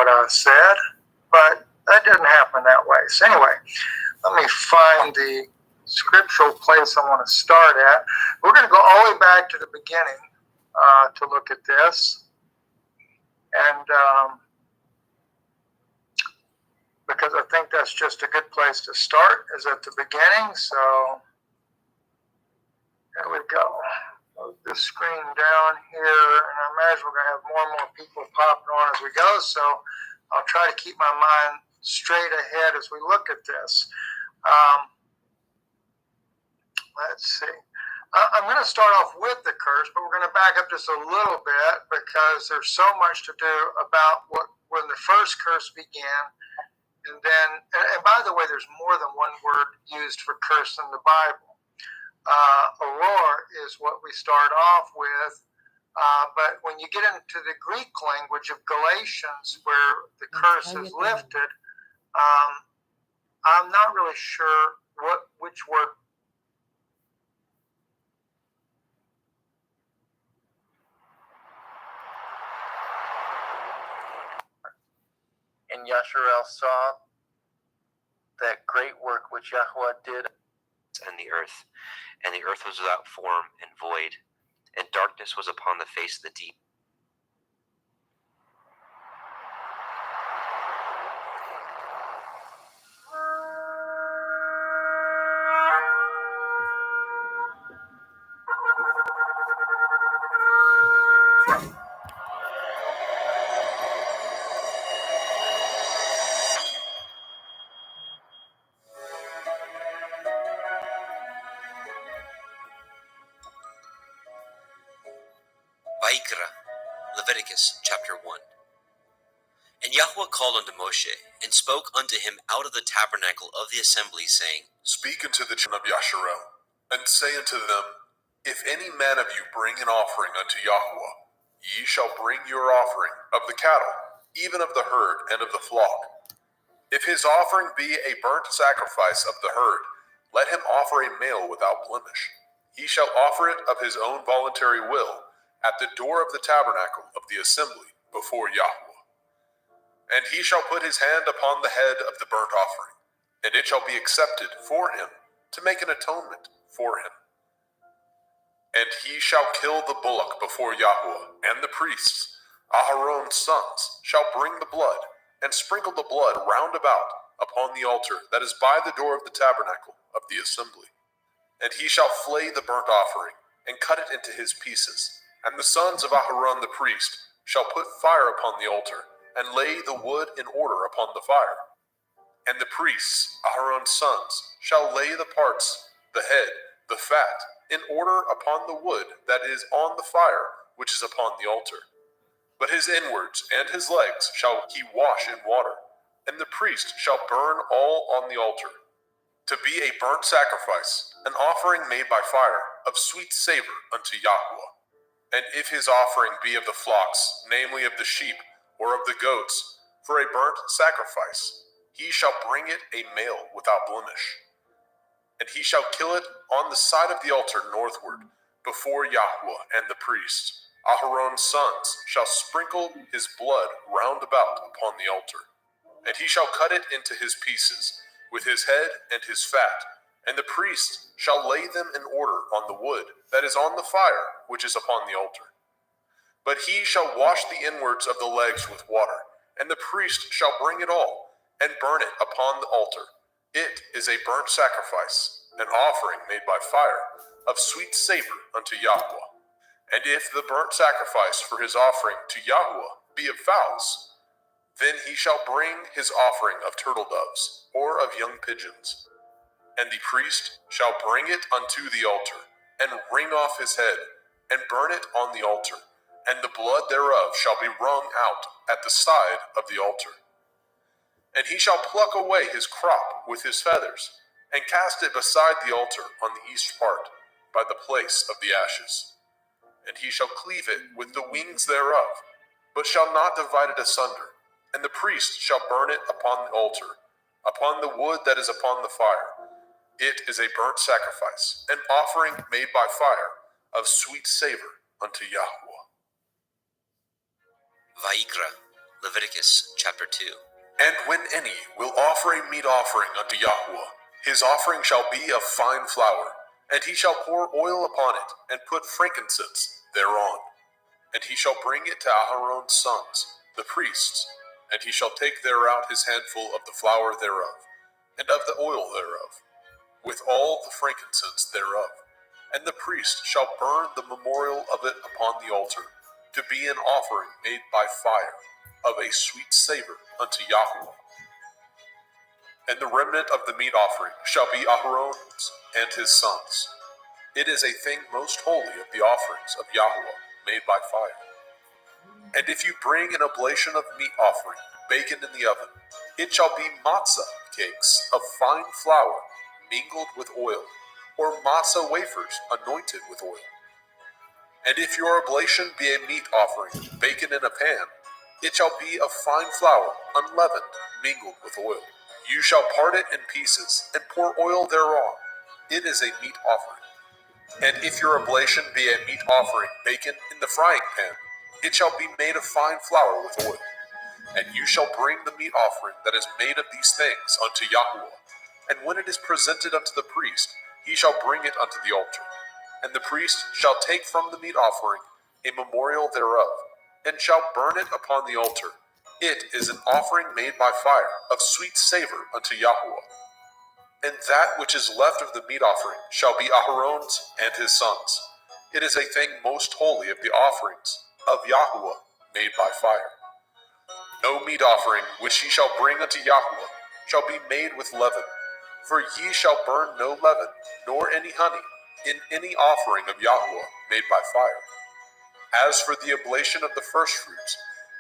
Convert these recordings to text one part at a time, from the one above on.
what I said, but that didn't happen that way. So anyway, let me find the scriptural place I want to start at. We're going to go all the way back to the beginning to look at this. And because I think that's just a good place to start, is at the beginning. So there we go. Move this screen down here, and I imagine we're going to have more and more people popping on as we go. So I'll try to keep my mind straight ahead as we look at this. Let's see. I'm going to start off with the curse, but we're going to back up just a little bit because there's so much to do about when the first curse began. And then, and by the way, there's more than one word used for curse in the Bible. Aurora is what we start off with. But when you get into the Greek language of Galatians, where the curse is lifted, I'm not really sure which word. And Yasharel saw that great work which Yahweh did and the earth was without form and void, and darkness was upon the face of the deep. Vayikra, Leviticus chapter 1. And Yahweh called unto Moshe, and spoke unto him out of the tabernacle of the assembly, saying, Speak unto the children of Yasharel, and say unto them, If any man of you bring an offering unto Yahweh, ye shall bring your offering of the cattle, even of the herd and of the flock. If his offering be a burnt sacrifice of the herd, let him offer a male without blemish. He shall offer it of his own voluntary will, at the door of the tabernacle of the assembly before Yahweh. And he shall put his hand upon the head of the burnt offering, and it shall be accepted for him to make an atonement for him. And he shall kill the bullock before Yahweh, and the priests, Aharon's sons, shall bring the blood, and sprinkle the blood round about upon the altar that is by the door of the tabernacle of the assembly. And he shall flay the burnt offering, and cut it into his pieces. And the sons of Aharon the priest shall put fire upon the altar, and lay the wood in order upon the fire. And the priests, Aharon's sons, shall lay the parts, the head, the fat, in order upon the wood that is on the fire, which is upon the altar. But his inwards and his legs shall he wash in water, and the priest shall burn all on the altar, to be a burnt sacrifice, an offering made by fire, of sweet savor unto Yahweh. And if his offering be of the flocks, namely of the sheep, or of the goats, for a burnt sacrifice, he shall bring it a male without blemish. And he shall kill it on the side of the altar northward, before Yahweh and the priest. Aharon's sons shall sprinkle his blood round about upon the altar. And he shall cut it into his pieces, with his head and his fat, and the priest shall lay them in order on the wood that is on the fire, which is upon the altar. But he shall wash the inwards of the legs with water, and the priest shall bring it all, and burn it upon the altar. It is a burnt sacrifice, an offering made by fire, of sweet savor unto Yahweh. And if the burnt sacrifice for his offering to Yahweh be of fowls, then he shall bring his offering of turtle doves, or of young pigeons. And the priest shall bring it unto the altar, and wring off his head, and burn it on the altar, and the blood thereof shall be wrung out at the side of the altar. And he shall pluck away his crop with his feathers, and cast it beside the altar on the east part, by the place of the ashes. And he shall cleave it with the wings thereof, but shall not divide it asunder. And the priest shall burn it upon the altar, upon the wood that is upon the fire. It is a burnt sacrifice, an offering made by fire, of sweet savor unto Yahweh. Vayikra, Leviticus chapter 2. And when any will offer a meat offering unto Yahweh, his offering shall be of fine flour, and he shall pour oil upon it, and put frankincense thereon. And he shall bring it to Aharon's sons, the priests, and he shall take thereout his handful of the flour thereof, and of the oil thereof, with all the frankincense thereof. And the priest shall burn the memorial of it upon the altar, to be an offering made by fire, of a sweet savor unto Yahweh. And the remnant of the meat offering shall be Aharon's and his sons. It is a thing most holy of the offerings of Yahweh, made by fire. And if you bring an oblation of meat offering, baken in the oven, it shall be matzah cakes of fine flour, mingled with oil, or matzah wafers anointed with oil. And if your oblation be a meat offering, baken in a pan, it shall be of fine flour, unleavened, mingled with oil. You shall part it in pieces, and pour oil thereon. It is a meat offering. And if your oblation be a meat offering, baken in the frying pan, it shall be made of fine flour with oil. And you shall bring the meat offering that is made of these things unto Yahweh. And when it is presented unto the priest, he shall bring it unto the altar. And the priest shall take from the meat offering a memorial thereof, and shall burn it upon the altar. It is an offering made by fire, of sweet savor unto Yahweh. And that which is left of the meat offering shall be Aharon's and his sons. It is a thing most holy of the offerings of Yahweh made by fire. No meat offering which ye shall bring unto Yahweh shall be made with leaven, for ye shall burn no leaven, nor any honey, in any offering of Yahweh made by fire. As for the oblation of the firstfruits,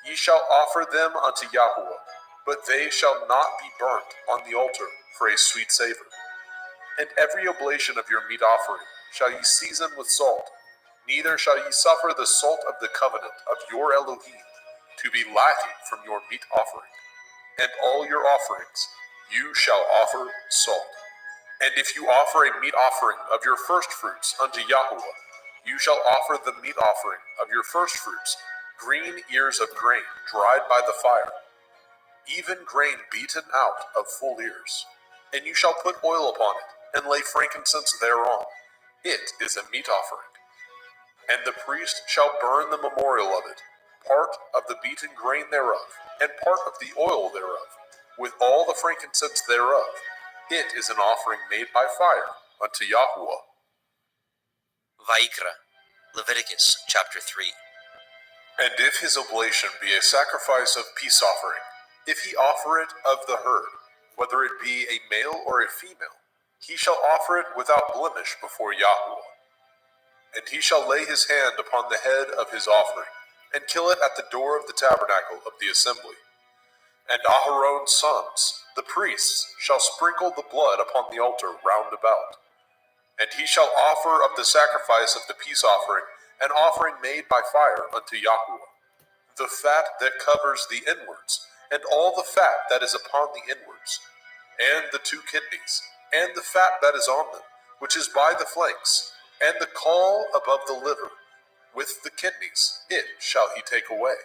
ye shall offer them unto Yahweh, but they shall not be burnt on the altar for a sweet savor. And every oblation of your meat offering shall ye season with salt, neither shall ye suffer the salt of the covenant of your Elohim to be lacking from your meat offering. And all your offerings you shall offer salt. And if you offer a meat offering of your firstfruits unto Yahweh, you shall offer the meat offering of your firstfruits, green ears of grain dried by the fire, even grain beaten out of full ears. And you shall put oil upon it, and lay frankincense thereon. It is a meat offering. And the priest shall burn the memorial of it, part of the beaten grain thereof, and part of the oil thereof, with all the frankincense thereof. It is an offering made by fire unto Yahweh. Vaikra, Leviticus chapter 3. And if his oblation be a sacrifice of peace offering, if he offer it of the herd, whether it be a male or a female, he shall offer it without blemish before Yahweh. And he shall lay his hand upon the head of his offering, and kill it at the door of the tabernacle of the assembly. And Aharon's sons, the priests, shall sprinkle the blood upon the altar round about. And he shall offer of the sacrifice of the peace offering an offering made by fire unto Yahweh, the fat that covers the inwards, and all the fat that is upon the inwards, and the 2 kidneys, and the fat that is on them, which is by the flanks, and the caul above the liver, with the kidneys, it shall he take away.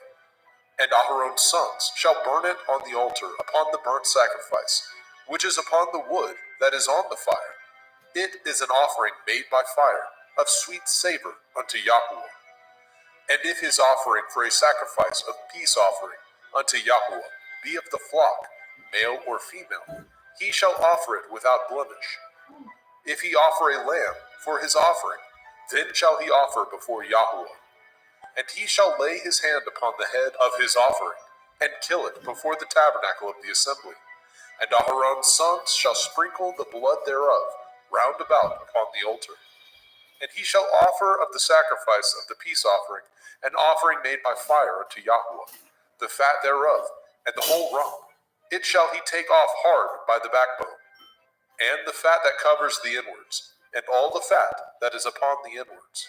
And Aharon's sons shall burn it on the altar upon the burnt sacrifice, which is upon the wood that is on the fire. It is an offering made by fire, of sweet savor unto Yahweh. And if his offering for a sacrifice of peace offering unto Yahweh be of the flock, male or female, he shall offer it without blemish. If he offer a lamb for his offering, then shall he offer before Yahweh. And he shall lay his hand upon the head of his offering, and kill it before the tabernacle of the assembly. And Aharon's sons shall sprinkle the blood thereof round about upon the altar. And he shall offer of the sacrifice of the peace offering an offering made by fire unto Yahweh, the fat thereof, and the whole rump. It shall he take off hard by the backbone, and the fat that covers the inwards, and all the fat that is upon the inwards,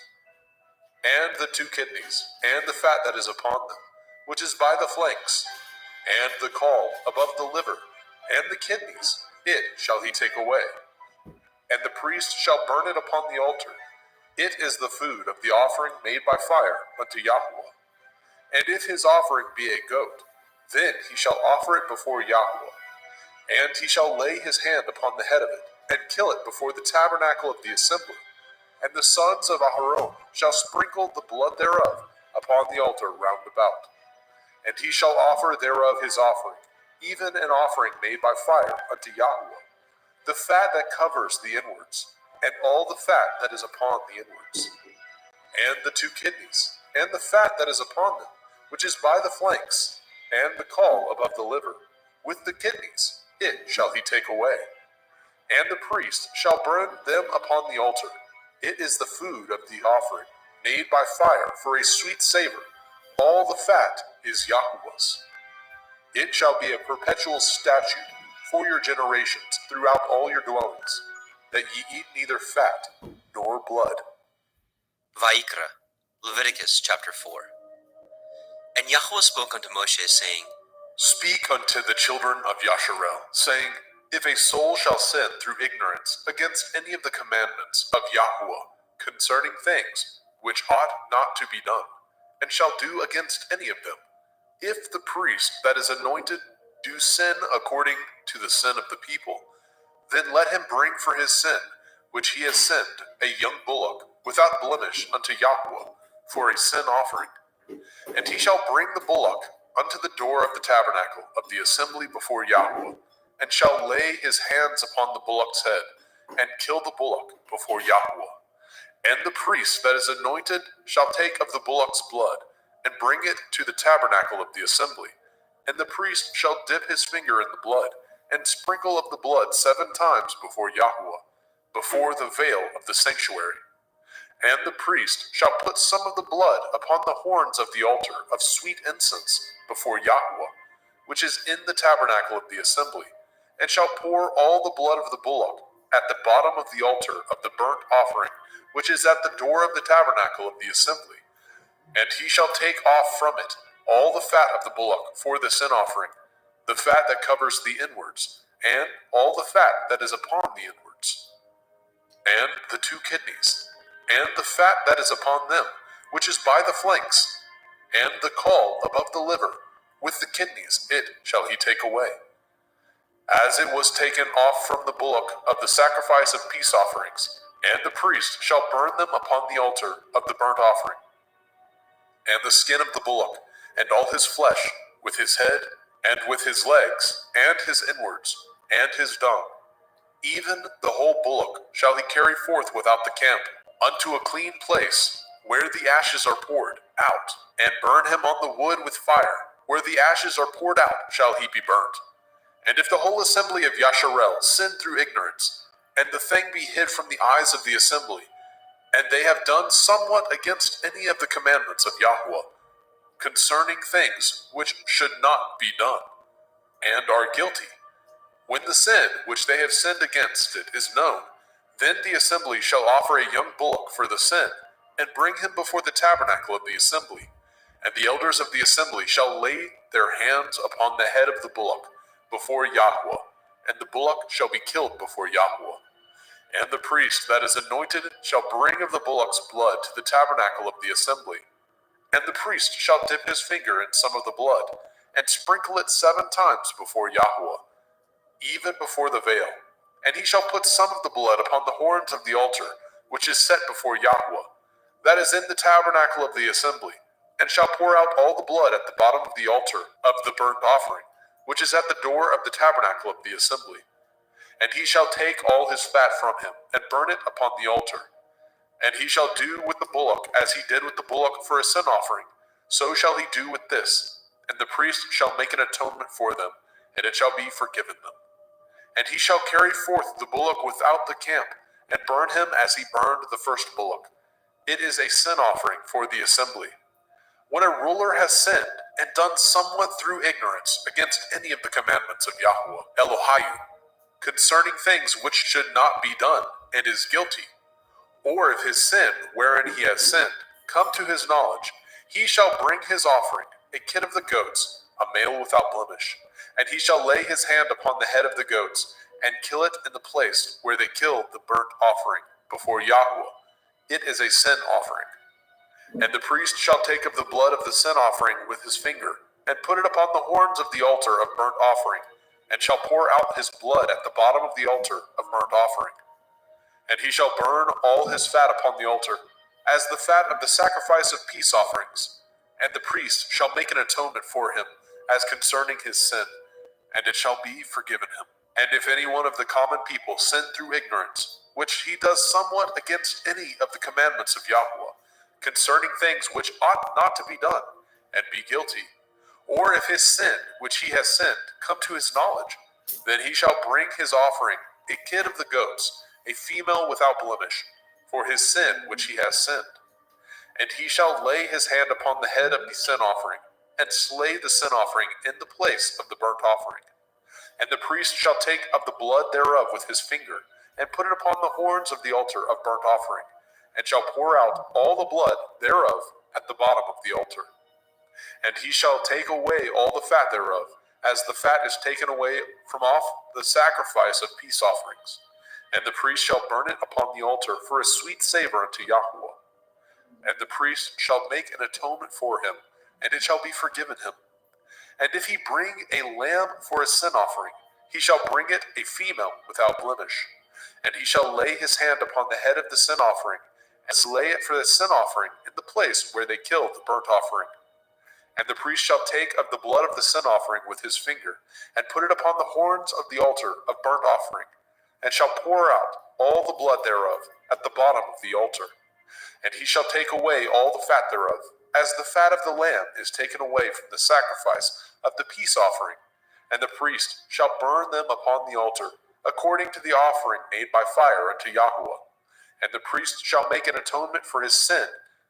and the 2 kidneys, and the fat that is upon them, which is by the flanks, and the caul above the liver, and the kidneys, it shall he take away. And the priest shall burn it upon the altar. It is the food of the offering made by fire unto Yahweh. And if his offering be a goat, Then he shall offer it before Yahweh, and he shall lay his hand upon the head of it, and kill it before the tabernacle of the assembly. And the sons of Aharon shall sprinkle the blood thereof upon the altar round about. And he shall offer thereof his offering, even an offering made by fire unto Yahweh, the fat that covers the inwards, and all the fat that is upon the inwards, and the two kidneys, and the fat that is upon them, which is by the flanks, and the caul above the liver, with the kidneys, it shall he take away. And the priest shall burn them upon the altar. It is the food of the offering, made by fire for a sweet savor. All the fat is Yahweh's. It shall be a perpetual statute for your generations throughout all your dwellings, that ye eat neither fat nor blood. Vayikra, Leviticus chapter 4. And Yahweh spoke unto Moshe, saying, Speak unto the children of Yasharel, saying, If a soul shall sin through ignorance against any of the commandments of Yahweh concerning things which ought not to be done, and shall do against any of them, if the priest that is anointed do sin according to the sin of the people, then let him bring for his sin, which he has sinned, a young bullock without blemish unto Yahweh for a sin offering. And he shall bring the bullock unto the door of the tabernacle of the assembly before Yahweh, and shall lay his hands upon the bullock's head, and kill the bullock before Yahweh. And the priest that is anointed shall take of the bullock's blood, and bring it to the tabernacle of the assembly. And the priest shall dip his finger in the blood, and sprinkle of the blood 7 times before Yahweh, before the veil of the sanctuary. And the priest shall put some of the blood upon the horns of the altar of sweet incense before Yahweh, which is in the tabernacle of the assembly, and shall pour all the blood of the bullock at the bottom of the altar of the burnt offering, which is at the door of the tabernacle of the assembly. And he shall take off from it all the fat of the bullock for the sin offering, the fat that covers the inwards, and all the fat that is upon the inwards, and the 2 kidneys, and the fat that is upon them, which is by the flanks, and the caul above the liver, with the kidneys, it shall he take away, as it was taken off from the bullock of the sacrifice of peace offerings. And the priest shall burn them upon the altar of the burnt offering. And the skin of the bullock, and all his flesh, with his head, and with his legs, and his inwards, and his dung, even the whole bullock shall he carry forth without the camp, unto a clean place, where the ashes are poured out, and burn him on the wood with fire. Where the ashes are poured out shall he be burnt. And if the whole assembly of Yasharel sin through ignorance, and the thing be hid from the eyes of the assembly, and they have done somewhat against any of the commandments of Yahweh, concerning things which should not be done, and are guilty, when the sin which they have sinned against it is known, then the assembly shall offer a young bullock for the sin, and bring him before the tabernacle of the assembly. And the elders of the assembly shall lay their hands upon the head of the bullock before Yahweh, and the bullock shall be killed before Yahweh. And the priest that is anointed shall bring of the bullock's blood to the tabernacle of the assembly. And the priest shall dip his finger in some of the blood, and sprinkle it 7 times before Yahweh, even before the veil. And he shall put some of the blood upon the horns of the altar, which is set before Yahweh, that is in the tabernacle of the assembly, and shall pour out all the blood at the bottom of the altar of the burnt offering, which is at the door of the tabernacle of the assembly. And he shall take all his fat from him, and burn it upon the altar. And he shall do with the bullock as he did with the bullock for a sin offering, so shall he do with this. And the priest shall make an atonement for them, and it shall be forgiven them. And he shall carry forth the bullock without the camp, and burn him as he burned the first bullock. It is a sin offering for the assembly. When a ruler has sinned, and done somewhat through ignorance against any of the commandments of Yahweh, Elohiah, concerning things which should not be done, and is guilty, or if his sin, wherein he has sinned, come to his knowledge, he shall bring his offering, a kid of the goats, a male without blemish, and he shall lay his hand upon the head of the goats, and kill it in the place where they killed the burnt offering before Yahweh. It is a sin offering. And the priest shall take of the blood of the sin offering with his finger, and put it upon the horns of the altar of burnt offering, and shall pour out his blood at the bottom of the altar of burnt offering. And he shall burn all his fat upon the altar, as the fat of the sacrifice of peace offerings. And the priest shall make an atonement for him, as concerning his sin, and it shall be forgiven him. And if any one of the common people sin through ignorance, which he does somewhat against any of the commandments of Yahweh, concerning things which ought not to be done, and be guilty, or if his sin, which he has sinned, come to his knowledge, then he shall bring his offering, a kid of the goats, a female without blemish, for his sin which he has sinned. And he shall lay his hand upon the head of the sin offering, and slay the sin offering in the place of the burnt offering. And the priest shall take of the blood thereof with his finger, and put it upon the horns of the altar of burnt offering, and shall pour out all the blood thereof at the bottom of the altar. And he shall take away all the fat thereof, as the fat is taken away from off the sacrifice of peace offerings. And the priest shall burn it upon the altar for a sweet savor unto Yahweh. And the priest shall make an atonement for him, and it shall be forgiven him. And if he bring a lamb for a sin offering, he shall bring it a female without blemish. And he shall lay his hand upon the head of the sin offering, and slay it for the sin offering in the place where they killed the burnt offering. And the priest shall take of the blood of the sin offering with his finger, and put it upon the horns of the altar of burnt offering, and shall pour out all the blood thereof at the bottom of the altar. And he shall take away all the fat thereof, as the fat of the lamb is taken away from the sacrifice of the peace offering. And the priest shall burn them upon the altar, according to the offering made by fire unto Yahweh. And the priest shall make an atonement for his sin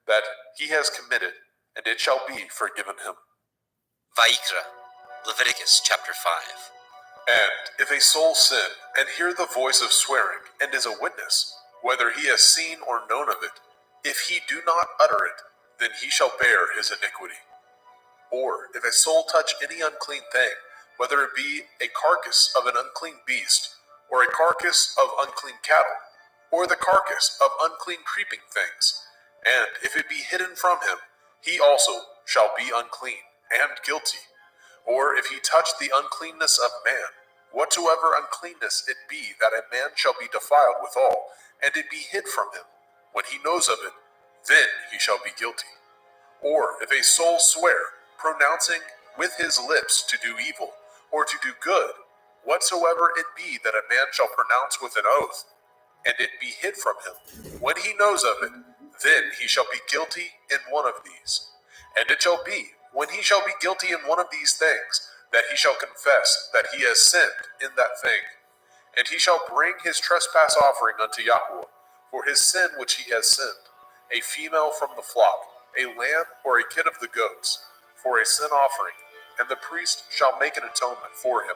that he has committed, and it shall be forgiven him. Vayikra, Leviticus chapter 5. And if a soul sin, and hear the voice of swearing, and is a witness, whether he has seen or known of it, if he do not utter it, then he shall bear his iniquity. Or if a soul touch any unclean thing, whether it be a carcass of an unclean beast, or a carcass of unclean cattle, or the carcass of unclean creeping things, and if it be hidden from him, he also shall be unclean and guilty. Or if he touch the uncleanness of man, whatsoever uncleanness it be, that a man shall be defiled withal, and it be hid from him, when he knows of it, then he shall be guilty. Or if a soul swear, pronouncing with his lips to do evil, or to do good, whatsoever it be that a man shall pronounce with an oath, and it be hid from him, when he knows of it, then he shall be guilty in one of these. And it shall be, when he shall be guilty in one of these things, that he shall confess that he has sinned in that thing. And he shall bring his trespass offering unto Yahweh, for his sin which he has sinned, a female from the flock, a lamb or a kid of the goats, for a sin offering, and the priest shall make an atonement for him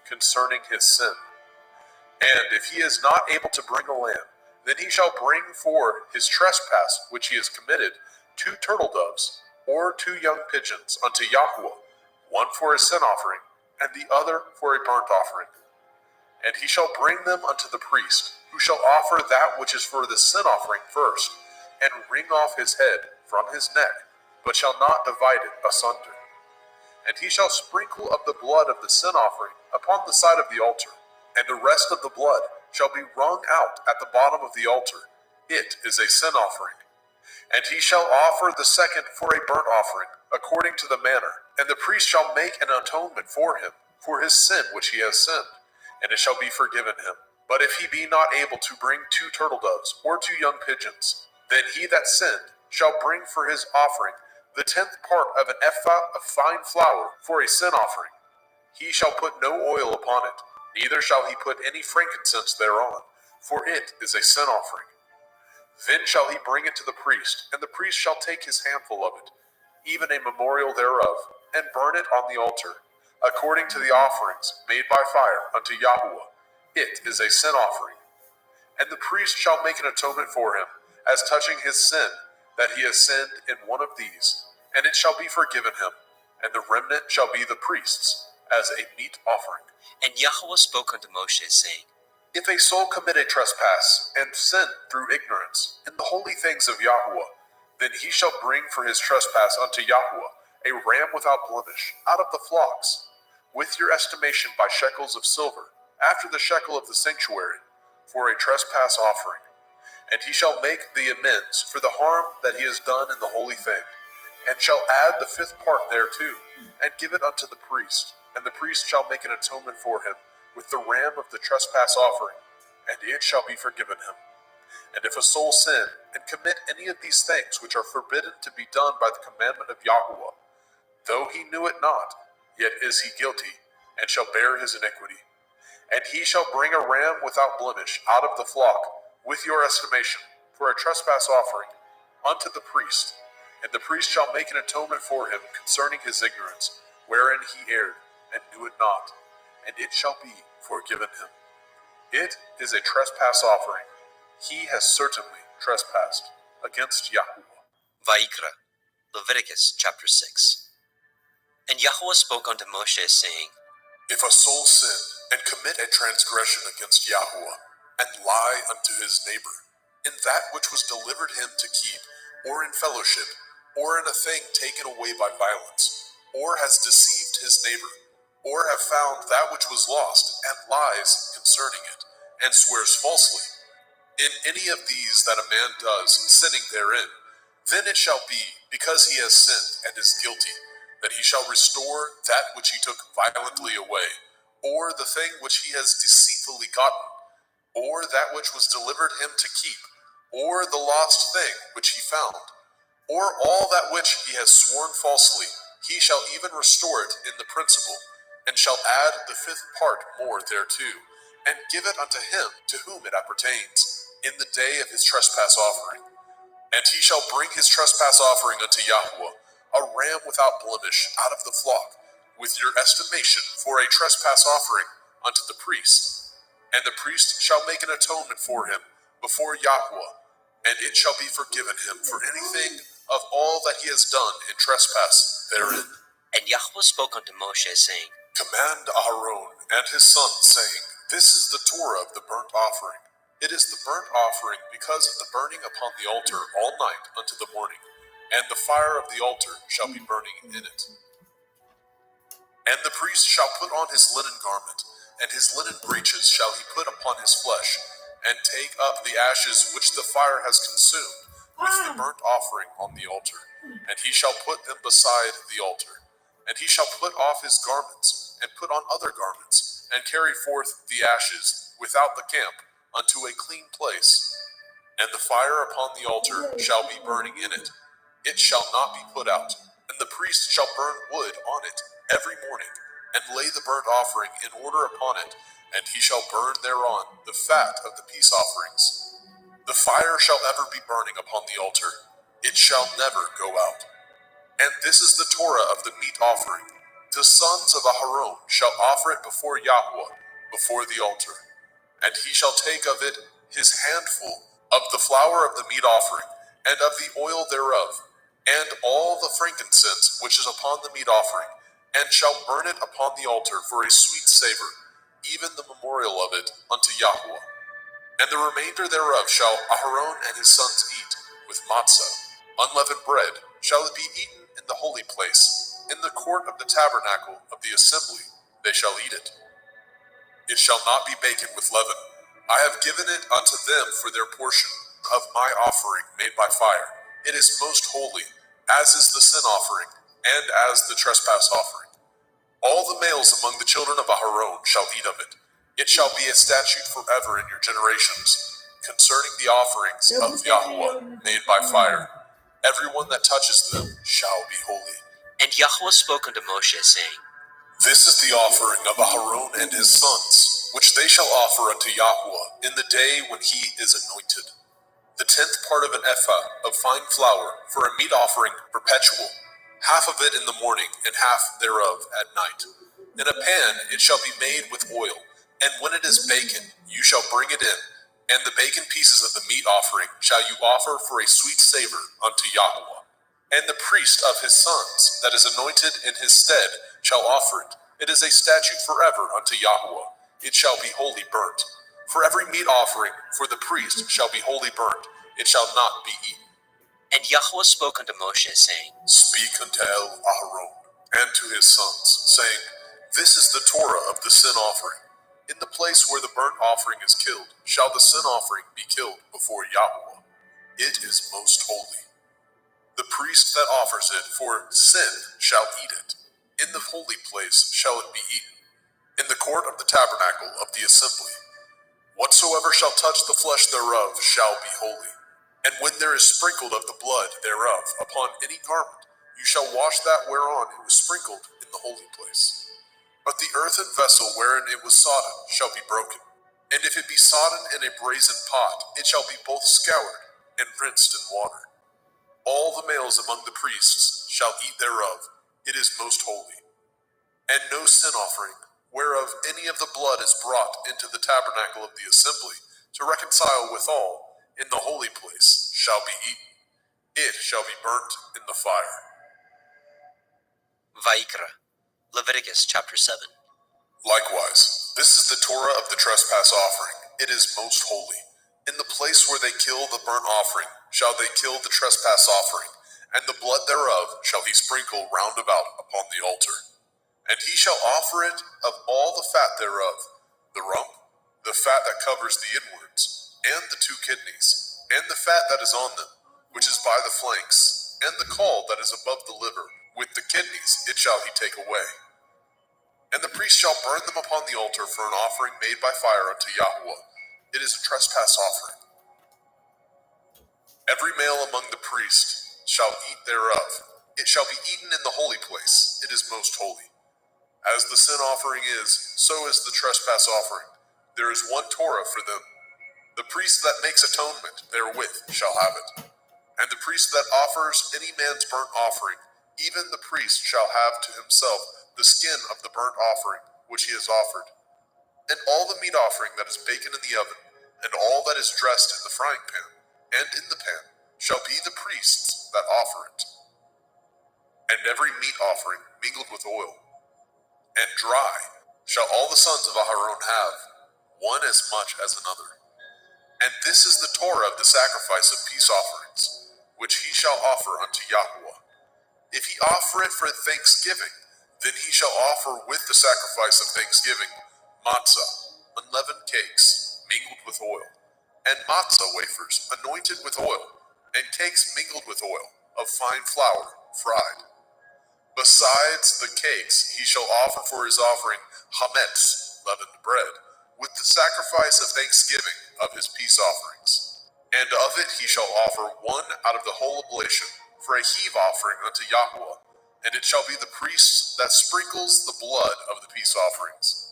concerning his sin. And if he is not able to bring a lamb, then he shall bring for his trespass which he has committed 2 turtle doves, or 2 young pigeons unto Yahweh, one for a sin offering, and the other for a burnt offering. And he shall bring them unto the priest, who shall offer that which is for the sin offering first, and wring off his head from his neck, but shall not divide it asunder. And he shall sprinkle of the blood of the sin offering upon the side of the altar, and the rest of the blood shall be wrung out at the bottom of the altar. It is a sin offering. And he shall offer the second for a burnt offering, according to the manner, and the priest shall make an atonement for him, for his sin which he has sinned, and it shall be forgiven him. But if he be not able to bring 2 turtle doves, or 2 young pigeons, then he that sinned shall bring for his offering the 10th part of an ephah of fine flour for a sin offering. He shall put no oil upon it, neither shall he put any frankincense thereon, for it is a sin offering. Then shall he bring it to the priest, and the priest shall take his handful of it, even a memorial thereof, and burn it on the altar, according to the offerings made by fire unto Yahweh. It is a sin offering. And the priest shall make an atonement for him, as touching his sin, that he has sinned in one of these, and it shall be forgiven him, and the remnant shall be the priest's, as a meat offering. And Yahweh spoke unto Moshe, saying, If a soul commit a trespass, and sin through ignorance, in the holy things of Yahweh, then he shall bring for his trespass unto Yahweh a ram without blemish out of the flocks, with your estimation by shekels of silver, after the shekel of the sanctuary, for a trespass offering. And he shall make the amends for the harm that he has done in the holy thing, and shall add the fifth part thereto, and give it unto the priest. And the priest shall make an atonement for him with the ram of the trespass offering, and it shall be forgiven him. And if a soul sin, and commit any of these things which are forbidden to be done by the commandment of Yahuwah, though he knew it not, yet is he guilty, and shall bear his iniquity. And he shall bring a ram without blemish out of the flock, with your estimation, for a trespass offering, unto the priest. And the priest shall make an atonement for him concerning his ignorance, wherein he erred, and knew it not, and it shall be forgiven him. It is a trespass offering. He has certainly trespassed against Yahuwah. Vayikra, Leviticus chapter 6. And Yahweh spoke unto Moshe, saying, If a soul sin, and commit a transgression against Yahuwah, and lie unto his neighbor, in that which was delivered him to keep, or in fellowship, or in a thing taken away by violence, or has deceived his neighbor, or have found that which was lost, and lies concerning it, and swears falsely, in any of these that a man does, sinning therein, then it shall be, because he has sinned and is guilty, that he shall restore that which he took violently away, or the thing which he has deceitfully gotten, or that which was delivered him to keep, or the lost thing which he found, or all that which he has sworn falsely, he shall even restore it in the principal, and shall add the fifth part more thereto, and give it unto him to whom it appertains, in the day of his trespass offering. And he shall bring his trespass offering unto Yahuwah, a ram without blemish out of the flock, with your estimation for a trespass offering unto the priest. And the priest shall make an atonement for him before Yahuwah, and it shall be forgiven him for anything of all that he has done in trespass therein. And Yahweh spoke unto Moshe, saying, Command Aharon and his sons, saying, This is the Torah of the burnt offering. It is the burnt offering because of the burning upon the altar all night unto the morning, and the fire of the altar shall be burning in it. And the priest shall put on his linen garment, and his linen breeches shall he put upon his flesh, and take up the ashes which the fire has consumed with the burnt offering on the altar, and he shall put them beside the altar. And he shall put off his garments, and put on other garments, and carry forth the ashes without the camp unto a clean place. And the fire upon the altar shall be burning in it. It shall not be put out. And the priest shall burn wood on it every morning, and lay the burnt offering in order upon it, and he shall burn thereon the fat of the peace offerings. The fire shall ever be burning upon the altar. It shall never go out. And this is the Torah of the meat offering. The sons of Aharon shall offer it before Yahuwah, before the altar. And he shall take of it his handful of the flour of the meat offering, and of the oil thereof, and all the frankincense which is upon the meat offering, and shall burn it upon the altar for a sweet savor, even the memorial of it unto Yahuwah. And the remainder thereof shall Aharon and his sons eat, with matzah, unleavened bread, shall it be eaten in the holy place, in the court of the tabernacle of the assembly they shall eat it. It shall not be baken with leaven. I have given it unto them for their portion of my offering made by fire. It is most holy, as is the sin offering, and as the trespass offering. All the males among the children of Aharon shall eat of it. It shall be a statute forever in your generations, concerning the offerings of Yahuwah made by fire. Everyone that touches them shall be holy. And Yahweh spoke unto Moshe, saying, This is the offering of Aharon and his sons, which they shall offer unto Yahuwah in the day when he is anointed. The 10th part of an ephah of fine flour for a meat offering perpetual, half of it in the morning and half thereof at night. In a pan it shall be made with oil, and when it is baken, you shall bring it in, and the baken pieces of the meat offering shall you offer for a sweet savor unto Yahuwah. And the priest of his sons that is anointed in his stead shall offer it. It is a statute forever unto Yahuwah. It shall be wholly burnt. For every meat offering for the priest shall be wholly burnt. It shall not be eaten. And Yahweh spoke unto Moshe, saying, Speak unto Aharon and to his sons, saying, This is the Torah of the sin offering. In the place where the burnt offering is killed, shall the sin offering be killed before Yahweh. It is most holy. The priest that offers it for sin shall eat it. In the holy place shall it be eaten, in the court of the tabernacle of the assembly. Whatsoever shall touch the flesh thereof shall be holy. And when there is sprinkled of the blood thereof upon any garment, you shall wash that whereon it was sprinkled in the holy place. But the earthen vessel wherein it was sodden shall be broken. And if it be sodden in a brazen pot, it shall be both scoured and rinsed in water. All the males among the priests shall eat thereof. It is most holy. And no sin offering, whereof any of the blood is brought into the tabernacle of the assembly, to reconcile withal in the holy place, shall be eaten. It shall be burnt in the fire. Vaikra, Leviticus chapter 7. Likewise, this is the Torah of the trespass offering. It is most holy. In the place where they kill the burnt offering, shall they kill the trespass offering, and the blood thereof shall he sprinkle round about upon the altar. And he shall offer it of all the fat thereof, the rump, the fat that covers the inwards, and the 2 kidneys, and the fat that is on them, which is by the flanks, and the caul that is above the liver, with the kidneys it shall he take away. And the priest shall burn them upon the altar for an offering made by fire unto Yahweh. It is a trespass offering. Every male among the priests shall eat thereof. It shall be eaten in the holy place. It is most holy. As the sin offering is, so is the trespass offering. There is one Torah for them. The priest that makes atonement therewith shall have it. And the priest that offers any man's burnt offering, even the priest shall have to himself the skin of the burnt offering which he has offered. And all the meat offering that is baken in the oven, and all that is dressed in the frying pan, and in the pan, shall be the priest's that offer it. And every meat offering mingled with oil, and dry, shall all the sons of Aharon have, one as much as another. And this is the Torah of the sacrifice of peace offerings, which he shall offer unto Yahweh. If he offer it for thanksgiving, then he shall offer with the sacrifice of thanksgiving matzah, unleavened cakes, mingled with oil, and matzah wafers, anointed with oil, and cakes mingled with oil, of fine flour, fried. Besides the cakes, he shall offer for his offering chametz, leavened bread, with the sacrifice of thanksgiving of his peace offerings. And of it he shall offer one out of the whole oblation for a heave offering unto Yahweh, and it shall be the priest that sprinkles the blood of the peace offerings.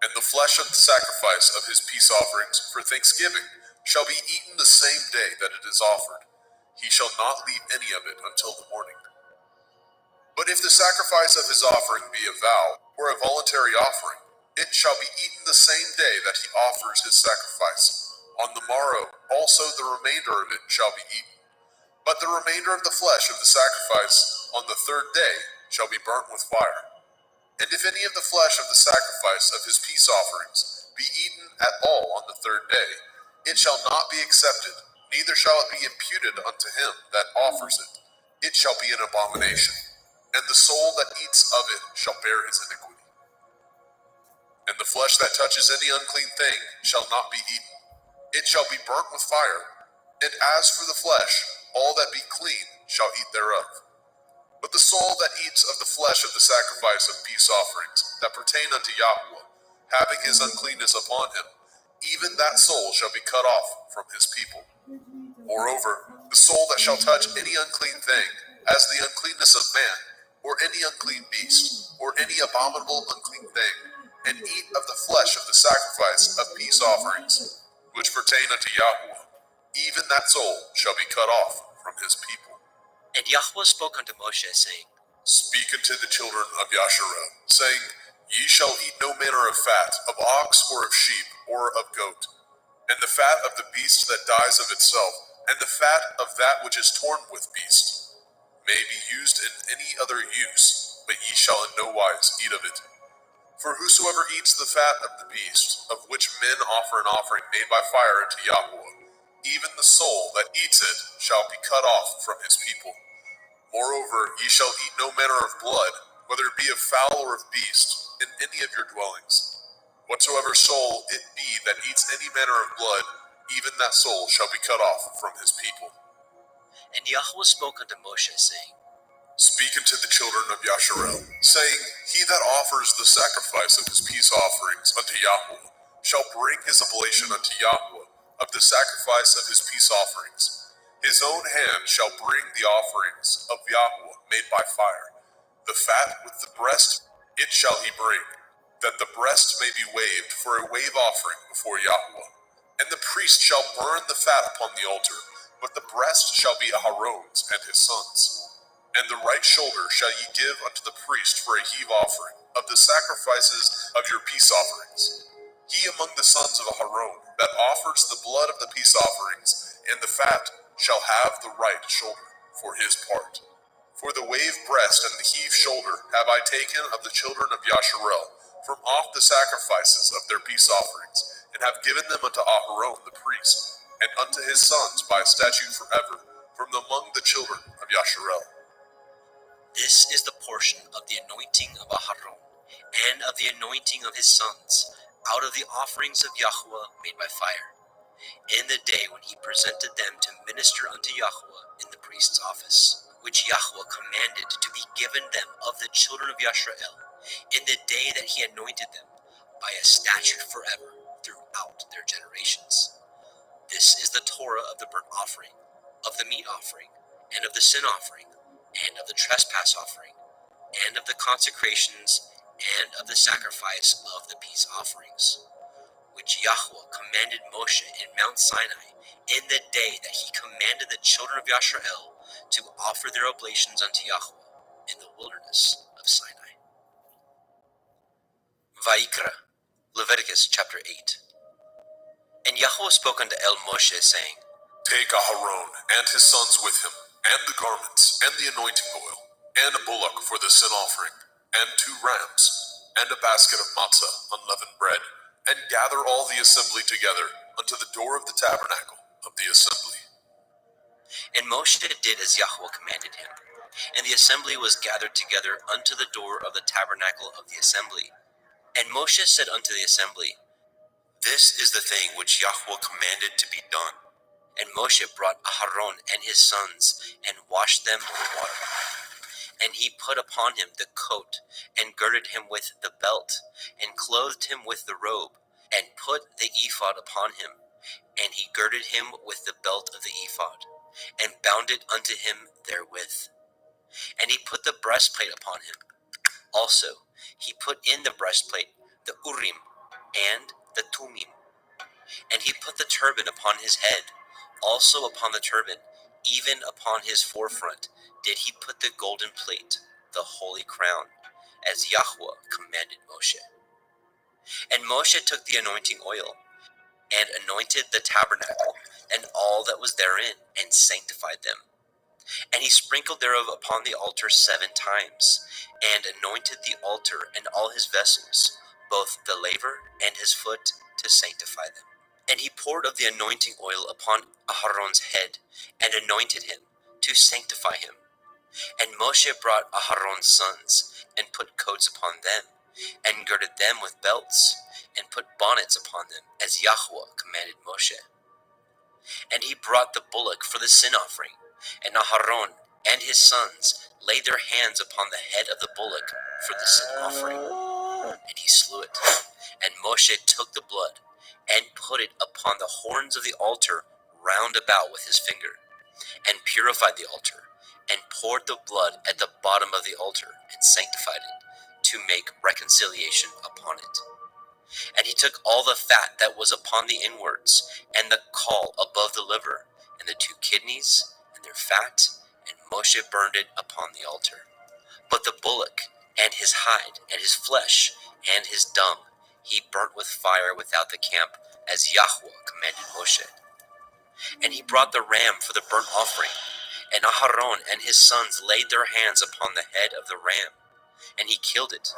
And the flesh of the sacrifice of his peace offerings for thanksgiving shall be eaten the same day that it is offered. He shall not leave any of it until the morning. But if the sacrifice of his offering be a vow, or a voluntary offering, it shall be eaten the same day that he offers his sacrifice. On the morrow also the remainder of it shall be eaten. But the remainder of the flesh of the sacrifice on the 3rd day shall be burnt with fire. And if any of the flesh of the sacrifice of his peace offerings be eaten at all on the 3rd day, it shall not be accepted, neither shall it be imputed unto him that offers it. It shall be an abomination, and the soul that eats of it shall bear his iniquity. And the flesh that touches any unclean thing shall not be eaten. It shall be burnt with fire. And as for the flesh, all that be clean shall eat thereof. But the soul that eats of the flesh of the sacrifice of peace offerings that pertain unto Yahweh, having his uncleanness upon him, even that soul shall be cut off from his people. Moreover, the soul that shall touch any unclean thing, as the uncleanness of man, or any unclean beast, or any abominable unclean thing, and eat of the flesh of the sacrifice of peace offerings, which pertain unto Yahweh, even that soul shall be cut off from his people. And Yahweh spoke unto Moshe, saying, Speak unto the children of Yasharel, saying, Ye shall eat no manner of fat, of ox, or of sheep, or of goat, and the fat of the beast that dies of itself, and the fat of that which is torn with beast, may be used in any other use, but ye shall in no wise eat of it. For whosoever eats the fat of the beast, of which men offer an offering made by fire unto Yahweh, even the soul that eats it shall be cut off from his people. Moreover, ye shall eat no manner of blood, whether it be of fowl or of beast, in any of your dwellings. Whatsoever soul it be that eats any manner of blood, even that soul shall be cut off from his people. And Yahweh spoke unto Moshe, saying, Speak unto the children of Yasharel, saying, He that offers the sacrifice of his peace offerings unto Yahweh shall bring his oblation unto Yahweh of the sacrifice of his peace offerings. His own hand shall bring the offerings of Yahweh made by fire. The fat with the breast it shall he bring, that the breast may be waved for a wave offering before Yahweh. And the priest shall burn the fat upon the altar, but the breast shall be Aharon's and his sons'. And the right shoulder shall ye give unto the priest for a heave offering of the sacrifices of your peace offerings. He among the sons of Aharon that offers the blood of the peace offerings and the fat shall have the right shoulder for his part. For the wave breast and the heave shoulder have I taken of the children of Yasharel from off the sacrifices of their peace offerings, and have given them unto Aharon the priest, and unto his sons by a statute forever, from among the children of Yasharel. This is the portion of the anointing of Aharon, and of the anointing of his sons, out of the offerings of Yahweh made by fire, in the day when he presented them to minister unto Yahweh in the priest's office, which Yahweh commanded to be given them of the children of Yasharel, in the day that he anointed them, by a statute forever throughout their generations. This is the Torah of the burnt offering, of the meat offering, and of the sin offering, and of the trespass offering, and of the consecrations, and of the sacrifice of the peace offerings, which Yahweh commanded Moshe in Mount Sinai in the day that he commanded the children of Yasharel to offer their oblations unto Yahweh in the wilderness of Sinai. Vayikra, Leviticus chapter 8. And Yahweh spoke unto Moshe, saying, Take Aharon and his sons with him, and the garments, and the anointing oil, and a bullock for the sin offering, and 2 rams, and a basket of matzah, unleavened bread, and gather all the assembly together unto the door of the tabernacle of the assembly. And Moshe did as Yahweh commanded him, and the assembly was gathered together unto the door of the tabernacle of the assembly. And Moshe said unto the assembly, This is the thing which Yahweh commanded to be done. And Moshe brought Aharon and his sons, and washed them with water. And he put upon him the coat, and girded him with the belt, and clothed him with the robe, and put the ephod upon him. And he girded him with the belt of the ephod, and bound it unto him therewith. And he put the breastplate upon him. Also he put in the breastplate the Urim and the Tumim. And he put the turban upon his head. Also upon the turban, even upon his forefront, did he put the golden plate, the holy crown, as Yahweh commanded Moshe. And Moshe took the anointing oil, and anointed the tabernacle, and all that was therein, and sanctified them. And he sprinkled thereof upon the altar 7 times, and anointed the altar and all his vessels, both the laver and his foot, to sanctify them. And he poured of the anointing oil upon Aharon's head, and anointed him, to sanctify him. And Moshe brought Aharon's sons, and put coats upon them, and girded them with belts, and put bonnets upon them, as Yahweh commanded Moshe. And he brought the bullock for the sin offering, and Aharon and his sons laid their hands upon the head of the bullock for the sin offering, and he slew it. And Moshe took the blood, and put it upon the horns of the altar round about with his finger, and purified the altar, and poured the blood at the bottom of the altar, and sanctified it, to make reconciliation upon it. And he took all the fat that was upon the inwards, and the caul above the liver, and the 2 kidneys, and their fat, and Moshe burned it upon the altar. But the bullock, and his hide, and his flesh, and his dung, he burnt with fire without the camp, as Yahweh commanded Moshe. And he brought the ram for the burnt offering, and Aharon and his sons laid their hands upon the head of the ram, and he killed it.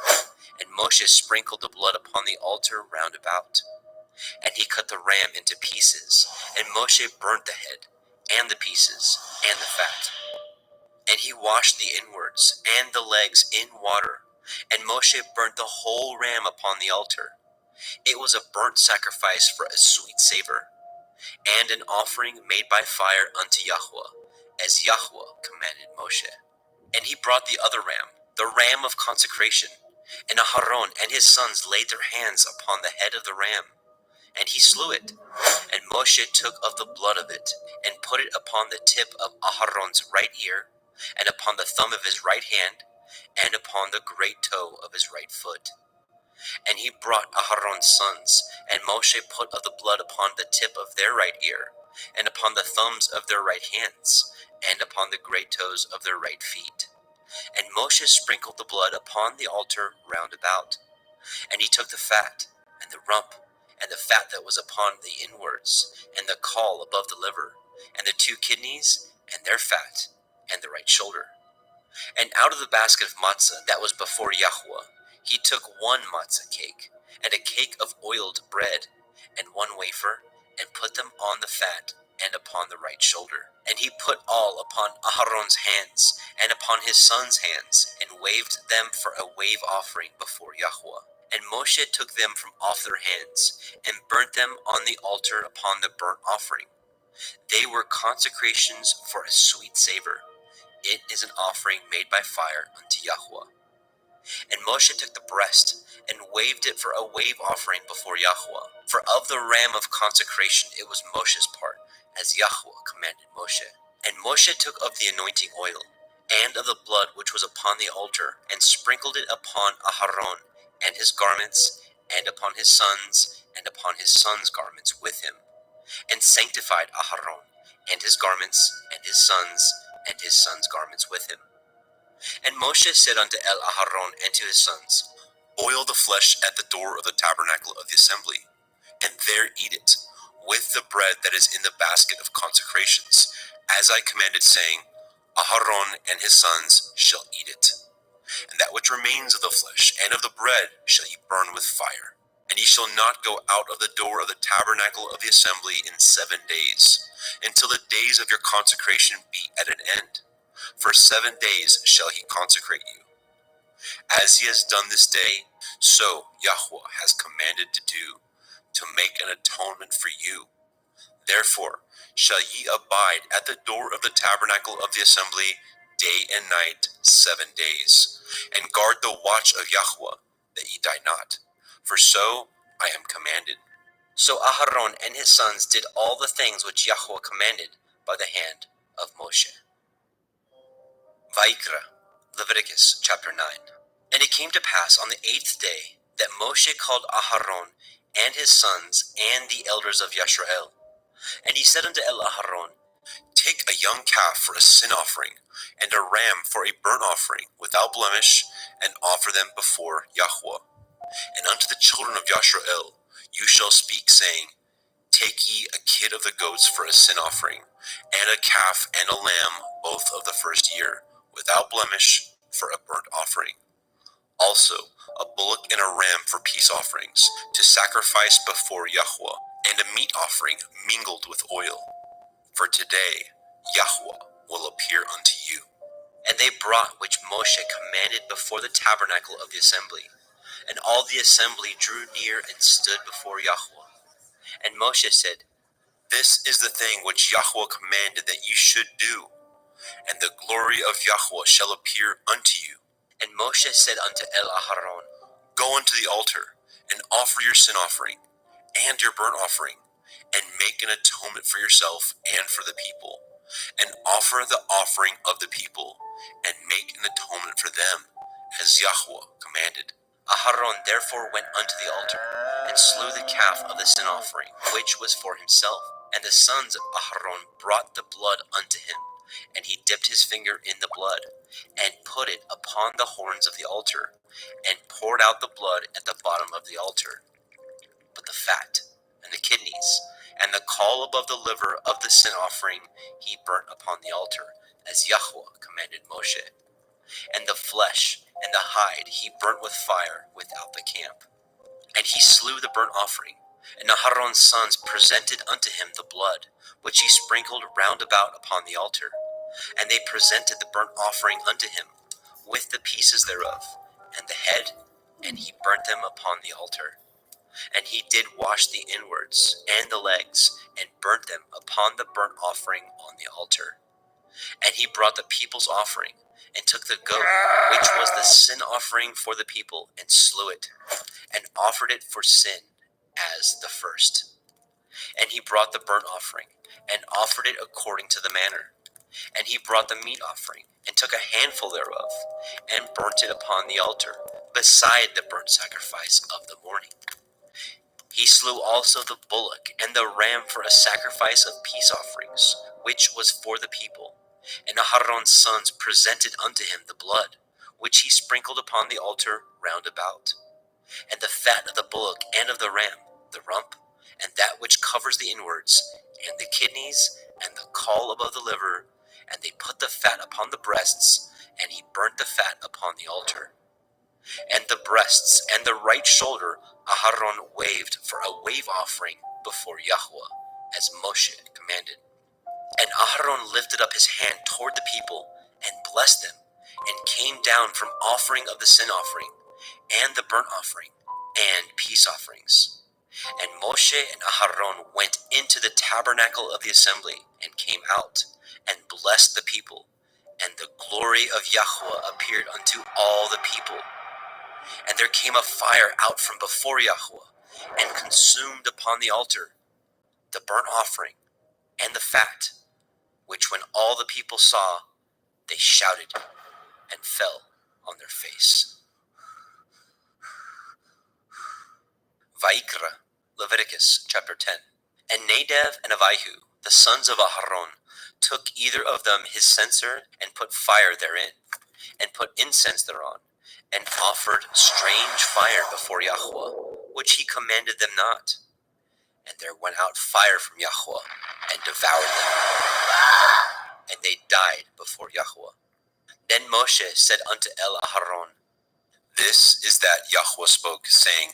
And Moshe sprinkled the blood upon the altar round about. And he cut the ram into pieces, and Moshe burnt the head, and the pieces, and the fat. And he washed the inwards and the legs in water, and Moshe burnt the whole ram upon the altar. It was a burnt sacrifice for a sweet savor, and an offering made by fire unto Yahweh, as Yahweh commanded Moshe. And he brought the other ram, the ram of consecration, and Aharon and his sons laid their hands upon the head of the ram, and he slew it. And Moshe took of the blood of it, and put it upon the tip of Aharon's right ear, and upon the thumb of his right hand, and upon the great toe of his right foot. And he brought Aharon's sons, and Moshe put of the blood upon the tip of their right ear, and upon the thumbs of their right hands, and upon the great toes of their right feet. And Moshe sprinkled the blood upon the altar round about. And he took the fat, and the rump, and the fat that was upon the inwards, and the caul above the liver, and the 2 kidneys, and their fat, and the right shoulder. And out of the basket of matzah that was before Yahweh, he took 1 matzah cake, and a cake of oiled bread, and 1 wafer, and put them on the fat, and upon the right shoulder. And he put all upon Aharon's hands, and upon his sons' hands, and waved them for a wave offering before Yahweh. And Moshe took them from off their hands, and burnt them on the altar upon the burnt offering. They were consecrations for a sweet savor. It is an offering made by fire unto Yahweh. And Moshe took the breast, and waved it for a wave offering before Yahweh. For of the ram of consecration it was Moshe's part, as Yahweh commanded Moshe. And Moshe took of the anointing oil, and of the blood which was upon the altar, and sprinkled it upon Aharon, and his garments, and upon his sons, and upon his sons' garments with him, and sanctified Aharon, and his garments, and his sons' garments with him. And Moshe said unto Aharon and to his sons, Boil the flesh at the door of the tabernacle of the assembly, and there eat it, with the bread that is in the basket of consecrations, as I commanded, saying, Aharon and his sons shall eat it. And that which remains of the flesh and of the bread shall ye burn with fire. And ye shall not go out of the door of the tabernacle of the assembly in 7 days, until the days of your consecration be at an end. For 7 days shall he consecrate you. As he has done this day, so Yahweh has commanded to do, to make an atonement for you. Therefore shall ye abide at the door of the tabernacle of the assembly day and night 7 days, and guard the watch of Yahweh, that ye die not, for so I am commanded. So Aharon and his sons did all the things which Yahweh commanded by the hand of Moshe. Vayikra, Leviticus chapter 9. And it came to pass on the 8th day that Moshe called Aharon and his sons and the elders of Yisrael. And he said unto Aharon, Take a young calf for a sin offering, and a ram for a burnt offering, without blemish, and offer them before Yahweh. And unto the children of Yisrael you shall speak, saying, Take ye a kid of the goats for a sin offering, and a calf and a lamb, both of the first year, without blemish, for a burnt offering. Also a bullock and a ram for peace offerings, to sacrifice before Yahweh, and a meat offering mingled with oil. For today Yahweh will appear unto you. And they brought which Moshe commanded before the tabernacle of the assembly. And all the assembly drew near and stood before Yahweh. And Moshe said, This is the thing which Yahweh commanded that you should do, and the glory of Yahweh shall appear unto you. And Moshe said unto Aharon, Go unto the altar, and offer your sin offering, and your burnt offering, and make an atonement for yourself and for the people, and offer the offering of the people, and make an atonement for them, as Yahweh commanded. Aharon therefore went unto the altar, and slew the calf of the sin offering, which was for himself. And the sons of Aharon brought the blood unto him, and he dipped his finger in the blood, and put it upon the horns of the altar, and poured out the blood at the bottom of the altar. But the fat, and the kidneys, and the caul above the liver of the sin offering he burnt upon the altar, as Yahweh commanded Moshe. And the flesh and the hide he burnt with fire without the camp. And he slew the burnt offering, And Aharon's sons presented unto him the blood, which he sprinkled round about upon the altar. And they presented the burnt offering unto him, with the pieces thereof, and the head, and he burnt them upon the altar. And he did wash the inwards and the legs, and burnt them upon the burnt offering on the altar. And he brought the people's offering, and took the goat, which was the sin offering for the people, and slew it, and offered it for sin as the first. And he brought the burnt offering, and offered it according to the manner. And he brought the meat offering, and took a handful thereof, and burnt it upon the altar, beside the burnt sacrifice of the morning. He slew also the bullock and the ram for a sacrifice of peace offerings, which was for the people. And Aharon's sons presented unto him the blood, which he sprinkled upon the altar round about. And the fat of the bullock and of the ram, the rump, and that which covers the inwards, and the kidneys, and the caul above the liver, and they put the fat upon the breasts, and he burnt the fat upon the altar. And the breasts and the right shoulder Aharon waved for a wave offering before Yahweh, as Moshe commanded. And Aharon lifted up his hand toward the people, and blessed them, and came down from offering of the sin offering, and the burnt offering, and peace offerings. And Moshe and Aharon went into the tabernacle of the assembly, and came out, and blessed the people. And the glory of Yahweh appeared unto all the people. And there came a fire out from before Yahweh, and consumed upon the altar the burnt offering and the fat, which when all the people saw, they shouted and fell on their face. Vayikra, Leviticus chapter 10. And Nadab and Abihu, the sons of Aharon, took either of them his censer, and put fire therein, and put incense thereon, and offered strange fire before Yahweh, which he commanded them not. And there went out fire from Yahweh, and devoured them, and they died before Yahweh. Then Moshe said unto Aharon, This is that Yahweh spoke, saying,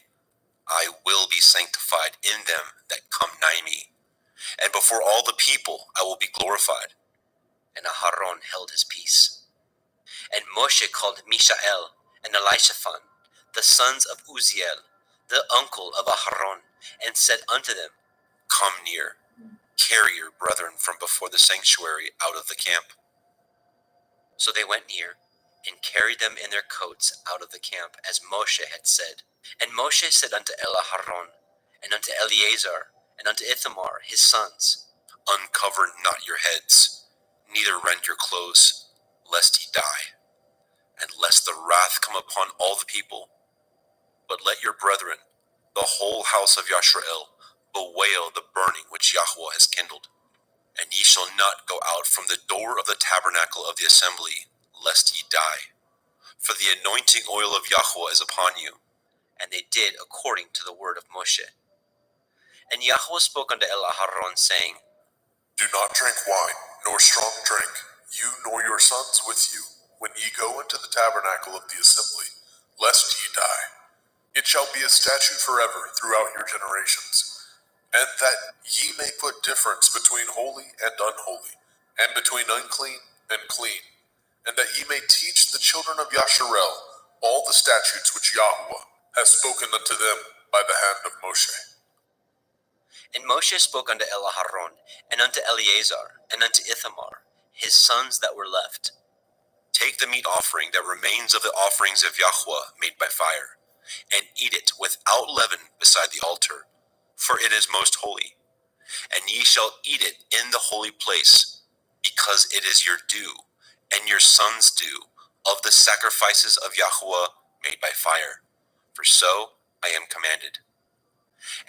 I will be sanctified in them that come nigh me, and before all the people I will be glorified. And Aharon held his peace. And Moshe called Mishael and Elishaphan, the sons of Uzziel, the uncle of Aharon, and said unto them, Come near, carry your brethren from before the sanctuary out of the camp. So they went near, and carried them in their coats out of the camp, as Moshe had said. And Moshe said unto Aharon, and unto Eleazar, and unto Ithamar his sons, Uncover not your heads, neither rend your clothes, lest ye die, and lest the wrath come upon all the people. But let your brethren, the whole house of Yashrael, bewail the burning which Yahweh has kindled. And ye shall not go out from the door of the tabernacle of the assembly, lest ye die. For the anointing oil of Yahweh is upon you. And they did according to the word of Moshe. And Yahweh spoke unto Aharon, saying, Do not drink wine, nor strong drink, you nor your sons with you, when ye go into the tabernacle of the assembly, lest ye die. It shall be a statute forever throughout your generations, and that ye may put difference between holy and unholy, and between unclean and clean, and that ye may teach the children of Yasharel all the statutes which Yahweh has spoken unto them by the hand of Moshe. And Moshe spoke unto Aharon, and unto Eleazar, and unto Ithamar, his sons that were left, Take the meat offering that remains of the offerings of Yahweh made by fire, and eat it without leaven beside the altar, for it is most holy. And ye shall eat it in the holy place, because it is your due, and your sons' due, of the sacrifices of Yahweh made by fire. For so I am commanded.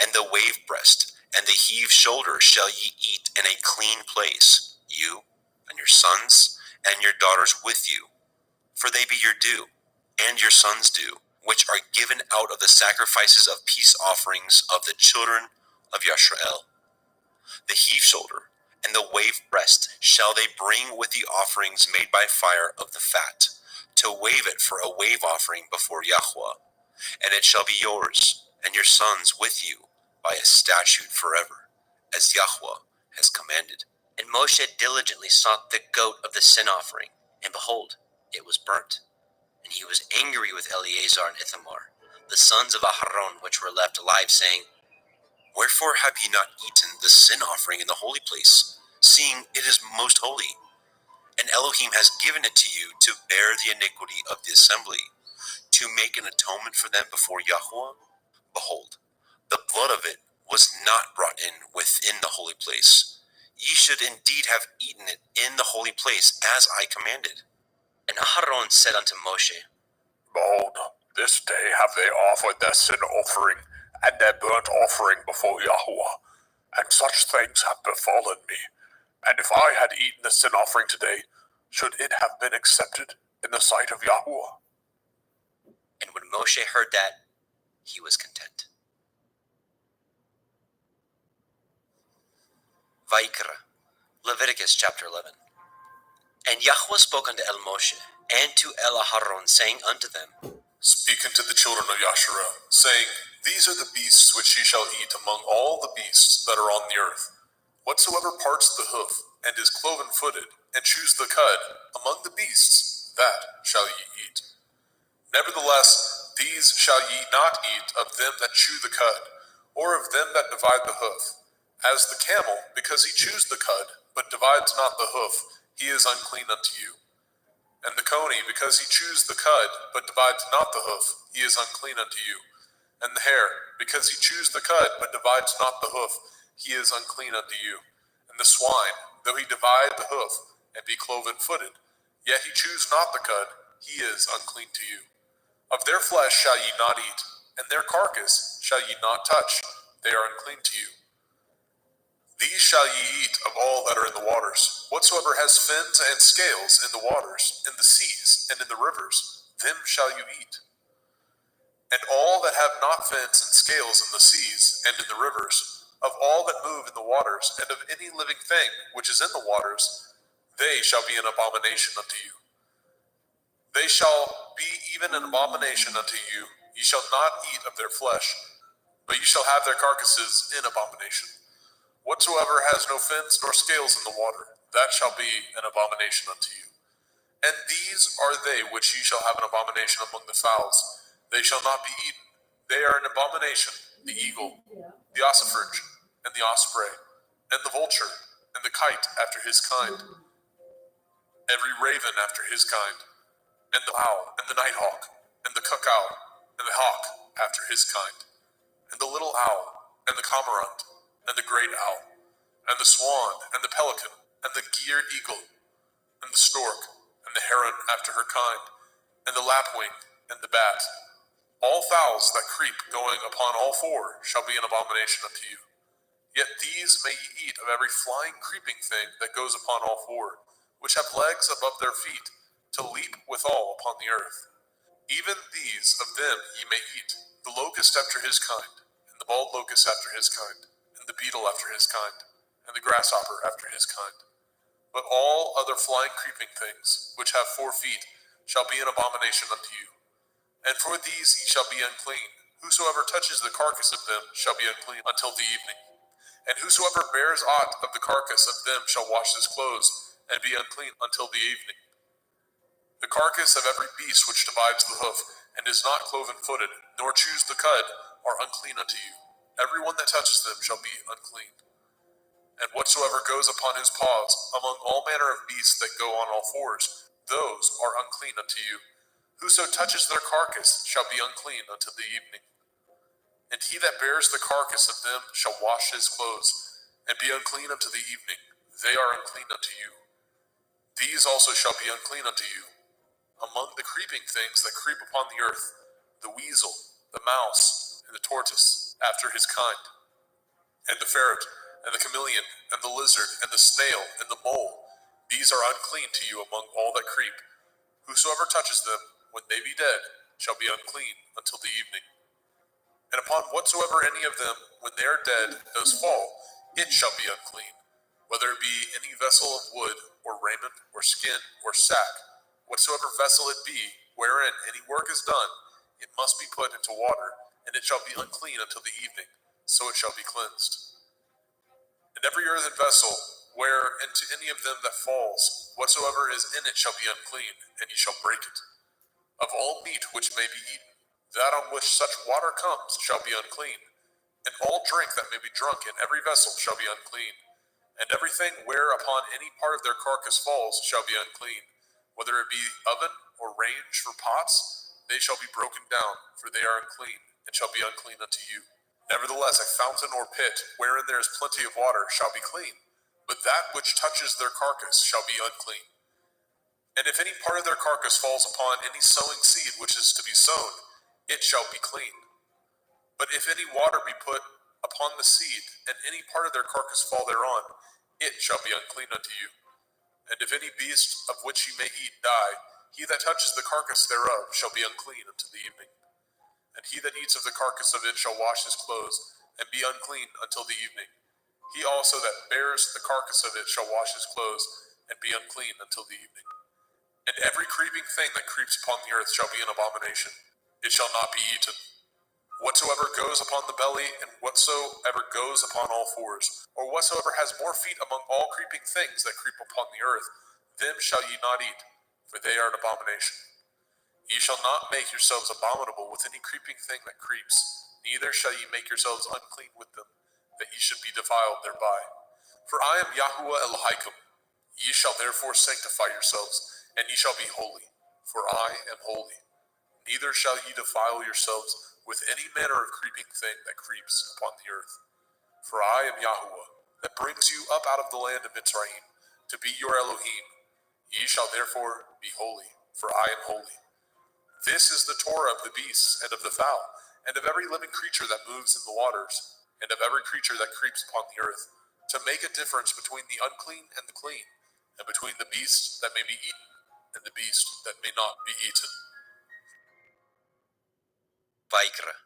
And the wave breast and the heave shoulder shall ye eat in a clean place, you and your sons and your daughters with you, for they be your due, and your sons' due, which are given out of the sacrifices of peace offerings of the children of Yashrael. The heave shoulder and the wave breast shall they bring with the offerings made by fire of the fat, to wave it for a wave offering before Yahweh. And it shall be yours and your sons with you by a statute forever, as Yahweh has commanded. And Moshe diligently sought the goat of the sin offering, and behold, it was burnt. And he was angry with Eleazar and Ithamar, the sons of Aharon, which were left alive, saying, Wherefore have ye not eaten the sin offering in the holy place, seeing it is most holy? And Elohim has given it to you to bear the iniquity of the assembly, to make an atonement for them before Yahweh. Behold, the blood of it was not brought in within the holy place. Ye should indeed have eaten it in the holy place, as I commanded. And Aharon said unto Moshe, Behold, this day have they offered their sin offering and their burnt offering before Yahweh, and such things have befallen me. And if I had eaten the sin offering today, should it have been accepted in the sight of Yahweh? And when Moshe heard that, he was content. Vayikra, Leviticus chapter 11. And Yahweh spoke unto El Moshe, and to El Aharon, saying unto them, Speak unto the children of Yasharel, saying, These are the beasts which ye shall eat among all the beasts that are on the earth. Whatsoever parts the hoof, and is cloven-footed, and chews the cud, among the beasts, that shall ye eat. Nevertheless, these shall ye not eat of them that chew the cud, or of them that divide the hoof. As the camel, because he chews the cud, but divides not the hoof, he is unclean unto you. And the coney, because he chews the cud, but divides not the hoof, he is unclean unto you. And the hare, because he chews the cud, but divides not the hoof, he is unclean unto you. And the swine, though he divide the hoof, and be cloven-footed, yet he chews not the cud, he is unclean to you. Of their flesh shall ye not eat, and their carcass shall ye not touch, they are unclean to you. These shall ye eat of all that are in the waters. Whatsoever has fins and scales in the waters, in the seas, and in the rivers, them shall you eat. And all that have not fins and scales in the seas and in the rivers, of all that move in the waters, and of any living thing which is in the waters, they shall be an abomination unto you. They shall be even an abomination unto you. Ye shall not eat of their flesh, but ye shall have their carcasses in abomination. Whatsoever has no fins nor scales in the water, that shall be an abomination unto you. And these are they which ye shall have an abomination among the fowls. They shall not be eaten. They are an abomination, the eagle, the ossifrage, and the osprey, and the vulture, and the kite after his kind, every raven after his kind, and the owl, and the nighthawk, and the cuckow, and the hawk after his kind, and the little owl, and the cormorant, and the great owl, and the swan, and the pelican, and the gier eagle, and the stork, and the heron after her kind, and the lapwing, and the bat. All fowls that creep going upon all four shall be an abomination unto you. Yet these may ye eat of every flying creeping thing that goes upon all four, which have legs above their feet, to leap withal upon the earth. Even these of them ye may eat, the locust after his kind, and the bald locust after his kind, and the beetle after his kind, and the grasshopper after his kind. But all other flying creeping things, which have 4 feet, shall be an abomination unto you. And for these ye shall be unclean. Whosoever touches the carcass of them shall be unclean until the evening. And whosoever bears aught of the carcass of them shall wash his clothes, and be unclean until the evening. The carcass of every beast which divides the hoof, and is not cloven-footed, nor chews the cud, are unclean unto you. Every one that touches them shall be unclean. And whatsoever goes upon his paws, among all manner of beasts that go on all fours, those are unclean unto you. Whoso touches their carcass shall be unclean until the evening. And he that bears the carcass of them shall wash his clothes, and be unclean unto the evening. They are unclean unto you. These also shall be unclean unto you. Among the creeping things that creep upon the earth, the weasel, the mouse, and the tortoise, after his kind, and the ferret, and the chameleon, and the lizard, and the snail, and the mole, these are unclean to you among all that creep. Whosoever touches them, when they be dead, shall be unclean until the evening. And upon whatsoever any of them, when they are dead, does fall, it shall be unclean, whether it be any vessel of wood, or raiment, or skin, or sack. Whatsoever vessel it be, wherein any work is done, it must be put into water, and it shall be unclean until the evening. so it shall be cleansed. And every earthen vessel, where into any of them that falls, whatsoever is in it shall be unclean, and ye shall break it. Of all meat which may be eaten, that on which such water comes shall be unclean, and all drink that may be drunk in every vessel shall be unclean. And everything whereupon any part of their carcass falls shall be unclean, whether it be oven or range for pots, they shall be broken down, for they are unclean, and shall be unclean unto you. Nevertheless, a fountain or pit, wherein there is plenty of water, shall be clean, but that which touches their carcass shall be unclean. And if any part of their carcass falls upon any sowing seed which is to be sown, it shall be clean. But if any water be put upon the seed, and any part of their carcass fall thereon, it shall be unclean unto you. And if any beast of which ye may eat die, he that touches the carcass thereof shall be unclean unto the evening. And he that eats of the carcass of it shall wash his clothes, and be unclean until the evening. He also that bears the carcass of it shall wash his clothes, and be unclean until the evening. And every creeping thing that creeps upon the earth shall be an abomination. It shall not be eaten. Whatsoever goes upon the belly, and whatsoever goes upon all fours, or whatsoever has more feet among all creeping things that creep upon the earth, them shall ye not eat, for they are an abomination. Ye shall not make yourselves abominable with any creeping thing that creeps, neither shall ye make yourselves unclean with them, that ye should be defiled thereby. For I am Yahuwah Elohim. Ye shall therefore sanctify yourselves, and ye shall be holy, for I am holy. Neither shall ye defile yourselves with any manner of creeping thing that creeps upon the earth. For I am Yahuwah, that brings you up out of the land of Mitzrayim, to be your Elohim. Ye shall therefore be holy, for I am holy. This is the Torah of the beasts, and of the fowl, and of every living creature that moves in the waters, and of every creature that creeps upon the earth, to make a difference between the unclean and the clean, and between the beast that may be eaten, and the beast that may not be eaten. Vaikra,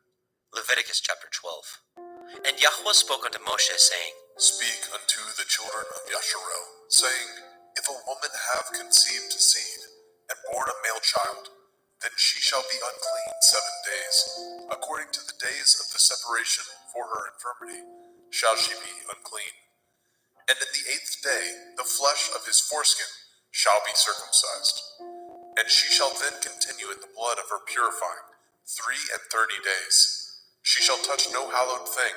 Leviticus chapter 12. And Yahweh spoke unto Moshe, saying, Speak unto the children of Yasharel, saying, If a woman have conceived seed, and born a male child, then she shall be unclean 7 days. According to the days of the separation for her infirmity, shall she be unclean. And in the 8th day, the flesh of his foreskin shall be circumcised. And she shall then continue in the blood of her purifying 33 days. She shall touch no hallowed thing,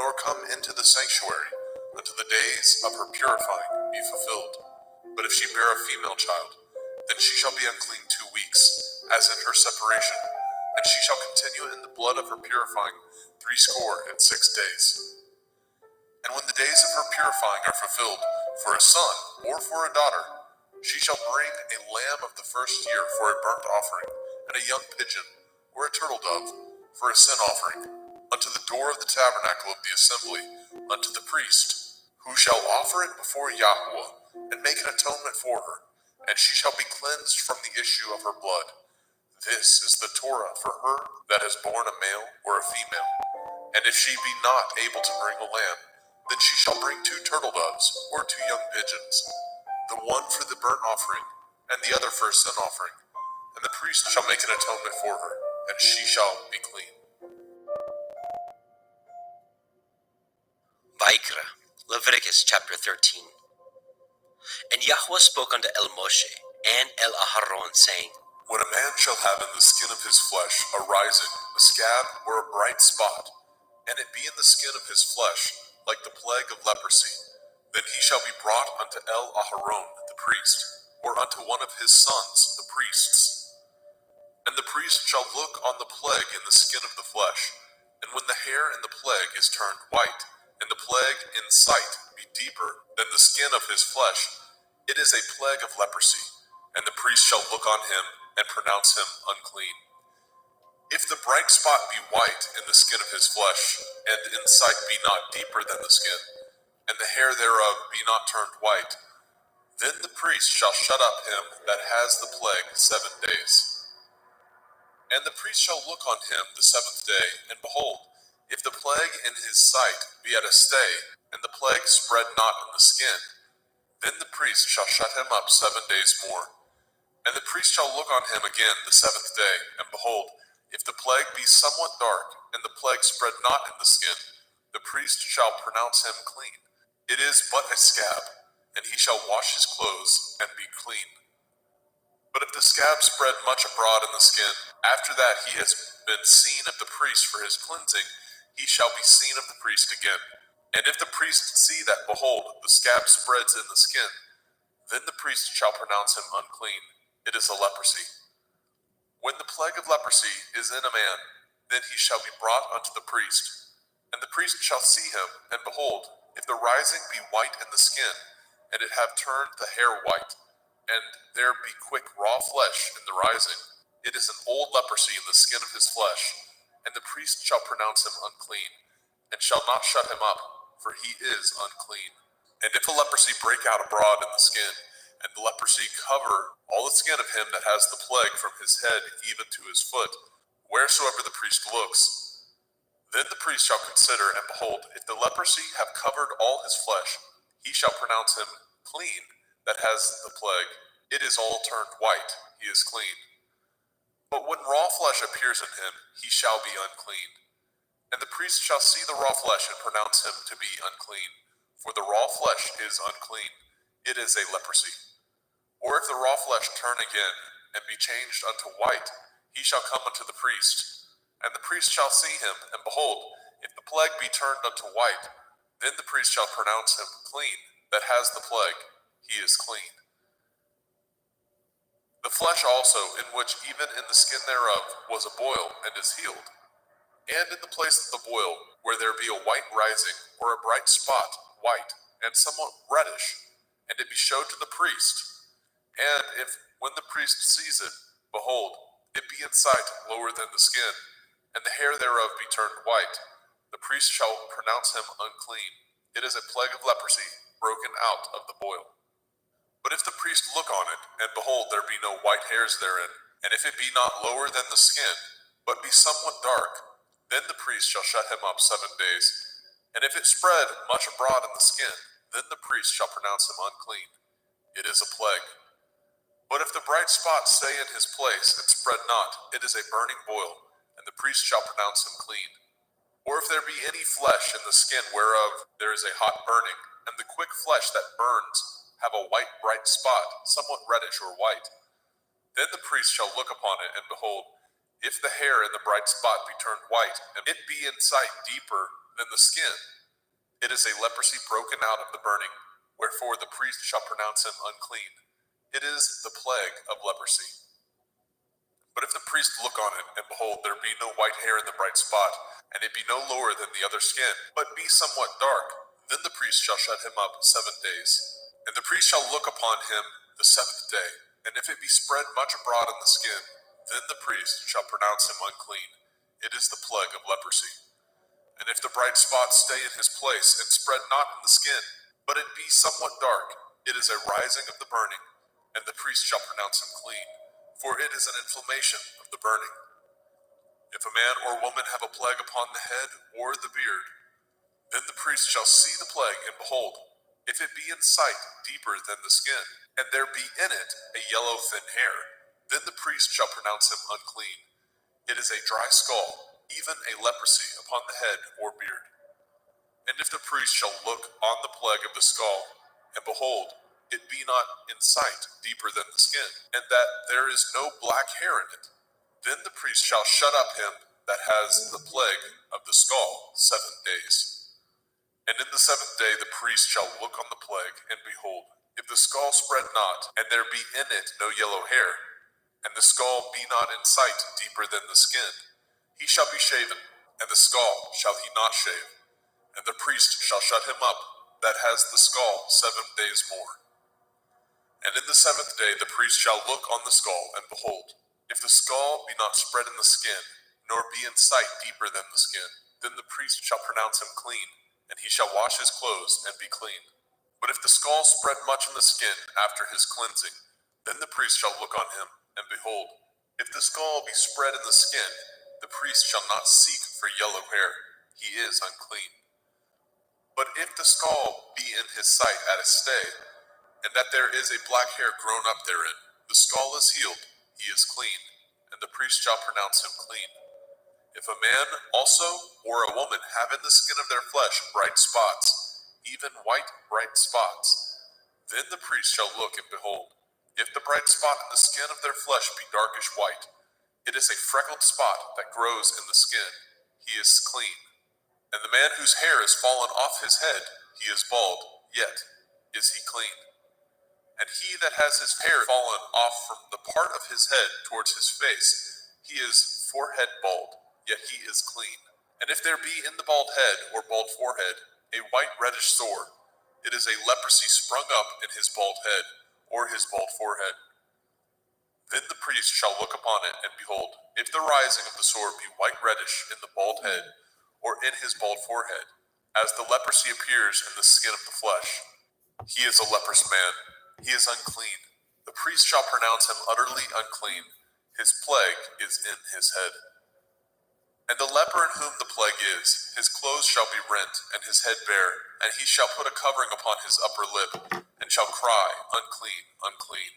nor come into the sanctuary, until the days of her purifying be fulfilled. But if she bear a female child, then she shall be unclean 2 weeks, as in her separation, and she shall continue in the blood of her purifying 66 days. And when the days of her purifying are fulfilled, for a son or for a daughter, she shall bring a lamb of the first year for a burnt offering, and a young pigeon, or a turtle dove, for a sin offering, unto the door of the tabernacle of the assembly, unto the priest, who shall offer it before Yahuwah, and make an atonement for her, and she shall be cleansed from the issue of her blood. This is the Torah for her that has borne a male or a female. And if she be not able to bring a lamb, then she shall bring 2 turtle doves, or 2 young pigeons, the one for the burnt offering, and the other for a sin offering. And the priest shall make an atonement for her, and she shall be clean. Vaikra, Leviticus chapter 13. And Yahweh spoke unto El Moshe and El Aharon, saying, When a man shall have in the skin of his flesh a rising, a scab, or a bright spot, and it be in the skin of his flesh, like the plague of leprosy, then he shall be brought unto El Aharon the priest, or unto one of his sons the priests. And the priest shall look on the plague in the skin of the flesh, and when the hair in the plague is turned white, and the plague in sight be deeper than the skin of his flesh, it is a plague of leprosy, and the priest shall look on him and pronounce him unclean. If the bright spot be white in the skin of his flesh, and in sight be not deeper than the skin, and the hair thereof be not turned white, then the priest shall shut up him that has the plague 7 days. And the priest shall look on him the 7th day, and behold, if the plague in his sight be at a stay, and the plague spread not in the skin, then the priest shall shut him up 7 days more. And the priest shall look on him again the 7th day, and behold, if the plague be somewhat dark, and the plague spread not in the skin, the priest shall pronounce him clean. It is but a scab, and he shall wash his clothes and be clean. But if the scab spread much abroad in the skin, after that he has been seen of the priest for his cleansing, he shall be seen of the priest again. And if the priest see that, behold, the scab spreads in the skin, then the priest shall pronounce him unclean. It is a leprosy. When the plague of leprosy is in a man, then he shall be brought unto the priest. And the priest shall see him, and behold, if the rising be white in the skin, and it have turned the hair white, and there be quick raw flesh in the rising, it is an old leprosy in the skin of his flesh, and the priest shall pronounce him unclean, and shall not shut him up, for he is unclean. And if a leprosy break out abroad in the skin, and the leprosy cover all the skin of him that has the plague from his head even to his foot, wheresoever the priest looks, then the priest shall consider, and behold, if the leprosy have covered all his flesh, he shall pronounce him clean that has the plague. It is all turned white, he is clean. But when raw flesh appears in him, he shall be unclean. And the priest shall see the raw flesh and pronounce him to be unclean. For the raw flesh is unclean, it is a leprosy. Or if the raw flesh turn again, and be changed unto white, he shall come unto the priest. And the priest shall see him, and behold, if the plague be turned unto white, then the priest shall pronounce him clean that has the plague, he is clean. The flesh also, in which even in the skin thereof was a boil, and is healed. And in the place of the boil, where there be a white rising, or a bright spot, white, and somewhat reddish, and it be showed to the priest. And if, when the priest sees it, behold, it be in sight lower than the skin, and the hair thereof be turned white, the priest shall pronounce him unclean. It is a plague of leprosy, broken out of the boil. But if the priest look on it, and behold, there be no white hairs therein, and if it be not lower than the skin, but be somewhat dark, then the priest shall shut him up 7 days. And if it spread much abroad in the skin, then the priest shall pronounce him unclean. It is a plague. But if the bright spot stay in his place, and spread not, it is a burning boil, and the priest shall pronounce him clean. Or if there be any flesh in the skin whereof there is a hot burning, and the quick flesh that burns have a white bright spot, somewhat reddish or white, then the priest shall look upon it, and behold, if the hair in the bright spot be turned white, and it be in sight deeper than the skin, it is a leprosy broken out of the burning, wherefore the priest shall pronounce him unclean. It is the plague of leprosy. But if the priest look on it, and behold, there be no white hair in the bright spot, and it be no lower than the other skin, but be somewhat dark, then the priest shall shut him up 7 days. And the priest shall look upon him the 7th day, and if it be spread much abroad in the skin, then the priest shall pronounce him unclean. It is the plague of leprosy. And if the bright spot stay in his place, and spread not in the skin, but it be somewhat dark, it is a rising of the burning, and the priest shall pronounce him clean, for it is an inflammation of the burning. If a man or woman have a plague upon the head or the beard, then the priest shall see the plague, and behold, if it be in sight deeper than the skin, and there be in it a yellow thin hair, then the priest shall pronounce him unclean. It is a dry skull, even a leprosy upon the head or beard. And if the priest shall look on the plague of the skull, and behold, it be not in sight deeper than the skin, and that there is no black hair in it, then the priest shall shut up him that has the plague of the skull 7 days. And in the 7th day the priest shall look on the plague, and behold, if the skull spread not, and there be in it no yellow hair, and the skull be not in sight deeper than the skin, he shall be shaven, and the skull shall he not shave, and the priest shall shut him up that has the skull 7 days more. And in the 7th day the priest shall look on the skull, and behold, if the skull be not spread in the skin, nor be in sight deeper than the skin, then the priest shall pronounce him clean, and he shall wash his clothes and be clean. But if the skull spread much in the skin after his cleansing, then the priest shall look on him, and behold, if the skull be spread in the skin, the priest shall not seek for yellow hair, he is unclean. But if the skull be in his sight at a stay, and that there is a black hair grown up therein, the skull is healed, he is clean, and the priest shall pronounce him clean. If a man also or a woman have in the skin of their flesh bright spots, even white bright spots, then the priest shall look and behold. If the bright spot in the skin of their flesh be darkish white, it is a freckled spot that grows in the skin. He is clean. And the man whose hair is fallen off his head, he is bald, yet is he clean. And he that has his hair fallen off from the part of his head towards his face, he is forehead bald, yet he is clean. And if there be in the bald head or bald forehead a white reddish sore, it is a leprosy sprung up in his bald head or his bald forehead. Then the priest shall look upon it, and behold, if the rising of the sore be white reddish in the bald head or in his bald forehead, as the leprosy appears in the skin of the flesh, he is a leprous man. He is unclean. The priest shall pronounce him utterly unclean. His plague is in his head. And the leper in whom the plague is, his clothes shall be rent, and his head bare, and he shall put a covering upon his upper lip, and shall cry, Unclean, unclean.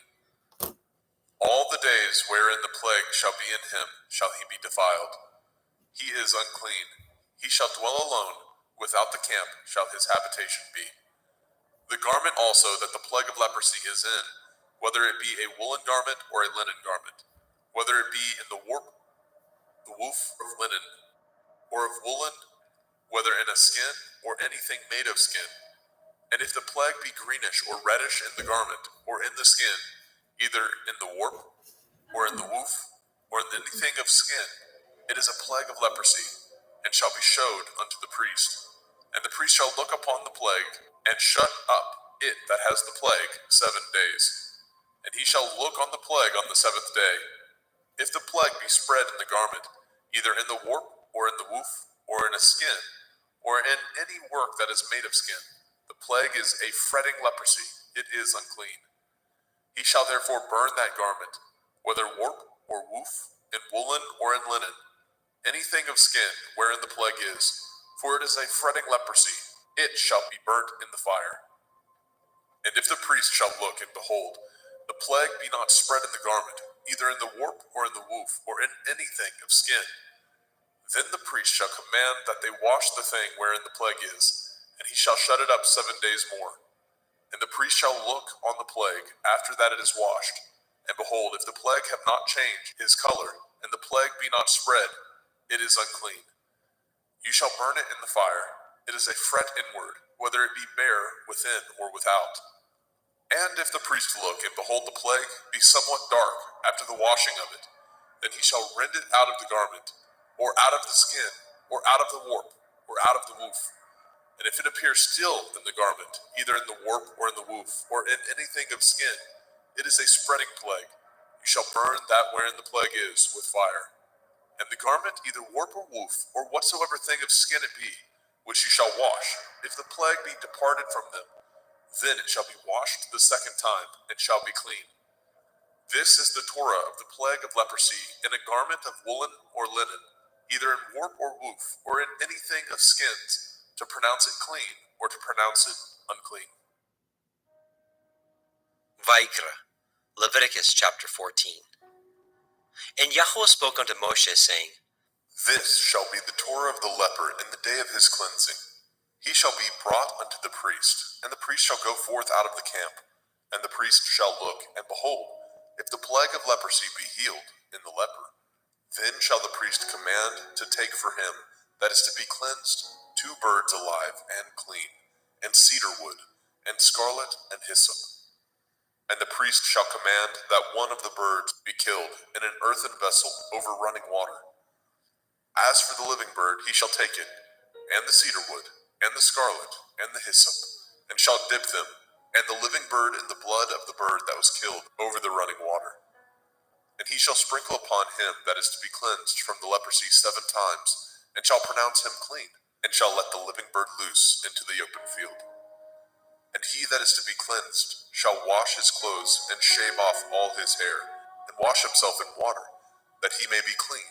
All the days wherein the plague shall be in him shall he be defiled. He is unclean. He shall dwell alone, without the camp shall his habitation be. The garment also that the plague of leprosy is in, whether it be a woolen garment or a linen garment, whether it be in the warp, the woof of linen, or of woolen, whether in a skin or anything made of skin. And if the plague be greenish or reddish in the garment or in the skin, either in the warp or in the woof or in anything of skin, it is a plague of leprosy, and shall be showed unto the priest. And the priest shall look upon the plague, and shut up it that has the plague 7 days. And he shall look on the plague on the 7th day. If the plague be spread in the garment, either in the warp or in the woof or in a skin, or in any work that is made of skin, the plague is a fretting leprosy, it is unclean. He shall therefore burn that garment, whether warp or woof, in woolen or in linen, anything of skin wherein the plague is, for it is a fretting leprosy, it shall be burnt in the fire. And if the priest shall look and behold, the plague be not spread in the garment, either in the warp or in the woof, or in anything of skin, then the priest shall command that they wash the thing wherein the plague is, and he shall shut it up 7 days more. And the priest shall look on the plague after that it is washed, and behold, if the plague have not changed his color, and the plague be not spread, it is unclean. You shall burn it in the fire. It is a fret inward, whether it be bare within or without. And if the priest look, and behold the plague be somewhat dark after the washing of it, then he shall rend it out of the garment, or out of the skin, or out of the warp, or out of the woof. And if it appear still in the garment, either in the warp or in the woof, or in anything of skin, it is a spreading plague. You shall burn that wherein the plague is with fire. And the garment, either warp or woof, or whatsoever thing of skin it be, which you shall wash, if the plague be departed from them, then it shall be washed the 2nd time, and shall be clean. This is the Torah of the plague of leprosy in a garment of woolen or linen, either in warp or woof, or in anything of skins, to pronounce it clean, or to pronounce it unclean. Vaikra, Leviticus chapter 14. And Yahweh spoke unto Moshe, saying, This shall be the Torah of the leper in the day of his cleansing. He shall be brought unto the priest, and the priest shall go forth out of the camp. And the priest shall look, and behold, if the plague of leprosy be healed in the leper, then shall the priest command to take for him that is to be cleansed 2 birds alive and clean, and cedar wood, and scarlet and hyssop. And the priest shall command that one of the birds be killed in an earthen vessel over running water. As for the living bird, he shall take it, and the cedar wood, and the scarlet, and the hyssop, and shall dip them, and the living bird in the blood of the bird that was killed over the running water. And he shall sprinkle upon him that is to be cleansed from the leprosy 7 times, and shall pronounce him clean, and shall let the living bird loose into the open field. And he that is to be cleansed shall wash his clothes, and shave off all his hair, and wash himself in water, that he may be clean.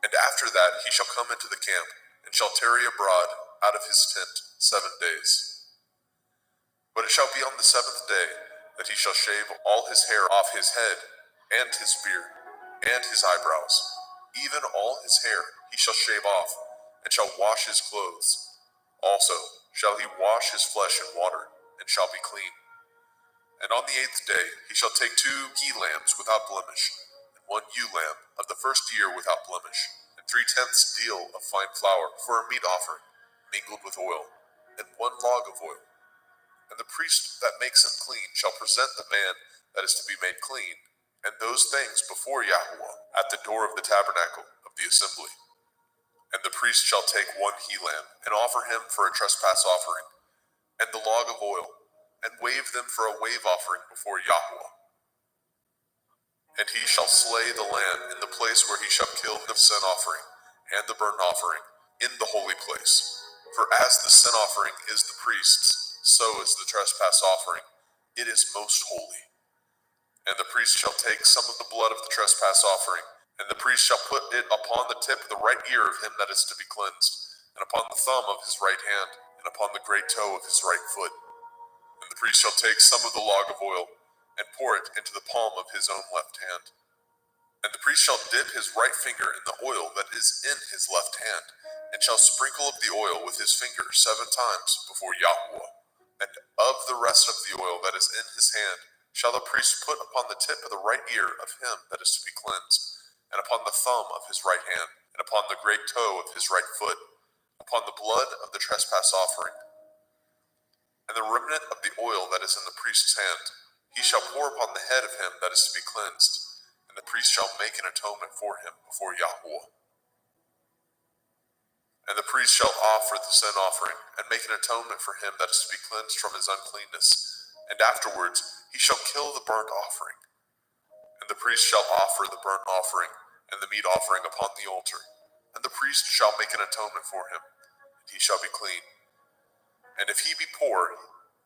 And after that he shall come into the camp, and shall tarry abroad out of his tent 7 days. But it shall be on the 7th day that he shall shave all his hair off his head, and his beard, and his eyebrows. Even all his hair he shall shave off, and shall wash his clothes. Also shall he wash his flesh in water, and shall be clean. And on the 8th day he shall take 2 he-lambs without blemish, and 1 ewe-lamb of the first year without blemish, and 3/10 deal of fine flour for a meat offering, mingled with oil, and 1 log of oil. And the priest that makes him clean shall present the man that is to be made clean, and those things before Yahweh at the door of the tabernacle of the assembly. And the priest shall take 1 he-lamb, and offer him for a trespass offering, and the log of oil, and wave them for a wave offering before Yahweh. And he shall slay the lamb in the place where he shall kill the sin offering and the burnt offering in the holy place. For as the sin offering is the priest's, so is the trespass offering. It is most holy. And the priest shall take some of the blood of the trespass offering, and the priest shall put it upon the tip of the right ear of him that is to be cleansed, and upon the thumb of his right hand, and upon the great toe of his right foot. And the priest shall take some of the log of oil, and pour it into the palm of his own left hand. And the priest shall dip his right finger in the oil that is in his left hand, and shall sprinkle of the oil with his finger 7 times before Yahweh. And of the rest of the oil that is in his hand shall the priest put upon the tip of the right ear of him that is to be cleansed, and upon the thumb of his right hand, and upon the great toe of his right foot, upon the blood of the trespass offering. And the remnant of the oil that is in the priest's hand he shall pour upon the head of him that is to be cleansed, and the priest shall make an atonement for him before Yahweh. And the priest shall offer the sin offering, and make an atonement for him that is to be cleansed from his uncleanness, and afterwards he shall kill the burnt offering. And the priest shall offer the burnt offering and the meat offering upon the altar, and the priest shall make an atonement for him, and he shall be clean. And if he be poor,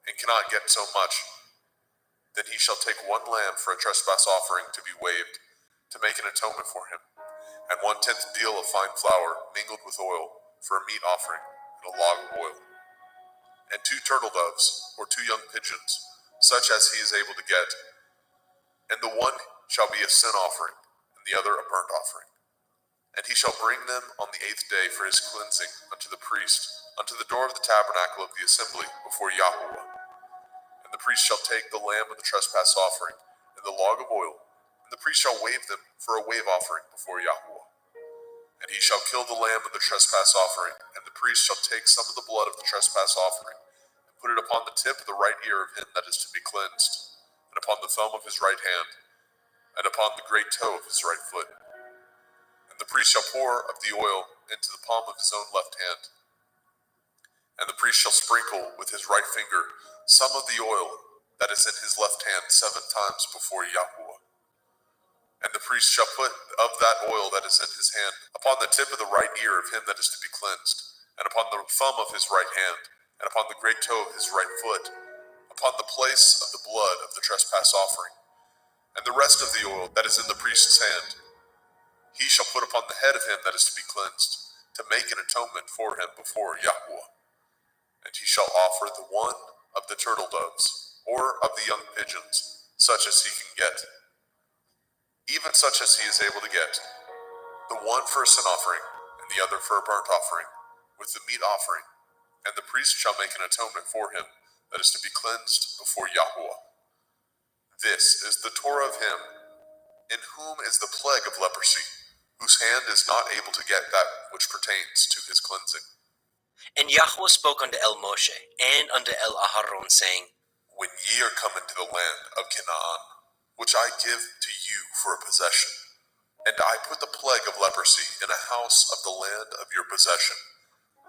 and cannot get so much, then he shall take 1 lamb for a trespass offering to be waved, to make an atonement for him, and 1/10 deal of fine flour mingled with oil for a meat offering, and a log of oil, and 2 turtle doves or 2 young pigeons, such as he is able to get. And the one shall be a sin offering, and the other a burnt offering. And he shall bring them on the 8th day for his cleansing unto the priest, unto the door of the tabernacle of the assembly before Yahweh. And the priest shall take the lamb of the trespass offering, and the log of oil, and the priest shall wave them for a wave offering before Yahweh. And he shall kill the lamb of the trespass offering, and the priest shall take some of the blood of the trespass offering, and put it upon the tip of the right ear of him that is to be cleansed, and upon the thumb of his right hand, and upon the great toe of his right foot. And the priest shall pour of the oil into the palm of his own left hand. And the priest shall sprinkle with his right finger some of the oil that is in his left hand 7 times before Yahweh. And the priest shall put of that oil that is in his hand upon the tip of the right ear of him that is to be cleansed, and upon the thumb of his right hand, and upon the great toe of his right foot, upon the place of the blood of the trespass offering. And the rest of the oil that is in the priest's hand he shall put upon the head of him that is to be cleansed, to make an atonement for him before Yahweh. And he shall offer the 1 of the turtle doves, or of the young pigeons, such as he can get, even such as he is able to get, the 1 for a sin offering, and the other for a burnt offering, with the meat offering. And the priest shall make an atonement for him that is to be cleansed before Yahweh. This is the Torah of him in whom is the plague of leprosy, whose hand is not able to get that which pertains to his cleansing. And Yahweh spoke unto El Moshe and unto El Aharon, saying, When ye are come into the land of Canaan, which I give to you for a possession, and I put the plague of leprosy in a house of the land of your possession,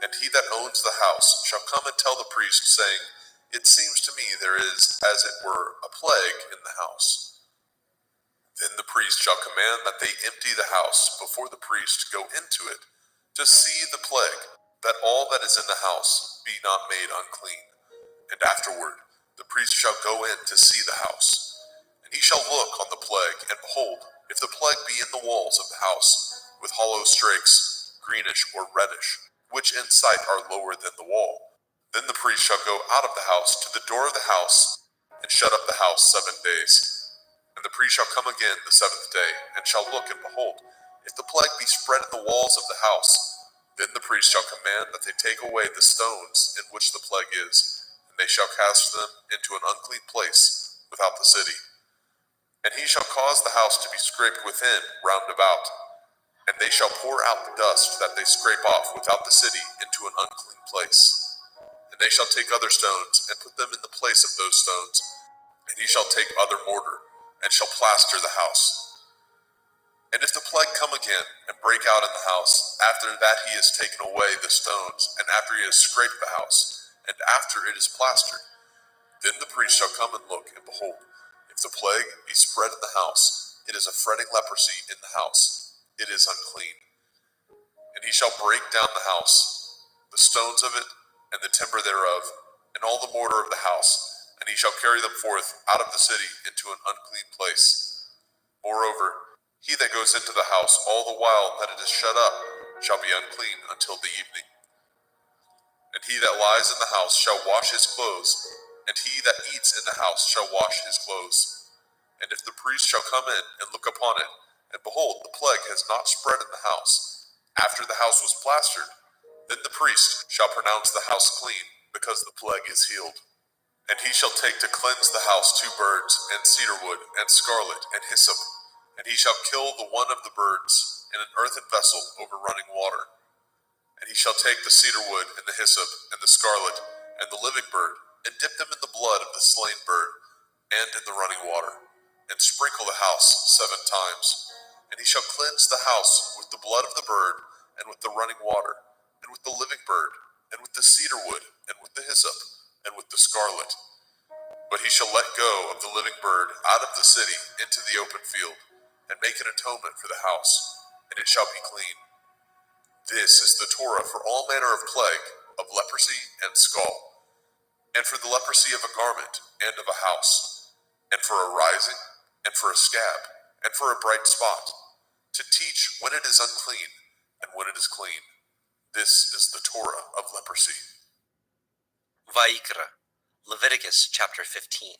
and he that owns the house shall come and tell the priest, saying, It seems to me there is, as it were, a plague in the house. Then the priest shall command that they empty the house before the priest go into it, to see the plague, that all that is in the house be not made unclean. And afterward the priest shall go in to see the house. And he shall look on the plague, and behold, if the plague be in the walls of the house, with hollow strakes, greenish or reddish, which in sight are lower than the wall, then the priest shall go out of the house to the door of the house, and shut up the house 7 days. And the priest shall come again the 7th day, and shall look, and behold, If the plague be spread in the walls of the house, then the priest shall command that they take away the stones in which the plague is, and they shall cast them into an unclean place without the city. And he shall cause the house to be scraped within round about, and they shall pour out the dust that they scrape off without the city into an unclean place. And they shall take other stones, and put them in the place of those stones, and he shall take other mortar, and shall plaster the house. And if the plague come again, and break out in the house, after that he has taken away the stones, and after he has scraped the house, and after it is plastered, then the priest shall come and look, and behold, if the plague be spread in the house, it is a fretting leprosy in the house, it is unclean. And he shall break down the house, the stones of it, and the timber thereof, and all the mortar of the house, and he shall carry them forth out of the city into an unclean place. Moreover, he that goes into the house all the while that it is shut up shall be unclean until the evening. And he that lies in the house shall wash his clothes, and he that eats in the house shall wash his clothes. And if the priest shall come in and look upon it, and behold, the plague has not spread in the house, after the house was plastered, then the priest shall pronounce the house clean, because the plague is healed. And he shall take to cleanse the house 2 birds, and cedar wood, and scarlet, and hyssop, and he shall kill the one of the birds in an earthen vessel over running water. And he shall take the cedar wood, and the hyssop, and the scarlet, and the living bird, and dip them in the blood of the slain bird, and in the running water, and sprinkle the house 7 times. And he shall cleanse the house with the blood of the bird, and with the running water, and with the living bird, and with the cedar wood, and with the hyssop, and with the scarlet. But he shall let go of the living bird out of the city into the open field, and make an atonement for the house, and it shall be clean. This is the Torah for all manner of plague, of leprosy and scald, and for the leprosy of a garment and of a house, and for a rising, and for a scab, and for a bright spot, to teach when it is unclean and when it is clean. This is the Torah of leprosy. Vayikra, Leviticus chapter 15.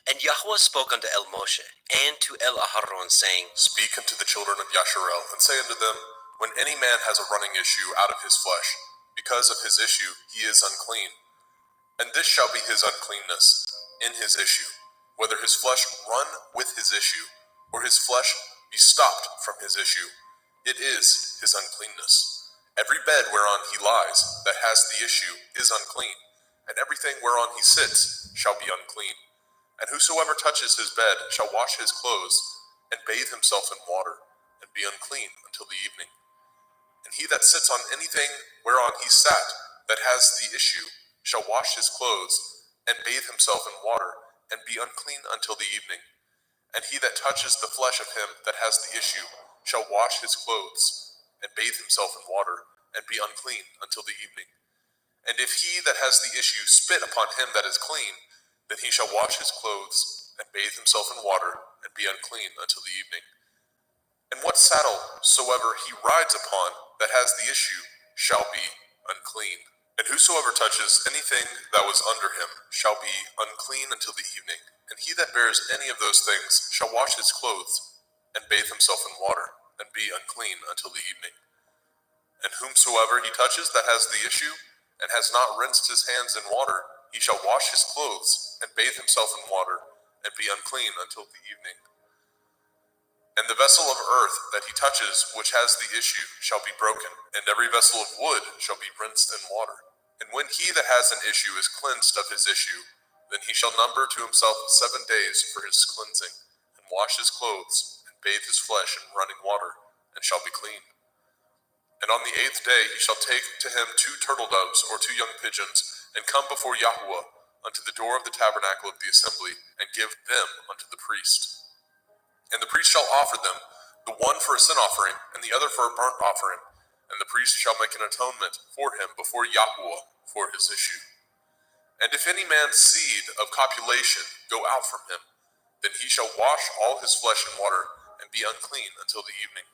And Yahweh spoke unto El Moshe and to El Aharon, saying, Speak unto the children of Yasharel, and say unto them, when any man has a running issue out of his flesh, because of his issue he is unclean. And this shall be his uncleanness in his issue, whether his flesh run with his issue, or his flesh be stopped from his issue, it is his uncleanness. Every bed whereon he lies that has the issue is unclean, and everything whereon he sits shall be unclean. And whosoever touches his bed shall wash his clothes, and bathe himself in water, and be unclean until the evening. And he that sits on anything whereon he sat that has the issue shall wash his clothes, and bathe himself in water, and be unclean until the evening. And he that touches the flesh of him that has the issue shall wash his clothes, and bathe himself in water, and be unclean until the evening. And if he that has the issue spit upon him that is clean, then he shall wash his clothes, and bathe himself in water, and be unclean until the evening. And what saddle soever he rides upon that has the issue shall be unclean. And whosoever touches anything that was under him shall be unclean until the evening. And he that bears any of those things shall wash his clothes, and bathe himself in water, and be unclean until the evening. And whomsoever he touches that has the issue, and has not rinsed his hands in water, he shall wash his clothes, and bathe himself in water, and be unclean until the evening. And the vessel of earth that he touches which has the issue shall be broken, and every vessel of wood shall be rinsed in water. And when he that has an issue is cleansed of his issue, then he shall number to himself 7 days for his cleansing, and wash his clothes, and bathe his flesh in running water, and shall be clean. And on the 8th day he shall take to him 2 turtle doves or 2 young pigeons, and come before Yahuwah unto the door of the tabernacle of the assembly, and give them unto the priest. And the priest shall offer them, the one for a sin offering, and the other for a burnt offering, and the priest shall make an atonement for him before Yahuwah for his issue. And if any man's seed of copulation go out from him, then he shall wash all his flesh in water, and be unclean until the evening.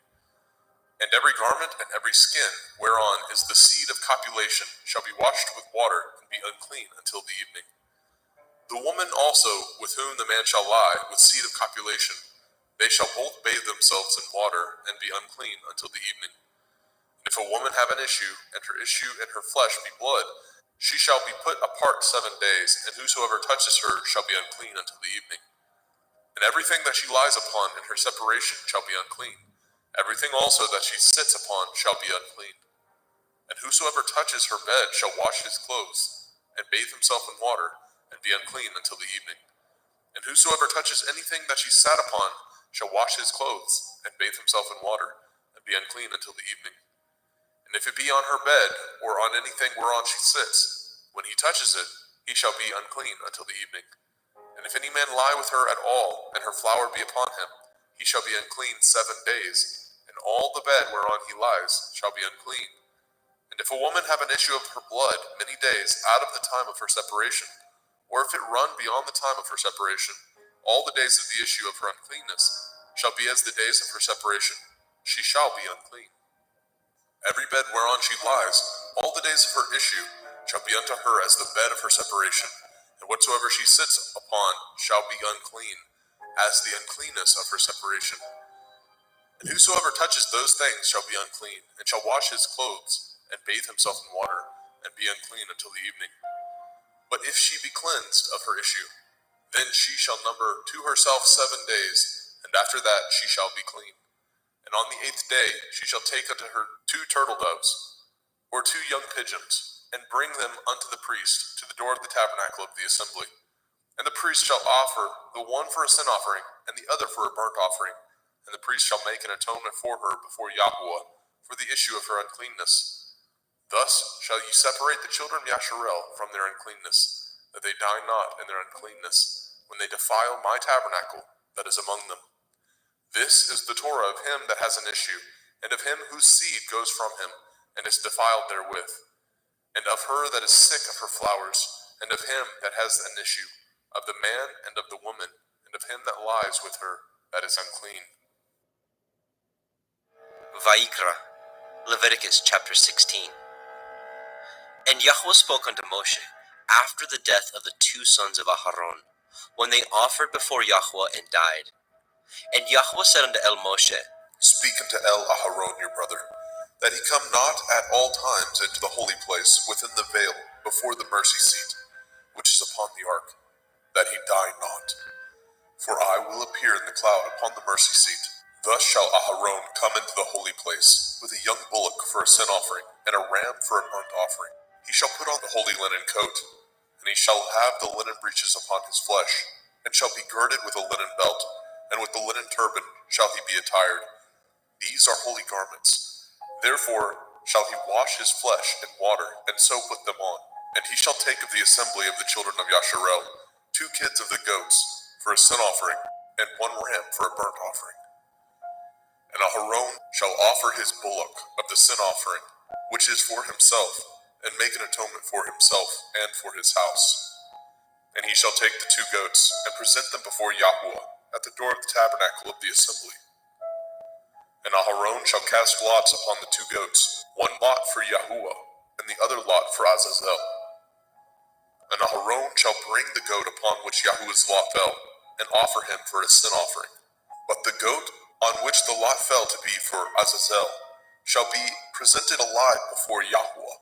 And every garment and every skin whereon is the seed of copulation shall be washed with water, and be unclean until the evening. The woman also with whom the man shall lie with seed of copulation, They shall both bathe themselves in water and be unclean until the evening. And if a woman have an issue, and her issue in her flesh be blood, she shall be put apart 7 days, and whosoever touches her shall be unclean until the evening. And everything that she lies upon in her separation shall be unclean. Everything also that she sits upon shall be unclean. And whosoever touches her bed shall wash his clothes, and bathe himself in water, and be unclean until the evening. And whosoever touches anything that she sat upon shall wash his clothes, and bathe himself in water, and be unclean until the evening. And if it be on her bed, or on anything whereon she sits, when he touches it, he shall be unclean until the evening. And if any man lie with her at all, and her flower be upon him, he shall be unclean 7 days, and all the bed whereon he lies shall be unclean. And if a woman have an issue of her blood many days out of the time of her separation, or if it run beyond the time of her separation, all the days of the issue of her uncleanness shall be as the days of her separation. She shall be unclean. Every bed whereon she lies, all the days of her issue shall be unto her as the bed of her separation, and whatsoever she sits upon shall be unclean, as the uncleanness of her separation. And whosoever touches those things shall be unclean, and shall wash his clothes, and bathe himself in water, and be unclean until the evening. But if she be cleansed of her issue, then she shall number to herself 7 days, and after that she shall be clean. And on the 8th day she shall take unto her 2 turtle doves, or 2 young pigeons, and bring them unto the priest to the door of the tabernacle of the assembly. And the priest shall offer the one for a sin offering, and the other for a burnt offering. And the priest shall make an atonement for her before Yahweh for the issue of her uncleanness. Thus shall ye separate the children of Yasharel from their uncleanness, that they die not in their uncleanness, when they defile my tabernacle that is among them. This is the Torah of him that has an issue, and of him whose seed goes from him, and is defiled therewith, and of her that is sick of her flowers, and of him that has an issue, of the man and of the woman, and of him that lies with her that is unclean. Vayikra, Leviticus chapter 16. And Yahweh spoke unto Moshe after the death of the 2 sons of Aharon, when they offered before Yahweh and died. And Yahweh said unto El Moshe, Speak unto El Aharon your brother, that he come not at all times into the holy place within the veil before the mercy seat, which is upon the ark, that he die not. For I will appear in the cloud upon the mercy seat. Thus shall Aharon come into the holy place, with a young bullock for a sin offering, and a ram for a burnt offering. He shall put on the holy linen coat, and he shall have the linen breeches upon his flesh, and shall be girded with a linen belt, and with the linen turban shall he be attired. These are holy garments. Therefore shall he wash his flesh in water, and so put them on. And he shall take of the assembly of the children of Yasharel 2 kids of the goats for a sin offering, and 1 ram for a burnt offering. And Aharon shall offer his bullock of the sin offering, which is for himself, and make an atonement for himself and for his house. And he shall take the 2 goats, and present them before Yahweh at the door of the tabernacle of the assembly. And Aharon shall cast lots upon the 2 goats, 1 lot for Yahweh, and the other lot for Azazel. And Aharon shall bring the goat upon which Yahweh's lot fell, and offer him for a sin offering. But the goat on which the lot fell to be for Azazel shall be presented alive before Yahweh,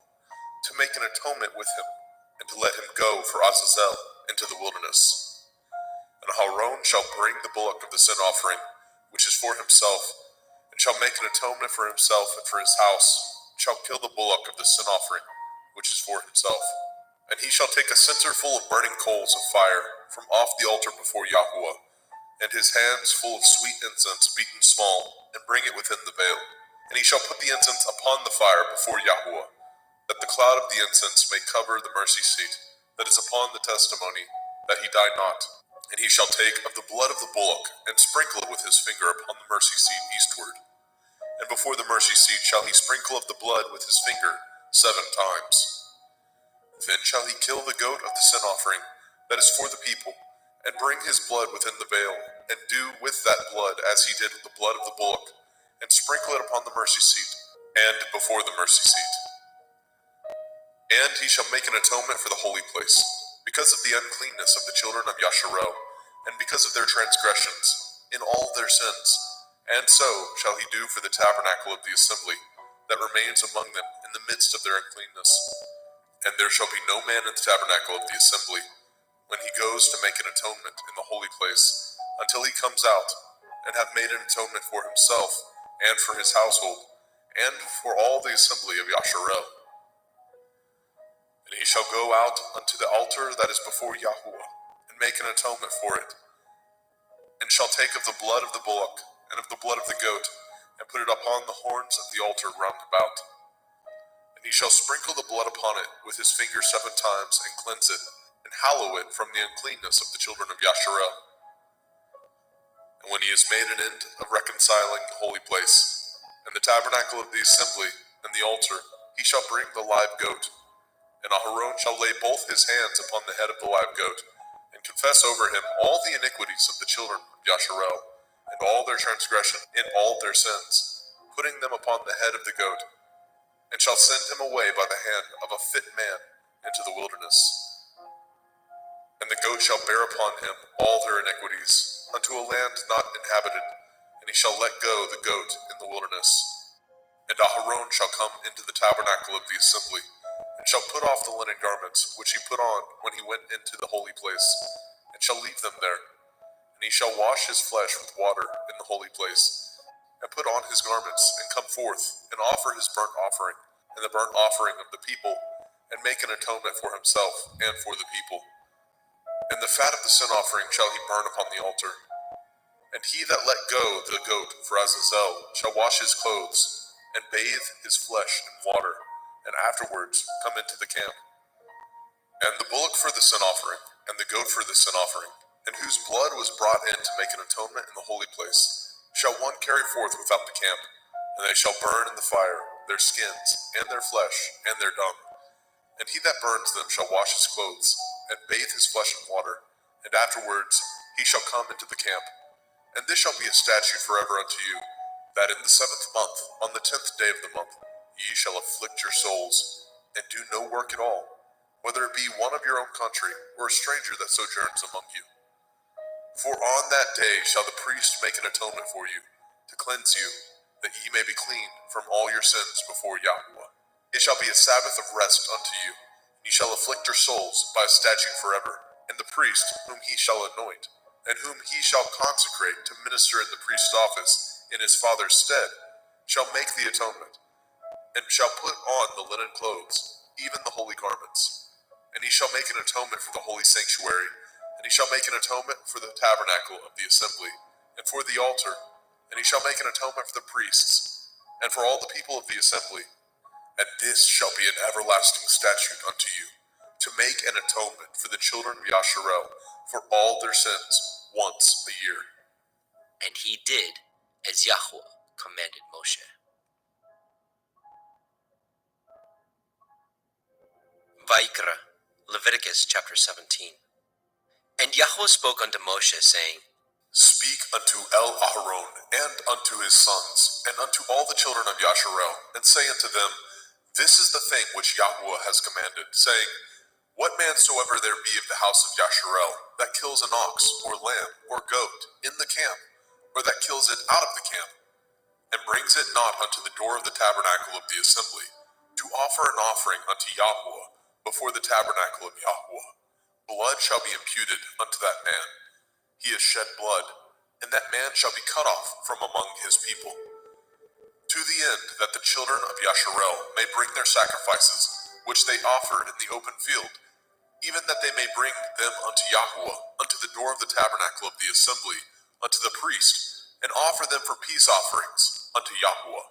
to make an atonement with him, and to let him go for Azazel into the wilderness. And Aharon shall bring the bullock of the sin offering, which is for himself, and shall make an atonement for himself and for his house, and shall kill the bullock of the sin offering, which is for himself. And he shall take a censer full of burning coals of fire from off the altar before Yahweh, and his hands full of sweet incense beaten small, and bring it within the veil. And he shall put the incense upon the fire before Yahweh, that the cloud of the incense may cover the mercy seat that is upon the testimony, that he die not. And he shall take of the blood of the bullock, and sprinkle it with his finger upon the mercy seat eastward. And before the mercy seat shall he sprinkle of the blood with his finger 7 times. Then shall he kill the goat of the sin offering that is for the people, and bring his blood within the veil, and do with that blood as he did with the blood of the bullock, and sprinkle it upon the mercy seat, and before the mercy seat. And he shall make an atonement for the holy place, because of the uncleanness of the children of Yasharel, and because of their transgressions, in all their sins. And so shall he do for the tabernacle of the assembly that remains among them in the midst of their uncleanness. And there shall be no man in the tabernacle of the assembly when he goes to make an atonement in the holy place, until he comes out and have made an atonement for himself and for his household and for all the assembly of Yasharel. And he shall go out unto the altar that is before Yahuwah and make an atonement for it, and shall take of the blood of the bullock and of the blood of the goat and put it upon the horns of the altar round about. And he shall sprinkle the blood upon it with his finger 7 times and cleanse it, and hallow it from the uncleanness of the children of Yasharel. And when he has made an end of reconciling the holy place, and the tabernacle of the assembly, and the altar, he shall bring the live goat. And Aharon shall lay both his hands upon the head of the live goat, and confess over him all the iniquities of the children of Yasharel, and all their transgression in all their sins, putting them upon the head of the goat, and shall send him away by the hand of a fit man into the wilderness. And the goat shall bear upon him all their iniquities, unto a land not inhabited, and he shall let go the goat in the wilderness. And Aharon shall come into the tabernacle of the assembly, and shall put off the linen garments which he put on when he went into the holy place, and shall leave them there. And he shall wash his flesh with water in the holy place, and put on his garments, and come forth, and offer his burnt offering, and the burnt offering of the people, and make an atonement for himself and for the people. And the fat of the sin offering shall he burn upon the altar. And he that let go the goat for Azazel shall wash his clothes, and bathe his flesh in water, and afterwards come into the camp. And the bullock for the sin offering, and the goat for the sin offering, and whose blood was brought in to make an atonement in the holy place, shall one carry forth without the camp, and they shall burn in the fire their skins, and their flesh, and their dung. And he that burns them shall wash his clothes, and bathe his flesh in water, and afterwards he shall come into the camp. And this shall be a statute forever unto you, that in the 7th month, on the 10th day of the month, ye shall afflict your souls, and do no work at all, whether it be one of your own country, or a stranger that sojourns among you. For on that day shall the priest make an atonement for you, to cleanse you, that ye may be clean from all your sins before Yahuwah. It shall be a Sabbath of rest unto you, and ye shall afflict your souls by a statute forever. And the priest, whom he shall anoint, and whom he shall consecrate to minister in the priest's office in his father's stead, shall make the atonement, and shall put on the linen clothes, even the holy garments. And he shall make an atonement for the holy sanctuary, and he shall make an atonement for the tabernacle of the assembly, and for the altar, and he shall make an atonement for the priests, and for all the people of the assembly. And this shall be an everlasting statute unto you, to make an atonement for the children of Yasharel for all their sins once a year. And he did as Yahweh commanded Moshe. Vaikra, Leviticus chapter 17. And Yahweh spoke unto Moshe, saying, Speak unto El Aharon and unto his sons, and unto all the children of Yasharel, and say unto them, This is the thing which Yahuwah has commanded, saying, What man soever there be of the house of Yasharel, that kills an ox, or lamb, or goat, in the camp, or that kills it out of the camp, and brings it not unto the door of the tabernacle of the assembly, to offer an offering unto Yahuwah before the tabernacle of Yahuwah, blood shall be imputed unto that man. He has shed blood, and that man shall be cut off from among his people. To the end that the children of Yasharel may bring their sacrifices, which they offer in the open field, even that they may bring them unto Yahuwah, unto the door of the tabernacle of the assembly, unto the priest, and offer them for peace offerings unto Yahuwah.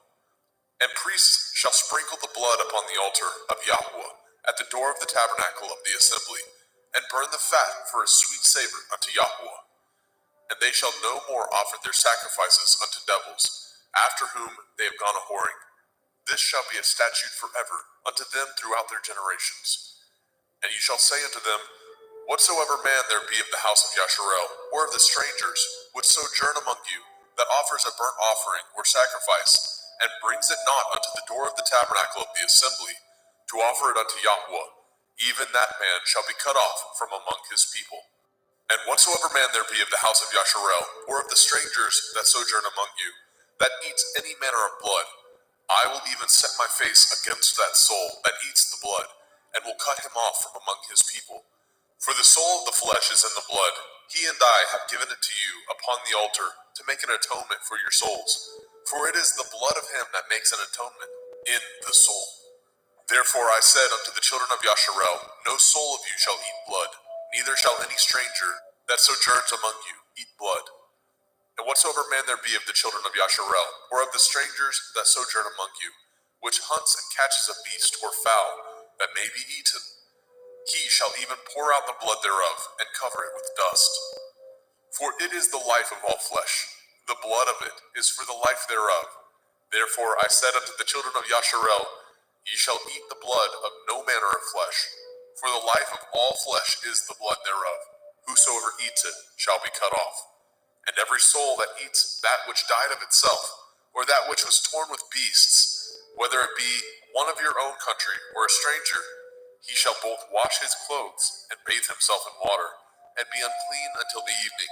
And priests shall sprinkle the blood upon the altar of Yahuwah, at the door of the tabernacle of the assembly, and burn the fat for a sweet savor unto Yahuwah. And they shall no more offer their sacrifices unto devils, after whom they have gone a-whoring. This shall be a statute forever unto them throughout their generations. And you shall say unto them, Whatsoever man there be of the house of Yasharel, or of the strangers, which sojourn among you, that offers a burnt offering or sacrifice, and brings it not unto the door of the tabernacle of the assembly, to offer it unto Yahuwah, even that man shall be cut off from among his people. And whatsoever man there be of the house of Yasharel, or of the strangers that sojourn among you, that eats any manner of blood, I will even set my face against that soul that eats the blood, and will cut him off from among his people. For the soul of the flesh is in the blood. He and I have given it to you upon the altar to make an atonement for your souls. For it is the blood of him that makes an atonement in the soul. Therefore I said unto the children of Yasharel, no soul of you shall eat blood, neither shall any stranger that sojourns among you eat blood. And whatsoever man there be of the children of Yasharel, or of the strangers that sojourn among you, which hunts and catches a beast or fowl that may be eaten, he shall even pour out the blood thereof, and cover it with dust. For it is the life of all flesh, the blood of it is for the life thereof. Therefore I said unto the children of Yasharel, ye shall eat the blood of no manner of flesh, for the life of all flesh is the blood thereof. Whosoever eats it shall be cut off. And every soul that eats that which died of itself, or that which was torn with beasts, whether it be one of your own country or a stranger, he shall both wash his clothes and bathe himself in water, and be unclean until the evening.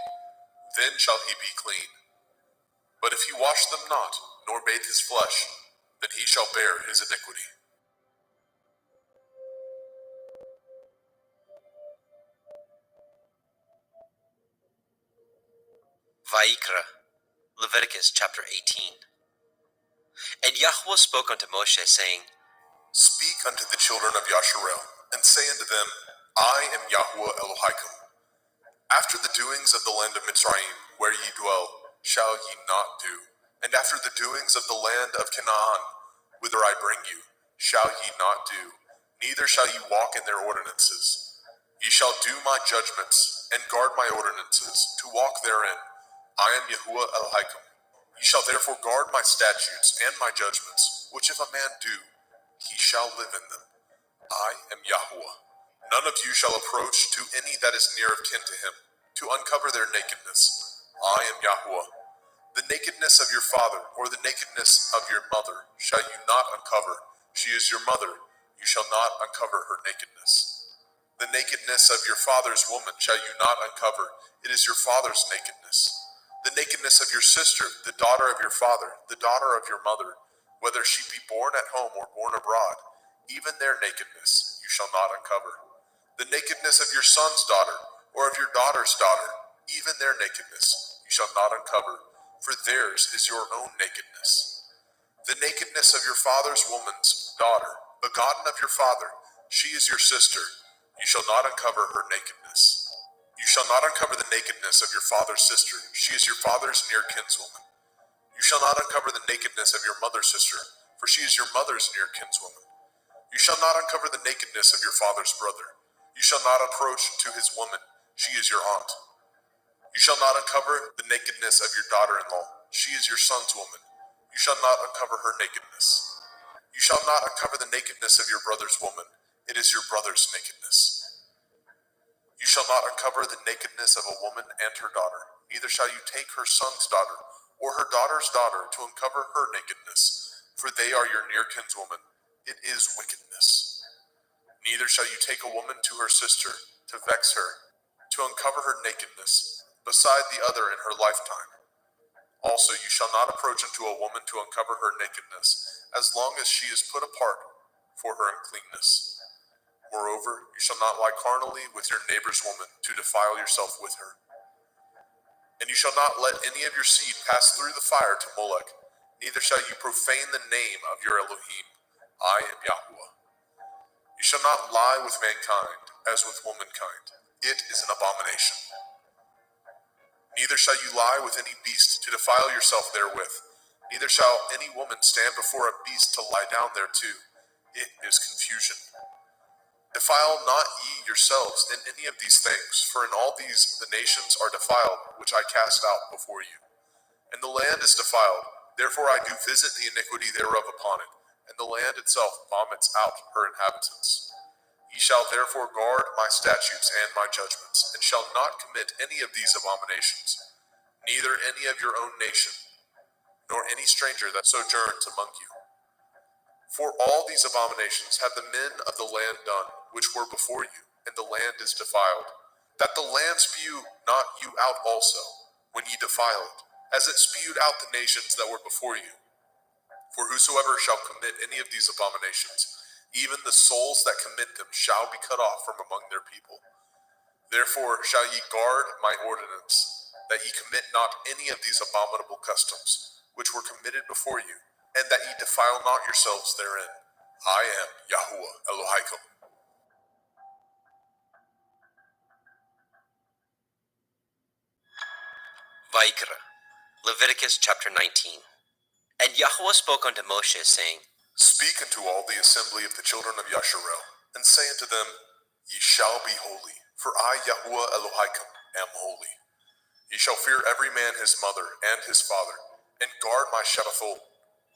Then shall he be clean. But if he wash them not, nor bathe his flesh, then he shall bear his iniquity. Vayikra, Leviticus chapter 18. And Yahweh spoke unto Moshe, saying, Speak unto the children of Yasharel, and say unto them, I am Yahweh Elohim. After the doings of the land of Mitzrayim, where ye dwell, shall ye not do. And after the doings of the land of Canaan, whither I bring you, shall ye not do. Neither shall ye walk in their ordinances. Ye shall do my judgments, and guard my ordinances, to walk therein. I am Yahuwah Elohim. Ye shall therefore guard my statutes and my judgments, which if a man do, he shall live in them. I am Yahuwah. None of you shall approach to any that is near of kin to him, to uncover their nakedness. I am Yahuwah. The nakedness of your father, or the nakedness of your mother, shall you not uncover. She is your mother. You shall not uncover her nakedness. The nakedness of your father's woman shall you not uncover. It is your father's nakedness. The nakedness of your sister, the daughter of your father, the daughter of your mother, whether she be born at home or born abroad, even their nakedness you shall not uncover. The nakedness of your son's daughter, or of your daughter's daughter, even their nakedness you shall not uncover, for theirs is your own nakedness. The nakedness of your father's woman's daughter, begotten of your father, she is your sister, you shall not uncover her nakedness. You shall not uncover the nakedness of your father's sister, she is your father's near kinswoman. You shall not uncover the nakedness of your mother's sister, for she is your mother's near kinswoman. You shall not uncover the nakedness of your father's brother. You shall not approach to his woman, she is your aunt. You shall not uncover the nakedness of your daughter-in-law, she is your son's woman. You shall not uncover her nakedness. You shall not uncover the nakedness of your brother's woman, it is your brother's nakedness. You shall not uncover the nakedness of a woman and her daughter, neither shall you take her son's daughter, or her daughter's daughter, to uncover her nakedness, for they are your near kinswoman. It is wickedness. Neither shall you take a woman to her sister, to vex her, to uncover her nakedness, beside the other in her lifetime. Also you shall not approach unto a woman to uncover her nakedness, as long as she is put apart for her uncleanness. Moreover, you shall not lie carnally with your neighbor's woman, to defile yourself with her. And you shall not let any of your seed pass through the fire to Molech, neither shall you profane the name of your Elohim. I am Yahuwah. You shall not lie with mankind, as with womankind. It is an abomination. Neither shall you lie with any beast, to defile yourself therewith. Neither shall any woman stand before a beast to lie down thereto. It is confusion. Defile not ye yourselves in any of these things, for in all these the nations are defiled, which I cast out before you. And the land is defiled, therefore I do visit the iniquity thereof upon it, and the land itself vomits out her inhabitants. Ye shall therefore guard my statutes and my judgments, and shall not commit any of these abominations, neither any of your own nation, nor any stranger that sojourns among you. For all these abominations have the men of the land done, which were before you, and the land is defiled. that the land spew not you out also, when ye defile it, as it spewed out the nations that were before you. For whosoever shall commit any of these abominations, even the souls that commit them shall be cut off from among their people. Therefore shall ye guard my ordinance, that ye commit not any of these abominable customs, which were committed before you, and that ye defile not yourselves therein. I am Yahuwah Elohaikum. Vaikra, Leviticus chapter 19. And Yahweh spoke unto Moshe, saying, Speak unto all the assembly of the children of Yasharel, and say unto them, Ye shall be holy, for I, Yahuwah Elohaikum, am holy. Ye shall fear every man his mother and his father, and guard my Shabbathot.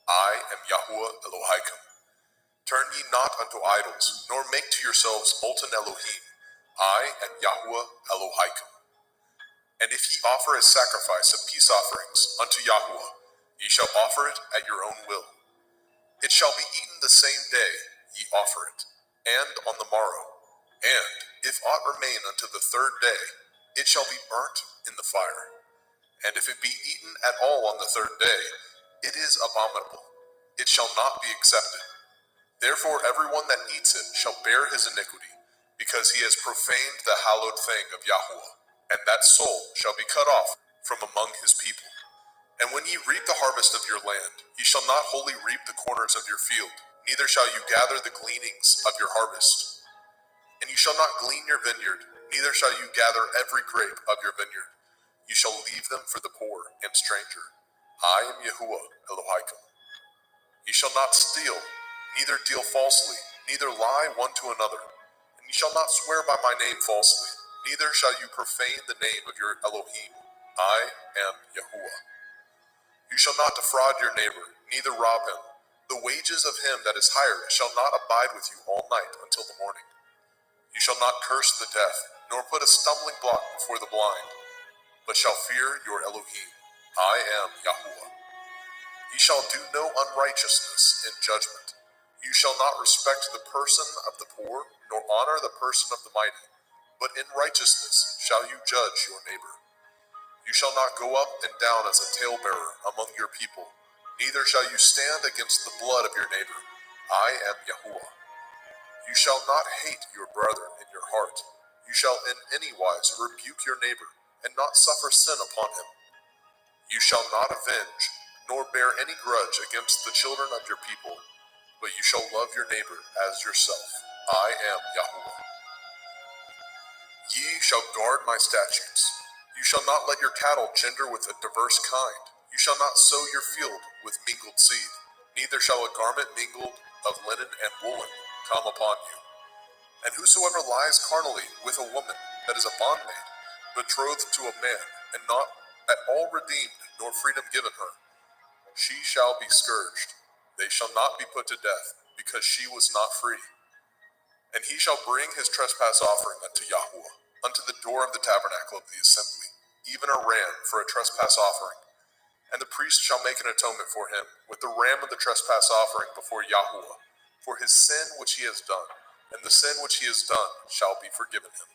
I am Yahuwah Elohaikum. Turn ye not unto idols, nor make to yourselves molten Elohim. I am Yahuwah Elohaikum. And if ye offer a sacrifice of peace offerings unto Yahuwah, ye shall offer it at your own will. It shall be eaten the same day ye offer it, and on the morrow. And if aught remain unto the third day, it shall be burnt in the fire. And if it be eaten at all on the third day, it is abominable. It shall not be accepted. Therefore everyone that eats it shall bear his iniquity, because he has profaned the hallowed thing of Yahuwah, and that soul shall be cut off from among his people. And when ye reap the harvest of your land, ye shall not wholly reap the corners of your field, neither shall you gather the gleanings of your harvest. And you shall not glean your vineyard, neither shall you gather every grape of your vineyard. You shall leave them for the poor and stranger. I am Yahuwah Elohaikum. Ye shall not steal, neither deal falsely, neither lie one to another. And ye shall not swear by my name falsely, neither shall you profane the name of your Elohim. I am Yahuwah. You shall not defraud your neighbor, neither rob him. The wages of him that is hired shall not abide with you all night until the morning. You shall not curse the deaf, nor put a stumbling block before the blind, but shall fear your Elohim. I am Yahuwah. Ye shall do no unrighteousness in judgment. You shall not respect the person of the poor, nor honor the person of the mighty, but in righteousness shall you judge your neighbor. You shall not go up and down as a talebearer among your people, neither shall you stand against the blood of your neighbor. I am Yahuwah. You shall not hate your brother in your heart. You shall in any wise rebuke your neighbor, and not suffer sin upon him. You shall not avenge, nor bear any grudge against the children of your people, but you shall love your neighbor as yourself. I am Yahuwah. Ye shall guard my statutes. You shall not let your cattle gender with a diverse kind. You shall not sow your field with mingled seed, neither shall a garment mingled of linen and woolen come upon you. And whosoever lies carnally with a woman that is a bondmaid, betrothed to a man, and not at all redeemed, nor freedom given her, she shall be scourged. They shall not be put to death, because she was not free. And he shall bring his trespass offering unto Yahuwah, unto the door of the tabernacle of the assembly, even a ram for a trespass offering. And the priest shall make an atonement for him with the ram of the trespass offering before Yahuwah, for his sin which he has done, and the sin which he has done shall be forgiven him.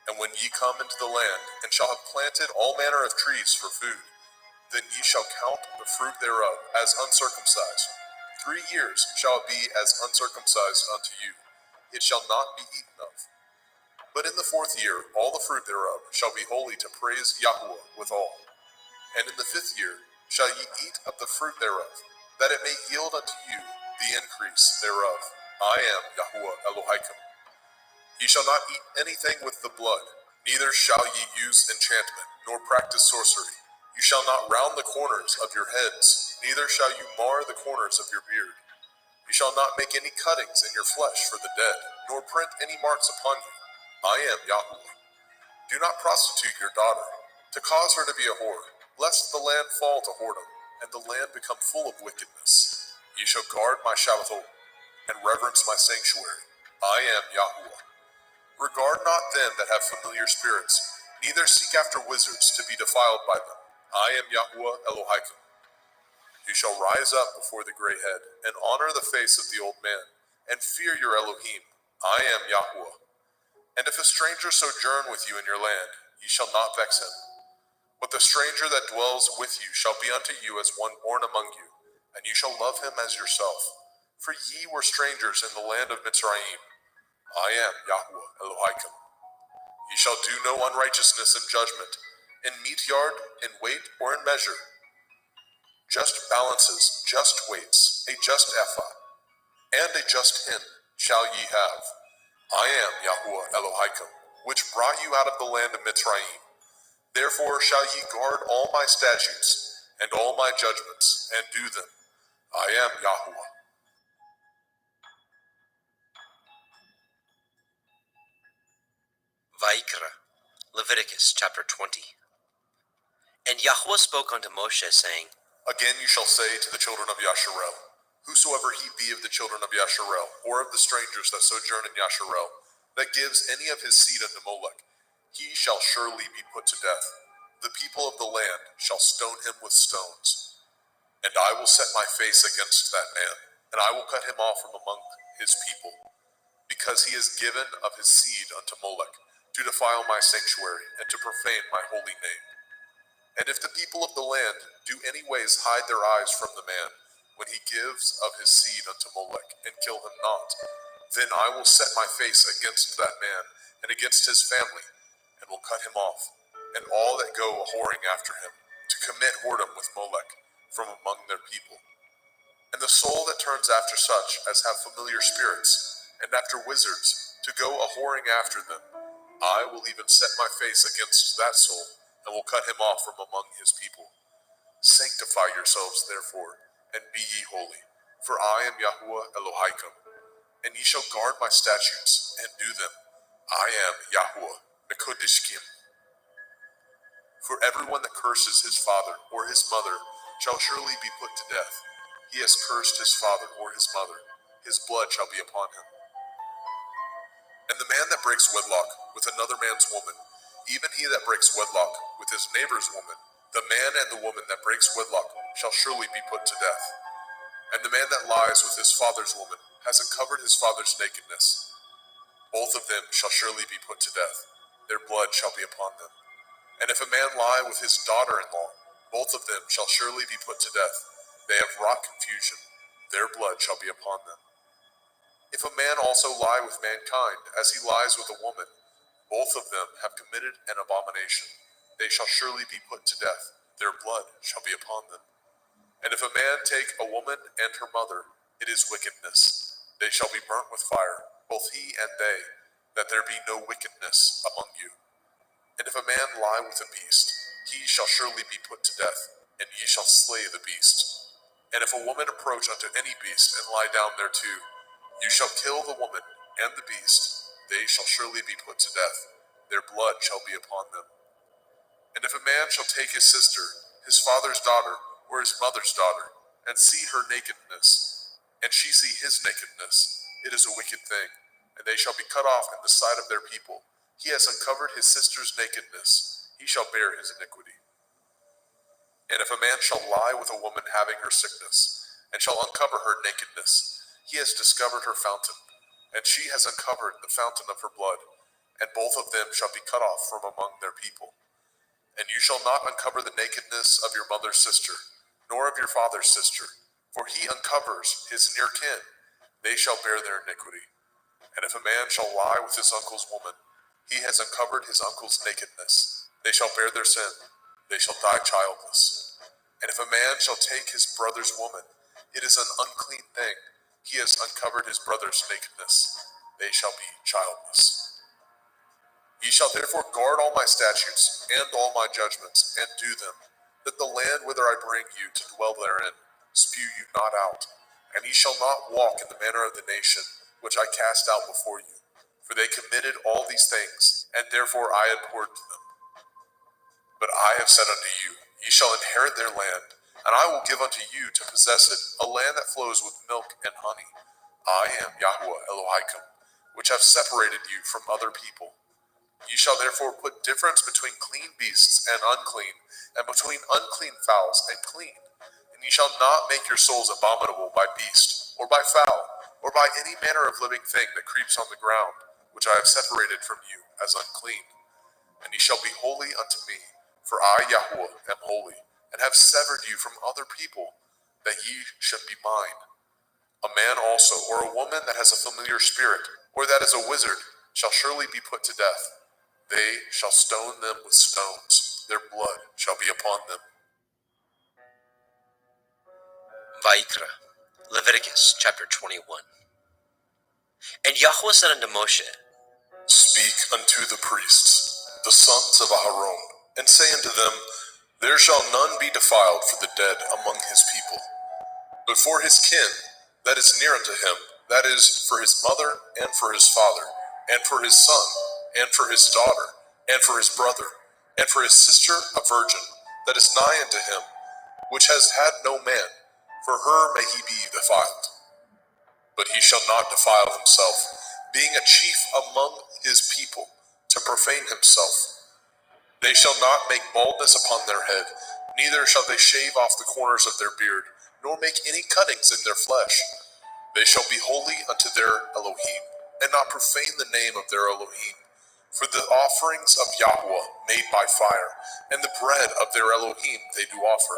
And when ye come into the land, and shall have planted all manner of trees for food, then ye shall count the fruit thereof as uncircumcised. 3 years shall it be as uncircumcised unto you. It shall not be eaten of. But in the 4th year, all the fruit thereof shall be holy to praise Yahuwah withal. And in the 5th year shall ye eat of the fruit thereof, that it may yield unto you the increase thereof. I am Yahuwah Elohaikum. Ye shall not eat anything with the blood, neither shall ye use enchantment, nor practice sorcery. You shall not round the corners of your heads, neither shall you mar the corners of your beard. You shall not make any cuttings in your flesh for the dead, nor print any marks upon you. I am Yahuwah. Do not prostitute your daughter, to cause her to be a whore, lest the land fall to whoredom, and the land become full of wickedness. Ye shall guard my Shabbathot, and reverence my sanctuary. I am Yahuwah. Regard not them that have familiar spirits, neither seek after wizards to be defiled by them. I am Yahuwah Elohaikum. You shall rise up before the gray head, and honor the face of the old man, and fear your Elohim. I am Yahuwah. And if a stranger sojourn with you in your land, ye shall not vex him. But the stranger that dwells with you shall be unto you as one born among you, and you shall love him as yourself. For ye were strangers in the land of Mitzrayim. I am Yahweh Elohim. Ye shall do no unrighteousness in judgment, in meat yard, in weight, or in measure. Just balances, just weights, a just ephah, and a just hin shall ye have. I am Yahweh Elohim, which brought you out of the land of Mitzrayim. Therefore shall ye guard all my statutes and all my judgments, and do them. I am Yahweh. Vaikra, Leviticus chapter 20. And Yahweh spoke unto Moshe, saying, Again you shall say to the children of Yasharel, whosoever he be of the children of Yasharel, or of the strangers that sojourn in Yasharel, that gives any of his seed unto Molech, he shall surely be put to death. The people of the land shall stone him with stones. And I will set my face against that man, and I will cut him off from among his people, because he has given of his seed unto Molech, to defile my sanctuary, and to profane my holy name. And if the people of the land do any ways hide their eyes from the man, when he gives of his seed unto Molech, and kill him not, then I will set my face against that man, and against his family, and will cut him off, and all that go a-whoring after him, to commit whoredom with Molech, from among their people. And the soul that turns after such as have familiar spirits, and after wizards, to go a-whoring after them, I will even set my face against that soul, and will cut him off from among his people. Sanctify yourselves, therefore, and be ye holy, for I am Yahweh Elohim, and ye shall guard my statutes, and do them. I am Yahweh Mekodishkim. For everyone that curses his father or his mother shall surely be put to death. He has cursed his father or his mother, his blood shall be upon him. And the man that breaks wedlock with another man's woman, even he that breaks wedlock with his neighbor's woman, the man and the woman that breaks wedlock shall surely be put to death. And the man that lies with his father's woman has uncovered his father's nakedness. Both of them shall surely be put to death. Their blood shall be upon them. And if a man lie with his daughter-in-law, both of them shall surely be put to death. They have wrought confusion. Their blood shall be upon them. If a man also lie with mankind, as he lies with a woman, both of them have committed an abomination. They shall surely be put to death. Their blood shall be upon them. And if a man take a woman and her mother, it is wickedness. They shall be burnt with fire, both he and they, that there be no wickedness among you. And if a man lie with a beast, he shall surely be put to death, and ye shall slay the beast. And if a woman approach unto any beast and lie down thereto, you shall kill the woman and the beast. They shall surely be put to death. Their blood shall be upon them. And if a man shall take his sister, his father's daughter, or his mother's daughter, and see her nakedness, and she see his nakedness, it is a wicked thing, and they shall be cut off in the sight of their people. He has uncovered his sister's nakedness. He shall bear his iniquity. And if a man shall lie with a woman having her sickness, and shall uncover her nakedness, he has discovered her fountain, and she has uncovered the fountain of her blood, and both of them shall be cut off from among their people. And you shall not uncover the nakedness of your mother's sister, nor of your father's sister, for he uncovers his near kin. They shall bear their iniquity. And if a man shall lie with his uncle's woman, he has uncovered his uncle's nakedness. They shall bear their sin. They shall die childless. And if a man shall take his brother's woman, it is an unclean thing. He has uncovered his brother's nakedness. They shall be childless. Ye shall therefore guard all my statutes and all my judgments, and do them, that the land whither I bring you to dwell therein spew you not out. And ye shall not walk in the manner of the nation which I cast out before you. For they committed all these things, and therefore I abhorred them. But I have said unto you, ye shall inherit their land, and I will give unto you to possess it, a land that flows with milk and honey. I am Yahweh Elohim, which have separated you from other people. Ye shall therefore put difference between clean beasts and unclean, and between unclean fowls and clean. And ye shall not make your souls abominable by beast, or by fowl, or by any manner of living thing that creeps on the ground, which I have separated from you as unclean. And ye shall be holy unto me, for I, Yahuwah, am holy, and have severed you from other people, that ye should be mine. A man also, or a woman that has a familiar spirit, or that is a wizard, shall surely be put to death. They shall stone them with stones. Their blood shall be upon them. Vayikra, Leviticus chapter 21. And Yahweh said unto Moshe, Speak unto the priests, the sons of Aharon, and say unto them, There shall none be defiled for the dead among his people, but for his kin that is near unto him, that is, for his mother, and for his father, and for his son, and for his daughter, and for his brother, and for his sister a virgin, that is nigh unto him, which has had no man, for her may he be defiled. But he shall not defile himself, being a chief among his people, to profane himself. They shall not make baldness upon their head, neither shall they shave off the corners of their beard, nor make any cuttings in their flesh. They shall be holy unto their Elohim, and not profane the name of their Elohim. For the offerings of Yahuwah made by fire, and the bread of their Elohim they do offer.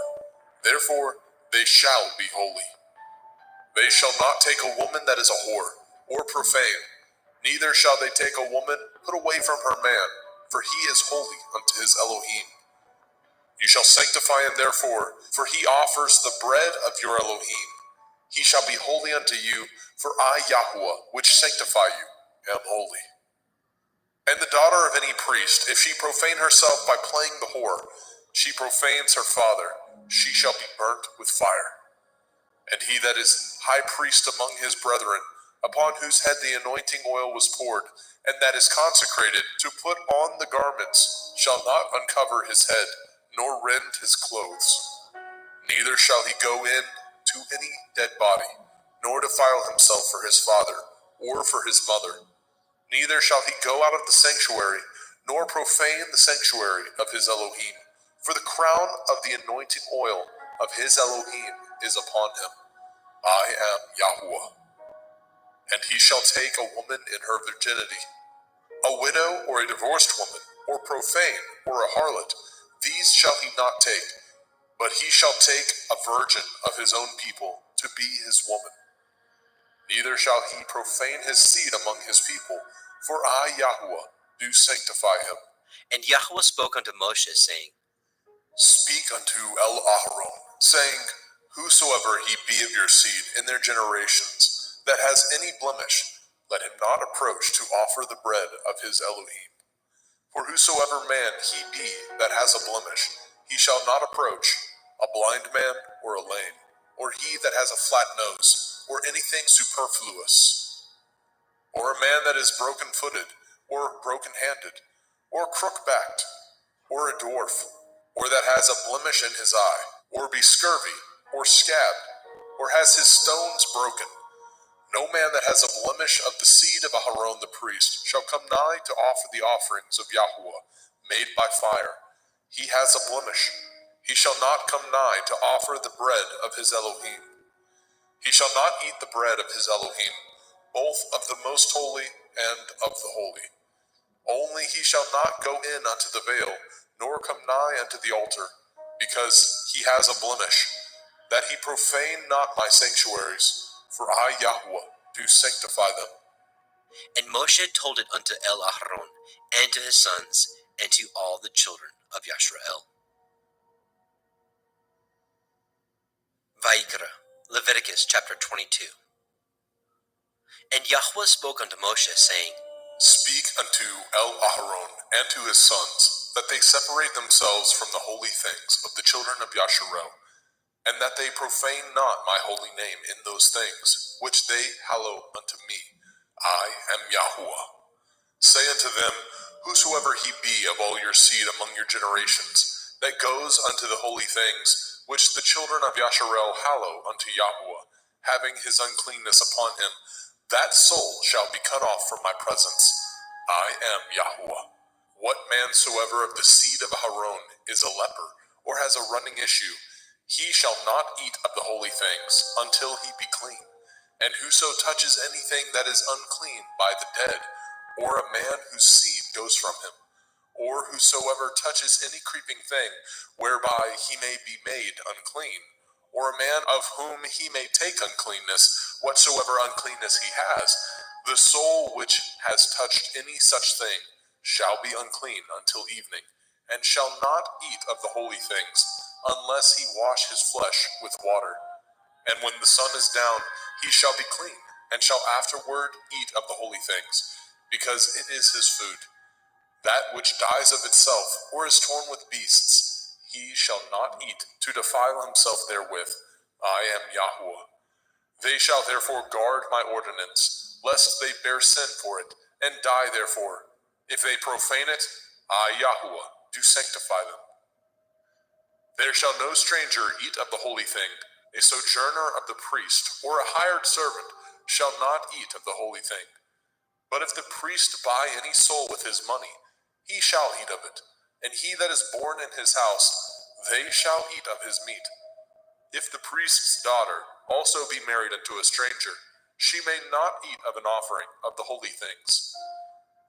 Therefore they shall be holy. They shall not take a woman that is a whore, or profane, neither shall they take a woman put away from her man, for he is holy unto his Elohim. You shall sanctify him therefore, for he offers the bread of your Elohim. He shall be holy unto you, for I, Yahuwah, which sanctify you, am holy. And the daughter of any priest, if she profane herself by playing the whore, she profanes her father, she shall be burnt with fire. And he that is high priest among his brethren, upon whose head the anointing oil was poured, and that is consecrated to put on the garments, shall not uncover his head, nor rend his clothes. Neither shall he go in to any dead body, nor defile himself for his father, or for his mother. Neither shall he go out of the sanctuary, nor profane the sanctuary of his Elohim. For the crown of the anointing oil of his Elohim is upon him. I am Yahuwah. And he shall take a woman in her virginity, a widow or a divorced woman, or profane, or a harlot, these shall he not take, but he shall take a virgin of his own people to be his woman. Neither shall he profane his seed among his people, for I, Yahuwah, do sanctify him. And Yahweh spoke unto Moshe, saying, Speak unto El-Aharon, saying, Whosoever he be of your seed in their generations, that has any blemish, let him not approach to offer the bread of his Elohim. For whosoever man he be that has a blemish, he shall not approach, a blind man or a lame, or he that has a flat nose, or anything superfluous, or a man that is broken-footed, or broken-handed, or crook-backed, or a dwarf, or that has a blemish in his eye, or be scurvy, or scabbed, or has his stones broken. No man that has a blemish of the seed of Aharon the priest shall come nigh to offer the offerings of Yahuwah, made by fire. He has a blemish. He shall not come nigh to offer the bread of his Elohim. He shall not eat the bread of his Elohim, both of the most holy and of the holy. Only he shall not go in unto the veil, nor come nigh unto the altar, because he has a blemish, that he profane not my sanctuaries, for I, Yahuwah, do sanctify them. And Moshe told it unto El-Aharon, and to his sons, and to all the children of Yashrael. Vayikra, Leviticus chapter 22. And Yahweh spoke unto Moshe, saying, Speak unto El-Aharon and to his sons, that they separate themselves from the holy things of the children of Yasharel, and that they profane not my holy name in those things, which they hallow unto me. I am Yahuwah. Say unto them, Whosoever he be of all your seed among your generations, that goes unto the holy things, which the children of Yasharel hallow unto Yahuwah, having his uncleanness upon him, that soul shall be cut off from my presence. I am Yahuwah. What man soever of the seed of Aharon is a leper, or has a running issue, he shall not eat of the holy things until he be clean. And whoso touches anything that is unclean by the dead, or a man whose seed goes from him, or whosoever touches any creeping thing whereby he may be made unclean, or a man of whom he may take uncleanness, whatsoever uncleanness he has, the soul which has touched any such thing shall be unclean until evening, and shall not eat of the holy things, unless he wash his flesh with water. And when the sun is down, he shall be clean, and shall afterward eat of the holy things, because it is his food. That which dies of itself, or is torn with beasts, he shall not eat, to defile himself therewith. I am Yahweh. They shall therefore guard my ordinance, lest they bear sin for it, and die therefore. If they profane it, I, Yahweh, do sanctify them. There shall no stranger eat of the holy thing. A sojourner of the priest, or a hired servant, shall not eat of the holy thing. But if the priest buy any soul with his money, he shall eat of it, and he that is born in his house, they shall eat of his meat. If the priest's daughter also be married unto a stranger, she may not eat of an offering of the holy things.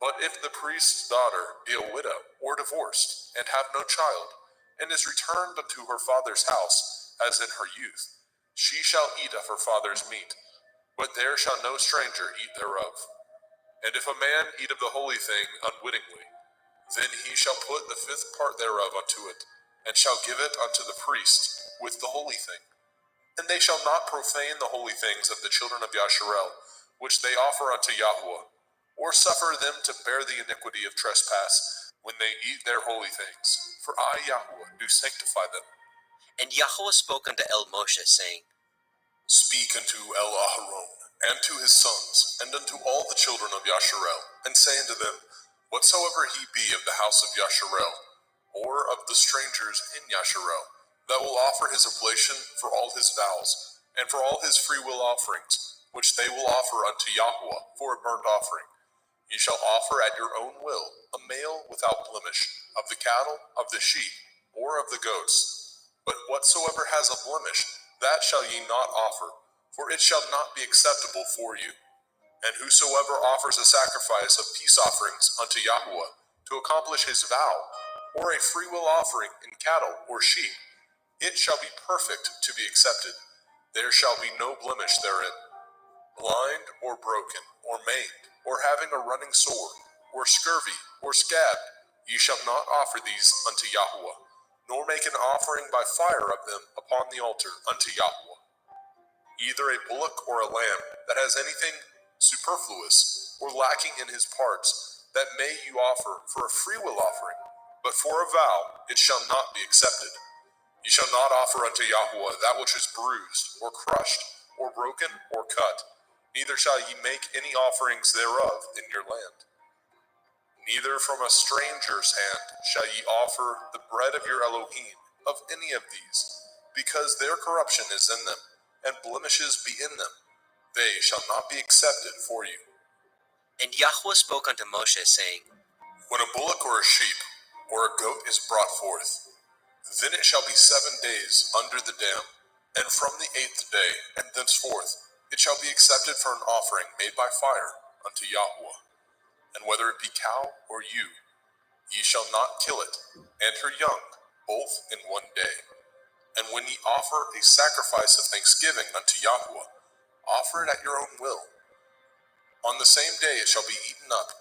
But if the priest's daughter be a widow or divorced, and have no child, and is returned unto her father's house, as in her youth, she shall eat of her father's meat, but there shall no stranger eat thereof. And if a man eat of the holy thing unwittingly, then he shall put the fifth part thereof unto it, and shall give it unto the priest with the holy thing. And they shall not profane the holy things of the children of Yasharel, which they offer unto Yahweh, or suffer them to bear the iniquity of trespass when they eat their holy things. For I, Yahweh, do sanctify them. And Yahweh spoke unto El Moshe, saying, Speak unto El Aharon, and to his sons, and unto all the children of Yasharel, and say unto them, Whatsoever he be of the house of Yasharel, or of the strangers in Yasharel, that will offer his oblation for all his vows, and for all his freewill offerings, which they will offer unto Yahweh for a burnt offering, ye shall offer at your own will a male without blemish, of the cattle, of the sheep, or of the goats. But whatsoever has a blemish, that shall ye not offer, for it shall not be acceptable for you. And whosoever offers a sacrifice of peace offerings unto Yahweh to accomplish his vow, or a freewill offering in cattle or sheep, it shall be perfect to be accepted. There shall be no blemish therein. Blind or broken, or maimed, or having a running sore, or scurvy, or scabbed, ye shall not offer these unto Yahweh, nor make an offering by fire of them upon the altar unto Yahweh. Either a bullock or a lamb that has anything superfluous or lacking in his parts, that may you offer for a freewill offering, but for a vow it shall not be accepted. Ye shall not offer unto Yahweh that which is bruised, or crushed, or broken, or cut, neither shall ye make any offerings thereof in your land. Neither from a stranger's hand shall ye offer the bread of your Elohim of any of these, because their corruption is in them, and blemishes be in them. They shall not be accepted for you. And Yahweh spoke unto Moshe, saying, When a bullock or a sheep or a goat is brought forth, then it shall be 7 days under the dam, and from the 8th day and thenceforth it shall be accepted for an offering made by fire unto Yahweh. And whether it be cow or ewe, ye shall not kill it, and her young, both in 1 day. And when ye offer a sacrifice of thanksgiving unto Yahweh, offer it at your own will. On the same day it shall be eaten up.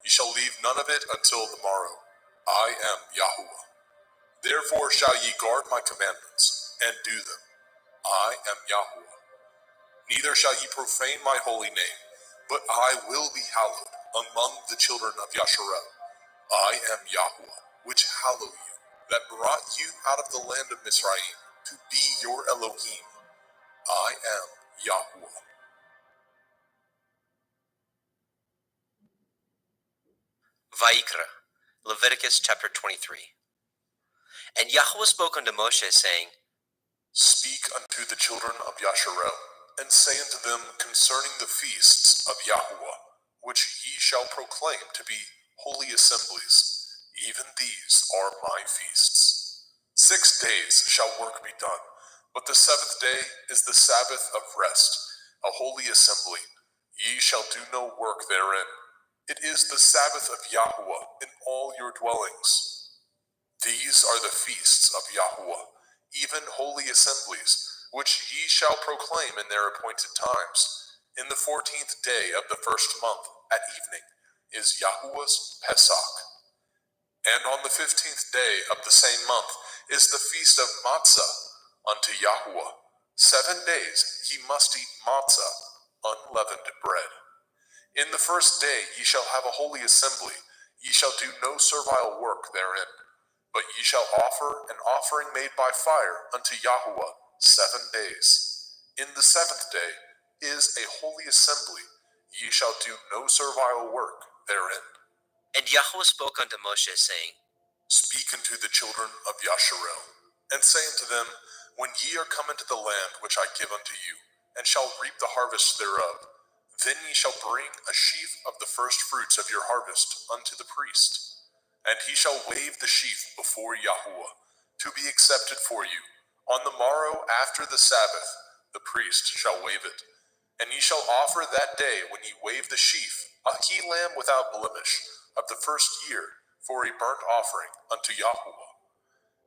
Ye shall leave none of it until the morrow. I am Yahweh. Therefore shall ye guard my commandments, and do them. I am Yahweh. Neither shall ye profane my holy name, but I will be hallowed among the children of Yasharel. I am Yahweh, which hallow you, that brought you out of the land of Mizraim, to be your Elohim. I am Yahweh. Vayikra, Leviticus chapter 23. And Yahweh spoke unto Moshe, saying, Speak unto the children of Yasharel, and say unto them concerning the feasts of Yahweh, which ye shall proclaim to be holy assemblies. Even these are my feasts. 6 days shall work be done, but the 7th day is the Sabbath of rest, a holy assembly. Ye shall do no work therein. It is the Sabbath of Yahuwah in all your dwellings. These are the feasts of Yahuwah, even holy assemblies, which ye shall proclaim in their appointed times. In the 14th day of the first month, at evening, is Yahuwah's Pesach. And on the 15th day of the same month is the feast of Matzah unto Yahuwah. 7 days ye must eat matzah, unleavened bread. In the first day ye shall have a holy assembly. Ye shall do no servile work therein, but ye shall offer an offering made by fire unto Yahuwah 7 days. In the 7th day is a holy assembly. Ye shall do no servile work therein. And Yahweh spoke unto Moshe, saying, Speak unto the children of Yasharel, and say unto them, When ye are come into the land which I give unto you, and shall reap the harvest thereof, then ye shall bring a sheaf of the first fruits of your harvest unto the priest. And he shall wave the sheaf before Yahuwah, to be accepted for you. On the morrow after the Sabbath, the priest shall wave it. And ye shall offer that day when ye wave the sheaf, a he-lamb without blemish, of the first year, for a burnt offering unto Yahuwah.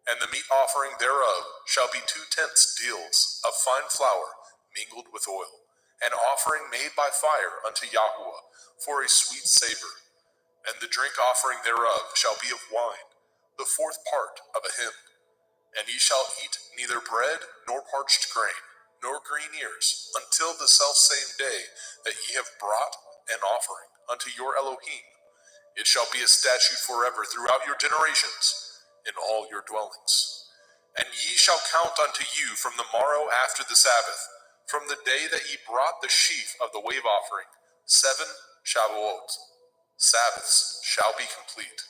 And the meat offering thereof shall be 2/10 deals of fine flour mingled with oil, an offering made by fire unto Yahuwah, for a sweet savor. And the drink offering thereof shall be of wine, the 4th part of a hin. And ye shall eat neither bread, nor parched grain, nor green ears, until the selfsame day that ye have brought an offering unto your Elohim. It shall be a statute forever throughout your generations, in all your dwellings. And ye shall count unto you from the morrow after the Sabbath, from the day that ye brought the sheaf of the wave offering, 7 Shavuot. Sabbaths shall be complete.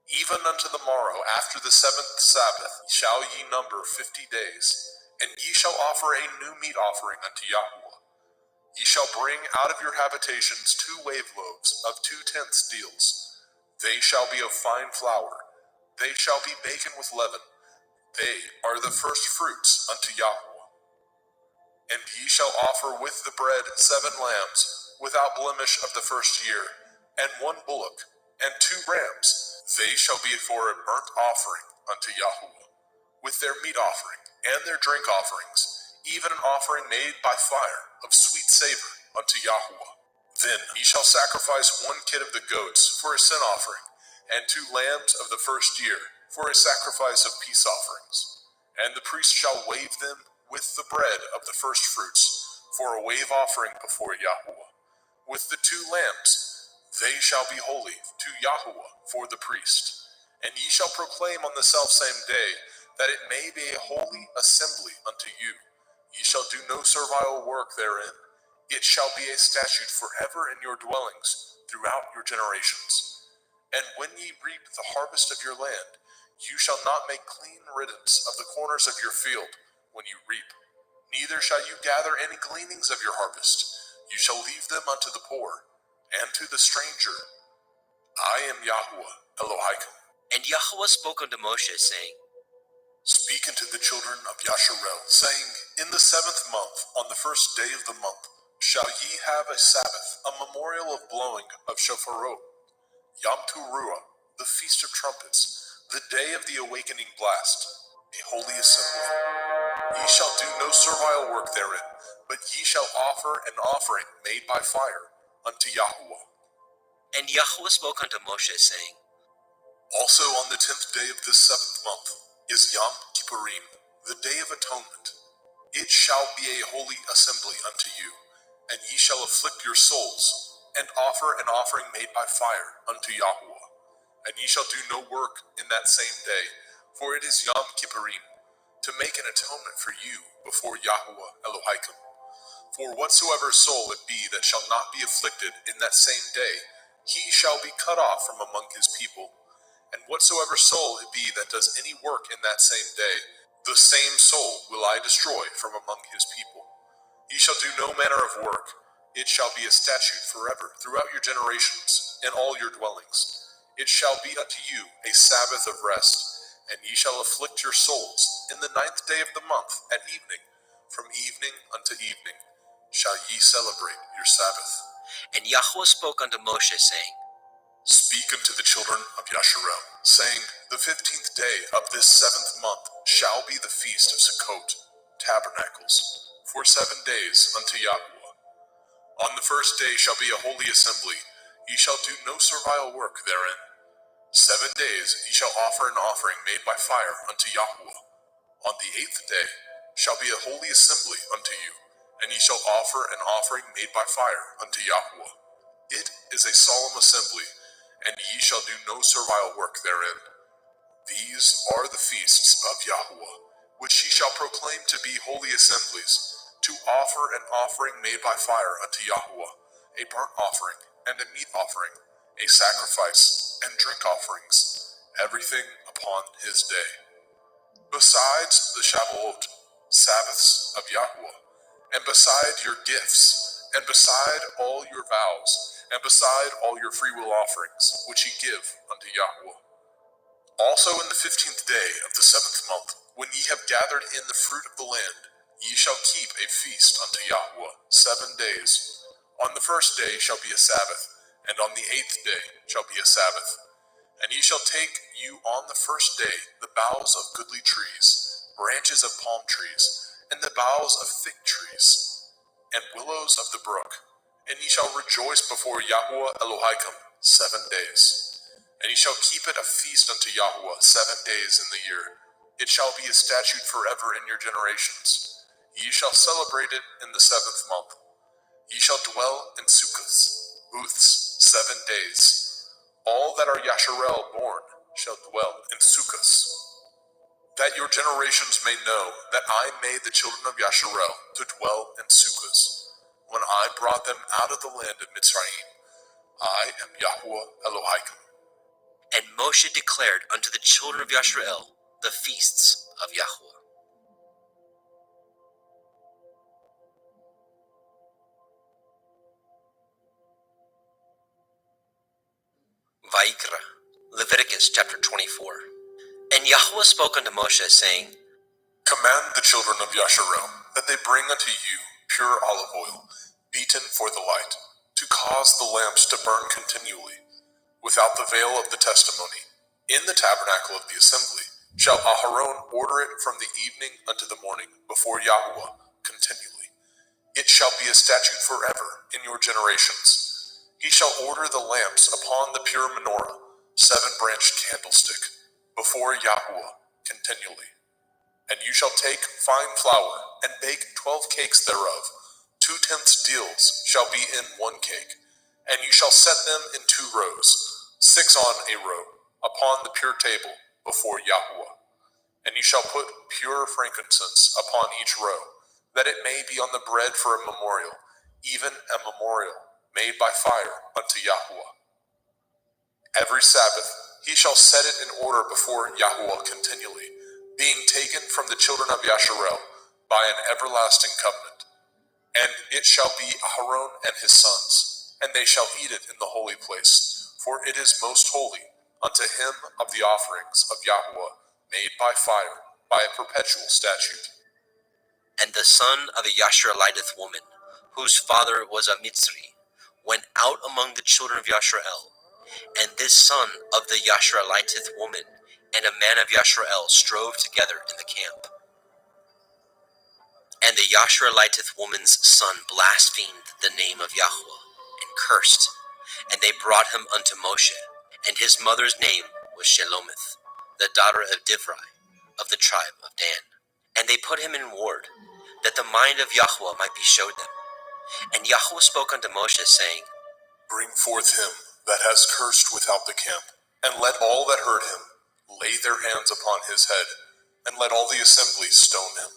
Even unto the morrow after the 7th Sabbath shall ye number 50 days, and ye shall offer a new meat offering unto Yahuwah. Ye shall bring out of your habitations 2 wave loaves of 2/10 deals. They shall be of fine flour. They shall be baken with leaven. They are the first fruits unto Yahuwah. And ye shall offer with the bread 7 lambs, without blemish of the first year, and 1 bullock, and 2 rams. They shall be for a burnt offering unto Yahuwah, with their meat offering and their drink offerings, even an offering made by fire of sweet savor unto Yahuwah. Then ye shall sacrifice 1 kid of the goats for a sin offering, and 2 lambs of the first year for a sacrifice of peace offerings. And the priest shall wave them with the bread of the first fruits for a wave offering before Yahuwah. With the 2 lambs, they shall be holy to Yahuwah for the priest. And ye shall proclaim on the selfsame day that it may be a holy assembly unto you. Ye shall do no servile work therein. It shall be a statute forever in your dwellings throughout your generations. And when ye reap the harvest of your land, you shall not make clean riddance of the corners of your field when you reap. Neither shall you gather any gleanings of your harvest. You shall leave them unto the poor and to the stranger. I am Yahuwah Elohim. And Yahweh spoke unto Moshe, saying, Speak unto the children of Yasharel, saying, In the 7th month, on the first day of the month, shall ye have a Sabbath, a memorial of blowing of shofarot, Yom Teruah, the feast of trumpets, the day of the awakening blast, a holy assembly. Ye shall do no servile work therein, but ye shall offer an offering made by fire unto Yahuwah. And Yahweh spoke unto Moshe, saying, Also on the 10th day of this 7th month is Yom Kippurim, the day of atonement. It shall be a holy assembly unto you, and ye shall afflict your souls, and offer an offering made by fire unto Yahuwah. And ye shall do no work in that same day, for it is Yom Kippurim, to make an atonement for you before Yahuwah Elohim. For whatsoever soul it be that shall not be afflicted in that same day, he shall be cut off from among his people. And whatsoever soul it be that does any work in that same day, the same soul will I destroy from among his people. Ye shall do no manner of work. It shall be a statute forever throughout your generations, in all your dwellings. It shall be unto you a Sabbath of rest, and ye shall afflict your souls in the 9th day of the month at evening. From evening unto evening shall ye celebrate your Sabbath. And Yahweh spoke unto Moshe, saying, Speak unto the children of Yasharel, saying, The 15th day of this 7th month shall be the feast of Sukkot, tabernacles, for 7 days unto Yahweh. On the first day shall be a holy assembly, ye shall do no servile work therein. 7 days ye shall offer an offering made by fire unto Yahweh. On the 8th day shall be a holy assembly unto you, and ye shall offer an offering made by fire unto Yahweh. It is a solemn assembly, and ye shall do no servile work therein. These are the feasts of Yahweh, which ye shall proclaim to be holy assemblies, to offer an offering made by fire unto Yahweh, a burnt offering and a meat offering, a sacrifice and drink offerings, everything upon his day. Besides the Shavuot, Sabbaths of Yahweh, and beside your gifts, and beside all your vows, and beside all your freewill offerings, which ye give unto Yahweh. Also in the 15th day of the 7th month, when ye have gathered in the fruit of the land, ye shall keep a feast unto Yahweh 7 days. On the first day shall be a Sabbath, and on the 8th day shall be a Sabbath. And ye shall take you on the first day the boughs of goodly trees, branches of palm trees, and the boughs of fig trees, and willows of the brook. And ye shall rejoice before Yahweh Elohim 7 days. And ye shall keep it a feast unto Yahweh 7 days in the year. It shall be a statute forever in your generations. Ye shall celebrate it in the 7th month. Ye shall dwell in sukkahs, booths, 7 days. All that are Yasharel born shall dwell in sukkahs. That your generations may know that I made the children of Yasharel to dwell in sukkahs, when I brought them out of the land of Mitzrayim. I am Yahweh Elohim. And Moshe declared unto the children of Yasharel the feasts of Yahweh. Vayikra, Leviticus chapter 24. And Yahweh spoke unto Moshe, saying, Command the children of Yasharel that they bring unto you pure olive oil, beaten for the light, to cause the lamps to burn continually, without the veil of the testimony. In the tabernacle of the assembly shall Aharon order it from the evening unto the morning before Yahweh continually. It shall be a statute forever in your generations. He shall order the lamps upon the pure menorah, 7-branched candlestick, before Yahweh continually. And you shall take fine flour, and bake 12 cakes thereof. 2/10 deals shall be in 1 cake. And you shall set them in 2 rows, 6 on a row, upon the pure table before Yahweh. And you shall put pure frankincense upon each row, that it may be on the bread for a memorial, even a memorial made by fire unto Yahweh. Every Sabbath he shall set it in order before Yahweh continually, being taken from the children of Yasharel by an everlasting covenant. And it shall be Aharon and his sons, and they shall eat it in the holy place, for it is most holy unto him of the offerings of Yahweh made by fire, by a perpetual statute. And the son of a Yashareliteth woman, whose father was a Mitzri, went out among the children of Yasharel. And this son of the Yashareliteth woman and a man of Yasharel strove together in the camp. And the Yashareliteth woman's son blasphemed the name of Yahweh, and cursed. And they brought him unto Moshe, and his mother's name was Shelomith, the daughter of Divri, of the tribe of Dan. And they put him in ward, that the mind of Yahweh might be showed them. And Yahweh spoke unto Moshe, saying, Bring forth him that has cursed without the camp, and let all that heard him lay their hands upon his head, and let all the assembly stone him.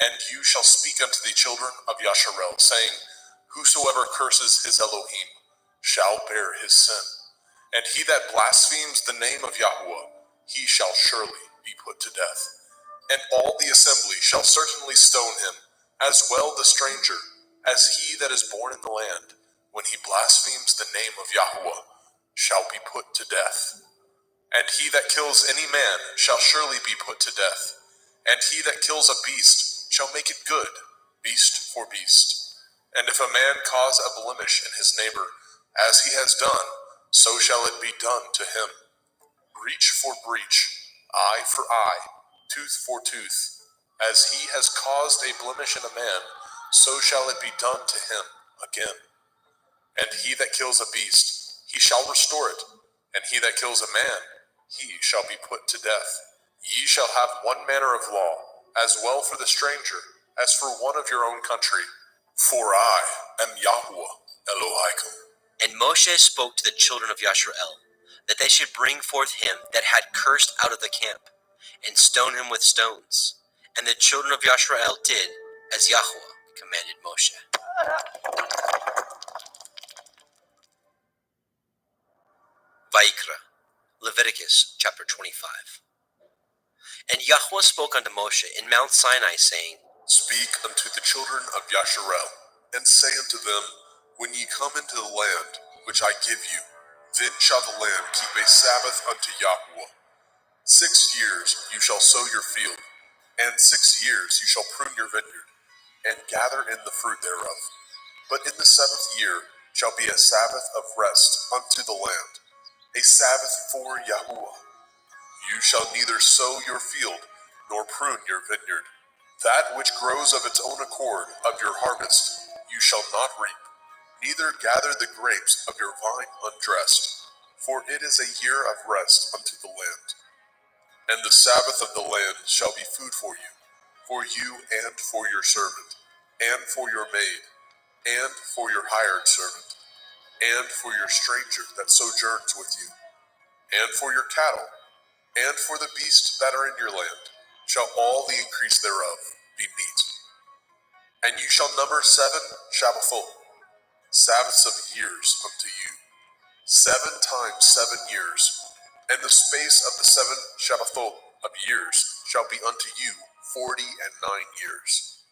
And you shall speak unto the children of Yasharel, saying, Whosoever curses his Elohim shall bear his sin. And he that blasphemes the name of Yahweh, he shall surely be put to death. And all the assembly shall certainly stone him, as well the stranger, as he that is born in the land, when he blasphemes the name of Yahweh, shall be put to death. And he that kills any man shall surely be put to death. And he that kills a beast shall make it good, beast for beast. And if a man cause a blemish in his neighbor, as he has done, so shall it be done to him. Breach for breach, eye for eye, tooth for tooth. As he has caused a blemish in a man, so shall it be done to him again. And he that kills a beast, he shall restore it. And he that kills a man, he shall be put to death. Ye shall have one manner of law, as well for the stranger, as for one of your own country. For I am Yahuwah Elohaikum. And Moshe spoke to the children of Yashrael, that they should bring forth him that had cursed out of the camp, and stone him with stones. And the children of Yashrael did as Yahuwah commanded Moshe. Vayikra, Leviticus chapter 25. And Yahuwah spoke unto Moshe in Mount Sinai, saying, Speak unto the children of Yasharel, and say unto them, When ye come into the land which I give you, then shall the land keep a Sabbath unto Yahuwah. 6 years you shall sow your field, and 6 years you shall prune your vineyard, and gather in the fruit thereof. But in the 7th year shall be a Sabbath of rest unto the land, a Sabbath for Yahuwah. You shall neither sow your field, nor prune your vineyard. That which grows of its own accord of your harvest you shall not reap, neither gather the grapes of your vine undressed, for it is a year of rest unto the land. And the Sabbath of the land shall be food for you and for your servant, and for your maid, and for your hired servant, and for your stranger that sojourns with you, and for your cattle, and for the beasts that are in your land, shall all the increase thereof be meat. And you shall number 7 Shabbathot, Sabbaths of years unto you, 7 times 7 years, and the space of the 7 Shabbathot of years shall be unto you 49 years.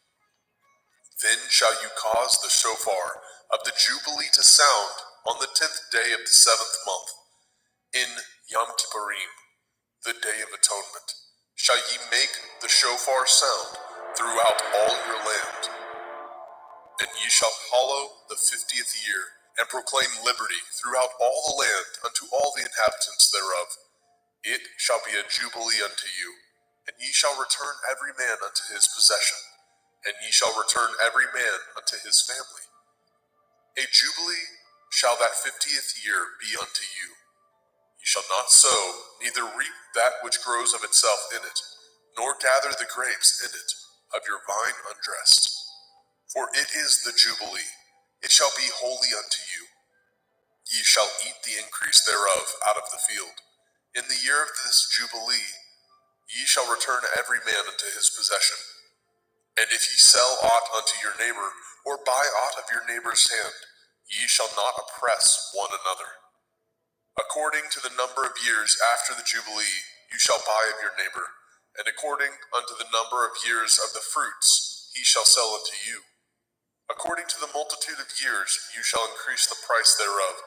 Then shall you cause the shofar of the Jubilee to sound on the 10th day of the 7th month, in Yom Kippurim, the Day of Atonement, shall ye make the shofar sound throughout all your land. And ye shall hallow the 50th year, and proclaim liberty throughout all the land unto all the inhabitants thereof. It shall be a jubilee unto you, and ye shall return every man unto his possession, and ye shall return every man unto his family. A jubilee shall that 50th year be unto you. Ye shall not sow, neither reap that which grows of itself in it, nor gather the grapes in it of your vine undressed. For it is the Jubilee, it shall be holy unto you. Ye shall eat the increase thereof out of the field. In the year of this Jubilee, ye shall return every man unto his possession. And if ye sell aught unto your neighbor, or buy aught of your neighbor's hand, ye shall not oppress one another. According to the number of years after the Jubilee, you shall buy of your neighbor, and according unto the number of years of the fruits, he shall sell unto you. According to the multitude of years, you shall increase the price thereof,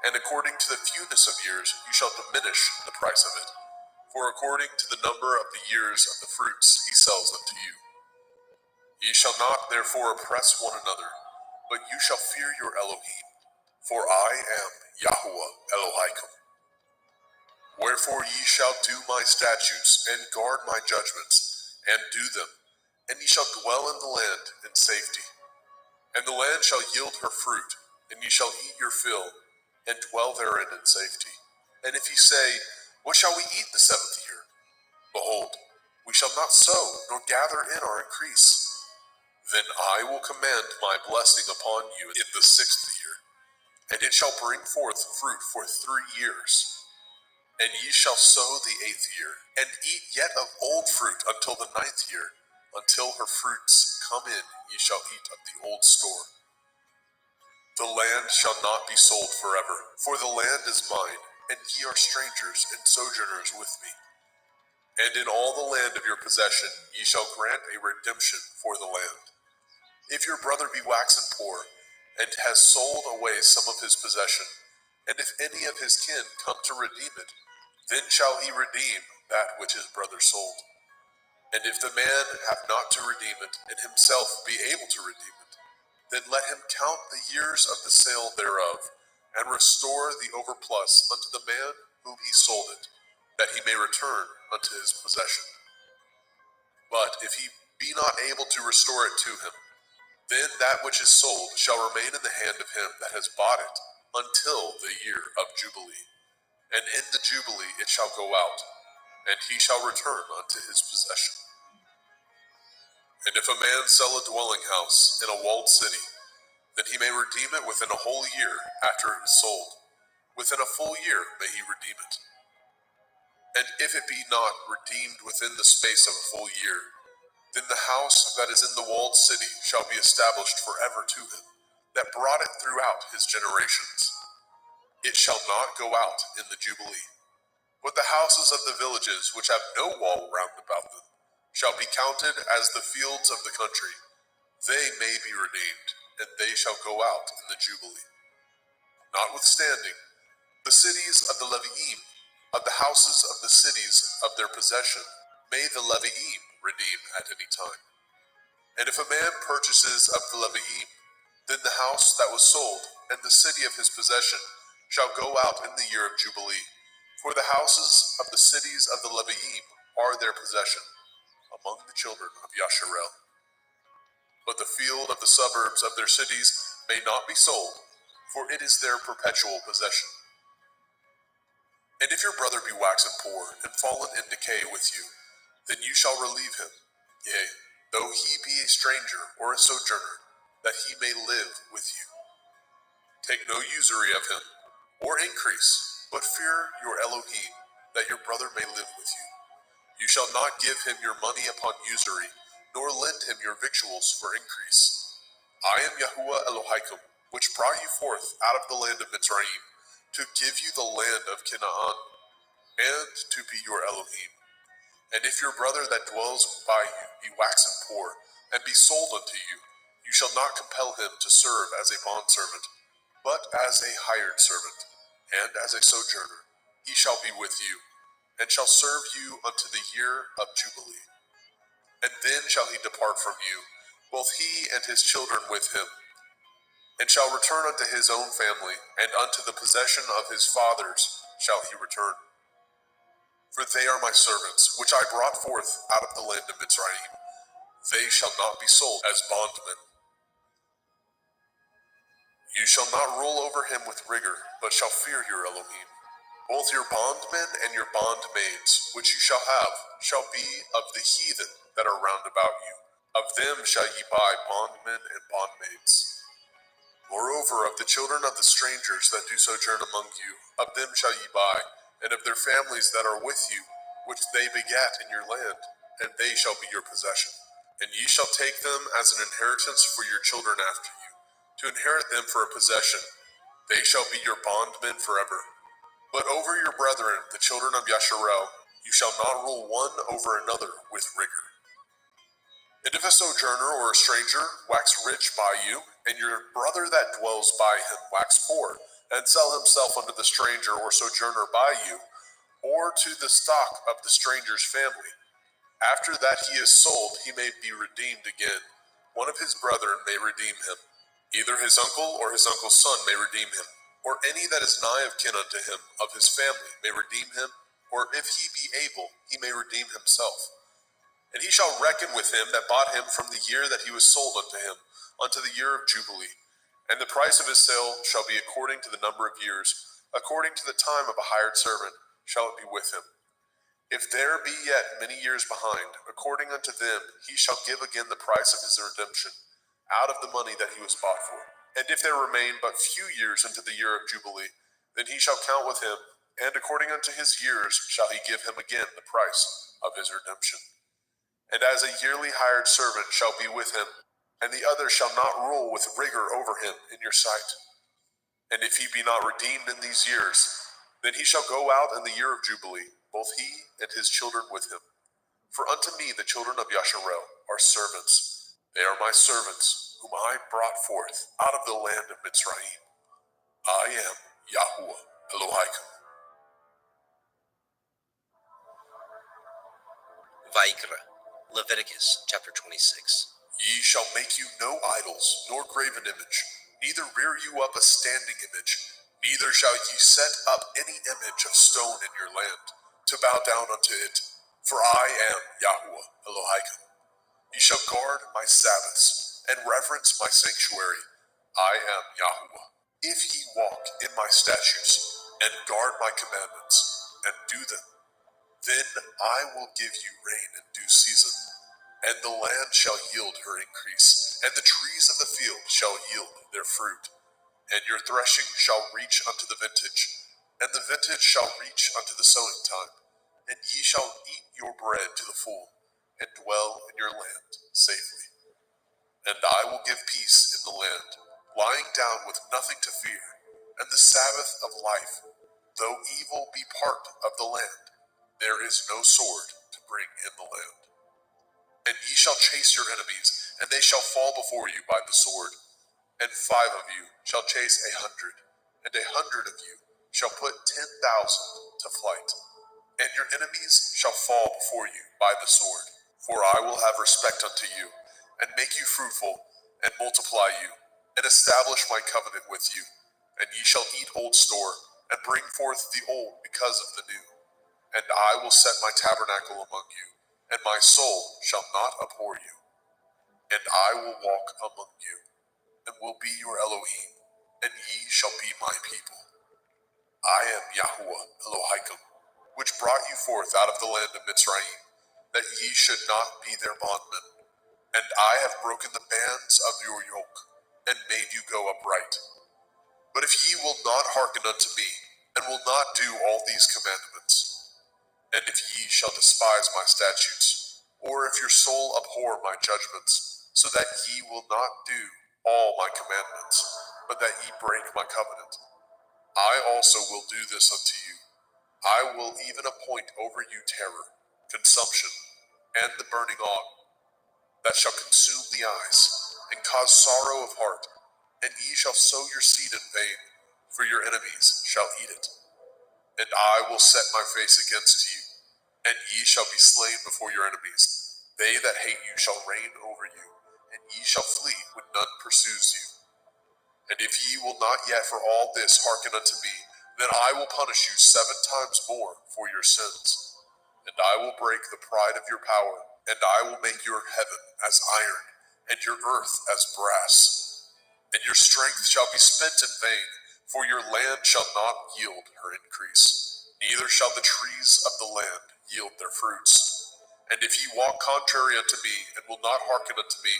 and according to the fewness of years, you shall diminish the price of it. For according to the number of the years of the fruits, he sells unto you. Ye shall not therefore oppress one another, but you shall fear your Elohim. For I am Yahuwah Elohaikum. Wherefore ye shall do my statutes, and guard my judgments, and do them, and ye shall dwell in the land in safety. And the land shall yield her fruit, and ye shall eat your fill, and dwell therein in safety. And if ye say, What shall we eat the 7th year? Behold, we shall not sow, nor gather in our increase. Then I will command my blessing upon you in the 6th year, and it shall bring forth fruit for 3 years. And ye shall sow the 8th year, and eat yet of old fruit until the 9th year. Until her fruits come in, ye shall eat of the old store. The land shall not be sold forever, for the land is mine, and ye are strangers and sojourners with me. And in all the land of your possession ye shall grant a redemption for the land. If your brother be waxen poor, and has sold away some of his possession, and if any of his kin come to redeem it, then shall he redeem that which his brother sold. And if the man have not to redeem it, and himself be able to redeem it, Then let him count the years of the sale thereof, and restore the overplus unto the man whom he sold it, that he may return unto his possession. But if he be not able to restore it to him, then that which is sold shall remain in the hand of him that has bought it until the year of Jubilee. And in the Jubilee it shall go out, and he shall return unto his possession. And if a man sell a dwelling house in a walled city, then he may redeem it within a whole year after it is sold. Within a full year may he redeem it. And if it be not redeemed within the space of a full year, then the house that is in the walled city shall be established forever to him, that brought it throughout his generations. It shall not go out in the Jubilee. But the houses of the villages which have no wall round about them shall be counted as the fields of the country. They may be redeemed, and they shall go out in the Jubilee. Notwithstanding, the cities of the Leviim, of the houses of the cities of their possession, may the Leviim redeem at any time. And if a man purchases of the Leviim, then the house that was sold and the city of his possession shall go out in the year of Jubilee. For the houses of the cities of the Leviim are their possession among the children of Yasharel. But the field of the suburbs of their cities may not be sold, for it is their perpetual possession. And if your brother be waxen poor and fallen in decay with you, then you shall relieve him, yea, though he be a stranger or a sojourner, that he may live with you. Take no usury of him, or increase, but fear your Elohim, that your brother may live with you. You shall not give him your money upon usury, nor lend him your victuals for increase. I am Yahuwah Elohaikum, which brought you forth out of the land of Mitzrayim, to give you the land of Canaan, and to be your Elohim. And if your brother that dwells by you be waxen poor, and be sold unto you, you shall not compel him to serve as a bondservant, but as a hired servant, and as a sojourner. He shall be with you, and shall serve you unto the year of Jubilee. And then shall he depart from you, both he and his children with him, and shall return unto his own family, and unto the possession of his fathers shall he return. For they are my servants, which I brought forth out of the land of Mitzrayim. They shall not be sold as bondmen. You shall not rule over him with rigor, but shall fear your Elohim. Both your bondmen and your bondmaids, which you shall have, shall be of the heathen that are round about you. Of them shall ye buy bondmen and bondmaids. Moreover, of the children of the strangers that do sojourn among you, of them shall ye buy, and of their families that are with you, which they begat in your land, and they shall be your possession. And ye shall take them as an inheritance for your children after you, to inherit them for a possession. They shall be your bondmen forever. But over your brethren, the children of Yasharel, you shall not rule one over another with rigor. And if a sojourner or a stranger wax rich by you, and your brother that dwells by him wax poor, and sell himself unto the stranger or sojourner by you, or to the stock of the stranger's family, after that he is sold, he may be redeemed again. One of his brethren may redeem him. Either his uncle or his uncle's son may redeem him, or any that is nigh of kin unto him of his family may redeem him, or if he be able, he may redeem himself. And he shall reckon with him that bought him from the year that he was sold unto him, unto the year of Jubilee. And the price of his sale shall be according to the number of years, according to the time of a hired servant shall it be with him. If there be yet many years behind, according unto them he shall give again the price of his redemption, out of the money that he was bought for. And if there remain but few years unto the year of Jubilee, then he shall count with him, and according unto his years shall he give him again the price of his redemption. And as a yearly hired servant shall be with him, and the other shall not rule with rigor over him in your sight. And if he be not redeemed in these years, then he shall go out in the year of Jubilee, both he and his children with him. For unto me the children of Yasharel are servants. They are my servants, whom I brought forth out of the land of Mitzrayim. I am Yahuwah Elohaikum. Vaikra, Leviticus chapter 26. Ye shall make you no idols, nor graven image, neither rear you up a standing image, neither shall ye set up any image of stone in your land, to bow down unto it. For I am Yahuwah Elohim. Ye shall guard my Sabbaths, and reverence my sanctuary. I am Yahuwah. If ye walk in my statutes, and guard my commandments, and do them, then I will give you rain in due season, and the land shall yield her increase, and the trees of the field shall yield their fruit. And your threshing shall reach unto the vintage, and the vintage shall reach unto the sowing time. And ye shall eat your bread to the full, and dwell in your land safely. And I will give peace in the land, lying down with nothing to fear, and the Sabbath of life. Though evil be part of the land, there is no sword to bring in the land. And ye shall chase your enemies, and they shall fall before you by the sword. And 5 of you shall chase 100, and 100 of you shall put 10,000 to flight. And your enemies shall fall before you by the sword. For I will have respect unto you, and make you fruitful, and multiply you, and establish my covenant with you. And ye shall eat old store, and bring forth the old because of the new. And I will set my tabernacle among you, and my soul shall not abhor you. And I will walk among you, and will be your Elohim, and ye shall be my people. I am Yahuwah Elohim, which brought you forth out of the land of Mitzrayim, that ye should not be their bondmen. And I have broken the bands of your yoke, and made you go upright. But if ye will not hearken unto me, and will not do all these commandments, and if ye shall despise my statutes, or if your soul abhor my judgments, so that ye will not do all my commandments, but that ye break my covenant, I also will do this unto you. I will even appoint over you terror, consumption, and the burning ague, that shall consume the eyes, and cause sorrow of heart. And ye shall sow your seed in vain, for your enemies shall eat it. And I will set my face against you, and ye shall be slain before your enemies. They that hate you shall reign over you, and ye shall flee when none pursues you. And if ye will not yet for all this hearken unto me, then I will punish you 7 times more for your sins. And I will break the pride of your power, and I will make your heaven as iron, and your earth as brass. And your strength shall be spent in vain, for your land shall not yield her increase, neither shall the trees of the land yield their fruits. And if ye walk contrary unto me, and will not hearken unto me,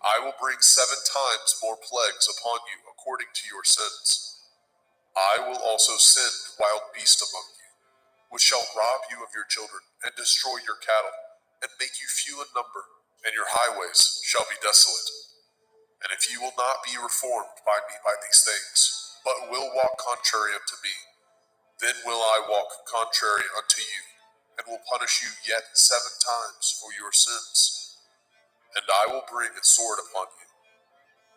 I will bring 7 times more plagues upon you according to your sins. I will also send wild beasts among you, which shall rob you of your children, and destroy your cattle, and make you few in number, and your highways shall be desolate. And if ye will not be reformed by me by these things, but will walk contrary unto me, then will I walk contrary unto you, and will punish you yet 7 times for your sins. And I will bring a sword upon you,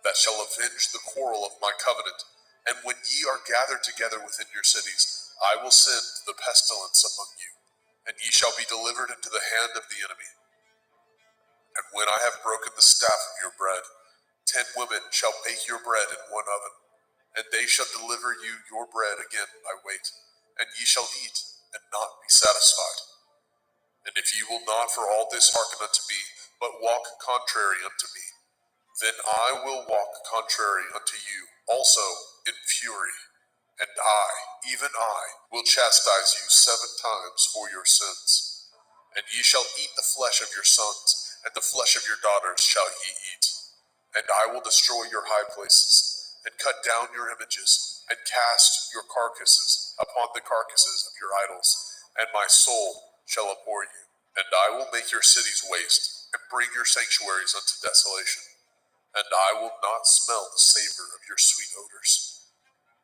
that shall avenge the quarrel of my covenant. And when ye are gathered together within your cities, I will send the pestilence among you, and ye shall be delivered into the hand of the enemy. And when I have broken the staff of your bread, 10 women shall bake your bread in one oven, and they shall deliver you your bread again by weight, and ye shall eat and not be satisfied. And if ye will not for all this hearken unto me, but walk contrary unto me, then I will walk contrary unto you also in fury, and I, even I, will chastise you 7 times for your sins. And ye shall eat the flesh of your sons, and the flesh of your daughters shall ye eat. And I will destroy your high places, and cut down your images, and cast your carcasses upon the carcasses of your idols, and my soul shall abhor you. And I will make your cities waste, and bring your sanctuaries unto desolation. And I will not smell the savor of your sweet odors.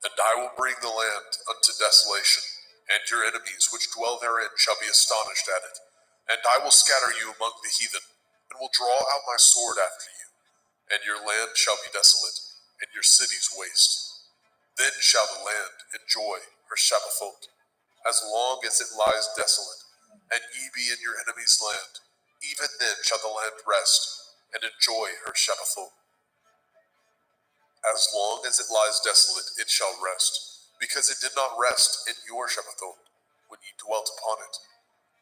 And I will bring the land unto desolation, and your enemies which dwell therein shall be astonished at it. And I will scatter you among the heathen, and will draw out my sword after you. And your land shall be desolate, and your cities waste. Then shall the land enjoy her Shabbathot, as long as it lies desolate, and ye be in your enemy's land. Even then shall the land rest, and enjoy her Shabbathot. As long as it lies desolate, it shall rest, because it did not rest in your Shabbathot, when ye dwelt upon it.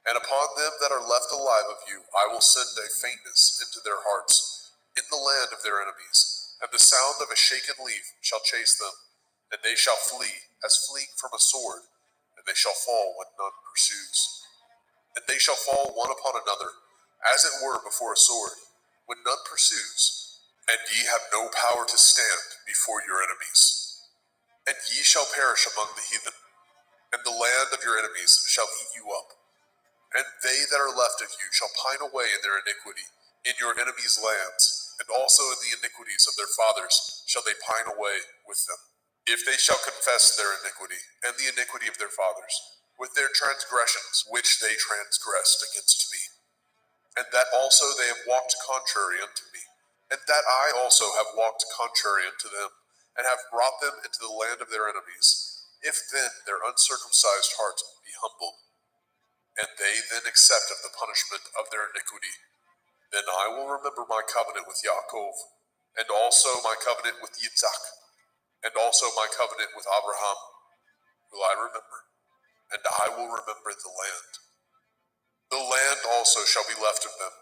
And upon them that are left alive of you, I will send a faintness into their hearts, in the land of their enemies, and the sound of a shaken leaf shall chase them, and they shall flee as fleeing from a sword, and they shall fall when none pursues. And they shall fall one upon another, as it were before a sword, when none pursues. And ye have no power to stand before your enemies. And ye shall perish among the heathen, and the land of your enemies shall eat you up. And they that are left of you shall pine away in their iniquity, in your enemies' lands, and also in the iniquities of their fathers shall they pine away with them. If they shall confess their iniquity, and the iniquity of their fathers, with their transgressions which they transgressed against me, and that also they have walked contrary unto me, and that I also have walked contrary unto them, and have brought them into the land of their enemies, if then their uncircumcised heart be humbled, and they then accept of the punishment of their iniquity, then I will remember my covenant with Yaakov, and also my covenant with Yitzhak, and also my covenant with Abraham will I remember, and I will remember the land. The land also shall be left of them,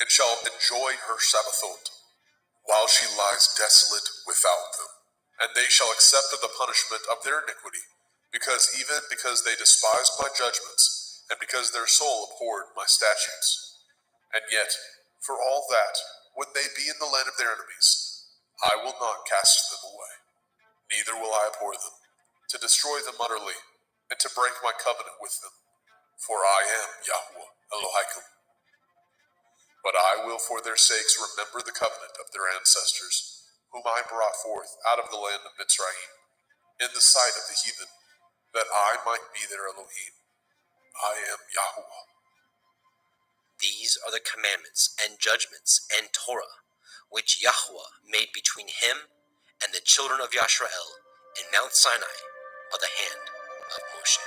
and shall enjoy her Sabbathot, while she lies desolate without them. And they shall accept of the punishment of their iniquity, because they despised my judgments, and because their soul abhorred my statutes. And yet, for all that, when they be in the land of their enemies, I will not cast them away, neither will I abhor them, to destroy them utterly, and to break my covenant with them. For I am Yahweh Elohim. But I will for their sakes remember the covenant of their ancestors, whom I brought forth out of the land of Mitzrayim, in the sight of the heathen, that I might be their Elohim. I am Yahweh. These are the commandments and judgments and Torah, which Yahweh made between him and the children of Yashrael in Mount Sinai by the hand of Moshe.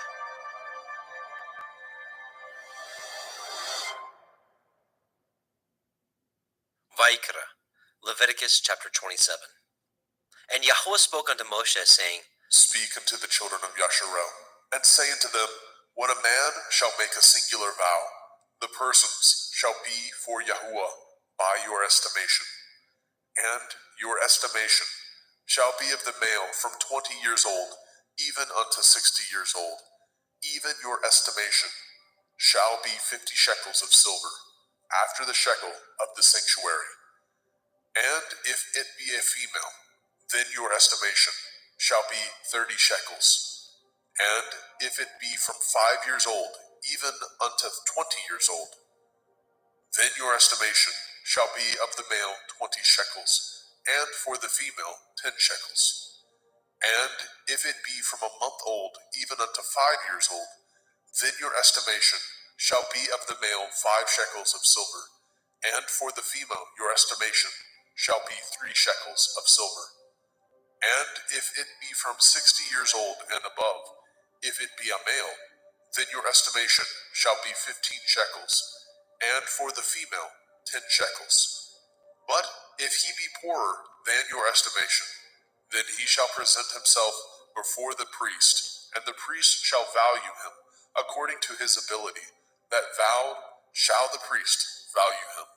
Vayikra, Leviticus chapter 27. And Yahweh spoke unto Moshe, saying, Speak unto the children of Yasharel, and say unto them, when a man shall make a singular vow, the persons shall be for Yahuwah by your estimation. And your estimation shall be of the male from 20 years old, even unto 60 years old. Even your estimation shall be 50 shekels of silver, after the shekel of the sanctuary. And if it be a female, then your estimation shall be 30 shekels. And if it be from 5 years old, even unto 20 years old, then your estimation shall be of the male 20 shekels, and for the female 10 shekels. And if it be from a month old, even unto 5 years old, then your estimation shall be of the male 5 shekels of silver, and for the female your estimation shall be 3 shekels of silver. And if it be from 60 years old and above, if it be a male, then your estimation shall be 15 shekels, and for the female 10 shekels. But if he be poorer than your estimation, then he shall present himself before the priest, and the priest shall value him according to his ability. That vowed shall the priest value him.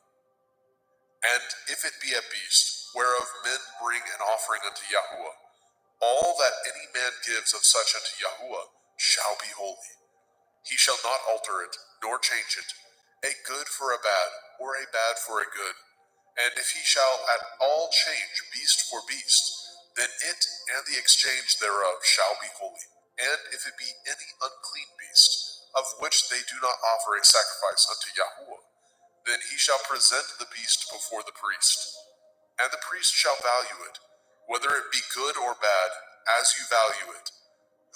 And if it be a beast, whereof men bring an offering unto Yahuwah, all that any man gives of such unto Yahuwah shall be holy. He shall not alter it, nor change it, a good for a bad, or a bad for a good. And if he shall at all change beast for beast, then it and the exchange thereof shall be holy. And if it be any unclean beast, of which they do not offer a sacrifice unto Yahuwah, then he shall present the beast before the priest. And the priest shall value it, whether it be good or bad, as you value it.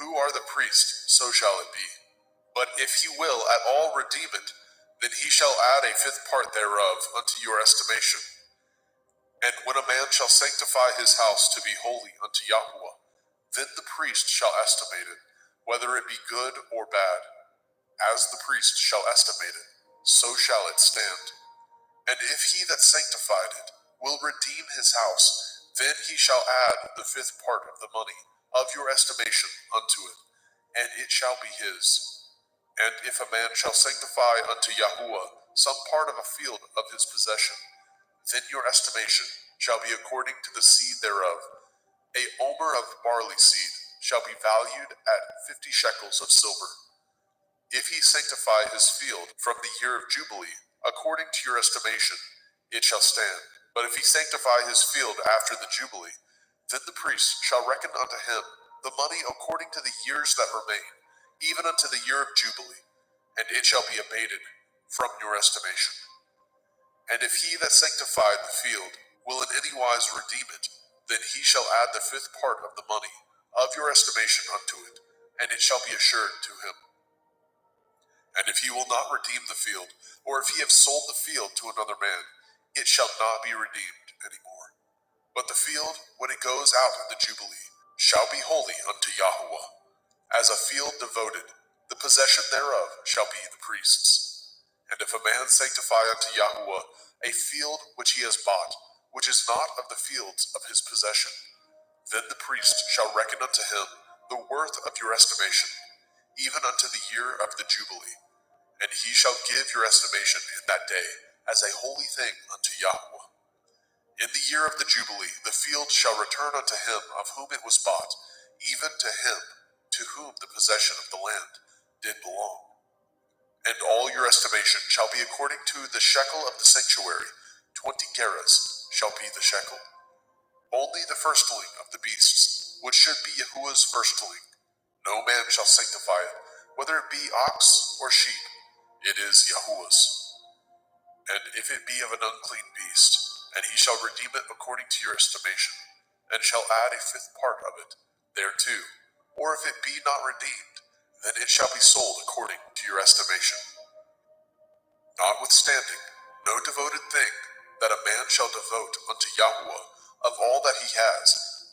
Who are the priest, so shall it be. But if he will at all redeem it, then he shall add a 5th part thereof unto your estimation. And when a man shall sanctify his house to be holy unto Yahuwah, then the priest shall estimate it, whether it be good or bad. As the priest shall estimate it, so shall it stand. And if he that sanctified it will redeem his house, then he shall add the fifth part of the money of your estimation unto it, and it shall be his. And if a man shall sanctify unto Yahuwah some part of a field of his possession, then your estimation shall be according to the seed thereof. A omer of barley seed shall be valued at 50 shekels of silver. If he sanctify his field from the year of Jubilee, according to your estimation, it shall stand. But if he sanctify his field after the Jubilee, then the priest shall reckon unto him the money according to the years that remain, even unto the year of Jubilee, and it shall be abated from your estimation. And if he that sanctified the field will in any wise redeem it, then he shall add the fifth part of the money of your estimation unto it, and it shall be assured to him. And if he will not redeem the field, or if he have sold the field to another man, it shall not be redeemed any more. But the field, when it goes out in the Jubilee, shall be holy unto Yahuwah. As a field devoted, the possession thereof shall be the priest's. And if a man sanctify unto Yahuwah a field which he has bought, which is not of the fields of his possession, then the priest shall reckon unto him the worth of your estimation, even unto the year of the Jubilee. And he shall give your estimation in that day as a holy thing unto Yahuwah. In the year of the Jubilee, the field shall return unto him of whom it was bought, even to him to whom the possession of the land did belong. And all your estimation shall be according to the shekel of the sanctuary. 20 gerahs shall be the shekel. Only the firstling of the beasts, which should be Yahuwah's firstling, no man shall sanctify it, whether it be ox or sheep, it is Yahuwah's. And if it be of an unclean beast, and he shall redeem it according to your estimation, and shall add a fifth part of it thereto, or if it be not redeemed, then it shall be sold according to your estimation. Notwithstanding, no devoted thing that a man shall devote unto Yahuwah of all that he has,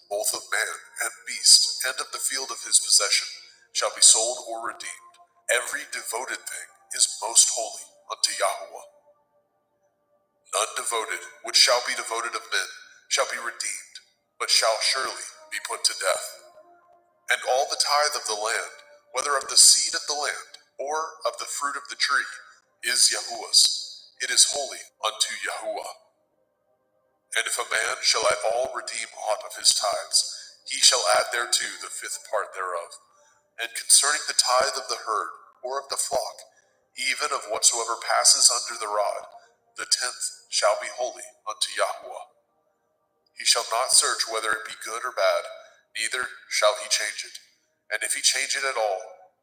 both of man and beast, and of the field of his possession, shall be sold or redeemed. Every devoted thing is most holy unto Yahuwah. None devoted which shall be devoted of men shall be redeemed, but shall surely be put to death. And all the tithe of the land, whether of the seed of the land, or of the fruit of the tree, is Yahuwah's. It is holy unto Yahuwah. And if a man shall at all redeem aught of his tithes, he shall add thereto the fifth part thereof. And concerning the tithe of the herd, or of the flock, even of whatsoever passes under the rod, the 10th shall be holy unto Yahuwah. He shall not search whether it be good or bad, neither shall he change it. And if he change it at all,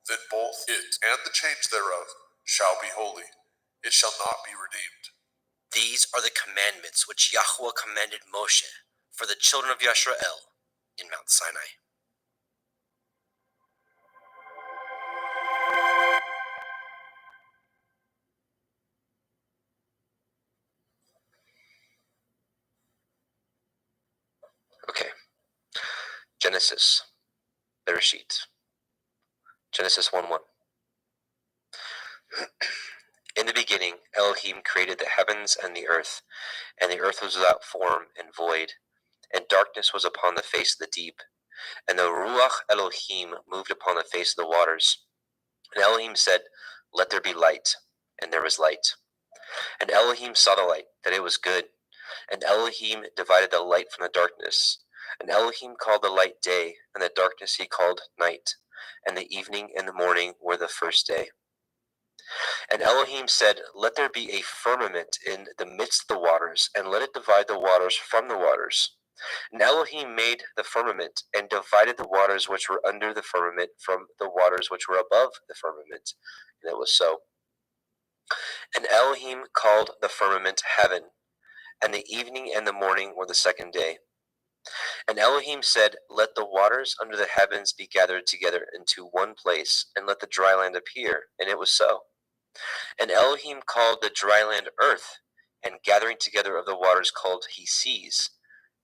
then both it and the change thereof shall be holy. It shall not be redeemed. These are the commandments which Yahuwah commanded Moshe for the children of Yisrael in Mount Sinai. Okay. Genesis. Bereshit. Genesis 1:1. In the beginning, Elohim created the heavens and the earth was without form and void, and darkness was upon the face of the deep, and the Ruach Elohim moved upon the face of the waters. And Elohim said, "Let there be light," and there was light. And Elohim saw the light, that it was good, and Elohim divided the light from the darkness. And Elohim called the light day, and the darkness he called night, and the evening and the morning were the first day. And Elohim said, "Let there be a firmament in the midst of the waters, and let it divide the waters from the waters." And Elohim made the firmament, and divided the waters which were under the firmament from the waters which were above the firmament. And it was so. And Elohim called the firmament heaven, and the evening and the morning were the second day. And Elohim said, "Let the waters under the heavens be gathered together into one place, and let the dry land appear." And it was so. And Elohim called the dry land earth, and gathering together of the waters called he seas.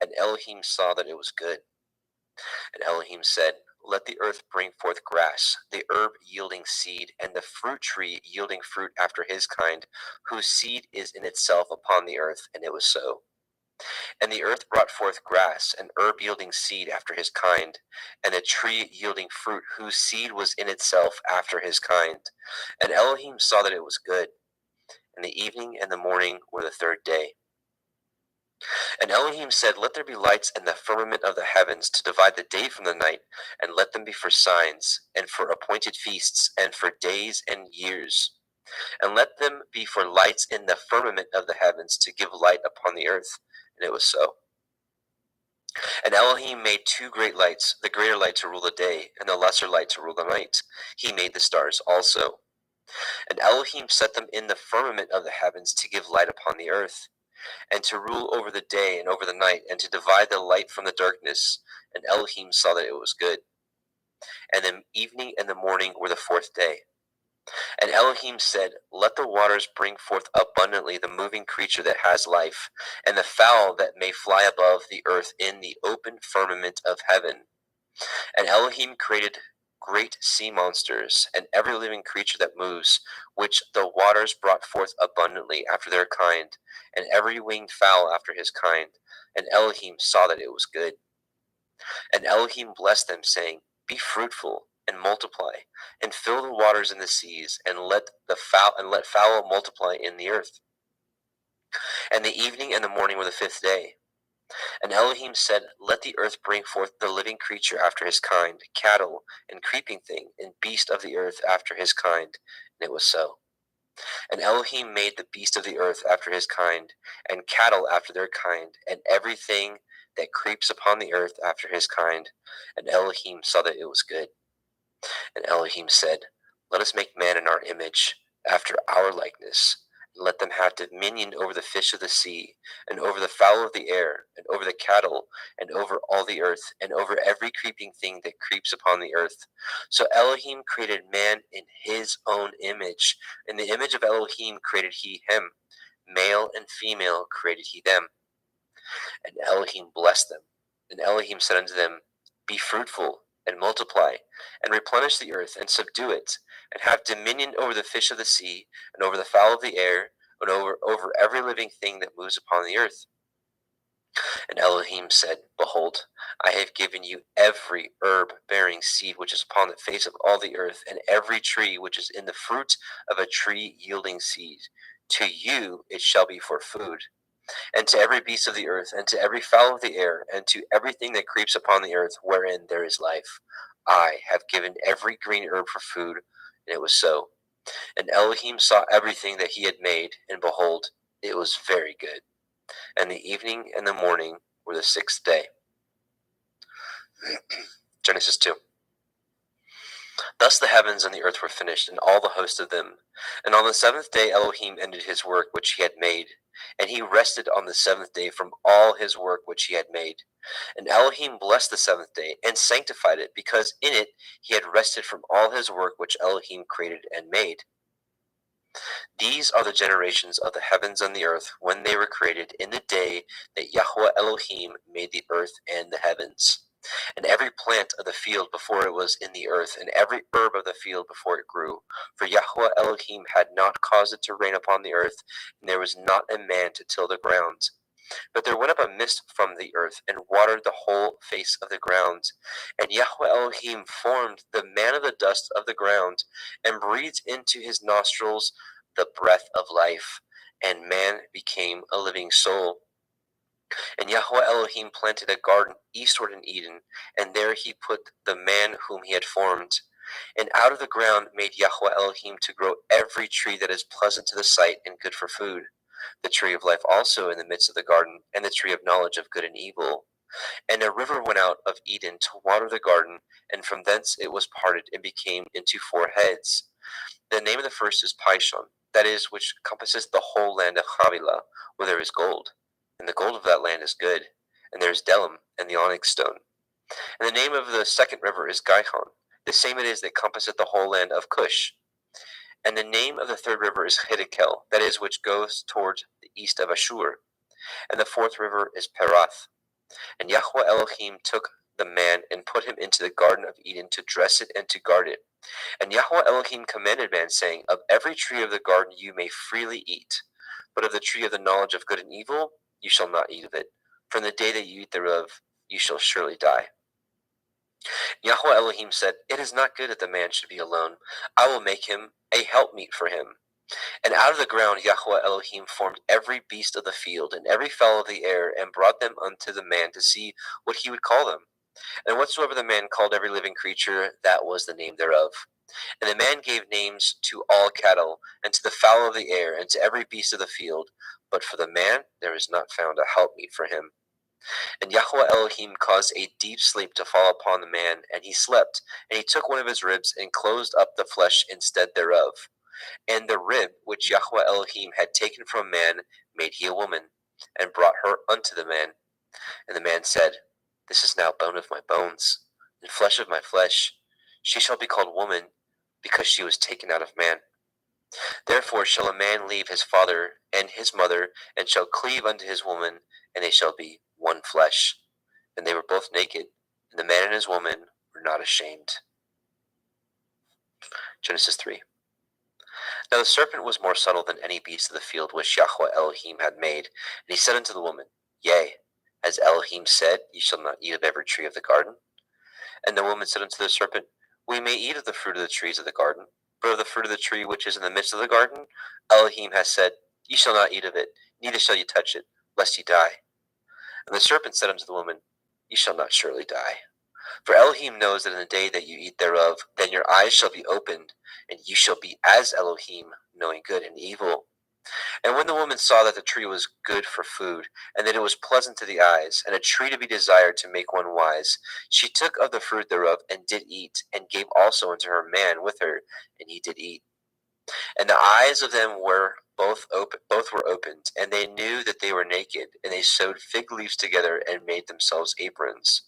And Elohim saw that it was good. And Elohim said, let the earth bring forth grass, the herb yielding seed, and the fruit tree yielding fruit after his kind, whose seed is in itself upon the earth. And it was so. And the earth brought forth grass, and herb yielding seed after his kind, and a tree yielding fruit, whose seed was in itself after his kind. And Elohim saw that it was good. And the evening and the morning were the third day. And Elohim said, let there be lights in the firmament of the heavens to divide the day from the night, and let them be for signs, and for appointed feasts, and for days and years. And let them be for lights in the firmament of the heavens to give light upon the earth. And it was so. And Elohim made two great lights, the greater light to rule the day, and the lesser light to rule the night. He made the stars also. And Elohim set them in the firmament of the heavens to give light upon the earth, and to rule over the day and over the night, and to divide the light from the darkness. And Elohim saw that it was good. And the evening and the morning were the fourth day. And Elohim said, let the waters bring forth abundantly the moving creature that has life, and the fowl that may fly above the earth in the open firmament of heaven. And Elohim created great sea monsters, and every living creature that moves, which the waters brought forth abundantly after their kind, and every winged fowl after his kind. And Elohim saw that it was good. And Elohim blessed them, saying, be fruitful and multiply, and fill the waters in the seas, and let fowl multiply in the earth. And the evening and the morning were the fifth day. And Elohim said, let the earth bring forth the living creature after his kind, cattle, and creeping thing, and beast of the earth after his kind. And it was so. And Elohim made the beast of the earth after his kind, and cattle after their kind, and everything that creeps upon the earth after his kind. And Elohim saw that it was good. And Elohim said, let us make man in our image, after our likeness, and let them have dominion over the fish of the sea, and over the fowl of the air, and over the cattle, and over all the earth, and over every creeping thing that creeps upon the earth. So Elohim created man in his own image. In the image of Elohim created he him. Male and female created he them. And Elohim blessed them. And Elohim said unto them, be fruitful, and multiply, and replenish the earth, and subdue it, and have dominion over the fish of the sea, and over the fowl of the air, and over every living thing that moves upon the earth. And Elohim said, behold, I have given you every herb bearing seed which is upon the face of all the earth, and every tree which is in the fruit of a tree yielding seed. To you it shall be for food. And to every beast of the earth, and to every fowl of the air, and to everything that creeps upon the earth wherein there is life, I have given every green herb for food. And it was so. And Elohim saw everything that he had made, and behold, it was very good. And the evening and the morning were the sixth day. Genesis 2. Thus the heavens and the earth were finished, and all the host of them. And on the seventh day Elohim ended his work which he had made, and he rested on the seventh day from all his work which he had made. And Elohim blessed the seventh day, and sanctified it, because in it he had rested from all his work which Elohim created and made. These are the generations of the heavens and the earth when they were created in the day that Yahweh Elohim made the earth and the heavens. And every plant of the field before it was in the earth, and every herb of the field before it grew. For Yahweh Elohim had not caused it to rain upon the earth, and there was not a man to till the ground. But there went up a mist from the earth, and watered the whole face of the ground. And Yahweh Elohim formed the man of the dust of the ground, and breathed into his nostrils the breath of life, and man became a living soul. And Yahweh Elohim planted a garden eastward in Eden, and there he put the man whom he had formed. And out of the ground made Yahweh Elohim to grow every tree that is pleasant to the sight and good for food, the tree of life also in the midst of the garden, and the tree of knowledge of good and evil. And a river went out of Eden to water the garden, and from thence it was parted and became into four heads. The name of the first is Pishon, that is, which compasses the whole land of Havilah, where there is gold. And the gold of that land is good, and there is Delim and the onyx stone. And the name of the second river is Gihon, the same it is that compasseth the whole land of Cush. And the name of the third river is Hiddekel, that is, which goes toward the east of Ashur. And the fourth river is Perath. And Yahweh Elohim took the man and put him into the Garden of Eden to dress it and to guard it. And Yahweh Elohim commanded man, saying, Of every tree of the garden you may freely eat, but of the tree of the knowledge of good and evil you shall not eat of it. From the day that you eat thereof you shall surely die. Yahweh Elohim said, It is not good that the man should be alone. I will make him a helpmeet for him. And out of the ground Yahweh Elohim formed every beast of the field and every fowl of the air, and brought them unto the man to see what he would call them. And whatsoever the man called every living creature, that was the name thereof. And the man gave names to all cattle, and to the fowl of the air, and to every beast of the field. But for the man there is not found a helpmeet for him. And Yahweh Elohim caused a deep sleep to fall upon the man, and he slept. And he took one of his ribs, and closed up the flesh instead thereof. And the rib which Yahweh Elohim had taken from man made he a woman, and brought her unto the man. And the man said, This is now bone of my bones, and flesh of my flesh. She shall be called woman, because she was taken out of man. Therefore shall a man leave his father and his mother, and shall cleave unto his woman, and they shall be one flesh. And they were both naked, and the man and his woman were not ashamed. Genesis 3. Now the serpent was more subtle than any beast of the field which Yahweh Elohim had made. And he said unto the woman, Yea, as Elohim said, Ye shall not eat of every tree of the garden. And the woman said unto the serpent, We may eat of the fruit of the trees of the garden, but of the fruit of the tree which is in the midst of the garden, Elohim has said, Ye shall not eat of it, neither shall ye touch it, lest ye die. And the serpent said unto the woman, Ye shall not surely die. For Elohim knows that in the day that you eat thereof, then your eyes shall be opened, and you shall be as Elohim, knowing good and evil. And when the woman saw that the tree was good for food, and that it was pleasant to the eyes, and a tree to be desired to make one wise, she took of the fruit thereof, and did eat, and gave also unto her man with her, and he did eat. And the eyes of them were both were opened, and they knew that they were naked, and they sewed fig leaves together, and made themselves aprons.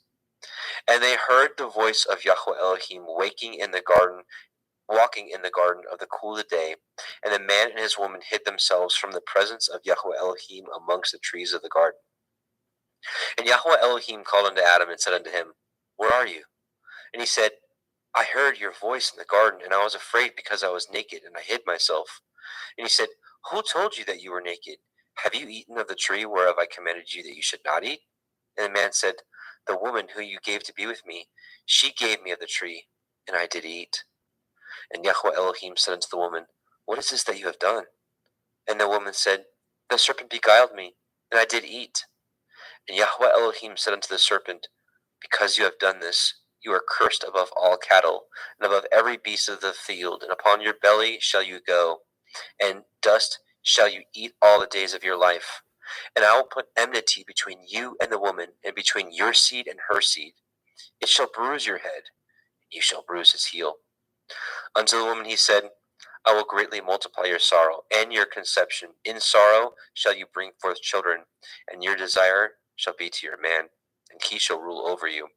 And they heard the voice of Yahweh Elohim walking in the garden of the cool of the day. And the man and his woman hid themselves from the presence of Yahweh Elohim amongst the trees of the garden. And Yahweh Elohim called unto Adam and said unto him, Where are you? And he said, I heard your voice in the garden, and I was afraid because I was naked, and I hid myself. And he said, Who told you that you were naked? Have you eaten of the tree whereof I commanded you that you should not eat? And the man said, The woman who you gave to be with me, she gave me of the tree, and I did eat. And Yahweh Elohim said unto the woman, What is this that you have done? And the woman said, The serpent beguiled me, and I did eat. And Yahweh Elohim said unto the serpent, Because you have done this, you are cursed above all cattle, and above every beast of the field, and upon your belly shall you go, and dust shall you eat all the days of your life. And I will put enmity between you and the woman, and between your seed and her seed. It shall bruise your head, and you shall bruise his heel. Unto the woman he said, I will greatly multiply your sorrow and your conception. In sorrow shall you bring forth children, and your desire shall be to your man, and he shall rule over you.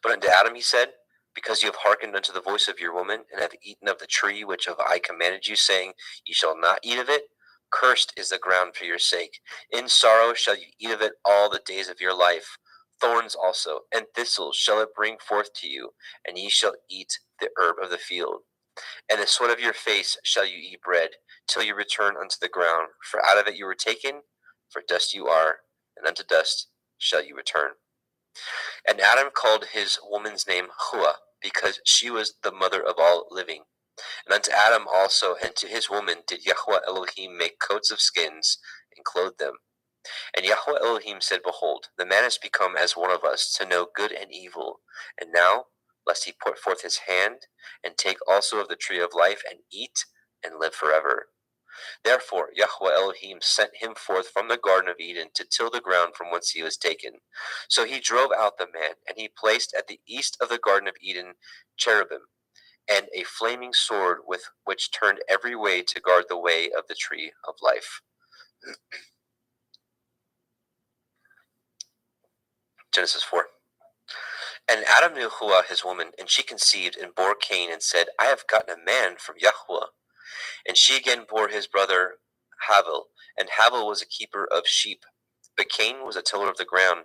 But unto Adam he said, Because you have hearkened unto the voice of your woman, and have eaten of the tree which of I commanded you, saying, Ye shall not eat of it, cursed is the ground for your sake. In sorrow shall you eat of it all the days of your life. Thorns also and thistles shall it bring forth to you, and ye shall eat the herb of the field. And the sweat of your face shall you eat bread, till you return unto the ground. For out of it you were taken, for dust you are, and unto dust shall you return. And Adam called his woman's name Hua, because she was the mother of all living. And unto Adam also and to his woman did Yahweh Elohim make coats of skins, and clothed them. And Yahweh Elohim said, Behold, the man has become as one of us, to know good and evil. And now, lest he put forth his hand, and take also of the tree of life, and eat, and live forever. Therefore Yahweh Elohim sent him forth from the Garden of Eden to till the ground from whence he was taken. So he drove out the man, and he placed at the east of the Garden of Eden cherubim, and a flaming sword with which turned every way to guard the way of the tree of life. Genesis 4. And Adam knew Hua his woman, and she conceived and bore Cain, and said, I have gotten a man from Yahweh. And she again bore his brother Havel, and Havel was a keeper of sheep, but Cain was a tiller of the ground.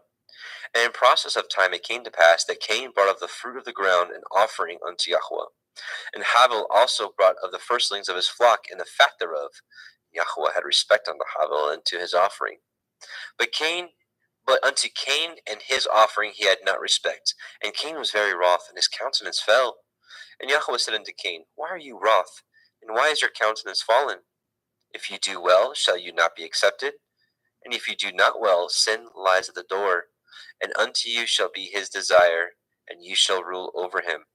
And in process of time it came to pass that Cain brought of the fruit of the ground an offering unto Yahweh. And Havel also brought of the firstlings of his flock and the fat thereof. Yahweh had respect unto Havel and to his offering. But unto Cain and his offering he had not respect. And Cain was very wroth, and his countenance fell. And Yahweh said unto Cain, Why are you wroth? And why is your countenance fallen? If you do well, shall you not be accepted? And if you do not well, sin lies at the door. And unto you shall be his desire, and you shall rule over him.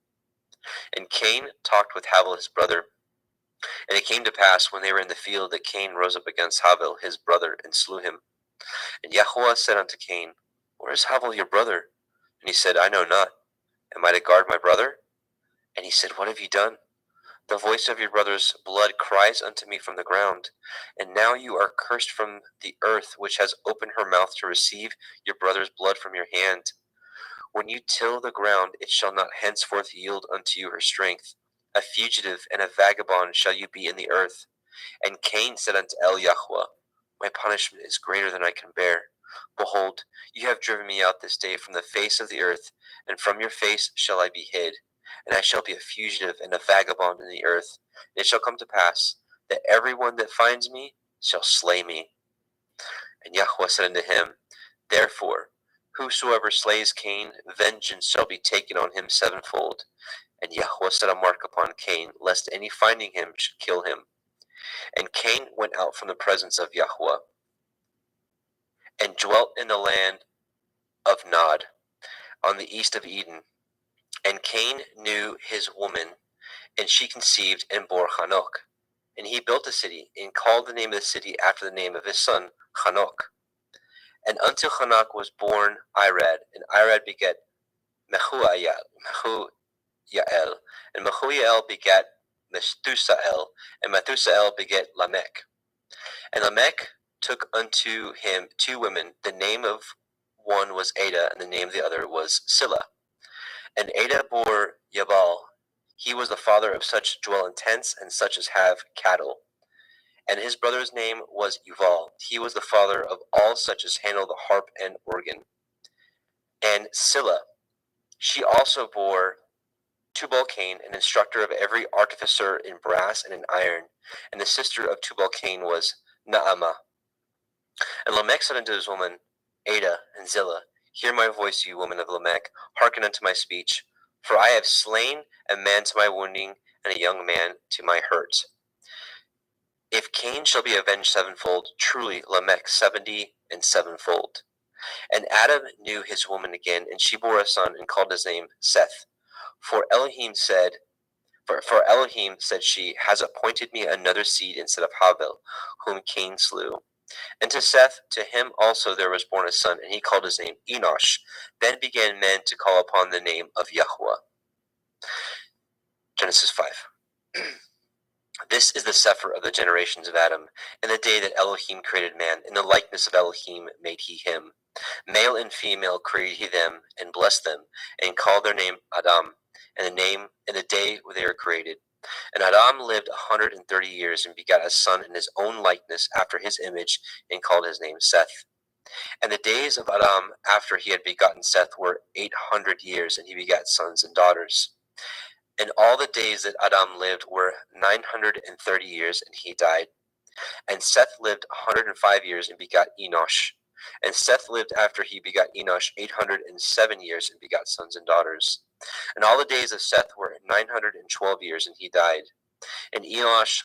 And Cain talked with Havel his brother. And it came to pass, when they were in the field, that Cain rose up against Havel his brother, and slew him. And Yahweh said unto Cain, Where is Havel your brother? And he said, I know not. Am I to guard my brother? And he said, What have you done? The voice of your brother's blood cries unto me from the ground. And now you are cursed from the earth, which has opened her mouth to receive your brother's blood from your hand. When you till the ground, it shall not henceforth yield unto you her strength. A fugitive and a vagabond shall you be in the earth. And Cain said unto Yahweh, My punishment is greater than I can bear. Behold, you have driven me out this day from the face of the earth, and from your face shall I be hid. And I shall be a fugitive and a vagabond in the earth. And it shall come to pass that every one that finds me shall slay me. And Yahweh said unto him, Therefore, whosoever slays Cain, vengeance shall be taken on him sevenfold. And Yahweh set a mark upon Cain, lest any finding him should kill him. And Cain went out from the presence of Yahweh, and dwelt in the land of Nod, on the east of Eden. And Cain knew his woman, and she conceived and bore Hanok. And he built a city, and called the name of the city after the name of his son, Hanok. And unto Hanok was born Irad, and Irad begat Mehujael, and Mehujael begat Methusael, and Methusael begat Lamech. And Lamech took unto him 2 women. The name of one was Ada, and the name of the other was Silla. And Ada bore Yabal. He was the father of such dwell in tents, and such as have cattle. And his brother's name was Yuval. He was the father of all such as handle the harp and organ. And Silla, she also bore Tubal-Cain, an instructor of every artificer in brass and in iron. And the sister of Tubal-Cain was Naamah. And Lamech said unto his woman, Ada and Zillah, Hear my voice, you woman of Lamech, hearken unto my speech. For I have slain a man to my wounding, and a young man to my hurt. If Cain shall be avenged sevenfold, truly Lamech 70 and sevenfold. And Adam knew his woman again, and she bore a son, and called his name Seth. For Elohim said she, has appointed me another seed instead of Havel, whom Cain slew. And to Seth, to him also there was born a son, and he called his name Enosh. Then began men to call upon the name of Yahweh. Genesis 5. This is the Sefer of the generations of Adam. In the day that Elohim created man, in the likeness of Elohim made he him. Male and female created he them, and blessed them, and called their name Adam, and the day they were created. And Adam lived 130 years, and begat a son in his own likeness after his image, and called his name Seth. And the days of Adam after he had begotten Seth were 800 years, and he begat sons and daughters. And all the days that Adam lived were 930 years, and he died. And Seth lived 105 years, and begot Enosh. And Seth lived after he begot Enosh 807 years, and begot sons and daughters. And all the days of Seth were 912 years, and he died. And Enosh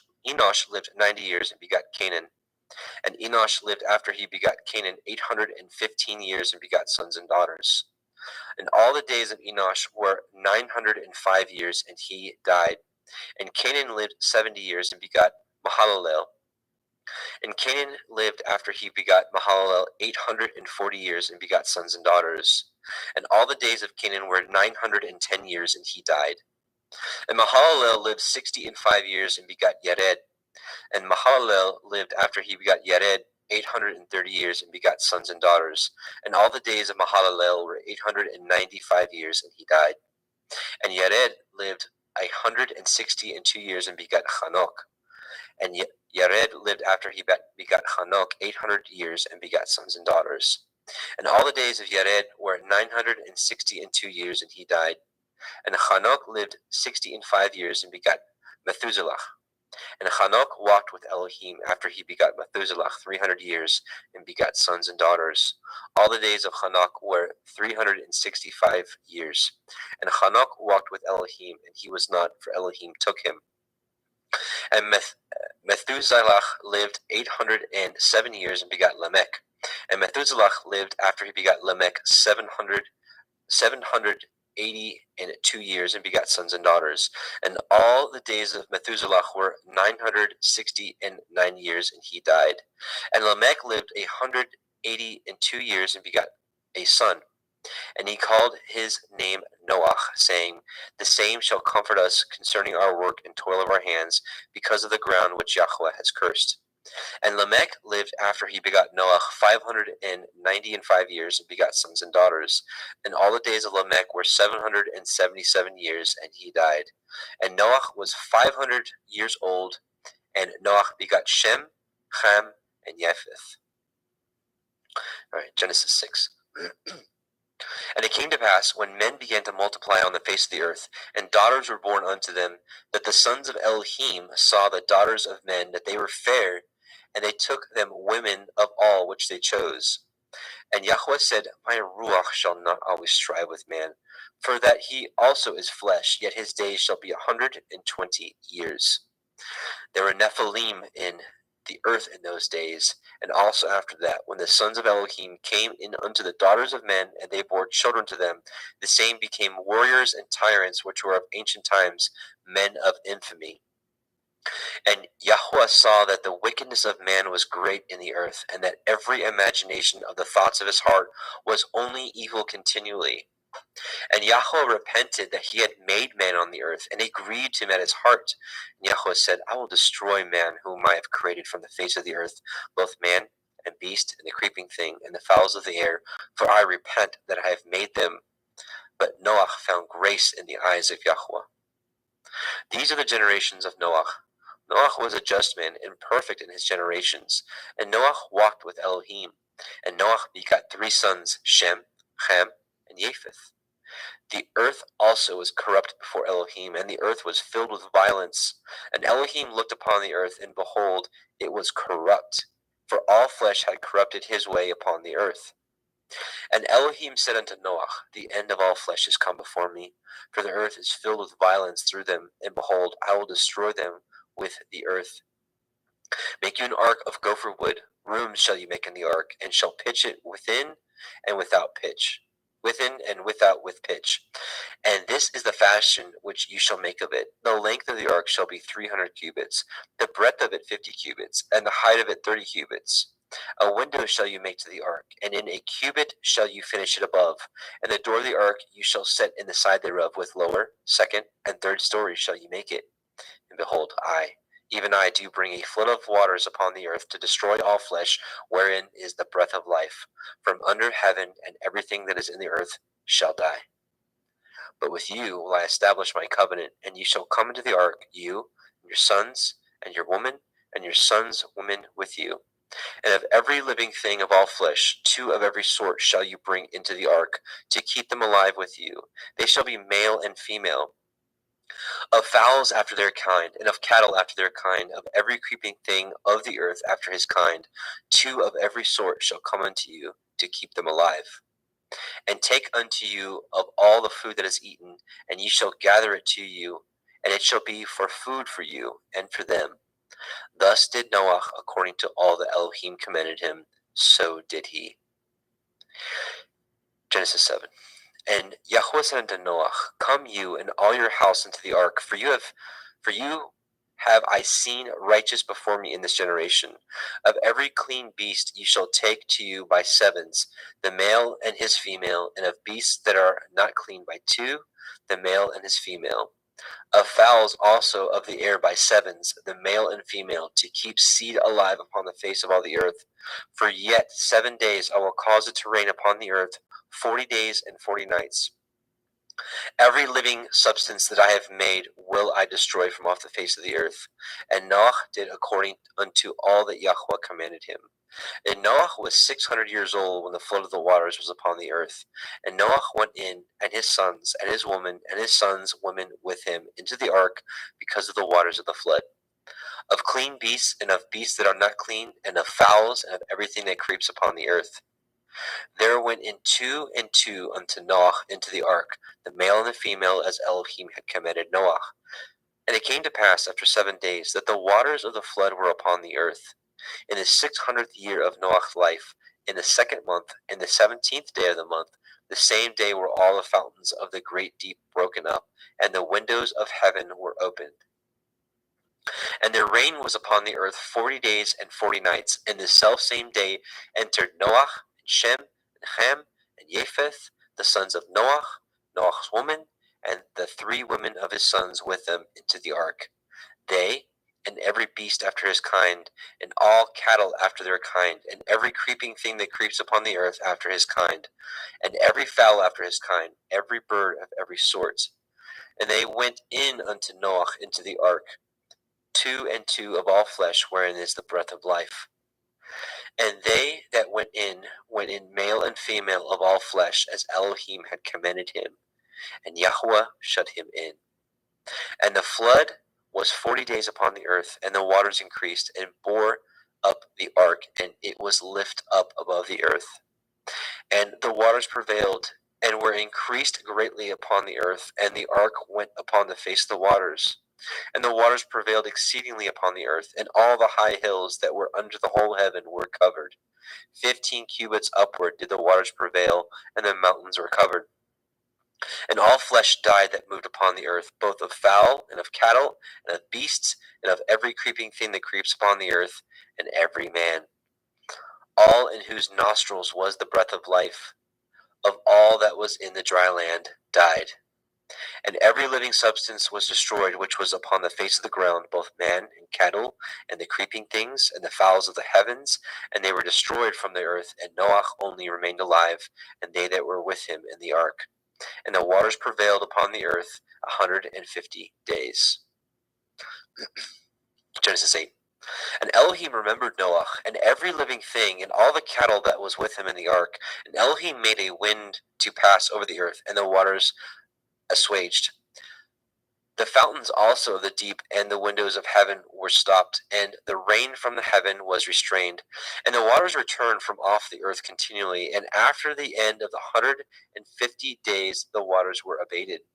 lived 90 years, and begot Canaan. And Enosh lived after he begot Canaan 815 years, and begot sons and daughters. And all the days of Enosh were 905 years, and he died. And Canaan lived 70 years, and begot Mahalalel. And Canaan lived after he begot Mahalalel 840 years, and begot sons and daughters. And all the days of Canaan were 910 years, and he died. And Mahalalel lived 65 years, and begot Yared. And Mahalalel lived after he begot Yared 830 years, and begot sons and daughters. And all the days of Mahalalel were 895 years, and he died. And Yared lived 162 years, and begot Hanok. And Yared lived after he begot Hanok 800 years, and begot sons and daughters. And all the days of Yared were 962 years, and he died. And Hanok lived 65 years and begot Methuselah. And Hanok walked with Elohim after he begot Methuselah 300 years and begot sons and daughters. All the days of Hanok were 365 years. And Hanok walked with Elohim, and he was not, for Elohim took him. And Methuselah lived 807 years and begot Lamech. And Methuselah lived after he begot Lamech 782 years and begot sons and daughters. And all the days of Methuselah were 969 years, and he died. And Lamech lived 182 years and begot a son. And he called his name Noah, saying, the same shall comfort us concerning our work and toil of our hands, because of the ground which Yahweh has cursed. And Lamech lived after he begot Noah 595 years and begot sons and daughters. And all the days of Lamech were 777 years, and he died. And Noah was 500 years old, and Noah begot Shem, Ham, and Japheth. All right, Genesis 6. And it came to pass, when men began to multiply on the face of the earth, and daughters were born unto them, that the sons of Elohim saw the daughters of men, that they were fair, and they took them women of all which they chose. And Yahweh said, my ruach shall not always strive with man, for that he also is flesh, yet his days shall be 120 years. There were Nephilim in the earth in those days, and also after that, when the sons of Elohim came in unto the daughters of men, and they bore children to them, the same became warriors and tyrants, which were of ancient times, men of infamy. And Yahweh saw that the wickedness of man was great in the earth, and that every imagination of the thoughts of his heart was only evil continually. And Yahweh repented that he had made man on the earth, and it grieved him at his heart. And Yahweh said, I will destroy man whom I have created from the face of the earth, both man and beast, and the creeping thing, and the fowls of the air, for I repent that I have made them. But Noah found grace in the eyes of Yahweh. These are the generations of Noah. Noah was a just man and perfect in his generations. And Noah walked with Elohim. And Noah begot 3 sons, Shem, Ham, and Japheth. The earth also was corrupt before Elohim, and the earth was filled with violence. And Elohim looked upon the earth, and behold, it was corrupt, for all flesh had corrupted his way upon the earth. And Elohim said unto Noah, the end of all flesh is come before me, for the earth is filled with violence through them, and behold, I will destroy them with the earth. Make you an ark of gopher wood, rooms shall you make in the ark, and shall pitch it within and without pitch. Within and without with pitch. And this is the fashion which you shall make of it. The length of the ark shall be 300 cubits, the breadth of it 50 cubits, and the height of it 30 cubits. A window shall you make to the ark, and in a cubit shall you finish it above. And the door of the ark you shall set in the side thereof, with lower, second, and third stories shall you make it. And behold, I, even I, do bring a flood of waters upon the earth to destroy all flesh, wherein is the breath of life, from under heaven, and everything that is in the earth shall die. But with you will I establish my covenant, and you shall come into the ark, you, and your sons, and your woman, and your sons' women with you. And of every living thing of all flesh, 2 of every sort shall you bring into the ark, to keep them alive with you. They shall be male and female. Of fowls after their kind, and of cattle after their kind, of every creeping thing of the earth after his kind, 2 of every sort shall come unto you, to keep them alive. And take unto you of all the food that is eaten, and ye shall gather it to you, and it shall be for food for you and for them. Thus did Noah according to all that Elohim commanded him, so did he. Genesis 7. And Yahweh said unto Noah, come you and all your house into the ark, for you have I seen righteous before me in this generation. Of every clean beast you shall take to you by 7s, the male and his female, and of beasts that are not clean by 2, the male and his female. Of fowls also of the air by 7s, the male and female, to keep seed alive upon the face of all the earth. For yet 7 days I will cause it to rain upon the earth, 40 days and 40 nights. Every living substance that I have made will I destroy from off the face of the earth. And Noah did according unto all that Yahweh commanded him. And Noah was 600 years old when the flood of the waters was upon the earth. And Noah went in, and his sons, and his woman, and his sons' women with him into the ark because of the waters of the flood. Of clean beasts, and of beasts that are not clean, and of fowls, and of everything that creeps upon the earth. There went in 2 and 2 unto Noah into the ark, the male and the female, as Elohim had commanded Noah. And it came to pass after 7 days that the waters of the flood were upon the earth. In the 600th year of Noah's life, in the 2nd month, in the 17th day of the month, the same day were all the fountains of the great deep broken up, and the windows of heaven were opened. And there rain was upon the earth 40 days and 40 nights. And the selfsame day entered Noah, and Shem, and Ham, and Japheth, the sons of Noah, Noah's woman, and the 3 women of his sons with them into the ark. They, and every beast after his kind, and all cattle after their kind, and every creeping thing that creeps upon the earth after his kind, and every fowl after his kind, every bird of every sort. And they went in unto Noah into the ark, 2 and 2 of all flesh, wherein is the breath of life. And they that went in male and female of all flesh, as Elohim had commanded him, and Yahweh shut him in. And the flood was 40 days upon the earth, and the waters increased, and bore up the ark, and it was lift up above the earth. And the waters prevailed, and were increased greatly upon the earth, and the ark went upon the face of the waters. And the waters prevailed exceedingly upon the earth, and all the high hills that were under the whole heaven were covered. 15 cubits upward did the waters prevail, and the mountains were covered. And all flesh died that moved upon the earth, both of fowl, and of cattle, and of beasts, and of every creeping thing that creeps upon the earth, and every man. All in whose nostrils was the breath of life, of all that was in the dry land, died. And every living substance was destroyed which was upon the face of the ground, both man and cattle, and the creeping things, and the fowls of the heavens, and they were destroyed from the earth. And Noah only remained alive, and they that were with him in the ark. And the waters prevailed upon the earth 150 days. Genesis 8. And Elohim remembered Noah, and every living thing, and all the cattle that was with him in the ark. And Elohim made a wind to pass over the earth, and the waters assuaged. The fountains also of the deep and the windows of heaven were stopped, and the rain from the heaven was restrained. And the waters returned from off the earth continually, and after the end of the 150 days the waters were abated.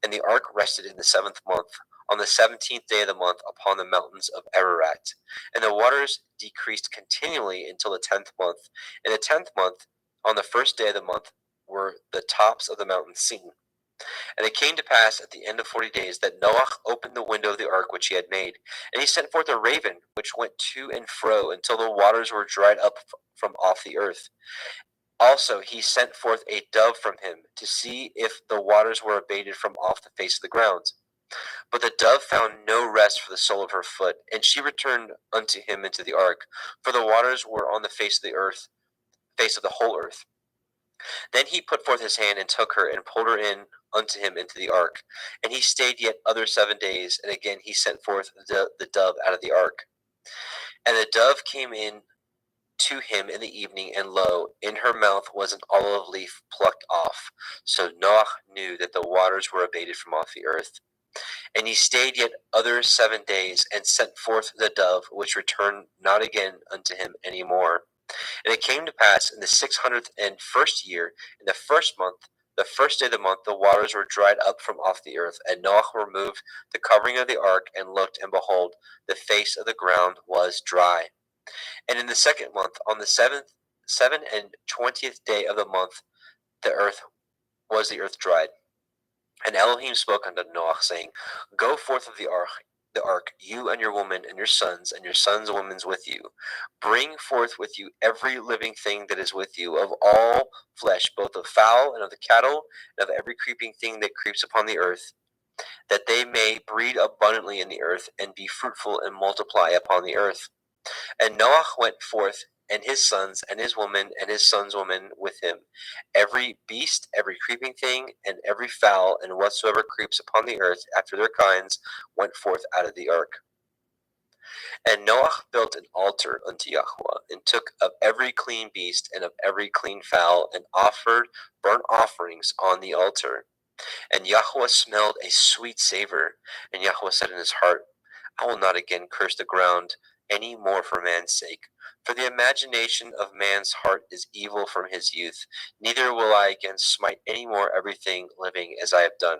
And the ark rested in the 7th month, on the 17th day of the month, upon the mountains of Ararat. And the waters decreased continually until the 10th month. In the 10th month, on the 1st day of the month, were the tops of the mountains seen. And it came to pass at the end of 40 days that Noah opened the window of the ark which he had made, and he sent forth a raven which went to and fro until the waters were dried up from off the earth. Also he sent forth a dove from him to see if the waters were abated from off the face of the ground. But the dove found no rest for the sole of her foot, and she returned unto him into the ark, for the waters were on the face of the earth, face of the whole earth. Then he put forth his hand and took her and pulled her in unto him into the ark. And he stayed yet other 7 days, and again he sent forth the dove out of the ark. And the dove came in to him in the evening, and lo, in her mouth was an olive leaf plucked off. So Noah knew that the waters were abated from off the earth. And he stayed yet other 7 days, and sent forth the dove, which returned not again unto him any more. And it came to pass in the 601st year, in the 1st month, the 1st day of the month, the waters were dried up from off the earth. And Noah removed the covering of the ark, and looked, and behold, the face of the ground was dry. And in the 2nd month, on the 27th day of the month, the earth dried. And Elohim spoke unto Noah, saying, Go forth of the ark, you and your woman, and your sons women with you. Bring forth with you every living thing that is with you, of all flesh, both of fowl and of the cattle, and of every creeping thing that creeps upon the earth, that they may breed abundantly in the earth, and be fruitful and multiply upon the earth. And Noah went forth and his sons, and his woman, and his sons' women with him, every beast, every creeping thing, and every fowl, and whatsoever creeps upon the earth after their kinds, went forth out of the ark. And Noah built an altar unto Yahweh, and took of every clean beast and of every clean fowl, and offered burnt offerings on the altar. And Yahweh smelled a sweet savor. And Yahweh said in his heart, I will not again curse the ground any more for man's sake. For the imagination of man's heart is evil from his youth. Neither will I again smite any more everything living as I have done.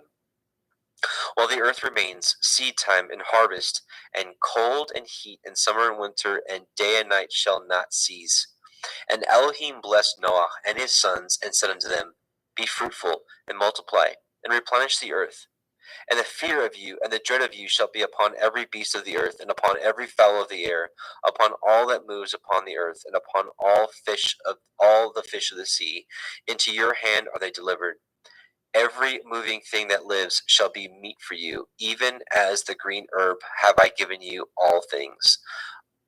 While the earth remains, seed time and harvest, and cold and heat, and summer and winter, and day and night shall not cease. And Elohim blessed Noah and his sons, and said unto them, Be fruitful, and multiply, and replenish the earth. And the fear of you and the dread of you shall be upon every beast of the earth, and upon every fowl of the air, upon all that moves upon the earth, and upon all the fish of the sea. Into your hand are they delivered. Every moving thing that lives shall be meat for you, even as the green herb have I given you all things.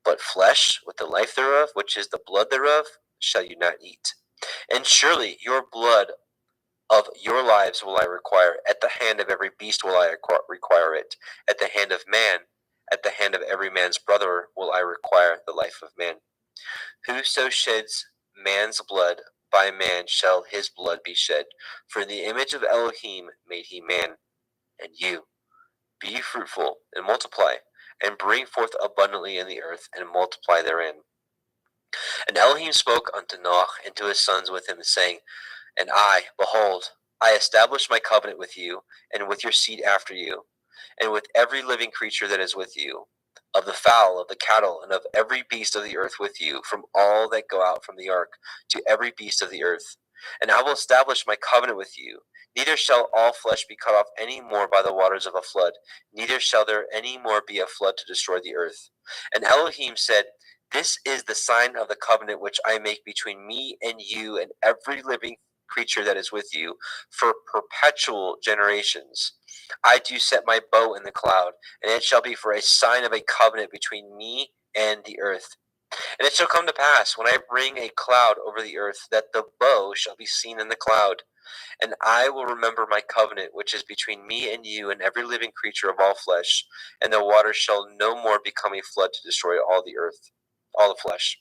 But flesh with the life thereof, which is the blood thereof, shall you not eat. And surely your blood of your lives will I require. At the hand of every beast will I require it. At the hand of man, at the hand of every man's brother will I require the life of man. Whoso sheds man's blood, by man shall his blood be shed. For in the image of Elohim made he man. And you, be fruitful, and multiply, and bring forth abundantly in the earth, and multiply therein. And Elohim spoke unto Noah and to his sons with him, saying, And I, behold, I establish my covenant with you, and with your seed after you, and with every living creature that is with you, of the fowl, of the cattle, and of every beast of the earth with you, from all that go out from the ark, to every beast of the earth. And I will establish my covenant with you. Neither shall all flesh be cut off any more by the waters of a flood, neither shall there any more be a flood to destroy the earth. And Elohim said, This is the sign of the covenant which I make between me and you and every living creature that is with you for perpetual generations. I do set my bow in the cloud, and it shall be for a sign of a covenant between me and the earth. And it shall come to pass, when I bring a cloud over the earth, that the bow shall be seen in the cloud. And I will remember my covenant, which is between me and you and every living creature of all flesh, and the waters shall no more become a flood to destroy all the earth, all the flesh.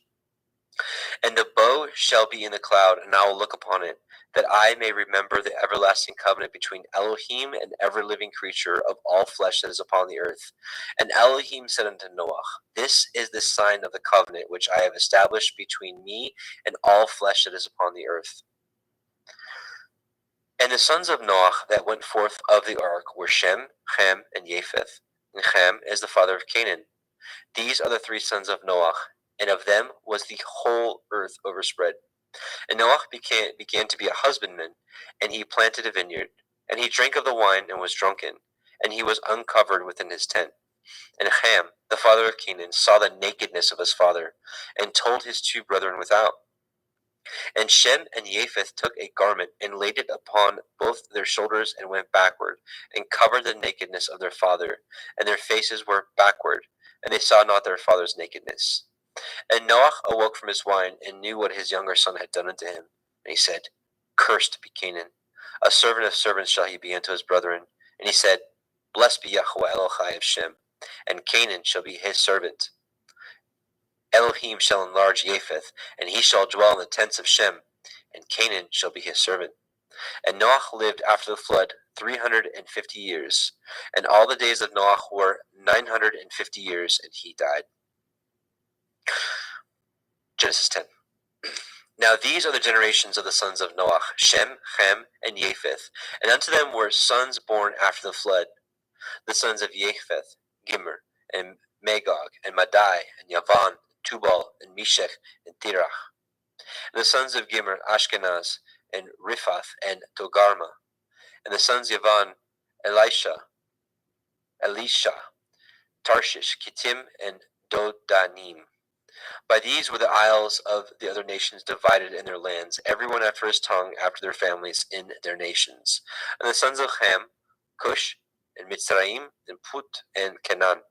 And the bow shall be in the cloud, and I will look upon it, that I may remember the everlasting covenant between Elohim and every living creature of all flesh that is upon the earth. And Elohim said unto Noah, This is the sign of the covenant which I have established between me and all flesh that is upon the earth. And the sons of Noah that went forth of the ark were Shem, Ham, and Japheth. And Ham is the father of Canaan. These are the three sons of Noah, and of them was the whole earth overspread. And Noah began to be a husbandman, and he planted a vineyard. And he drank of the wine and was drunken, and he was uncovered within his tent. And Ham, the father of Canaan, saw the nakedness of his father, and told his two brethren without. And Shem and Japheth took a garment, and laid it upon both their shoulders, and went backward, and covered the nakedness of their father, and their faces were backward, and they saw not their father's nakedness. And Noah awoke from his wine, and knew what his younger son had done unto him. And he said, Cursed be Canaan, a servant of servants shall he be unto his brethren. And he said, Blessed be Yahweh Elohai of Shem, and Canaan shall be his servant. Elohim shall enlarge Japheth, and he shall dwell in the tents of Shem, and Canaan shall be his servant. And Noah lived after the flood 350 years, and all the days of Noah were 950 years, and he died. Genesis 10. Now these are the generations of the sons of Noah, Shem, Ham, and Japheth, and unto them were sons born after the flood. The sons of Japheth, Gimmer, and Magog, and Madai, and Yavan, Tubal, and Meshech, and Tirach. And the sons of Gimmer, Ashkenaz, and Riphath, and Togarma. And the sons of Yavan, Elisha, Tarshish, Kittim, and Dodanim. By these were the isles of the other nations divided in their lands, everyone after his tongue, after their families, in their nations. And the sons of Ham, Cush, and Mitzrayim, and Put, and Canaan.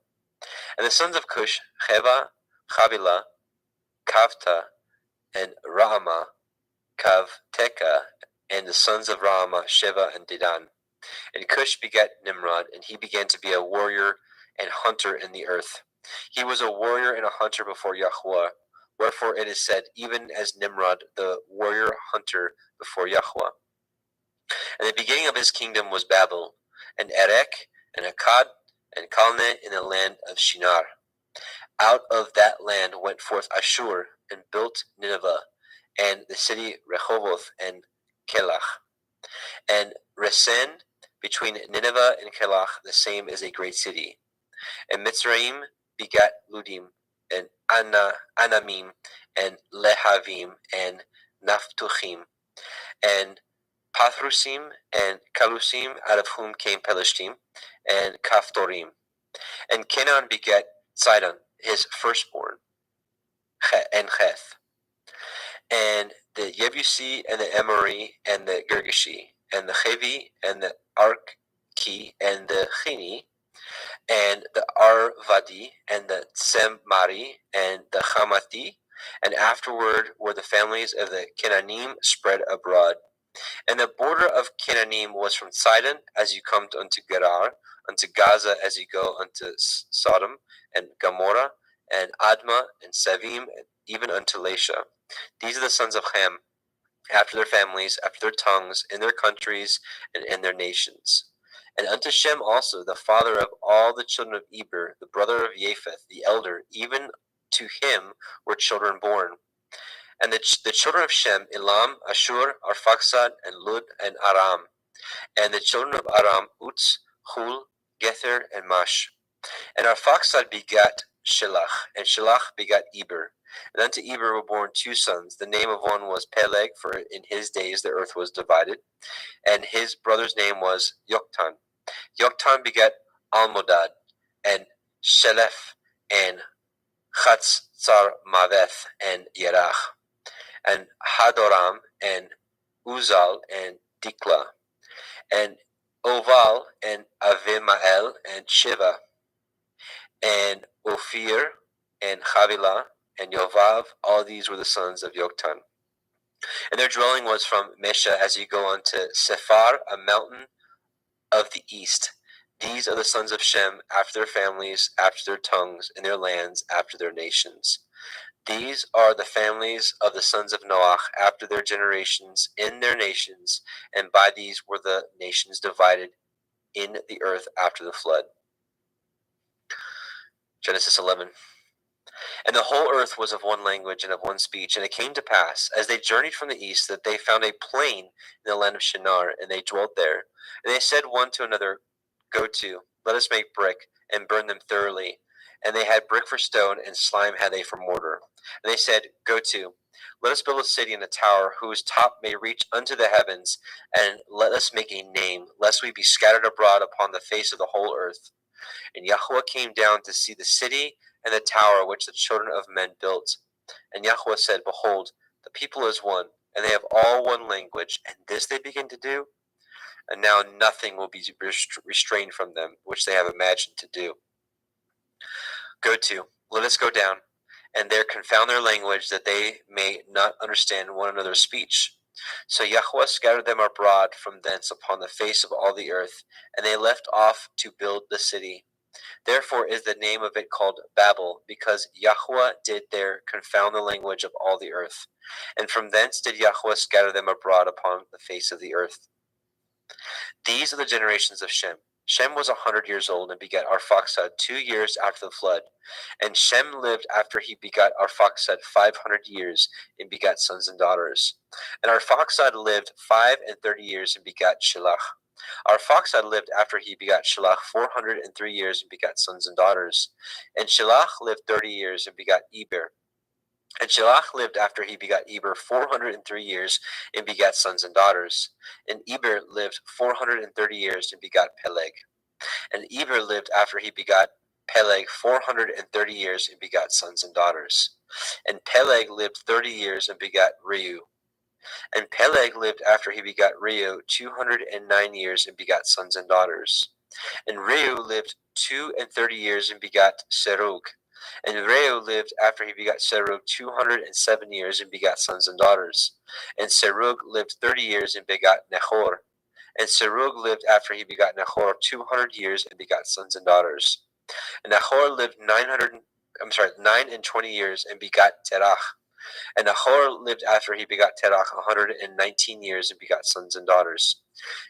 And the sons of Cush, Heva, Havilah, Kavta, and Raama, Kav, Teka, and the sons of Raama, Sheva, and Dedan. And Cush begat Nimrod, and he began to be a warrior and hunter in the earth. He was a warrior and a hunter before Yahweh. Wherefore it is said, even as Nimrod, the warrior hunter before Yahweh. And the beginning of his kingdom was Babel, and Erech, and Akkad, and Calneh in the land of Shinar. Out of that land went forth Ashur, and built Nineveh, and the city Rehoboth, and Kelach. And Resen, between Nineveh and Kelach, the same is a great city. And Mitzrayim begat Ludim, and Anamim, and Lehavim, and Naphtuchim, and Pathrusim, and Kalusim, out of whom came Pelishtim, and Kaphtorim. And Canaan begat Sidon, his firstborn, and Cheth, and the Yebusi, and the Amori, and the Girgashi, and the Chevi, and the Arki, and the Chini, and the Arvadi, and the Tsemari, and the Hamathi, and afterward were the families of the Canaanim spread abroad. And the border of Canaanim was from Sidon as you come unto Gerar, unto Gaza as you go unto Sodom, and Gomorrah, and Admah, and Sevim, and even unto Lasha. These are the sons of Ham, after their families, after their tongues, in their countries, and in their nations. And unto Shem also, the father of all the children of Eber, the brother of Japheth, the elder, even to him were children born. And the children of Shem, Elam, Ashur, Arphaxad, and Lud, and Aram. And the children of Aram, Uz, Hul, Gether, and Mash. And Arphaxad begat Shelach, and Shelach begat Eber. And unto Eber were born two sons. The name of one was Peleg, for in his days the earth was divided. And his brother's name was Yoktan. Yoktan begat Almodad, and Shelef, and Chatzar Maveth, and Yerach, and Hadoram, and Uzal, and Dikla, and Oval, and Avimael, and Shiva, and Ophir, and Havilah, and Yovav. All these were the sons of Yoktan. And their dwelling was from Mesha as you go unto Sephar, a mountain of the east. These are the sons of Shem, after their families, after their tongues, in their lands, after their nations. These are the families of the sons of Noach, after their generations, in their nations, and by these were the nations divided in the earth after the flood. Genesis 11. And the whole earth was of one language and of one speech. And it came to pass, as they journeyed from the east, that they found a plain in the land of Shinar, and they dwelt there. And they said one to another, Go to, let us make brick, and burn them thoroughly. And they had brick for stone, and slime had they for mortar. And they said, Go to, let us build a city and a tower, whose top may reach unto the heavens, and let us make a name, lest we be scattered abroad upon the face of the whole earth. And Yahweh came down to see the city and the tower which the children of men built. And Yahweh said, Behold, the people is one, and they have all one language, and this they begin to do. And now nothing will be restrained from them, which they have imagined to do. Go to, let us go down, and there confound their language, that they may not understand one another's speech. So Yahweh scattered them abroad from thence upon the face of all the earth, and they left off to build the city. Therefore is the name of it called Babel, because Yahweh did there confound the language of all the earth. And from thence did Yahweh scatter them abroad upon the face of the earth. These are the generations of Shem. Shem was 100 years old and begat Arphaxad 2 years after the flood. And Shem lived after he begat Arphaxad 500 years and begat sons and daughters. And Arphaxad lived 35 years and begat Shelach. Arphaxad lived after he begat Shelach 403 years and begat sons and daughters. And Shelach lived 30 years and begat Eber. And Shelach lived after he begat Eber 403 years and begat sons and daughters. And Eber lived 430 years and begat Peleg. And Eber lived after he begat Peleg 430 years and begat sons and daughters. And Peleg lived 30 years and begat Reu. And Peleg lived after he begat Reu 209 years and begat sons and daughters. And Reu lived 32 years and begat Serug. And Reu lived after he begot Serug 207 years and begot sons and daughters. And Serug lived 30 years and begot Nahor. And Serug lived after he begot Nahor 200 years and begot sons and daughters. And Nahor lived 9 and 20 years and begot Terach. And Nahor lived after he begot Terach 119 years and begot sons and daughters.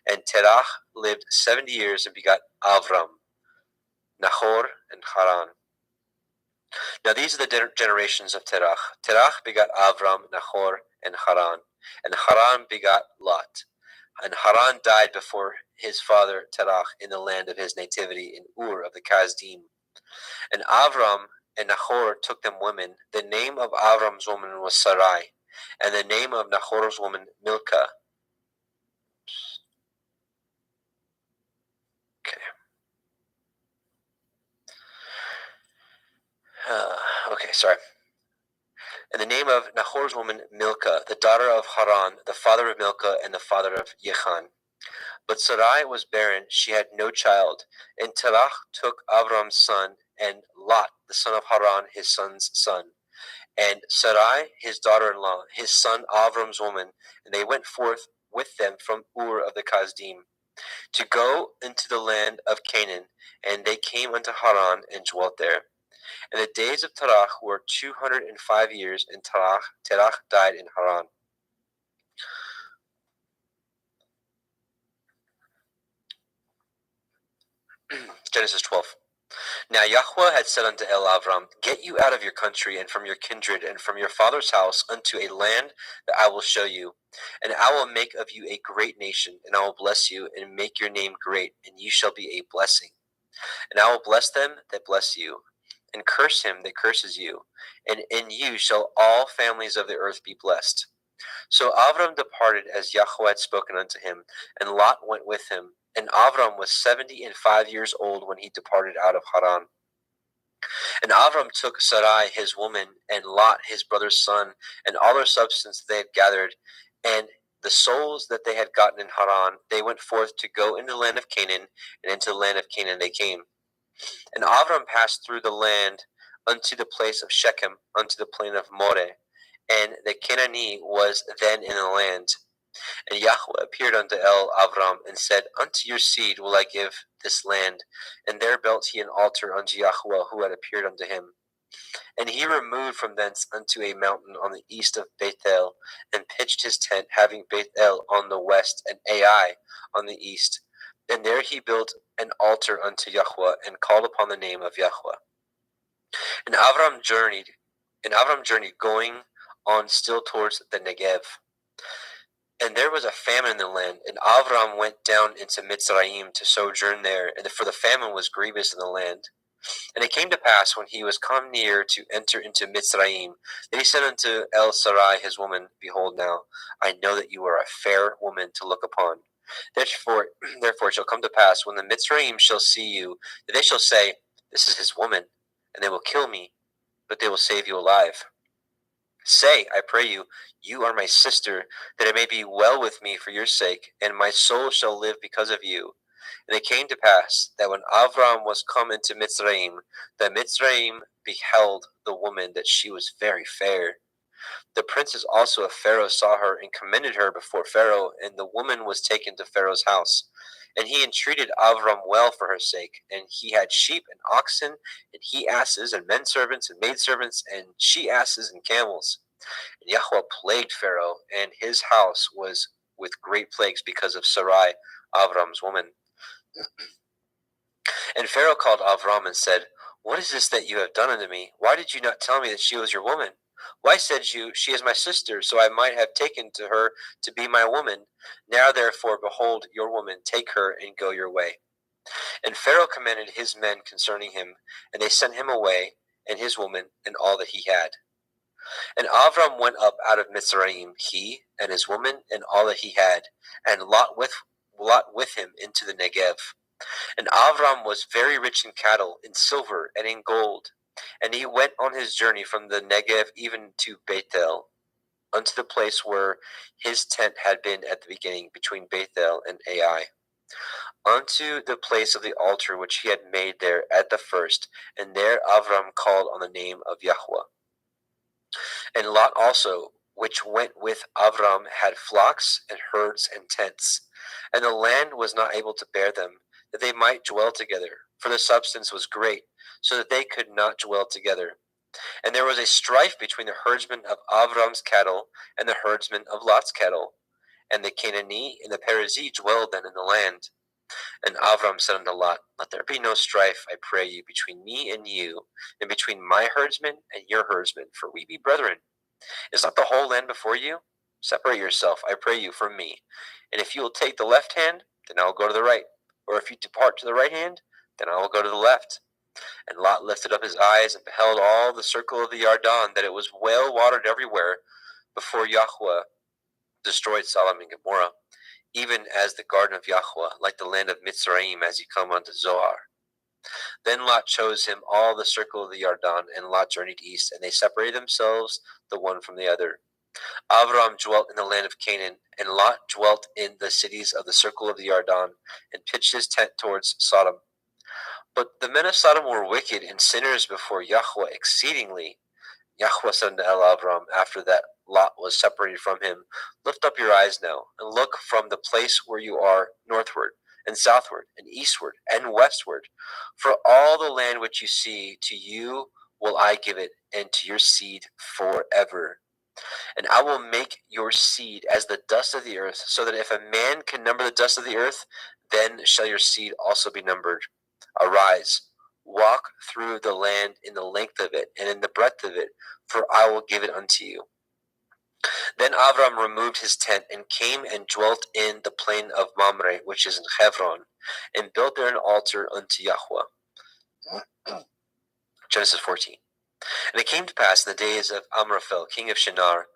And Terach lived 70 years and begot Avram, Nahor, and Haran. Now these are the generations of Terach. Terach begot Avram, Nahor, and Haran. And Haran begot Lot. And Haran died before his father Terach in the land of his nativity in Ur of the Kasdim. And Avram and Nahor took them women. The name of Avram's woman was Sarai, and the name of Nahor's woman Milcah. Okay. And the name of Nahor's woman Milcah, the daughter of Haran, the father of Milcah, and the father of Yechan. But Sarai was barren; she had no child. And Terach took Avram's son, and Lot, the son of Haran, his son's son, and Sarai, his daughter-in-law, his son Avram's woman, and they went forth with them from Ur of the Kasdim, to go into the land of Canaan, and they came unto Haran and dwelt there. And the days of Terach were 205 years, and Terach died in Haran. Genesis 12. Now Yahweh had said unto Avram, Get you out of your country, and from your kindred, and from your father's house, unto a land that I will show you. And I will make of you a great nation, and I will bless you, and make your name great, and you shall be a blessing. And I will bless them that bless you, and curse him that curses you, and in you shall all families of the earth be blessed. So Avram departed as Yahweh had spoken unto him, and Lot went with him. And Avram was 75 years old when he departed out of Haran. And Avram took Sarai his woman, and Lot his brother's son, and all their substance they had gathered, and the souls that they had gotten in Haran. They went forth to go into the land of Canaan, and into the land of Canaan they came. And Avram passed through the land unto the place of Shechem, unto the plain of Moreh, and the Canaanite was then in the land. And Yahweh appeared unto Avram, and said, Unto your seed will I give this land. And there built he an altar unto Yahweh, who had appeared unto him. And he removed from thence unto a mountain on the east of Bethel, and pitched his tent, having Bethel on the west, and Ai on the east. And there he built an altar unto Yahweh, and called upon the name of Yahweh. And Avram journeyed, going on still towards the Negev. And there was a famine in the land, and Avram went down into Mitzrayim to sojourn there, and for the famine was grievous in the land. And it came to pass, when he was come near to enter into Mitzrayim, that he said unto Sarai his woman, Behold now, I know that you are a fair woman to look upon. Therefore it shall come to pass, when the Mitzrayim shall see you, that they shall say, This is his woman, and they will kill me, but they will save you alive. Say, I pray you, you are my sister, that it may be well with me for your sake, and my soul shall live because of you. And it came to pass, that when Avram was come into Mitzrayim, that Mitzrayim beheld the woman, that she was very fair. The princes also of Pharaoh saw her, and commended her before Pharaoh, and the woman was taken to Pharaoh's house. And he entreated Avram well for her sake, and he had sheep and oxen, and he asses, and men servants, and maidservants, and she asses, and camels. And Yahweh plagued Pharaoh, and his house was with great plagues because of Sarai, Avram's woman. And Pharaoh called Avram and said, What is this that you have done unto me? Why did you not tell me that she was your woman? Why said you, She is my sister, so I might have taken to her to be my woman? Now therefore, behold, your woman, take her and go your way. And Pharaoh commanded his men concerning him, and they sent him away, and his woman, and all that he had. And Avram went up out of Mitzrayim, he and his woman, and all that he had, and Lot with him into the Negev. And Avram was very rich in cattle, in silver, and in gold. And he went on his journey from the Negev even to Bethel, unto the place where his tent had been at the beginning, between Bethel and Ai. unto the place of the altar which he had made there at the first, and there Avram called on the name of Yahweh. And Lot also, which went with Avram, had flocks and herds and tents, and the land was not able to bear them, that they might dwell together, for the substance was great, so that they could not dwell together. And there was a strife between the herdsmen of Avram's cattle and the herdsmen of Lot's cattle. And the Canaanite and the Perizzite dwelled then in the land. And Avram said unto Lot, Let there be no strife, I pray you, between me and you, and between my herdsmen and your herdsmen, for we be brethren. Is not the whole land before you? Separate yourself, I pray you, from me. And if you will take the left hand, then I will go to the right. Or if you depart to the right hand, then I will go to the left. And Lot lifted up his eyes and beheld all the circle of the Yarden, that it was well watered everywhere, before Yahweh destroyed Sodom and Gomorrah, even as the garden of Yahweh, like the land of Mitzrayim, as you come unto Zoar. Then Lot chose him all the circle of the Yarden, and Lot journeyed east, and they separated themselves the one from the other. Avram dwelt in the land of Canaan, and Lot dwelt in the cities of the circle of the Yarden, and pitched his tent towards Sodom. But the men of Sodom were wicked and sinners before Yahweh exceedingly. Yahweh said unto Avram, after that Lot was separated from him, Lift up your eyes now, and look from the place where you are northward, and southward, and eastward, and westward. For all the land which you see, to you will I give it, and to your seed forever. And I will make your seed as the dust of the earth, so that if a man can number the dust of the earth, then shall your seed also be numbered. Arise, walk through the land in the length of it, and in the breadth of it, for I will give it unto you. Then Avram removed his tent, and came and dwelt in the plain of Mamre, which is in Hebron, and built there an altar unto Yahweh. Genesis 14. And it came to pass in the days of Amraphel, king of Shinar,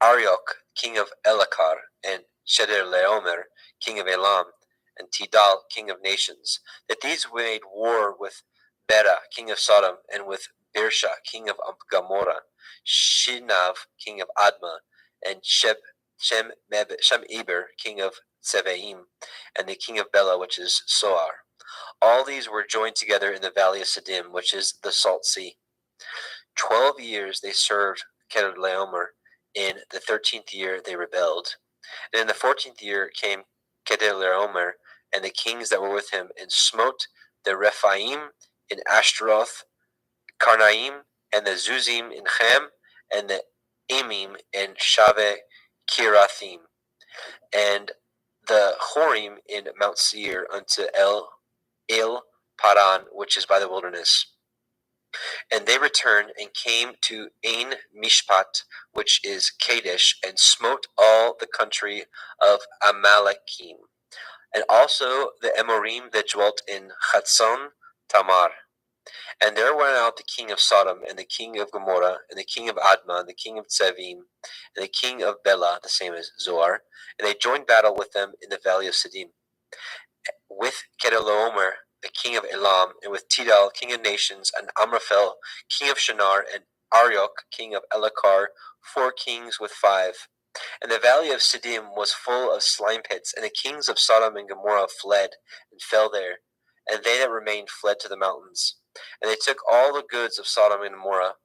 Arioch, king of Elakar, and Chedorlaomer, king of Elam, and Tidal, king of nations, that these made war with Bera, king of Sodom, and with Birsha, king of Gomorrah, Shinav, king of Admah, and Shem-Eber, king of Tsevaim, and the king of Bela, which is Soar. All these were joined together in the valley of Siddim, which is the Salt Sea. 12 years they served Chedorlaomer. In the 13th year they rebelled. And in the 14th year came Chedorlaomer and the kings that were with him, and smote the Rephaim in Ashtaroth, Karnaim, and the Zuzim in Chem, and the Emim in Shave Kirathim, and the Horim in Mount Seir unto El Paran, which is by the wilderness. And they returned and came to Ain Mishpat, which is Kadesh, and smote all the country of Amalekim, and also the Amorim that dwelt in Chatzon Tamar. And there went out the king of Sodom, and the king of Gomorrah, and the king of Admah, and the king of Tsevim, and the king of Bela, the same as Zoar, and they joined battle with them in the valley of Siddim, with Chedorlaomer, the king of Elam, and with Tidal, king of nations, and Amraphel, king of Shinar, and Arioch, king of Elakar, 4 kings with 5. And the valley of Siddim was full of slime pits, and the kings of Sodom and Gomorrah fled, and fell there, and they that remained fled to the mountains. And they took all the goods of Sodom and Gomorrah,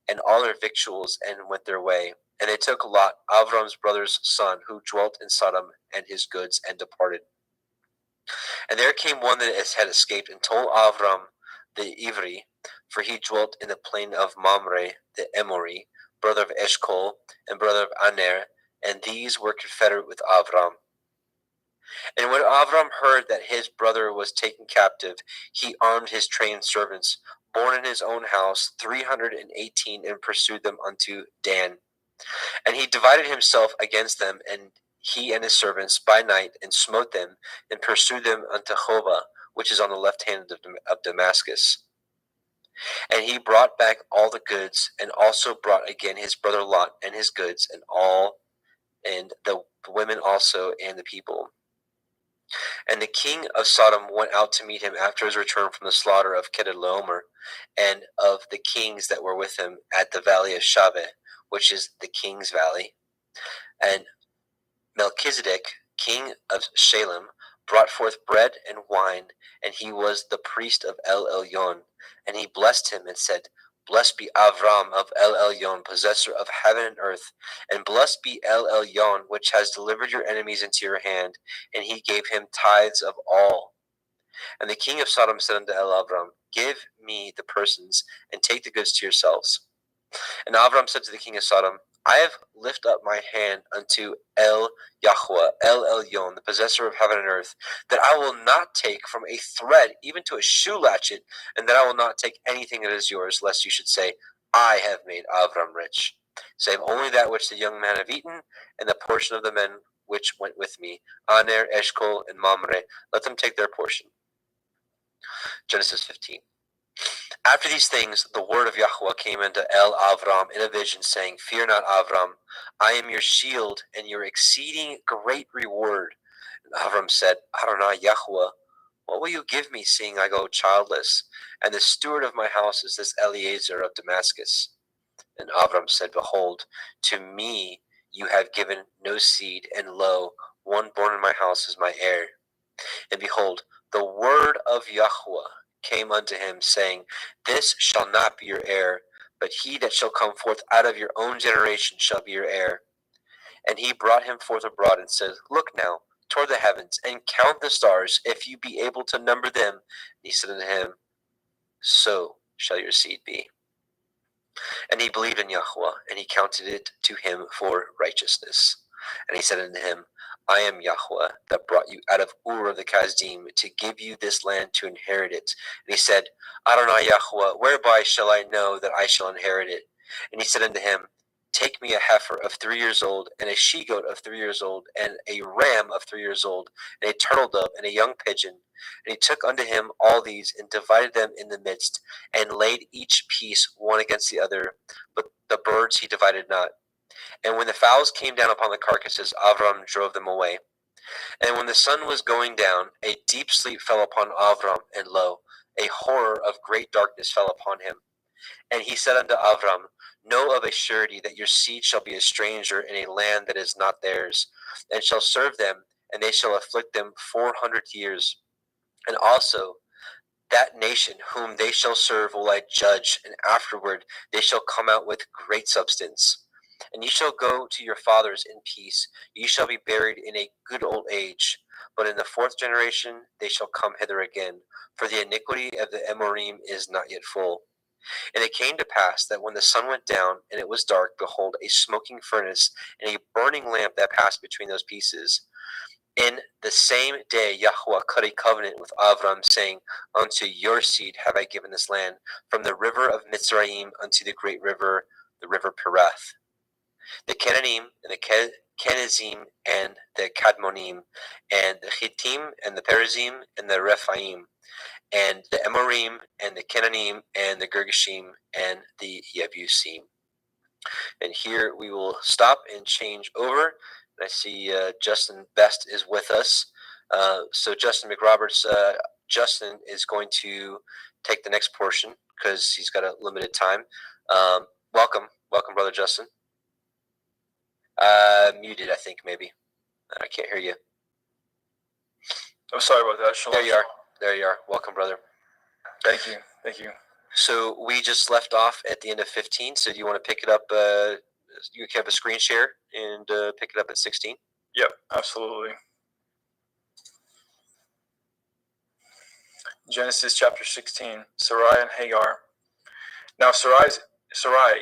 and all their victuals, and went their way. And they took Lot, Avram's brother's son, who dwelt in Sodom, and his goods, and departed. And there came one that had escaped, and told Avram the Ivri, for he dwelt in the plain of Mamre the Emori, brother of Eshcol, and brother of Aner, and these were confederate with Avram. And when Avram heard that his brother was taken captive, he armed his trained servants, born in his own house, 318, and pursued them unto Dan. And he divided himself against them, and he and his servants by night, and smote them, and pursued them unto Hova, which is on the left hand of Damascus. And he brought back all the goods, and also brought again his brother Lot and his goods, and the women also, and the people. And the king of Sodom went out to meet him after his return from the slaughter of Chedorlaomer, and of the kings that were with him at the valley of Shaveh, which is the king's valley. And Melchizedek, king of Shalem, brought forth bread and wine, and he was the priest of El Elyon. And he blessed him and said, Blessed be Avram of El Elyon, possessor of heaven and earth, and blessed be El Elyon, which has delivered your enemies into your hand. And he gave him tithes of all. And the king of Sodom said unto El Avram, Give me the persons, and take the goods to yourselves. And Avram said to the king of Sodom, I have lifted up my hand unto El Yahweh, El Elyon, the possessor of heaven and earth, that I will not take from a thread even to a shoe latchet, and that I will not take anything that is yours, lest you should say, I have made Avram rich, save only that which the young men have eaten, and the portion of the men which went with me, Aner, Eshcol, and Mamre, let them take their portion. Genesis 15. After these things, the word of Yahweh came unto El Avram in a vision, saying, Fear not, Avram, I am your shield and your exceeding great reward. And Avram said, Adonai Yahweh, what will you give me, seeing I go childless? And the steward of my house is this Eliezer of Damascus. And Avram said, Behold, to me you have given no seed, and lo, one born in my house is my heir. And behold, the word of Yahweh came unto him, saying, This shall not be your heir, but he that shall come forth out of your own generation shall be your heir. And he brought him forth abroad, and said, Look now toward the heavens, and count the stars, if you be able to number them. And he said unto him, So shall your seed be. And he believed in Yahweh, and he counted it to him for righteousness. And he said unto him, I am Yahweh, that brought you out of Ur of the Kasdim, to give you this land to inherit it. And he said, Adonai Yahweh, whereby shall I know that I shall inherit it? And he said unto him, Take me a heifer of 3 years old, and a she-goat of 3 years old, and a ram of 3 years old, and a turtle dove, and a young pigeon. And he took unto him all these, and divided them in the midst, and laid each piece one against the other, but the birds he divided not. And when the fowls came down upon the carcasses, Avram drove them away. And when the sun was going down, a deep sleep fell upon Avram, and lo, a horror of great darkness fell upon him. And he said unto Avram, Know of a surety that your seed shall be a stranger in a land that is not theirs, and shall serve them, and they shall afflict them 400 years. And also that nation whom they shall serve will I judge, and afterward they shall come out with great substance. And ye shall go to your fathers in peace. Ye shall be buried in a good old age. But in the 4th generation they shall come hither again, for the iniquity of the Amorim is not yet full. And it came to pass that when the sun went down, and it was dark, behold, a smoking furnace, and a burning lamp that passed between those pieces. In the same day Yahweh cut a covenant with Avram, saying, Unto your seed have I given this land, from the river of Mitzrayim unto the great river, the river Perath. The Cananim, and the Kenizim, and the Kadmonim, and the Hittim, and the Perizim, and the Rephaim, and the Amorim, and the Cananim, and the Girgashim, and the Yebusim. And here we will stop and change over. I see Justin Best is with us. So Justin McRoberts, Justin is going to take the next portion because he's got a limited time. Welcome, Brother Justin. Muted, I think, maybe. I can't hear you. I'm sorry about that. Shalom. There you are. Welcome, brother. Thank you. So we just left off at the end of 15. So do you want to pick it up? You can have a screen share and pick it up at 16. Yep, absolutely. Genesis chapter 16, Sarai and Hagar. Now Sarai,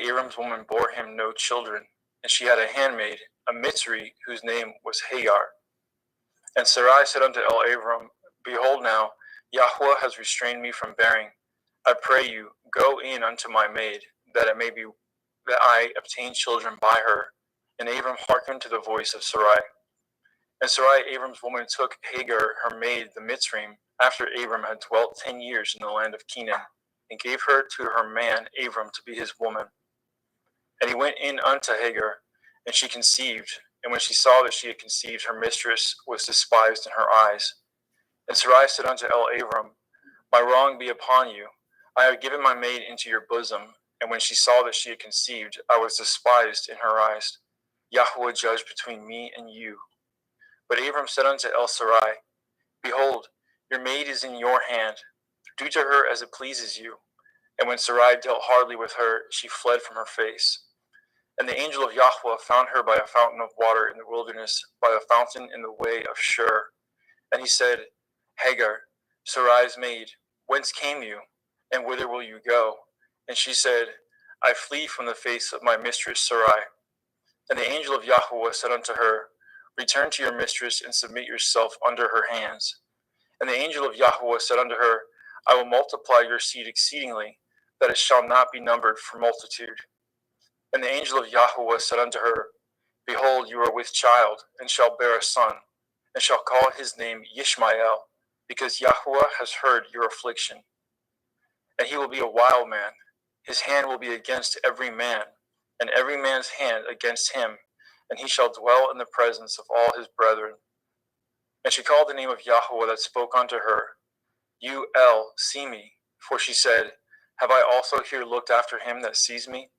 Abram's woman, bore him no children, and she had a handmaid, a Mitzri, whose name was Hagar. And Sarai said unto Abram, Behold now, Yahweh has restrained me from bearing. I pray you, go in unto my maid, that I obtain children by her. And Abram hearkened to the voice of Sarai. And Sarai, Abram's woman, took Hagar, her maid, the Mitzrim, after Abram had dwelt 10 years in the land of Canaan, and gave her to her man Abram to be his woman. And he went in unto Hagar, and she conceived. And when she saw that she had conceived, her mistress was despised in her eyes. And Sarai said unto Abram, My wrong be upon you. I have given my maid into your bosom. And when she saw that she had conceived, I was despised in her eyes. Yahweh judge between me and you. But Abram said unto Sarai, Behold, your maid is in your hand. Do to her as it pleases you. And when Sarai dealt hardly with her, she fled from her face. And the angel of Yahweh found her by a fountain of water in the wilderness, by a fountain in the way of Shur. And he said, Hagar, Sarai's maid, whence came you, and whither will you go? And she said, I flee from the face of my mistress Sarai. And the angel of Yahweh said unto her, Return to your mistress, and submit yourself under her hands. And the angel of Yahweh said unto her, I will multiply your seed exceedingly, that it shall not be numbered for multitude. And the angel of Yahweh said unto her, Behold, you are with child, and shall bear a son, and shall call his name Yishmael, because Yahweh has heard your affliction. And he will be a wild man. His hand will be against every man, and every man's hand against him, and he shall dwell in the presence of all his brethren. And she called the name of Yahweh that spoke unto her, You El, see me. For she said, Have I also here looked after him that sees me?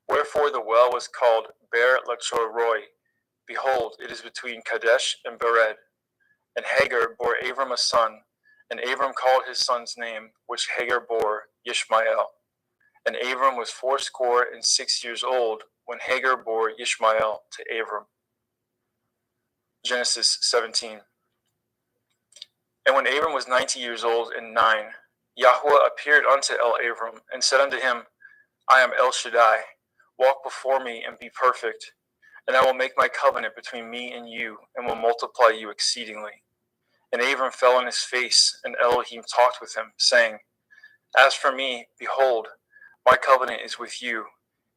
Wherefore the well was called Ber Lachoroi. Behold, it is between Kadesh and Bered. And Hagar bore Abram a son, and Abram called his son's name, which Hagar bore, Yishmael. And Abram was 86 old when Hagar bore Yishmael to Abram. Genesis 17. And when Abram was 90 years old and 9, Yahweh appeared unto Abram, and said unto him, I am El Shaddai. Walk before me and be perfect, and I will make my covenant between me and you, and will multiply you exceedingly. And Abram fell on his face, and Elohim talked with him, saying, As for me, behold, my covenant is with you,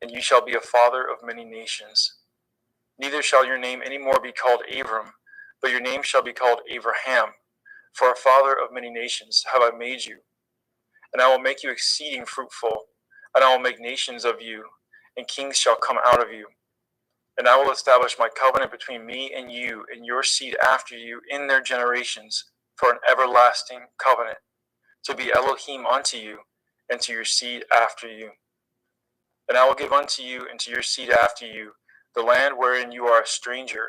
and you shall be a father of many nations. Neither shall your name any more be called Abram, but your name shall be called Abraham, for a father of many nations have I made you. And I will make you exceeding fruitful, and I will make nations of you, and kings shall come out of you. And I will establish my covenant between me and you and your seed after you in their generations for an everlasting covenant, to be Elohim unto you and to your seed after you. And I will give unto you and to your seed after you the land wherein you are a stranger,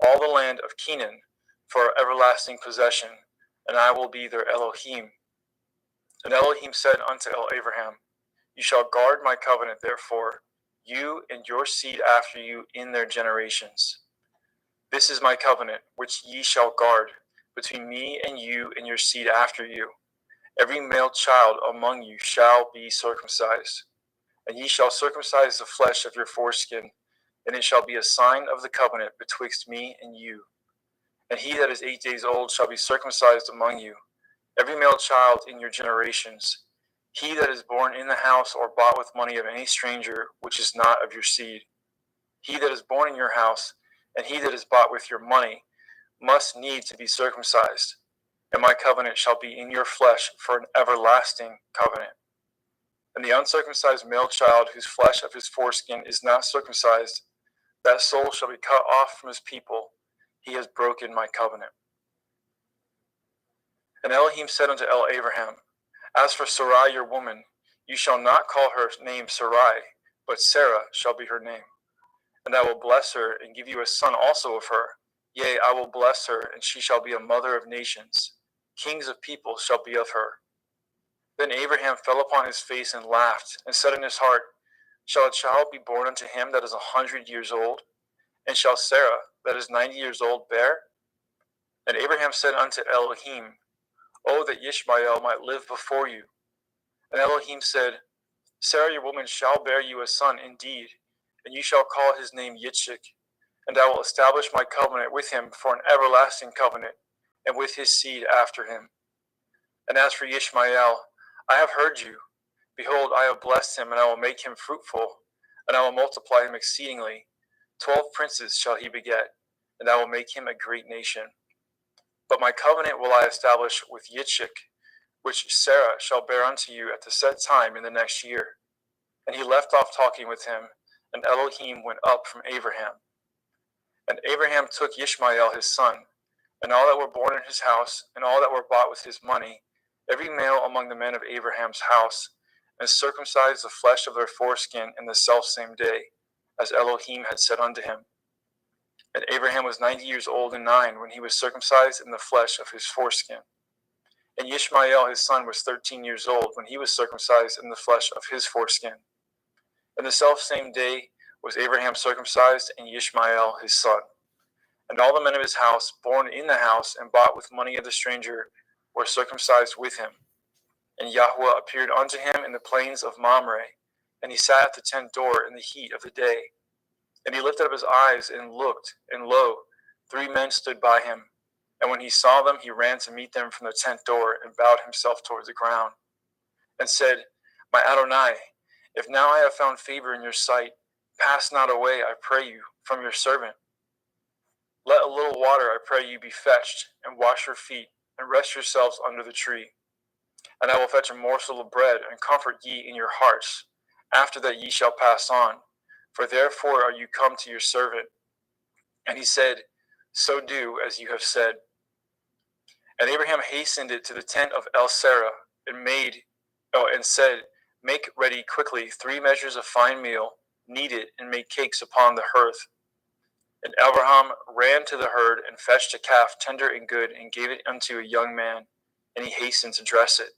all the land of Canaan, for everlasting possession, and I will be their Elohim. And Elohim said unto Abraham, You shall guard my covenant, therefore, you and your seed after you in their generations. This is my covenant, which ye shall guard, between me and you and your seed after you. Every male child among you shall be circumcised, and ye shall circumcise the flesh of your foreskin, and it shall be a sign of the covenant betwixt me and you. And he that is 8 days old shall be circumcised among you, every male child in your generations. He that is born in the house or bought with money of any stranger, which is not of your seed. He that is born in your house, and he that is bought with your money, must need to be circumcised. And my covenant shall be in your flesh for an everlasting covenant. And the uncircumcised male child, whose flesh of his foreskin is not circumcised, that soul shall be cut off from his people. He has broken my covenant. And Elohim said unto Abraham, As for Sarai your woman, you shall not call her name Sarai, but Sarah shall be her name. And I will bless her, and give you a son also of her. Yea, I will bless her, and she shall be a mother of nations. Kings of people shall be of her. Then Abraham fell upon his face and laughed, and said in his heart, Shall a child be born unto him that is 100 years old? And shall Sarah, that is 90 years old, bear? And Abraham said unto Elohim, Oh, that Yishmael might live before you. And Elohim said, Sarah your woman shall bear you a son indeed, and you shall call his name Yitzchak, and I will establish my covenant with him for an everlasting covenant, and with his seed after him. And as for Yishmael, I have heard you. Behold, I have blessed him, and I will make him fruitful, and I will multiply him exceedingly. 12 princes shall he beget, and I will make him a great nation. But my covenant will I establish with Yitzchak, which Sarah shall bear unto you at the set time in the next year. And he left off talking with him, and Elohim went up from Abraham. And Abraham took Yishmael his son, and all that were born in his house, and all that were bought with his money, every male among the men of Abraham's house, and circumcised the flesh of their foreskin in the selfsame day, as Elohim had said unto him. And Abraham was 90 years old and 9 when he was circumcised in the flesh of his foreskin. And Ishmael his son was 13 years old when he was circumcised in the flesh of his foreskin. And the selfsame day was Abraham circumcised, and Ishmael his son. And all the men of his house, born in the house and bought with money of the stranger, were circumcised with him. And Yahweh appeared unto him in the plains of Mamre, and he sat at the tent door in the heat of the day. And he lifted up his eyes and looked, and lo, 3 men stood by him. And when he saw them, he ran to meet them from the tent door, and bowed himself toward the ground, and said, My Adonai, if now I have found favor in your sight, pass not away, I pray you, from your servant. Let a little water, I pray you, be fetched, and wash your feet, and rest yourselves under the tree. And I will fetch a morsel of bread, and comfort ye in your hearts. After that ye shall pass on, for therefore are you come to your servant. And he said, So do as you have said. And Abraham hastened it to the tent of El-Sarah, and said, Make ready quickly 3 measures of fine meal, knead it, and make cakes upon the hearth. And Abraham ran to the herd, and fetched a calf tender and good, and gave it unto a young man, and he hastened to dress it.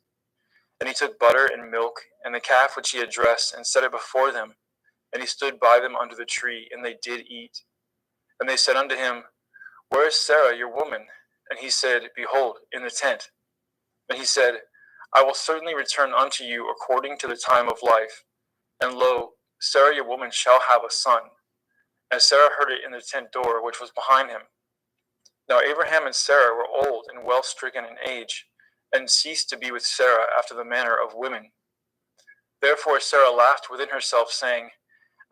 And he took butter and milk, and the calf which he had dressed, and set it before them. And he stood by them under the tree, and they did eat. And they said unto him, Where is Sarah your woman? And he said, Behold, in the tent. And he said, I will certainly return unto you according to the time of life. And lo, Sarah your woman shall have a son. And Sarah heard it in the tent door which was behind him. Now Abraham and Sarah were old and well stricken in age, and ceased to be with Sarah after the manner of women. Therefore Sarah laughed within herself, saying,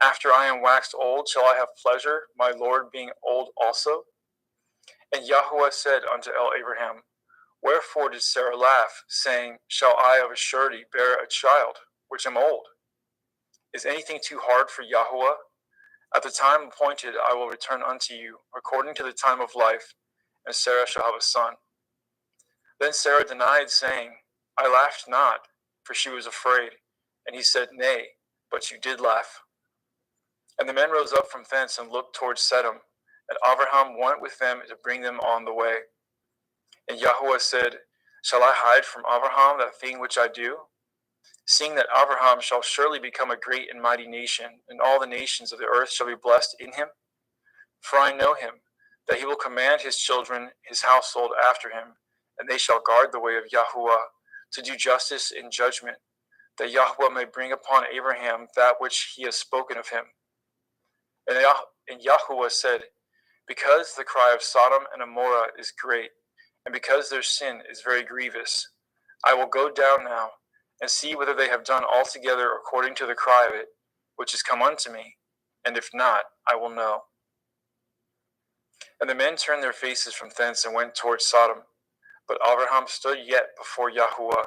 After I am waxed old, shall I have pleasure, my Lord being old also? And Yahweh said unto Abraham, Wherefore did Sarah laugh, saying, Shall I of a surety bear a child, which am old? Is anything too hard for Yahweh? At the time appointed I will return unto you, according to the time of life, and Sarah shall have a son. Then Sarah denied, saying, I laughed not, for she was afraid. And he said, Nay, but you did laugh. And the men rose up from thence, and looked toward Sedom. And Abraham went with them to bring them on the way. And Yahweh said, Shall I hide from Abraham that thing which I do? Seeing that Abraham shall surely become a great and mighty nation, and all the nations of the earth shall be blessed in him. For I know him, that he will command his children, his household after him, and they shall guard the way of Yahweh, to do justice and judgment, that Yahweh may bring upon Abraham that which he has spoken of him. And Yahweh said, Because the cry of Sodom and Amorah is great, and because their sin is very grievous, I will go down now, and see whether they have done altogether according to the cry of it, which is come unto me, and if not, I will know. And the men turned their faces from thence, and went toward Sodom. But Abraham stood yet before Yahweh.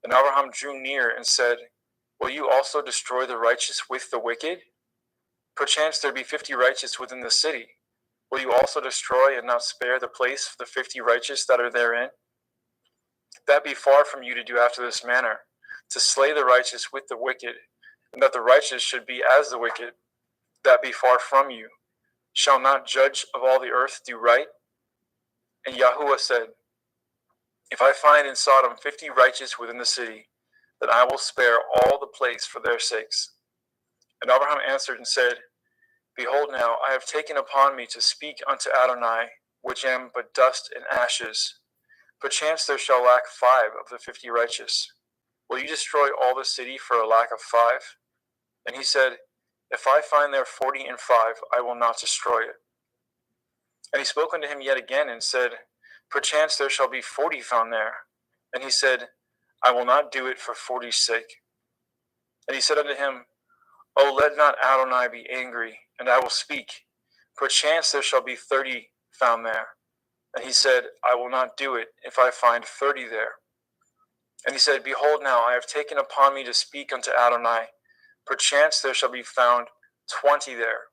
And Abraham drew near, and said, Will you also destroy the righteous with the wicked? Perchance there be 50 righteous within the city. Will you also destroy and not spare the place for the 50 righteous that are therein? That be far from you to do after this manner, to slay the righteous with the wicked, and that the righteous should be as the wicked. That be far from you. Shall not judge of all the earth do right? And Yahweh said, If I find in Sodom 50 righteous within the city, then I will spare all the place for their sakes. And Abraham answered and said, Behold now, I have taken upon me to speak unto Adonai, which am but dust and ashes. Perchance there shall lack 5 of the 50 righteous. Will you destroy all the city for a lack of 5? And he said, If I find there 40 and 5, I will not destroy it. And he spoke unto him yet again, and said, Perchance there shall be 40 found there. And he said, I will not do it for 40's sake. And he said unto him, O let not Adonai be angry, and I will speak. Perchance there shall be 30 found there. And he said, I will not do it, if I find 30 there. And he said, Behold now, I have taken upon me to speak unto Adonai. Perchance there shall be found 20 there.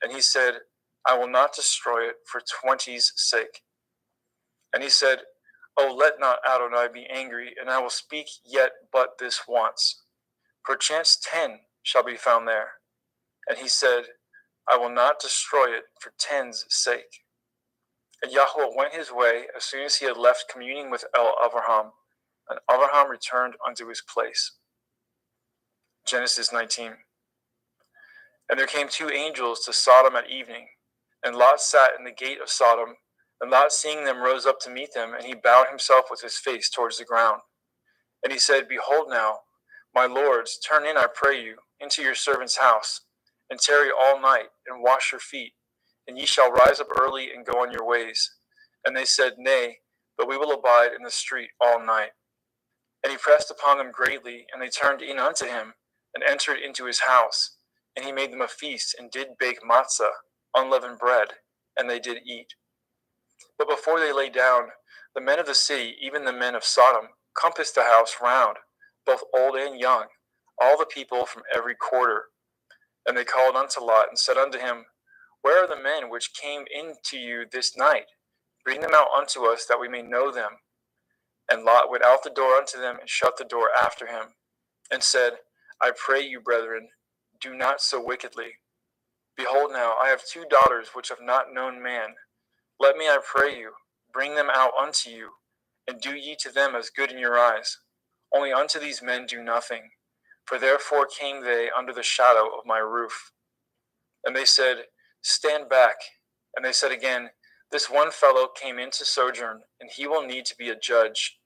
And he said, I will not destroy it for 20's sake. And he said, O let not Adonai be angry, and I will speak yet but this once. Perchance 10 shall be found there. And he said, I will not destroy it for 10's sake. And Yahweh went his way as soon as he had left communing with Abraham, and Abraham returned unto his place. Genesis 19. And there came 2 angels to Sodom at evening, and Lot sat in the gate of Sodom, and Lot seeing them rose up to meet them, and he bowed himself with his face towards the ground. And he said, Behold now, my lords, turn in, I pray you, into your servant's house, and tarry all night, and wash your feet, and ye shall rise up early and go on your ways. And they said, Nay, but we will abide in the street all night. And he pressed upon them greatly, and they turned in unto him, and entered into his house. And he made them a feast, and did bake matzah, unleavened bread, and they did eat. But before they lay down, the men of the city, even the men of Sodom, compassed the house round, both old and young, all the people from every quarter. And they called unto Lot, and said unto him, Where are the men which came in to you this night? Bring them out unto us, that we may know them. And Lot went out the door unto them, and shut the door after him, and said, I pray you, brethren, do not so wickedly. Behold now, I have 2 daughters which have not known man. Let me, I pray you, bring them out unto you, and do ye to them as good in your eyes. Only unto these men do nothing, for therefore came they under the shadow of my roof. And they said, Stand back. And they said again, This one fellow came in to sojourn, and he will need to be a judge.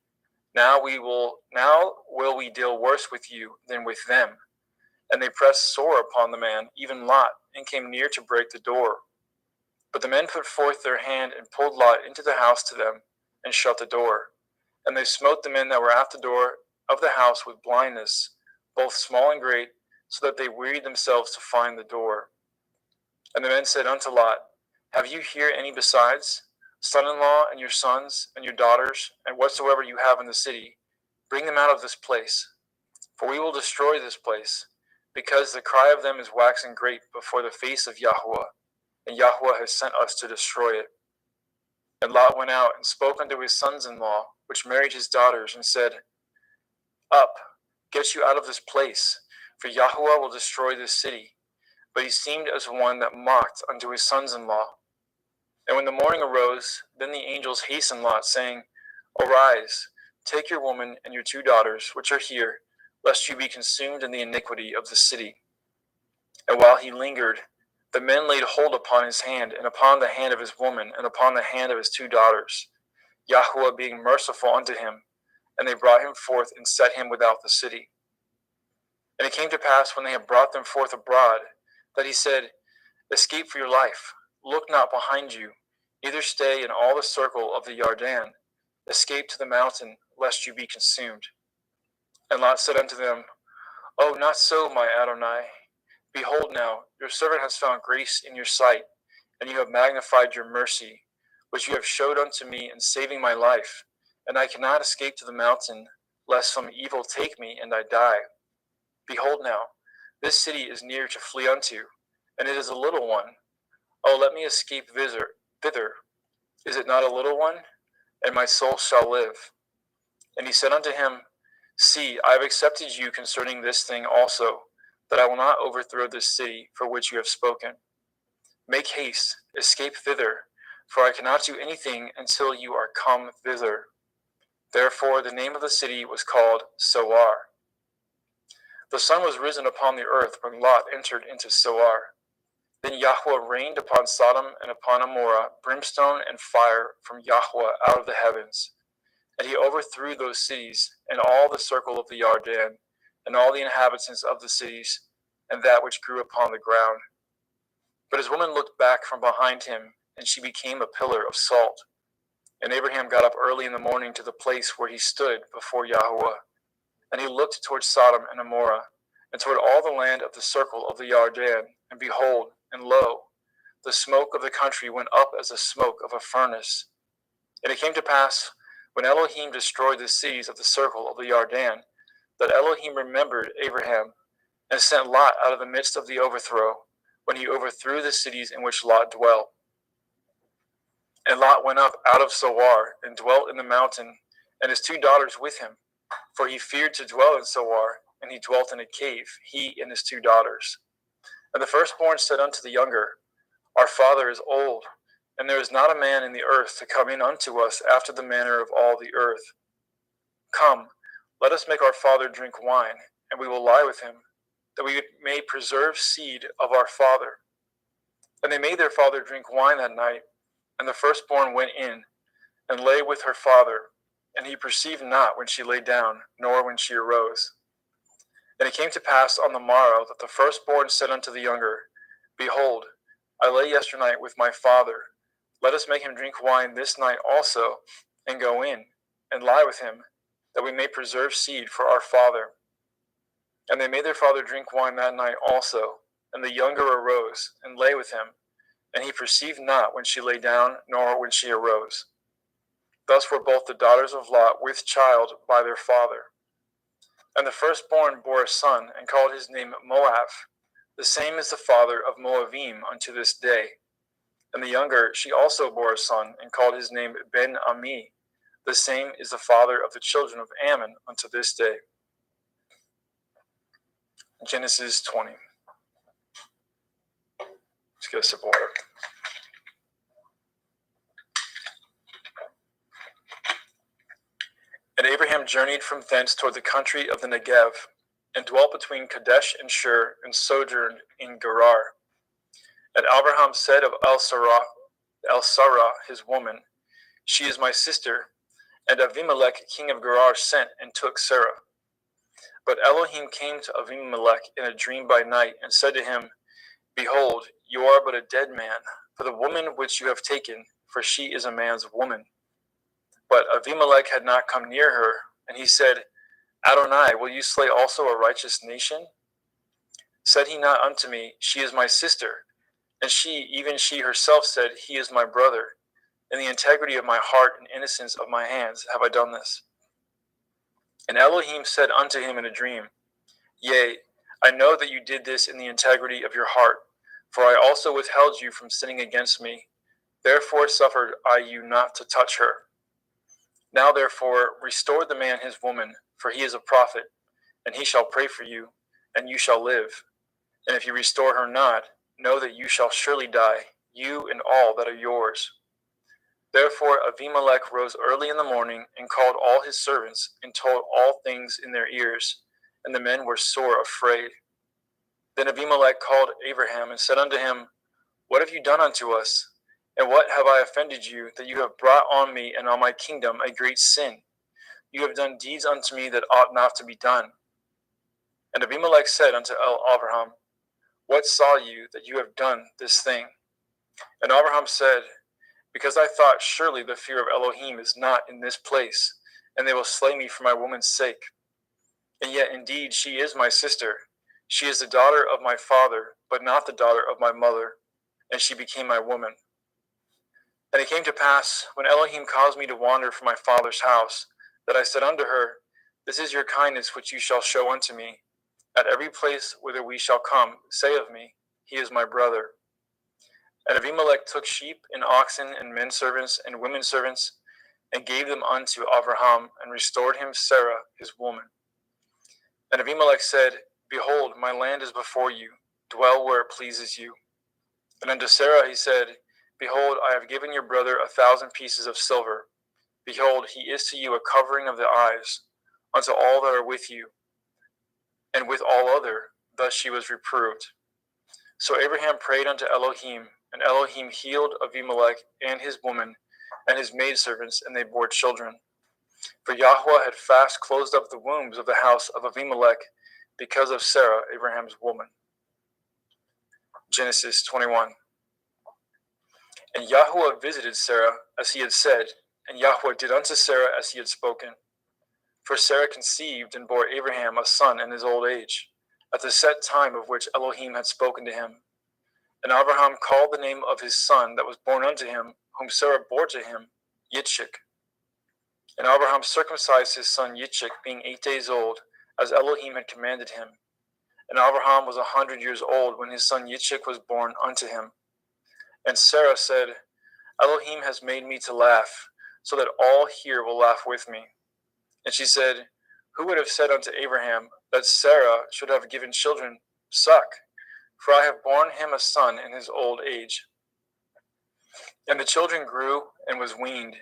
Now will we deal worse with you than with them. And they pressed sore upon the man, even Lot, and came near to break the door. But the men put forth their hand, and pulled Lot into the house to them, and shut the door. And they smote the men that were at the door of the house with blindness, both small and great, so that they wearied themselves to find the door. And the men said unto Lot, Have you here any besides? Son-in-law, and your sons, and your daughters, and whatsoever you have in the city, bring them out of this place. For we will destroy this place, because the cry of them is waxing great before the face of Yahweh, and Yahweh has sent us to destroy it. And Lot went out and spoke unto his sons-in-law, which married his daughters, and said, Up, get you out of this place, for Yahweh will destroy this city. But he seemed as one that mocked unto his sons-in-law. And when the morning arose, then the angels hastened Lot, saying, Arise, take your woman and your 2 daughters, which are here, lest you be consumed in the iniquity of the city. And while he lingered, the men laid hold upon his hand, and upon the hand of his woman, and upon the hand of his 2 daughters, Yahweh being merciful unto him, and they brought him forth and set him without the city. And it came to pass, when they had brought them forth abroad, that he said, Escape for your life, look not behind you, neither stay in all the circle of the Yarden. Escape to the mountain, lest you be consumed. And Lot said unto them, Oh, not so, my Adonai. Behold now, your servant has found grace in your sight, and you have magnified your mercy, which you have showed unto me in saving my life. And I cannot escape to the mountain, lest some evil take me, and I die. Behold now, this city is near to flee unto, and it is a little one. Oh, let me escape thither. Is it not a little one? And my soul shall live. And he said unto him, See, I have accepted you concerning this thing also, that I will not overthrow this city for which you have spoken. Make haste, escape thither, for I cannot do anything until you are come thither. Therefore the name of the city was called Zoar. The sun was risen upon the earth when Lot entered into Zoar. Then Yahweh rained upon Sodom and upon Amorah brimstone and fire from Yahweh out of the heavens. And he overthrew those cities and all the circle of the Yarden, and all the inhabitants of the cities, and that which grew upon the ground. But his woman looked back from behind him, and she became a pillar of salt. And Abraham got up early in the morning to the place where he stood before Yahweh. And he looked toward Sodom and Amorah, and toward all the land of the circle of the Yarden, and behold, and lo, the smoke of the country went up as the smoke of a furnace. And it came to pass, when Elohim destroyed the cities of the circle of the Yarden, that Elohim remembered Abraham, and sent Lot out of the midst of the overthrow, when he overthrew the cities in which Lot dwelt. And Lot went up out of Zoar, and dwelt in the mountain, and his 2 daughters with him. For he feared to dwell in Zoar, and he dwelt in a cave, he and his 2 daughters. And the firstborn said unto the younger, Our father is old, and there is not a man in the earth to come in unto us after the manner of all the earth. Come, let us make our father drink wine, and we will lie with him, that we may preserve seed of our father. And they made their father drink wine that night, and the firstborn went in, and lay with her father, and he perceived not when she lay down, nor when she arose. And it came to pass on the morrow that the firstborn said unto the younger, Behold, I lay yesternight with my father. Let us make him drink wine this night also, and go in, and lie with him, that we may preserve seed for our father. And they made their father drink wine that night also, and the younger arose, and lay with him, and he perceived not when she lay down, nor when she arose. Thus were both the daughters of Lot with child by their father. And the firstborn bore a son, and called his name Moab. The same is the father of Moabim unto this day. And the younger, she also bore a son, and called his name Ben-Ami. The same is the father of the children of Ammon unto this day. Genesis 20. Let's get a sip of water. And Abraham journeyed from thence toward the country of the Negev, and dwelt between Kadesh and Shur, and sojourned in Gerar. And Abraham said of El-Sarah, his woman, She is my sister. And Avimelech, king of Gerar, sent and took Sarah. But Elohim came to Avimelech in a dream by night, and said to him, Behold, you are but a dead man, for the woman which you have taken, for she is a man's woman. But Avimelech had not come near her, and he said, Adonai, will you slay also a righteous nation? Said he not unto me, She is my sister? And she, even she herself, said, He is my brother. In the integrity of my heart and innocence of my hands have I done this. And Elohim said unto him in a dream, Yea, I know that you did this in the integrity of your heart, for I also withheld you from sinning against me. Therefore suffered I you not to touch her. Now therefore restore the man his woman, for he is a prophet, and he shall pray for you, and you shall live. And if you restore her not, know that you shall surely die, you and all that are yours. Therefore Avimelech rose early in the morning, and called all his servants, and told all things in their ears, and the men were sore afraid. Then Abimelech called Abraham, and said unto him, What have you done unto us? And what have I offended you, that you have brought on me and on my kingdom a great sin? You have done deeds unto me that ought not to be done. And Abimelech said unto Abraham, What saw you that you have done this thing? And Abraham said, Because I thought, surely the fear of Elohim is not in this place, and they will slay me for my woman's sake. And yet indeed she is my sister. She is the daughter of my father, but not the daughter of my mother, and she became my woman. And it came to pass, when Elohim caused me to wander from my father's house, that I said unto her, This is your kindness which you shall show unto me. At every place whither we shall come, say of me, He is my brother. And Abimelech took sheep and oxen and men servants and women servants, and gave them unto Abraham, and restored him Sarah his woman. And Abimelech said, Behold, my land is before you, dwell where it pleases you. And unto Sarah he said, Behold, I have given your brother 1,000 pieces of silver. Behold, he is to you a covering of the eyes, unto all that are with you, and with all other. Thus she was reproved. So Abraham prayed unto Elohim, and Elohim healed Abimelech and his woman, and his maidservants, and they bore children. For Yahweh had fast closed up the wombs of the house of Abimelech, because of Sarah, Abraham's woman. Genesis 21. And Yahweh visited Sarah as he had said, and Yahweh did unto Sarah as he had spoken. For Sarah conceived and bore Abraham a son in his old age, at the set time of which Elohim had spoken to him. And Abraham called the name of his son that was born unto him, whom Sarah bore to him, Yitzchak. And Abraham circumcised his son Yitzchak, being 8 days old, as Elohim had commanded him. And Abraham was 100 years old when his son Yitzchak was born unto him. And Sarah said, Elohim has made me to laugh, so that all here will laugh with me. And she said, Who would have said unto Abraham that Sarah should have given children suck? for I have borne him a son in his old age. And the children grew and was weaned,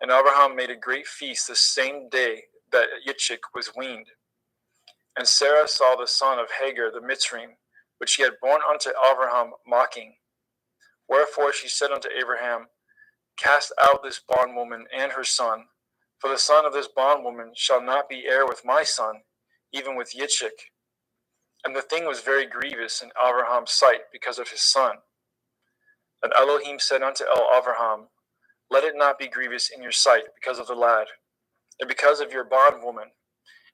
and Abraham made a great feast the same day that Yitzchak was weaned. And Sarah saw the son of Hagar the Mitzrayim, which she had borne unto Abraham, mocking. Wherefore she said unto Abraham, Cast out this bondwoman and her son, for the son of this bondwoman shall not be heir with my son, even with Yitzchak. And the thing was very grievous in Abraham's sight because of his son. And Elohim said unto Abraham, Let it not be grievous in your sight because of the lad, and because of your bondwoman.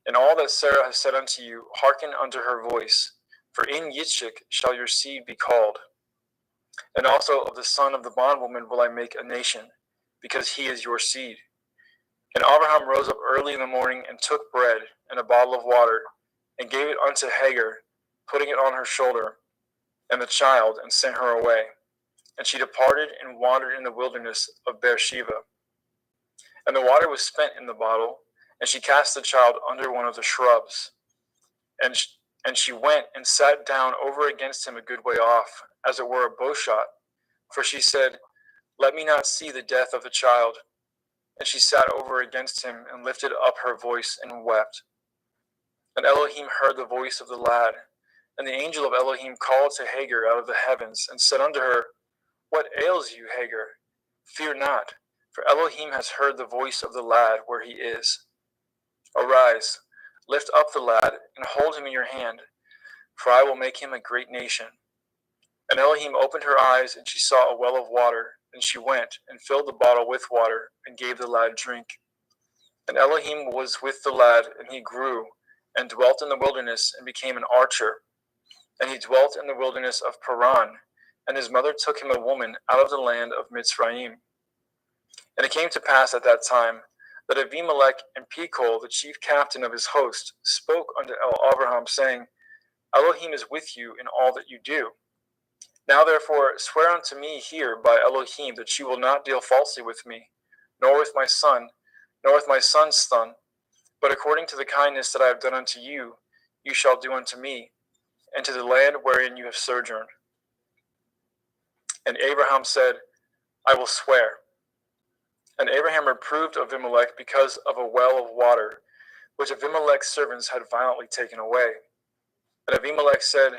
And all that Sarah has said unto you, hearken unto her voice, for in Yitzchak shall your seed be called. And also of the son of the bondwoman will I make a nation, because he is your seed. And Abraham rose up early in the morning, and took bread and a bottle of water, and gave it unto Hagar, putting it on her shoulder, and the child, and sent her away. And she departed and wandered in the wilderness of Beersheba. And the water was spent in the bottle, and she cast the child under one of the shrubs. And she went and sat down over against him a good way off, as it were a bowshot. For she said, Let me not see the death of the child. And she sat over against him, and lifted up her voice, and wept. And Elohim heard the voice of the lad. And the angel of Elohim called to Hagar out of the heavens, and said unto her, What ails you, Hagar? Fear not, for Elohim has heard the voice of the lad where he is. Arise, lift up the lad, and hold him in your hand, for I will make him a great nation. And Elohim opened her eyes, and she saw a well of water. And she went, and filled the bottle with water, and gave the lad drink. And Elohim was with the lad, and he grew, and dwelt in the wilderness, and became an archer. And he dwelt in the wilderness of Paran, and his mother took him a woman out of the land of Mitzrayim. And it came to pass at that time, that Abimelech and Pekol, the chief captain of his host, spoke unto Abraham, saying, Elohim is with you in all that you do. Now therefore swear unto me here by Elohim that you will not deal falsely with me, nor with my son, nor with my son's son, but according to the kindness that I have done unto you, you shall do unto me, and to the land wherein you have sojourned. And Abraham said, I will swear. And Abraham reproved Abimelech because of a well of water, which Abimelech's servants had violently taken away. And Abimelech said,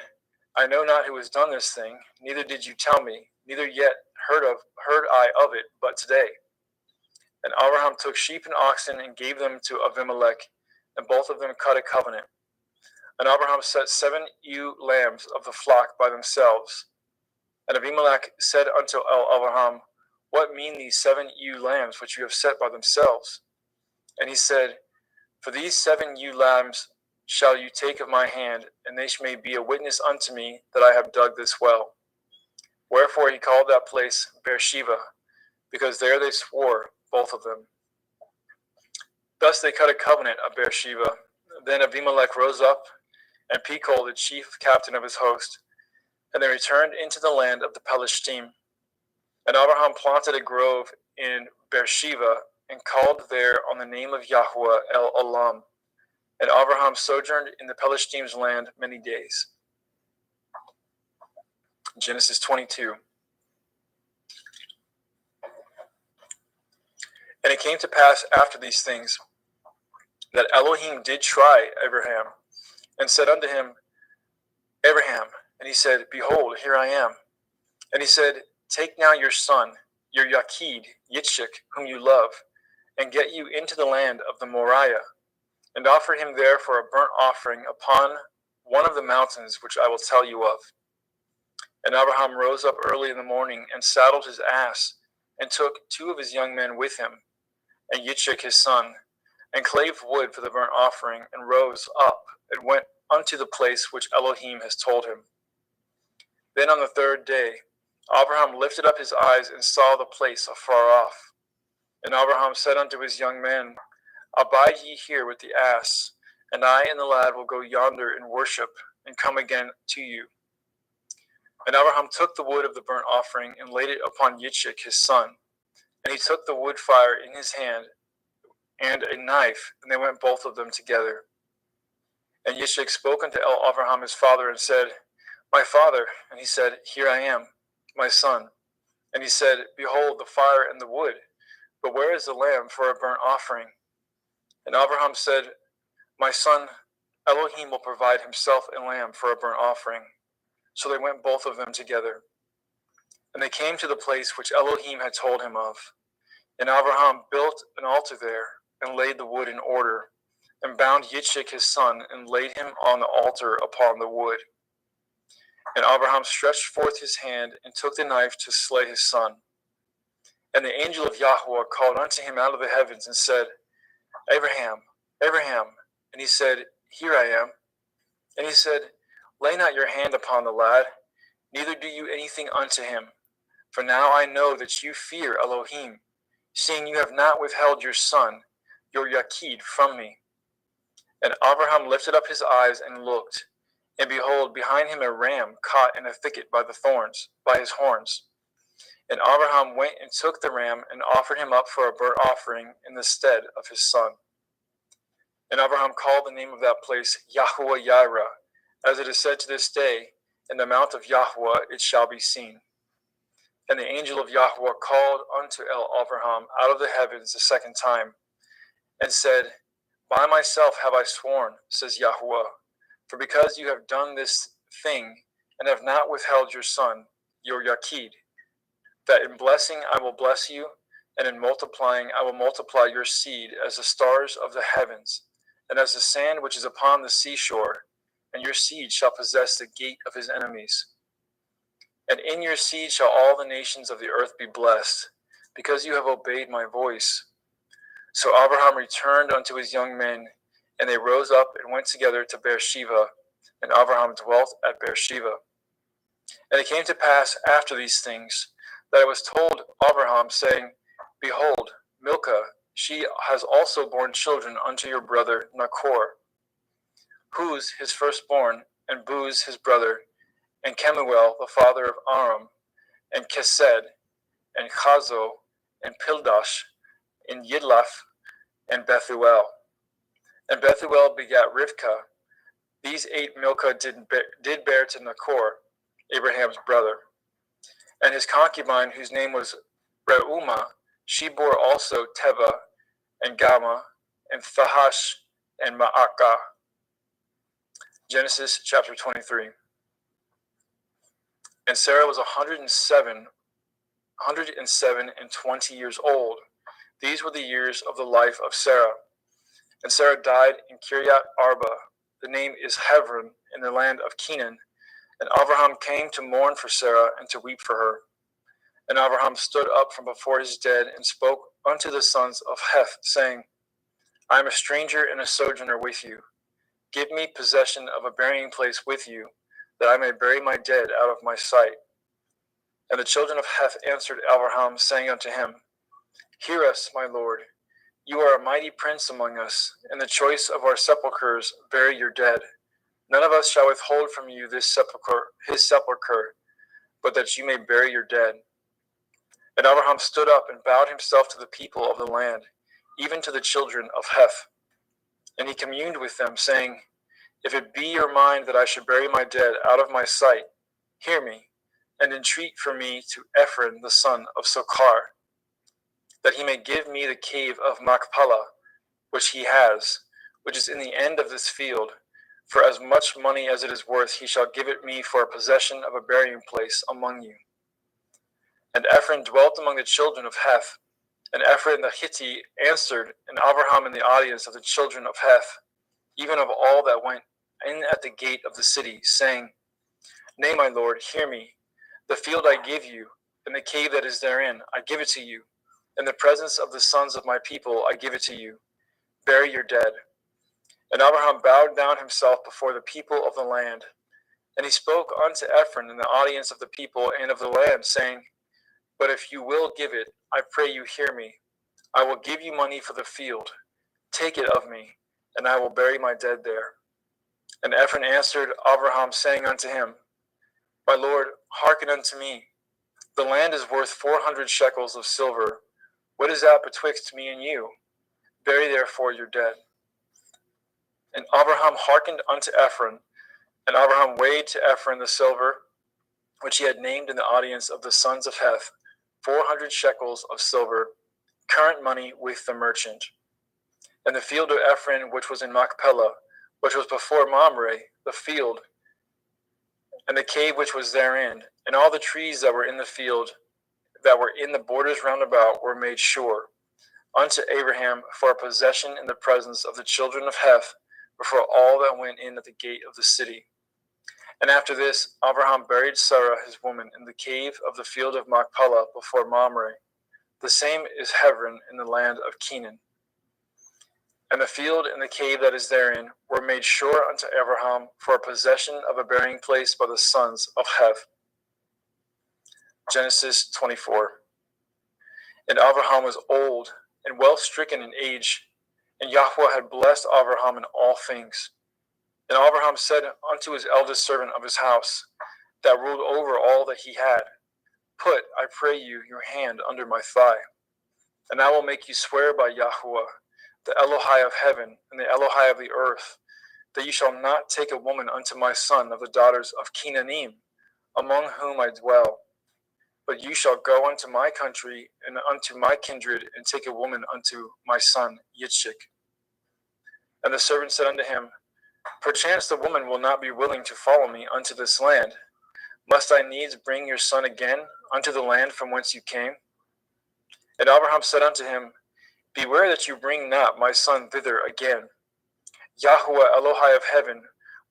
I know not who has done this thing, neither did you tell me, neither yet heard I of it, but today. And Abraham took sheep and oxen and gave them to Abimelech, and both of them cut a covenant. And Abraham set 7 ewe lambs of the flock by themselves. And Abimelech said unto Abraham, What mean these 7 ewe lambs which you have set by themselves? And he said, For these 7 ewe lambs shall you take of my hand, and they may be a witness unto me that I have dug this well. Wherefore he called that place Beersheba, because there they swore, both of them. Thus they cut a covenant at Beersheba. Then Abimelech rose up, and Pekol, the chief captain of his host, and they returned into the land of the Pelishtim. And Abraham planted a grove in Beersheba, and called there on the name of Yahweh El Olam. And Abraham sojourned in the Pelishtim's land many days. Genesis 22. And it came to pass after these things, that Elohim did try Abraham, and said unto him, Abraham. And he said, Behold, here I am. And he said, Take now your son, your Yachid, Yitzchak, whom you love, and get you into the land of the Moriah, and offer him there for a burnt offering upon one of the mountains which I will tell you of. And Abraham rose up early in the morning, and saddled his ass, and took 2 of his young men with him, and Yitzchak his son, and clave wood for the burnt offering, and rose up, and went unto the place which Elohim has told him. Then on the 3rd day, Abraham lifted up his eyes, and saw the place afar off. And Abraham said unto his young men, Abide ye here with the ass, and I and the lad will go yonder and worship, and come again to you. And Abraham took the wood of the burnt offering, and laid it upon Yitzchak his son. And he took the wood fire in his hand, and a knife, and they went both of them together. And Yitzchak spoke unto Abraham his father, and said, My father. And he said, Here I am, my son. And he said, Behold, the fire and the wood, but where is the lamb for a burnt offering? And Abraham said, My son, Elohim will provide himself a lamb for a burnt offering. So they went both of them together. And they came to the place which Elohim had told him of. And Abraham built an altar there, and laid the wood in order, and bound Yitzchak his son, and laid him on the altar upon the wood. And Abraham stretched forth his hand, and took the knife to slay his son. And the angel of Yahweh called unto him out of the heavens, and said, Abraham, Abraham. And he said, Here I am. And he said, Lay not your hand upon the lad, neither do you anything unto him. For now I know that you fear Elohim, seeing you have not withheld your son, your Yachid, from me. And Abraham lifted up his eyes and looked, and behold, behind him a ram caught in a thicket by his horns. And Abraham went and took the ram, and offered him up for a burnt offering in the stead of his son. And Abraham called the name of that place Yahweh Yireh, as it is said to this day, In the mount of Yahweh it shall be seen. And the angel of Yahweh called unto Abraham out of the heavens the second time, and said, By myself have I sworn, says Yahweh, for because you have done this thing, and have not withheld your son, your Yachid, that in blessing I will bless you, and in multiplying I will multiply your seed as the stars of the heavens, and as the sand which is upon the seashore, and your seed shall possess the gate of his enemies. And in your seed shall all the nations of the earth be blessed, because you have obeyed my voice. So Abraham returned unto his young men, and they rose up and went together to Beersheba, and Abraham dwelt at Beersheba. And it came to pass after these things, that it was told Abraham, saying, Behold, Milcah, she has also borne children unto your brother Nachor, Huz his firstborn, and Buz his brother, and Kemuel the father of Aram, and Kesed, and Chazo, and Pildash, and Yidlaph, and Bethuel. And Bethuel begat Rivkah. These 8 Milcah did bear to Nachor, Abraham's brother. And his concubine, whose name was Reumah, she bore also Teva, and Gama, and Thahash, and Ma'akah. Genesis chapter 23. And Sarah was 107 and 20 years old. These were the years of the life of Sarah. And Sarah died in Kiryat Arba. The name is Hebron, in the land of Canaan. And Abraham came to mourn for Sarah, and to weep for her. And Abraham stood up from before his dead, and spoke unto the sons of Heth, saying, I am a stranger and a sojourner with you. Give me possession of a burying place with you, that I may bury my dead out of my sight. And the children of Heth answered Abraham, saying unto him, Hear us, my lord. You are a mighty prince among us. In the choice of our sepulchres bury your dead. None of us shall withhold from you his sepulchre, but that you may bury your dead. And Abraham stood up and bowed himself to the people of the land, even to the children of Heth. And he communed with them, saying, If it be your mind that I should bury my dead out of my sight, hear me, and entreat for me to Ephron the son of Sochar, that he may give me the cave of Machpelah, which he has, which is in the end of this field. For as much money as it is worth, he shall give it me for a possession of a burying place among you. And Ephron dwelt among the children of Heth. And Ephron the Hittite answered, and Abraham in the audience of the children of Heth, even of all that went in at the gate of the city, saying, Nay, my lord, hear me. The field I give you, and the cave that is therein, I give it to you. In the presence of the sons of my people, I give it to you. Bury your dead. And Abraham bowed down himself before the people of the land. And he spoke unto Ephron in the audience of the people and of the land, saying, But if you will give it, I pray you hear me. I will give you money for the field. Take it of me, and I will bury my dead there. And Ephron answered Abraham, saying unto him, My lord, hearken unto me. The land is worth 400 shekels of silver. What is that betwixt me and you? Bury therefore your dead. And Abraham hearkened unto Ephron, And Abraham weighed to Ephron the silver, which he had named in the audience of the sons of Heth, 400 shekels of silver, current money with the merchant. And the field of Ephron, which was in Machpelah, which was before Mamre, the field, and the cave which was therein, and all the trees that were in the field, that were in the borders round about, were made sure unto Abraham for a possession in the presence of the children of Heth, before all that went in at the gate of the city. And after this, Abraham buried Sarah his woman in the cave of the field of Machpelah before Mamre. The same is Hebron in the land of Canaan. And the field and the cave that is therein were made sure unto Abraham for a possession of a burying place by the sons of Heth. Genesis 24. And Abraham was old and well stricken in age, and Yahweh had blessed Abraham in all things. And Abraham said unto his eldest servant of his house, that ruled over all that he had, Put, I pray you, your hand under my thigh, and I will make you swear by Yahweh, the Elohai of heaven and the Elohai of the earth, that you shall not take a woman unto my son of the daughters of Canaanim, among whom I dwell. But you shall go unto my country and unto my kindred, and take a woman unto my son Yitzchak. And the servant said unto him, Perchance the woman will not be willing to follow me unto this land. Must I needs bring your son again unto the land from whence you came? And Abraham said unto him, Beware that you bring not my son thither again. Yahweh Elohai of heaven,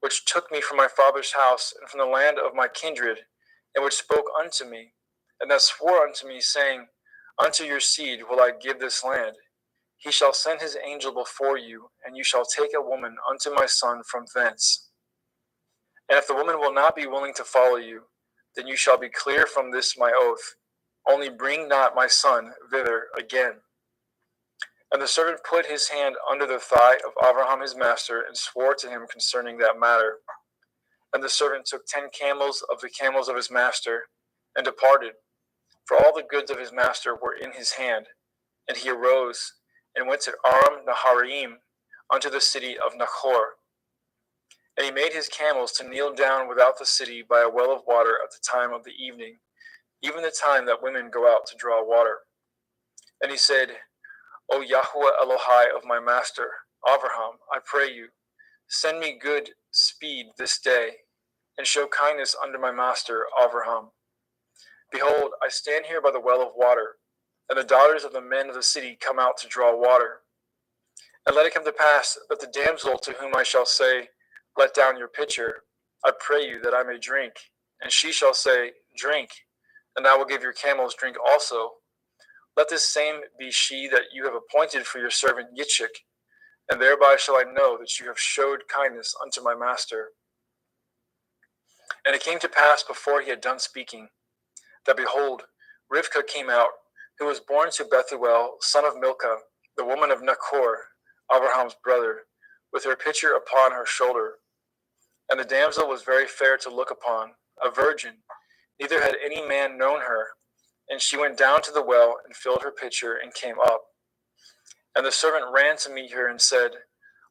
which took me from my father's house and from the land of my kindred, and which spoke unto me, and that swore unto me, saying, Unto your seed will I give this land. He shall send his angel before you, and you shall take a woman unto my son from thence. And if the woman will not be willing to follow you, then you shall be clear from this my oath. Only bring not my son thither again. And the servant put his hand under the thigh of Abraham his master, and swore to him concerning that matter. And the servant took 10 camels of the camels of his master, and departed, for all the goods of his master were in his hand. And he arose, and went to Aram Naharaim, unto the city of Nachor. And he made his camels to kneel down without the city by a well of water at the time of the evening, even the time that women go out to draw water. And he said, O Yahweh Elohai of my master, Abraham, I pray you, send me good speed this day, and show kindness unto my master, Abraham. Behold, I stand here by the well of water, and the daughters of the men of the city come out to draw water. And let it come to pass that the damsel to whom I shall say, Let down your pitcher, I pray you that I may drink, and she shall say, Drink, and I will give your camels drink also. Let this same be she that you have appointed for your servant Yitzchak, and thereby shall I know that you have showed kindness unto my master. And it came to pass before he had done speaking, that behold, Rivkah came out, who was born to Bethuel, son of Milcah, the woman of Nachor, Abraham's brother, with her pitcher upon her shoulder. And the damsel was very fair to look upon, a virgin, neither had any man known her. And she went down to the well, and filled her pitcher, and came up. And the servant ran to meet her, and said,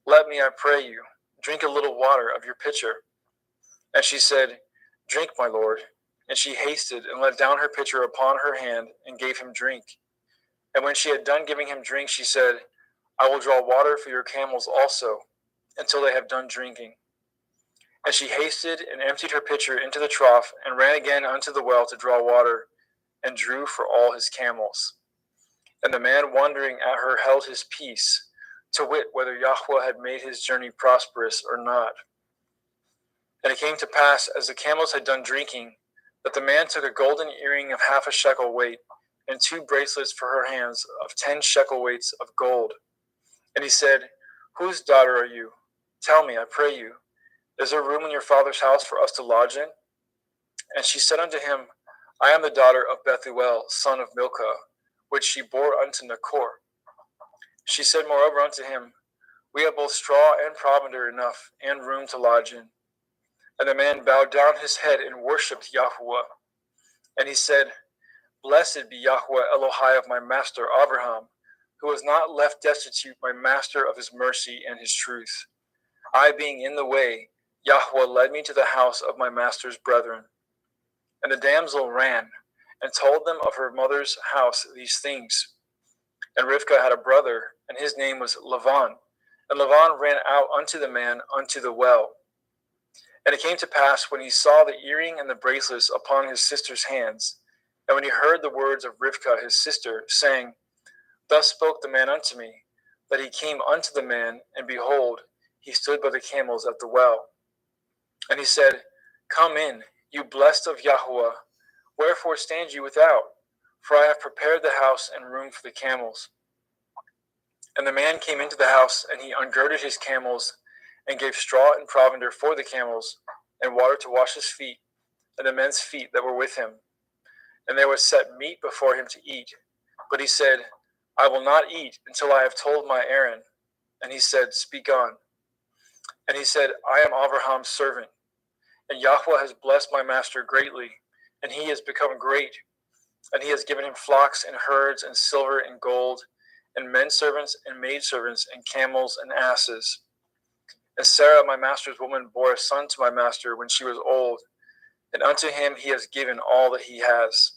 Let me, I pray you, drink a little water of your pitcher. And she said, Drink, my lord. And she hasted, and let down her pitcher upon her hand, and gave him drink. And when she had done giving him drink, she said, I will draw water for your camels also, until they have done drinking. And she hasted, and emptied her pitcher into the trough, and ran again unto the well to draw water, and drew for all his camels. And the man wondering at her held his peace, to wit whether Yahweh had made his journey prosperous or not. And it came to pass, as the camels had done drinking, that the man took a golden earring of half a shekel weight, and 2 bracelets for her hands of 10 shekel weights of gold. And he said, Whose daughter are you? Tell me, I pray you. Is there room in your father's house for us to lodge in? And she said unto him, I am the daughter of Bethuel, son of Milcah, which she bore unto Nachor. She said moreover unto him, We have both straw and provender enough, and room to lodge in. And the man bowed down his head and worshipped Yahweh. And he said, Blessed be Yahweh Elohai of my master Abraham, who has not left destitute my master of his mercy and his truth. I being in the way, Yahweh led me to the house of my master's brethren. And the damsel ran and told them of her mother's house these things. And Rivkah had a brother, and his name was Lavan. And Lavan ran out unto the man unto the well. And it came to pass, when he saw the earring and the bracelets upon his sister's hands, and when he heard the words of Rivkah his sister, saying, Thus spoke the man unto me, that he came unto the man, and behold, he stood by the camels at the well. And he said, Come in, you blessed of Yahweh. Wherefore stand you without? For I have prepared the house and room for the camels. And the man came into the house, and he ungirded his camels, and gave straw and provender for the camels, and water to wash his feet, and the men's feet that were with him. And there was set meat before him to eat. But he said, I will not eat until I have told my errand. And he said, Speak on. And he said, I am Abraham's servant, and Yahweh has blessed my master greatly, and he has become great. And he has given him flocks and herds and silver and gold, and men servants and maidservants and camels and asses. And Sarah, my master's woman, bore a son to my master when she was old, and unto him he has given all that he has.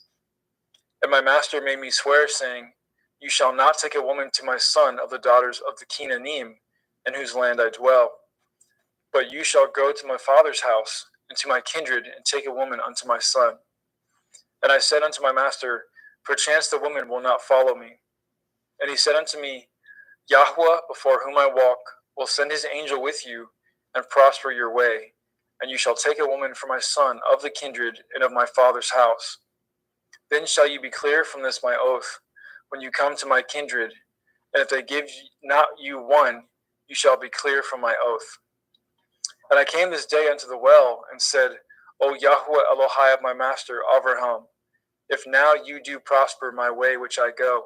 And my master made me swear, saying, You shall not take a woman to my son of the daughters of the Canaanim, in whose land I dwell. But you shall go to my father's house, and to my kindred, and take a woman unto my son. And I said unto my master, Perchance the woman will not follow me. And he said unto me, Yahweh, before whom I walk, will send his angel with you, and prosper your way. And you shall take a woman for my son of the kindred and of my father's house. Then shall you be clear from this my oath, when you come to my kindred. And if they give not you one, you shall be clear from my oath. And I came this day unto the well, and said, O Yahweh Elohai of my master Abraham, if now you do prosper my way which I go.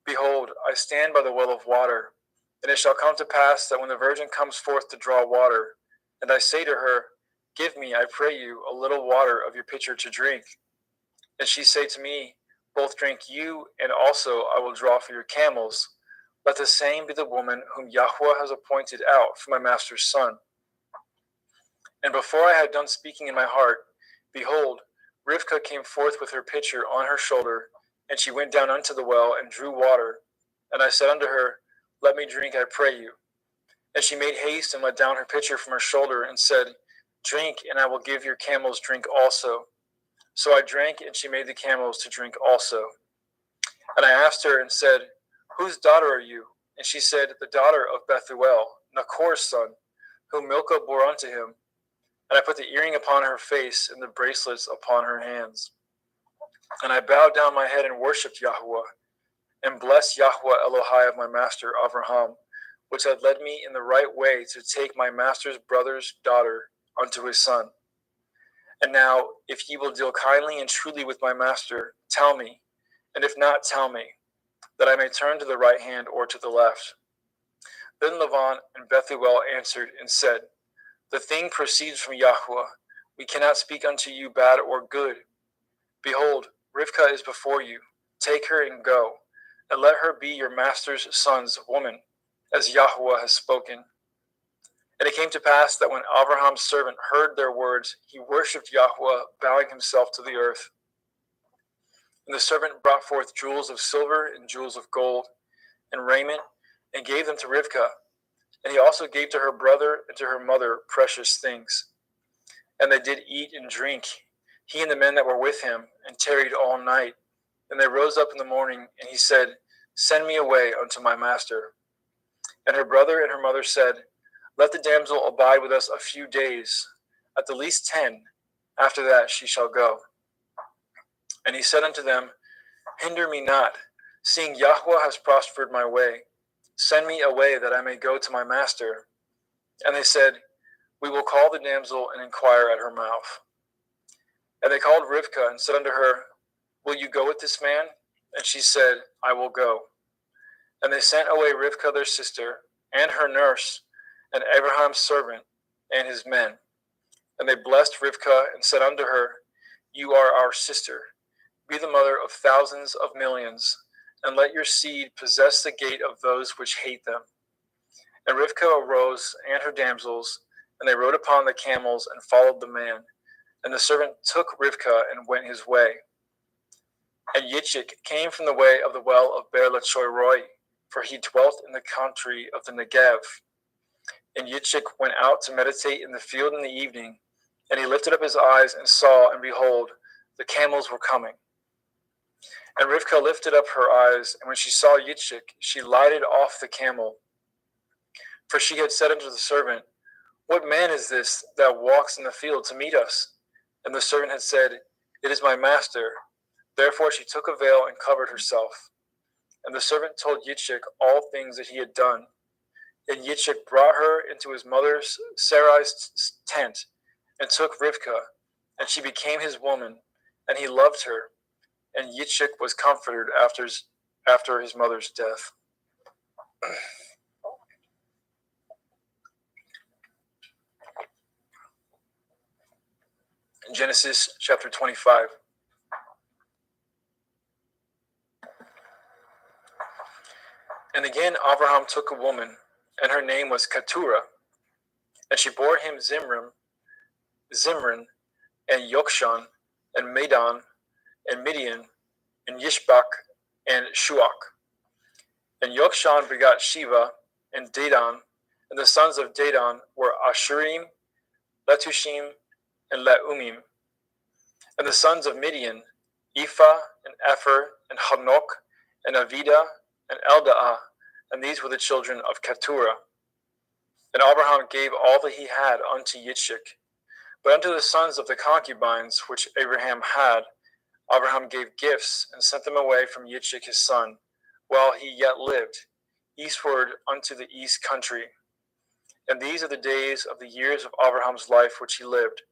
Behold, I stand by the well of water, and it shall come to pass that when the virgin comes forth to draw water, and I say to her, Give me, I pray you, a little water of your pitcher to drink. And she say to me, Both drink you, and also I will draw for your camels. Let the same be the woman whom Yahweh has appointed out for my master's son. And before I had done speaking in my heart, behold, Rivkah came forth with her pitcher on her shoulder, and she went down unto the well and drew water. And I said unto her, Let me drink, I pray you. And she made haste and let down her pitcher from her shoulder, and said, Drink, and I will give your camels drink also. So I drank, and she made the camels to drink also. And I asked her and said, Whose daughter are you? And she said, The daughter of Bethuel, Nachor's son, whom Milcah bore unto him. And I put the earring upon her face and the bracelets upon her hands. And I bowed down my head and worshipped Yahweh, and blessed Yahweh Elohai of my master Abraham, which had led me in the right way to take my master's brother's daughter unto his son. And now, if ye will deal kindly and truly with my master, tell me, and if not, tell me, that I may turn to the right hand or to the left. Then Lavan and Bethuel answered and said, The thing proceeds from Yahweh. We cannot speak unto you bad or good. Behold, Rivkah is before you. Take her and go, and let her be your master's son's woman, as Yahweh has spoken. And it came to pass that when Abraham's servant heard their words, he worshipped Yahweh, bowing himself to the earth. And the servant brought forth jewels of silver and jewels of gold, and raiment, and gave them to Rivkah. And he also gave to her brother and to her mother precious things. And they did eat and drink, he and the men that were with him, and tarried all night. And they rose up in the morning, and he said, Send me away unto my master. And her brother and her mother said, Let the damsel abide with us a few days, at the least 10. After that she shall go. And he said unto them, Hinder me not, seeing Yahweh has prospered my way. Send me away that I may go to my master. And they said, We will call the damsel and inquire at her mouth. And they called Rivkah and said unto her, Will you go with this man? And she said, I will go. And they sent away Rivkah their sister, and her nurse, and Abraham's servant, and his men. And they blessed Rivkah and said unto her, You are our sister. Be the mother of thousands of millions, and let your seed possess the gate of those which hate them. And Rivkah arose, and her damsels, and they rode upon the camels and followed the man. And the servant took Rivkah and went his way. And Yitzchak came from the way of the well of Beer Lachoy, for he dwelt in the country of the Negev. And Yitzchak went out to meditate in the field in the evening, and he lifted up his eyes and saw, and behold, the camels were coming. And Rivkah lifted up her eyes, and when she saw Yitzchak, she lighted off the camel. For she had said unto the servant, What man is this that walks in the field to meet us? And the servant had said, It is my master. Therefore she took a veil and covered herself. And the servant told Yitzchak all things that he had done. And Yitzchak brought her into his mother Sarai's tent, and took Rivkah, and she became his woman, and he loved her. And Yitzchak was comforted after his mother's death. Genesis chapter 25. And again Abraham took a woman, and her name was Keturah, and she bore him Zimran, and Yokshan, and Medan, and Midian, and Yishbak, and Shuach. And Yokshan begot Sheva, and Dedan, and the sons of Dedan were Ashurim, Letushim, and Leumim. And the sons of Midian, Ephah, and Epher, and Hanok, and Avida, and Eldaah, and these were the children of Keturah. And Abraham gave all that he had unto Yitzchak. But unto the sons of the concubines which Abraham had, Abraham gave gifts, and sent them away from Yitzchak his son, while he yet lived, eastward unto the east country. And these are the days of the years of Abraham's life which he lived,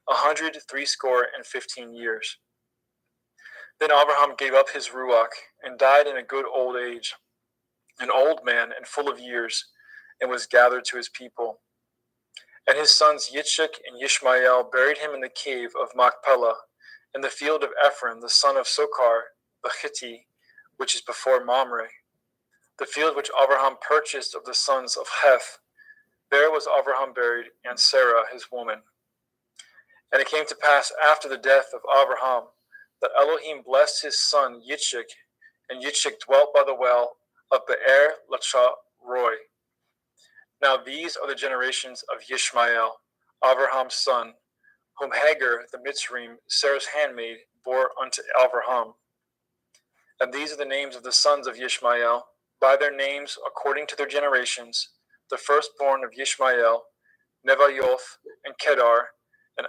160 years. Then Abraham gave up his ruach, and died in a good old age, an old man and full of years, and was gathered to his people. And his sons Yitzchak and Yishmael buried him in the cave of Machpelah, in the field of Ephron, the son of Sokar, the Hittite, which is before Mamre, the field which Abraham purchased of the sons of Heth. There was Abraham buried, and Sarah his woman. And it came to pass after the death of Abraham, that Elohim blessed his son Yitzchak, and Yitzchak dwelt by the well of Be'er Lacharoy. Now these are the generations of Yishmael, Abraham's son, whom Hagar the Mitzrayim, Sarah's handmaid, bore unto Abraham. And these are the names of the sons of Yishmael, by their names according to their generations: the firstborn of Yishmael, Nevayoth, and Kedar, and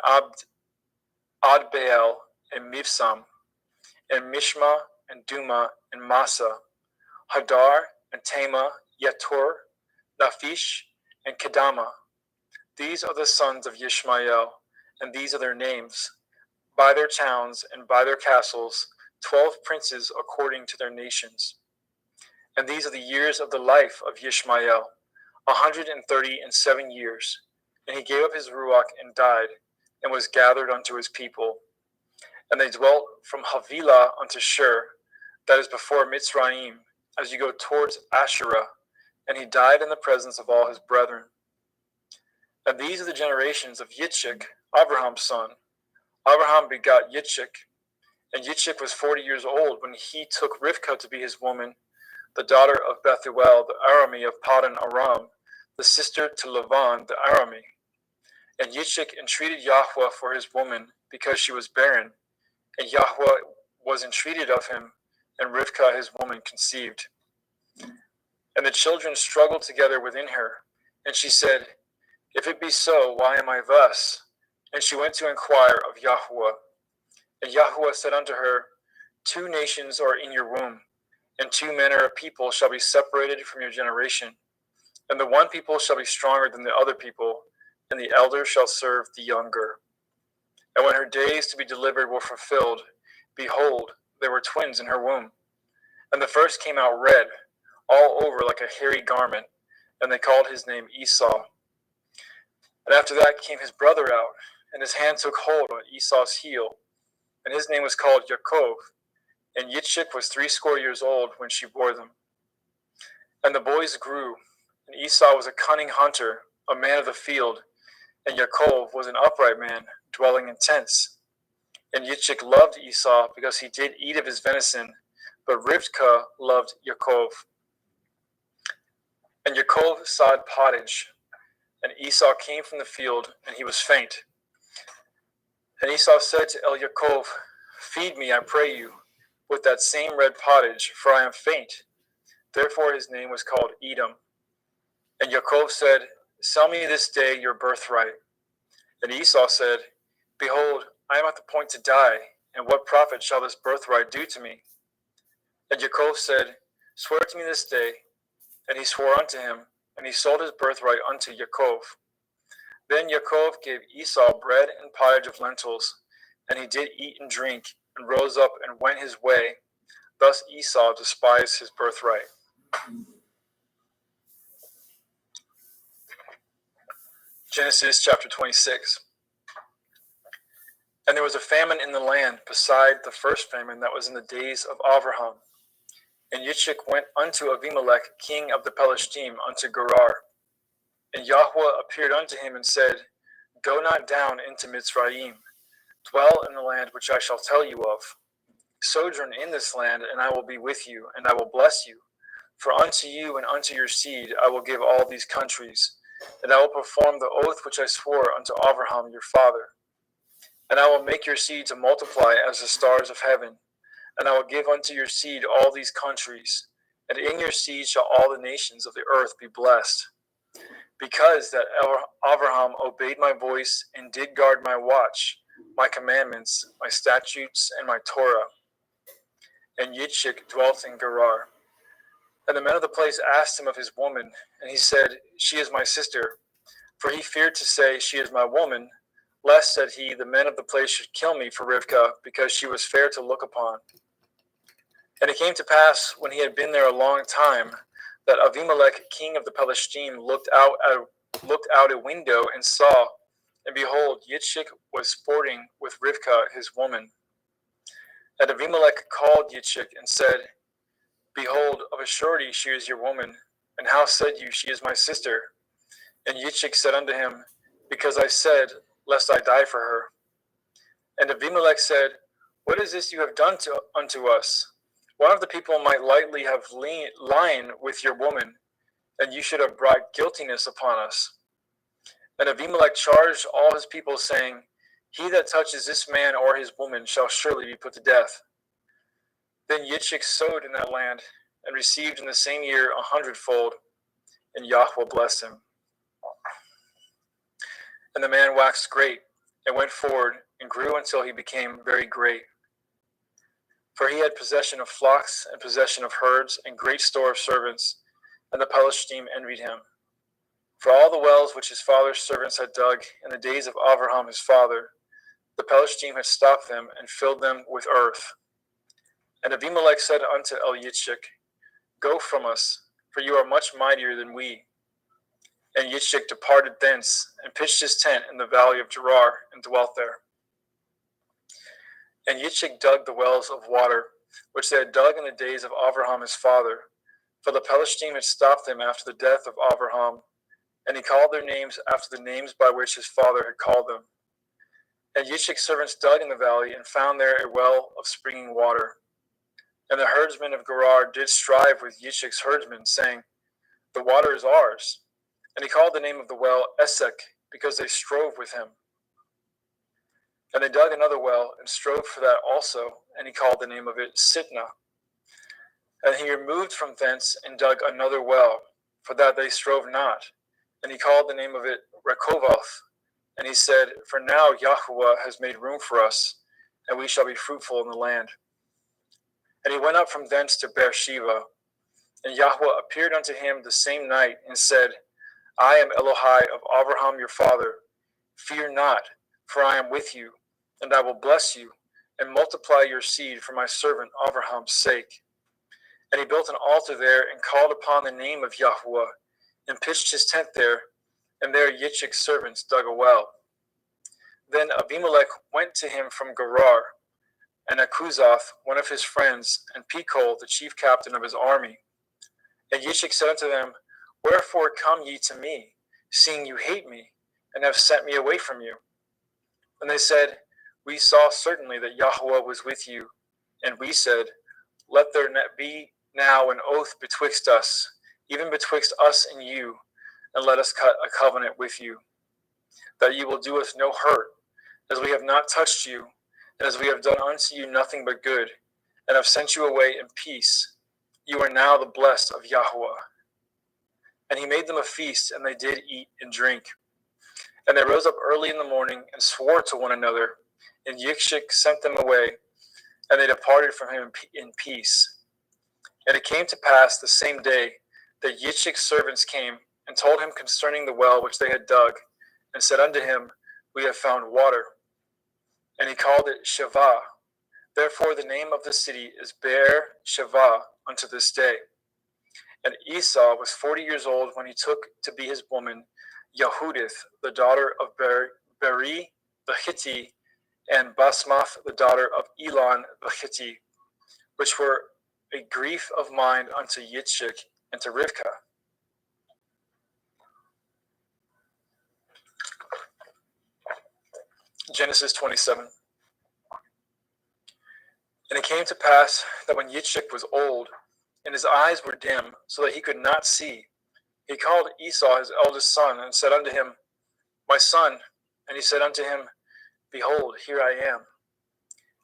Adbeel, and Mivsam, and Mishma, and Duma, and Massa, Hadar, and Tema, Yetur, Naphish, and Kedama. These are the sons of Yishmael, and these are their names, by their towns and by their castles, 12 princes according to their nations. And these are the years of the life of Yishmael, 137 years. And he gave up his ruach and died, and was gathered unto his people. And they dwelt from Havilah unto Shur, that is before Mitzrayim, as you go towards Asherah. And he died in the presence of all his brethren. And these are the generations of Yitzchak, Abraham's son. Abraham begot Yitzchak, and Yitzchak was 40 years old when he took Rivkah to be his woman, the daughter of Bethuel, the Arami of Paddan Aram, the sister to Lavan, the Arami. And Yitzchak entreated Yahweh for his woman, because she was barren. And Yahweh was entreated of him, and Rivkah his woman conceived. And the children struggled together within her. And she said, If it be so, why am I thus? And she went to inquire of Yahweh. And Yahweh said unto her, 2 nations are in your womb, and 2 manner of people shall be separated from your generation. And the one people shall be stronger than the other people, and the elder shall serve the younger. And when her days to be delivered were fulfilled, behold, there were twins in her womb. And the first came out red, all over like a hairy garment, and they called his name Esau. And after that came his brother out, and his hand took hold on Esau's heel, and his name was called Yaakov. And Yitzchak was 80 years old when she bore them. And the boys grew, and Esau was a cunning hunter, a man of the field, and Yaakov was an upright man, dwelling in tents. And Yitzchak loved Esau because he did eat of his venison, but Rivkah loved Yaakov. And Yaakov sawed pottage, and Esau came from the field, and he was faint. And Esau said to Yaakov, Feed me, I pray you, with that same red pottage, for I am faint. Therefore his name was called Edom. And Yaakov said, Sell me this day your birthright. And Esau said, Behold, I am at the point to die, and what profit shall this birthright do to me? And Yaakov said, Swear to me this day. And he swore unto him, and he sold his birthright unto Yaakov. Then Yaakov gave Esau bread and pottage of lentils, and he did eat and drink, and rose up and went his way. Thus Esau despised his birthright. Genesis chapter 26. And there was a famine in the land beside the first famine that was in the days of Abraham. And Yitzchak went unto Abimelech, king of the Pelishtim, unto Gerar. And Yahweh appeared unto him and said, Go not down into Mitzrayim. Dwell in the land which I shall tell you of. Sojourn in this land, and I will be with you, and I will bless you. For unto you and unto your seed I will give all these countries, and I will perform the oath which I swore unto Abraham your father. And I will make your seed to multiply as the stars of heaven, and I will give unto your seed all these countries, and in your seed shall all the nations of the earth be blessed. Because that Abraham obeyed my voice and did guard my watch, my commandments, my statutes, and my Torah. And Yitzchak dwelt in Gerar. And the men of the place asked him of his woman, and he said, She is my sister. For he feared to say, She is my woman, lest, said he, the men of the place should kill me for Rivkah, because she was fair to look upon. And it came to pass, when he had been there a long time, that Abimelech, king of the Pelishtim, looked out a window and saw, and behold, Yitzchak was sporting with Rivkah his woman. And Abimelech called Yitzchak and said, Behold, of a surety she is your woman, and how said you, She is my sister? And Yitzchak said unto him, Because I said, Lest I die for her. And Abimelech said, What is this you have done unto us? One of the people might lightly have lain with your woman, and you should have brought guiltiness upon us. And Abimelech charged all his people, saying, He that touches this man or his woman shall surely be put to death. Then Yitzchak sowed in that land, and received in the same year 100-fold, and Yahweh blessed him. And the man waxed great, and went forward, and grew until he became very great. For he had possession of flocks, and possession of herds, and great store of servants, and the Pelishtim envied him. For all the wells which his father's servants had dug in the days of Abraham his father, the Pelishtim had stopped them, and filled them with earth. And Abimelech said unto Yitzchak, Go from us, for you are much mightier than we. And Yitzchak departed thence, and pitched his tent in the valley of Gerar, and dwelt there. And Yitzchak dug the wells of water, which they had dug in the days of Abraham his father, for the Pelishtim had stopped them after the death of Abraham, and he called their names after the names by which his father had called them. And Yitzchak's servants dug in the valley, and found there a well of springing water. And the herdsmen of Gerar did strive with Yitzchak's herdsmen, saying, The water is ours. And he called the name of the well Esek, because they strove with him. And they dug another well, and strove for that also, and he called the name of it Sitnah. And he removed from thence, and dug another well, for that they strove not, and he called the name of it Rechoboth. And he said, For now Yahweh has made room for us, and we shall be fruitful in the land. And he went up from thence to Beersheba. And Yahweh appeared unto him the same night, and said, I am Elohai of Abraham your father. Fear not, for I am with you, and I will bless you, and multiply your seed for my servant Abraham's sake. And he built an altar there, and called upon the name of Yahweh, and pitched his tent there, and there Yitzchak's servants dug a well. Then Abimelech went to him from Gerar, and Akuzath, one of his friends, and Pekol, the chief captain of his army. And Yitzchak said unto them, Wherefore come ye to me, seeing you hate me and have sent me away from you? And they said, We saw certainly that Yahweh was with you. And we said, Let there be now an oath betwixt us, even betwixt us and you, and let us cut a covenant with you, that you will do us no hurt, as we have not touched you, and as we have done unto you nothing but good, and have sent you away in peace. You are now the blessed of Yahweh. And he made them a feast, and they did eat and drink. And they rose up early in the morning and swore to one another, and Yitzchak sent them away, and they departed from him in peace. And it came to pass the same day that Yitzchak's servants came and told him concerning the well which they had dug, and said unto him, We have found water. And he called it Shavah. Therefore the name of the city is Beer Shavah unto this day. And Esau was 40 years old when he took to be his woman Yehudith, the daughter of Beri the Hittite, and Basmath, the daughter of Elon the Hittite, which were a grief of mind unto Yitzchak and to Rivkah. Genesis 27. And it came to pass that when Yitzchak was old, and his eyes were dim, so that he could not see, he called Esau his eldest son, and said unto him, My son. And he said unto him, Behold, here I am.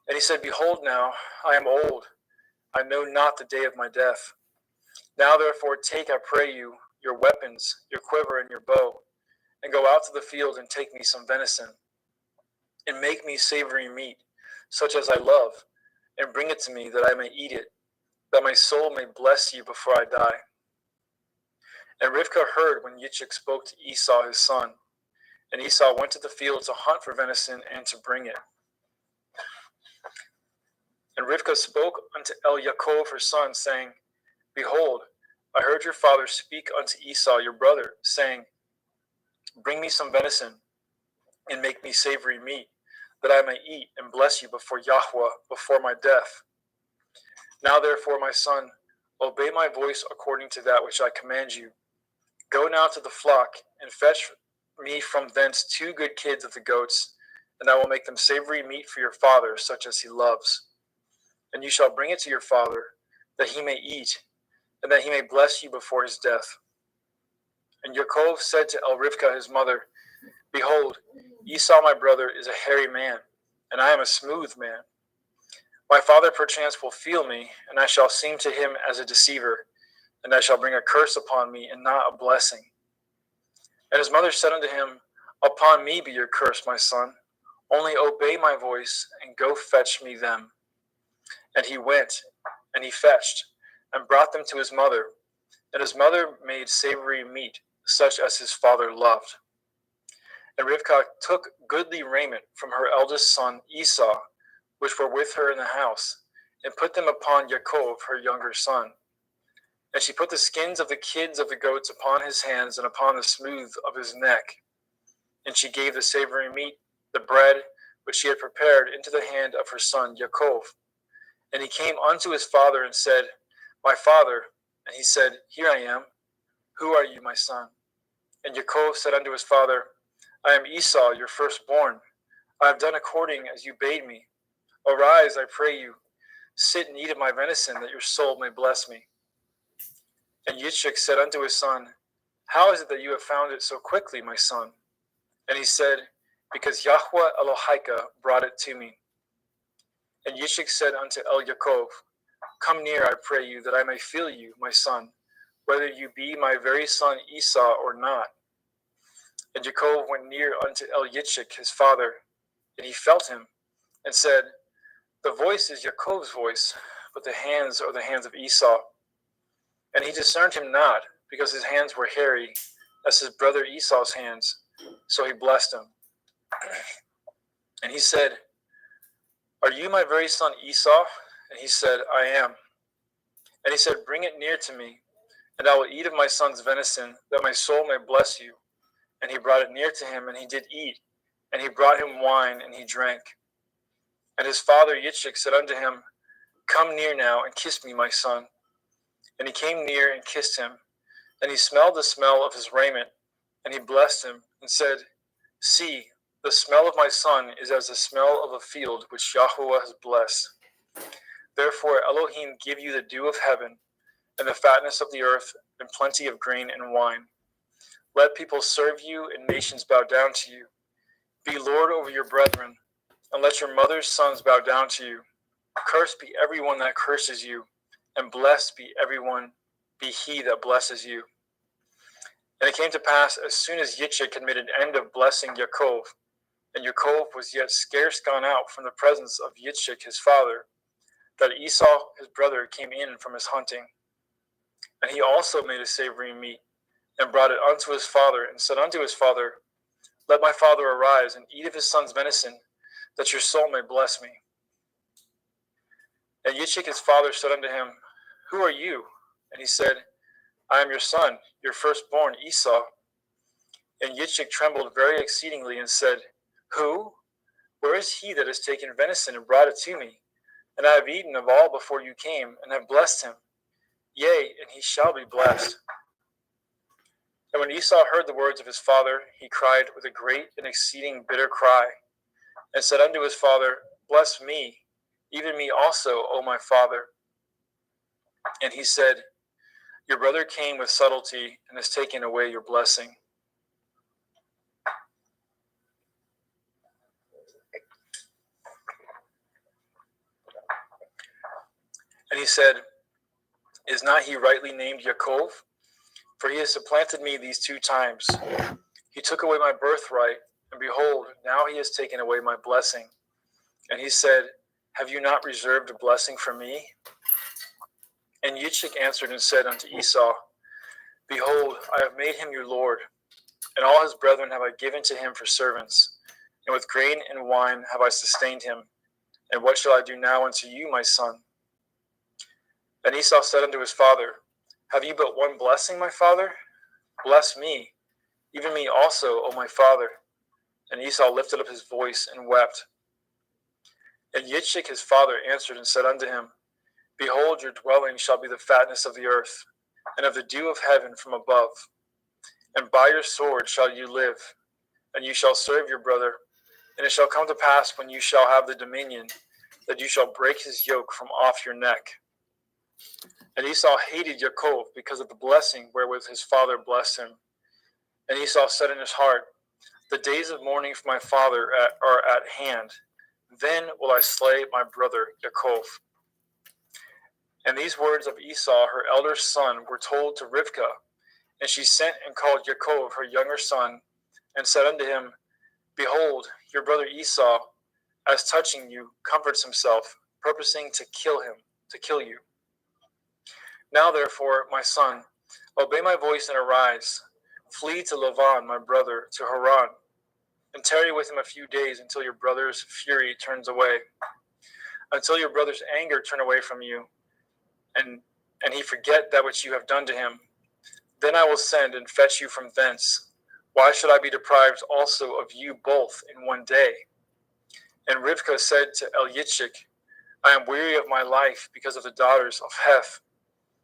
And he said, Behold now, I am old, I know not the day of my death. Now therefore take, I pray you, your weapons, your quiver, and your bow, and go out to the field, and take me some venison, and make me savory meat, such as I love, and bring it to me, that I may eat it, that my soul may bless you before I die. And Rivkah heard when Yitzchak spoke to Esau his son. And Esau went to the field to hunt for venison and to bring it. And Rivkah spoke unto Yaakov her son, saying, Behold, I heard your father speak unto Esau your brother, saying, Bring me some venison, and make me savory meat, that I may eat and bless you before Yahweh, before my death. Now therefore, my son, obey my voice according to that which I command you. Go now to the flock, and fetch me from thence 2 good kids of the goats, and I will make them savory meat for your father, such as he loves. And you shall bring it to your father, that he may eat, and that he may bless you before his death. And Yaakov said to Rivkah his mother, Behold, Esau my brother is a hairy man, and I am a smooth man. My father perchance will feel me, and I shall seem to him as a deceiver, and I shall bring a curse upon me, and not a blessing. And his mother said unto him, Upon me be your curse, my son. Only obey my voice, and go fetch me them. And he went, and he fetched, and brought them to his mother. And his mother made savory meat, such as his father loved. And Rivkah took goodly raiment from her eldest son Esau, which were with her in the house, and put them upon Yaakov her younger son. And she put the skins of the kids of the goats upon his hands, and upon the smooth of his neck. And she gave the savory meat, the bread, which she had prepared, into the hand of her son Yaakov. And he came unto his father, and said, My father. And he said, Here I am. Who are you, my son? And Yaakov said unto his father, I am Esau, your firstborn. I have done according as you bade me. Arise, I pray you, sit and eat of my venison, that your soul may bless me. And Yitzchak said unto his son, How is it that you have found it so quickly, my son? And he said, Because Yahweh Elohika brought it to me. And Yitzchak said unto Yaakov, Come near, I pray you, that I may feel you, my son, whether you be my very son Esau or not. And Yaakov went near unto Yitzchak his father, and he felt him, and said, The voice is Yaakov's voice, but the hands are the hands of Esau. And he discerned him not, because his hands were hairy, as his brother Esau's hands. So he blessed him. And he said, Are you my very son Esau? And he said, I am. And he said, Bring it near to me, and I will eat of my son's venison, that my soul may bless you. And he brought it near to him, and he did eat. And he brought him wine, and he drank. And his father Yitzchak said unto him, Come near now, and kiss me, my son. And he came near and kissed him. And he smelled the smell of his raiment. And he blessed him and said, See, the smell of my son is as the smell of a field which Yahweh has blessed. Therefore Elohim give you the dew of heaven, and the fatness of the earth, and plenty of grain and wine. Let people serve you, and nations bow down to you. Be Lord over your brethren, and let your mother's sons bow down to you. Cursed be everyone that curses you, and blessed be he that blesses you. And it came to pass, as soon as Yitzchak had made an end of blessing Yaakov, and Yaakov was yet scarce gone out from the presence of Yitzchak his father, that Esau his brother came in from his hunting. And he also made a savory meat, and brought it unto his father, and said unto his father, Let my father arise, and eat of his son's venison, that your soul may bless me. And Yitzchak his father said unto him, Who are you? And he said, I am your son, your firstborn Esau. And Yitzchak trembled very exceedingly, and said, Who? Where is he that has taken venison and brought it to me? And I have eaten of all before you came, and have blessed him. Yea, and he shall be blessed. And when Esau heard the words of his father, he cried with a great and exceeding bitter cry, and said unto his father, Bless me, even me also, O my father. And he said, Your brother came with subtlety, and has taken away your blessing. And he said, Is not he rightly named Yaakov? For he has supplanted me these 2 times. He took away my birthright, and behold, now he has taken away my blessing. And he said, Have you not reserved a blessing for me? And Yitzchak answered and said unto Esau, Behold, I have made him your lord, and all his brethren have I given to him for servants, and with grain and wine have I sustained him. And what shall I do now unto you, my son? And Esau said unto his father, Have you but one blessing, my father? Bless me, even me also, O my father. And Esau lifted up his voice and wept. And Yitzchak his father answered and said unto him, Behold, your dwelling shall be the fatness of the earth, and of the dew of heaven from above. And by your sword shall you live, and you shall serve your brother. And it shall come to pass, when you shall have the dominion, that you shall break his yoke from off your neck. And Esau hated Yaakov because of the blessing wherewith his father blessed him. And Esau said in his heart, The days of mourning for my father are at hand. Then will I slay my brother Yaakov. And these words of Esau, her elder son, were told to Rivkah. And she sent and called Yaakov, her younger son, and said unto him, Behold, your brother Esau, as touching you, comforts himself, purposing to kill you. Now therefore, my son, obey my voice and arise. Flee to Lavan, my brother, to Haran, and tarry with him a few days until your brother's fury turns away, until your brother's anger turn away from you, and he forget that which you have done to him. Then I will send and fetch you from thence. Why should I be deprived also of you both in one day? And Rivkah said to Yitzchak, I am weary of my life because of the daughters of Heth.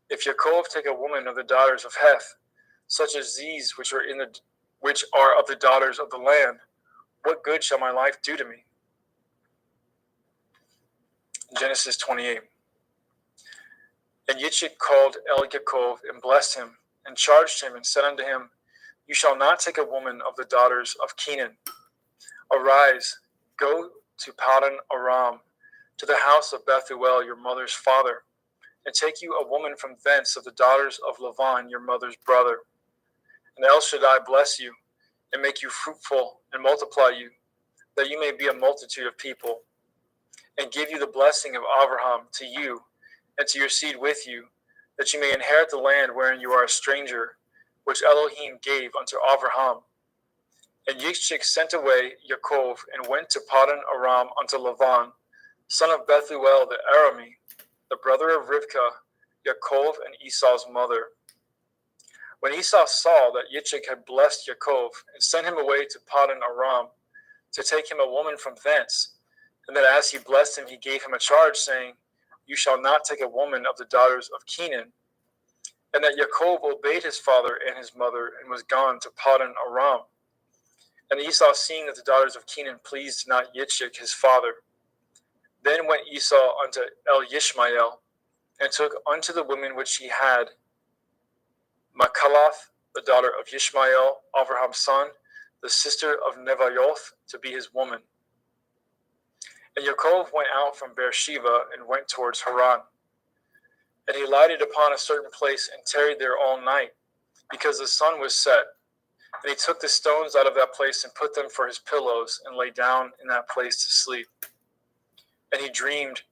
If Yaakov take a woman of the daughters of Heth, such as these which are of the daughters of the land, what good shall my life do to me? Genesis 28. And Yitzchak called Yaakov and blessed him, and charged him, and said unto him, You shall not take a woman of the daughters of Canaan. Arise, go to Paddan Aram, to the house of Bethuel your mother's father, and take you a woman from thence of the daughters of Lavan your mother's brother. And El Shaddai bless you, and make you fruitful, and multiply you, that you may be a multitude of people, and give you the blessing of Abraham to you, and to your seed with you, that you may inherit the land wherein you are a stranger, which Elohim gave unto Abraham. And Yitzchak sent away Yaakov, and went to Paddan Aram unto Lavan, son of Bethuel the Arami, the brother of Rivkah, Yaakov and Esau's mother. When Esau saw that Yitzchak had blessed Yaakov, and sent him away to Paddan Aram, to take him a woman from thence, and that as he blessed him, he gave him a charge, saying, You shall not take a woman of the daughters of Canaan. And that Yaakov obeyed his father and his mother, and was gone to Paddan Aram. And Esau, seeing that the daughters of Canaan pleased not Yitzchak his father, then went Esau unto El-Yishmael, and took unto the women which he had Machalath, the daughter of Yishmael, Abraham's son, the sister of Nevaioth, to be his woman. And Yaakov went out from Beersheba and went towards Haran. And he lighted upon a certain place and tarried there all night, because the sun was set. And he took the stones out of that place and put them for his pillows, and lay down in that place to sleep. And he dreamed,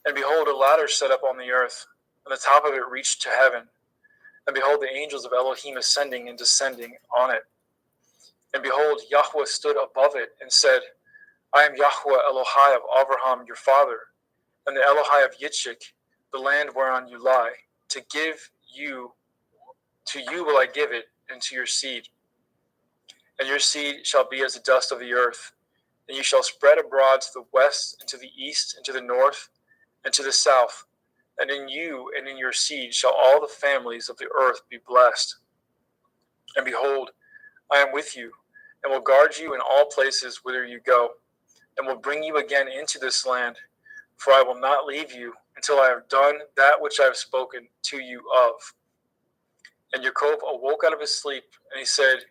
and behold, a ladder set up on the earth, and the top of it reached to heaven. And behold, the angels of Elohim ascending and descending on it. And behold, Yahweh stood above it and said, I am Yahweh Elohai of Abraham your father, and the Elohai of Yitzchak, the land whereon you lie. To you will I give it, and to your seed. And your seed shall be as the dust of the earth, and you shall spread abroad to the west, and to the east, and to the north, and to the south. And in you and in your seed shall all the families of the earth be blessed. And behold, I am with you, and will guard you in all places whither you go, and will bring you again into this land, for I will not leave you until I have done that which I have spoken to you of. And Yaakov awoke out of his sleep, and he said,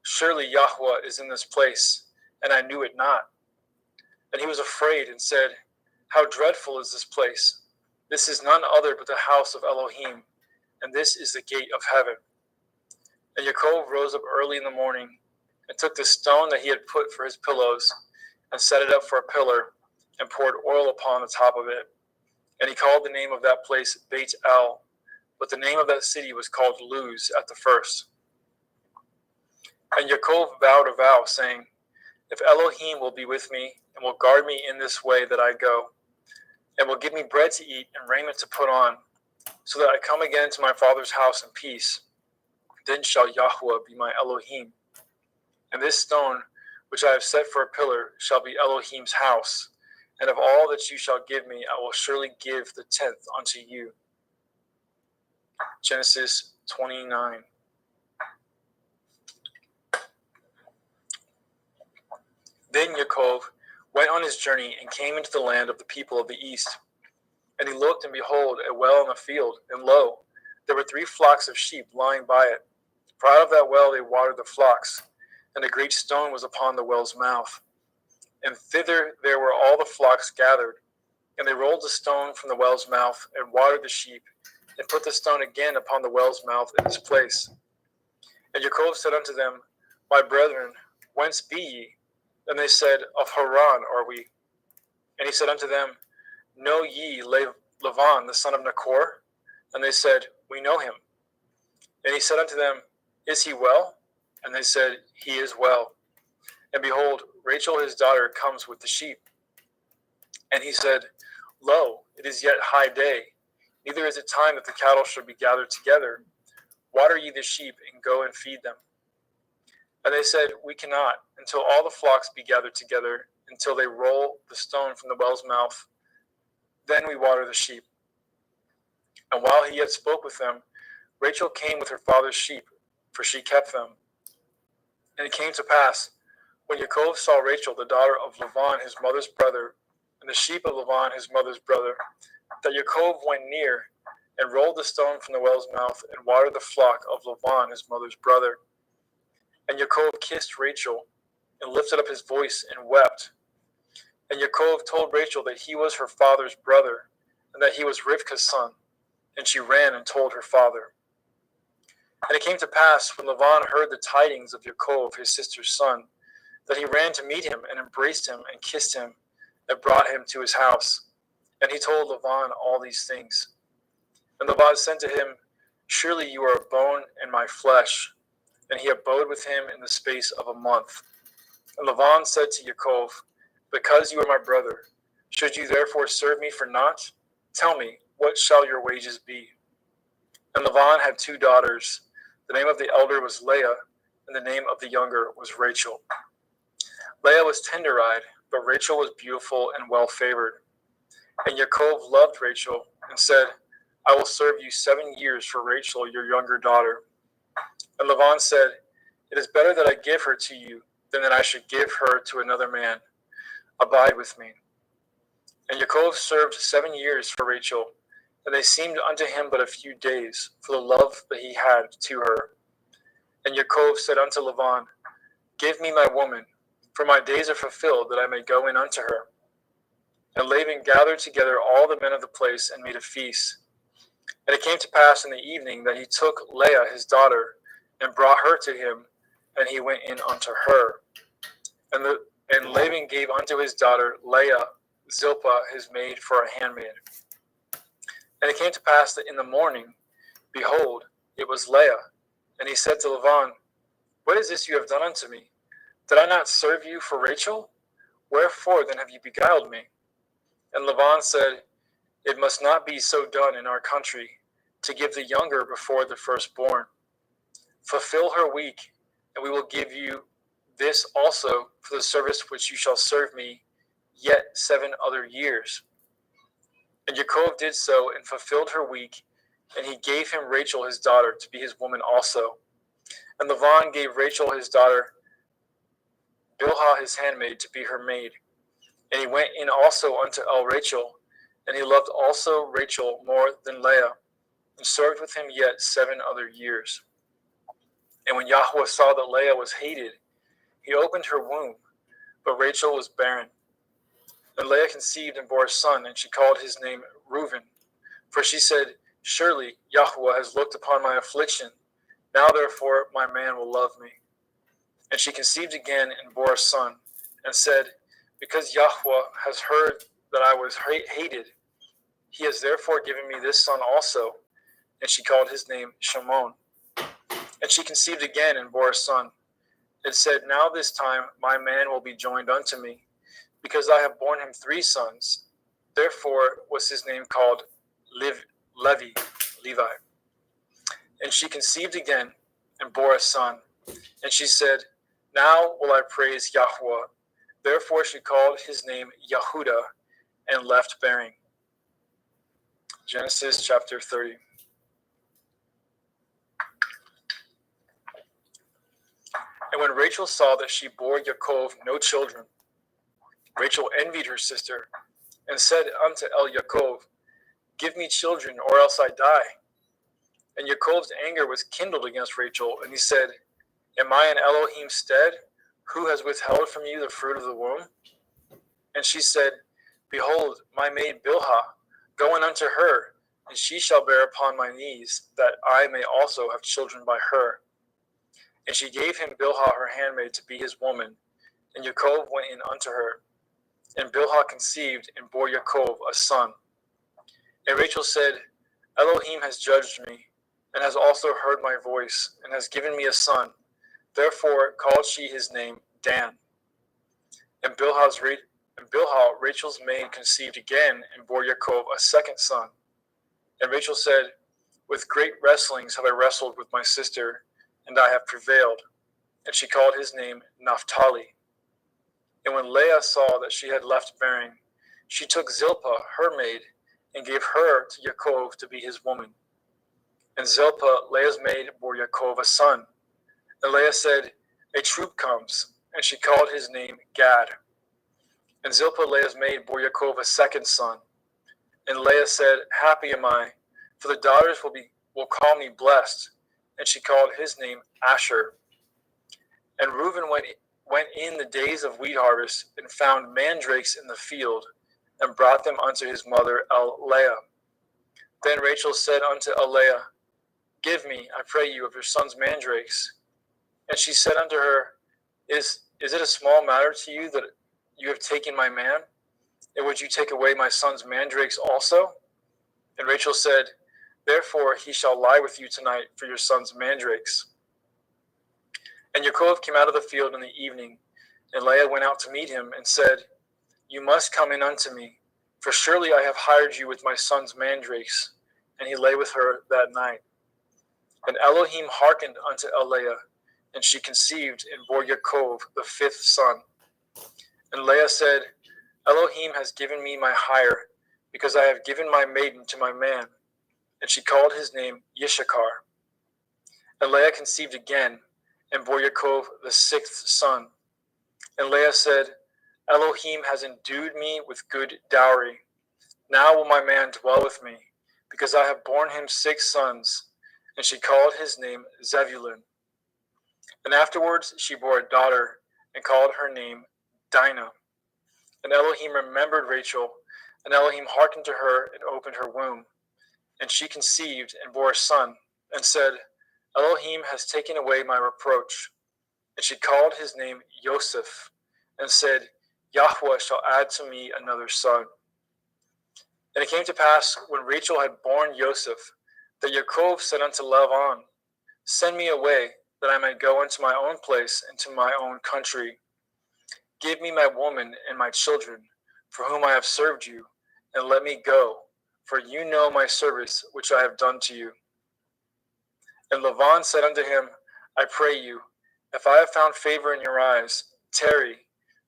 Surely Yahweh is in this place, and I knew it not. And he was afraid and said, How dreadful is this place! This is none other but the house of Elohim, and this is the gate of heaven. And Yaakov rose up early in the morning, and took the stone that he had put for his pillows, and set it up for a pillar, and poured oil upon the top of it. And he called the name of that place Beit El, but the name of that city was called Luz at the first. And Yaakov vowed a vow, saying, If Elohim will be with me, and will guard me in this way that I go, and will give me bread to eat and raiment to put on, so that I come again to my father's house in peace, then shall Yahweh be my Elohim. And this stone, which I have set for a pillar, shall be Elohim's house. And of all that you shall give me, I will surely give the 10th unto you. Genesis 29. Then Yaakov went on his journey and came into the land of the people of the east. And he looked, and behold, a well in the field, and lo, there were 3 flocks of sheep lying by it. For out of that well they watered the flocks, and a great stone was upon the well's mouth. And thither there were all the flocks gathered. And they rolled the stone from the well's mouth, and watered the sheep, and put the stone again upon the well's mouth in its place. And Yaakov said unto them, My brethren, whence be ye? And they said, Of Haran are we. And he said unto them, Know ye Lavan the son of Nahor? And they said, We know him. And he said unto them, Is he well? And they said, He is well. And behold, Rachel his daughter comes with the sheep. And he said, Lo, it is yet high day, neither is it time that the cattle should be gathered together. Water ye the sheep, and go and feed them. And they said, We cannot, until all the flocks be gathered together, until they roll the stone from the well's mouth. Then we water the sheep. And while he yet spoke with them, Rachel came with her father's sheep, for she kept them. And it came to pass, when Yaakov saw Rachel, the daughter of Lavan his mother's brother, and the sheep of Lavan his mother's brother, that Yaakov went near, and rolled the stone from the well's mouth, and watered the flock of Lavan his mother's brother. And Yaakov kissed Rachel, and lifted up his voice, and wept. And Yaakov told Rachel that he was her father's brother, and that he was Rivkah's son. And she ran and told her father. And it came to pass, when Lavan heard the tidings of Yaakov his sister's son, that he ran to meet him, and embraced him, and kissed him, and brought him to his house. And he told Lavan all these things. And Laban said to him, Surely you are a bone in my flesh. And he abode with him in the space of a month. And Laban said to Yaakov, Because you are my brother, should you therefore serve me for naught? Tell me, what shall your wages be? And Laban had 2 daughters. The name of the elder was Leah, and the name of the younger was Rachel. Leah was tender-eyed, but Rachel was beautiful and well-favored. And Yaakov loved Rachel, and said, I will serve you 7 years for Rachel, your younger daughter. And Laban said, It is better that I give her to you than that I should give her to another man. Abide with me. And Yaakov served 7 years for Rachel, and they seemed unto him but a few days, for the love that he had to her. And Yaakov said unto Laban, Give me my woman, for my days are fulfilled, that I may go in unto her. And Laban gathered together all the men of the place and made a feast. And it came to pass in the evening that he took Leah his daughter, and brought her to him, and he went in unto her. And Laban gave unto his daughter Leah Zilpah his maid for a handmaid. And it came to pass that in the morning, behold, it was Leah. And he said to Laban, What is this you have done unto me? Did I not serve you for Rachel? Wherefore then have you beguiled me? And Laban said, It must not be so done in our country, to give the younger before the firstborn. Fulfill her week, and we will give you this also for the service which you shall serve me yet 7 other years. And Yaakov did so, and fulfilled her week, and he gave him Rachel his daughter to be his woman also. And Laban gave Rachel his daughter Bilhah his handmaid to be her maid. And he went in also unto Rachel, and he loved also Rachel more than Leah, and served with him yet 7 other years. And when Yahweh saw that Leah was hated, he opened her womb, but Rachel was barren. And Leah conceived and bore a son, and she called his name Reuben. For she said, Surely Yahweh has looked upon my affliction. Now therefore my man will love me. And she conceived again and bore a son, and said, Because Yahweh has heard that I was hated, he has therefore given me this son also. And she called his name Shimon. And she conceived again and bore a son, and said, Now this time my man will be joined unto me, because I have borne him 3 sons. Therefore was his name called Levi. And she conceived again and bore a son. And she said, Now will I praise Yahweh. Therefore she called his name Yehudah, and left bearing. Genesis chapter 30. And when Rachel saw that she bore Yaakov no children, Rachel envied her sister, and said unto Yaakov, Give me children, or else I die. And Yaakov's anger was kindled against Rachel, and he said, Am I in Elohim's stead, who has withheld from you the fruit of the womb? And she said, Behold, my maid Bilhah, go in unto her, and she shall bear upon my knees, that I may also have children by her. And she gave him Bilhah her handmaid to be his woman, and Yaakov went in unto her. And Bilhah conceived and bore Yaakov a son. And Rachel said, Elohim has judged me, and has also heard my voice, and has given me a son. Therefore called she his name Dan. And Bilhah, Rachel's maid, conceived again, and bore Yaakov a second son. And Rachel said, With great wrestlings have I wrestled with my sister, and I have prevailed. And she called his name Naphtali. And when Leah saw that she had left bearing, she took Zilpah, her maid, and gave her to Yaakov to be his woman. And Zilpah, Leah's maid, bore Yaakov a son. And Leah said, A troop comes, and she called his name Gad. And Zilpah, Leah's maid, bore Yaakov a second son. And Leah said, Happy am I, for the daughters will call me blessed. And she called his name Asher. And Reuben went in the days of wheat harvest, and found mandrakes in the field, and brought them unto his mother Leah. Then Rachel said unto Leah, Give me, I pray you, of your son's mandrakes. And she said unto her, Is it a small matter to you that you have taken my man? And would you take away my son's mandrakes also? And Rachel said, Therefore he shall lie with you tonight for your son's mandrakes. And Yaakov came out of the field in the evening, and Leah went out to meet him, and said, You must come in unto me, for surely I have hired you with my son's mandrakes. And he lay with her that night. And Elohim hearkened unto Leah, and she conceived and bore Yaakov the 5th son. And Leah said, Elohim has given me my hire, because I have given my maiden to my man. and she called his name Yishakar. And Leah conceived again, and bore Yaakov the 6th son. And Leah said, Elohim has endued me with good dowry. Now will my man dwell with me, because I have borne him 6 sons. And she called his name Zebulun. And afterwards she bore a daughter, and called her name Dinah. And Elohim remembered Rachel, and Elohim hearkened to her, and opened her womb. And she conceived, and bore a son, and said, Elohim has taken away my reproach. And she called his name Joseph, and said, Yahweh shall add to me another son. And it came to pass, when Rachel had borne Joseph, that Yaakov said unto Laban, Send me away, that I may go unto my own place, and to my own country. Give me my woman and my children, for whom I have served you, and let me go, for you know my service which I have done to you. And Laban said unto him, I pray you, if I have found favor in your eyes, tarry,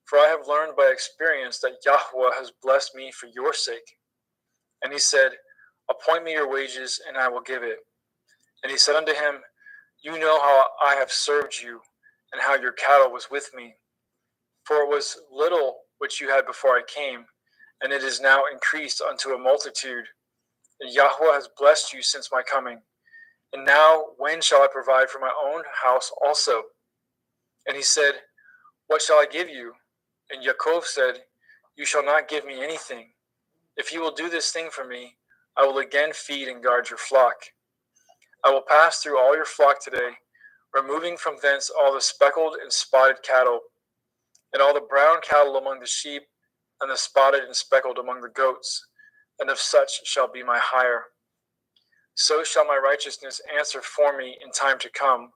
for I have learned by experience that Yahweh has blessed me for your sake. And he said, Appoint me your wages, and I will give it. And he said unto him, You know how I have served you, and how your cattle was with me. For it was little which you had before I came, and it is now increased unto a multitude. And Yahweh has blessed you since my coming. And now when shall I provide for my own house also? And he said, What shall I give you? And Yaakov said, You shall not give me anything. If you will do this thing for me, I will again feed and guard your flock. I will pass through all your flock today, removing from thence all the speckled and spotted cattle, and all the brown cattle among the sheep, and the spotted and speckled among the goats, and of such shall be my hire. So shall my righteousness answer for me in time to come,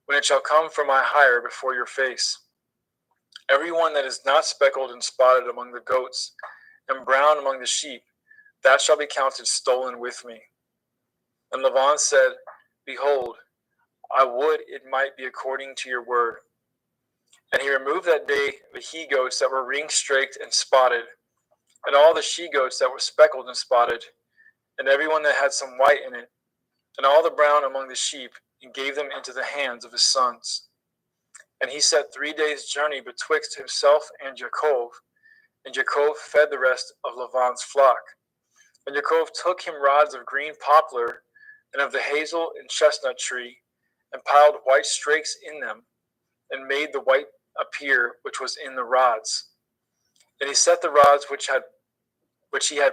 when it shall come for my hire before your face. Every one that is not speckled and spotted among the goats, and brown among the sheep, that shall be counted stolen with me. And Laban said, Behold, I would it might be according to your word. And he removed that day the he-goats that were ring-straked and spotted, and all the she-goats that were speckled and spotted, and every one that had some white in it, and all the brown among the sheep, and gave them into the hands of his sons. And he set 3 days' journey betwixt himself and Yaakov, and Yaakov fed the rest of Laban's flock. And Yaakov took him rods of green poplar, and of the hazel and chestnut tree, and piled white strakes in them, and made the white appear which was in the rods. And he set the rods which he had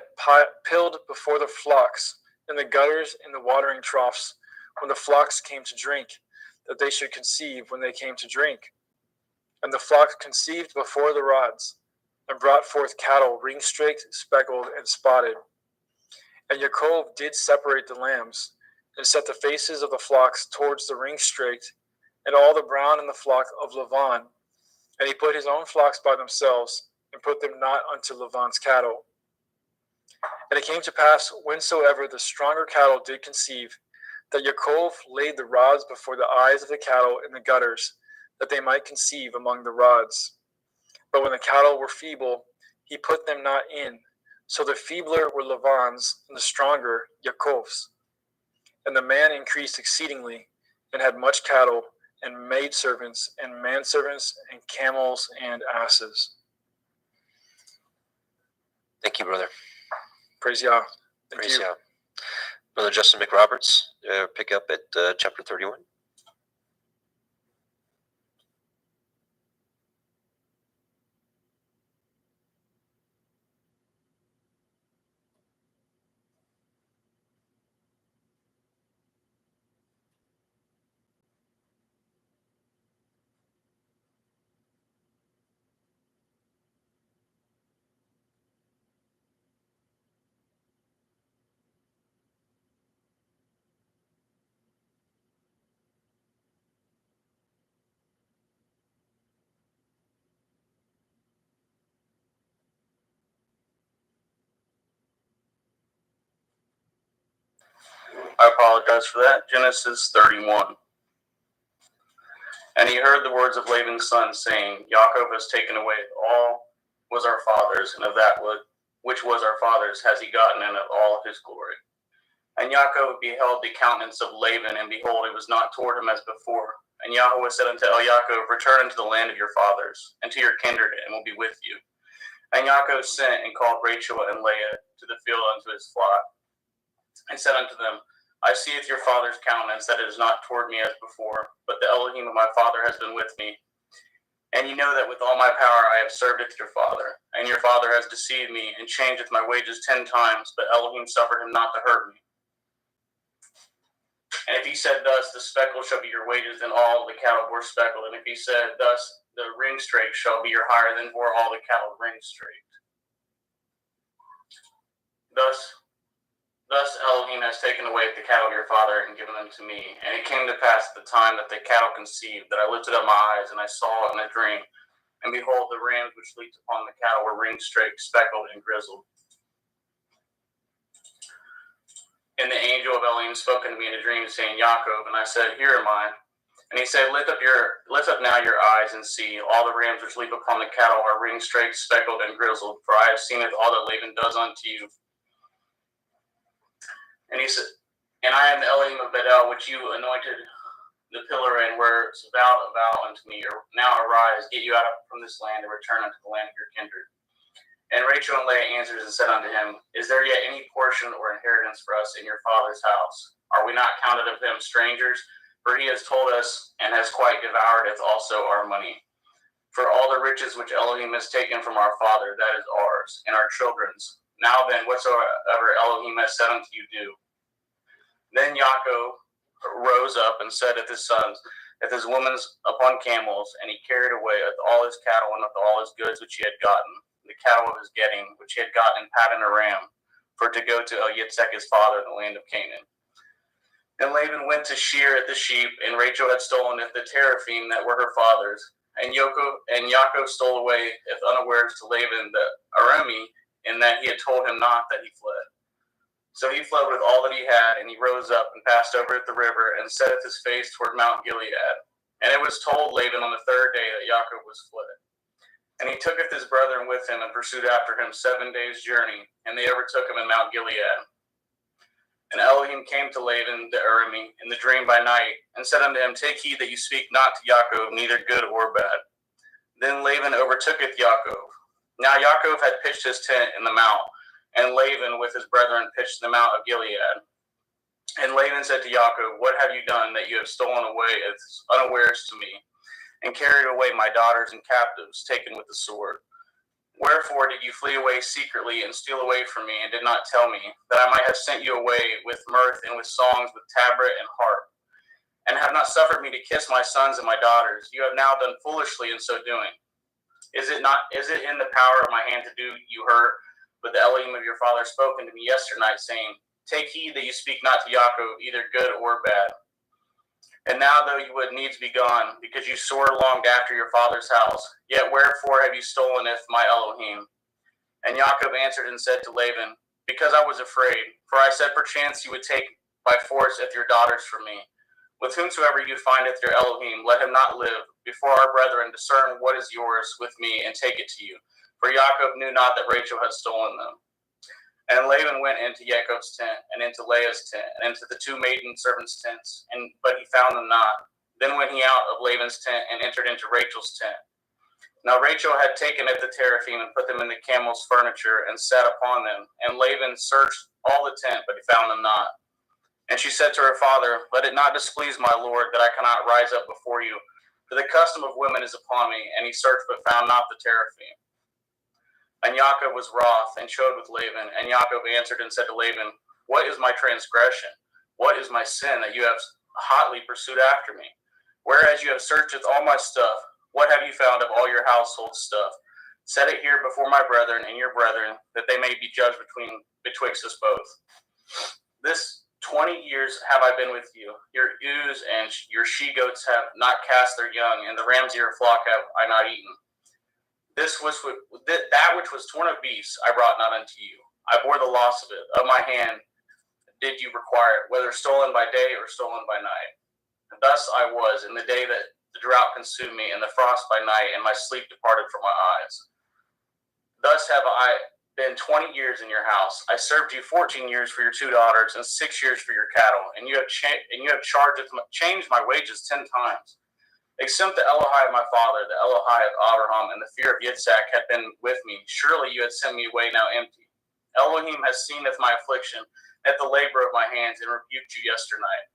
pilled before the flocks, in the gutters in the watering troughs, when the flocks came to drink, that they should conceive when they came to drink. And the flock conceived before the rods, and brought forth cattle ring-straked, speckled, and spotted. And Yaakov did separate the lambs, and set the faces of the flocks towards the ring-straked, and all the brown in the flock of Laban. And he put his own flocks by themselves, and put them not unto Laban's cattle. And it came to pass, whensoever the stronger cattle did conceive, that Yaakov laid the rods before the eyes of the cattle in the gutters, that they might conceive among the rods. But when the cattle were feeble, he put them not in. So the feebler were Laban's, and the stronger Yaakov's. And the man increased exceedingly, and had much cattle, and maidservants, and manservants, and camels, and asses. Thank you, brother. Praise Yah. Thank Praise you. Yah. Brother Justin McRoberts, pick up at chapter 31. I apologize for that. Genesis 31. And he heard the words of Laban's son, saying, Yaakov has taken away all was our father's, and of that which was our father's has he gotten in of all his glory. And Yaakov beheld the countenance of Laban, and behold, it was not toward him as before. And Yahweh said unto Yaakov, Return unto the land of your fathers, and to your kindred, and will be with you. And Yaakov sent and called Rachel and Leah to the field unto his flock, and said unto them, I seeth your father's countenance, that it is not toward me as before, but the Elohim of my father has been with me. And you know that with all my power I have served it your father. And your father has deceived me, and changeth my wages 10 times, but Elohim suffered him not to hurt me. And if he said thus, the speckle shall be your wages, then all the cattle bore speckled. And if he said thus, the ring straight shall be your hire, then bore all the cattle ring straight. Thus Elohim has taken away the cattle of your father and given them to me. And it came to pass at the time that the cattle conceived, that I lifted up my eyes, and I saw in a dream, and behold, the rams which leaped upon the cattle were ring straight, speckled, and grizzled. And the angel of Elohim spoke unto me in a dream, saying, Yaakov. And I said, Here am I. And he said, Lift up now your eyes and see. All the rams which leap upon the cattle are ring straight, speckled, and grizzled. For I have seen it all that Laban does unto you. And he said, And I am the Elohim of Bedel, which you anointed the pillar, and were vowed a vow unto me. Now arise, get you out from this land, and return unto the land of your kindred. And Rachel and Leah answered and said unto him, Is there yet any portion or inheritance for us in your father's house? Are we not counted of him strangers? For he has told us, and has quite devoured also our money. For all the riches which Elohim has taken from our father, that is ours, and our children's. Now then, whatsoever Elohim has said unto you, do. Then Yaakov rose up and said unto his sons, with his women upon camels, and he carried away with all his cattle and with all his goods which he had gotten, the cattle of his getting, which he had gotten in Paddan Aram, for to go to Yitzhak his father in the land of Canaan. And Laban went to shear at the sheep, and Rachel had stolen at the teraphim that were her father's. And Yaakov stole away if unawares to Laban the Aramean, in that he had told him not that he fled. So he fled with all that he had, and he rose up and passed over at the river, and set his face toward Mount Gilead. And it was told Laban on the 3rd day that Yaakov was fled. And he tooketh his brethren with him, and pursued after him 7 days' journey, and they overtook him in Mount Gilead. And Elohim came to Laban the Aramean in the dream by night, and said unto him, Take heed that you speak not to Yaakov, neither good or bad. Then Laban overtooketh Yaakov. Now Yaakov had pitched his tent in the mount, and Laban with his brethren pitched the mount of Gilead. And Laban said to Yaakov, What have you done that you have stolen away as unawares to me, and carried away my daughters and captives, taken with the sword? Wherefore did you flee away secretly and steal away from me, and did not tell me, that I might have sent you away with mirth and with songs, with tabret and harp, and have not suffered me to kiss my sons and my daughters? You have now done foolishly in so doing. Is it in the power of my hand to do you hurt? But the Elohim of your father spoke unto me yesternight, saying, Take heed that you speak not to Yaakov, either good or bad. And now, though you would needs be gone, because you sore longed after your father's house, yet wherefore have you stolen my Elohim? And Yaakov answered and said to Laban, Because I was afraid, for I said, Perchance you would take by force your daughters from me. With whomsoever you findeth your Elohim, let him not live. Before our brethren discern what is yours with me, and take it to you. For Yaakov knew not that Rachel had stolen them. And Laban went into Yaakov's tent, and into Leah's tent, and into the 2 maiden servants' tents, but he found them not. Then went he out of Laban's tent, and entered into Rachel's tent. Now Rachel had taken at the teraphim, and put them in the camel's furniture, and sat upon them. And Laban searched all the tent, but he found them not. And she said to her father, Let it not displease my lord, that I cannot rise up before you, for the custom of women is upon me. And he searched, but found not the teraphim. And Yaakov was wroth, and chode with Laban. And Yaakov answered and said to Laban, What is my transgression? What is my sin, that you have hotly pursued after me? Whereas you have searched all my stuff, what have you found of all your household stuff? Set it here before my brethren and your brethren, that they may be judged betwixt us both. This 20 years have I been with you. Your ewes and your she-goats have not cast their young, and the rams of your flock have I not eaten. That which was torn of beasts I brought not unto you. I bore the loss of it. Of my hand did you require it, whether stolen by day or stolen by night. And thus I was in the day that the drought consumed me, and the frost by night, and my sleep departed from my eyes. Thus have I been 20 years in your house. I served you 14 years for your 2 daughters and 6 years for your cattle, and you have changed my wages 10 times. Except the Elohai of my father, the Elohai of Abraham, and the fear of Yitzhak had been with me, surely you had sent me away now empty. Elohim has seen my affliction at the labor of my hands and rebuked you yesternight.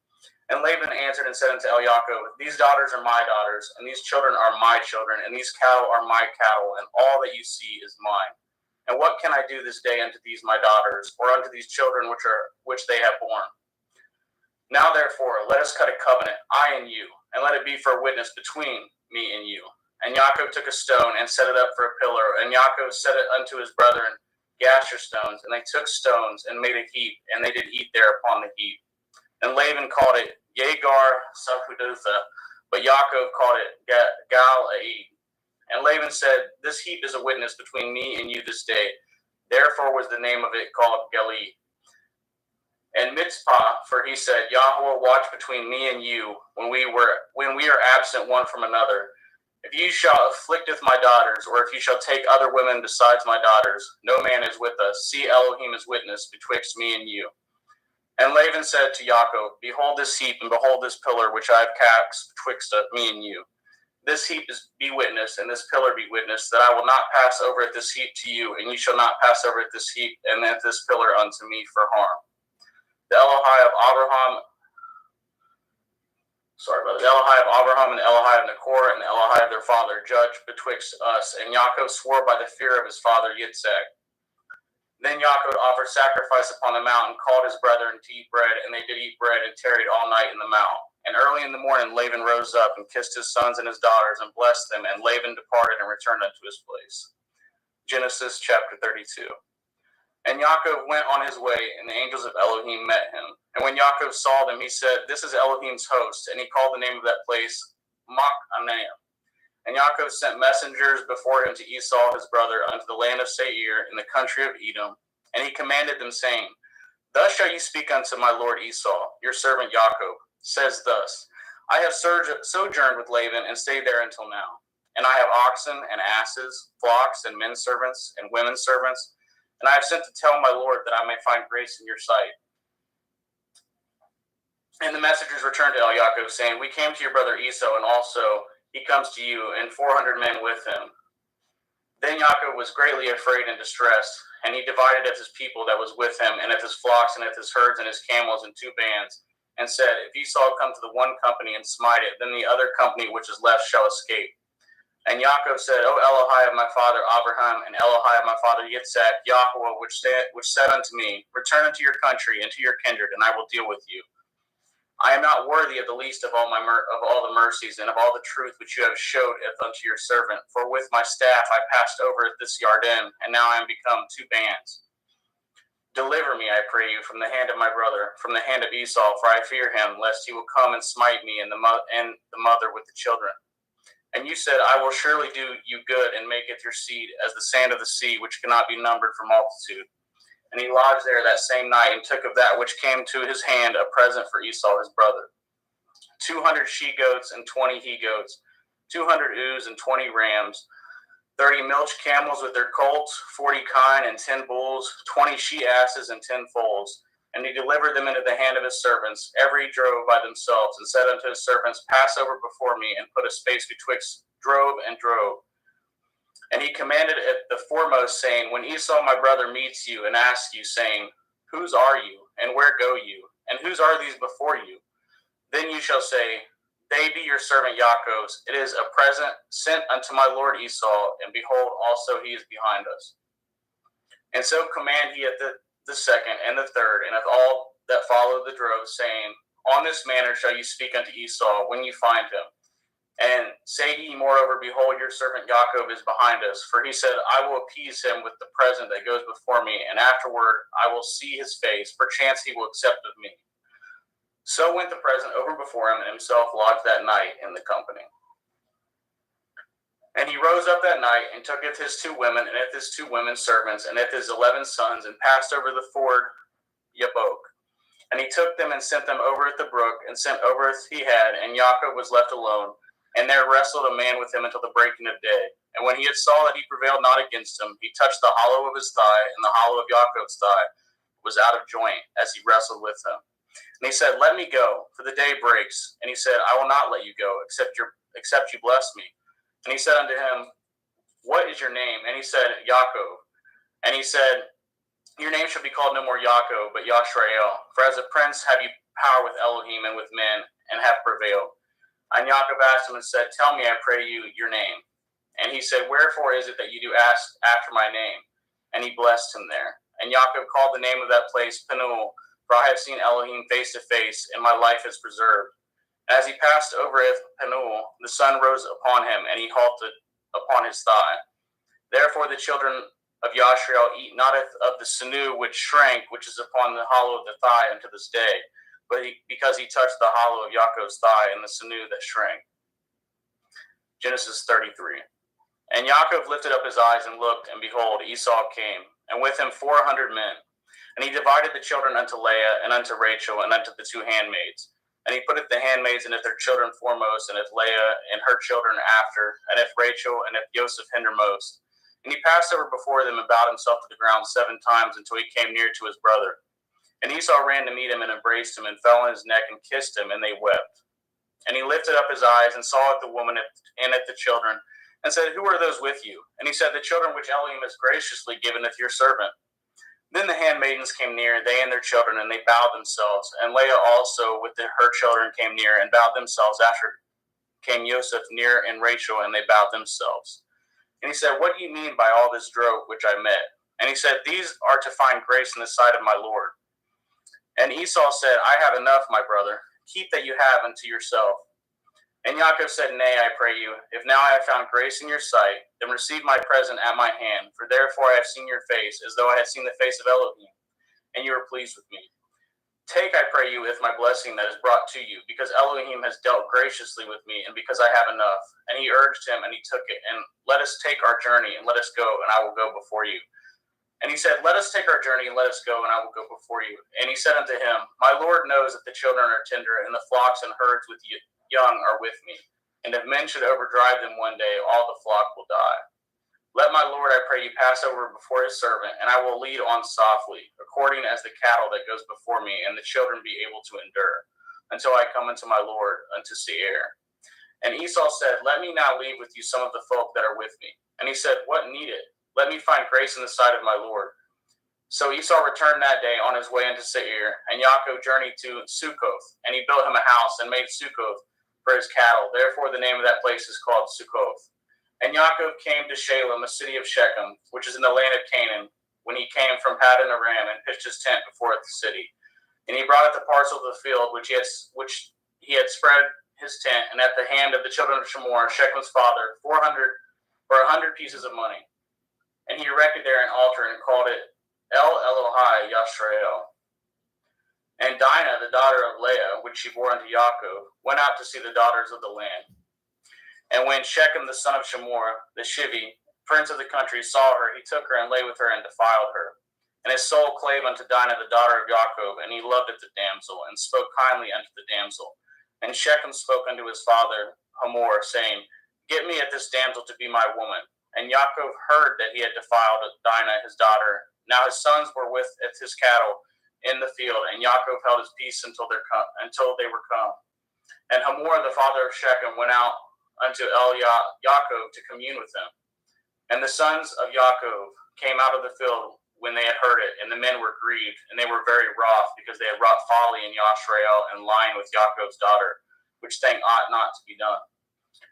And Laban answered and said unto Yaakov, these daughters are my daughters, and these children are my children, and these cattle are my cattle, and all that you see is mine. And what can I do this day unto these my daughters, or unto these children which they have borne? Now therefore, let us cut a covenant, I and you, and let it be for a witness between me and you. And Yaakov took a stone and set it up for a pillar, and Yaakov set it unto his brethren Gasher stones, and they took stones and made a heap, and they did eat there upon the heap. And Laban called it Yegar Sahudotha, but Yaakov called it Gal-Aid. And Laban said, this heap is a witness between me and you this day. Therefore was the name of it called Gali. And Mitzpah, for he said, Yahweh watch between me and you when we are absent one from another. If you shall afflicteth my daughters, or if you shall take other women besides my daughters, no man is with us. See Elohim is witness betwixt me and you. And Laban said to Yaakov, behold this heap, and behold this pillar which I have cast betwixt me and you. This heap be witness, and this pillar be witness, that I will not pass over at this heap to you, and you shall not pass over at this heap and at this pillar unto me for harm. The Elohai of Abraham, the Elohai of Abraham and the Elohai of Nachor and the Elohai of their father judge betwixt us. And Yaakov swore by the fear of his father Yitzhak. Then Yaakov offered sacrifice upon the mountain, called his brethren to eat bread, and they did eat bread and tarried all night in the mount. And early in the morning Laban rose up and kissed his sons and his daughters and blessed them, and Laban departed and returned unto his place. Genesis chapter 32. And Yaakov went on his way, and the angels of Elohim met him. And when Yaakov saw them, he said, this is Elohim's host. And he called the name of that place Machanaim. And Yaakov sent messengers before him to Esau his brother unto the land of Seir in the country of Edom. And he commanded them, saying, thus shall you speak unto my lord Esau, your servant Yaakov, says thus, I have sojourned with Laban and stayed there until now. And I have oxen and asses, flocks and men servants and women servants. And I have sent to tell my lord that I may find grace in your sight. And the messengers returned to Yaakov, saying, we came to your brother Esau, and also he comes to you, and 400 men with him. Then Yaakov was greatly afraid and distressed, and he divided of his people that was with him, and of his flocks, and of his herds, and his camels, in 2 bands, and said, if Esau come to the one company and smite it, then the other company which is left shall escape. And Yaakov said, O Elohai of my father Abraham, and Elohai of my father Yitzhak, Yahweh, which said unto me, return unto your country and to your kindred, and I will deal with you. I am not worthy of the least of all the mercies and of all the truth which you have showed unto your servant. For with my staff I passed over this Yarden, and now I am become 2 bands. Deliver me, I pray you, from the hand of my brother, from the hand of Esau, for I fear him, lest he will come and smite me and the mother with the children. And you said, I will surely do you good, and maketh your seed as the sand of the sea, which cannot be numbered for multitude. And he lodged there that same night, and took of that which came to his hand a present for Esau his brother, 200 she-goats and 20 he-goats, 200 ewes and 20 rams, 30 milch camels with their colts, 40 kine and 10 bulls, 20 she-asses and 10 foals. And he delivered them into the hand of his servants, every drove by themselves, and said unto his servants, pass over before me, and put a space betwixt drove and drove. And he commanded at the foremost, saying, when Esau my brother meets you and asks you, saying, whose are you, and where go you, and whose are these before you? Then you shall say, they be your servant Yaakov's. It is a present sent unto my lord Esau, and behold, also he is behind us. And so command he at the second and the third, and of all that follow the drove, saying, on this manner shall you speak unto Esau when you find him. And say ye moreover, behold, your servant Yaakov is behind us. For he said, I will appease him with the present that goes before me, and afterward I will see his face. Perchance he will accept of me. So went the present over before him, and himself lodged that night in the company. And he rose up that night, and took his 2 women, and his 2 women servants, and his 11 sons, and passed over the ford Yabok. And he took them and sent them over at the brook, and sent over as he had, and Yaakov was left alone. and there wrestled a man with him until the breaking of day. And when he had saw that he prevailed not against him, he touched the hollow of his thigh, and the hollow of Yaakov's thigh was out of joint as he wrestled with him. And he said, "Let me go, for the day breaks." And he said, "I will not let you go, except you bless me." And he said unto him, "What is your name?" And he said, "Yaakov." And he said, "Your name shall be called no more Yaakov, but Yashrael. For as a prince have you power with Elohim and with men, and have prevailed." And Yaakov asked him and said, "Tell me, I pray you, your name." And he said, "Wherefore is it that you do ask after my name?" And he blessed him there. And Yaakov called the name of that place Penuel, for I have seen Elohim face to face, and my life is preserved. And as he passed over Penuel, the sun rose upon him, and he halted upon his thigh. Therefore the children of Yashrael eat not of the sinew which shrank, which is upon the hollow of the thigh unto this day, but because he touched the hollow of Yaakov's thigh and the sinew that shrank. Genesis 33. And Yaakov lifted up his eyes and looked, and behold, Esau came, and with him 400 men. And he divided the children unto Leah, and unto Rachel, and unto the two handmaids. And he putteth the handmaids and if their children foremost, and if Leah and her children after, and if Rachel and if Joseph hindermost. And he passed over before them and bowed himself to the ground 7 times until he came near to his brother. And Esau ran to meet him and embraced him and fell on his neck and kissed him, and they wept. And he lifted up his eyes and saw at the woman and at the children, and said, "Who are those with you?" And he said, "The children which Elohim has graciously given to your servant." Then the handmaidens came near, they and their children, and they bowed themselves. And Leah also with her children came near and bowed themselves. After came Joseph near and Rachel, and they bowed themselves. And he said, "What do you mean by all this drove which I met?" And he said, "These are to find grace in the sight of my Lord." And Esau said, "I have enough, my brother. Keep that you have unto yourself." And Yaakov said, "Nay, I pray you, if now I have found grace in your sight, then receive my present at my hand, for therefore I have seen your face, as though I had seen the face of Elohim, and you are pleased with me. Take, I pray you, with my blessing that is brought to you, because Elohim has dealt graciously with me, and because I have enough." And he urged him, and he took it. And let us take our journey, and let us go, and I will go before you. And he said, "Let us take our journey, and let us go, and I will go before you." And he said unto him, "My Lord knows that the children are tender, and the flocks and herds with you young are with me. And if men should overdrive them one day, all the flock will die. Let my Lord, I pray you, pass over before his servant, and I will lead on softly, according as the cattle that goes before me, and the children be able to endure, until I come unto my Lord, unto Seir." And Esau said, "Let me now leave with you some of the folk that are with me." And he said, "What needed? Let me find grace in the sight of my Lord." So Esau returned that day on his way into Seir, and Yaakov journeyed to Succoth, and he built him a house and made Succoth for his cattle. Therefore the name of that place is called Succoth. And Yaakov came to Shalem, a city of Shechem, which is in the land of Canaan, when he came from Paddan Aram, and pitched his tent before the city. And he brought at the parcel of the field which he had spread his tent, and at the hand of the children of Shemor, Shechem's father, 100 pieces of money. And he erected there an altar and called it El Elohai Yashrael. And Dinah, the daughter of Leah, which she bore unto Yaakov, went out to see the daughters of the land. And when Shechem, the son of Shemor, the Shivi, prince of the country, saw her, he took her and lay with her and defiled her. And his soul clave unto Dinah, the daughter of Yaakov, and he loved the damsel, and spoke kindly unto the damsel. And Shechem spoke unto his father Hamor, saying, "Get me at this damsel to be my woman." And Yaakov heard that he had defiled Dinah, his daughter. Now his sons were with his cattle in the field, and Yaakov held his peace until they were come. And Hamor, the father of Shechem, went out unto Yaakov to commune with him. And the sons of Yaakov came out of the field when they had heard it, and the men were grieved, and they were very wroth, because they had wrought folly in Yashrael, and lying with Yaakov's daughter, which thing ought not to be done.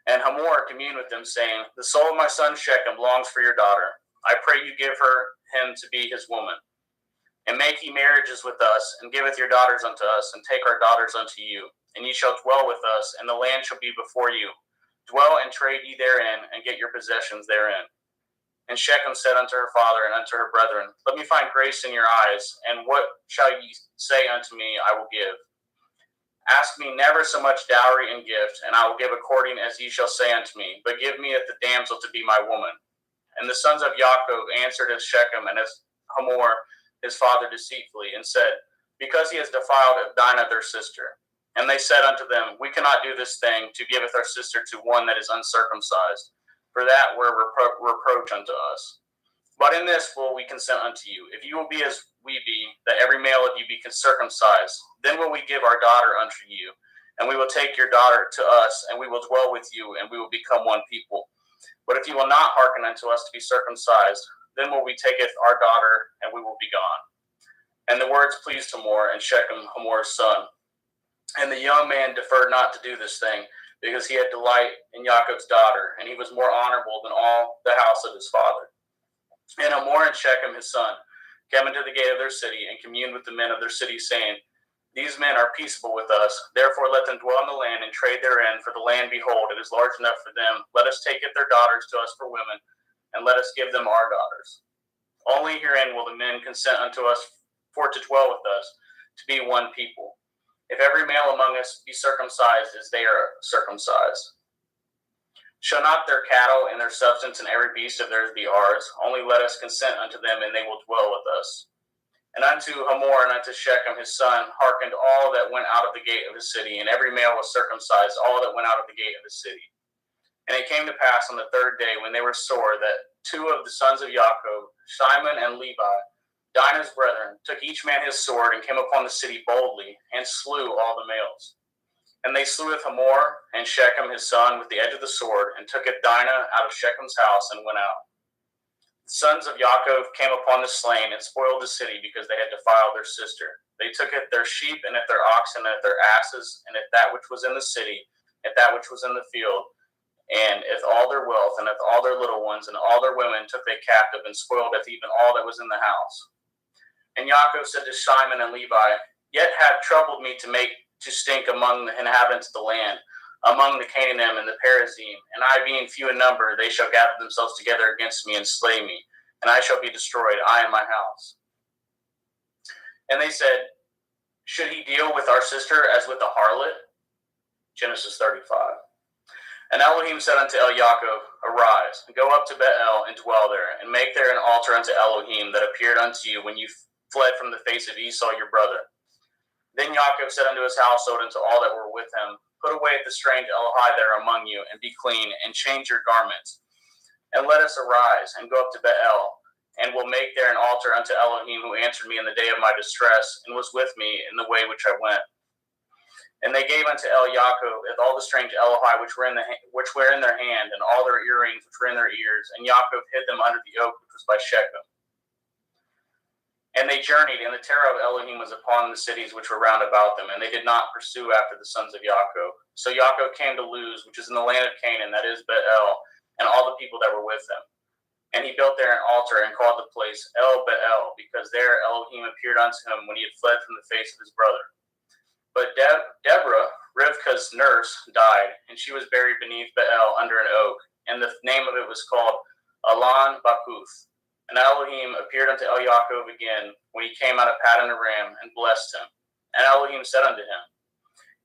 And Hamor communed with them, saying, "The soul of my son Shechem longs for your daughter. I pray you give him to be his woman. And make ye marriages with us, and giveth your daughters unto us, and take our daughters unto you. And ye shall dwell with us, and the land shall be before you. Dwell and trade ye therein, and get your possessions therein." And Shechem said unto her father and unto her brethren, "Let me find grace in your eyes, and what shall ye say unto me, I will give. Ask me never so much dowry and gift, and I will give according as ye shall say unto me, but give me at the damsel to be my woman." And the sons of Yaakov answered as Shechem and as Hamor his father deceitfully, and said, "Because he has defiled Dinah their sister." And they said unto them, We cannot do this thing, to giveth our sister to one that is uncircumcised, for that were reproach unto us. But in this will we consent unto you, if you will be as we be, that every male of you be circumcised, then will we give our daughter unto you, and we will take your daughter to us, and we will dwell with you, and we will become one people. But if you will not hearken unto us to be circumcised, then will we taketh our daughter, and we will be gone. And the words pleased Hamor and Shechem, Hamor's son. And the young man deferred not to do this thing, because he had delight in Jacob's daughter, and he was more honorable than all the house of his father. And Hamor and Shechem his son came into the gate of their city, and communed with the men of their city, saying, These men are peaceable with us, therefore let them dwell in the land and trade therein, for the land, behold, it is large enough for them. Let us take it their daughters to us for women, and let us give them our daughters. Only herein will the men consent unto us for to dwell with us, to be one people. If every male among us be circumcised as they are circumcised. Shall not their cattle and their substance and every beast of theirs be ours? Only let us consent unto them, and they will dwell with us. And unto Hamor and unto Shechem his son hearkened all that went out of the gate of the city, and every male was circumcised, all that went out of the gate of the city. And it came to pass on the third day, when they were sore, that two of the sons of Jacob, Shimon and Levi, Dinah's brethren, took each man his sword, and came upon the city boldly, and slew all the males. And they sleweth Hamor and Shechem his son with the edge of the sword, and tooketh Dinah out of Shechem's house, and went out. The sons of Jacob came upon the slain, and spoiled the city, because they had defiled their sister. They took at their sheep, and at their oxen, and at their asses, and at that which was in the city, at that which was in the field, and at all their wealth, and at all their little ones, and all their women took they captive, and spoiled at even all that was in the house. And Jacob said to Shimon and Levi, Yet have troubled me to stink among the inhabitants of the land, among the Canaanim and the Perizim, and I being few in number, they shall gather themselves together against me and slay me, and I shall be destroyed, I and my house. And they said, Should he deal with our sister as with a harlot? Genesis 35. And Elohim said unto Jacob, Arise, and go up to Bethel, and dwell there, and make there an altar unto Elohim that appeared unto you when you fled from the face of Esau your brother. Then Jacob said unto his household and to all that were with him, Put away the strange Elohai there among you, and be clean, and change your garments. And let us arise, and go up to Bethel, and will make there an altar unto Elohim, who answered me in the day of my distress, and was with me in the way which I went. And they gave unto Jacob all the strange Elohai which were in their hand, and all their earrings which were in their ears, and Jacob hid them under the oak which was by Shechem. And they journeyed, and the terror of Elohim was upon the cities which were round about them, and they did not pursue after the sons of Jacob. So Jacob came to Luz, which is in the land of Canaan, that is Bethel, and all the people that were with him. And he built there an altar, and called the place El Bethel, because there Elohim appeared unto him when he had fled from the face of his brother. But Deborah, Rivkah's nurse, died, and she was buried beneath Bethel under an oak, and the name of it was called Alon Bakuth. And Elohim appeared unto Jacob again when he came out of Paddan Aram, and blessed him. And Elohim said unto him,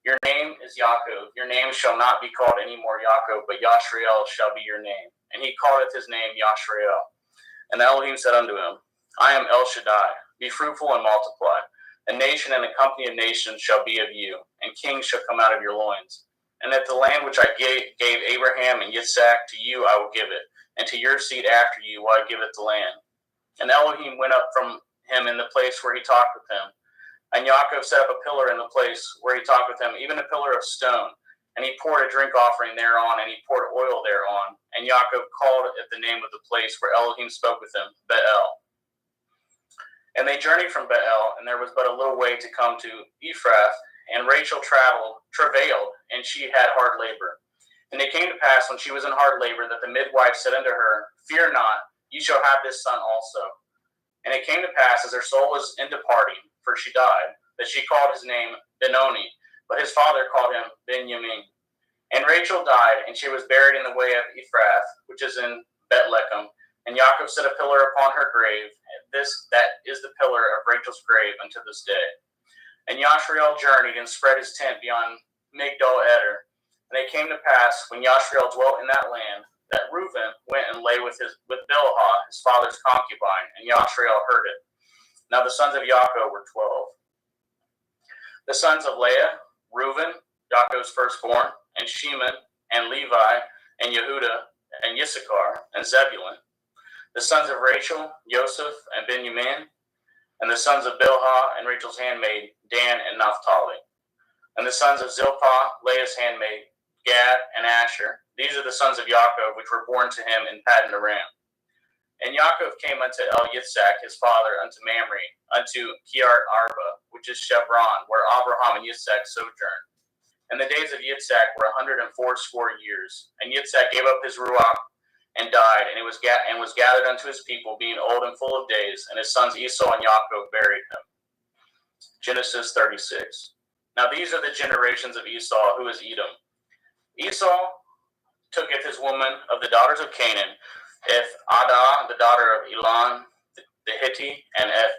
Your name is Jacob, your name shall not be called any more Jacob, but Yashrael shall be your name. And he calleth his name Yashrael. And Elohim said unto him, I am El Shaddai, be fruitful and multiply. A nation and a company of nations shall be of you, and kings shall come out of your loins. And that the land which I gave Abraham and Yitzhak, to you I will give it, and to your seed after you will I give it the land. And Elohim went up from him in the place where he talked with him. And Jacob set up a pillar in the place where he talked with him, even a pillar of stone. And he poured a drink offering thereon, and he poured oil thereon. And Jacob called at the name of the place where Elohim spoke with him, Bethel. And they journeyed from Bethel, and there was but a little way to come to Ephrath. And Rachel travailed, and she had hard labor. And it came to pass, when she was in hard labor, that the midwife said unto her, Fear not, you shall have this son also. And it came to pass, as her soul was in departing, for she died, that she called his name Benoni, but his father called him Benjamin. And Rachel died, and she was buried in the way of Ephrath, which is in Bethlehem. And Jacob set a pillar upon her grave, and that is the pillar of Rachel's grave unto this day. And Yashrael journeyed and spread his tent beyond Migdal Eder. And it came to pass, when Yashrael dwelt in that land, that Reuben went and lay with Bilhah, his father's concubine, and Yashrael heard it. Now the sons of Jacob were 12. The sons of Leah Reuben, Yaakov's firstborn, and Shimon, and Levi, and Yehuda, and Issachar, and Zebulun. The sons of Rachel, Joseph, and Benjamin. And the sons of Bilhah and Rachel's handmaid, Dan and Naphtali. And the sons of Zilpah, Leah's handmaid, Gad and Asher. These are the sons of Yaakov, which were born to him in Paddan Aram. And Yaakov came unto Yitzhak his father, unto Mamre, unto Kiryat Arba, which is Hebron, where Abraham and Yitzhak sojourned. And the days of Yitzhak were 180 years. And Yitzhak gave up his ruach and died, and was gathered unto his people, being old and full of days. And his sons Esau and Yaakov buried him. Genesis 36. Now these are the generations of Esau, who is Edom. Esau tooketh his woman of the daughters of Canaan, Eth Adah, the daughter of Elon the Hittite, and Eth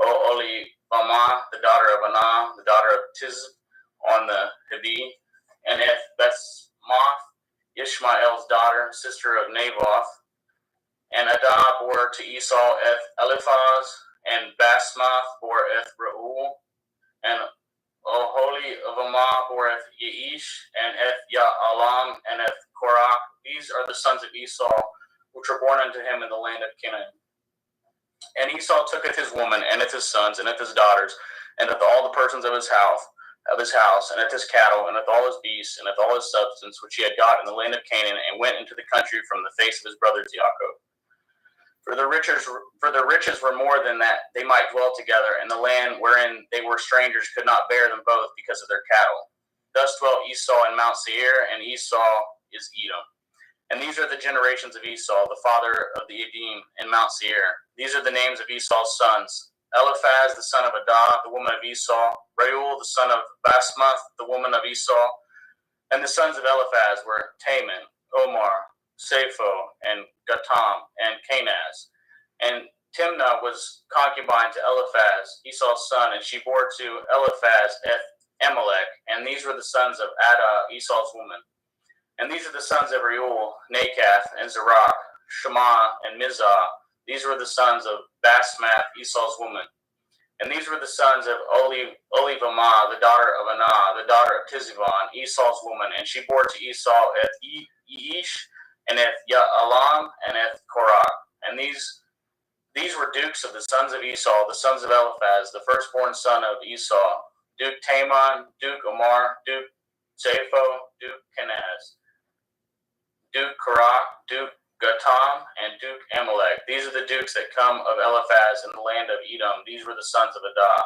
Oholibamah, the daughter of Anah, the daughter of Tizb on the Hivi, and Eth Bethsmoth, Ishmael's daughter, sister of Naboth. And Adah bore to Esau Eth Eliphaz, and Basmath bore Eth Reuel, and Oholibamah bore Eth Yeish, and Eth Ya'alam, and Eth Korach. These are the sons of Esau, which were born unto him in the land of Canaan. And Esau tooketh his woman, and his sons, and his daughters, and all the persons of his house, and his cattle, and all his beasts, and all his substance which he had got in the land of Canaan, and went into the country from the face of his brothers Jacob. For the riches were more than that they might dwell together, and the land wherein they were strangers could not bear them both because of their cattle. Thus dwelt Esau in Mount Seir, and Esau is Edom. And these are the generations of Esau, the father of the Edom in Mount Seir. These are the names of Esau's sons: Eliphaz, the son of Adah, the woman of Esau; Reuel, the son of Basmath, the woman of Esau. And the sons of Eliphaz were Taman, Omar, Sapho, and Gatam, and Kenaz. And Timnah was concubine to Eliphaz, Esau's son, and she bore to Eliphaz Amalek. And these were the sons of Adah, Esau's woman. And these are the sons of Reuel, Nakath, and Zerach, Shema, and Mizah. These were the sons of Basmath, Esau's woman. And these were the sons of Oholibamah, the daughter of Anah, the daughter of Tizibon, Esau's woman. And she bore to Esau Eth Yeish, and Eth Ya'alam, and Eth Korach. And these were dukes of the sons of Esau, the sons of Eliphaz, the firstborn son of Esau: Duke Taman, Duke Omar, Duke Sapho, Duke Kenaz, Duke Korach, Duke Gatam, and Duke Amalek. These are the dukes that come of Eliphaz in the land of Edom. These were the sons of Adah.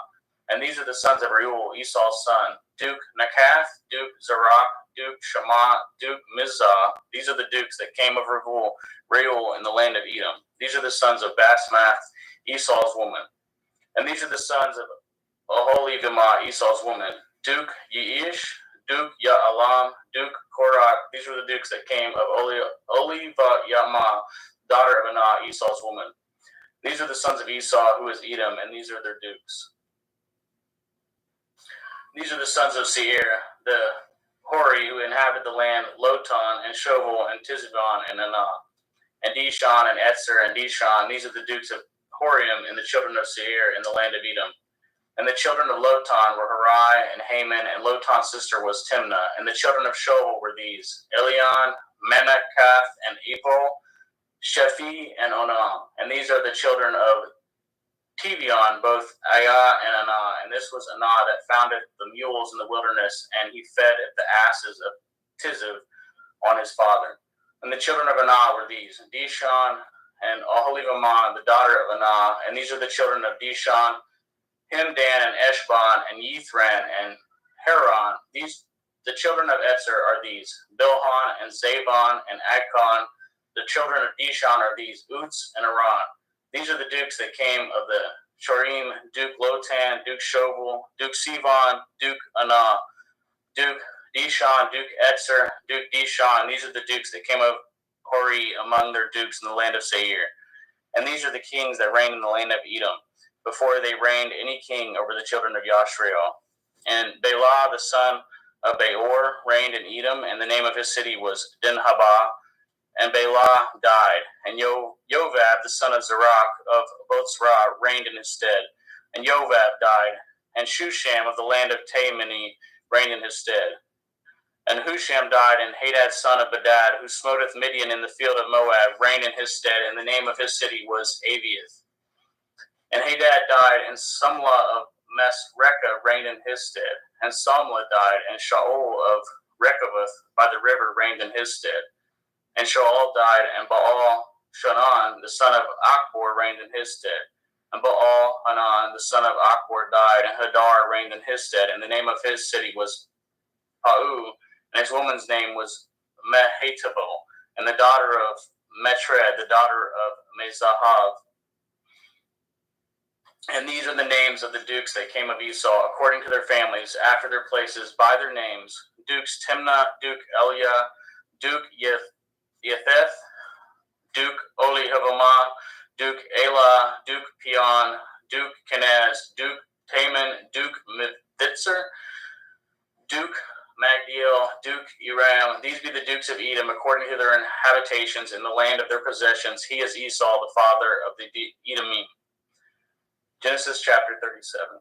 And these are the sons of Reuel, Esau's son: Duke Nakath, Duke Zerach, Duke Shema, Duke Mizah. These are the dukes that came of Reuel in the land of Edom. These are the sons of Basmath, Esau's woman. And these are the sons of Oholibamah, Esau's woman: Duke Yeish, Duke Ya'alam, Duke Korach. These were the dukes that came of Oholibamah, daughter of Anah, Esau's woman. These are the sons of Esau, who is Edom, and these are their dukes. These are the sons of Seir, the Hori, who inhabited the land: Lotan, and Shoval, and Tizibon, and Anah, and Dishon, and Etzer, and Dishon. These are the dukes of Horium, and the children of Seir in the land of Edom. And the children of Lotan were Harai and Haman, and Lotan's sister was Timnah. And the children of Shoval were these: Elion, Menakath, and Ebal, Shephi, and Onam. And these are the children of Tevion, both Ayah and Anah. And this was Anah that founded the mules in the wilderness, and he fed the asses of Tizib on his father. And the children of Anah were these: Dishon and Oholibamah, the daughter of Anah. And these are the children of Dishon: Himdan, and Eshban, and Yithran, and Haran. The children of Etzer are these: Bilhan, and Zabon, and Akon. The children of Dishon are these: Uts and Aran. These are the dukes that came of the Chorim: Duke Lotan, Duke Shoval, Duke Sivan, Duke Anah, Duke Dishon, Duke Etzer, Duke Dishon. These are the dukes that came of Hori among their dukes in the land of Seir. And these are the kings that reigned in the land of Edom, before they reigned any king over the children of Yashrael. And Bela, the son of Beor, reigned in Edom, and the name of his city was Dinhabah. And Bela died, and Jovab, the son of Zerach of Botzrah, reigned in his stead. And Jovab died, and Shusham of the land of Taimani reigned in his stead. And Husham died, and Hadad son of Bedad, who smoteth Midian in the field of Moab, reigned in his stead, and the name of his city was Aviath. And Hadad died, and Sumlah of Masrekah reigned in his stead. And Samlah died, and Shaul of Rechoboth by the river reigned in his stead. And Shaul died, and Baal Shanan, the son of Achbor, reigned in his stead. And Baal Hanan, the son of Achbor, died, and Hadar reigned in his stead, and the name of his city was Pau, and his woman's name was Mehetabel, and the daughter of Metred, the daughter of Mezahav. And these are the names of the dukes that came of Esau, according to their families, after their places, by their names: Dukes Timnah, Duke Eliah, Duke Yetheth, Duke Olihavamah, Duke Elah, Duke Peon, Duke Kenaz, Duke Taman, Duke Mithitzer, Duke Magdiel, Duke Eram. These be the dukes of Edom, according to their habitations in the land of their possessions. He is Esau, the father of the Edomim. Genesis chapter 37.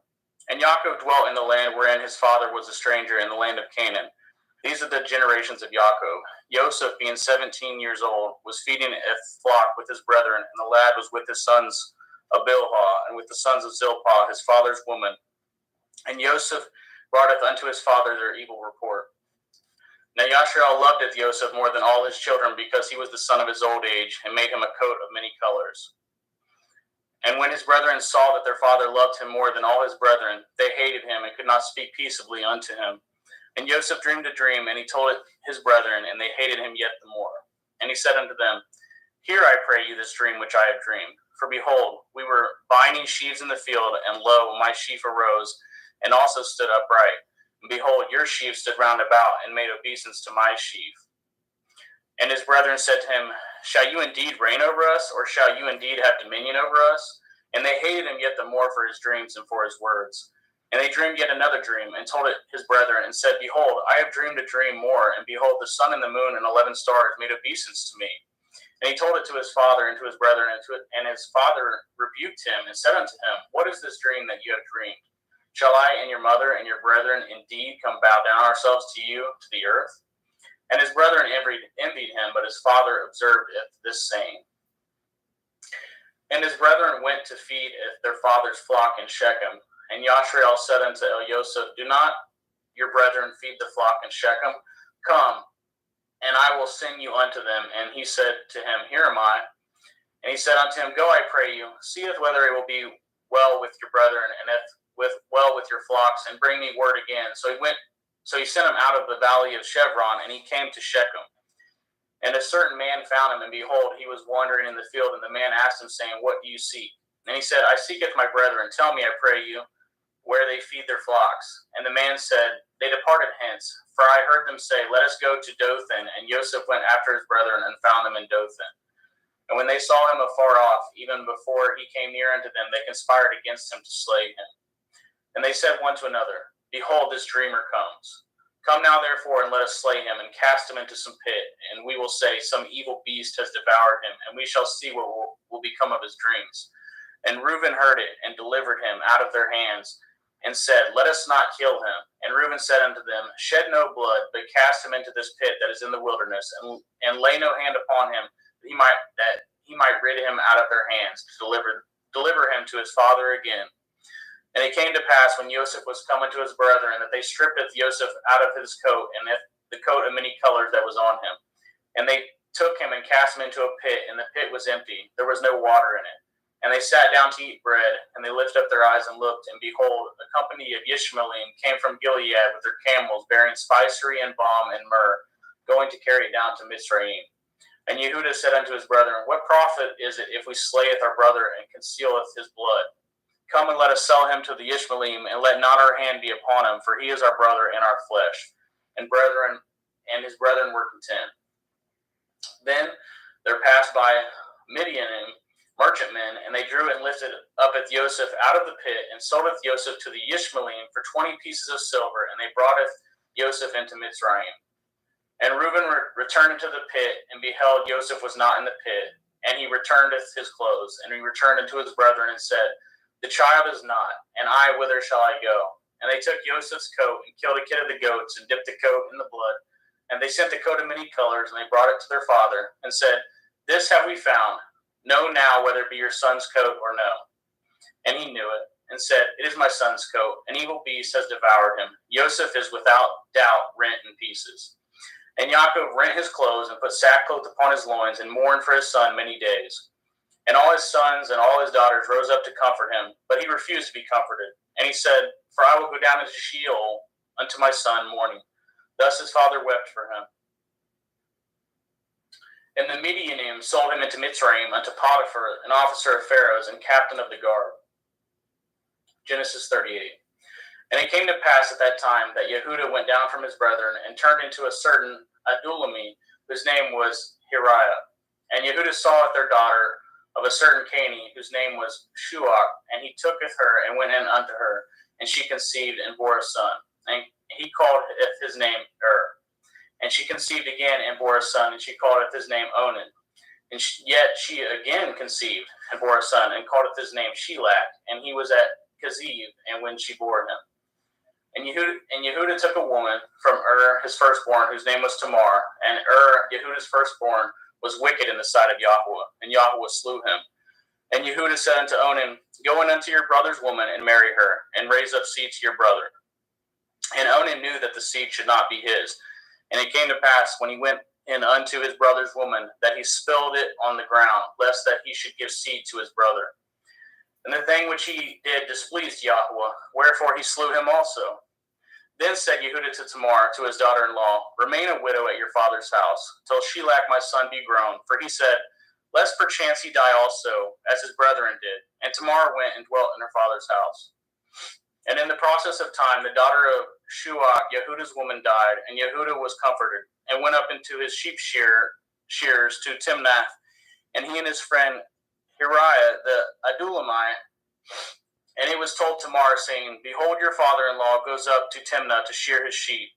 And Yaakov dwelt in the land wherein his father was a stranger, in the land of Canaan. These are the generations of Yaakov. Joseph, being 17 years old, was feeding a flock with his brethren, and the lad was with his sons of Bilhah, and with the sons of Zilpah, his father's woman. And Joseph broughteth unto his father their evil report. Now Yashrael loveth Joseph more than all his children, because he was the son of his old age, and made him a coat of many colors. And when his brethren saw that their father loved him more than all his brethren, they hated him, and could not speak peaceably unto him. And Joseph dreamed a dream, and he told it his brethren, and they hated him yet the more. And he said unto them, Hear, I pray you, this dream which I have dreamed. For behold, we were binding sheaves in the field, and lo, my sheaf arose, and also stood upright. And behold, your sheaf stood round about, and made obeisance to my sheaf. And his brethren said to him, Shall you indeed reign over us, or shall you indeed have dominion over us? And they hated him yet the more for his dreams and for his words. And they dreamed yet another dream, and told it his brethren, and said, Behold, I have dreamed a dream more, and behold, the sun and the moon and 11 stars made obeisance to me. And he told it to his father and to his brethren, and his father rebuked him, and said unto him, What is this dream that you have dreamed? Shall I and your mother and your brethren indeed come bow down ourselves to you, to the earth? And his brethren envied him, but his father observed this saying. And his brethren went to feed their father's flock in Shechem. And Yashrael said unto Joseph, Do not your brethren feed the flock in Shechem? Come, and I will send you unto them. And he said to him, Here am I. And he said unto him, Go, I pray you, seeth whether it will be well with your brethren, and if well with your flocks, and bring me word again. So he sent him out of the valley of Chevron, and he came to Shechem. And a certain man found him, and behold, he was wandering in the field. And the man asked him, saying, What do you seek? And he said, I seeketh my brethren. Tell me, I pray you, where they feed their flocks. And the man said, They departed hence, for I heard them say, Let us go to Dothan. And Joseph went after his brethren, and found them in Dothan. And when they saw him afar off, even before he came near unto them, they conspired against him to slay him. And they said one to another, Behold, this dreamer comes. Come now, therefore, and let us slay him, and cast him into some pit. And we will say, Some evil beast has devoured him, and we shall see what will become of his dreams. And Reuben heard it, and delivered him out of their hands, and said, Let us not kill him. And Reuben said unto them, Shed no blood, but cast him into this pit that is in the wilderness, and lay no hand upon him, that he might rid him out of their hands, to deliver him to his father again. And it came to pass, when Joseph was come unto his brethren, that they stripped Joseph out of his coat, and the coat of many colors that was on him. And they took him and cast him into a pit, and the pit was empty. There was no water in it. And they sat down to eat bread, and they lifted up their eyes and looked, and behold, a company of Ishmaelim came from Gilead with their camels, bearing spicery and balm and myrrh, going to carry it down to Mizraim. And Yehudah said unto his brethren, What profit is it if we slayeth our brother and concealeth his blood? Come and let us sell him to the Ishmaelim, and let not our hand be upon him, for he is our brother and our flesh. And his brethren were content. Then there passed by Midianim merchantmen, and they drew and lifted up Joseph out of the pit, and sold Joseph to the Ishmaelim for 20 pieces of silver, and they brought Joseph into Mizraim. And Reuben returned into the pit, and beheld Joseph was not in the pit, and he returned his clothes, and he returned unto his brethren, and said, The child is not, and I, whither shall I go? And they took Joseph's coat and killed a kid of the goats and dipped the coat in the blood. And they sent the coat of many colors, and they brought it to their father and said, "This have we found. Know now whether it be your son's coat or no." And he knew it and said, "It is my son's coat. An evil beast has devoured him. Joseph is without doubt rent in pieces." And Yaakov rent his clothes and put sackcloth upon his loins and mourned for his son many days. And all his sons and all his daughters rose up to comfort him, but he refused to be comforted. And he said, "For I will go down into Sheol unto my son mourning." Thus his father wept for him. And the Midianim sold him into Mitzrayim unto Potiphar, an officer of Pharaoh's and captain of the guard. Genesis 38. And it came to pass at that time that Yehuda went down from his brethren and turned into a certain Adulami, whose name was Hiriah. And Yehuda saweth their daughter of a certain Canaanite, whose name was Shuach, and he tooketh her and went in unto her, and she conceived and bore a son. And he called his name And she conceived again and bore a son, and she called his name Onan. And yet she again conceived and bore a son, and called his name Shelach. And he was at Kaziv, and when she bore him. And Yehuda took a woman from his firstborn, whose name was Tamar. And Yehuda's firstborn, was wicked in the sight of Yahweh, and Yahweh slew him. And Yehuda said unto Onan, "Go in unto your brother's woman, and marry her, and raise up seed to your brother." And Onan knew that the seed should not be his. And it came to pass, when he went in unto his brother's woman, that he spilled it on the ground, lest that he should give seed to his brother. And the thing which he did displeased Yahweh, wherefore he slew him also. Then said Yehuda to Tamar, to his daughter-in-law, "Remain a widow at your father's house, till Shelach my son be grown." For he said, "Lest perchance he die also, as his brethren did." And Tamar went and dwelt in her father's house. And in the process of time, the daughter of Shuach, Yehuda's woman, died, and Yehuda was comforted, and went up into his sheep shears to Timnath, and he and his friend Hiriah the Adulamite. And it was told Tamar, saying, "Behold, your father-in-law goes up to Timnah to shear his sheep."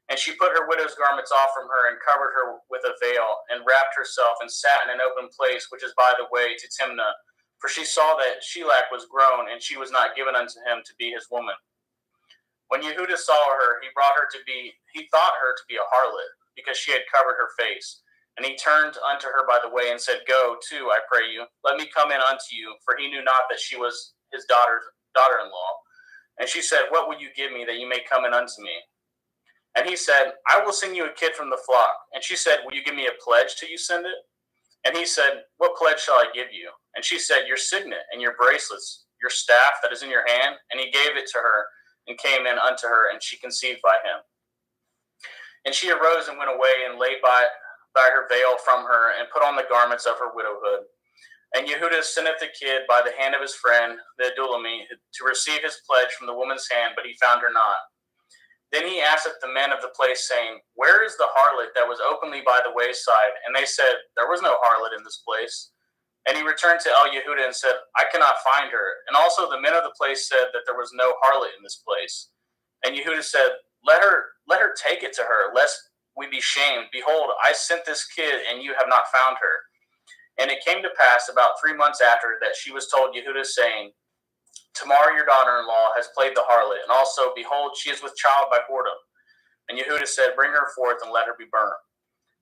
And she put her widow's garments off from her, and covered her with a veil, and wrapped herself, and sat in an open place which is by the way to Timnah. For she saw that Shelach was grown, and she was not given unto him to be his woman. When Yehuda saw her, he thought her to be a harlot, because she had covered her face. And he turned unto her by the way, and said, "Go to, I pray you, let me come in unto you." For he knew not that she was his daughter-in-law. And she said, "What will you give me that you may come in unto me?" And he said, "I will send you a kid from the flock." And she said, "Will you give me a pledge till you send it?" And he said, "What pledge shall I give you?" And she said, "Your signet and your bracelets, your staff that is in your hand." And he gave it to her, and came in unto her, and she conceived by him. And she arose and went away, and laid by her veil from her, and put on the garments of her widowhood. And Yehuda senteth the kid by the hand of his friend, the Adulami, to receive his pledge from the woman's hand, but he found her not. Then he asked the men of the place, saying, "Where is the harlot that was openly by the wayside?" And they said, "There was no harlot in this place." And he returned to Yehuda and said, "I cannot find her." And also the men of the place said that there was no harlot in this place. And Yehuda said, Let her take it to her, lest we be shamed. Behold, I sent this kid, and you have not found her. And it came to pass about 3 months after that she was told Yehuda, saying, "Tamar your daughter-in-law has played the harlot, and also, behold, she is with child by whoredom." And Yehuda said, "Bring her forth, and let her be burnt."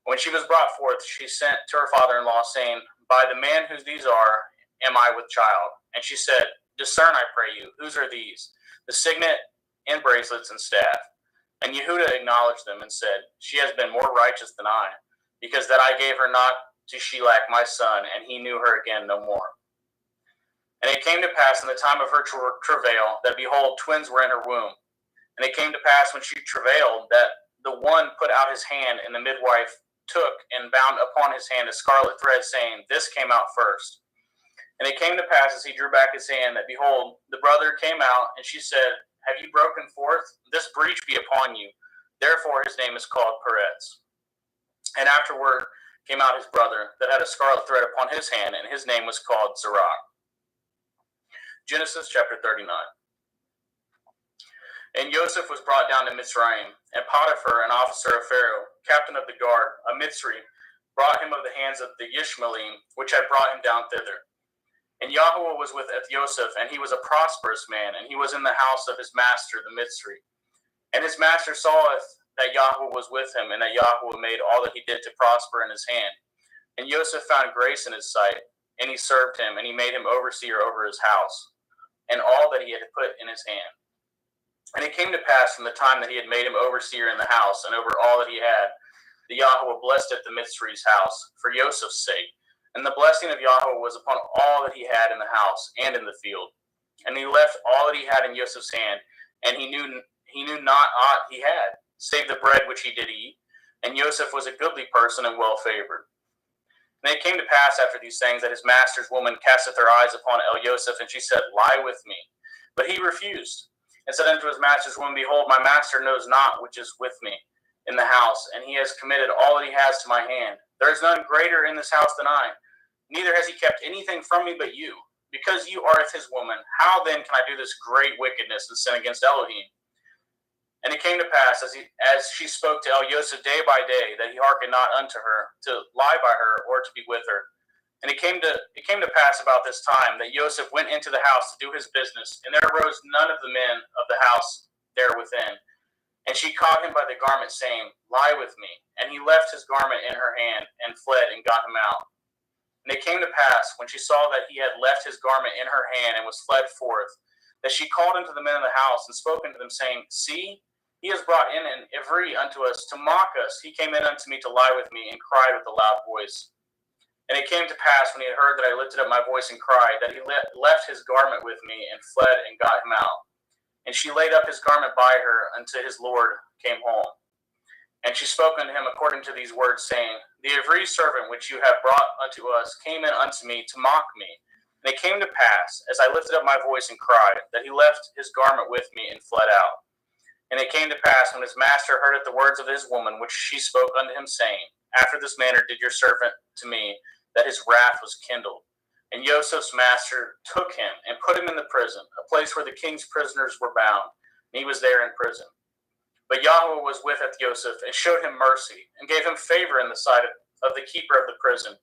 When she was brought forth, she sent to her father-in-law, saying, "By the man whose these are, am I with child?" And she said, "Discern, I pray you, whose are these? The signet and bracelets and staff." And Yehuda acknowledged them, and said, "She has been more righteous than I, because that I gave her not to Shelach my son, and he knew her again no more." And it came to pass in the time of her travail, that behold, twins were in her womb. And it came to pass when she travailed, that the one put out his hand, and the midwife took and bound upon his hand a scarlet thread, saying, "This came out first." And it came to pass, as he drew back his hand, that behold, the brother came out, and she said, "Have you broken forth? This breach be upon you." Therefore his name is called Peretz. And afterward came out his brother, that had a scarlet thread upon his hand, and his name was called Zerach. Genesis chapter 39. And Joseph was brought down to Mitzrayim, and Potiphar, an officer of Pharaoh, captain of the guard, a Mitzri, brought him of the hands of the Ishmaelim, which had brought him down thither. And Yahweh was with Yosef, and he was a prosperous man, and he was in the house of his master, the Mitzri. And his master saweth that Yahweh was with him, and that Yahweh made all that he did to prosper in his hand. And Yosef found grace in his sight, and he served him, and he made him overseer over his house, and all that he had put in his hand. And it came to pass from the time that he had made him overseer in the house, and over all that he had, the Yahweh blessed at the Mitzri's house, for Yosef's sake. And the blessing of Yahweh was upon all that he had in the house and in the field. And he left all that he had in Joseph's hand, and he knew not aught he had, save the bread which he did eat. And Joseph was a goodly person and well favored. And it came to pass after these things that his master's woman casteth her eyes upon Joseph, and she said, Lie with me. But he refused, and said unto his master's woman, Behold, my master knows not which is with me in the house, and he has committed all that he has to my hand. There is none greater in this house than I. Neither has he kept anything from me but you. Because you are his woman, how then can I do this great wickedness and sin against Elohim? And it came to pass, as she spoke to Joseph day by day, that he hearkened not unto her, to lie by her, or to be with her. And it came to pass about this time, that Joseph went into the house to do his business, and there arose none of the men of the house there within. And she caught him by the garment, saying, Lie with me. And he left his garment in her hand, and fled, and got him out. And it came to pass, when she saw that he had left his garment in her hand, and was fled forth, that she called unto the men of the house, and spoke unto them, saying, See, he has brought in an Ivri unto us, to mock us. He came in unto me to lie with me, and cried with a loud voice. And it came to pass, when he had heard that I lifted up my voice and cried, that he left his garment with me, and fled, and got him out. And she laid up his garment by her, until his Lord came home. And she spoke unto him according to these words, saying, The Ivri servant which you have brought unto us came in unto me to mock me. And it came to pass, as I lifted up my voice and cried, that he left his garment with me, and fled out. And it came to pass, when his master heard the words of his woman, which she spoke unto him, saying, After this manner did your servant to me, that his wrath was kindled. And Joseph's master took him, and put him in the prison, a place where the king's prisoners were bound. And he was there in prison. But Yahweh was with Joseph, and showed him mercy, and gave him favor in the sight of the keeper of the prison.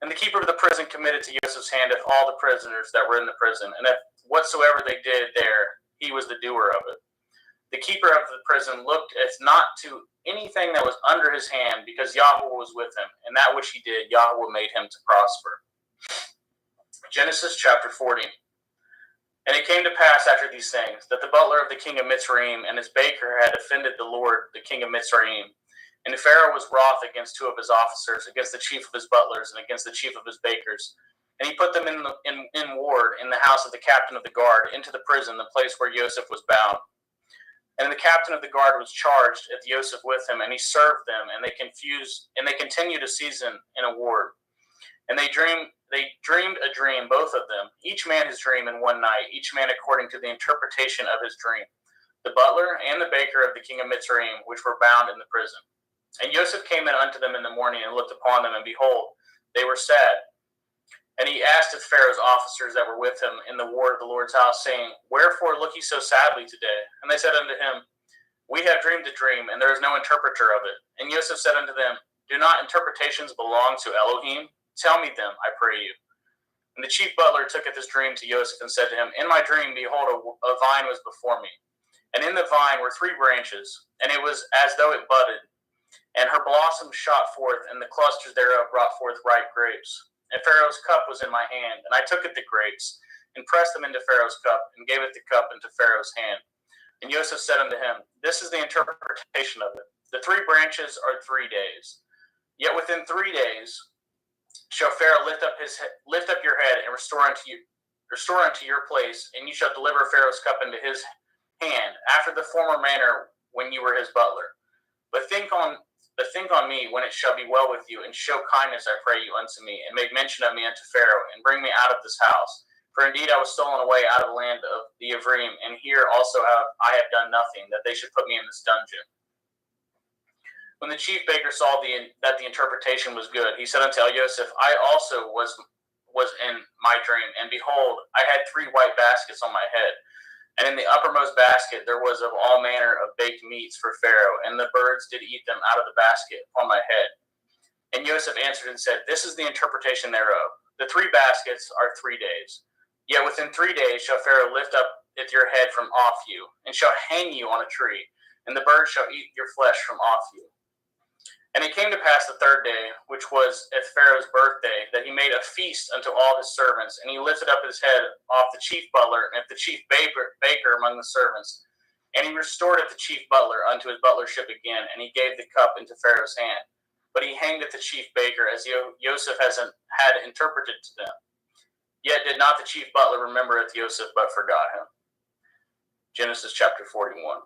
And the keeper of the prison committed to Joseph's hand all the prisoners that were in the prison, and that whatsoever they did there, he was the doer of it. The keeper of the prison looked as not to anything that was under his hand, because Yahweh was with him, and that which he did, Yahweh made him to prosper. Genesis chapter 40. And it came to pass after these things, that the butler of the king of Mitzrayim and his baker had offended the Lord, the king of Mitzrayim. And the Pharaoh was wroth against two of his officers, against the chief of his butlers, and against the chief of his bakers. And he put them in ward in the house of the captain of the guard, into the prison, the place where Joseph was bound. And the captain of the guard was charged at Joseph with him, and he served them, and they continued a season in a ward. And they dreamed a dream, both of them, each man his dream in one night, each man according to the interpretation of his dream, the butler and the baker of the king of Mitzrayim, which were bound in the prison. And Joseph came in unto them in the morning, and looked upon them, and behold, they were sad. And he asked of Pharaoh's officers that were with him in the ward of the Lord's house, saying, Wherefore look ye so sadly today? And they said unto him, We have dreamed a dream, and there is no interpreter of it. And Joseph said unto them, Do not interpretations belong to Elohim? Tell me them, I pray you. And the chief butler took this dream to Joseph, and said to him, In my dream, behold, a vine was before me. And in the vine were 3 branches, and it was as though it budded. And her blossoms shot forth, and the clusters thereof brought forth ripe grapes. And Pharaoh's cup was in my hand, and I took it the grapes, and pressed them into Pharaoh's cup, and gave it the cup into Pharaoh's hand. And Joseph said unto him, This is the interpretation of it. The 3 branches are 3 days. Yet within 3 days shall Pharaoh lift up your head, and restore unto your place, and you shall deliver Pharaoh's cup into his hand, after the former manner when you were his butler. But think on me when it shall be well with you, and show kindness, I pray you, unto me, and make mention of me unto Pharaoh, and bring me out of this house. For indeed I was stolen away out of the land of the Ivrim, and here also I have done nothing, that they should put me in this dungeon. When the chief baker saw that the interpretation was good, he said unto Joseph, I also was in my dream, and behold, I had 3 white baskets on my head. And in the uppermost basket there was of all manner of baked meats for Pharaoh, and the birds did eat them out of the basket upon my head. And Joseph answered and said, This is the interpretation thereof. The 3 baskets are 3 days. Yet within 3 days shall Pharaoh lift up your head from off you, and shall hang you on a tree, and the birds shall eat your flesh from off you. And it came to pass the 3rd day, which was at Pharaoh's birthday, that he made a feast unto all his servants, and he lifted up his head off the chief butler and the chief baker among the servants. And he restored the chief butler unto his butlership again, and he gave the cup into Pharaoh's hand. But he hanged the chief baker, as Joseph had interpreted to them. Yet did not the chief butler remember Joseph, but forgot him. Genesis chapter 41.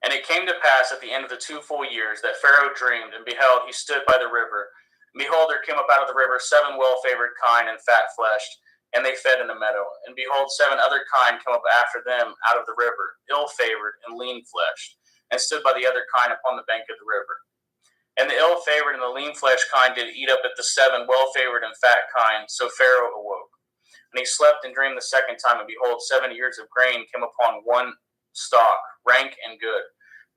And it came to pass at the end of the 2 full years that Pharaoh dreamed, and beheld, he stood by the river. And behold, there came up out of the river 7 well-favored kine and fat-fleshed, and they fed in the meadow. And behold, 7 other kine come up after them out of the river, ill-favored and lean-fleshed, and stood by the other kine upon the bank of the river. And the ill-favored and the lean-fleshed kine did eat up at the 7 well-favored and fat kine. So Pharaoh awoke. And he slept and dreamed the 2nd time, and behold, 7 ears of grain came upon one stalk, rank and good.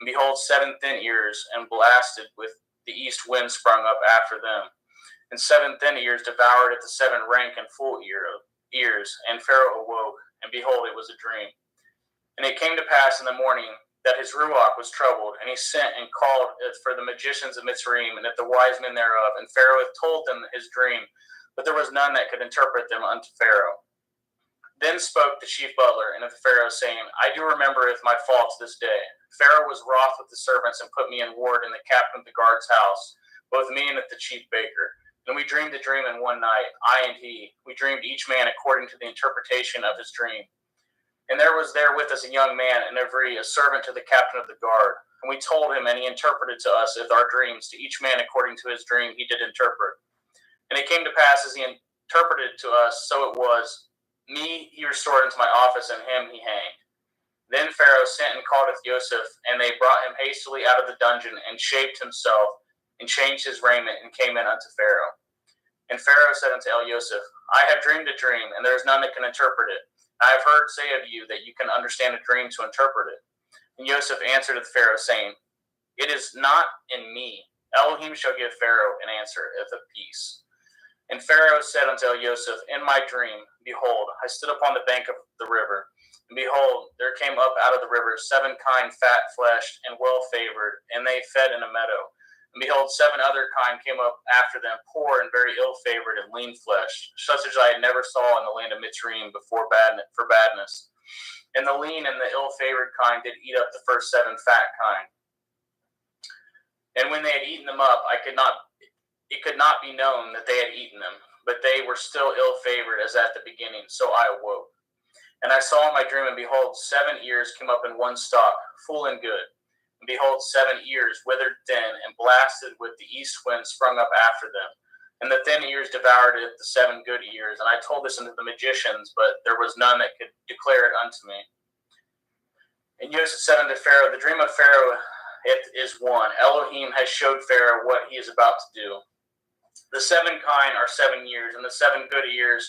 And behold, 7 thin ears, and blasted with the east wind sprung up after them. And 7 thin ears devoured at the 7 rank and full ears. And Pharaoh awoke, and behold, it was a dream. And it came to pass in the morning that his ruach was troubled, and he sent and called for the magicians of Mitzrayim, and at the wise men thereof. And Pharaoh had told them his dream, but there was none that could interpret them unto Pharaoh. Then spoke the chief butler and of Pharaoh, saying, I do remembereth my faults this day. Pharaoh was wroth with the servants, and put me in ward in the captain of the guard's house, both me and the chief baker. And we dreamed a dream in one night, I and he. We dreamed each man according to the interpretation of his dream. And there was there with us a young man, and a servant to the captain of the guard. And we told him, and he interpreted to us with our dreams, to each man according to his dream he did interpret. And it came to pass, as he interpreted to us, so it was. Me he restored into my office, and him he hanged. Then Pharaoh sent and called Joseph, and they brought him hastily out of the dungeon, and shaped himself, and changed his raiment, and came in unto Pharaoh. And Pharaoh said unto Joseph, I have dreamed a dream, and there is none that can interpret it. I have heard say of you that you can understand a dream to interpret it. And Joseph answered the Pharaoh, saying, It is not in me. Elohim shall give Pharaoh an answer of peace. And Pharaoh said unto Joseph, In my dream, behold, I stood upon the bank of the river, and behold, there came up out of the river 7 kine fat-fleshed and well-favored, and they fed in a meadow. And behold, 7 other kine came up after them, poor and very ill-favored and lean-fleshed, such as I had never saw in the land of Mitzrayim for badness. And the lean and the ill-favored kine did eat up the first 7 fat kine. And when they had eaten them up, it could not be known that they had eaten them, but they were still ill-favored as at the beginning. So I awoke. And I saw in my dream, and behold, 7 ears came up in one stalk, full and good. And behold, 7 ears withered thin, and blasted with the east wind sprung up after them. And the thin ears devoured the 7 good ears. And I told this unto the magicians, but there was none that could declare it unto me. And Joseph said unto Pharaoh, The dream of Pharaoh it is one. Elohim has showed Pharaoh what he is about to do. The 7 kine are 7 years, and the 7 good ears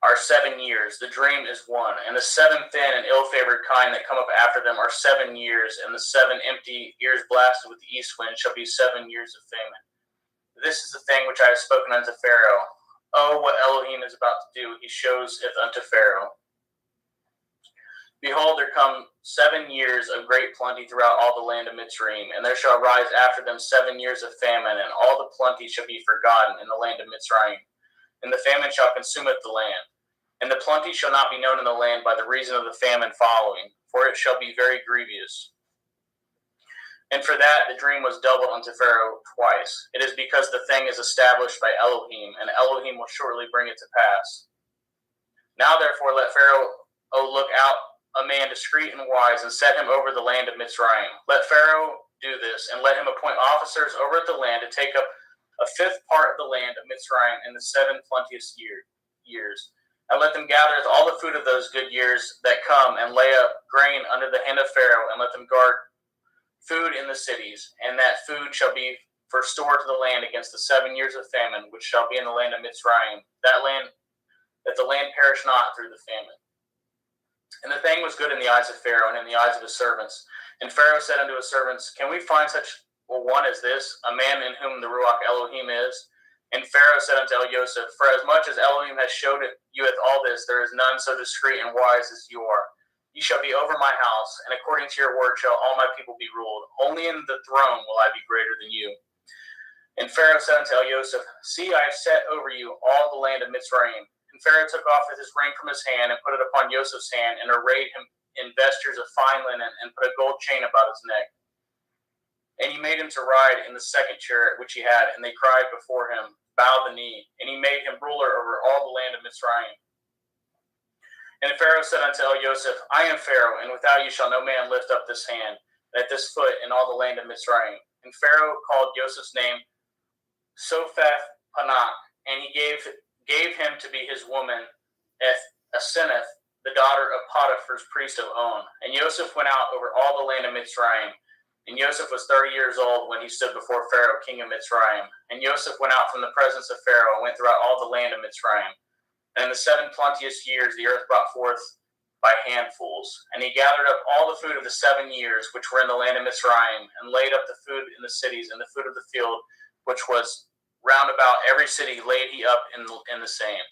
are 7 years. The dream is one. And the 7 thin and ill-favored kine that come up after them are 7 years, and the 7 empty ears blasted with the east wind shall be 7 years of famine. This is the thing which I have spoken unto Pharaoh. Oh, what Elohim is about to do, he shows it unto Pharaoh. Behold, there come 7 years of great plenty throughout all the land of Mitzrayim, and there shall rise after them 7 years of famine, and all the plenty shall be forgotten in the land of Mitzrayim. And the famine shall consume the land. And the plenty shall not be known in the land by the reason of the famine following, for it shall be very grievous. And for that the dream was doubled unto Pharaoh twice. It is because the thing is established by Elohim, and Elohim will shortly bring it to pass. Now therefore let Pharaoh look out a man discreet and wise, and set him over the land of Mitzrayim. Let Pharaoh do this, and let him appoint officers over the land to take up a 5th part of the land of Mitzrayim in the 7 plenteous years. And let them gather all the food of those good years that come, and lay up grain under the hand of Pharaoh, and let them guard food in the cities, and that food shall be for store to the land against the 7 years of famine, which shall be in the land of Mitzrayim, that the land perish not through the famine. And the thing was good in the eyes of Pharaoh and in the eyes of his servants. And Pharaoh said unto his servants, Can we find such a one as this, a man in whom the Ruach Elohim is? And Pharaoh said unto Joseph, For as much as Elohim has showed you with all this, there is none so discreet and wise as you are. You shall be over my house, and according to your word shall all my people be ruled. Only in the throne will I be greater than you. And Pharaoh said unto Joseph, See, I have set over you all the land of Mitzrayim. And Pharaoh took off his ring from his hand and put it upon Joseph's hand, and arrayed him in vestures of fine linen, and put a gold chain about his neck. And he made him to ride in the second chariot which he had, and they cried before him, Bow the knee. And he made him ruler over all the land of Mitzrayim. And Pharaoh said unto Joseph, I am Pharaoh, and without you shall no man lift up this hand, at this foot in all the land of Mitzrayim. And Pharaoh called Joseph's name Sophath Panach, and he gave him to be his woman Asenath, the daughter of Potiphar's priest of On. And Joseph went out over all the land of Mitzrayim. And Joseph was 30 years old when he stood before Pharaoh, king of Mitzrayim. And Joseph went out from the presence of Pharaoh and went throughout all the land of Mitzrayim. And in the 7 plenteous years the earth brought forth by handfuls. And he gathered up all the food of the 7 years which were in the land of Mitzrayim, and laid up the food in the cities, and the food of the field which was round about every city laid he up in the same.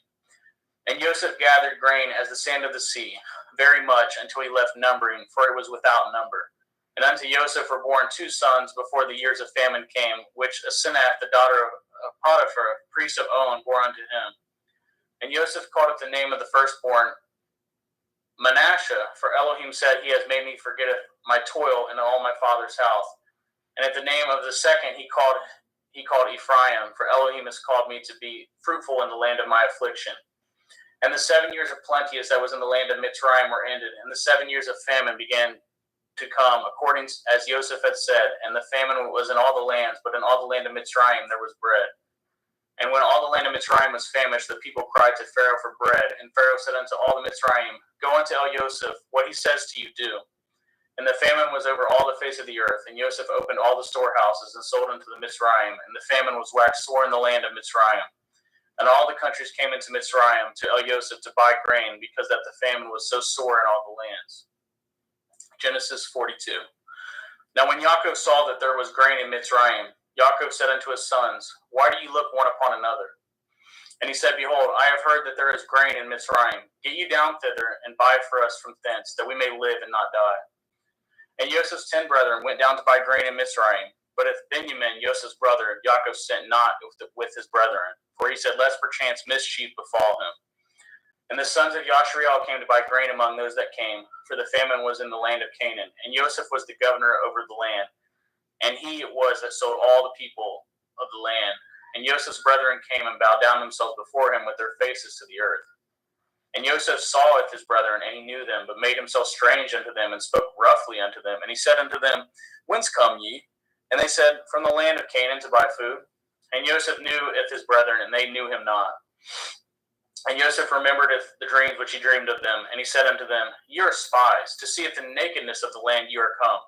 And Joseph gathered grain as the sand of the sea, very much, until he left numbering, for it was without number. And unto Joseph were born 2 sons before the years of famine came, which Asenath, the daughter of Potiphar, priest of On, bore unto him. And Joseph called it the name of the firstborn Manasseh, for Elohim said, He has made me forget my toil in all my father's house. And at the name of the second he called Ephraim, for Elohim has called me to be fruitful in the land of my affliction. And the 7 years of plenteous that was in the land of Mitzrayim were ended, and the 7 years of famine began to come, according as Joseph had said, and the famine was in all the lands, but in all the land of Mitzrayim there was bread. And when all the land of Mitzrayim was famished, the people cried to Pharaoh for bread. And Pharaoh said unto all the Mitzrayim, Go unto Joseph, what he says to you do. And the famine was over all the face of the earth, and Joseph opened all the storehouses and sold unto the Mitzrayim, and the famine was waxed sore in the land of Mitzrayim. And all the countries came into Mitzrayim to Joseph to buy grain, because that the famine was so sore in all the lands. Genesis 42. Now when Yaakov saw that there was grain in Mitzrayim, Yaakov said unto his sons, Why do you look one upon another? And he said, Behold, I have heard that there is grain in Mitzrayim. Get you down thither, and buy for us from thence, that we may live and not die. And Joseph's 10 brethren went down to buy grain in Mitzrayim. But if Benjamin, Joseph's brother, Yaakov sent not with his brethren, for he said, Lest perchance mischief befall him. And the sons of Yashriel came to buy grain among those that came, for the famine was in the land of Canaan. And Joseph was the governor over the land, and he it was that sold all the people of the land. And Joseph's brethren came and bowed down themselves before him with their faces to the earth. And Joseph saweth his brethren, and he knew them, but made himself strange unto them, and spoke roughly unto them. And he said unto them, Whence come ye? And they said, From the land of Canaan to buy food. And Joseph knew of his brethren, and they knew him not. And Joseph remembered the dreams which he dreamed of them. And he said unto them, Ye are spies, to see if the nakedness of the land ye are come.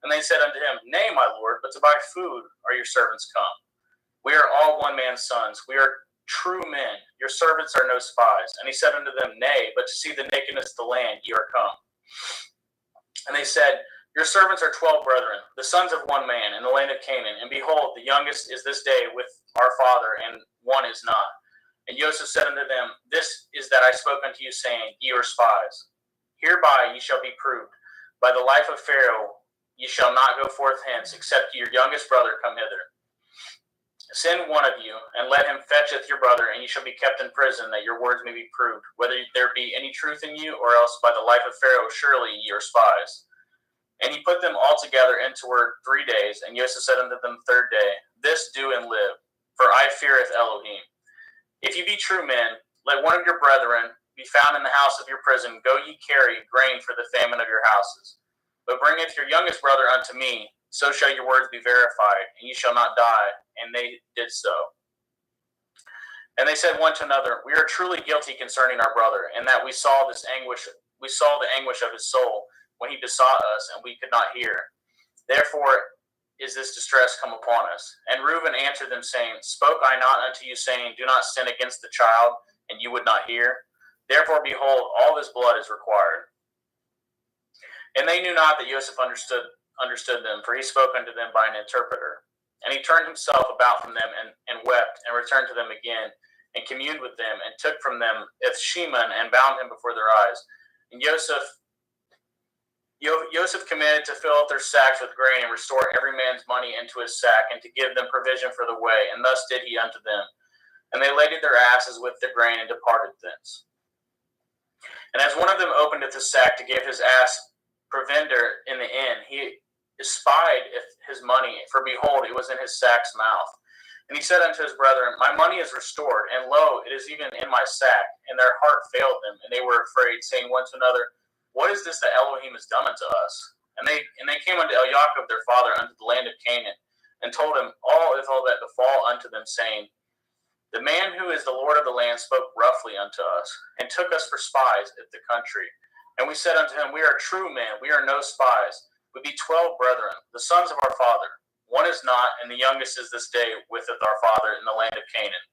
And they said unto him, Nay, my lord, but to buy food are your servants come. We are all one man's sons. We are true men. Your servants are no spies. And he said unto them, Nay, but to see the nakedness of the land ye are come. And they said, Your servants are 12 brethren, the sons of one man, in the land of Canaan. And behold, the youngest is this day with our father, and one is not. And Joseph said unto them, This is that I spoke unto you, saying, Ye are spies. Hereby ye shall be proved. By the life of Pharaoh ye shall not go forth hence, except your youngest brother come hither. Send one of you, and let him fetcheth your brother, and ye shall be kept in prison, that your words may be proved, whether there be any truth in you, or else by the life of Pharaoh surely ye are spies. And he put them all together intoward 3 days. And Joseph said unto them the 3rd day, This do and live, for I feareth Elohim. If ye be true men, let one of your brethren be found in the house of your prison. Go ye carry grain for the famine of your houses. But bringeth your youngest brother unto me, so shall your words be verified, and ye shall not die. And they did so. And they said one to another, We are truly guilty concerning our brother, and that we saw the anguish of his soul when he besought us, and we could not hear. Therefore is this distress come upon us. And Reuben answered them, saying, Spoke I not unto you, saying, Do not sin against the child, and you would not hear? Therefore, behold, all this blood is required. And they knew not that Joseph understood them, for he spoke unto them by an interpreter. And he turned himself about from them and wept, and returned to them again, and communed with them, and took from them Ithsheman, and bound him before their eyes. And Joseph commanded to fill up their sacks with grain, and restore every man's money into his sack, and to give them provision for the way. And thus did he unto them. And they laded their asses with the grain, and departed thence. And as one of them opened the sack to give his ass provender in the inn, he espied his money, for behold, it was in his sack's mouth. And he said unto his brethren, My money is restored, and lo, it is even in my sack. And their heart failed them, and they were afraid, saying one to another, What is this that Elohim has done unto us? And they came unto Eliakim their father unto the land of Canaan, and told him all that befall unto them, saying, The man who is the Lord of the land spoke roughly unto us, and took us for spies of the country. And we said unto him, We are true men, we are no spies. We be 12 brethren, the sons of our father. One is not, and the youngest is this day with our father in the land of Canaan.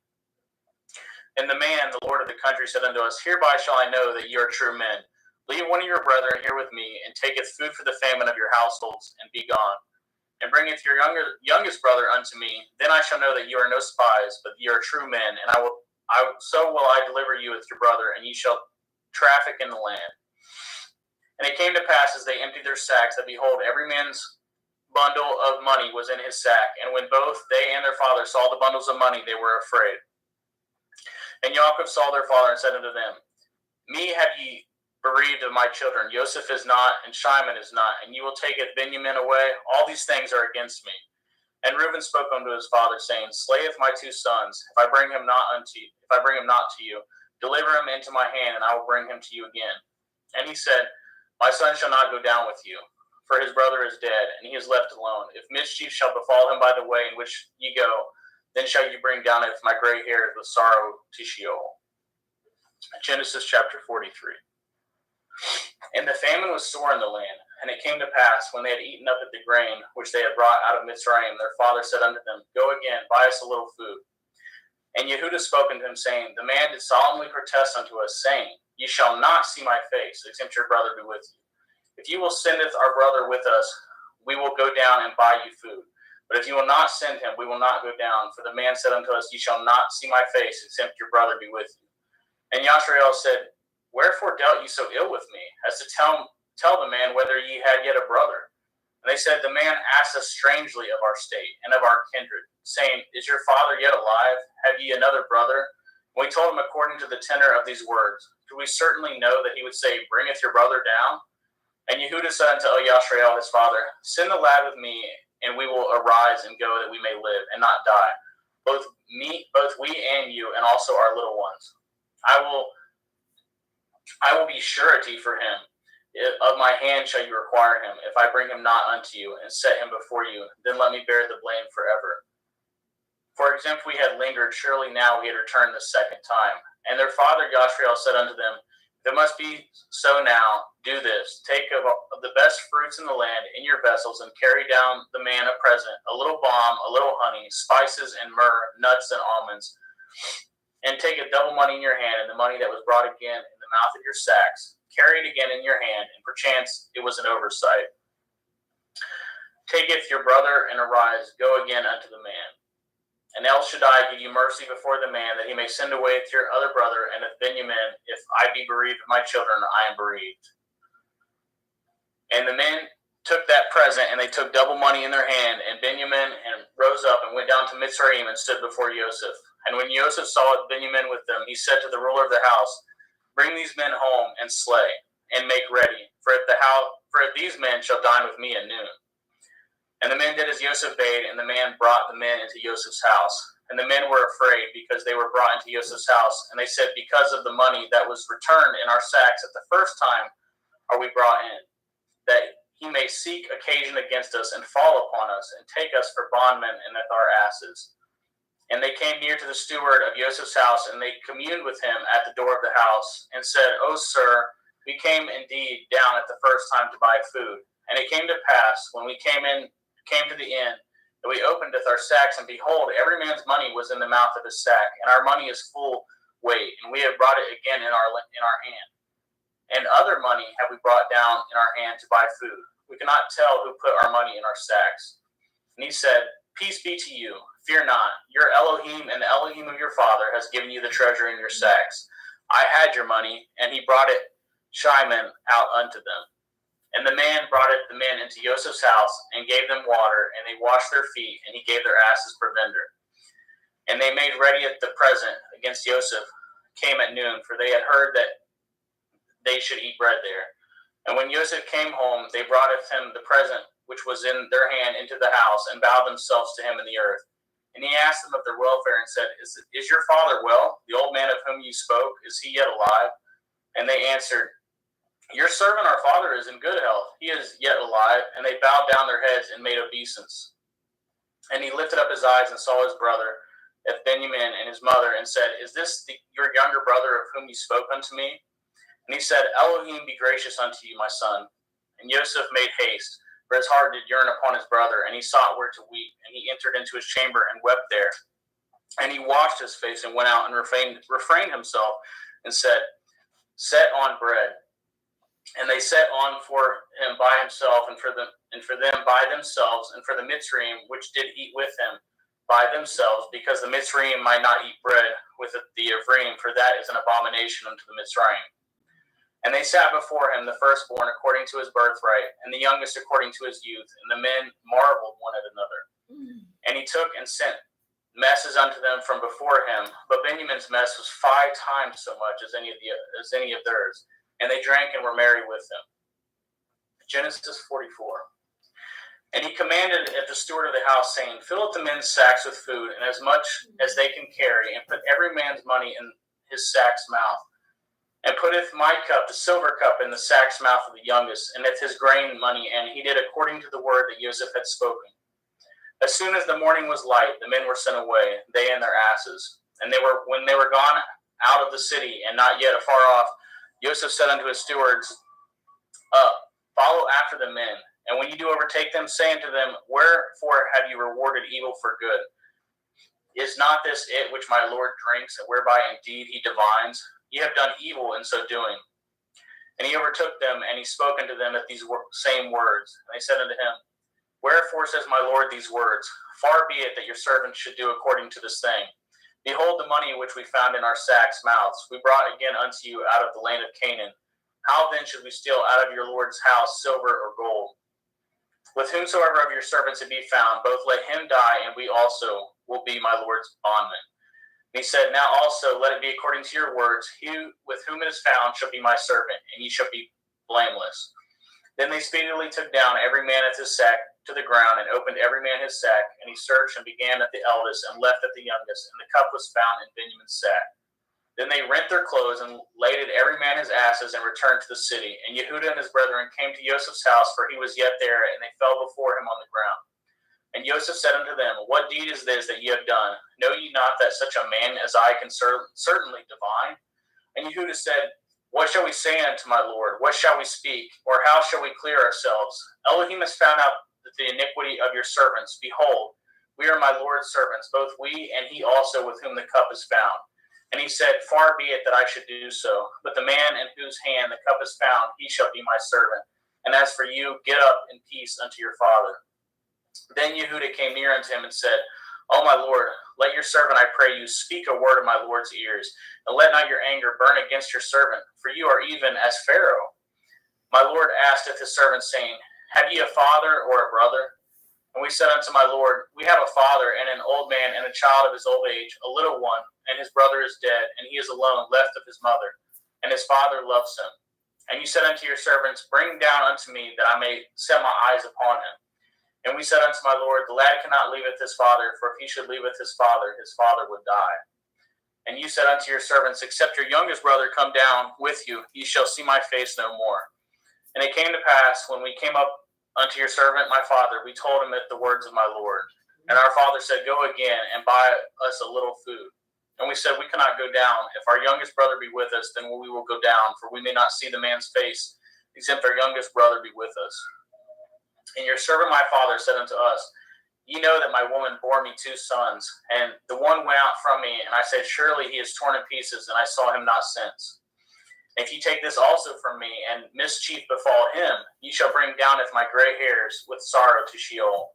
And the man, the Lord of the country, said unto us, Hereby shall I know that ye are true men. Leave one of your brethren here with me, and taketh food for the famine of your households, and be gone. And bringeth your youngest brother unto me. Then I shall know that ye are no spies, but ye are true men, and so will I deliver you with your brother, and ye shall traffic in the land. And it came to pass, as they emptied their sacks, that behold, every man's bundle of money was in his sack. And when both they and their father saw the bundles of money, they were afraid. And Jacob saw their father, and said unto them, Me have ye bereaved of my children. Joseph is not, and Shimon is not, and ye will taketh Benjamin away. All these things are against me. And Reuben spoke unto his father, saying, Slayeth my 2 sons, if I bring him not to you, deliver him into my hand, and I will bring him to you again. And he said, My son shall not go down with you, for his brother is dead, and he is left alone. If mischief shall befall him by the way in which ye go, then shall you bring down my gray hairs with sorrow to Sheol. Genesis chapter 43. And the famine was sore in the land. And it came to pass, when they had eaten up the grain which they had brought out of Mitzrayim, their father said unto them, Go again, buy us a little food. And Yehudah spoke unto him, saying, The man did solemnly protest unto us, saying, Ye shall not see my face, except your brother be with you. If you will sendeth our brother with us, we will go down and buy you food. But if you will not send him, we will not go down. For the man said unto us, Ye shall not see my face, except your brother be with you. And Yashrael said, Wherefore dealt ye so ill with me, as to tell the man whether ye had yet a brother? And they said, The man asked us strangely of our state and of our kindred, saying, Is your father yet alive? Have ye another brother? And we told him according to the tenor of these words. Could we certainly know that he would say, Bringeth your brother down? And Yehudah said unto Yashrael his father, Send the lad with me, and we will arise and go, that we may live and not die, both we and you, and also our little ones. I will be surety for him. Of my hand shall you require him. If I bring him not unto you, and set him before you, then let me bear the blame forever. For if we had lingered, surely now we had returned the second time. And their father Yashrael said unto them, If it must be so now, do this. Take of the best fruits in the land in your vessels, and carry down the man a present, a little balm, a little honey, spices and myrrh, nuts and almonds. And take a double money in your hand, and the money that was brought again in the mouth of your sacks. Carry it again in your hand, and perchance it was an oversight. Taketh your brother, and arise, go again unto the man. And El Shaddai give you mercy before the man, that he may send away to your other brother, and of Benjamin, if I be bereaved of my children, I am bereaved. And the men took that present, and they took double money in their hand, and Benjamin and rose up and went down to Mitzrayim and stood before Joseph. And when Joseph saw Benjamin with them, he said to the ruler of the house, Bring these men home and slay, and make ready, for if these men shall dine with me at noon. And the men did as Joseph bade, and the man brought the men into Joseph's house. And the men were afraid, because they were brought into Joseph's house. And they said, Because of the money that was returned in our sacks at the first time are we brought in, that he may seek occasion against us, and fall upon us, and take us for bondmen and with our asses. And they came near to the steward of Joseph's house, and they communed with him at the door of the house, and said, O sir, we came indeed down at the first time to buy food. And it came to pass, when we came to the inn, that we openeth our sacks, and behold, every man's money was in the mouth of his sack, and our money is full weight, and we have brought it again in our hand. And other money have we brought down in our hand to buy food. We cannot tell who put our money in our sacks. And he said, Peace be to you. Fear not. Your Elohim and the Elohim of your father has given you the treasure in your sacks. I had your money, and he brought it Shimon out unto them. And the man brought the men into Joseph's house and gave them water, and they washed their feet, and he gave their asses provender. And they made ready at the present against Joseph came at noon, for they had heard that they should eat bread there. And when Joseph came home, they brought him the present which was in their hand into the house, and bowed themselves to him in the earth. And he asked them of their welfare, and said, Is your father well? The old man of whom you spoke, is he yet alive? And they answered, Your servant our father is in good health. He is yet alive. And they bowed down their heads and made obeisance. And he lifted up his eyes and saw his brother, Benjamin, and his mother, and said, Is this your younger brother of whom you spoke unto me? And he said, Elohim be gracious unto you, my son. And Joseph made haste, for his heart did yearn upon his brother, and he sought where to weep. And he entered into his chamber and wept there. And he washed his face and went out and refrained himself and said, Set on bread. And they set on for him by himself, and for them by themselves, and for the Mitzrayim which did eat with him by themselves, because the Mitzrayim might not eat bread with the Ephraim, for that is an abomination unto the Mitzrayim. And they sat before him, the firstborn according to his birthright, and the youngest according to his youth. And the men marveled one at another. And he took and sent messes unto them from before him. But Benjamin's mess was 5 times so much as any of theirs. And they drank and were merry with him. Genesis 44. And he commanded at the steward of the house, saying, Fill up the men's sacks with food, and as much as they can carry, and put every man's money in his sack's mouth. And putteth my cup, the silver cup, in the sack's mouth of the youngest, and with his grain money, and he did according to the word that Joseph had spoken. As soon as the morning was light, the men were sent away, they and their asses. And when they were gone out of the city, and not yet afar off, Joseph said unto his stewards, Follow after the men, and when you do overtake them, say unto them, Wherefore have you rewarded evil for good? Is not this it which my Lord drinks, and whereby indeed he divines? Ye have done evil in so doing. And he overtook them, and he spoke unto them at these same words. And they said unto him, Wherefore says my Lord these words? Far be it that your servants should do according to this thing. Behold the money which we found in our sacks' mouths, we brought again unto you out of the land of Canaan. How then should we steal out of your Lord's house silver or gold? With whomsoever of your servants it be found, both let him die, and we also will be my Lord's bondmen. And he said, Now also let it be according to your words. He with whom it is found shall be my servant, and ye shall be blameless. Then they speedily took down every man at his sack to the ground, and opened every man his sack. And he searched and began at the eldest, and left at the youngest. And the cup was found in Benjamin's sack. Then they rent their clothes, and laded every man his asses, and returned to the city. And Yehuda and his brethren came to Joseph's house, for he was yet there, and they fell before him on the ground. And Joseph said unto them, What deed is this that ye have done? Know ye not that such a man as I can certainly divine? And Yehuda said, What shall we say unto my Lord? What shall we speak? Or how shall we clear ourselves? Elohim has found out the iniquity of your servants. Behold, we are my Lord's servants, both we and he also with whom the cup is found. And he said, Far be it that I should do so. But the man in whose hand the cup is found, he shall be my servant. And as for you, get up in peace unto your father. Then Yehuda came near unto him and said, O my Lord, let your servant, I pray you, speak a word of my Lord's ears, and let not your anger burn against your servant, for you are even as Pharaoh. My Lord asketh his servant, saying, Have ye a father or a brother? And we said unto my Lord, We have a father, and an old man, and a child of his old age, a little one, and his brother is dead, and he is alone, left of his mother, and his father loves him. And you said unto your servants, Bring down unto me, that I may set my eyes upon him. And we said unto my Lord, The lad cannot leaveth his father, for if he should leaveth his father would die. And you said unto your servants, Except your youngest brother come down with you, ye shall see my face no more. And it came to pass, when we came up unto your servant my father, we told him at the words of my Lord. And our father said, Go again, and buy us a little food. And we said, We cannot go down. If our youngest brother be with us, then we will go down, for we may not see the man's face, except our youngest brother be with us. And your servant my father said unto us, Ye know that my woman bore me 2 sons, and the one went out from me, and I said, Surely he is torn in pieces, and I saw him not since. And if ye take this also from me, and mischief befall him, ye shall bring down with my gray hairs with sorrow to Sheol.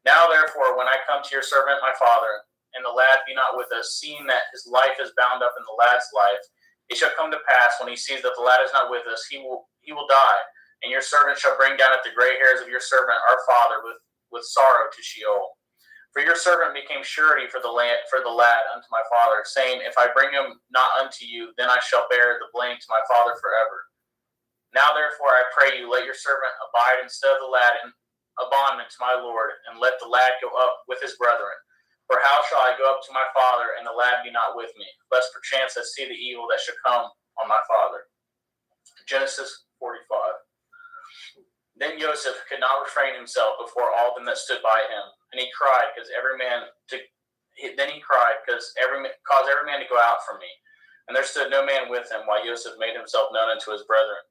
Now therefore, when I come to your servant my father, and the lad be not with us, seeing that his life is bound up in the lad's life, it shall come to pass when he sees that the lad is not with us, he will die, and your servant shall bring down at the gray hairs of your servant our father with sorrow to Sheol. For your servant became surety for the lad unto my father, saying, If I bring him not unto you, then I shall bear the blame to my father forever. Now therefore I pray you, let your servant abide instead of the lad in a bondman to my lord, and let the lad go up with his brethren. For how shall I go up to my father, and the lad be not with me, lest perchance I see the evil that should come on my father? Genesis 45. Then Joseph could not refrain himself before all them that stood by him, and he cried, caused every man to go out from me. And there stood no man with him, while Joseph made himself known unto his brethren.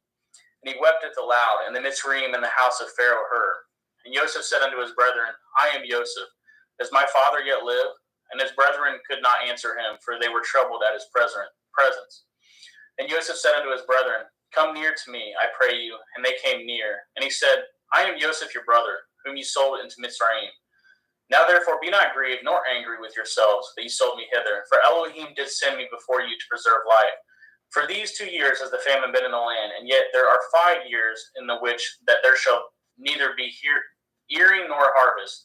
And he wept at the loud, and the Mitzrayim and the house of Pharaoh heard. And Joseph said unto his brethren, I am Joseph. Does my father yet live? And his brethren could not answer him, for they were troubled at his presence. And Joseph said unto his brethren, Come near to me, I pray you. And they came near. And he said, I am Joseph your brother, whom ye sold into Mitzrayim. Now therefore be not grieved nor angry with yourselves that ye sold me hither, for Elohim did send me before you to preserve life. For these 2 years has the famine been in the land, and yet there are 5 years in the which that there shall neither be earing nor harvest.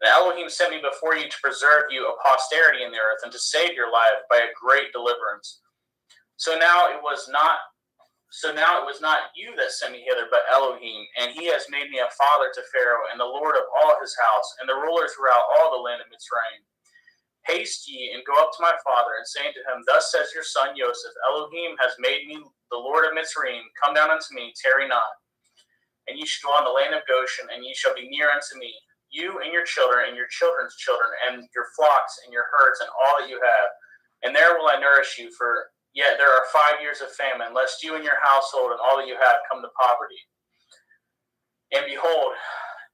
And Elohim sent me before you to preserve you a posterity in the earth, and to save your life by a great deliverance. So now it was not you that sent me hither, but Elohim, and he has made me a father to Pharaoh, and the Lord of all his house, and the ruler throughout all the land of Mitzrayim. Haste ye, and go up to my father, and say unto him, Thus says your son Joseph, Elohim has made me the Lord of Mitzrayim. Come down unto me, tarry not. And ye shall dwell in the land of Goshen, and ye shall be near unto me, you and your children, and your children's children, and your flocks, and your herds, and all that you have. And there will I nourish you, for yet there are 5 years of famine, lest you and your household and all that you have come to poverty. And behold,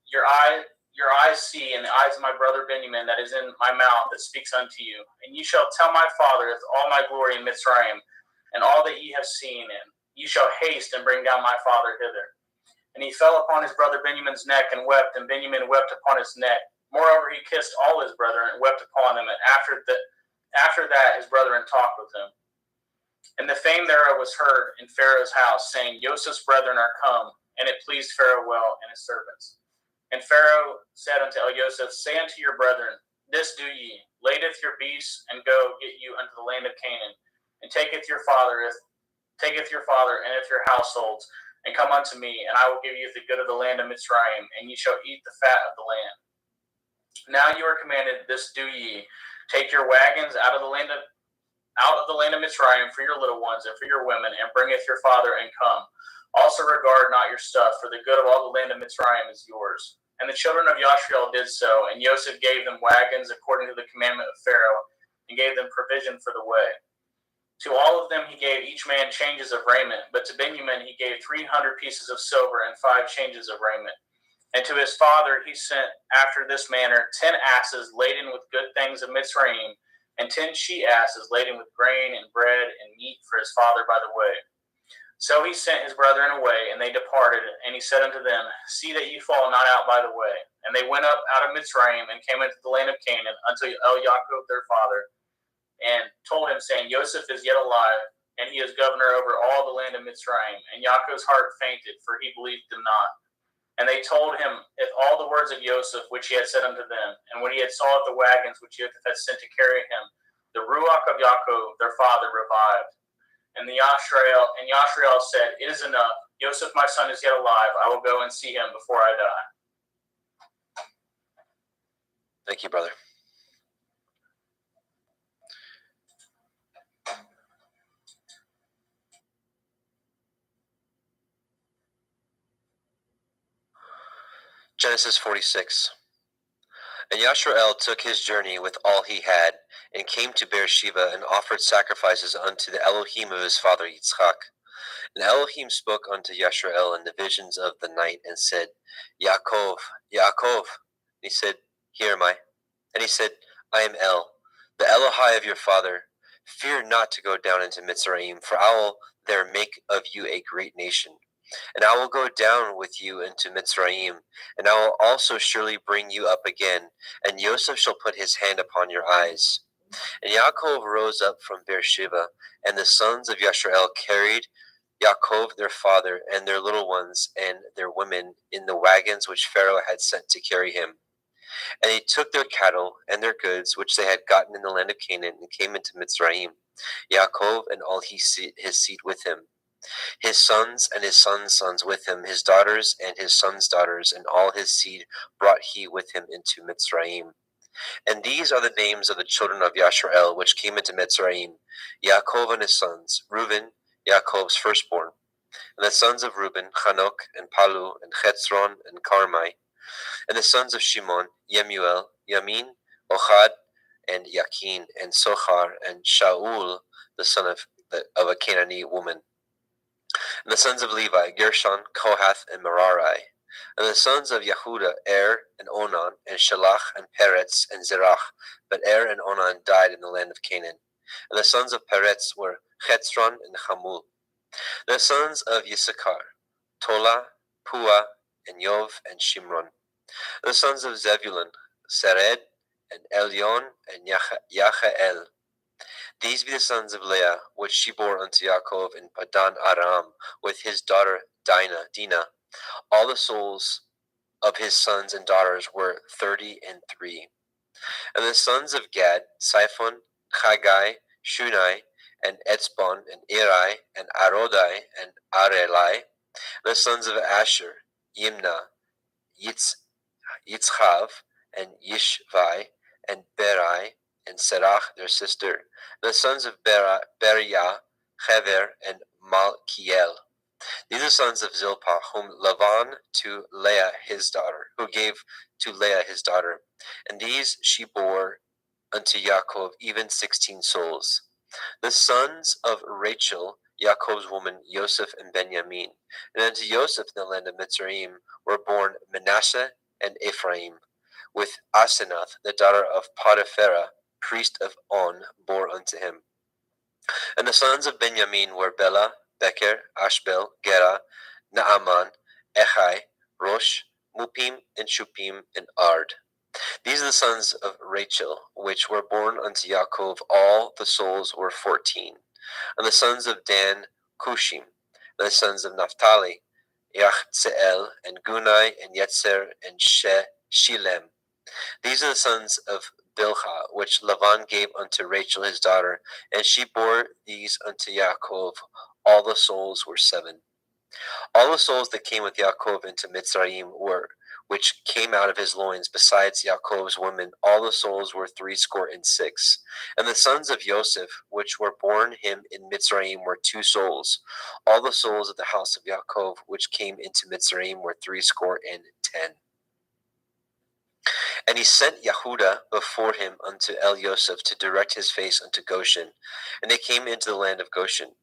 your eyes see, and the eyes of my brother Benjamin that is in my mouth that speaks unto you. And ye shall tell my father all my glory in Mitzrayim, and all that ye have seen, and ye shall haste and bring down my father hither. And he fell upon his brother Benjamin's neck and wept, and Benjamin wept upon his neck. Moreover, he kissed all his brethren and wept upon them, and after that his brethren talked with him. And the fame thereof was heard in Pharaoh's house, saying, Joseph's brethren are come, and it pleased Pharaoh well and his servants. And Pharaoh said unto Joseph, Say unto your brethren, This do ye, ladeth your beasts, and go get you unto the land of Canaan, and taketh your father and your households, and come unto me, and I will give you the good of the land of Mitzrayim, and ye shall eat the fat of the land. Now you are commanded, this do ye, take your wagons out of the land of Mitzrayim for your little ones and for your women, and bringeth your father, and come. Also regard not your stuff, for the good of all the land of Mitzrayim is yours. And the children of Yashriel did so, and Joseph gave them wagons according to the commandment of Pharaoh, and gave them provision for the way. To all of them he gave each man changes of raiment, but to Benjamin he gave 300 pieces of silver and 5 changes of raiment. And to his father he sent after this manner 10 asses laden with good things of Mitzrayim, and 10 she-asses laden with grain and bread and meat for his father by the way. So he sent his brethren away, and they departed, and he said unto them, See that ye fall not out by the way. And they went up out of Mitzrayim, and came into the land of Canaan, unto Yaakov their father, and told him, saying, Joseph is yet alive, and he is governor over all the land of Mitzrayim. And Yaakov's heart fainted, for he believed them not. And they told him all the words of Joseph, which he had said unto them. And when he had saw the wagons which Joseph had sent to carry him, the ruach of Yaakov their father revived. And Yashriel said, It is enough. Joseph my son is yet alive. I will go and see him before I die. Thank you, brother. Genesis 46. And Yashrael took his journey with all he had, and came to Beersheba, and offered sacrifices unto the Elohim of his father Yitzchak. And Elohim spoke unto Yashrael in the visions of the night, and said, Yaakov, Yaakov. And he said, Here am I. And he said, I am El, the Elohai of your father. Fear not to go down into Mitzrayim, for I will there make of you a great nation. And I will go down with you into Mitzrayim, and I will also surely bring you up again, and Joseph shall put his hand upon your eyes. And Yaakov rose up from Beersheba, and the sons of Yashrael carried Yaakov their father and their little ones and their women in the wagons which Pharaoh had sent to carry him. And he took their cattle and their goods which they had gotten in the land of Canaan and came into Mitzrayim, Yaakov and all his seed with him, his sons and his sons' sons with him, his daughters and his sons' daughters, and all his seed brought he with him into Mitzrayim. And these are the names of the children of Yashrael which came into Mitzrayim, Yaakov and his sons, Reuben, Yaakov's firstborn. And the sons of Reuben, Hanok, and Palu, and Chetzron, and Carmi. And the sons of Shimon, Yemuel, Yamin, Ohad, and Yakin, and Sochar, and Shaul, the son of a Canaanite woman. And the sons of Levi, Gershon, Kohath, and Merari. And the sons of Yehuda, and Onan, and Shelach, and Peretz, and Zerach. But and Onan died in the land of Canaan. And the sons of Peretz were Chetzron and Hamul. The sons of Yisachar, Tola, Pua, and Yov, and Shimron. The sons of Zebulun, Sered, and Elyon, and Yachael. These be the sons of Leah, which she bore unto Yaakov in Padan Aram, with his daughter Dinah. All the souls of his sons and daughters were 33. And the sons of Gad, Siphon, Chagai, Shunai, and Etzbon, and Eri, and Arodai, and Arelai. The sons of Asher, Yimna, Yitzchav, and Yishvai, and Berai, and Serach, their sister. The sons of Beriah, Hever, and Malkiel. These are sons of Zilpah, whom Lavan to Leah his daughter, who gave to Leah his daughter. And these she bore unto Yaakov, even 16 souls. The sons of Rachel, Yaakov's woman, Joseph and Benjamin. And unto Joseph in the land of Mitzrayim were born Manasseh and Ephraim, with Asenath, the daughter of Potiphera, priest of On, bore unto him. And the sons of Benjamin were Bela, Becher, Ashbel, Gera, Naaman, Echai, Rosh, Mupim, and Shupim, and Ard. These are the sons of Rachel, which were born unto Yaakov. All the souls were 14. And the sons of Dan, Cushim. And the sons of Naphtali, Yachzeel, and Gunai, and Yetzer, and Shilem. These are the sons of Bilhah, which Lavan gave unto Rachel his daughter, and she bore these unto Yaakov. All the souls were 7. All the souls that came with Yaakov into Mitzrayim were, which came out of his loins, besides Yaakov's women, all the souls were 66. And the sons of Joseph, which were born him in Mitzrayim, were 2 souls. All the souls of the house of Yaakov, which came into Mitzrayim, were 10. And he sent Yehuda before him unto El Yosef to direct his face unto Goshen. And they came into the land of Goshen.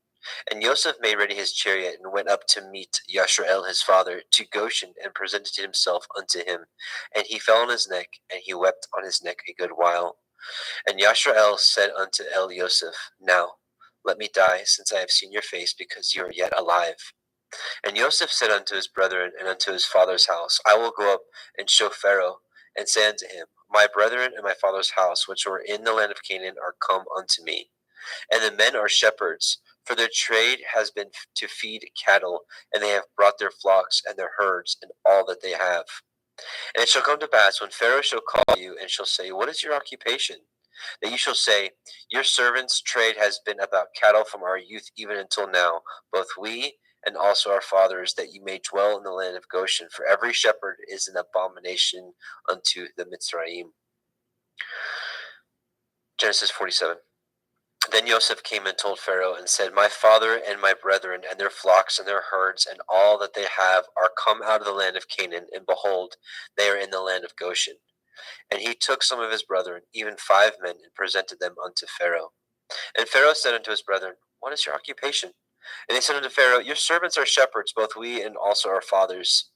And Yosef made ready his chariot, and went up to meet Yashrael his father to Goshen, and presented himself unto him. And he fell on his neck, and he wept on his neck a good while. And Yashrael said unto El Yosef, Now let me die, since I have seen your face, because you are yet alive. And Yosef said unto his brethren and unto his father's house, I will go up and show Pharaoh, and say unto him, My brethren and my father's house, which were in the land of Canaan, are come unto me. And the men are shepherds, for their trade has been to feed cattle, and they have brought their flocks and their herds and all that they have. And it shall come to pass, when Pharaoh shall call you, and shall say, What is your occupation? That you shall say, Your servants' trade has been about cattle from our youth even until now, both we and also our fathers, that you may dwell in the land of Goshen. For every shepherd is an abomination unto the Mitzrayim. Genesis 47. Then Joseph came and told Pharaoh, and said, My father and my brethren and their flocks and their herds and all that they have are come out of the land of Canaan, and behold, they are in the land of Goshen. And he took some of his brethren, even 5 men, and presented them unto Pharaoh. And Pharaoh said unto his brethren, What is your occupation? And they said unto Pharaoh, Your servants are shepherds, both we and also our fathers.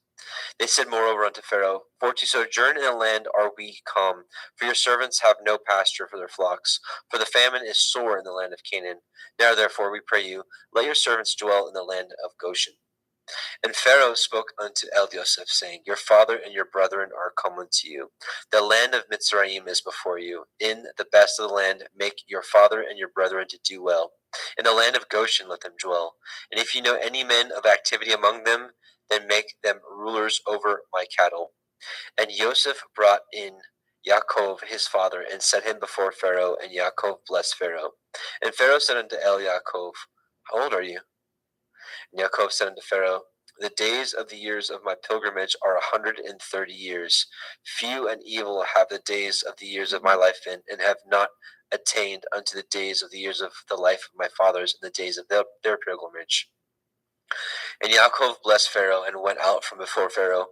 They said moreover unto Pharaoh, For to sojourn in the land are we come, for your servants have no pasture for their flocks, for the famine is sore in the land of Canaan. Now therefore, we pray you, let your servants dwell in the land of Goshen. And Pharaoh spoke unto El Yosef, saying, Your father and your brethren are come unto you. The land of Mitzrayim is before you. In the best of the land make your father and your brethren to do well. In the land of Goshen let them dwell. And if you know any men of activity among them, then make them rulers over my cattle. And Yosef brought in Yaakov his father, and set him before Pharaoh, and Yaakov blessed Pharaoh. And Pharaoh said unto El Yaakov, How old are you? And Yaakov said unto Pharaoh, The days of the years of my pilgrimage are 130 years. Few and evil have the days of the years of my life been, and have not attained unto the days of the years of the life of my fathers in the days of their pilgrimage. And Yaakov blessed Pharaoh, and went out from before Pharaoh.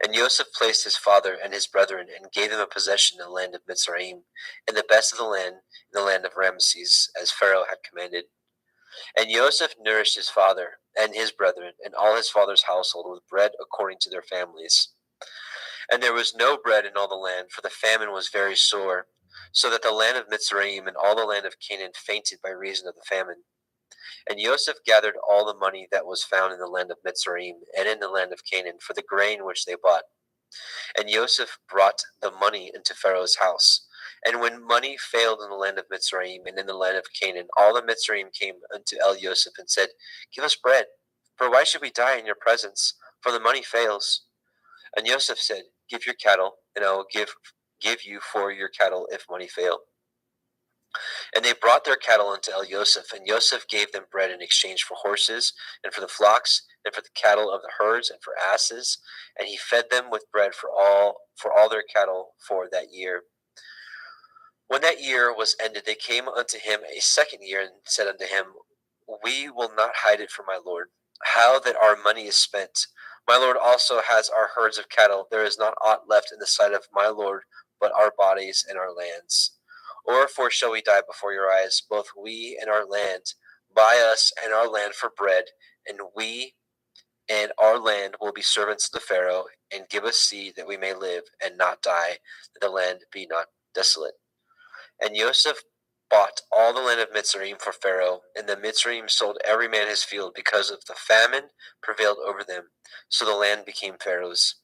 And Joseph placed his father and his brethren, and gave them a possession in the land of Mitzrayim, in the best of the land, in the land of Ramesses, as Pharaoh had commanded. And Joseph nourished his father and his brethren, and all his father's household, with bread according to their families. And there was no bread in all the land, for the famine was very sore, so that the land of Mitzrayim and all the land of Canaan fainted by reason of the famine. And Joseph gathered all the money that was found in the land of Mitzrayim and in the land of Canaan for the grain which they bought. And Joseph brought the money into Pharaoh's house. And when money failed in the land of Mitzrayim and in the land of Canaan, all the Mitzrayim came unto El Yosef and said, Give us bread, for why should we die in your presence? For the money fails. And Joseph said, Give your cattle, and I will give you for your cattle if money fail. And they brought their cattle unto El Yosef, and Yosef gave them bread in exchange for horses, and for the flocks, and for the cattle of the herds, and for asses. And he fed them with bread for all their cattle for that year. When that year was ended, they came unto him a second year, and said unto him, We will not hide it from my lord, how that our money is spent. My lord also has our herds of cattle. There is not aught left in the sight of my lord, but our bodies and our lands. Wherefore shall we die before your eyes, both we and our land? Buy us and our land for bread, and we and our land will be servants to Pharaoh, and give us seed that we may live and not die, that the land be not desolate. And Joseph bought all the land of Mitzrayim for Pharaoh, and the Mitzrayim sold every man his field, because of the famine prevailed over them. So the land became Pharaoh's.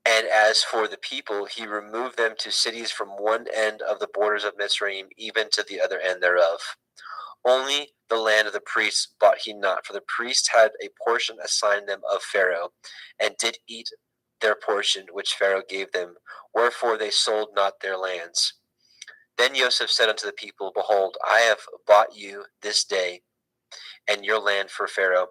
And as for the people, he removed them to cities from one end of the borders of Mitzrayim even to the other end thereof. Only the land of the priests bought he not, for the priests had a portion assigned them of Pharaoh, and did eat their portion which Pharaoh gave them, wherefore they sold not their lands. Then Joseph said unto the people, Behold, I have bought you this day and your land for Pharaoh.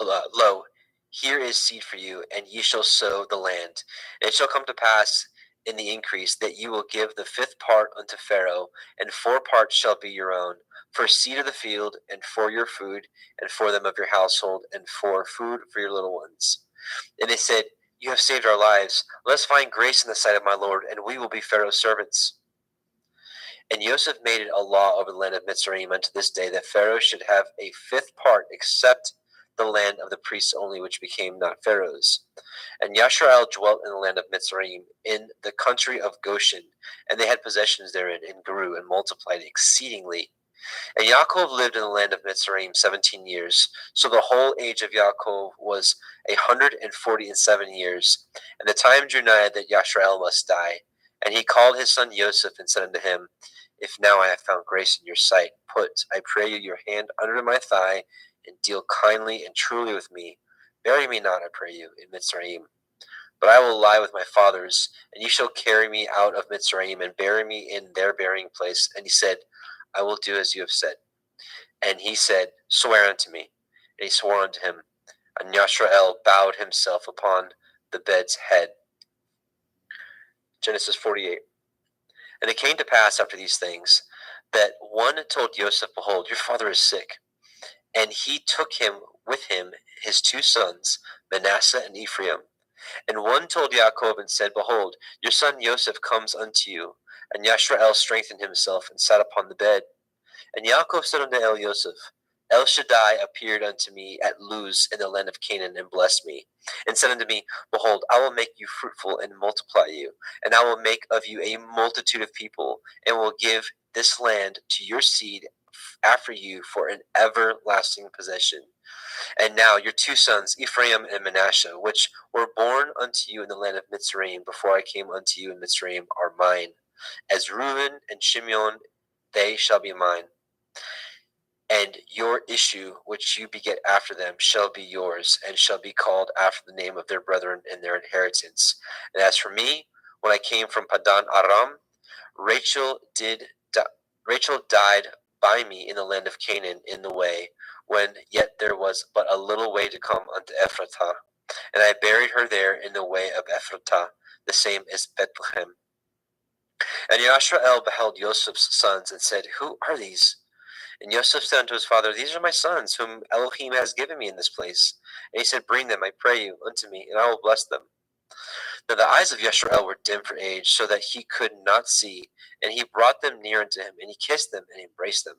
Lo, here is seed for you, and ye shall sow the land. And it shall come to pass in the increase that you will give the fifth part unto Pharaoh, and 4 parts shall be your own, for seed of the field, and for your food, and for them of your household, and for food for your little ones. And they said, You have saved our lives. Let us find grace in the sight of my Lord, and we will be Pharaoh's servants. And Joseph made it a law over the land of Mitzrayim unto this day, that Pharaoh should have a 5th part, except the land of the priests only, which became not Pharaoh's. And Yashrael dwelt in the land of Mitzrayim, in the country of Goshen, and they had possessions therein, and grew and multiplied exceedingly. And Yaakov lived in the land of Mitzrayim 17 years. So the whole age of Yaakov was 147 years. And the time drew nigh that Yashrael must die. And he called his son Joseph, and said unto him, If now I have found grace in your sight, put, I pray you, your hand under my thigh, and deal kindly and truly with me. Bury me not, I pray you, in Mitzrayim. But I will lie with my fathers, and you shall carry me out of Mitzrayim, and bury me in their burying place. And he said, I will do as you have said. And he said, Swear unto me. And he swore unto him. And Yashrael bowed himself upon the bed's head. Genesis 48. And it came to pass after these things, that one told Joseph, Behold, your father is sick. And he took him with him his 2 sons, Manasseh and Ephraim. And one told Yaakov, and said, Behold, your son Joseph comes unto you. And Yashrael strengthened himself, and sat upon the bed. And Yaakov said unto El Yosef, El Shaddai appeared unto me at Luz in the land of Canaan, and blessed me, and said unto me, Behold, I will make you fruitful, and multiply you, and I will make of you a multitude of people, and will give this land to your seed after you for an everlasting possession. And now your 2 sons, Ephraim and Manasseh, which were born unto you in the land of Mitzrayim before I came unto you in Mitzrayim, are mine. As Reuben and Shimeon, they shall be mine. And your issue, which you beget after them, shall be yours, and shall be called after the name of their brethren in their inheritance. And as for me, when I came from Padan Aram, Rachel died by me in the land of Canaan in the way, when yet there was but a little way to come unto Ephrathah. And I buried her there in the way of Ephrathah, the same as Bethlehem. And Yashrael beheld Joseph's sons, and said, Who are these? And Joseph said unto his father, These are my sons, whom Elohim has given me in this place. And he said, Bring them, I pray you, unto me, and I will bless them. Now the eyes of Yashrael were dim for age, so that he could not see. And he brought them near unto him, and he kissed them, and embraced them.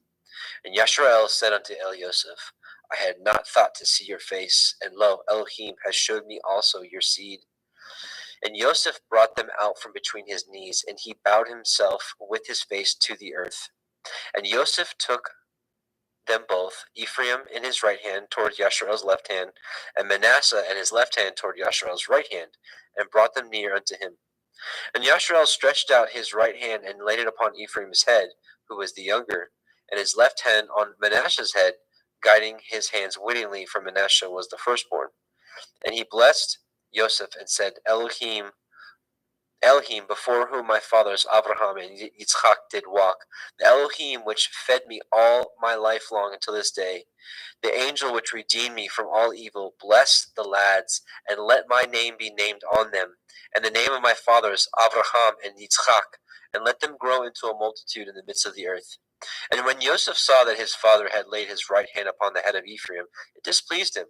And Yashrael said unto Elioseph, I had not thought to see your face, and lo, Elohim has showed me also your seed. And Joseph brought them out from between his knees, and he bowed himself with his face to the earth. And Joseph took them both, Ephraim in his right hand toward Yashrael's left hand, and Manasseh in his left hand toward Yashrael's right hand, and brought them near unto him. And Yashrael stretched out his right hand and laid it upon Ephraim's head, who was the younger, and his left hand on Manasseh's head, guiding his hands wittingly, for Manasseh was the firstborn. And he blessed Joseph and said, Elohim, before whom my fathers Abraham and Yitzchak did walk, the Elohim which fed me all my life long until this day, the angel which redeemed me from all evil, bless the lads, and let my name be named on them, and the name of my fathers Abraham and Yitzchak, and let them grow into a multitude in the midst of the earth. And when Joseph saw that his father had laid his right hand upon the head of Ephraim, it displeased him.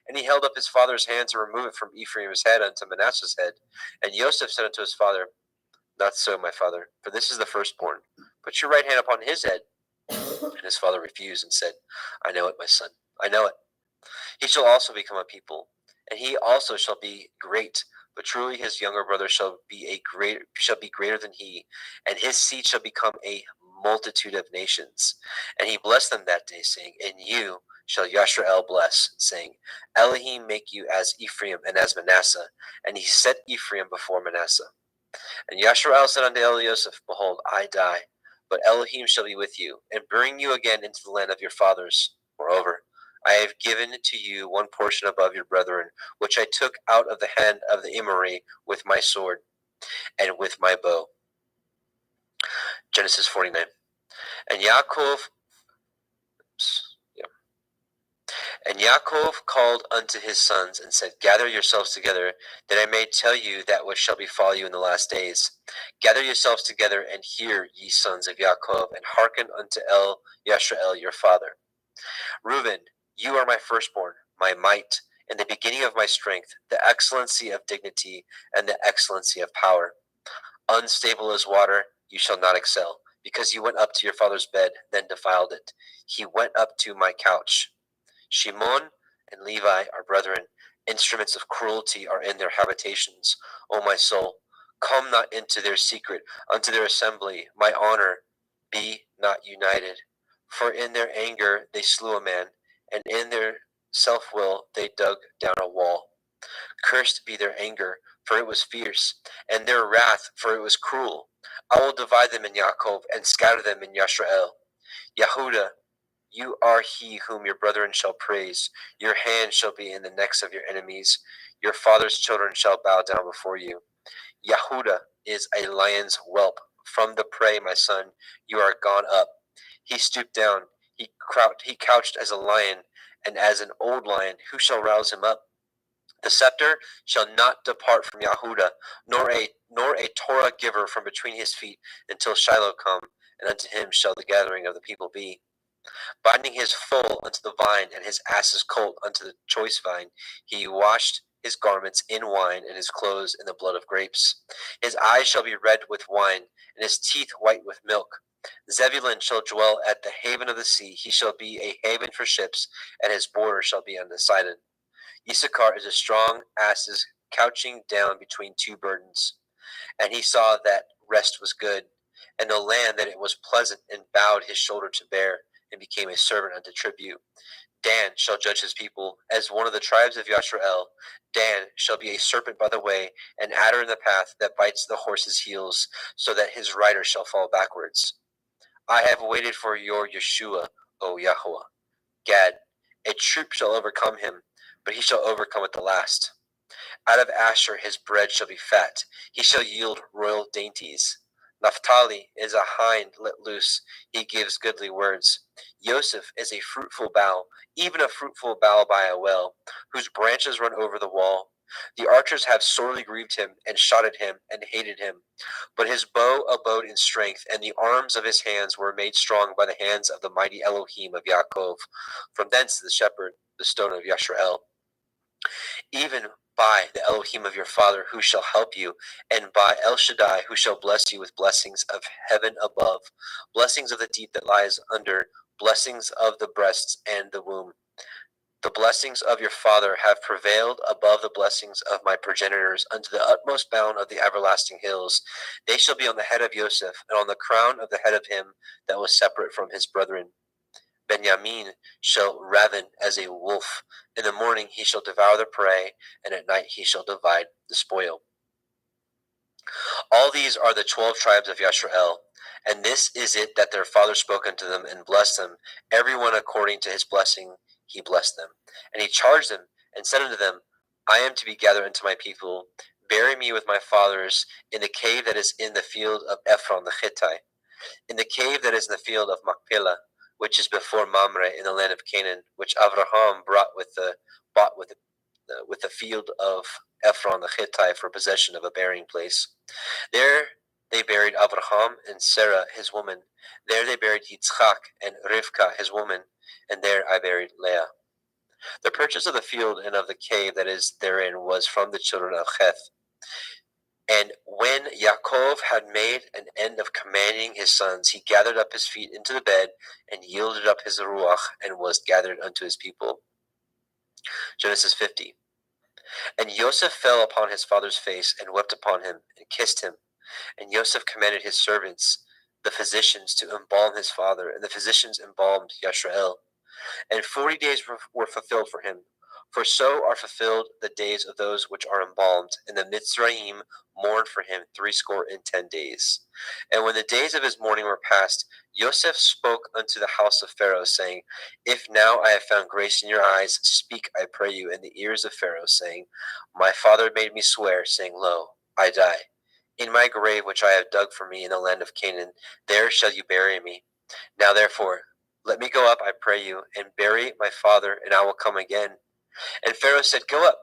And he held up his father's hand to remove it from Ephraim's head unto Manasseh's head. And Joseph said unto his father, Not so, my father, for this is the firstborn. Put your right hand upon his head. And his father refused and said, I know it, my son, I know it. He shall also become a people, and he also shall be great. But truly his younger brother shall be greater than he, and his seed shall become a multitude of nations. And he blessed them that day, saying, In you shall Yashrael bless, saying, Elohim make you as Ephraim and as Manasseh. And he set Ephraim before Manasseh. And Yashrael said unto Elioseph, Behold, I die, but Elohim shall be with you, and bring you again into the land of your fathers. Moreover, I have given to you one portion above your brethren, which I took out of the hand of the Emori with my sword and with my bow. Genesis 49. And Yaakov called unto his sons, and said, Gather yourselves together, that I may tell you that which shall befall you in the last days. Gather yourselves together, and hear, ye sons of Yaakov, and hearken unto Yashrael your father. Reuben, you are my firstborn, my might, and the beginning of my strength, the excellency of dignity, and the excellency of power. Unstable as water, you shall not excel, because you went up to your father's bed, then defiled it. He went up to my couch. Shimon and Levi are brethren. Instruments of cruelty are in their habitations. O my soul, come not into their secret, unto their assembly. My honor be not united. For in their anger they slew a man, and in their self-will they dug down a wall. Cursed be their anger, for it was fierce, and their wrath, for it was cruel. I will divide them in Yaakov, and scatter them in Yashrael. Yehuda, you are he whom your brethren shall praise. Your hand shall be in the necks of your enemies. Your father's children shall bow down before you. Yehuda is a lion's whelp. From the prey, my son, you are gone up. He stooped down. He couched as a lion, and as an old lion, who shall rouse him up? The scepter shall not depart from Yehuda, nor a Torah giver from between his feet, until Shiloh come, and unto him shall the gathering of the people be. Binding his foal unto the vine, and his ass's colt unto the choice vine, he washed his garments in wine, and his clothes in the blood of grapes. His eyes shall be red with wine, and his teeth white with milk. Zebulun shall dwell at the haven of the sea. He shall be a haven for ships, and his border shall be on the Sidon. Issachar is a strong asses couching down between two burdens. And he saw that rest was good, and the land that it was pleasant, and bowed his shoulder to bear. and became a servant unto tribute. Dan shall judge his people as one of the tribes of Yashrael. Dan shall be a serpent by the way, an adder in the path that bites the horse's heels, so that his rider shall fall backwards. I have waited for your Yeshua, O Yahweh. Gad, a troop shall overcome him, but he shall overcome at the last. Out of Asher his bread shall be fat, he shall yield royal dainties. Naphtali is a hind let loose, he gives goodly words. Joseph is a fruitful bough, even a fruitful bough by a well, whose branches run over the wall. The archers have sorely grieved him, and shot at him, and hated him. But his bow abode in strength, and the arms of his hands were made strong by the hands of the mighty Elohim of Yaakov. From thence the shepherd, the stone of Yashrael. Even by the Elohim of your father, who shall help you, and by El Shaddai, who shall bless you with blessings of heaven above, blessings of the deep that lies under, blessings of the breasts and the womb. The blessings of your father have prevailed above the blessings of my progenitors unto the utmost bound of the everlasting hills. They shall be on the head of Joseph, and on the crown of the head of him that was separate from his brethren. Benjamin shall raven as a wolf. In the morning he shall devour the prey, and at night he shall divide the spoil. All these are the 12 tribes of Yashrael, and this is it that their father spoke unto them and blessed them, every one according to his blessing he blessed them. And he charged them and said unto them, I am to be gathered unto my people. Bury me with my fathers in the cave that is in the field of Ephron the Hittite, in the cave that is in the field of Machpelah, which is before Mamre in the land of Canaan, which Avraham bought with the field of Ephron the Hittite for possession of a burying place. There they buried Avraham and Sarah his woman. There they buried Yitzchak and Rivka his woman, and there I buried Leah. The purchase of the field and of the cave that is therein was from the children of Heth. And when Yaakov had made an end of commanding his sons, he gathered up his feet into the bed and yielded up his ruach and was gathered unto his people. Genesis 50. And Joseph fell upon his father's face and wept upon him and kissed him. And Joseph commanded his servants, the physicians, to embalm his father, and the physicians embalmed Yashrael. And 40 days were fulfilled for him. For so are fulfilled the days of those which are embalmed, and the Mitzrayim mourned for him 60 days. And when the days of his mourning were past, Joseph spoke unto the house of Pharaoh, saying, If now I have found grace in your eyes, speak, I pray you, in the ears of Pharaoh, saying, My father made me swear, saying, Lo, I die. In my grave which I have dug for me in the land of Canaan, there shall you bury me. Now therefore, let me go up, I pray you, and bury my father, and I will come again. And Pharaoh said, Go up,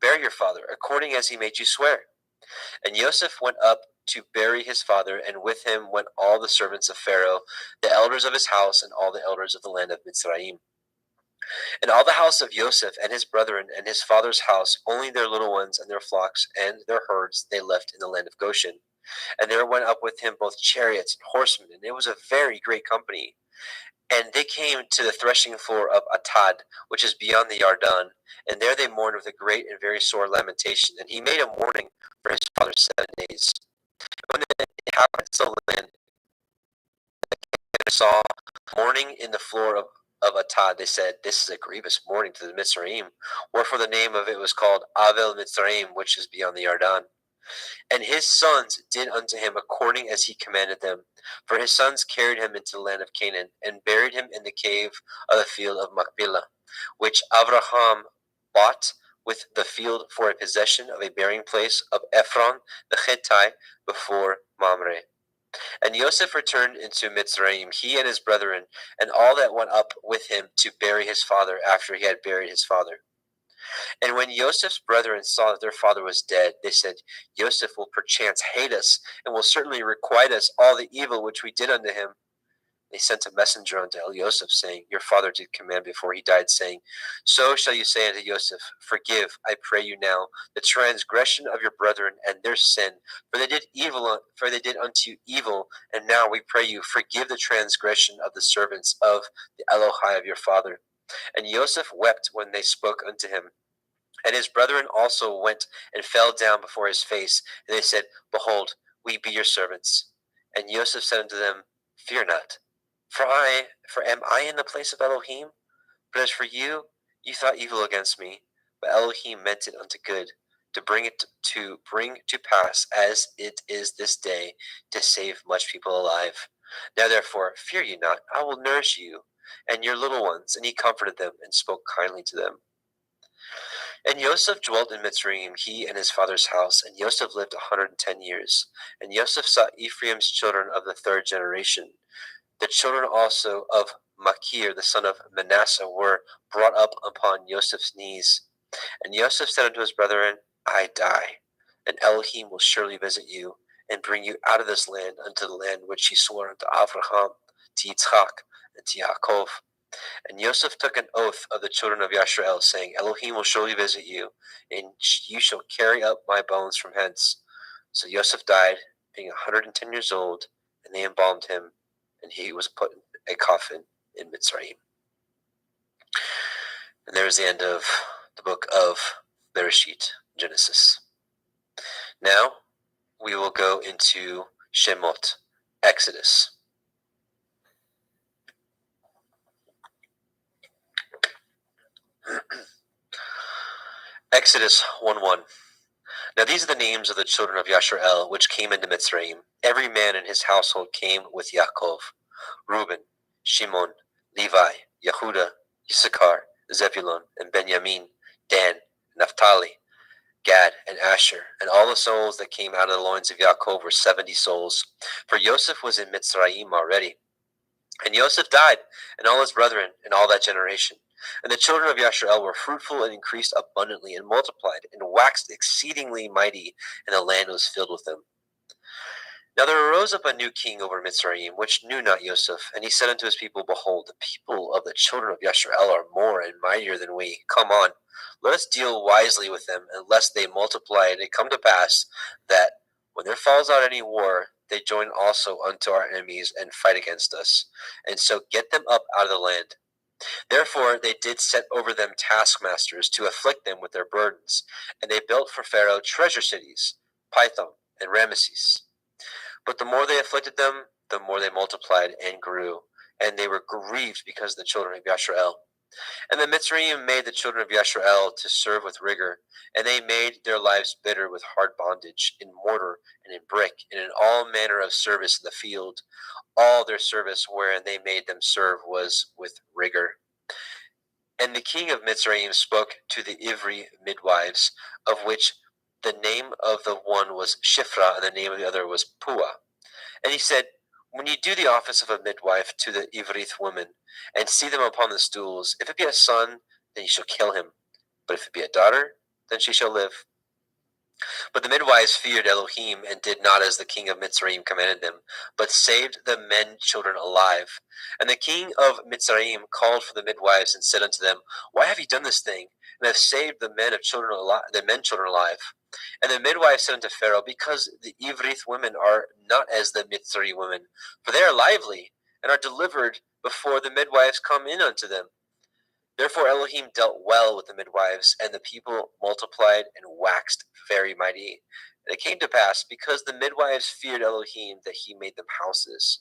bury your father, according as he made you swear. And Joseph went up to bury his father, and with him went all the servants of Pharaoh, the elders of his house, and all the elders of the land of Mitzrayim. And all the house of Joseph and his brethren and his father's house, only their little ones and their flocks and their herds they left in the land of Goshen. And there went up with him both chariots and horsemen, and it was a very great company. And they came to the threshing floor of Atad, which is beyond the Yarden, and there they mourned with a great and very sore lamentation. And he made a mourning for his father 7 days. When the inhabitants of the land saw mourning in the floor of Atad, they said, This is a grievous mourning to the Mitzrayim. Wherefore the name of it was called Avel Mitzrayim, which is beyond the Yarden. And his sons did unto him according as he commanded them. For his sons carried him into the land of Canaan, and buried him in the cave of the field of Machpelah, which Avraham bought with the field for a possession of a burying place of Ephron the Hittite before Mamre. And Joseph returned into Mitzrayim, he and his brethren, and all that went up with him to bury his father after he had buried his father. And when Joseph's brethren saw that their father was dead, they said, Joseph will perchance hate us, and will certainly requite us all the evil which we did unto him. They sent a messenger unto Joseph, saying, Your father did command before he died, saying, So shall you say unto Joseph, Forgive, I pray you now, the transgression of your brethren and their sin, for they did unto you evil, and now we pray you, forgive the transgression of the servants of the Elohai of your father. And Joseph wept when they spoke unto him. And his brethren also went and fell down before his face, and they said, Behold, we be your servants. And Joseph said unto them, Fear not, For am I in the place of Elohim? But as for you, you thought evil against me, but Elohim meant it unto good, to bring to pass as it is this day, to save much people alive. Now therefore, fear ye not, I will nourish you and your little ones. And he comforted them and spoke kindly to them. And Yosef dwelt in Mitzrayim, he and his father's house, and Yosef lived 110 years. And Yosef saw Ephraim's children of the third generation. The children also of Machir, the son of Manasseh, were brought up upon Yosef's knees. And Yosef said unto his brethren, I die, and Elohim will surely visit you, and bring you out of this land unto the land which he swore unto Abraham, to Yitzchak, and to Yaakov. And Yosef took an oath of the children of Yashrael, saying, Elohim will surely visit you, and you shall carry up my bones from hence. So Yosef died, being 110 years old, and they embalmed him, and he was put in a coffin in Mitzrayim. And there's the end of the book of Bereshit, Genesis. Now we will go into Shemot, Exodus. Exodus 1:1. Now these are the names of the children of Yashrael, which came into Mitzrayim. Every man in his household came with Yaakov: Reuben, Shimon, Levi, Yehuda, Issachar, Zebulun, and Benjamin, Dan, Naphtali, Gad, and Asher. And all the souls that came out of the loins of Yaakov were 70 souls. For Yosef was in Mitzrayim already. And Yosef died, and all his brethren, and all that generation. And the children of Yashrael were fruitful and increased abundantly and multiplied and waxed exceedingly mighty, and the land was filled with them. Now there arose up a new king over Mitzrayim, which knew not Yosef. And he said unto his people, Behold, the people of the children of Yashrael are more and mightier than we. Come on, let us deal wisely with them, and lest they multiply, and it come to pass that when there falls out any war, they join also unto our enemies and fight against us, and so get them up out of the land. Therefore they did set over them taskmasters to afflict them with their burdens, and they built for Pharaoh treasure cities, Pithom and Ramesses. But the more they afflicted them, the more they multiplied and grew, and they were grieved because of the children of Yashrael. And the Mitzrayim made the children of Yashrael to serve with rigor, and they made their lives bitter with hard bondage, in mortar and in brick, and in all manner of service in the field. All their service wherein they made them serve was with rigor. And the king of Mitzrayim spoke to the Ivri midwives, of which the name of the one was Shifra, and the name of the other was Pua. And he said, When you do the office of a midwife to the Ivrith women, and see them upon the stools, if it be a son, then you shall kill him. But if it be a daughter, then she shall live. But the midwives feared Elohim, and did not as the king of Mitzrayim commanded them, but saved the men children alive. And the king of Mitzrayim called for the midwives, and said unto them, Why have ye done this thing, and have saved the men children alive? And the midwives said unto Pharaoh, Because the Ivrith women are not as the Mitzri women, for they are lively, and are delivered before the midwives come in unto them. Therefore Elohim dealt well with the midwives, and the people multiplied and waxed very mighty. And it came to pass, because the midwives feared Elohim, that he made them houses.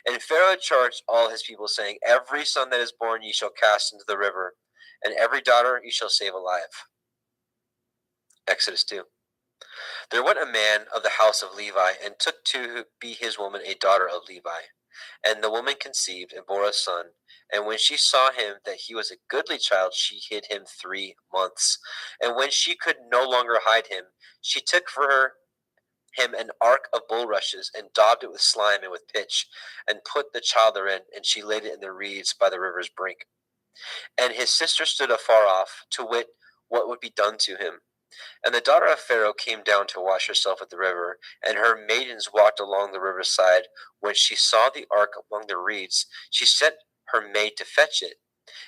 And Pharaoh charged all his people, saying, Every son that is born ye shall cast into the river, and every daughter ye shall save alive. Exodus 2. There went a man of the house of Levi, and took to be his woman a daughter of Levi. And the woman conceived, and bore a son. And when she saw him that he was a goodly child, she hid him 3 months. And when she could no longer hide him, she took for him an ark of bulrushes, and daubed it with slime and with pitch, and put the child therein, and she laid it in the reeds by the river's brink. And his sister stood afar off, to wit what would be done to him. And the daughter of Pharaoh came down to wash herself at the river, and her maidens walked along the riverside. When she saw the ark among the reeds, she sent her maid to fetch it.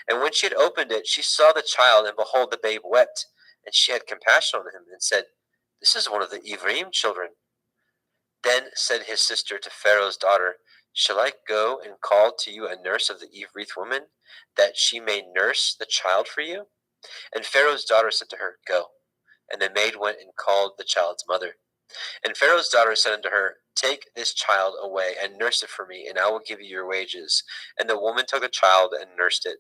And when she had opened it, she saw the child, and behold, the babe wept. And she had compassion on him, and said, This is one of the Ephraim children. Then said his sister to Pharaoh's daughter, Shall I go and call to you a nurse of the Evrith woman, that she may nurse the child for you? And Pharaoh's daughter said to her, Go. And the maid went and called the child's mother. And Pharaoh's daughter said unto her, Take this child away and nurse it for me, and I will give you your wages. And the woman took the child and nursed it.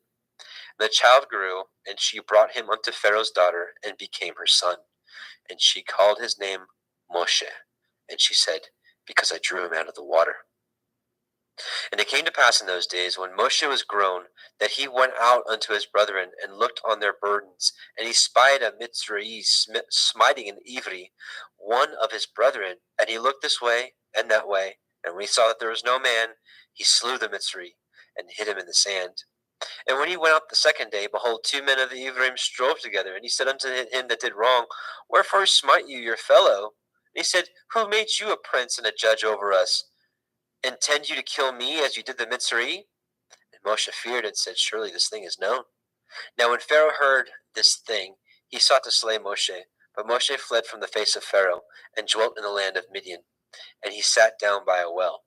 And the child grew, and she brought him unto Pharaoh's daughter, and became her son. And she called his name Moshe. And she said, Because I drew him out of the water. And it came to pass in those days, when Moshe was grown, that he went out unto his brethren, and looked on their burdens. And he spied a Mitzri smiting an Ivri, one of his brethren. And he looked this way and that way. And when he saw that there was no man, he slew the Mitzri, and hid him in the sand. And when he went out the second day, behold, 2 men of the Ephraim strove together. And he said unto him that did wrong, Wherefore smite you your fellow? And he said, Who made you a prince and a judge over us? Intend you to kill me as you did the Mitzri? And Moshe feared and said, Surely this thing is known. Now when Pharaoh heard this thing, he sought to slay Moshe. But Moshe fled from the face of Pharaoh, and dwelt in the land of Midian. And he sat down by a well.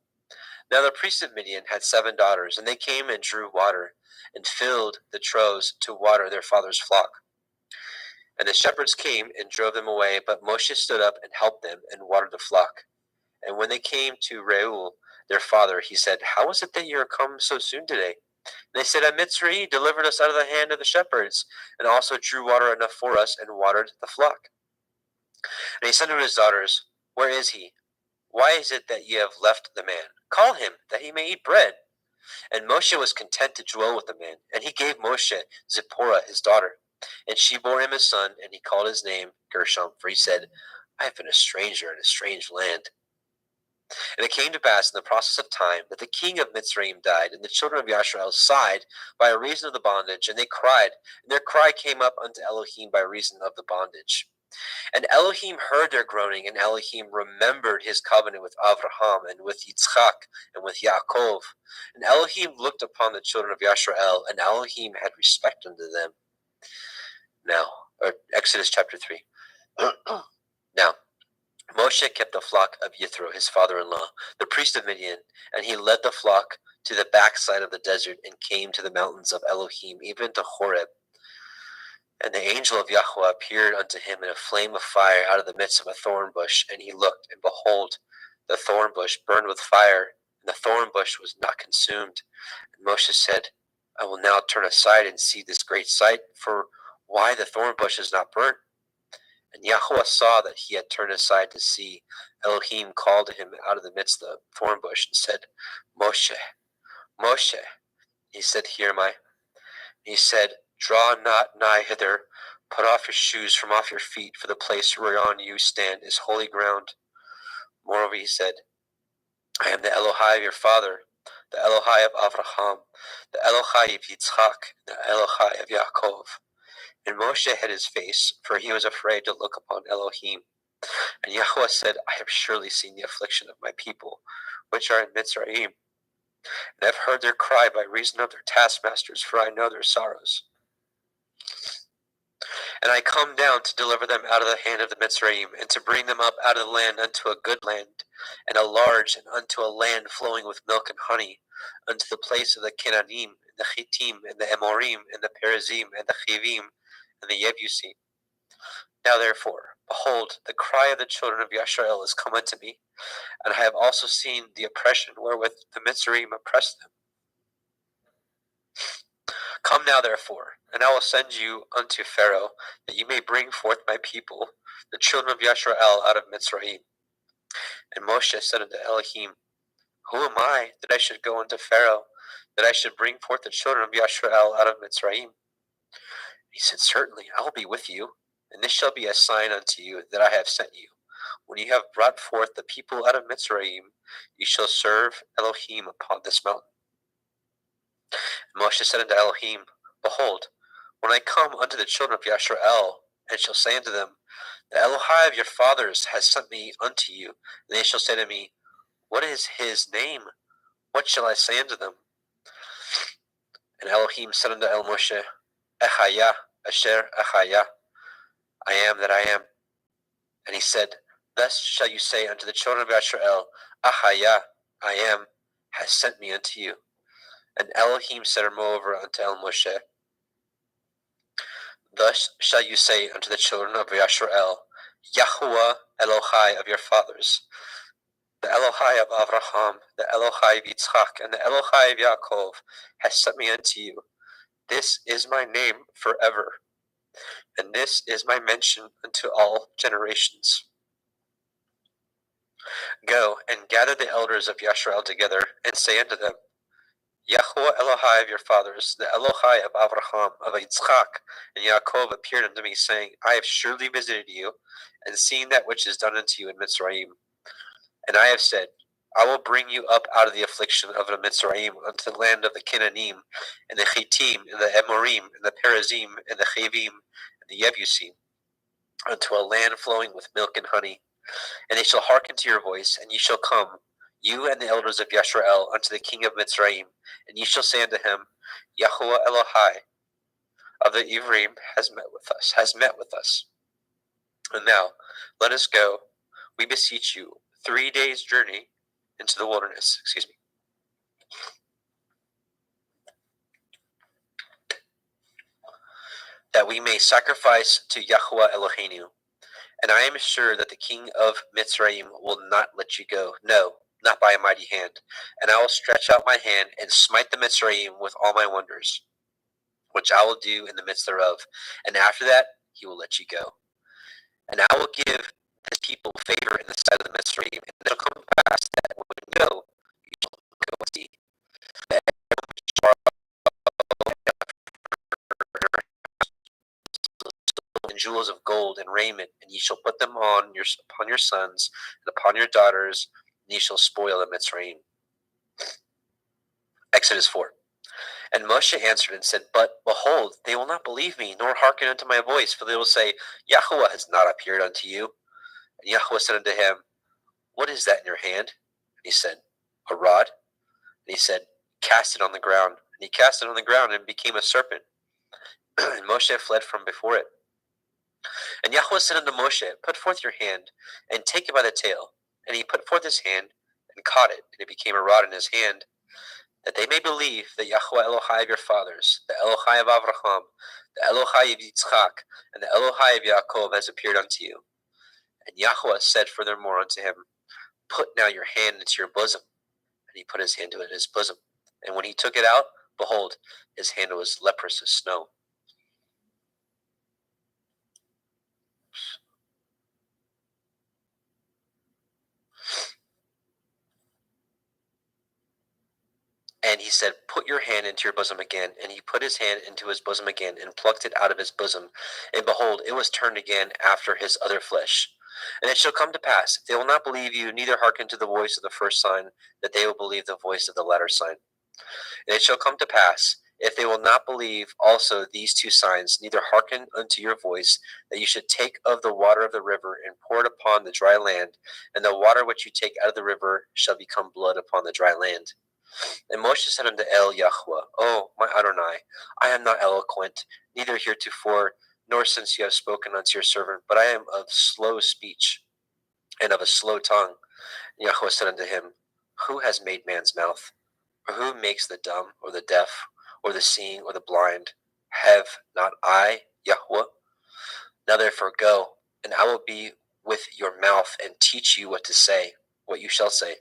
Now the priest of Midian had 7 daughters, and they came and drew water, and filled the troughs to water their father's flock. And the shepherds came and drove them away, but Moshe stood up and helped them, and watered the flock. And when they came to Reuel, their father, he said, How is it that you are come so soon today? And they said, A Mitzri delivered us out of the hand of the shepherds, and also drew water enough for us, and watered the flock. And he said to his daughters, Where is he? Why is it that ye have left the man? Call him, that he may eat bread. And Moshe was content to dwell with the man. And he gave Moshe Zipporah his daughter. And she bore him a son, and he called his name Gershom, for he said, I have been a stranger in a strange land. And it came to pass in the process of time that the king of Mitzrayim died, and the children of Yashrael sighed by reason of the bondage, and they cried, and their cry came up unto Elohim by reason of the bondage. And Elohim heard their groaning, and Elohim remembered his covenant with Avraham, and with Yitzchak, and with Yaakov. And Elohim looked upon the children of Yashrael, and Elohim had respect unto them. Now, Exodus chapter 3. Now, Moshe kept the flock of Yithro, his father-in-law, the priest of Midian, and he led the flock to the backside of the desert, and came to the mountains of Elohim, even to Horeb. And the angel of Yahweh appeared unto him in a flame of fire out of the midst of a thorn bush. And he looked, and behold, the thorn bush burned with fire, and the thorn bush was not consumed. And Moshe said, I will now turn aside and see this great sight, for why the thorn bush is not burnt? And Yahweh saw that he had turned aside to see. Elohim called to him out of the midst of the thorn bush, and said, Moshe, Moshe. He said, Here am I. He said, Draw not nigh hither, put off your shoes from off your feet, for the place whereon you stand is holy ground. Moreover, he said, I am the Elohai of your father, the Elohai of Avraham, the Elohai of Yitzchak, the Elohai of Yaakov. And Moshe hid his face, for he was afraid to look upon Elohim. And Yahweh said, I have surely seen the affliction of my people, which are in Mitzrayim, and have heard their cry by reason of their taskmasters, for I know their sorrows. And I come down to deliver them out of the hand of the Mitzrayim, and to bring them up out of the land unto a good land, and a large, and unto a land flowing with milk and honey, unto the place of the Cananim, and the Chittim, and the Amorim, and the Perizim, and the Chivim, and the Yebusim. Now therefore, behold, the cry of the children of Yashrael is come unto me, and I have also seen the oppression wherewith the Mitzrayim oppress them. Come now therefore, and I will send you unto Pharaoh, that you may bring forth my people, the children of Yashrael, out of Mitzrayim. And Moshe said unto Elohim, Who am I that I should go unto Pharaoh, that I should bring forth the children of Yashrael out of Mitzrayim? He said, Certainly, I will be with you, and this shall be a sign unto you that I have sent you. When you have brought forth the people out of Mitzrayim, you shall serve Elohim upon this mountain. And Moshe said unto Elohim, Behold, when I come unto the children of Yashrael, and shall say unto them, The Elohai of your fathers has sent me unto you, and they shall say to me, What is his name? What shall I say unto them? And Elohim said unto Moshe, Echaya, Asher Echaya, I am that I am. And he said, Thus shall you say unto the children of Yashrael, Ahaya, I am, has sent me unto you. And Elohim said moreover unto Moshe, Thus shall you say unto the children of Yashrael, Yahuwah Elohai of your fathers, the Elohai of Avraham, the Elohai of Yitzchak, and the Elohai of Yaakov, has sent me unto you. This is my name forever, and this is my mention unto all generations. Go and gather the elders of Yashrael together, and say unto them, Yahweh Elohai of your fathers, the Elohai of Avraham, of Yitzchak, and Yaakov appeared unto me, saying, I have surely visited you, and seen that which is done unto you in Mitzrayim. And I have said, I will bring you up out of the affliction of the Mitzrayim unto the land of the Canaanim, and the Chittim, and the Amorim, and the Perizim, and the Chavim, and the Yebusim, unto a land flowing with milk and honey. And they shall hearken to your voice, and ye shall come, you and the elders of Yashrael, unto the king of Mitzrayim, and ye shall say unto him, Yahuwah Elohai of the Ivrim has met with us. And now, let us go, we beseech you, 3 days' journey into the wilderness. That we may sacrifice to Yahuwah Eloheinu. And I am sure that the king of Mitzrayim will not let you go. No, not by a mighty hand. And I will stretch out my hand and smite the Mitzrayim with all my wonders, which I will do in the midst thereof. And after that, he will let you go. And I will give this people favor in the sight of the Mitzrayim. And it shall come to pass that when you go, you shall go and see. And jewels of gold and raiment, and ye shall put them upon your sons and upon your daughters, and ye shall spoil the Mitzrayim. Exodus 4. And Moshe answered and said, But behold, they will not believe me, nor hearken unto my voice, for they will say, Yahuwah has not appeared unto you. And Yahuwah said unto him, What is that in your hand? And he said, A rod. And he said, Cast it on the ground. And he cast it on the ground, and it became a serpent. And Moshe fled from before it. And Yahuwah said unto Moshe, Put forth your hand, and take it by the tail. And he put forth his hand, and caught it, and it became a rod in his hand, that they may believe that Yahuwah Elohai of your fathers, the Elohai of Avraham, the Elohai of Yitzchak, and the Elohai of Yaakov has appeared unto you. And Yahuwah said furthermore unto him, Put now your hand into your bosom. And he put his hand into his bosom. And when he took it out, behold, his hand was leprous as snow. And he said, Put your hand into your bosom again. And he put his hand into his bosom again, and plucked it out of his bosom. And behold, it was turned again after his other flesh. And it shall come to pass, if they will not believe you, neither hearken to the voice of the first sign, that they will believe the voice of the latter sign. And it shall come to pass, if they will not believe also these two signs, neither hearken unto your voice, that you should take of the water of the river, and pour it upon the dry land, and the water which you take out of the river shall become blood upon the dry land. And Moshe said unto Yahuwah, O my Adonai, I am not eloquent, neither heretofore, nor since you have spoken unto your servant, but I am of slow speech, and of a slow tongue. And Yahuwah said unto him, Who has made man's mouth? Or who makes the dumb, or the deaf, or the seeing, or the blind? Have not I, Yahuwah? Now therefore go, and I will be with your mouth, and teach you what to say, what you shall say.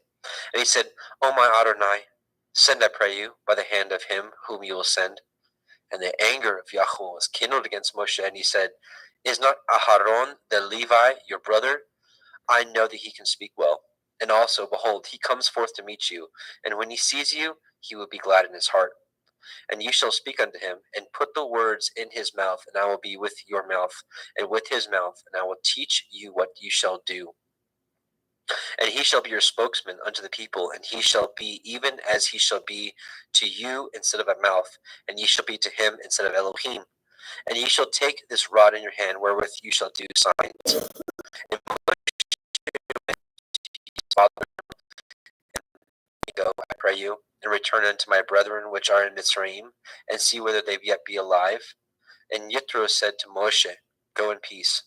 And he said, O my Adonai, send, I pray you, by the hand of him whom you will send. And the anger of Yahuwah was kindled against Moshe, and he said, Is not Aharon the Levi your brother? I know that he can speak well. And also, behold, he comes forth to meet you, and when he sees you, he will be glad in his heart. And you shall speak unto him, and put the words in his mouth, and I will be with your mouth, and with his mouth, and I will teach you what you shall do. And he shall be your spokesman unto the people, and he shall be even as he shall be to you instead of a mouth, and ye shall be to him instead of Elohim. And ye shall take this rod in your hand, wherewith you shall do signs. And Father, go, I pray you, and return unto my brethren which are in Mitzrayim, and see whether they yet be alive. And Yitro said to Moshe, Go in peace.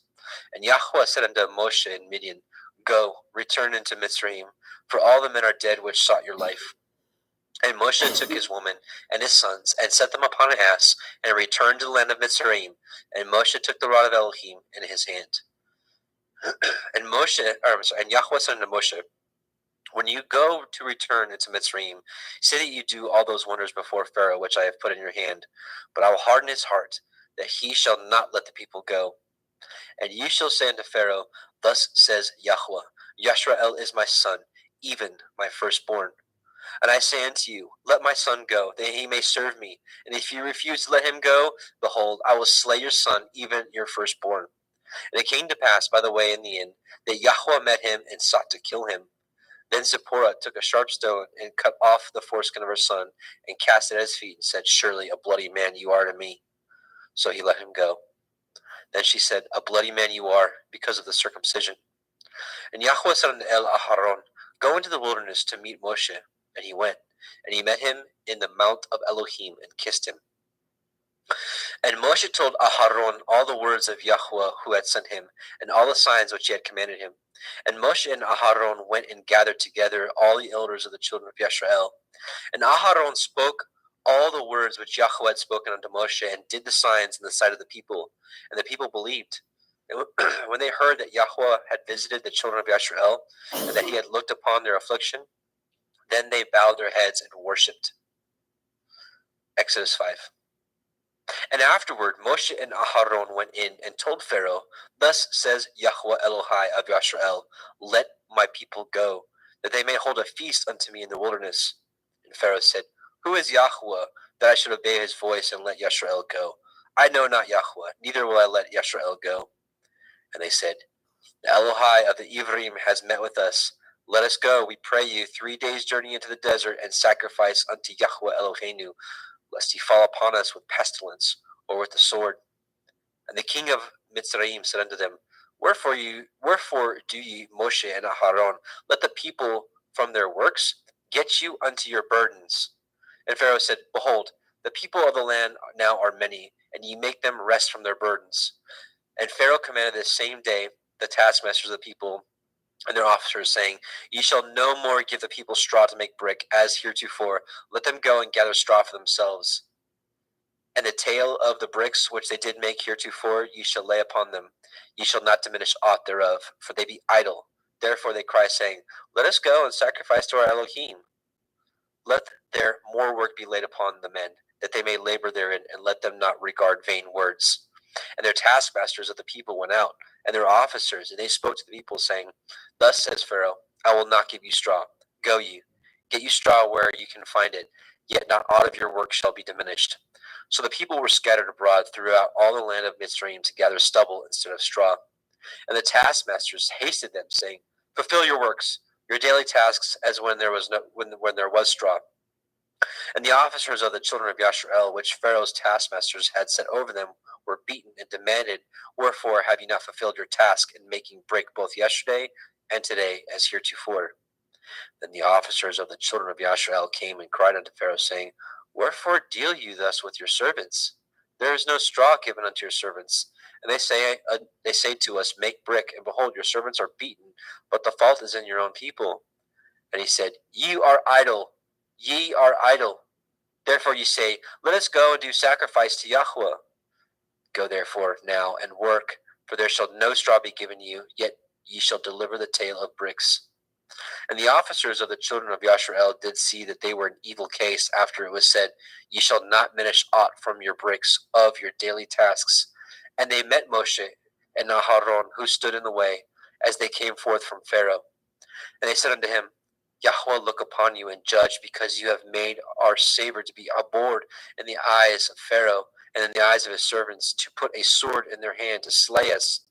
And Yahuwah said unto Moshe in Midian, Go, return into Mitzrayim, for all the men are dead which sought your life. And Moshe took his woman and his sons, and set them upon an ass, and returned to the land of Mitzrayim. And Moshe took the rod of Elohim in his hand. And Yahweh said unto Moshe, when you go to return into Mitzrayim, say that you do all those wonders before Pharaoh, which I have put in your hand. But I will harden his heart, that he shall not let the people go. And you shall say unto Pharaoh, thus says Yahweh, Yashrael is my son, even my firstborn. And I say unto you, let my son go, that he may serve me. And if you refuse to let him go, behold, I will slay your son, even your firstborn. And it came to pass by the way in the inn, that Yahweh met him and sought to kill him. Then Zipporah took a sharp stone and cut off the foreskin of her son and cast it at his feet and said, surely a bloody man you are to me. So he let him go. Then she said, a bloody man you are because of the circumcision. And Yahweh said unto Aharon, go into the wilderness to meet Moshe. And he went, and he met him in the mount of Elohim and kissed him. And Moshe told Aharon all the words of Yahweh who had sent him, and all the signs which he had commanded him. And Moshe and Aharon went and gathered together all the elders of the children of Yisrael. And Aharon spoke all the words which Yahweh had spoken unto Moshe, and did the signs in the sight of the people. And the people believed. And when they heard that Yahweh had visited the children of Yisrael, and that he had looked upon their affliction, then they bowed their heads and worshipped. Exodus 5. And afterward Moshe and Aharon went in and told Pharaoh, thus says Yahweh Elohai of Yisrael, let my people go, that they may hold a feast unto me in the wilderness. And Pharaoh said, who is Yahweh, that I should obey his voice and let Yisrael go? I know not Yahweh, neither will I let Yisrael go. And they said, the Elohai of the Ivrim has met with us. Let us go, we pray you, 3 days' journey into the desert, and sacrifice unto Yahweh Eloheinu, lest he fall upon us with pestilence or with the sword. And the king of Mitzrayim said unto them, wherefore do ye, Moshe and Aharon, let the people from their works get you unto your burdens? And Pharaoh said, behold, the people of the land now are many, and ye make them rest from their burdens. And Pharaoh commanded this same day the taskmasters of the people and their officers, saying, ye shall no more give the people straw to make brick, as heretofore. Let them go and gather straw for themselves. And the tale of the bricks which they did make heretofore ye shall lay upon them. Ye shall not diminish aught thereof, for they be idle. Therefore they cry, saying, let us go and sacrifice to our Elohim. Let their more work be laid upon the men, that they may labor therein, and let them not regard vain words. And their taskmasters of the people went out, and their officers, and they spoke to the people, saying, thus says Pharaoh, I will not give you straw. Go ye, get you straw where you can find it, yet not aught of your work shall be diminished. So the people were scattered abroad throughout all the land of Mitzrayim to gather stubble instead of straw. And the taskmasters hasted them, saying, fulfill your works, your daily tasks, as when there was straw. And the officers of the children of Yisrael, which Pharaoh's taskmasters had set over them, were beaten and demanded, wherefore have ye not fulfilled your task in making brick both yesterday and today as heretofore? Then the officers of the children of Yisrael came and cried unto Pharaoh, saying, wherefore deal you thus with your servants? There is no straw given unto your servants. And they say to us, make brick, and behold, your servants are beaten, but the fault is in your own people. And he said, ye are idle. Therefore ye say, let us go and do sacrifice to Yahweh. Go therefore now and work, for there shall no straw be given you, yet ye shall deliver the tale of bricks. And the officers of the children of Yisrael did see that they were in evil case after it was said, ye shall not diminish aught from your bricks of your daily tasks. And they met Moshe and Aharon, who stood in the way, as they came forth from Pharaoh. And they said unto him, Yahweh look upon you and judge, because you have made our savor to be abhorred in the eyes of Pharaoh and in the eyes of his servants, to put a sword in their hand to slay us.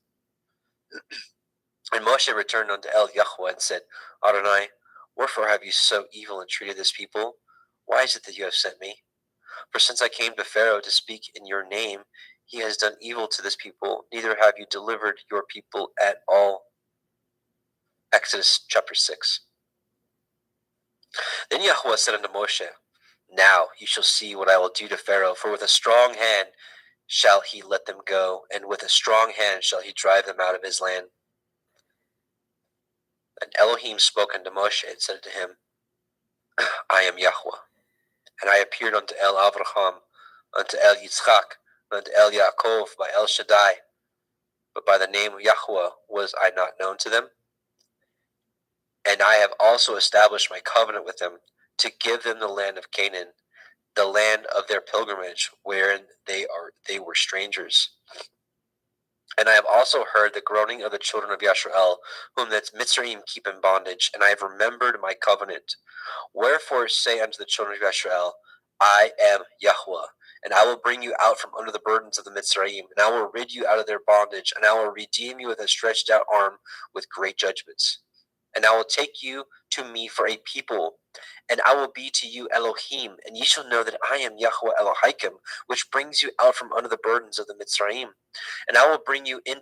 And Moshe returned unto Yahweh and said, Adonai, wherefore have you so evil entreated this people? Why is it that you have sent me? For since I came to Pharaoh to speak in your name, he has done evil to this people, neither have you delivered your people at all. Exodus chapter 6. Then Yahweh said unto Moshe, now you shall see what I will do to Pharaoh, for with a strong hand shall he let them go, and with a strong hand shall he drive them out of his land. And Elohim spoke unto Moshe and said to him, I am Yahweh, and I appeared unto El Avraham, unto El Yitzchak, and unto El Yaakov by El Shaddai. but by the name of Yahweh was I not known to them? And I have also established my covenant with them to give them the land of Canaan, the land of their pilgrimage, wherein they were strangers. And I have also heard the groaning of the children of Yashrael, whom the Mitzrayim keep in bondage, and I have remembered my covenant. Wherefore say unto the children of Yashrael, I am Yahweh, and I will bring you out from under the burdens of the Mitzrayim, and I will rid you out of their bondage, and I will redeem you with a stretched out arm with great judgments. And I will take you to me for a people, and I will be to you Elohim, and ye shall know that I am Yahweh Elohim, which brings you out from under the burdens of the Mitzrayim. And I will bring you in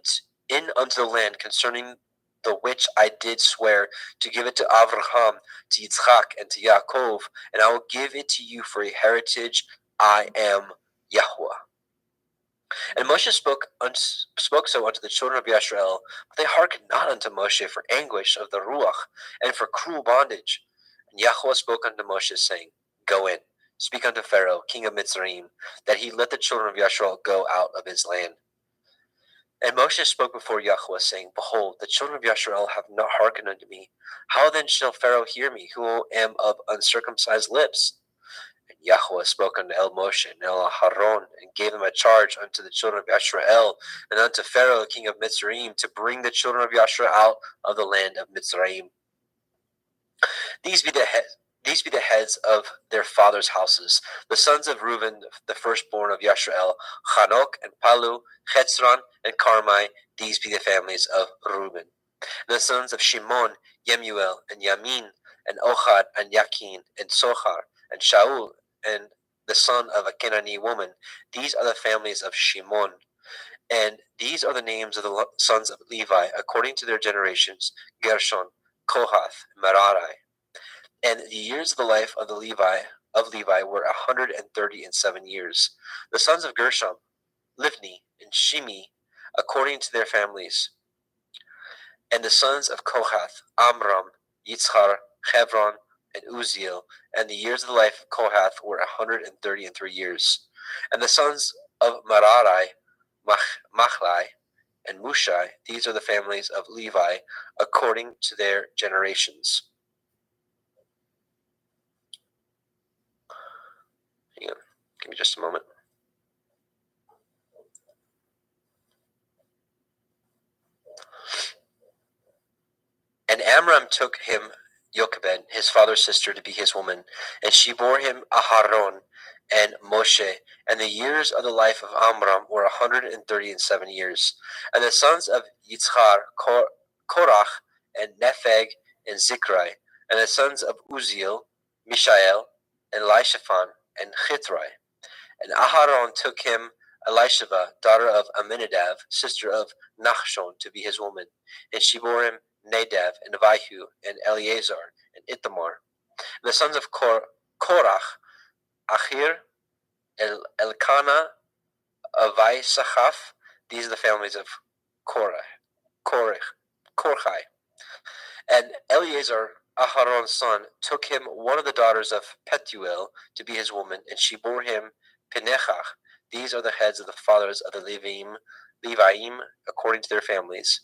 unto the land concerning the which I did swear to give it to Avraham, to Yitzchak, and to Yaakov, and I will give it to you for a heritage. I am Yahweh. And Moshe spoke so unto the children of Yashrael, but they hearkened not unto Moshe for anguish of the Ruach, and for cruel bondage. And Yahweh spoke unto Moshe, saying, Go in, speak unto Pharaoh, king of Mitzrayim, that he let the children of Yashrael go out of his land. And Moshe spoke before Yahweh, saying, Behold, the children of Yashrael have not hearkened unto me. How then shall Pharaoh hear me, who am of uncircumcised lips? And Yahweh spoke unto El Moshe and El Aharon, and gave them a charge unto the children of Yashrael, and unto Pharaoh, king of Mitzrayim, to bring the children of Yashrael out of the land of Mitzrayim. These be the heads of their fathers' houses, the sons of Reuben, the firstborn of Yashrael, Chanok and Palu, Chetzron and Carmi. These be the families of Reuben. The sons of Shimon, Yemuel and Yamin, and Ohad and Yakin and Sochar and Shaul, and the son of a Canaanite woman. These are the families of Shimon. And these are the names of the sons of Levi, according to their generations: Gershon, Kohath, Merari. And the years of the life of Levi were 137 years. The sons of Gershom, Livni and Shimi, according to their families. And the sons of Kohath, Amram, Yitzchar, Hebron, and Uziel. And the years of the life of Kohath were 133 years. And the sons of Merari, Machlai, and Mushai. These are the families of Levi, according to their generations. Hang on, give me just a moment. And Amram took him Jochebed, his father's sister, to be his woman, and she bore him Aharon and Moshe. And the years of the life of Amram were 137 years. And the sons of Yitzchar, Korach, and Nepheg, and Zikri. And the sons of Uziel, Mishael, and Elishaphan, and Chitrai. And Aharon took him Elisheva, daughter of Aminadab, sister of Nachshon, to be his woman. And she bore him Nadab, and Abihu, and Eleazar, and Ithamar. And the sons of Korach, Achir, Elkanah, Avisachaf. These are the families of Korchai. And Eleazar, Aharon's son, took him one of the daughters of Petuel to be his woman, and she bore him Pinechach. These are the heads of the fathers of the Leviim, according to their families.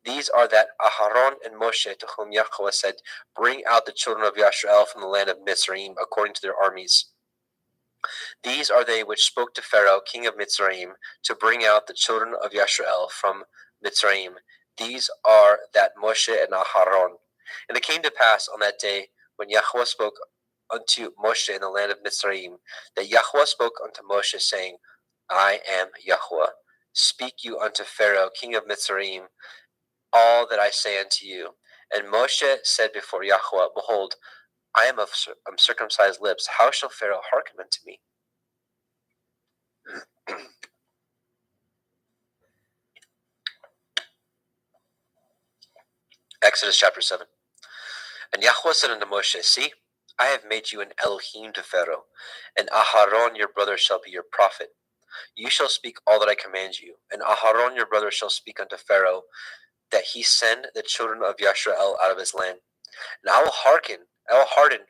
These are that Aharon and Moshe, to whom Yahweh said, Bring out the children of Yashrael from the land of Mitzrayim, according to their armies. These are they which spoke to Pharaoh, king of Mitzrayim, to bring out the children of Yashrael from Mitzrayim. These are that Moshe and Aharon. And it came to pass on that day, when Yahweh spoke unto Moshe in the land of Mitzrayim, that Yahweh spoke unto Moshe, saying, I am Yahweh. Speak you unto Pharaoh, king of Mitzrayim, all that I say unto you. And Moshe said before Yahweh, Behold, I am of uncircumcised lips. How shall Pharaoh hearken unto me? Exodus chapter 7. And Yahweh said unto Moshe, See, I have made you an Elohim to Pharaoh, and Aharon your brother shall be your prophet. You shall speak all that I command you, and Aharon your brother shall speak unto Pharaoh, that he send the children of Yashrael out of his land. And I will harden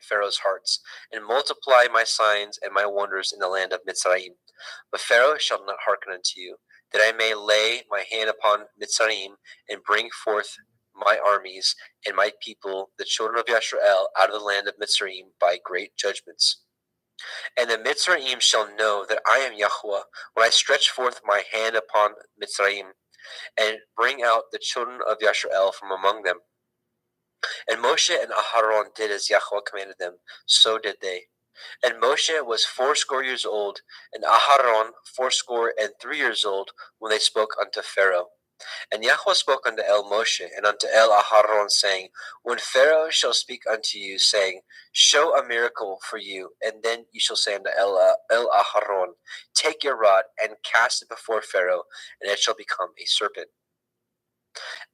Pharaoh's hearts, and multiply my signs and my wonders in the land of Mitzrayim. But Pharaoh shall not hearken unto you, that I may lay my hand upon Mitzrayim and bring forth my armies and my people, the children of Yisrael, out of the land of Mitzrayim by great judgments. And the Mitzrayim shall know that I am Yahweh when I stretch forth my hand upon Mitzrayim and bring out the children of Yisrael from among them. And Moshe and Aharon did as Yahweh commanded them, so did they. And Moshe was 80 years old, and Aharon 83 years old, when they spoke unto Pharaoh. And Yahweh spoke unto El Moshe and unto El Aharon, saying, When Pharaoh shall speak unto you, saying, Show a miracle for you, and then you shall say unto El Aharon, Take your rod and cast it before Pharaoh, and it shall become a serpent.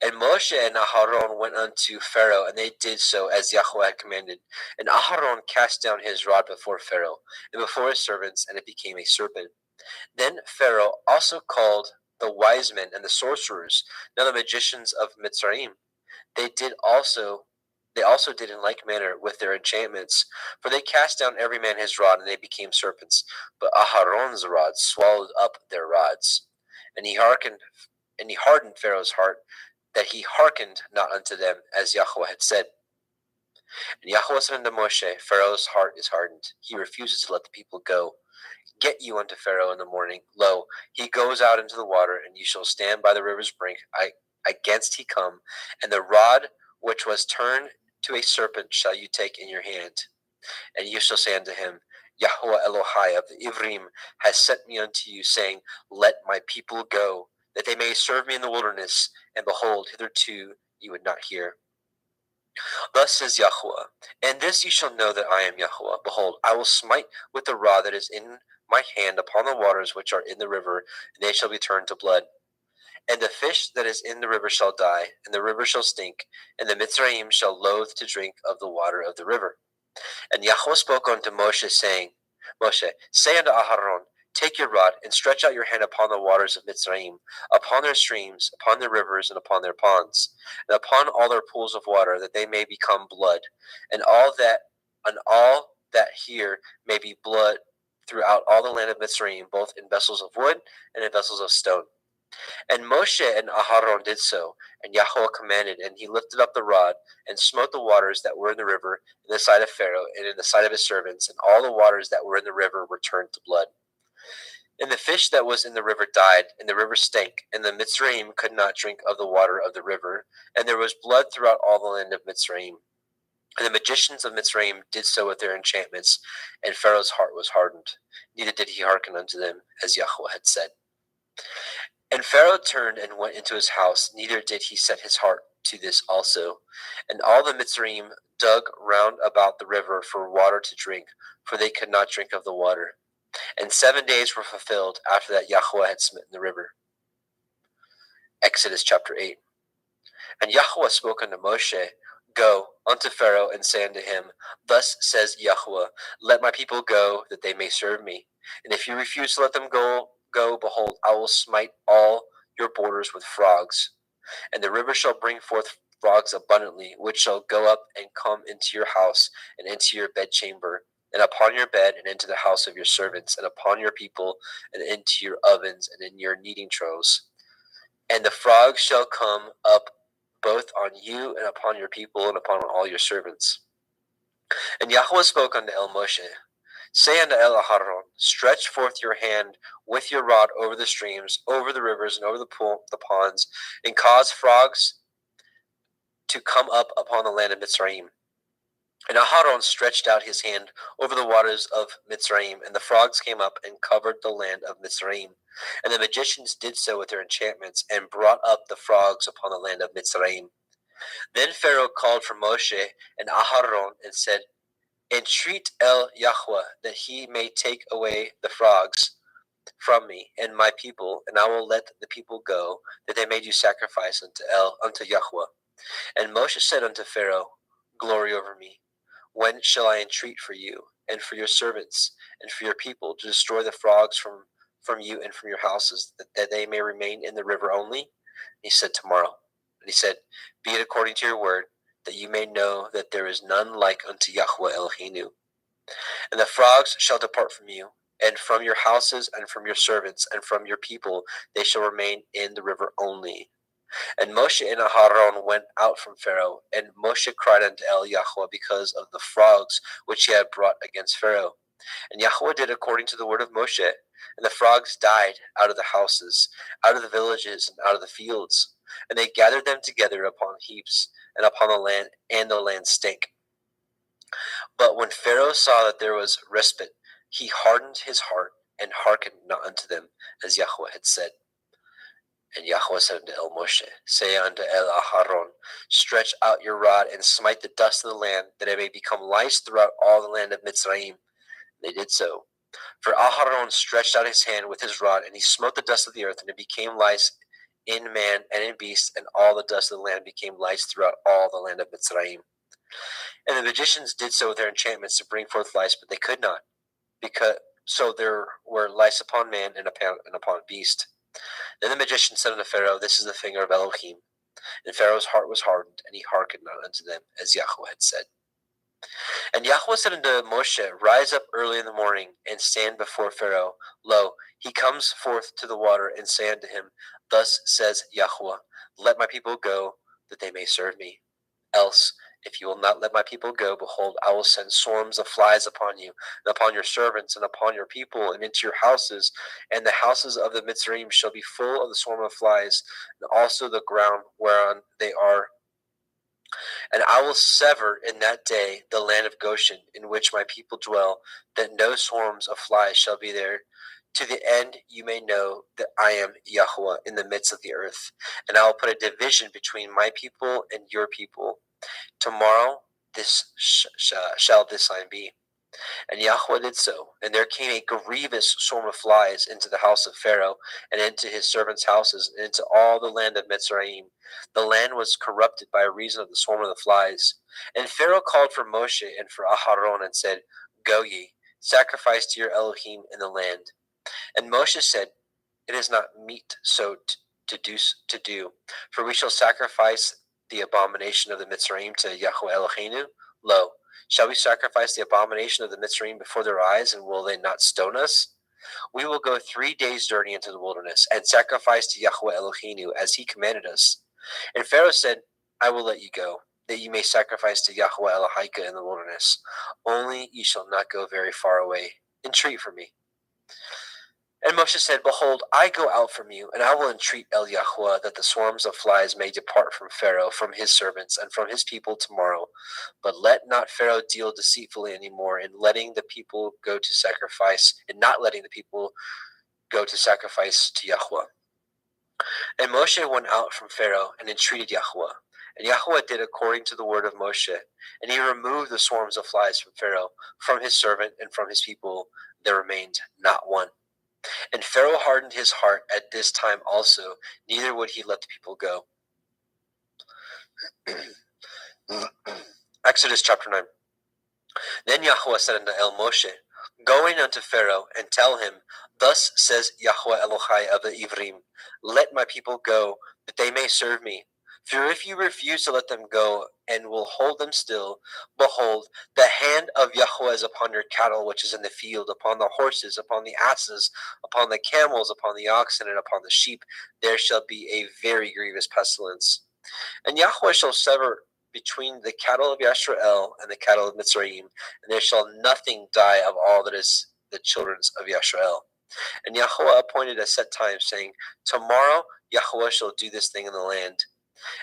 And Moshe and Aharon went unto Pharaoh, and they did so as Yahweh had commanded. And Aharon cast down his rod before Pharaoh, and before his servants, and it became a serpent. Then Pharaoh also called the wise men and the sorcerers, now the magicians of Mitzrayim. They also did in like manner with their enchantments, for they cast down every man his rod, and they became serpents. But Aharon's rod swallowed up their rods. And he hardened Pharaoh's heart, that he hearkened not unto them, as Yahweh had said. And Yahweh said unto Moshe, Pharaoh's heart is hardened. He refuses to let the people go. Get you unto Pharaoh in the morning. Lo, he goes out into the water, and you shall stand by the river's brink, against he come, and the rod which was turned to a serpent shall you take in your hand. And you shall say unto him, Yahweh Elohai of the Ivrim has sent me unto you, saying, Let my people go, that they may serve me in the wilderness. And behold, hitherto you would not hear. Thus says Yahweh, and this you shall know that I am Yahweh. Behold, I will smite with the rod that is in my hand upon the waters which are in the river, and they shall be turned to blood. And the fish that is in the river shall die, and the river shall stink, and the Mitzrayim shall loathe to drink of the water of the river. And Yahweh spoke unto Moshe, saying, Moshe, say unto Aharon, Take your rod, and stretch out your hand upon the waters of Mitzrayim, upon their streams, upon their rivers, and upon their ponds, and upon all their pools of water, that they may become blood, and all that here may be blood throughout all the land of Mitzrayim, both in vessels of wood and in vessels of stone. And Moshe and Aharon did so, and Yahweh commanded, and he lifted up the rod, and smote the waters that were in the river, in the sight of Pharaoh, and in the sight of his servants, and all the waters that were in the river were turned to blood. And the fish that was in the river died, and the river stank, and the Mitzrayim could not drink of the water of the river, and there was blood throughout all the land of Mitzrayim. And the magicians of Mitzrayim did so with their enchantments, and Pharaoh's heart was hardened, neither did he hearken unto them, as Yahweh had said. And Pharaoh turned and went into his house, neither did he set his heart to this also. And all the Mitzrayim dug round about the river for water to drink, for they could not drink of the water. And 7 days were fulfilled after that Yahweh had smitten the river. Exodus chapter 8. And Yahweh spoke unto Moshe, Go unto Pharaoh, and say unto him, Thus says Yahweh, Let my people go, that they may serve me. And if you refuse to let them go, behold, I will smite all your borders with frogs. And the river shall bring forth frogs abundantly, which shall go up and come into your house, and into your bedchamber, and upon your bed, and into the house of your servants, and upon your people, and into your ovens, and in your kneading troughs. And the frogs shall come up both on you, and upon your people, and upon all your servants. And Yahweh spoke unto El Moshe, Say unto El Aharon, Stretch forth your hand with your rod over the streams, over the rivers, and over the ponds, and cause frogs to come up upon the land of Mitzrayim. And Aharon stretched out his hand over the waters of Mitzrayim, and the frogs came up and covered the land of Mitzrayim. And the magicians did so with their enchantments, and brought up the frogs upon the land of Mitzrayim. Then Pharaoh called for Moshe and Aharon, and said, Entreat El Yahweh, that he may take away the frogs from me and my people, and I will let the people go, that they may do sacrifice unto Yahweh. And Moshe said unto Pharaoh, Glory over me. When shall I entreat for you, and for your servants, and for your people, to destroy the frogs from you and from your houses, that they may remain in the river only? And he said, Tomorrow. And he said, Be it according to your word, that you may know that there is none like unto Yahweh Eloheinu. And the frogs shall depart from you, and from your houses, and from your servants, and from your people, they shall remain in the river only. And Moshe and Aharon went out from Pharaoh, and Moshe cried unto El Yahweh because of the frogs which he had brought against Pharaoh. And Yahweh did according to the word of Moshe, and the frogs died out of the houses, out of the villages, and out of the fields. And they gathered them together upon heaps, and upon the land, and the land stank. But when Pharaoh saw that there was respite, he hardened his heart, and hearkened not unto them, as Yahweh had said. And Yahweh said unto El Moshe, say unto El Aharon, stretch out your rod, and smite the dust of the land, that it may become lice throughout all the land of Mitzrayim. They did so. For Aharon stretched out his hand with his rod, and he smote the dust of the earth, and it became lice in man and in beast, and all the dust of the land became lice throughout all the land of Mitzrayim. And the magicians did so with their enchantments to bring forth lice, but they could not, because so there were lice upon man and upon beast. Then the magician said unto Pharaoh, this is the finger of Elohim. And Pharaoh's heart was hardened, and he hearkened not unto them, as Yahweh had said. And Yahweh said unto Moshe, rise up early in the morning, and stand before Pharaoh. Lo, he comes forth to the water, and say unto him, thus says Yahweh, let my people go, that they may serve me. Else, if you will not let my people go, behold, I will send swarms of flies upon you, and upon your servants, and upon your people, and into your houses, and the houses of the Mitzrayim shall be full of the swarm of flies, and also the ground whereon they are. And I will sever in that day the land of Goshen, in which my people dwell, that no swarms of flies shall be there, to the end you may know that I am Yahweh in the midst of the earth. And I will put a division between my people and your people. Tomorrow this shall this sign be. And Yahweh did so, and there came a grievous swarm of flies into the house of Pharaoh, and into his servants' houses, and into all the land of Mitzrayim. The land was corrupted by reason of the swarm of the flies. And Pharaoh called for Moshe and for Aharon, and said, go ye, sacrifice to your Elohim in the land. And Moshe said, it is not meet so to do, for we shall sacrifice the abomination of the Mitzrayim to Yahweh Eloheinu. Lo, shall we sacrifice the abomination of the Mitzrayim before their eyes, and will they not stone us? We will go 3 days' journey into the wilderness, and sacrifice to Yahweh Eloheinu, as he commanded us. And Pharaoh said, I will let you go, that you may sacrifice to Yahweh Elohika in the wilderness. Only ye shall not go very far away. Entreat for me. And Moshe said, behold, I go out from you, and I will entreat El Yahweh, that the swarms of flies may depart from Pharaoh, from his servants, and from his people tomorrow. But let not Pharaoh deal deceitfully any more in letting the people go to sacrifice, and not letting the people go to sacrifice to Yahweh. And Moshe went out from Pharaoh, and entreated Yahweh. And Yahweh did according to the word of Moshe, and he removed the swarms of flies from Pharaoh, from his servant, and from his people. There remained not one. And Pharaoh hardened his heart at this time also, neither would he let the people go. Exodus chapter 9. Then Yahweh said unto El Moshe, go in unto Pharaoh, and tell him, thus says Yahweh Elohai of the Ivrim, let my people go, that they may serve me. For if you refuse to let them go, and will hold them still, behold, the hand of Yahweh is upon your cattle which is in the field, upon the horses, upon the asses, upon the camels, upon the oxen, and upon the sheep. There shall be a very grievous pestilence. And Yahweh shall sever between the cattle of Yashrael and the cattle of Mitzrayim, and there shall nothing die of all that is the children of Yashrael. And Yahweh appointed a set time, saying, tomorrow Yahweh shall do this thing in the land.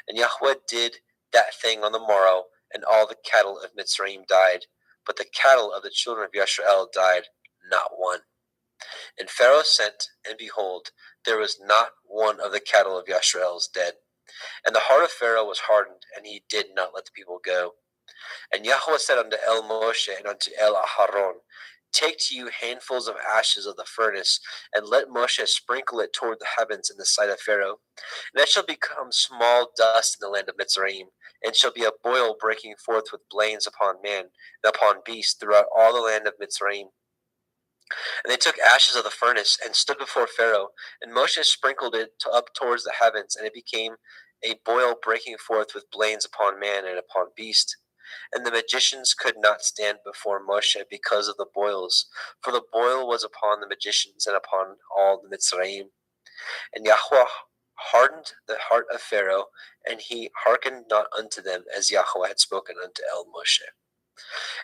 And Yahweh did that thing on the morrow, and all the cattle of Mitzrayim died, but the cattle of the children of Yashrael died not one. And Pharaoh sent, and behold, there was not one of the cattle of Yashrael's dead. And the heart of Pharaoh was hardened, and he did not let the people go. And Yahweh said unto El Moshe and unto El Aharon, take to you handfuls of ashes of the furnace, and let Moshe sprinkle it toward the heavens in the sight of Pharaoh. And it shall become small dust in the land of Mitzrayim, and shall be a boil breaking forth with blains upon man and upon beast throughout all the land of Mitzrayim. And they took ashes of the furnace, and stood before Pharaoh, and Moshe sprinkled it up towards the heavens, and it became a boil breaking forth with blains upon man and upon beast. And the magicians could not stand before Moshe because of the boils, for the boil was upon the magicians and upon all the Mitzrayim. And Yahweh hardened the heart of Pharaoh, and he hearkened not unto them, as Yahweh had spoken unto El Moshe.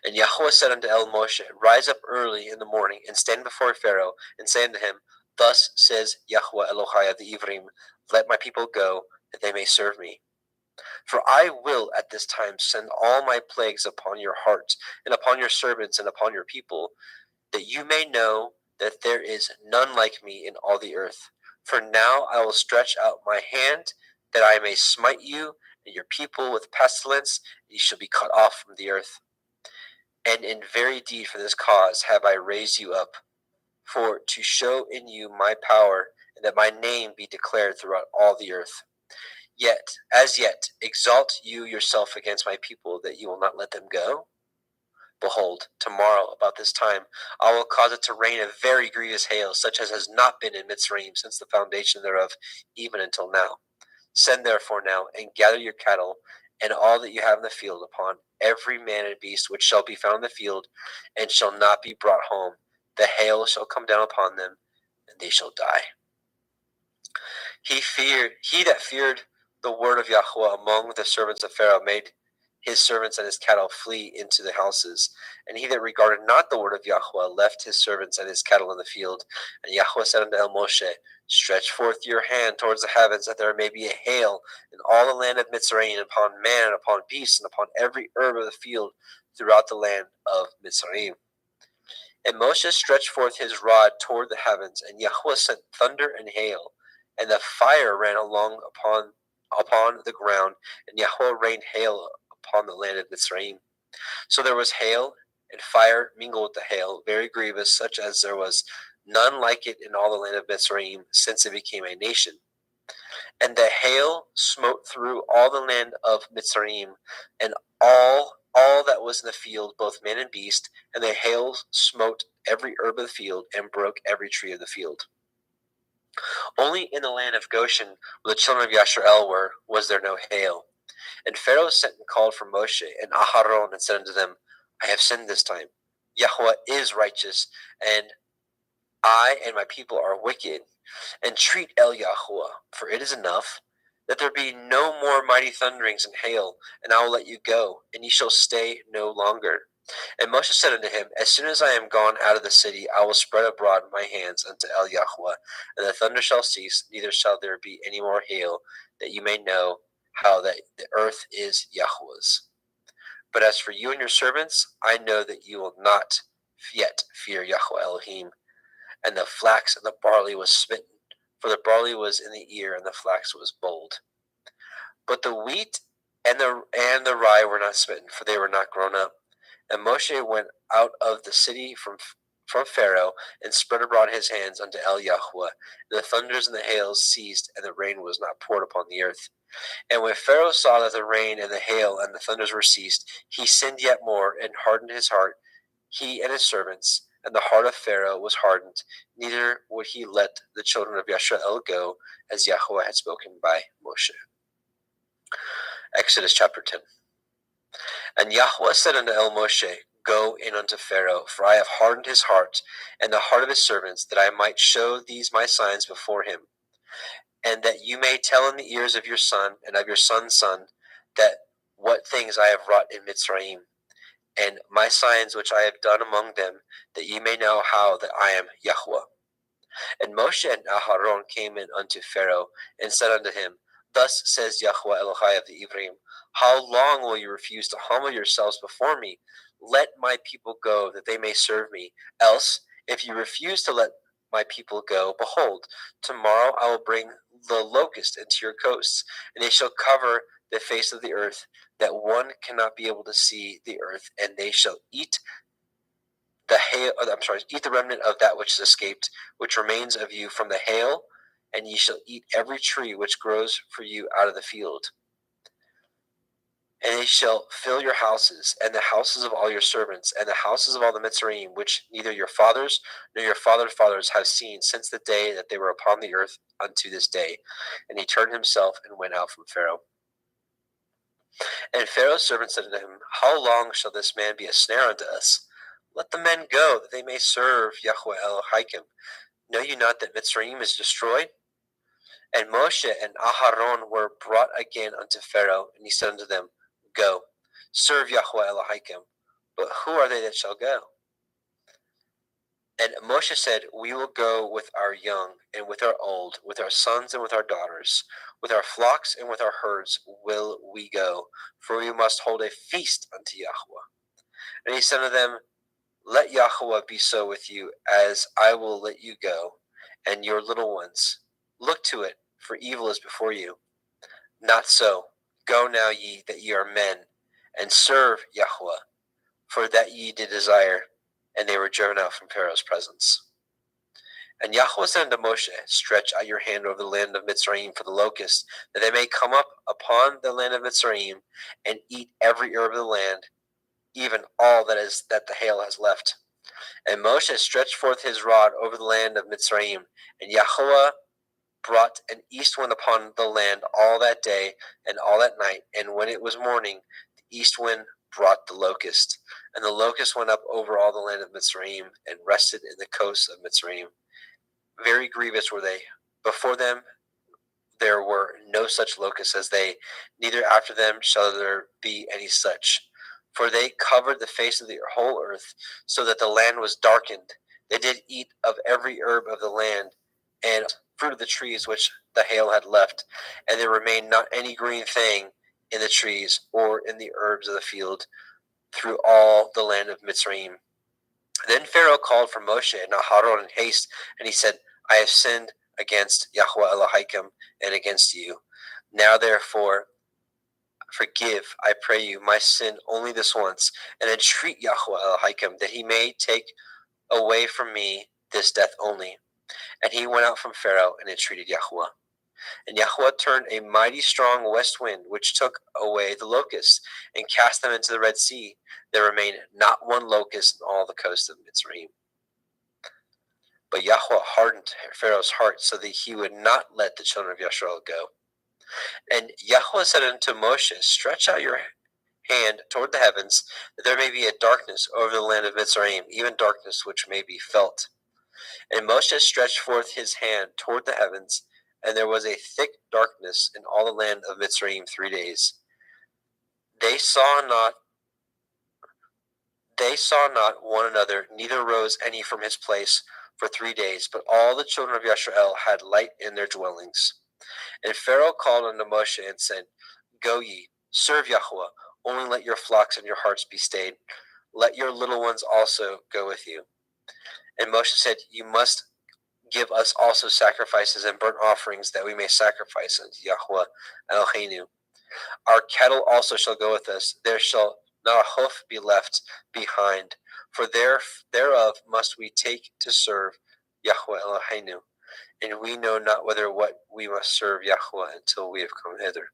And Yahweh said unto El Moshe, Rise up early in the morning, and stand before Pharaoh, and say unto him, Thus says Yahweh Elohai of the Ivrim, Let my people go, that they may serve me. For I will at this time send all my plagues upon your heart, and upon your servants, and upon your people, that you may know that there is none like me in all the earth. For now I will stretch out my hand, that I may smite you and your people with pestilence, and ye shall be cut off from the earth. And in very deed for this cause have I raised you up, for to show in you my power, and that my name be declared throughout all the earth. Yet, as yet, exalt you yourself against my people, that you will not let them go? Behold, tomorrow, about this time, I will cause it to rain a very grievous hail, such as has not been in Mitzrayim since the foundation thereof, even until now. Send therefore now, and gather your cattle, and all that you have in the field, upon every man and beast which shall be found in the field, and shall not be brought home. The hail shall come down upon them, and they shall die. He that feared the word of Yahweh among the servants of Pharaoh made his servants and his cattle flee into the houses. And he that regarded not the word of Yahweh left his servants and his cattle in the field. And Yahweh said unto El Moshe, Stretch forth your hand towards the heavens, that there may be a hail in all the land of Mitzrayim, upon man, and upon beast, and upon every herb of the field throughout the land of Mitzrayim. And Moshe stretched forth his rod toward the heavens, and Yahweh sent thunder and hail, and the fire ran along upon the ground, and Yahweh rained hail upon the land of Mitzrayim. So there was hail and fire mingled with the hail, very grievous, such as there was none like it in all the land of Mitzrayim, since it became a nation. And the hail smote through all the land of Mitzrayim, and all that was in the field, both man and beast, and the hail smote every herb of the field, and broke every tree of the field. Only in the land of Goshen, where the children of Yasharel were, was there no hail. And Pharaoh sent and called for Moshe and Aharon, and said unto them, I have sinned this time. Yahweh is righteous, and I and my people are wicked. Entreat El Yahweh, for it is enough, that there be no more mighty thunderings and hail, and I will let you go, and ye shall stay no longer. And Moshe said unto him, As soon as I am gone out of the city, I will spread abroad my hands unto El Yahweh, and the thunder shall cease, neither shall there be any more hail, that you may know how that the earth is Yahweh's. But as for you and your servants, I know that you will not yet fear Yahweh Elohim. And the flax and the barley was smitten, for the barley was in the ear, and the flax was bold. But the wheat and the rye were not smitten, for they were not grown up. And Moshe went out of the city from Pharaoh, and spread abroad his hands unto El Yahweh. And the thunders and the hails ceased, and the rain was not poured upon the earth. And when Pharaoh saw that the rain and the hail and the thunders were ceased, he sinned yet more, and hardened his heart, he and his servants. And the heart of Pharaoh was hardened, neither would he let the children of Yasharel go, as Yahweh had spoken by Moshe. Exodus chapter 10. And Yahweh said unto El Moshe, Go in unto Pharaoh, for I have hardened his heart, and the heart of his servants, that I might show these my signs before him, and that you may tell in the ears of your son and of your son's son, that what things I have wrought in Mitzrayim, and my signs which I have done among them, that ye may know how that I am Yahweh. And Moshe and Aharon came in unto Pharaoh, and said unto him, Thus says Yahweh Elohai of the Ivrim, How long will you refuse to humble yourselves before me? Let my people go, that they may serve me. Else, if you refuse to let my people go, behold, tomorrow I will bring the locust into your coasts, and they shall cover the face of the earth, that one cannot be able to see the earth, and they shall eat eat the remnant of that which is escaped, which remains of you from the hail, and ye shall eat every tree which grows for you out of the field. And they shall fill your houses, and the houses of all your servants, and the houses of all the Mitzrayim, which neither your fathers nor your fathers' fathers have seen since the day that they were upon the earth unto this day. And he turned himself and went out from Pharaoh. And Pharaoh's servant said to him, How long shall this man be a snare unto us? Let the men go, that they may serve Yahweh Elohim. Know you not that Mitzrayim is destroyed? And Moshe and Aharon were brought again unto Pharaoh, and he said unto them, Go, serve Yahweh Elohim. But who are they that shall go? And Moshe said, We will go with our young and with our old, with our sons and with our daughters, with our flocks and with our herds will we go, for we must hold a feast unto Yahweh. And he said unto them, Let Yahweh be so with you, as I will let you go, and your little ones. Look to it, for evil is before you. Not so. Go now ye, that ye are men, and serve Yahweh, for that ye did desire. And they were driven out from Pharaoh's presence. And Yahweh said unto Moshe, Stretch out your hand over the land of Mitzrayim for the locusts, that they may come up upon the land of Mitzrayim, and eat every herb of the land, even all that the hail has left. And Moshe stretched forth his rod over the land of Mitzrayim, and Yahweh brought an east wind upon the land all that day and all that night. And when it was morning, the east wind brought the locust. And the locust went up over all the land of Mitzrayim, and rested in the coasts of Mitzrayim. Very grievous were they. Before them there were no such locusts as they, neither after them shall there be any such. For they covered the face of the whole earth, so that the land was darkened. They did eat of every herb of the land, and fruit of the trees which the hail had left, and there remained not any green thing in the trees or in the herbs of the field through all the land of Mitzrayim. Then Pharaoh called for Moshe and Aharon in haste, and he said, I have sinned against Yahweh Elohim and against you. Now therefore forgive, I pray you, my sin only this once, and entreat Yahweh Elohim that he may take away from me this death only. And he went out from Pharaoh and entreated Yahweh. And Yahweh turned a mighty strong west wind, which took away the locusts, and cast them into the Red Sea. There remained not one locust in all the coast of Mitzrayim. But Yahweh hardened Pharaoh's heart, so that he would not let the children of Yisrael go. And Yahweh said unto Moshe, Stretch out your hand toward the heavens, that there may be a darkness over the land of Mitzrayim, even darkness which may be felt. And Moshe stretched forth his hand toward the heavens, and there was a thick darkness in all the land of Mitzrayim 3 days. They saw not one another, neither rose any from his place for 3 days, but all the children of Yisrael had light in their dwellings. And Pharaoh called unto Moshe and said, Go ye, serve Yahweh, only let your flocks and your hearts be stayed. Let your little ones also go with you. And Moshe said, You must give us also sacrifices and burnt offerings, that we may sacrifice unto Yahweh Eloheinu. Our cattle also shall go with us. There shall not a hoof be left behind, for thereof must we take to serve Yahweh Eloheinu. And we know not whether what we must serve Yahweh until we have come hither.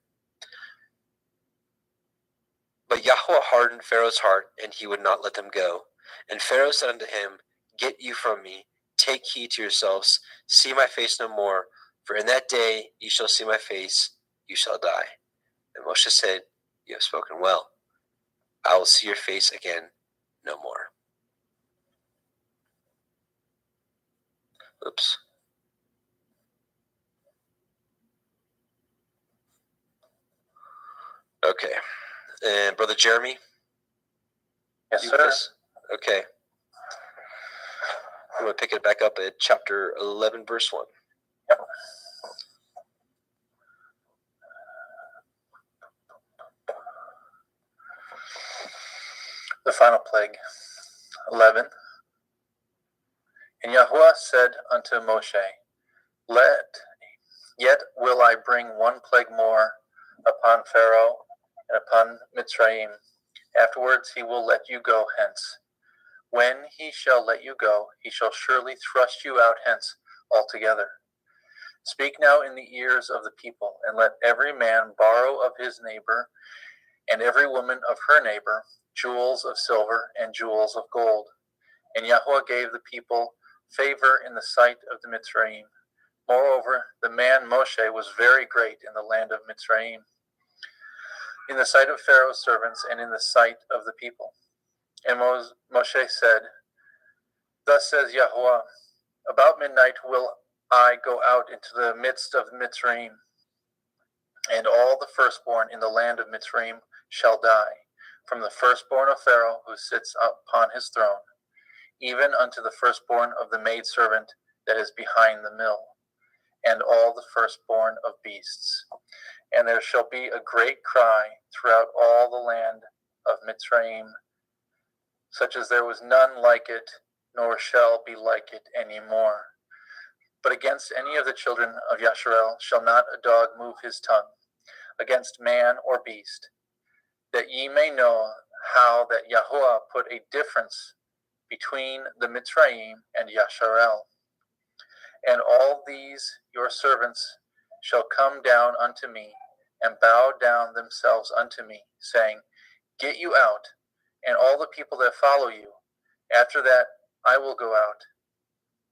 But Yahweh hardened Pharaoh's heart, and he would not let them go. And Pharaoh said unto him, Get you from me, take heed to yourselves, see my face no more, for in that day ye shall see my face, you shall die. And Moshe said, You have spoken well. I will see your face again no more. Oops. Okay. And Brother Jeremy? Yes, you sir. with us? Okay. I'm going to pick it back up at chapter 11, verse 1. Yep. The final plague. 11. And Yahweh said unto Moshe, Yet will I bring one plague more upon Pharaoh and upon Mitzrayim. Afterwards he will let you go hence. When he shall let you go, he shall surely thrust you out hence altogether. Speak now in the ears of the people, and let every man borrow of his neighbor, and every woman of her neighbor, jewels of silver and jewels of gold. And Yahweh gave the people favor in the sight of the Mitzrayim. Moreover, the man Moshe was very great in the land of Mitzrayim. in the sight of Pharaoh's servants and in the sight of the people. And Moshe said, Thus says Yahweh, about midnight will I go out into the midst of Mitzrayim, and all the firstborn in the land of Mitzrayim shall die, from the firstborn of Pharaoh who sits upon his throne, even unto the firstborn of the maidservant that is behind the mill, and all the firstborn of beasts. And there shall be a great cry throughout all the land of Mitzrayim, such as there was none like it, nor shall be like it any more. But against any of the children of Yasharel shall not a dog move his tongue, against man or beast, that ye may know how that Yahweh put a difference between the Mitzrayim and Yasharel. And all these your servants shall come down unto me, and bow down themselves unto me, saying, Get you out, and all the people that follow you. After that I will go out.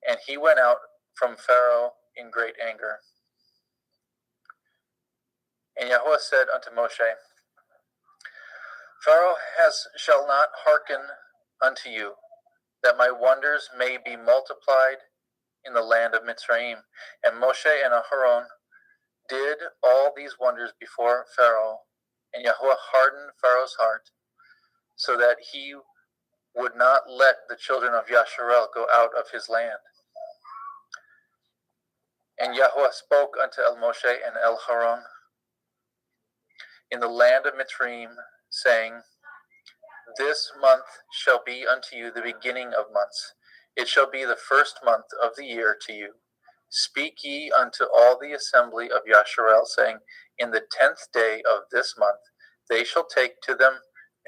And he went out from Pharaoh in great anger. And Yahweh said unto Moshe, Pharaoh shall not hearken unto you, that my wonders may be multiplied in the land of Mitzrayim. And Moshe and Aharon did all these wonders before Pharaoh, and Yahweh hardened Pharaoh's heart, so that he would not let the children of Yasharel go out of his land. And Yahweh spoke unto El Moshe and El Haron in the land of Mitzrayim, saying, This month shall be unto you the beginning of months. It shall be the first month of the year to you. Speak ye unto all the assembly of Yasharel, saying, In the 10th day of this month they shall take to them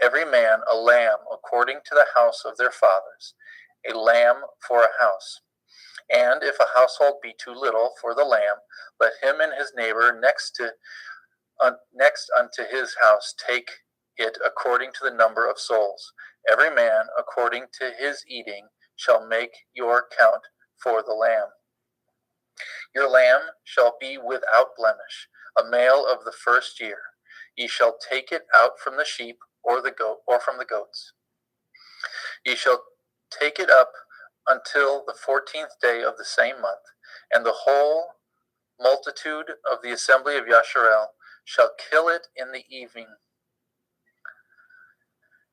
every man a lamb according to the house of their fathers, a lamb for a house. And if a household be too little for the lamb, let him and his neighbor next unto his house take it according to the number of souls. Every man according to his eating shall make your count for the lamb. Your lamb shall be without blemish, a male of the first year. Ye shall take it out from the sheep or the goat, or from the goats. Ye shall take it up until the 14th day of the same month, and the whole multitude of the assembly of Yasharel shall kill it in the evening.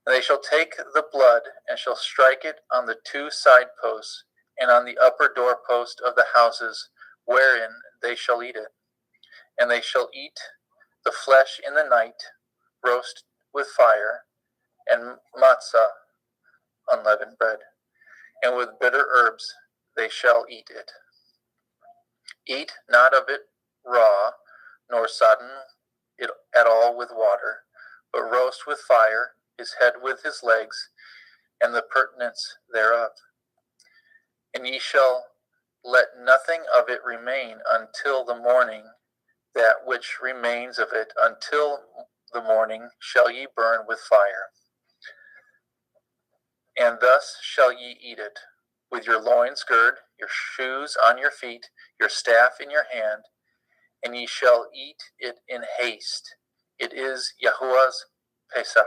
And they shall take the blood and shall strike it on the 2 side posts and on the upper doorpost of the houses wherein they shall eat it. And they shall eat the flesh in the night, roast with fire, and matzah, unleavened bread, and with bitter herbs they shall eat it. Eat not of it raw, nor sodden it at all with water, but roast with fire his head with his legs, and the purtenance thereof. And ye shall let nothing of it remain until the morning. That which remains of it until the morning shall ye burn with fire. And thus shall ye eat it, with your loins girded, your shoes on your feet, your staff in your hand, and ye shall eat it in haste. It is Yahuwah's Pesach.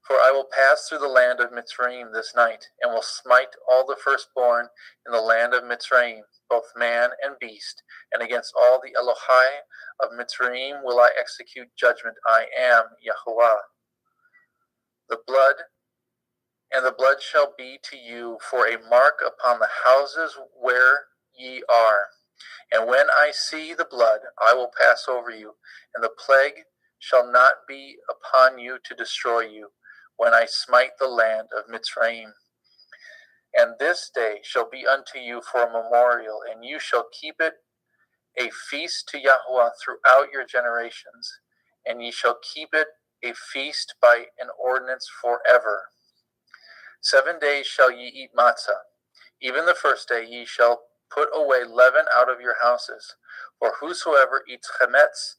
For I will pass through the land of Mitzrayim this night, and will smite all the firstborn in the land of Mitzrayim, both man and beast, and against all the Elohai of Mitzrayim will I execute judgment. I am Yahuwah. The blood shall be to you for a mark upon the houses where ye are. And when I see the blood, I will pass over you, and the plague shall not be upon you to destroy you, when I smite the land of Mitzrayim. And this day shall be unto you for a memorial, and you shall keep it a feast to Yahweh throughout your generations, and ye shall keep it a feast by an ordinance forever. 7 days shall ye eat matzah. Even the first day ye shall put away leaven out of your houses. For whosoever eats chametz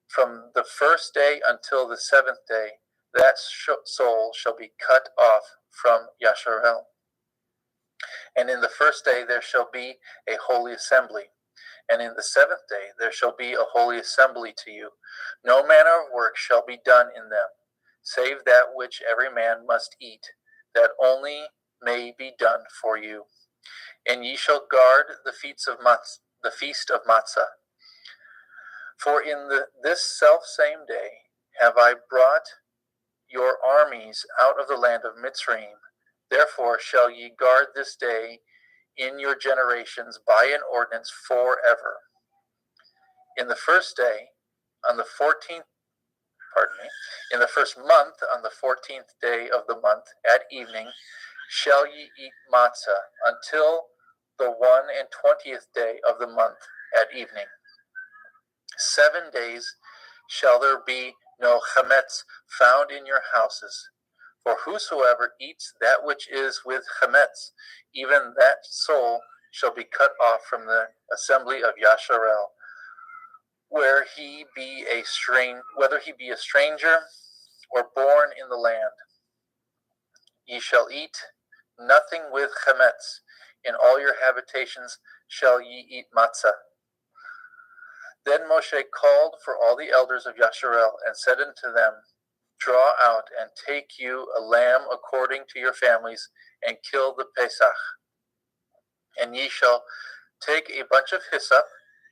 from the first day until the 7th day, that soul shall be cut off from Yasharel. And in the first day there shall be a holy assembly. And in the seventh day there shall be a holy assembly to you. No manner of work shall be done in them, save that which every man must eat, that only may be done for you. And ye shall guard the feast of Matzah. For in this selfsame day have I brought your armies out of the land of Mitzrayim. Therefore shall ye guard this day in your generations by an ordinance forever. In the first day, on the 14th, in the first month, on the 14th day of the month, at evening, shall ye eat matzah until the 21st day of the month at evening. 7 days shall there be no chametz found in your houses. For whosoever eats that which is with chametz, even that soul shall be cut off from the assembly of Yasharel, whether he be a stranger or born in the land. Ye shall eat nothing with chametz. In all your habitations shall ye eat matzah. Then Moshe called for all the elders of Yasharel and said unto them, Draw out and take you a lamb according to your families, and kill the Pesach. And ye shall take a bunch of hyssop,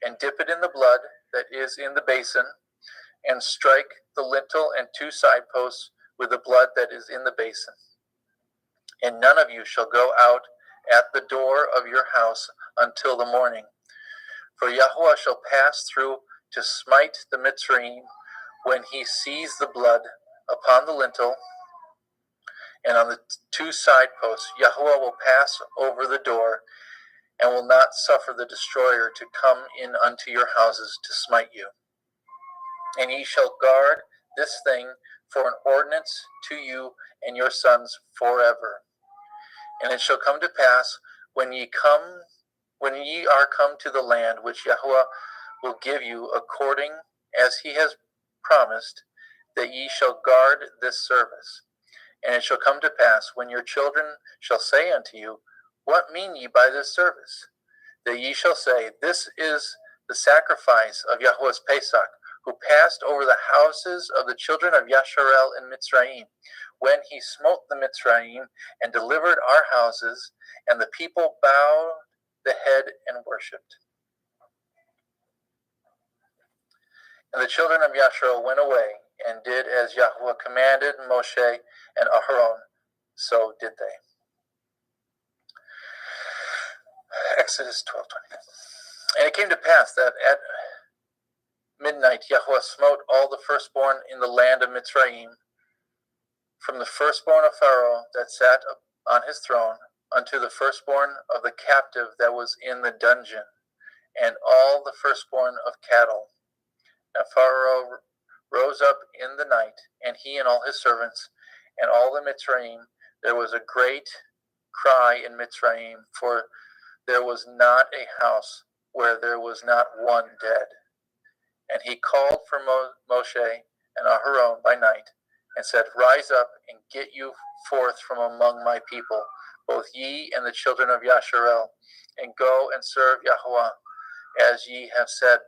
and dip it in the blood that is in the basin, and strike the lintel and 2 side posts with the blood that is in the basin. And none of you shall go out at the door of your house until the morning. For Yahuwah shall pass through to smite the Mitzrayim when he sees the blood upon the lintel and on the 2 side posts. Yahuwah will pass over the door and will not suffer the destroyer to come in unto your houses to smite you. And ye shall guard this thing for an ordinance to you and your sons forever. And it shall come to pass when ye are come to the land which Yahuwah will give you according as he has promised, that ye shall guard this service. And it shall come to pass when your children shall say unto you, What mean ye by this service? That ye shall say, This is the sacrifice of Yahuwah's Pesach, who passed over the houses of the children of Yasharel in Mitzrayim, when he smote the Mitzrayim and delivered our houses, and the people bowed the head and worshipped. And the children of Yasharel went away and did as Yahuwah commanded Moshe and Aharon, so did they. Exodus 12:20. And it came to pass that at midnight Yahuwah smote all the firstborn in the land of Mitzrayim, from the firstborn of Pharaoh that sat on his throne, unto the firstborn of the captive that was in the dungeon, and all the firstborn of cattle. And Pharaoh rose up in the night, and he and all his servants, and all the Mitzrayim. There was a great cry in Mitzrayim, for there was not a house where there was not one dead. And he called for Moshe and Aharon by night, and said, Rise up and get you forth from among my people, both ye and the children of Yasharel, and go and serve Yahuwah, as ye have said.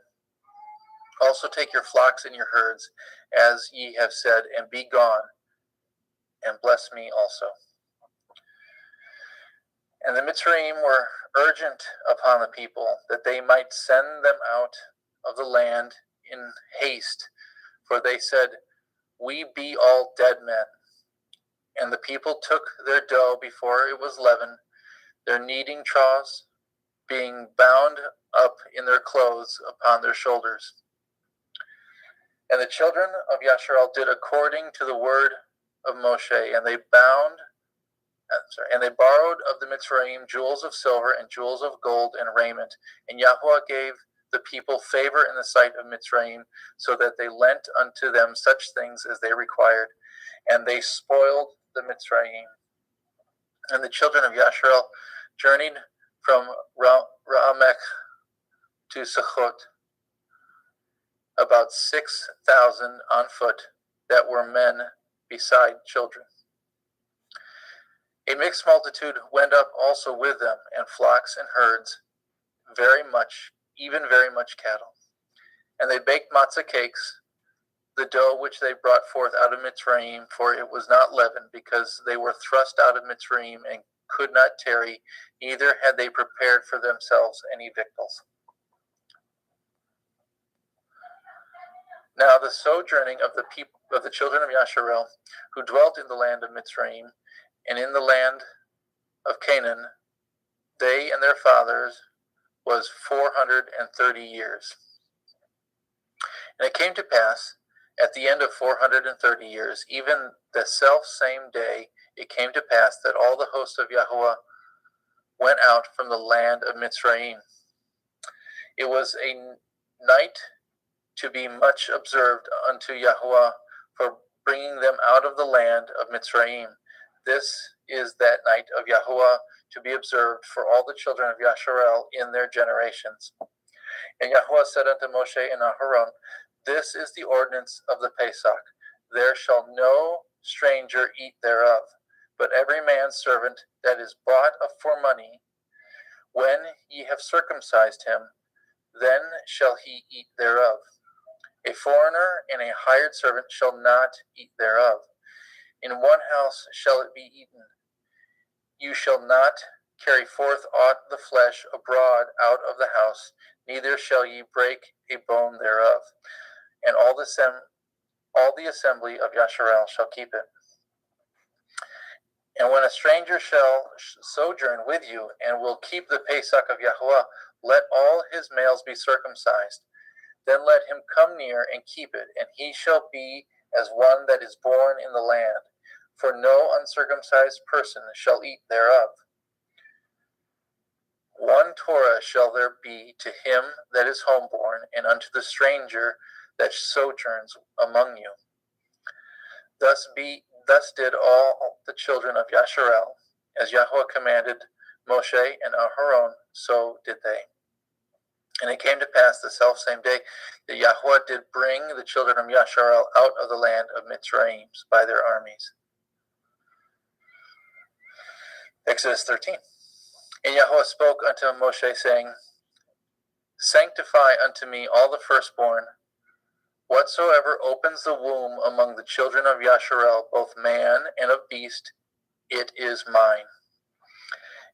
Also take your flocks and your herds, as ye have said, and be gone, and bless me also. And the Mitzrayim were urgent upon the people, that they might send them out of the land in haste, for they said, We be all dead men. And the people took their dough before it was leavened, their kneading troughs being bound up in their clothes upon their shoulders. And the children of Yasharel did according to the word of Moshe, and they borrowed of the Mitzrayim jewels of silver and jewels of gold and raiment. And Yahuwah gave the people favor in the sight of Mitzrayim, so that they lent unto them such things as they required, and they spoiled the Mitzrayim. And the children of Yasharel journeyed from Ra'amech to Sukkot, about 6,000 on foot, that were men beside children. A mixed multitude went up also with them, and flocks and herds, very much even very much cattle. And they baked matzah cakes, the dough which they brought forth out of Mitzrayim, for it was not leavened, because they were thrust out of Mitzrayim and could not tarry, neither had they prepared for themselves any victuals. Now the sojourning of the people of the children of Yasharel, who dwelt in the land of Mitzrayim and in the land of Canaan, they and their fathers, was 430 years. And it came to pass, at the end of 430 years, even the self same day, it came to pass that all the host of Yahweh went out from the land of Mitzrayim. It was a night to be much observed unto Yahweh for bringing them out of the land of Mitzrayim. This is that night of Yahweh to be observed for all the children of Yasharel in their generations. And Yahweh said unto Moshe and Aharon, this is the ordinance of the Pesach. There shall no stranger eat thereof, but every man's servant that is bought for money, when ye have circumcised him, then shall he eat thereof. A foreigner and a hired servant shall not eat thereof. In one house shall it be eaten. You shall not carry forth aught the flesh abroad out of the house, neither shall ye break a bone thereof. And all the assembly of Yasharel shall keep it. And when a stranger shall sojourn with you, and will keep the Pesach of Yahweh, let all his males be circumcised. Then let him come near and keep it, and he shall be as one that is born in the land. For no uncircumcised person shall eat thereof. One Torah shall there be to him that is homeborn, and unto the stranger that sojourns among you. Thus did all the children of Yasharel, as Yahweh commanded Moshe and Aharon, so did they. And it came to pass the selfsame day that Yahweh did bring the children of Yasharel out of the land of Mitzrayim by their armies. Exodus 13. And Yahweh spoke unto Moshe, saying, Sanctify unto me all the firstborn, whatsoever opens the womb among the children of Yasharel, both man and of beast, it is mine.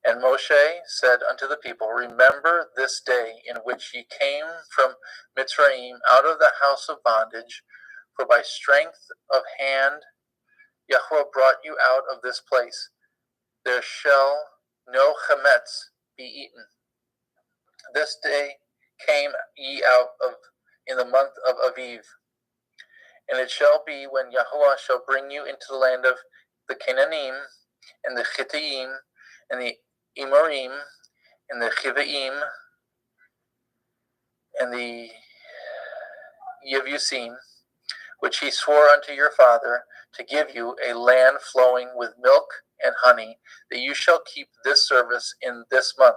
And Moshe said unto the people, Remember this day in which ye came from Mitzrayim out of the house of bondage, for by strength of hand Yahweh brought you out of this place. There shall no chametz be eaten. This day came ye out of in the month of Aviv. And it shall be when Yahweh shall bring you into the land of the Canaanim, and the Chittim, and the Emorim, and the Chivaim, and the Yevusim, which he swore unto your father, to give you a land flowing with milk and honey, that you shall keep this service in this month.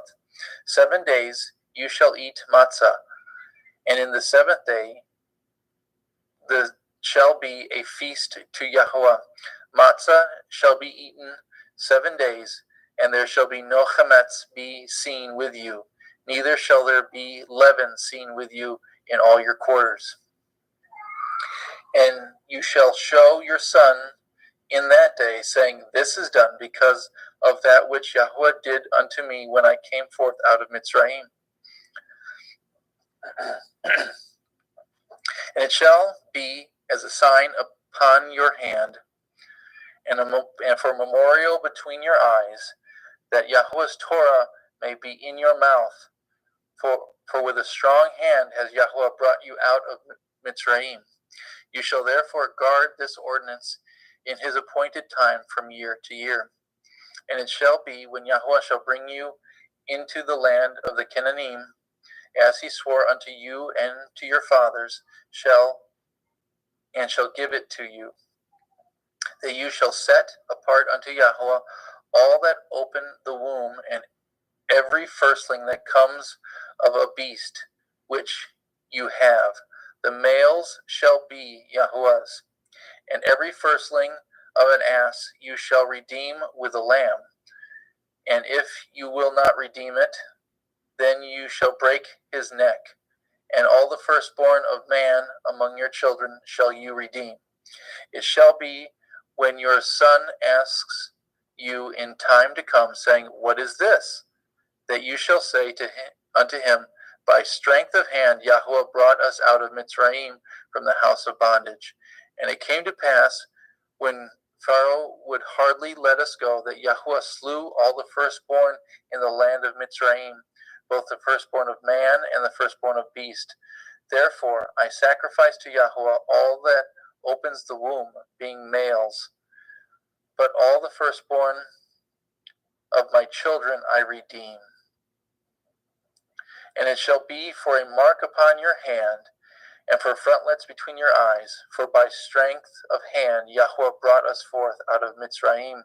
7 days you shall eat matzah, and in the seventh day there shall be a feast to Yahweh. Matzah shall be eaten 7 days, and there shall be no chametz be seen with you, neither shall there be leaven seen with you in all your quarters. And you shall show your son in that day, saying, This is done because of that which Yahweh did unto me when I came forth out of Mitzrayim. And it shall be as a sign upon your hand, and for a memorial between your eyes, that Yahweh's Torah may be in your mouth. For with a strong hand has Yahweh brought you out of Mitzrayim. You shall therefore guard this ordinance in his appointed time from year to year. And it shall be when Yahweh shall bring you into the land of the Canaanim, as he swore unto you and to your fathers, shall give it to you, that you shall set apart unto Yahweh all that open the womb, and every firstling that comes of a beast which you have. The males shall be Yahweh's, and every firstling of an ass you shall redeem with a lamb. And if you will not redeem it, then you shall break his neck, and all the firstborn of man among your children shall you redeem. It shall be when your son asks you in time to come, saying, What is this? That you shall say unto him, By strength of hand Yahweh brought us out of Mitzrayim from the house of bondage. And it came to pass, when Pharaoh would hardly let us go, that Yahweh slew all the firstborn in the land of Mitzrayim, both the firstborn of man and the firstborn of beast. Therefore I sacrifice to Yahweh all that opens the womb, being males. But all the firstborn of my children I redeem. And it shall be for a mark upon your hand, and for frontlets between your eyes, for by strength of hand Yahweh brought us forth out of Mitzrayim.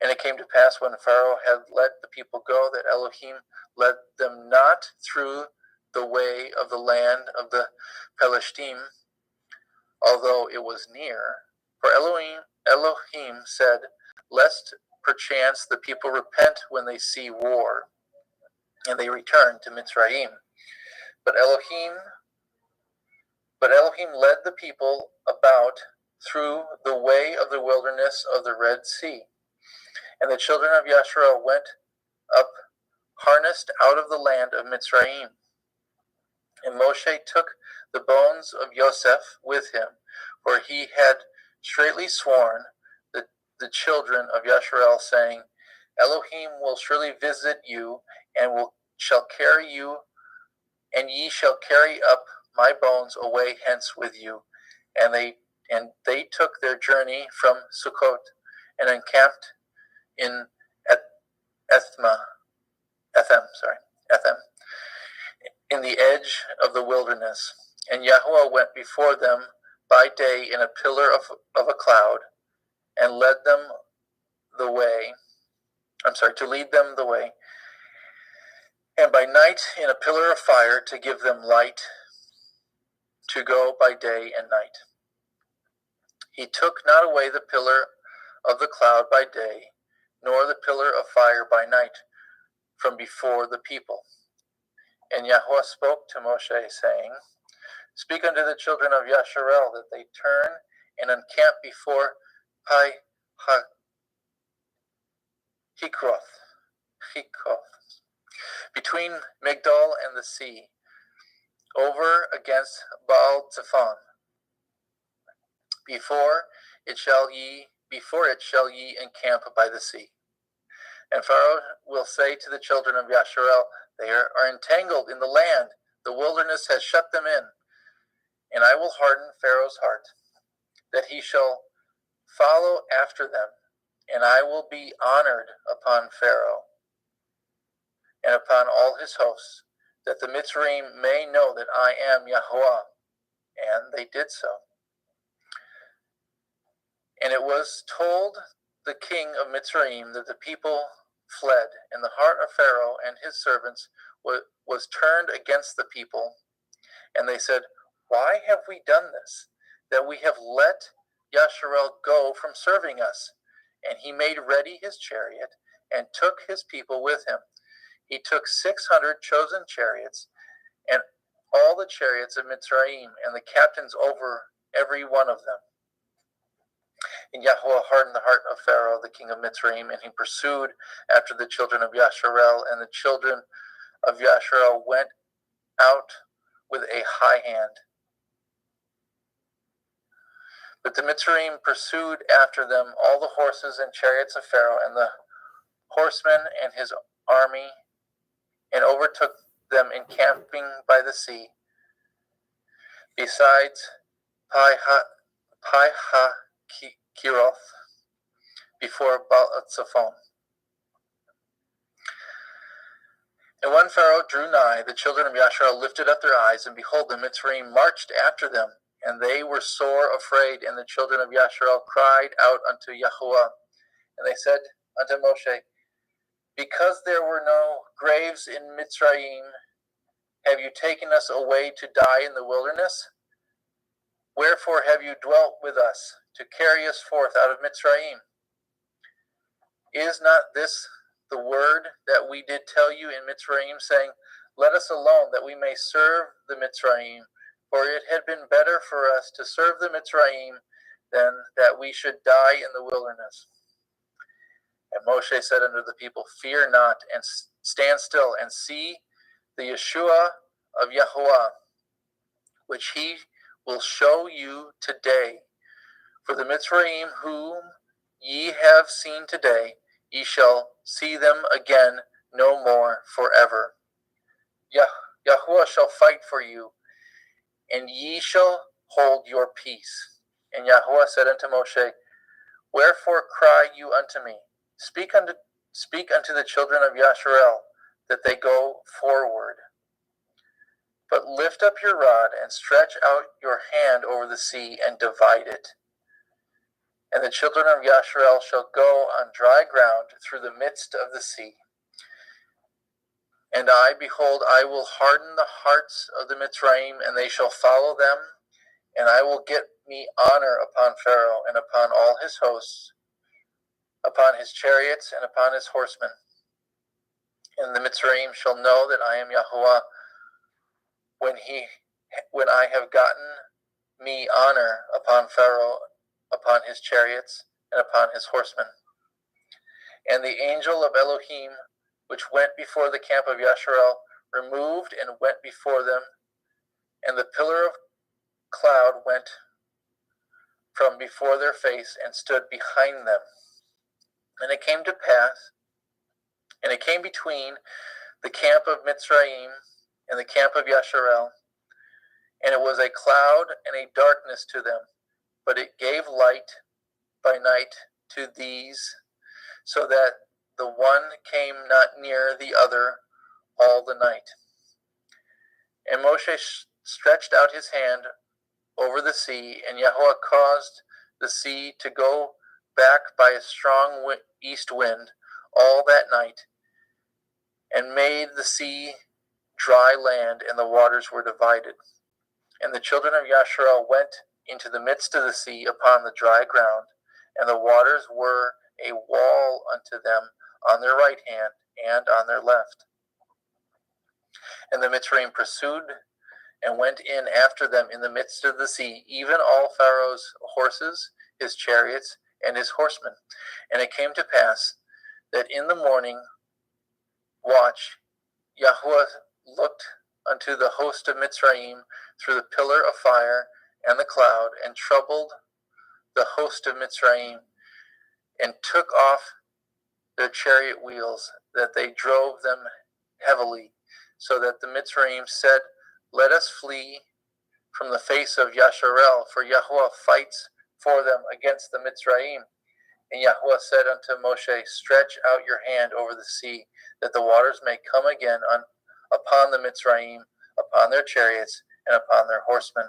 And it came to pass, when Pharaoh had let the people go, that Elohim led them not through the way of the land of the Pelishtim, although it was near. For Elohim said, Lest perchance the people repent when they see war, and they return to Mitzrayim. But Elohim led the people about through the way of the wilderness of the Red Sea. And the children of Yasharel went up harnessed out of the land of Mitzrayim. And Moshe took the bones of Yosef with him, for he had straitly sworn the children of Yasharel, saying, Elohim will surely visit you, and shall carry you, and ye shall carry up my bones away hence with you. And they took their journey from Sukkot, and encamped in Ethem, in the edge of the wilderness. And Yahweh went before them by day in a pillar of a cloud, and led them the way. To lead them the way, and by night in a pillar of fire to give them light to go by day and night. He took not away the pillar of the cloud by day, nor the pillar of fire by night from before the people. And Yahweh spoke to Moshe, saying, Speak unto the children of Yasharel, that they turn and encamp before Pi Hikroth, between Migdol and the sea, over against Baal Zephon. Before it shall ye encamp by the sea. And Pharaoh will say to the children of Yasharel, They are entangled in the land, the wilderness has shut them in. And I will harden Pharaoh's heart, that he shall follow after them, and I will be honored upon Pharaoh and upon all his hosts, that the Mitzrayim may know that I am Yahweh. And they did so. And it was told the king of Mitzrayim that the people fled, and the heart of Pharaoh and his servants was turned against the people. And they said, Why have we done this, that we have let Yasharel go from serving us? And he made ready his chariot, and took his people with him. He took 600 chosen chariots, and all the chariots of Mitzrayim, and the captains over every one of them. And Yahweh hardened the heart of Pharaoh, the king of Mitzrayim, and he pursued after the children of Yasharel, and the children of Yasharel went out with a high hand. But the Mitzrayim pursued after them all the horses and chariots of Pharaoh, and the horsemen and his army, and overtook them encamping by the sea, besides Pi-haKiroth, before Baal-Zephon. And when Pharaoh drew nigh, the children of Yasharel lifted up their eyes, and behold, the Mitzrayim marched after them, and they were sore afraid. And the children of Yasharel cried out unto Yahweh, and they said unto Moshe, Because there were no graves in Mitzrayim, have you taken us away to die in the wilderness? Wherefore have you dwelt with us, to carry us forth out of Mitzrayim? Is not this the word that we did tell you in Mitzrayim, saying, let us alone, that we may serve the Mitzrayim. For it had been better for us to serve the Mitzrayim than that we should die in the wilderness. And Moshe said unto the people, fear not, and stand still, and see the Yeshua of Yahuwah, which he will show you today. For the Mitzrayim whom ye have seen today, ye shall see them again no more forever. Yahuwah shall fight for you, and ye shall hold your peace. And Yahuwah said unto Moshe, wherefore cry you unto me? Speak unto the children of Yasharel, that they go forward. But lift up your rod, and stretch out your hand over the sea, and divide it. And the children of Yasharel shall go on dry ground through the midst of the sea. And I, behold, I will harden the hearts of the Mitzrayim, and they shall follow them, and I will get me honor upon Pharaoh, and upon all his hosts, upon his chariots, and upon his horsemen. And the Mitzrayim shall know that I am Yahuwah, when I have gotten me honor upon Pharaoh, upon his chariots, and upon his horsemen. And the angel of Elohim, which went before the camp of Yasharel, removed and went before them, and the pillar of cloud went from before their face and stood behind them. And it came to pass, and it came between the camp of Mitzrayim and the camp of Yasharel, and it was a cloud and a darkness to them, but it gave light by night to these, so that the one came not near the other all the night. And Moshe stretched out his hand over the sea, and Yahuwah caused the sea to go back by a strong east wind all that night, and made the sea dry land, and the waters were divided. And the children of Yasharel went into the midst of the sea upon the dry ground, and the waters were a wall unto them on their right hand and on their left. And the Mitzrayim pursued and went in after them in the midst of the sea, even all Pharaoh's horses, his chariots, and his horsemen. And it came to pass that in the morning watch Yahuwah looked unto the host of Mitzrayim through the pillar of fire and the cloud, and troubled the host of Mitzrayim, and took off their chariot wheels, that they drove them heavily, so that the Mitzrayim said, let us flee from the face of Yasharel, for Yahuwah fights for them against the Mitzrayim. And Yahuwah said unto Moshe, stretch out your hand over the sea, that the waters may come again upon the Mitzrayim, upon their chariots, and upon their horsemen.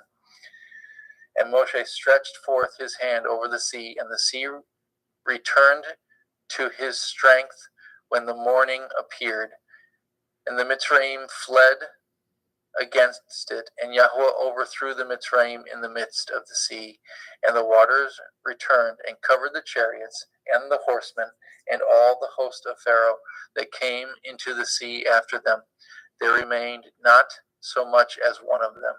And Moshe stretched forth his hand over the sea, and the sea returned to his strength when the morning appeared. And the Mitzrayim fled against it, and Yahuwah overthrew the Mitzrayim in the midst of the sea. And the waters returned and covered the chariots and the horsemen and all the host of Pharaoh that came into the sea after them. There remained not so much as one of them.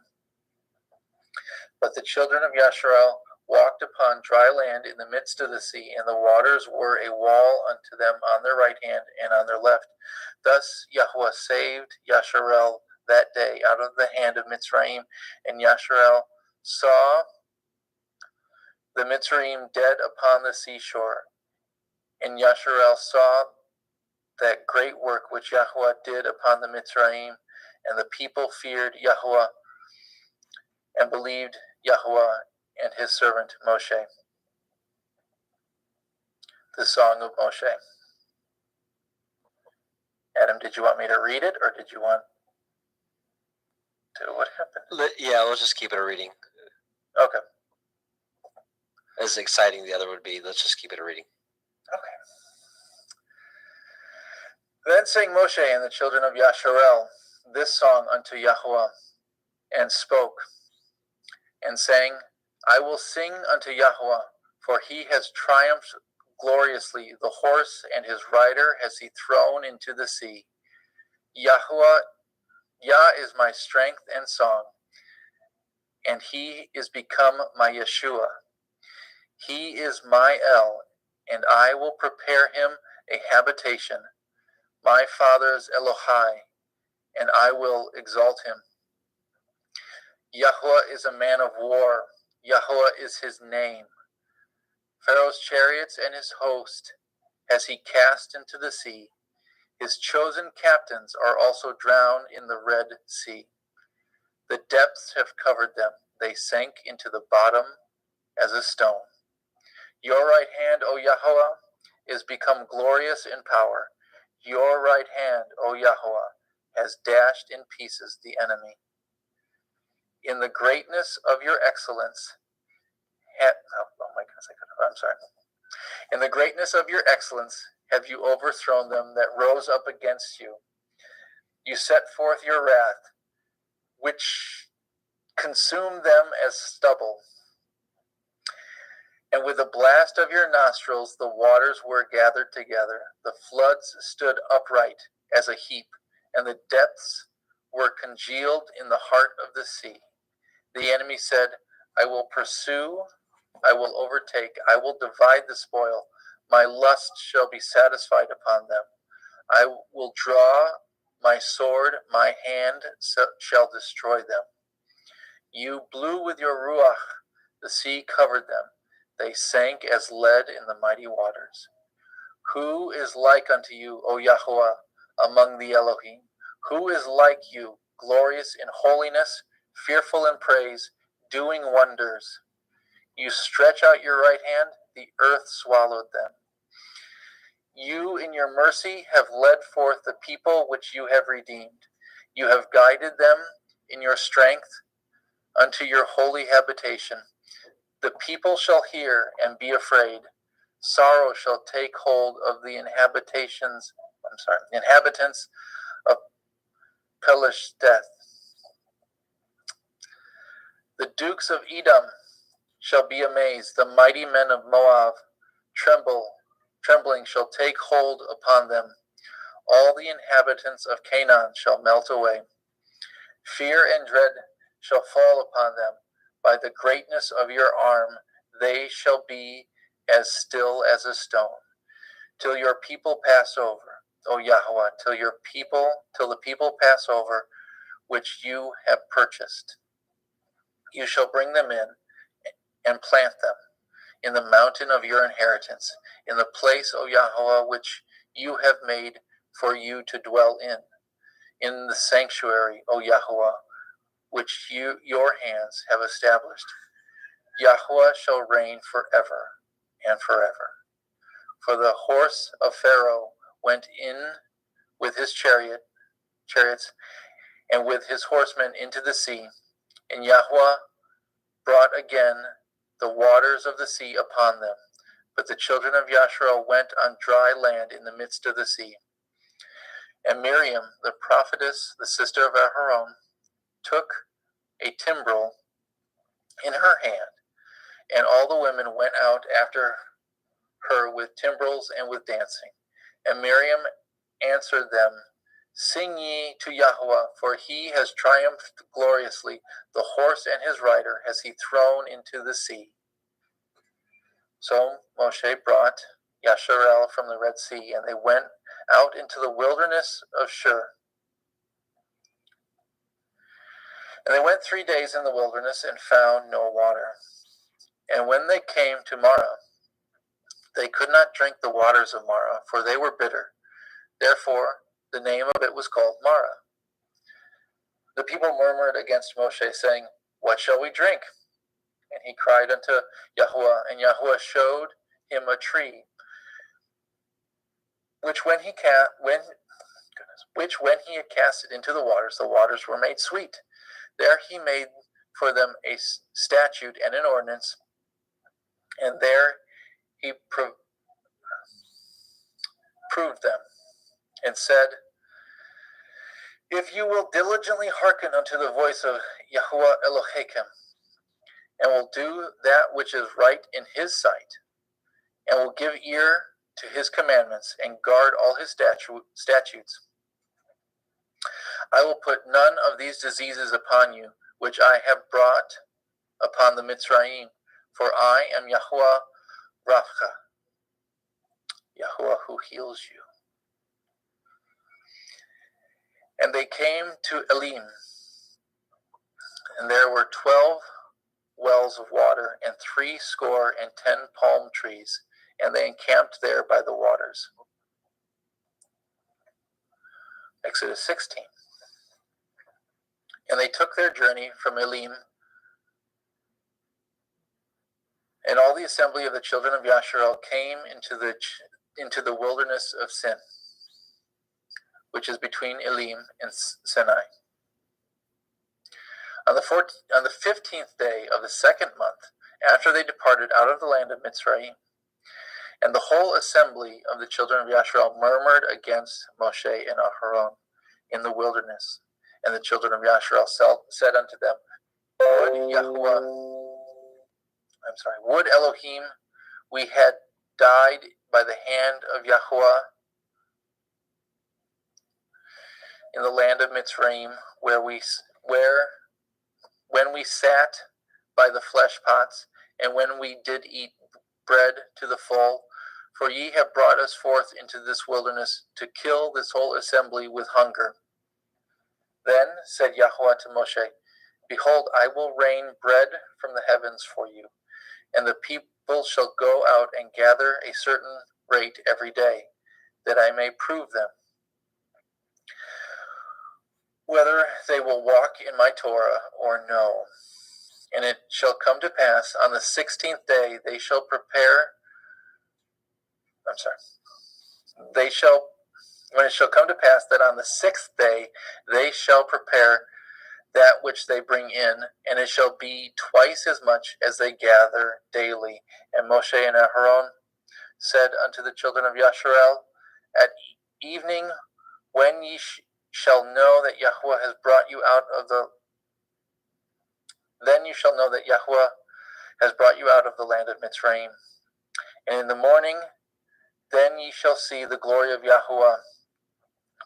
But the children of Yasharel walked upon dry land in the midst of the sea, and the waters were a wall unto them on their right hand and on their left. Thus Yahuwah saved Yasharel that day out of the hand of Mitzrayim, and Yasharel saw the Mitzrayim dead upon the seashore. And Yasharel saw that great work which Yahuwah did upon the Mitzrayim, and the people feared Yahuwah and believed Yahuwah and his servant Moshe. The Song of Moshe. Adam, did you want me to read it, or did you want to? What happened? Yeah, let's just keep it a reading. Okay. As exciting the other would be, let's just keep it a reading. Okay. Then sang Moshe and the children of Yasharel this song unto Yahuwah, and spoke, and sang, I will sing unto Yahuwah, for he has triumphed gloriously. The horse and his rider has he thrown into the sea. Yahuwah, Yah is my strength and song, and he is become my Yeshua. He is my El, and I will prepare him a habitation, my father's Elohai, and I will exalt him. Yahuwah is a man of war. Yahuwah is his name. Pharaoh's chariots and his host has he cast into the sea. His chosen captains are also drowned in the Red Sea. The depths have covered them. They sank into the bottom as a stone. Your right hand, O Yahuwah, is become glorious in power. Your right hand, O Yahuwah, has dashed in pieces the enemy. In the greatness of your excellence, in the greatness of your excellence have you overthrown them that rose up against you. You set forth your wrath, which consumed them as stubble. And with the blast of your nostrils the waters were gathered together. The floods stood upright as a heap, and the depths were congealed in the heart of the sea. The enemy said, I will pursue, I will overtake, I will divide the spoil. My lust shall be satisfied upon them. I will draw my sword, my hand shall destroy them. You blew with your ruach, the sea covered them. They sank as lead in the mighty waters. Who is like unto you, O Yahuwah, among the Elohim? Who is like you, glorious in holiness, fearful in praise, doing wonders? You stretch out your right hand, the earth swallowed them. You in your mercy have led forth the people which you have redeemed. You have guided them in your strength unto your holy habitation. The people shall hear and be afraid. Sorrow shall take hold of the inhabitants of Pelisheth. The dukes of Edom shall be amazed. The mighty men of Moab trembling shall take hold upon them. All the inhabitants of Canaan shall melt away. Fear and dread shall fall upon them. By the greatness of your arm, they shall be as still as a stone, till your people pass over, O Yahuwah, till the people pass over, which you have purchased. You shall bring them in and plant them in the mountain of your inheritance, in the place, O Yahuwah, which you have made for you to dwell in the sanctuary, O Yahuwah, which your hands have established. Yahuwah shall reign forever and forever. For the horse of Pharaoh went in with his chariots and with his horsemen into the sea, and Yahuwah brought again the waters of the sea upon them. But the children of Yasharel went on dry land in the midst of the sea. And Miriam, the prophetess, the sister of Aharon, took a timbrel in her hand, and all the women went out after her with timbrels and with dancing. And Miriam answered them, Sing ye to Yahuwah, for he has triumphed gloriously. The horse and his rider has he thrown into the sea. So Moshe brought Yasharel from the Red Sea, and they went out into the wilderness of Shur. And they went 3 days in the wilderness and found no water. And when they came to Marah, they could not drink the waters of Marah, for they were bitter. Therefore, the name of it was called Marah. The people murmured against Moshe, saying, What shall we drink? And he cried unto Yahuwah, and Yahuwah showed him a tree, which when he had cast it into the waters were made sweet. There he made for them a statute and an ordinance, and there he proved them, and said, If you will diligently hearken unto the voice of Yahuwah Elohim, and will do that which is right in his sight, and will give ear to his commandments, and guard all his statutes. I will put none of these diseases upon you, which I have brought upon the Mitzrayim, for I am Yahuwah Rapha, Yahuwah who heals you. And they came to Elim, and there were 12 wells of water, and 70 palm trees, and they encamped there by the waters. Exodus 16. And they took their journey from Elim, and all the assembly of the children of Yasharel came into the wilderness of Sin, which is between Elim and Sinai. On the 15th day of the second month, after they departed out of the land of Mitzrayim, and the whole assembly of the children of Yasharel murmured against Moshe and Aharon in the wilderness. And the children of Yasharel said unto them, Would Elohim we had died by the hand of Yahuwah in the land of Mitzrayim, when we sat by the flesh pots, and when we did eat bread to the full. For ye have brought us forth into this wilderness to kill this whole assembly with hunger. Then said Yahuwah to Moshe, Behold, I will rain bread from the heavens for you, and the people shall go out and gather a certain rate every day, that I may prove them, whether they will walk in my Torah or no. And it shall come to pass on the 16th day when it shall come to pass that on the 6th day they shall prepare that which they bring in, and it shall be twice as much as they gather daily. And Moshe and Aharon said unto the children of Yasharel, At evening, when ye shall know that Yahuwah has brought you out of the then you shall know that Yahuwah has brought you out of the land of Mitzrayim. And in the morning, then ye shall see the glory of Yahuwah.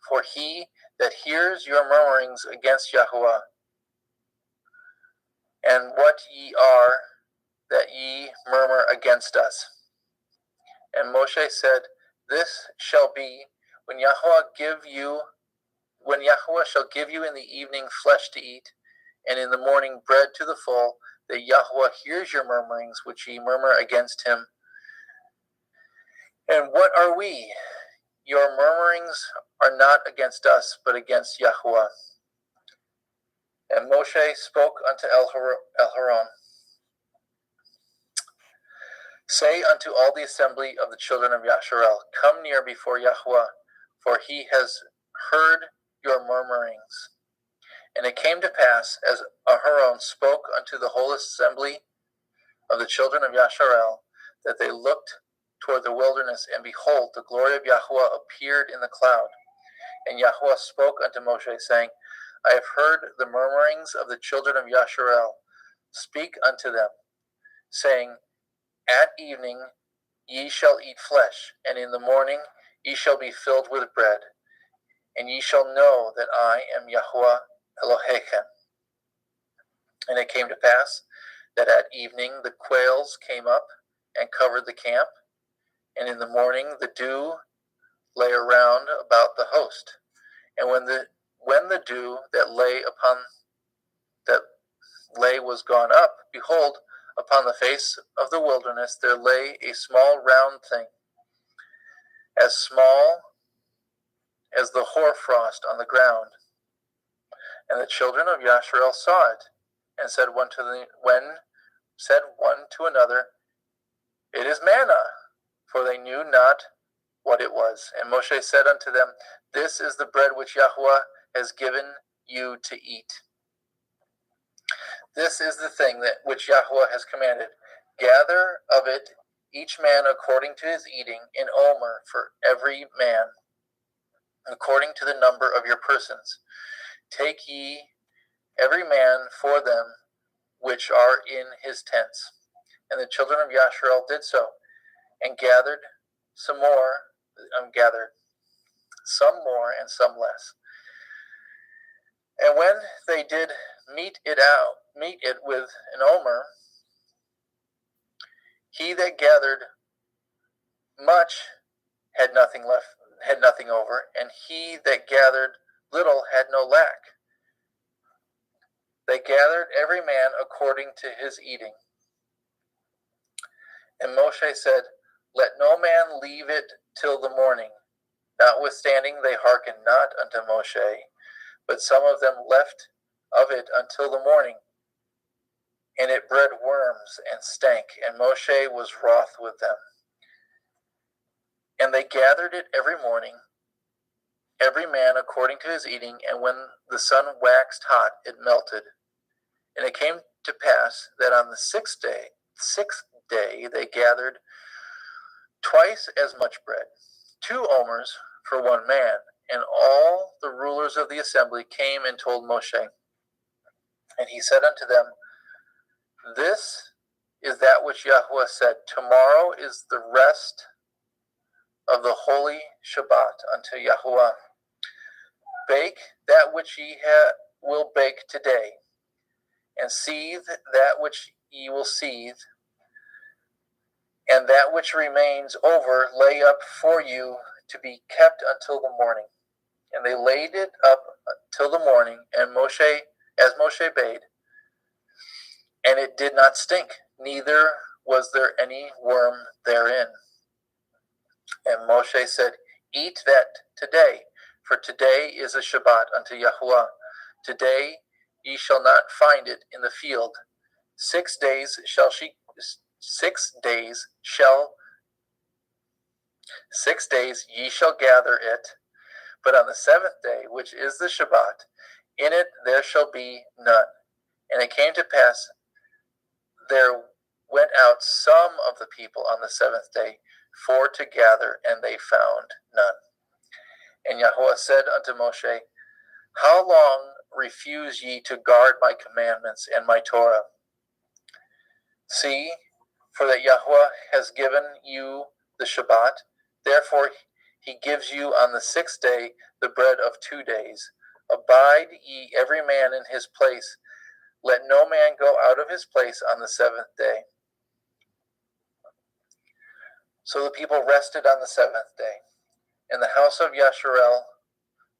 For he that hears your murmurings against Yahuwah, and what ye are that ye murmur against us. And Moshe said, This shall be when Yahuwah shall give you in the evening flesh to eat, and in the morning bread to the full, that Yahuwah hears your murmurings which ye murmur against him. And what are we? Your murmurings are not against us, but against Yahuwah. And Moshe spoke unto Elharon, Say unto all the assembly of the children of Yasharel, Come near before Yahuwah, for he has heard your murmurings. And it came to pass, as Aharon spoke unto the whole assembly of the children of Yasharel, that they looked toward the wilderness, and behold, the glory of Yahuwah appeared in the cloud. And Yahuwah spoke unto Moshe, saying, I have heard the murmurings of the children of Yasharel. Speak unto them, saying, At evening ye shall eat flesh, and in the morning ye shall be filled with bread. And ye shall know that I am Yahuwah Elohechem. And it came to pass that at evening the quails came up and covered the camp, and in the morning the dew lay around about the host. And when the dew that lay was gone up, behold, upon the face of the wilderness there lay a small round thing, as small as the hoarfrost on the ground. And the children of Yasharel saw it, and said one to another, It is manna, for they knew not what it was. And Moshe said unto them, This is the bread which Yahuwah has given you to eat. This is the thing which Yahuwah has commanded. Gather of it each man according to his eating, in omer for every man, according to the number of your persons. Take ye every man for them which are in his tents. And the children of Yasharel did so. and gathered some more, and some less. And when they did meet it with an omer, he that gathered much had nothing over, and he that gathered little had no lack. They gathered every man according to his eating. And Moshe said, Let no man leave it till the morning. Notwithstanding, they hearkened not unto Moshe, but some of them left of it until the morning. And it bred worms and stank, and Moshe was wroth with them. And they gathered it every morning, every man according to his eating, and when the sun waxed hot, it melted. And it came to pass that on the sixth day they gathered twice as much bread, 2 omers for 1 man. And all the rulers of the assembly came and told Moshe. And he said unto them, This is that which Yahweh said, Tomorrow is the rest of the holy Shabbat unto Yahweh. Bake that which ye will bake today, and seethe that which ye will seethe, and that which remains over lay up for you to be kept until the morning. And they laid it up till the morning, and as Moshe bade, and it did not stink, neither was there any worm therein. And Moshe said, Eat that today, for today is a Shabbat unto Yahweh. Today ye shall not find it in the field. 6 days ye shall gather it, but on the 7th day, which is the Shabbat, in it there shall be none. And it came to pass, there went out some of the people on the 7th day for to gather, and they found none. And Yahweh said unto Moshe, How long refuse ye to guard my commandments and my Torah? See, for that Yahweh has given you the Shabbat, therefore he gives you on the 6th day the bread of 2 days. Abide ye every man in his place. Let no man go out of his place on the 7th day. So the people rested on the 7th day. And the house of Yasharel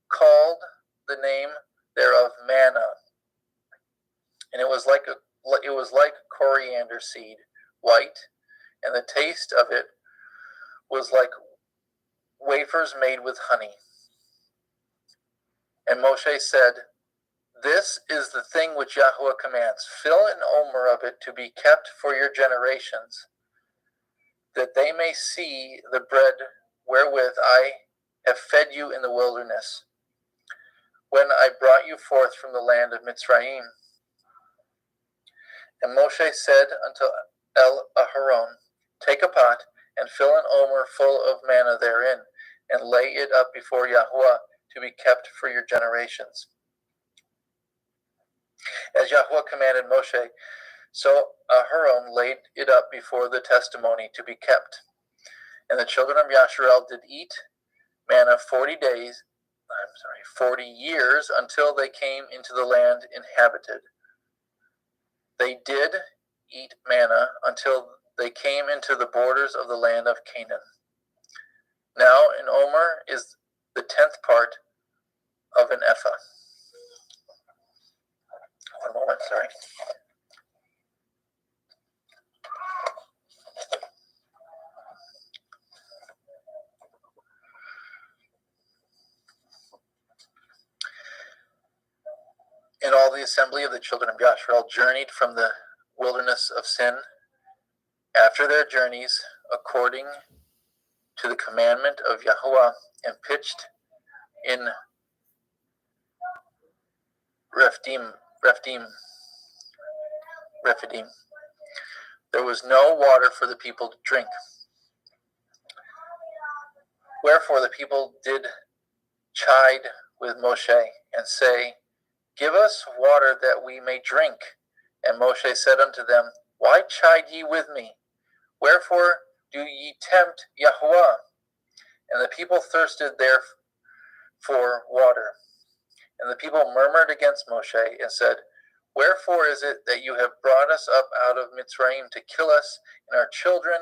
called the name thereof manna. And it was like coriander seed, white, and the taste of it was like wafers made with honey. And Moshe said, This is the thing which Yahweh commands. Fill an omer of it to be kept for your generations, that they may see the bread wherewith I have fed you in the wilderness, when I brought you forth from the land of Mitzrayim. And Moshe said unto Aharon, Take a pot, and fill an omer full of manna therein, and lay it up before Yahweh to be kept for your generations. As Yahweh commanded Moshe, so Aharon laid it up before the testimony to be kept. And the children of Yasharel did eat manna 40 years until they came into the land inhabited. They did eat manna until they came into the borders of the land of Canaan. Now an omer is the 10th part of an ephah. One moment, sorry. And all the assembly of the children of Yasharel journeyed from the wilderness of Sin after their journeys according to the commandment of Yahweh, and pitched in Rephidim. There was no water for the people to drink. Wherefore the people did chide with Moshe, and say, Give us water that we may drink. And Moshe said unto them, Why chide ye with me? Wherefore do ye tempt Yahuwah? And the people thirsted there for water. And the people murmured against Moshe and said, Wherefore is it that you have brought us up out of Mitzrayim to kill us and our children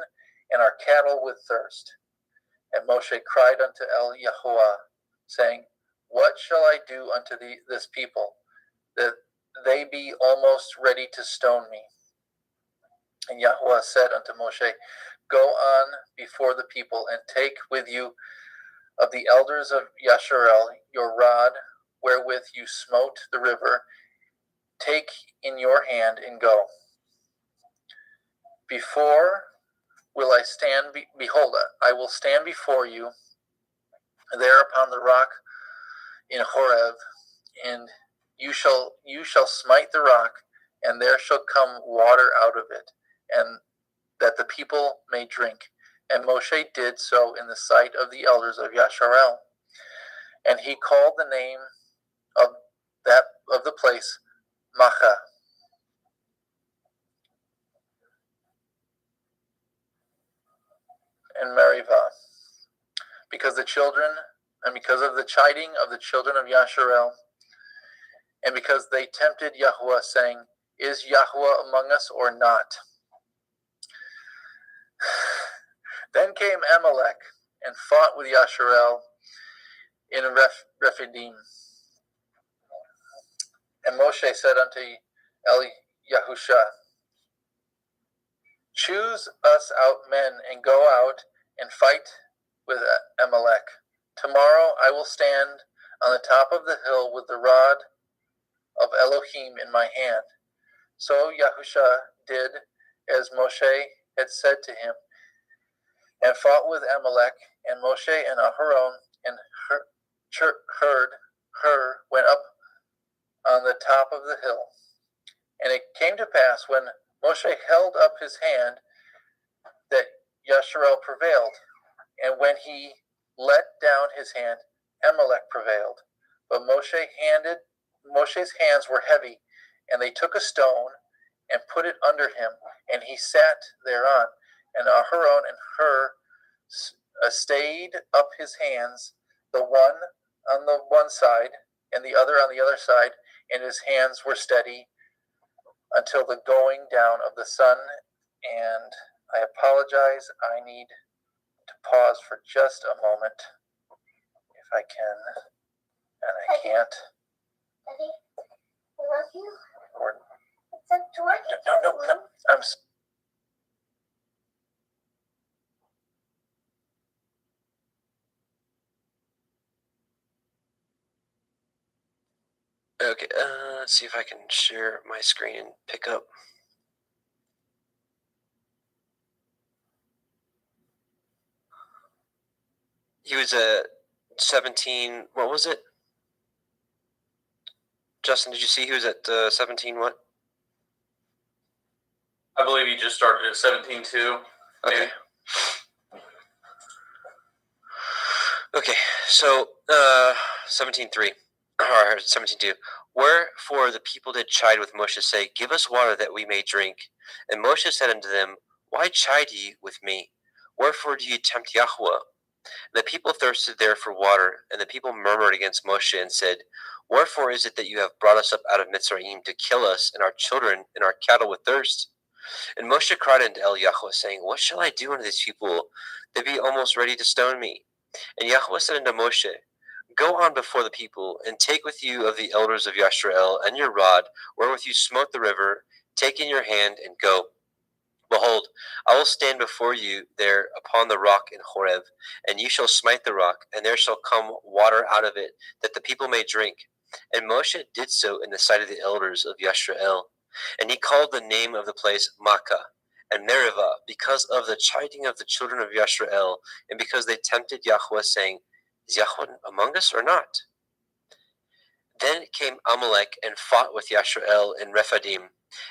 and our cattle with thirst? And Moshe cried unto El Yahuwah, saying, What shall I do unto this people, that they be almost ready to stone me? And Yahuwah said unto Moshe, Go on before the people, and take with you of the elders of Yasharel your rod, wherewith you smote the river. Take in your hand and go. Before will I stand, behold, I will stand before you there upon the rock in Horeb, and you shall smite the rock, and there shall come water out of it, and that the people may drink. And Moshe did so in the sight of the elders of Yasharel. And he called the name of the place Makkah. And Meribah, because of the chiding of the children of Yasharel, and because they tempted Yahuwah, saying, Is Yahuwah among us or not? Then came Amalek and fought with Yasharel in Rephidim. And Moshe said unto Eli Yahusha, Choose us out men and go out and fight with Amalek. Tomorrow I will stand on the top of the hill with the rod of Elohim in my hand. So Yahusha did as Moshe had said to him, and fought with Amalek. And Moshe and Aharon and Hur went up on the top of the hill. And it came to pass, when Moshe held up his hand, that Yasharel prevailed. And when he let down his hand, Amalek prevailed. But Moshe's hands were heavy, and they took a stone and put it under him, and he sat thereon. And Aharon and Hur stayed up his hands, the one on the one side and the other on the other side, and his hands were steady until the going down of the sun. And I apologize, I need to pause for just a moment, if I can, and I can't. Daddy, I love you. Or, Except George. no. Okay, let's see if I can share my screen and pick up. He was at 17. What was it? Justin, did you see he was at 17 what? I believe you just started at 17-2. Okay. Okay, so 17:3 or 17:2. Wherefore the people did chide with Moshe, say, Give us water that we may drink. And Moshe said unto them, Why chide ye with me? Wherefore do ye tempt Yahuwah? And the people thirsted there for water, and the people murmured against Moshe and said, Wherefore is it that you have brought us up out of Mitzrayim to kill us and our children and our cattle with thirst? And Moshe cried unto El Yahuwah, saying, What shall I do unto these people? They be almost ready to stone me. And Yahuwah said unto Moshe, Go on before the people, and take with you of the elders of Yasharel and your rod, wherewith you smote the river, take in your hand, and go. Behold, I will stand before you there upon the rock in Horeb, and ye shall smite the rock, and there shall come water out of it, that the people may drink. And Moshe did so in the sight of the elders of Yasharel. And he called the name of the place Makkah, and Meribah, because of the chiding of the children of Yasharel, and because they tempted Yahuwah, saying, Is Yahuwah among us or not? Then came Amalek and fought with Yasharel in Rephidim.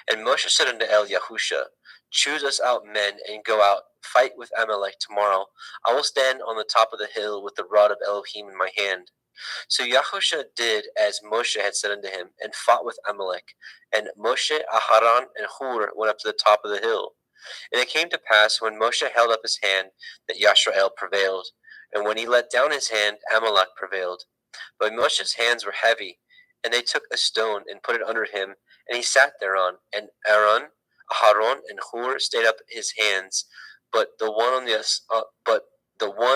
And Moshe said unto El Yahusha, Choose us out men, and go out, fight with Amalek tomorrow. I will stand on the top of the hill with the rod of Elohim in my hand. So Yahusha did as Moshe had said unto him, and fought with Amalek. And Moshe, Aharon, and Hur went up to the top of the hill. And it came to pass when Moshe held up his hand that Yashrael prevailed, and when he let down his hand, Amalek prevailed. But Moshe's hands were heavy, and they took a stone and put it under him, and he sat thereon. And Aaron, and Hur stayed up his hands, but the one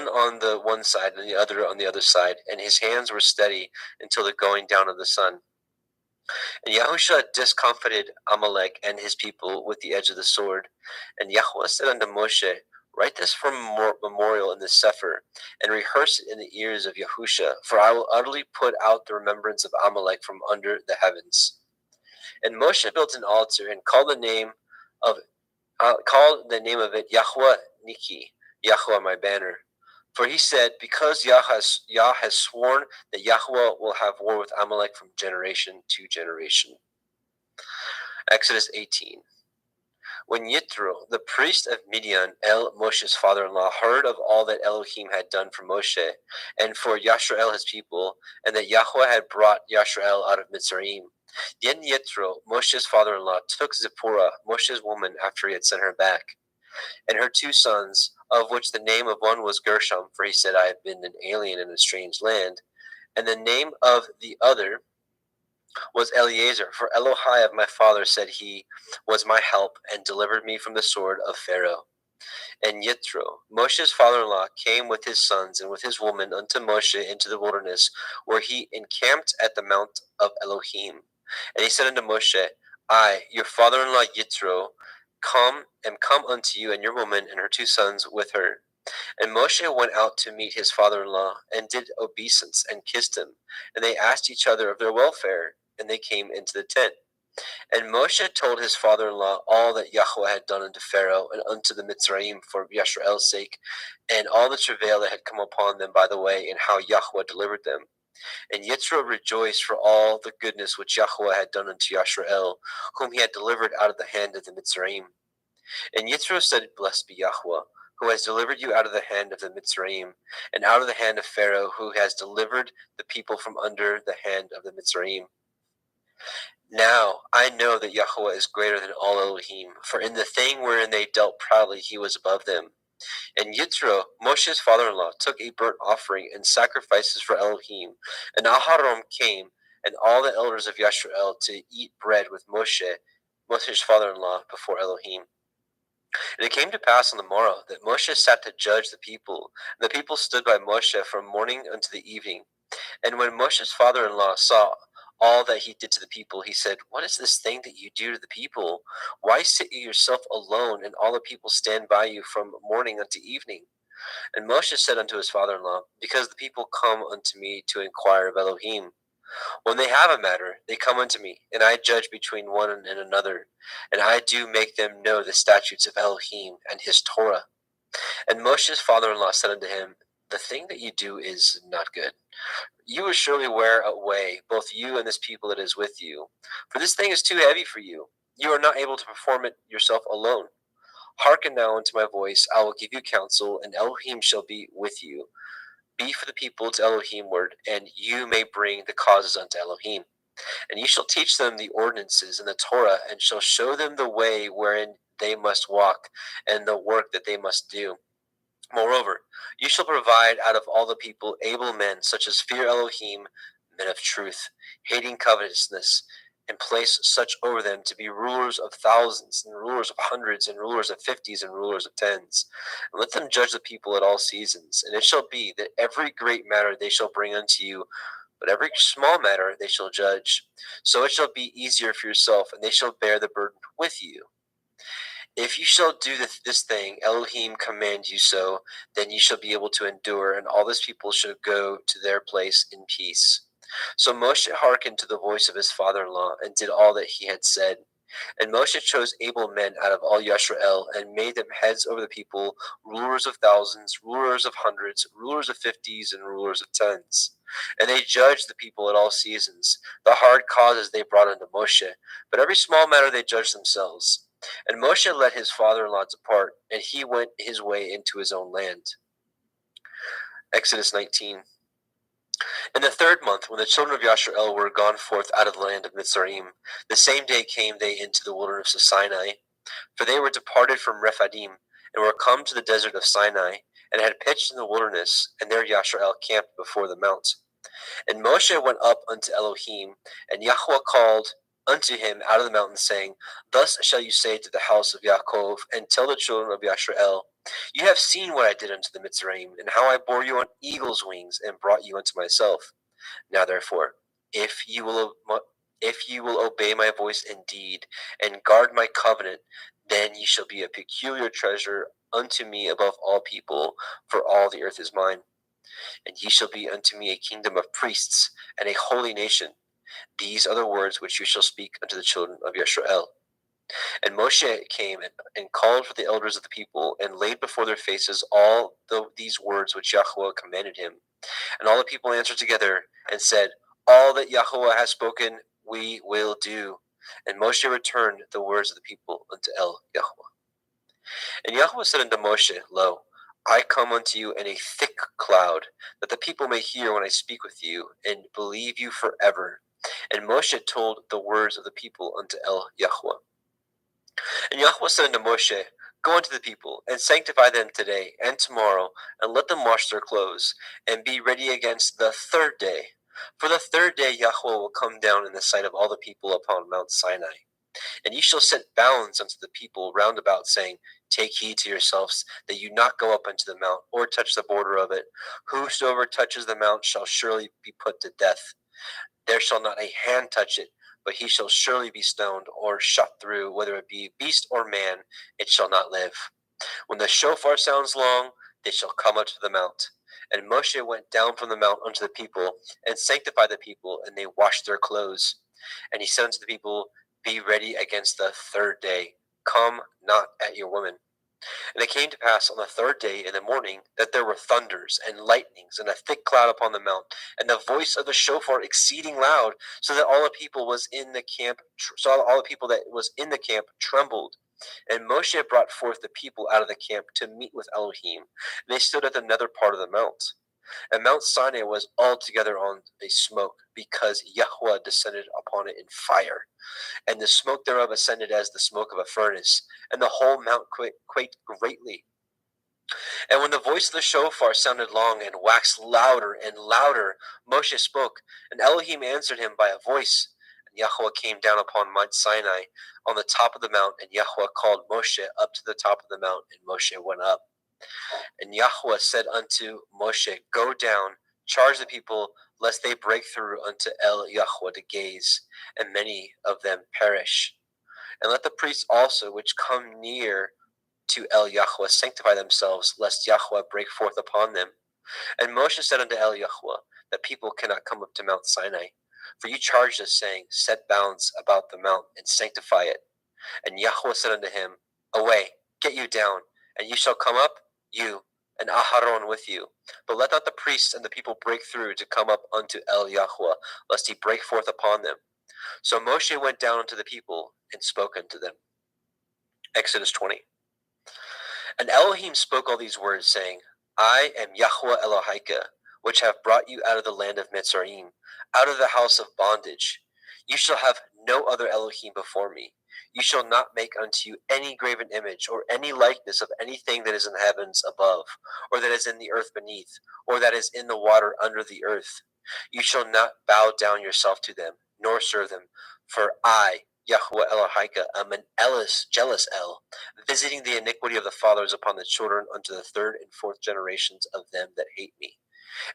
on the one side and the other on the other side, and his hands were steady until the going down of the sun. And Yahushua discomfited Amalek and his people with the edge of the sword. And Yahweh said unto Moshe, Write this for memorial in the Sefer, and rehearse it in the ears of Yahushua, for I will utterly put out the remembrance of Amalek from under the heavens. And Moshe built an altar and called the name of it Yahweh Niki, Yahweh my banner. For he said, Because Yah has sworn that Yahweh will have war with Amalek from generation to generation. Exodus 18. When Yitro, the priest of Midian, Moshe's father-in-law, heard of all that Elohim had done for Moshe and for Yashrael his people, and that Yahweh had brought Yashrael out of Mitzrayim, then Yitro, Moshe's father-in-law, took Zipporah, Moshe's woman, after he had sent her back, and her 2 sons, of which the name of one was Gershom, for he said, I have been an alien in a strange land, and the name of the other was Eliezer, for Elohai of my father, said he, was my help, and delivered me from the sword of Pharaoh. And Yitro, Moshe's father-in-law, came with his sons and with his woman unto Moshe into the wilderness, where he encamped at the mount of Elohim. And he said unto Moshe, I, your father-in-law Yitro, come unto you, and your woman and her 2 sons with her. And Moshe went out to meet his father-in-law, and did obeisance, and kissed him. And they asked each other of their welfare, and they came into the tent. And Moshe told his father-in-law all that Yahweh had done unto Pharaoh, and unto the Mitzrayim for Yashrael's sake, and all the travail that had come upon them by the way, and how Yahweh delivered them. And Yitro rejoiced for all the goodness which Yahweh had done unto Yashrael, whom he had delivered out of the hand of the Mitzrayim. And Yitro said, Blessed be Yahweh, who has delivered you out of the hand of the Mitzrayim, and out of the hand of Pharaoh, who has delivered the people from under the hand of the Mitzrayim. Now I know that Yahweh is greater than all Elohim, for in the thing wherein they dealt proudly he was above them. And Yitro, Moshe's father-in-law, took a burnt offering and sacrifices for Elohim. And Aharon came, and all the elders of Yashrael, to eat bread with Moshe's father-in-law, before Elohim. And it came to pass on the morrow that Moshe sat to judge the people, and the people stood by Moshe from morning unto the evening. And when Moshe's father-in-law saw all that he did to the people, he said, What is this thing that you do to the people? Why sit you yourself alone, and all the people stand by you from morning unto evening? And Moshe said unto his father-in-law, Because the people come unto me to inquire of Elohim. When they have a matter, they come unto me, and I judge between one and another, and I do make them know the statutes of Elohim and his Torah. And Moshe's father-in-law said unto him, The thing that you do is not good. You will surely wear away, both you and this people that is with you. For this thing is too heavy for you. You are not able to perform it yourself alone. Hearken now unto my voice, I will give you counsel, and Elohim shall be with you. Be for the people to Elohimward, and you may bring the causes unto Elohim. And ye shall teach them the ordinances and the Torah, and shall show them the way wherein they must walk, and the work that they must do. Moreover, you shall provide out of all the people able men, such as fear Elohim, men of truth, hating covetousness, and place such over them to be rulers of thousands, and rulers of hundreds, and rulers of 50s, and rulers of 10s. And let them judge the people at all seasons. And it shall be that every great matter they shall bring unto you, but every small matter they shall judge. So it shall be easier for yourself, and they shall bear the burden with you. If you shall do this thing, Elohim command you so, then you shall be able to endure, and all this people shall go to their place in peace. So Moshe hearkened to the voice of his father-in-law, and did all that he had said. And Moshe chose able men out of all Yashrael, and made them heads over the people, rulers of thousands, rulers of hundreds, rulers of 50s, and rulers of 10s. And they judged the people at all seasons. The hard causes they brought unto Moshe, but every small matter they judged themselves. And Moshe let his father-in-law depart, and he went his way into his own land. Exodus 19. In the 3rd month, when the children of Yashrael were gone forth out of the land of Mitzrayim, the same day came they into the wilderness of Sinai. For they were departed from Rephidim, and were come to the desert of Sinai, and had pitched in the wilderness, and there Yashrael camped before the mount. And Moshe went up unto Elohim, and Yahweh called unto him out of the mountain, saying, Thus shall you say to the house of Yaakov, and tell the children of Yashrael, You have seen what I did unto the Mitzrayim, and how I bore you on eagle's wings, and brought you unto myself. Now therefore, if you will obey my voice indeed, and guard my covenant, then ye shall be a peculiar treasure unto me above all people, for all the earth is mine. And ye shall be unto me a kingdom of priests, and a holy nation. These are the words which you shall speak unto the children of Yisrael. And Moshe came and called for the elders of the people, and laid before their faces all these words which Yahweh commanded him. And all the people answered together, and said, All that Yahweh has spoken, we will do. And Moshe returned the words of the people unto Yahweh. And Yahweh said unto Moshe, Lo, I come unto you in a thick cloud, that the people may hear when I speak with you, and believe you forever. And Moshe told the words of the people unto Yahweh. And Yahweh said unto Moshe, Go unto the people, and sanctify them today and tomorrow, and let them wash their clothes, and be ready against the third day. For the third day Yahweh will come down in the sight of all the people upon Mount Sinai. And ye shall set bounds unto the people round about, saying, Take heed to yourselves, that you not go up unto the mount, or touch the border of it. Whosoever touches the mount shall surely be put to death. There shall not a hand touch it, but he shall surely be stoned, or shot through, whether it be beast or man, it shall not live. When the shofar sounds long, they shall come up to the mount. And Moshe went down from the mount unto the people, and sanctified the people, and they washed their clothes. And he said unto the people, Be ready against the third day. Come not at your women. And it came to pass on the third day in the morning that there were thunders and lightnings and a thick cloud upon the mount, and the voice of the shofar exceeding loud, so that all the people that was in the camp trembled. And Moshe brought forth the people out of the camp to meet with Elohim, and they stood at the nether part of the mount. And Mount Sinai was altogether on a smoke, because Yahweh descended upon it in fire. And the smoke thereof ascended as the smoke of a furnace, and the whole mount quaked greatly. And when the voice of the shofar sounded long and waxed louder and louder, Moshe spoke, and Elohim answered him by a voice. And Yahweh came down upon Mount Sinai on the top of the mount, and Yahweh called Moshe up to the top of the mount, and Moshe went up. And Yahweh said unto Moshe, Go down, charge the people, lest they break through unto Yahweh to gaze, and many of them perish. And let the priests also which come near to Yahweh sanctify themselves, lest Yahweh break forth upon them. And Moshe said unto Yahweh, that people cannot come up to Mount Sinai. For you charged us, saying, Set bounds about the mount, and sanctify it. And Yahweh said unto him, Away, get you down, and you shall come up, you, and Aharon with you. But let not the priests and the people break through to come up unto Yahweh, lest he break forth upon them. So Moshe went down unto the people, and spoke unto them. Exodus 20. And Elohim spoke all these words, saying, I am Yahweh Elohika, which have brought you out of the land of Mitzrayim, out of the house of bondage. You shall have no other Elohim before me. You shall not make unto you any graven image, or any likeness of anything that is in the heavens above, or that is in the earth beneath, or that is in the water under the earth. You shall not bow down yourself to them, nor serve them. For I, Yahweh Elohika, am an jealous El, visiting the iniquity of the fathers upon the children unto the third and fourth generations of them that hate me,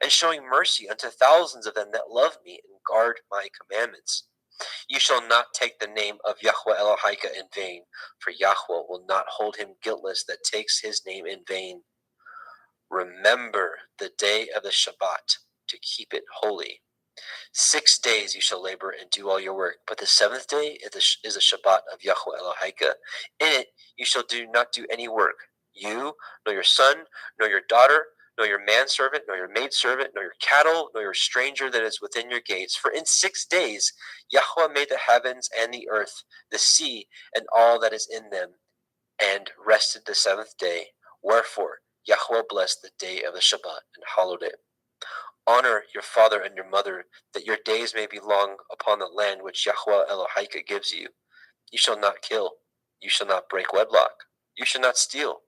and showing mercy unto thousands of them that love me and guard my commandments. You shall not take the name of Yahweh Elohika in vain, for Yahweh will not hold him guiltless that takes his name in vain. Remember the day of the Shabbat, to keep it holy. 6 days you shall labor and do all your work, but the seventh day is the Shabbat of Yahweh Elohika. In it you shall not do any work, you, nor your son, nor your daughter, nor your manservant, nor your maidservant, nor your cattle, nor your stranger that is within your gates. For in 6 days Yahweh made the heavens and the earth, the sea, and all that is in them, and rested the seventh day. Wherefore Yahweh blessed the day of the Shabbat and hallowed it. Honor your father and your mother, that your days may be long upon the land which Yahweh Elohika gives you. You shall not kill. You shall not break wedlock. You shall not steal.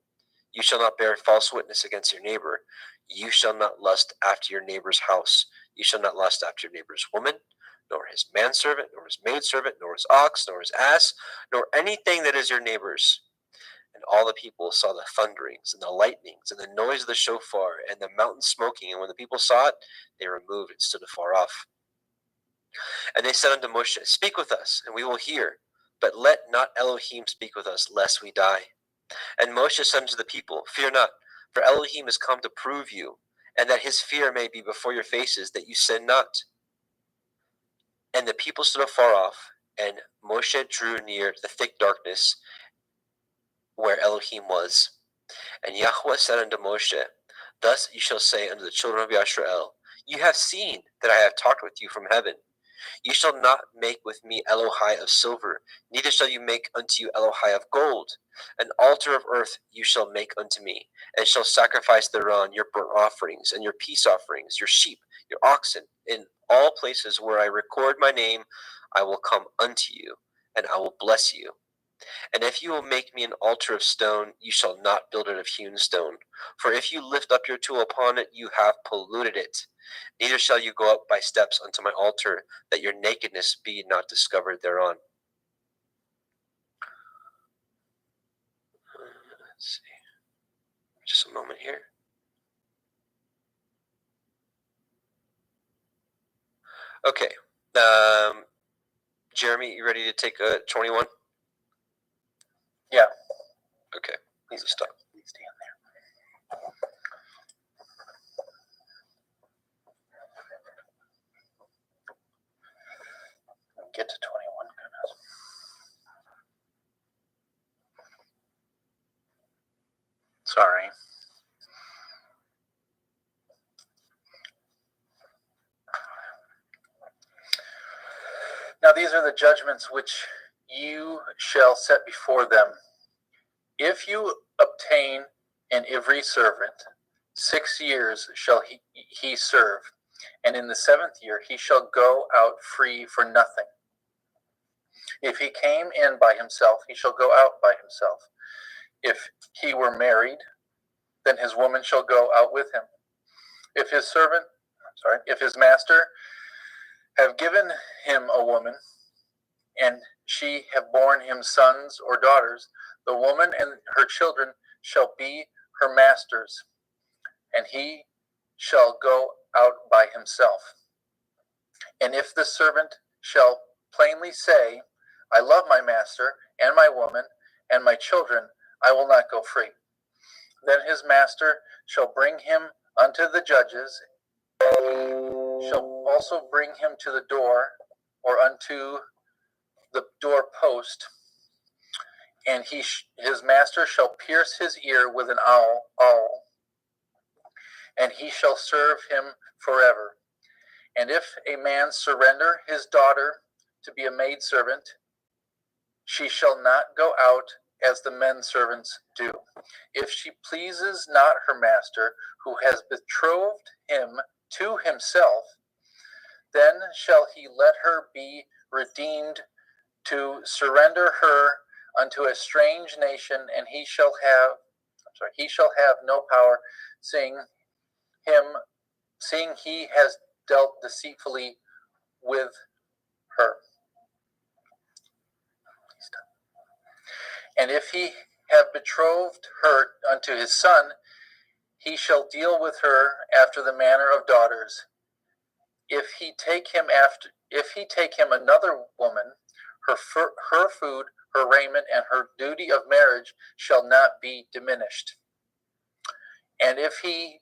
You shall not bear false witness against your neighbor. You shall not lust after your neighbor's house. You shall not lust after your neighbor's woman, nor his manservant, nor his maidservant, nor his ox, nor his ass, nor anything that is your neighbor's. And all the people saw the thunderings and the lightnings and the noise of the shofar and the mountain smoking. And when the people saw it, they removed and stood afar off. And they said unto Moshe, Speak with us, and we will hear. But let not Elohim speak with us, lest we die. And Moshe said unto the people, Fear not, for Elohim is come to prove you, and that his fear may be before your faces, that you sin not. And the people stood afar off, and Moshe drew near the thick darkness where Elohim was. And Yahweh said unto Moshe, Thus you shall say unto the children of Yisrael, You have seen that I have talked with you from heaven. You shall not make with me Elohai of silver, neither shall you make unto you Elohai of gold. An altar of earth you shall make unto me, and shall sacrifice thereon your burnt offerings, and your peace offerings, your sheep, your oxen. In all places where I record my name, I will come unto you, and I will bless you. And if you will make me an altar of stone, you shall not build it of hewn stone. For if you lift up your tool upon it, you have polluted it. Neither shall you go up by steps unto my altar, that your nakedness be not discovered thereon. Let's see. Just a moment here. Okay. Jeremy, you ready to take 21? Yeah. Okay. Please stop. Please stand there. Get to 21, goodness. Sorry. Now these are the judgments which you shall set before them. If you obtain an Ivri servant, 6 years shall he serve, and in the 7th year he shall go out free for nothing. If he came in by himself, he shall go out by himself. If he were married, then his woman shall go out with him. If his master have given him a woman, and she have borne him sons or daughters, the woman and her children shall be her master's, and he shall go out by himself. And if the servant shall plainly say, I love my master and my woman and my children, I will not go free. Then his master shall bring him unto the judges, and he shall also bring him to the door, or unto the door post, and his master shall pierce his ear with an awl, and he shall serve him forever. And if a man surrender his daughter to be a maidservant, she shall not go out as the men servants do. If she pleases not her master, who has betrothed him to himself, then shall he let her be redeemed to surrender her unto a strange nation, and he shall have no power, seeing he has dealt deceitfully with her. And if he have betrothed her unto his son, he shall deal with her after the manner of daughters. If he take him another woman, her food, her raiment, and her duty of marriage shall not be diminished. And if he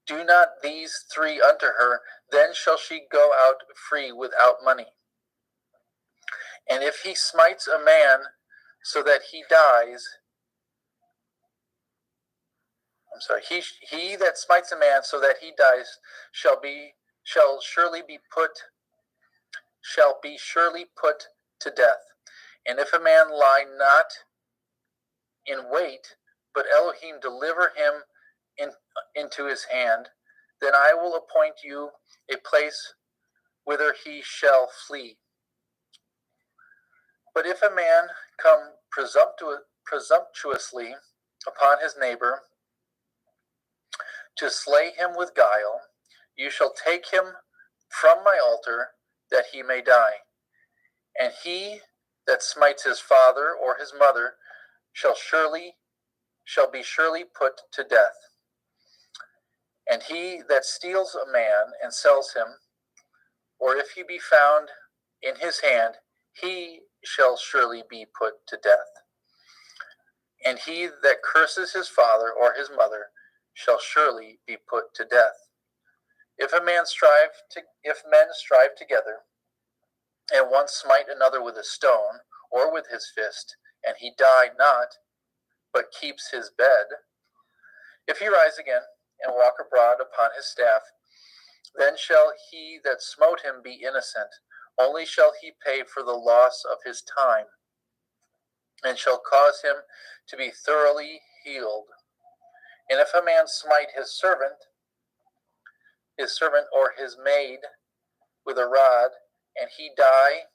do not these 3 unto her, then shall she go out free without money. And if he smites a man so that he dies, he that smites a man so that he dies shall surely be put to death. And if a man lie not in wait, but Elohim deliver him into his hand, then I will appoint you a place whither he shall flee. But if a man come presumptuously upon his neighbor to slay him with guile, you shall take him from my altar, that he may die. And he that smites his father or his mother shall be surely put to death. And he that steals a man and sells him, or if he be found in his hand, he shall surely be put to death. And he that curses his father or his mother shall surely be put to death. If men strive together, and one smite another with a stone or with his fist, and he die not, but keeps his bed, if he rise again and walk abroad upon his staff, then shall he that smote him be innocent, only shall he pay for the loss of his time, and shall cause him to be thoroughly healed. And if a man smite his servant or his maid with a rod, and he die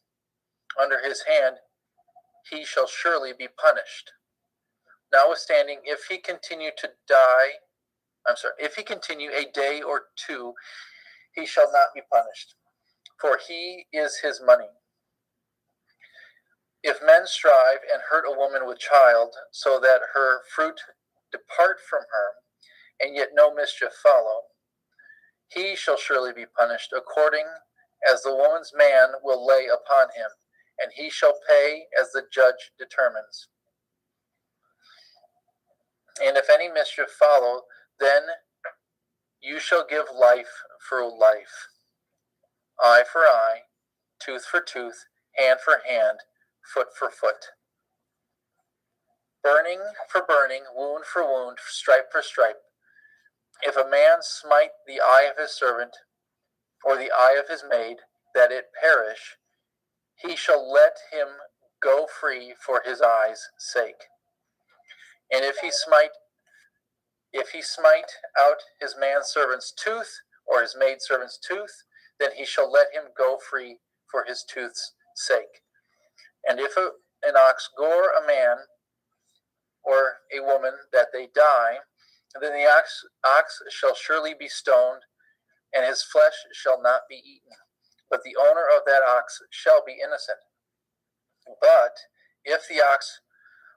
under his hand, he shall surely be punished. Notwithstanding, if he continue a day or two, he shall not be punished, for he is his money. If men strive and hurt a woman with child, so that her fruit depart from her, and yet no mischief follow, he shall surely be punished according as the woman's man will lay upon him, and he shall pay as the judge determines. And if any mischief follow, then you shall give life for life, eye for eye, tooth for tooth, hand for hand, foot for foot. Burning for burning, wound for wound, stripe for stripe. If a man smite the eye of his servant, or the eye of his maid, that it perish, he shall let him go free for his eye's sake. And if he smite out his manservant's tooth, or his maidservant's tooth, then he shall let him go free for his tooth's sake. And if an ox gore a man or a woman that they die, then the ox shall surely be stoned, and his flesh shall not be eaten, but the owner of that ox shall be innocent. But if the ox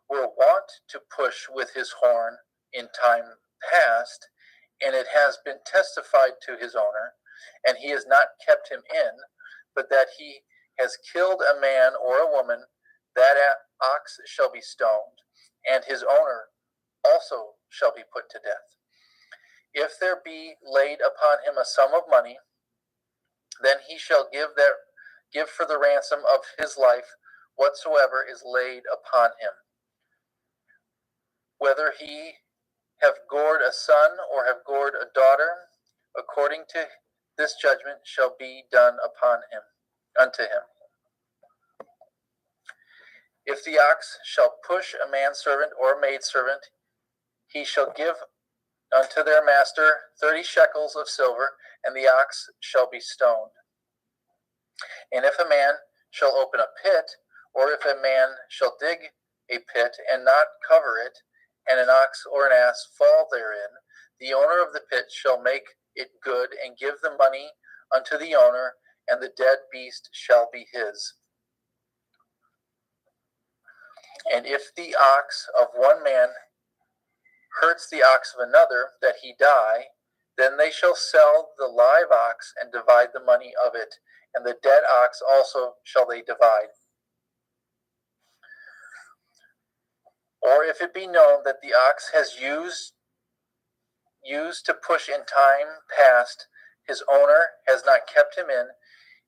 were wont to push with his horn in time past, and it has been testified to his owner, and he has not kept him in, but that he has killed a man or a woman, that ox shall be stoned, and his owner also shall be put to death. If there be laid upon him a sum of money, then he shall give for the ransom of his life whatsoever is laid upon him. Whether he have gored a son or have gored a daughter, according to this judgment shall be done unto him. If the ox shall push a manservant or maidservant, he shall give unto their master 30 shekels of silver, and the ox shall be stoned. And if a man shall open a pit, or if a man shall dig a pit and not cover it, and an ox or an ass fall therein, the owner of the pit shall make it good and give the money unto the owner, and the dead beast shall be his. And if the ox of one man hurts the ox of another, that he die, then they shall sell the live ox and divide the money of it, and the dead ox also shall they divide. Or if it be known that the ox has used to push in time past, his owner has not kept him in,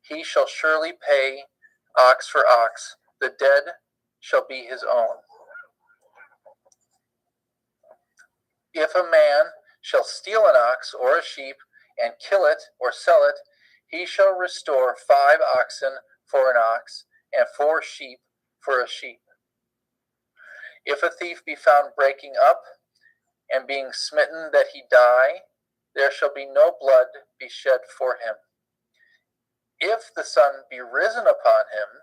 he shall surely pay ox for ox, the dead shall be his own. If a man shall steal an ox or a sheep, and kill it or sell it, he shall restore 5 oxen for an ox, and 4 sheep for a sheep. If a thief be found breaking up, and being smitten that he die, there shall be no blood be shed for him. If the sun be risen upon him,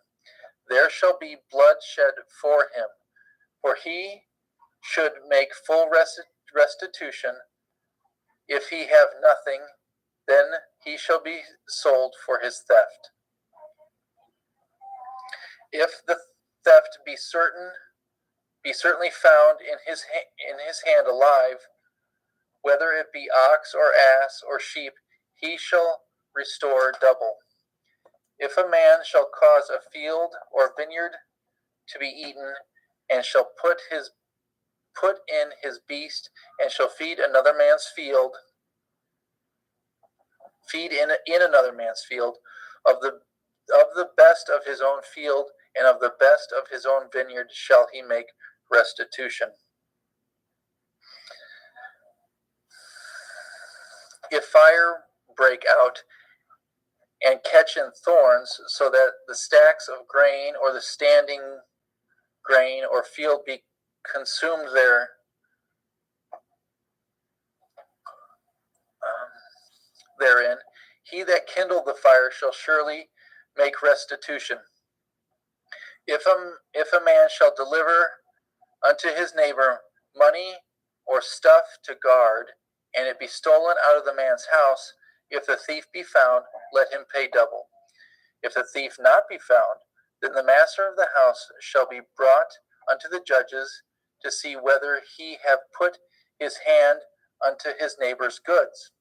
there shall be blood shed for him, For he should make full restitution. If he have nothing, then he shall be sold for his theft. If the theft be certainly found in his hand alive, whether it be ox or ass or sheep, he shall restore double. If a man shall cause a field or vineyard to be eaten, and shall put in his beast, and shall feed in another man's field, of the best of his own field and of the best of his own vineyard shall he make restitution. If fire break out and catch in thorns, so that the stacks of grain or the standing grain or field be consumed therein, he that kindled the fire shall surely make restitution. If a man shall deliver unto his neighbor money or stuff to guard, and it be stolen out of the man's house, if the thief be found, let him pay double. If the thief not be found, then the master of the house shall be brought unto the judges to see whether he have put his hand unto his neighbor's goods.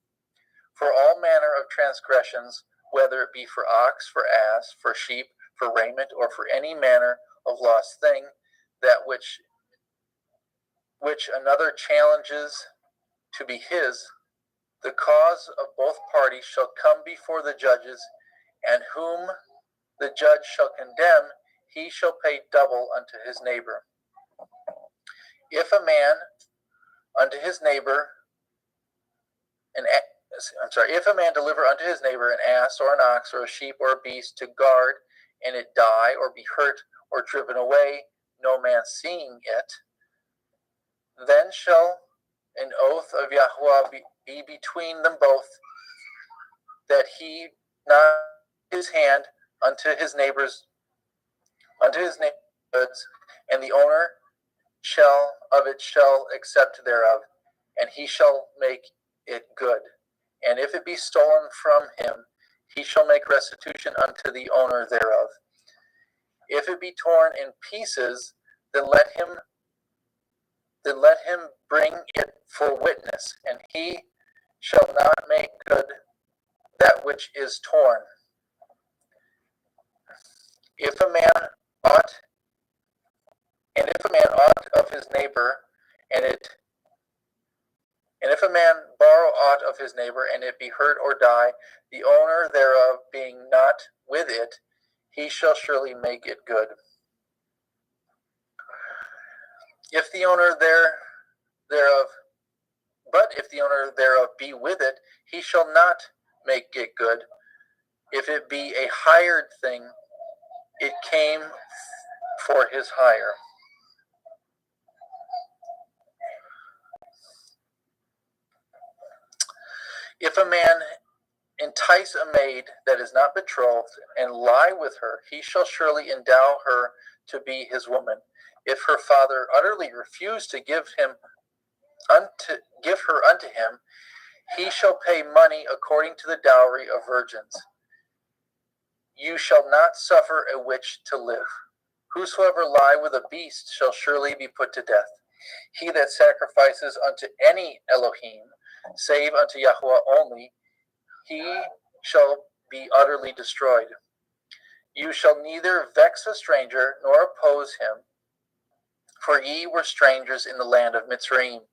For all manner of transgressions, whether it be for ox, for ass, for sheep, for raiment, or for any manner of lost thing, that which another challenges to be his, the cause of both parties shall come before the judges, and whom the judge shall condemn, he shall pay double unto his neighbor. If a man deliver unto his neighbor an ass or an ox or a sheep or a beast to guard, and it die or be hurt or driven away, no man seeing it, then shall an oath of Yahweh be between them both, that he not his hand unto his neighbor's goods, and the owner shall accept thereof, and he shall make it good. And if it be stolen from him, he shall make restitution unto the owner thereof. If it be torn in pieces, then let him bring it for witness, and he shall not make good that which is torn. If a man ought of his neighbor, and if a man borrow aught of his neighbor, and it be hurt or die, the owner thereof being not with it, he shall surely make it good. If the owner thereof be with it, he shall not make it good. If it be a hired thing, it came for his hire. If a man entice a maid that is not betrothed, and lie with her, he shall surely endow her to be his woman. If her father utterly refuse to give her unto him, he shall pay money according to the dowry of virgins. You shall not suffer a witch to live. Whosoever lie with a beast shall surely be put to death. He that sacrifices unto any Elohim, save unto Yahweh only, he shall be utterly destroyed. You shall neither vex a stranger nor oppose him, for ye were strangers in the land of Mitzrayim.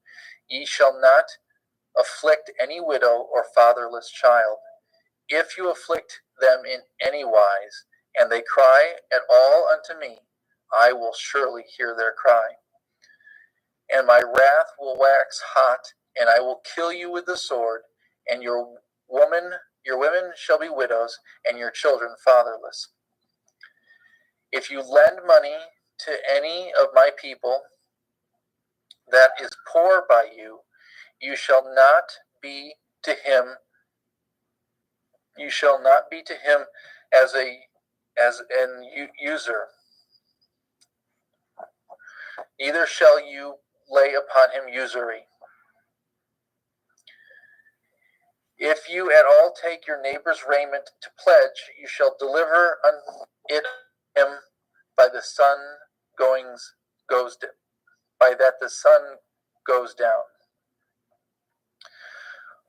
Ye shall not afflict any widow or fatherless child. If you afflict them in any wise, and they cry at all unto me, I will surely hear their cry. And my wrath will wax hot, and I will kill you with the sword, and your women shall be widows, and your children fatherless. If you lend money to any of my people that is poor by you, you shall not be to him as an usurer. neither shall you lay upon him usury. If you at all take your neighbor's raiment to pledge, you shall deliver it him by the sun by that the sun goes down.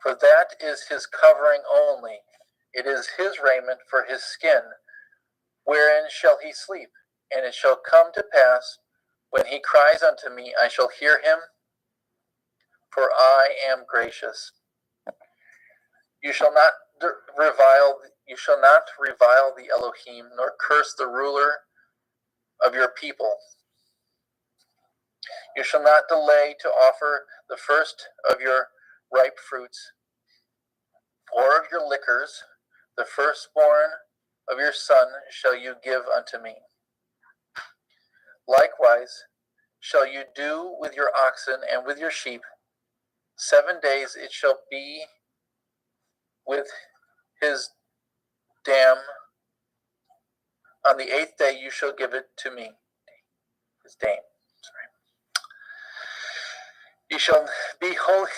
For that is his covering only. It is his raiment for his skin. Wherein shall he sleep? And it shall come to pass, when he cries unto me, I shall hear him, for I am gracious. You shall not revile the Elohim, nor curse the ruler of your people. You shall not delay to offer the first of your ripe fruits, or of your liquors. The firstborn of your son shall you give unto me. Likewise shall you do with your oxen and with your sheep. 7 days it shall be with his dam. On the 8th day you shall give it to me. His dam. Ye shall be holy,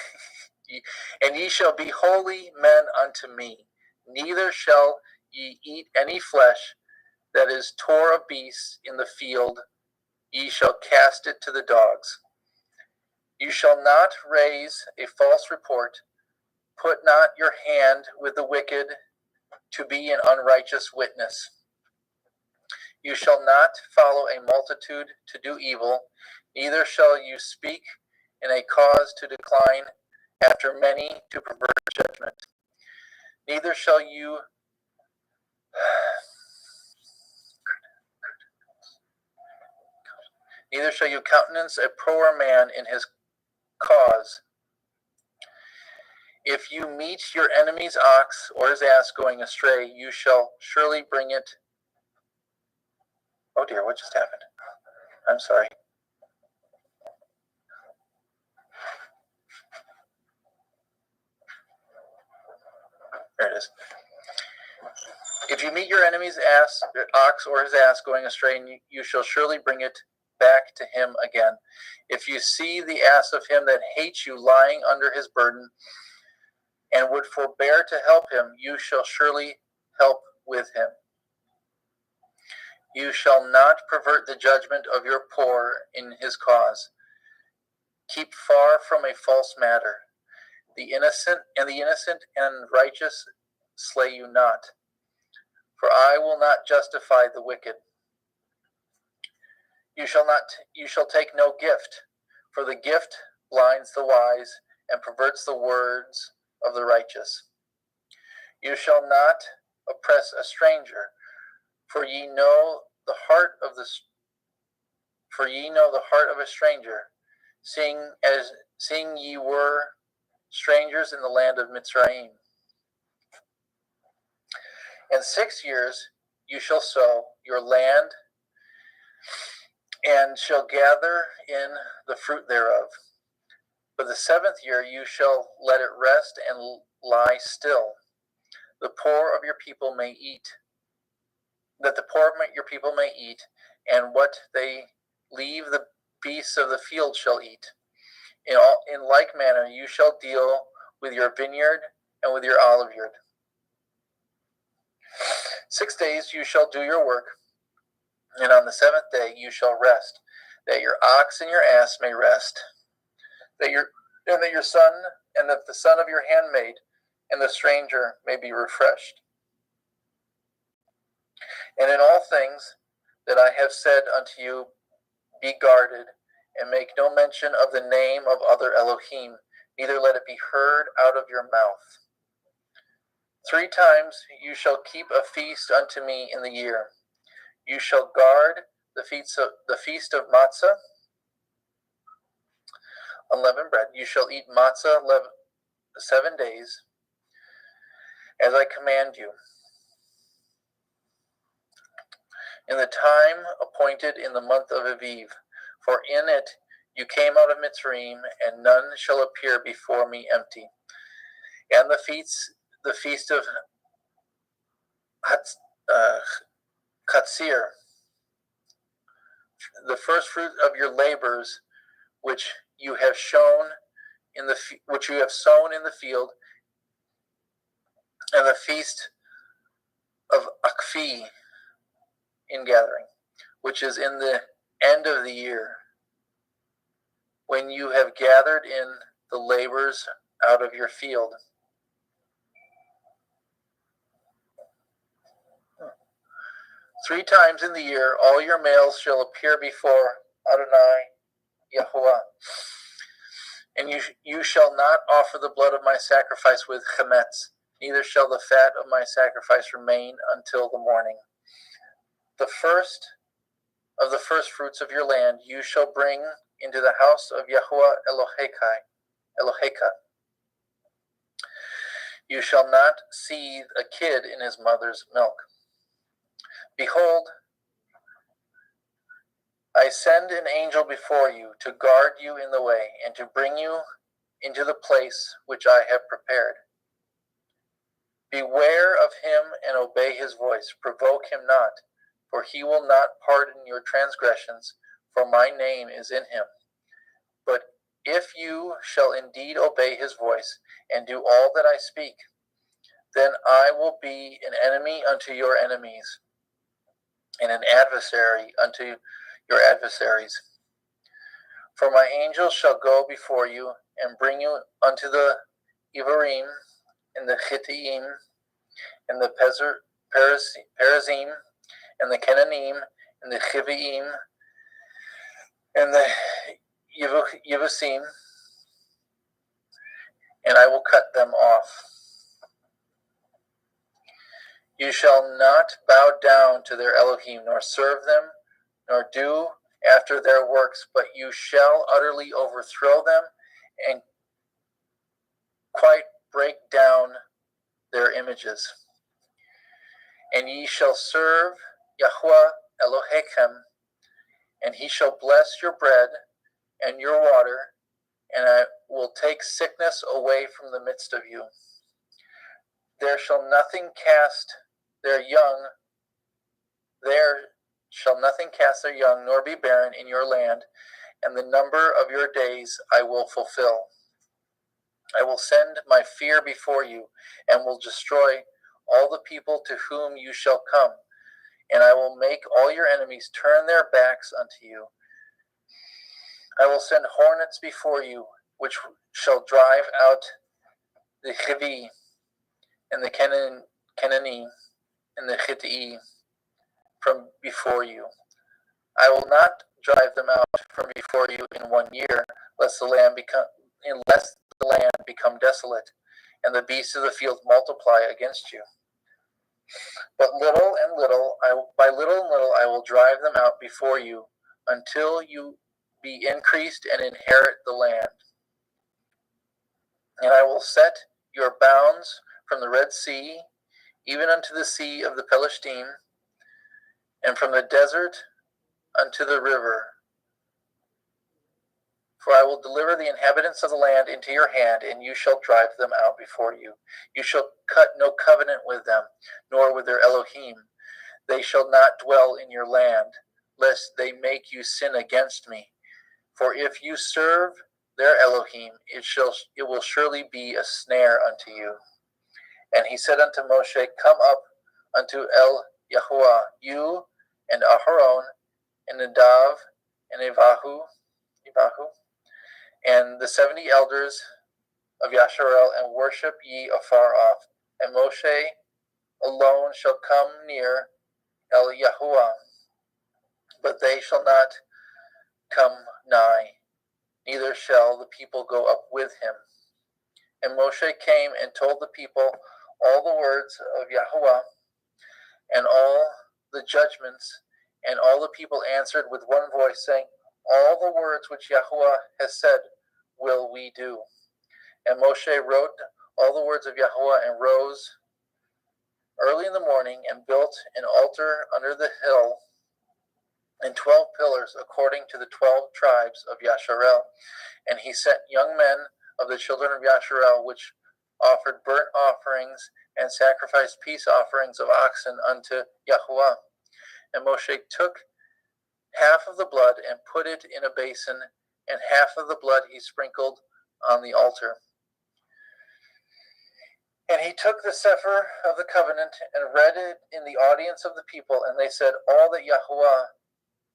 and ye shall be holy men unto me. Neither shall ye eat any flesh that is tore of beasts in the field. Ye shall cast it to the dogs. You shall not raise a false report. Put not your hand with the wicked to be an unrighteous witness. You shall not follow a multitude to do evil, neither shall you speak in a cause to decline after many to pervert judgment. Neither shall you countenance a poor man in his cause. If you meet your enemy's ox or his ass going astray, you shall surely bring it. Oh dear, what just happened? I'm sorry. There it is. If you meet your enemy's ox or his ass going astray, you shall surely bring it back to him again. If you see the ass of him that hates you lying under his burden, and would forbear to help him, you shall surely help with him. You shall not pervert the judgment of your poor in his cause. Keep far from a false matter. The innocent and righteous slay you not, for I will not justify the wicked. You shall take no gift, for the gift blinds the wise and perverts the words of the righteous. You shall not oppress a stranger, for ye know the heart of a stranger, seeing ye were strangers in the land of Mitzrayim. In 6 years you shall sow your land, and shall gather in the fruit thereof. But the 7th year you shall let it rest and lie still, that the poor of your people may eat, and what they leave the beasts of the field shall eat. In like manner you shall deal with your vineyard and with your oliveyard. 6 days you shall do your work, and on the 7th day you shall rest, that your ox and your ass may rest, that the son of your handmaid and the stranger may be refreshed. And in all things that I have said unto you, be guarded, and make no mention of the name of other Elohim, neither let it be heard out of your mouth. 3 times you shall keep a feast unto me in the year. You shall guard the feast of matzah, unleavened bread. You shall eat matzah 7 days, as I command you, in the time appointed in the month of Aviv. For in it you came out of Mitzrayim, and none shall appear before me empty. And the feast of Katsir, the first fruit of your labors, which you have sown in the field, and the feast of Akfi in gathering, which is in the end of the year, when you have gathered in the labors out of your field. Three times in the year, all your males shall appear before Adonai Yahuwah. And you shall not offer the blood of my sacrifice with chametz, neither shall the fat of my sacrifice remain until the morning. The first of the first fruits of your land you shall bring into the house of Yahuwah Eloheka. You shall not seethe a kid in his mother's milk. Behold, I send an angel before you to guard you in the way and to bring you into the place which I have prepared. Beware of him and obey his voice. Provoke him not, for he will not pardon your transgressions, for my name is in him. But if you shall indeed obey his voice and do all that I speak, then I will be an enemy unto your enemies, and an adversary unto your adversaries. For my angels shall go before you and bring you unto the Ivarim and the Chittim and the Perizim and the Kenanim and the Chiviim and the Yevusim, and I will cut them off. You shall not bow down to their Elohim, nor serve them, nor do after their works, but you shall utterly overthrow them and quite break down their images. And ye shall serve Yahuwah Elohechem, and he shall bless your bread and your water, and I will take sickness away from the midst of you. There shall nothing cast their young, nor be barren in your land, and the number of your days I will fulfill. I will send my fear before you, and will destroy all the people to whom you shall come, and I will make all your enemies turn their backs unto you. I will send hornets before you, which shall drive out the Chivi, and the Kenani, and the Chitti from before you. I will not drive them out from before you in 1 year, lest the land become desolate, and the beasts of the field multiply against you. But by little and little I will drive them out before you, until you be increased and inherit the land. And I will set your bounds from the Red Sea, even unto the sea of the Pelishtim, and from the desert unto the river. For I will deliver the inhabitants of the land into your hand, and you shall drive them out before you. You shall cut no covenant with them, nor with their Elohim. They shall not dwell in your land, lest they make you sin against me. For if you serve their Elohim, it will surely be a snare unto you. And he said unto Moshe, Come up unto El Yahuwah, you and Aharon, and Nadav, and Abihu, and the 70 elders of Yasharel, and worship ye afar off. And Moshe alone shall come near El Yahuwah, but they shall not come nigh, neither shall the people go up with him. And Moshe came and told the people all the words of Yahuwah, and all the judgments, and all the people answered with one voice, saying, All the words which Yahuwah has said will we do. And Moshe wrote all the words of Yahuwah, and rose early in the morning, and built an altar under the hill, and 12 pillars according to the 12 tribes of Yasharel. And he set young men of the children of Yasharel, which offered burnt offerings and sacrificed peace offerings of oxen unto Yahuwah. And Moshe took half of the blood and put it in a basin, and half of the blood he sprinkled on the altar. And he took the Sefer of the covenant and read it in the audience of the people, and they said, all that Yahuwah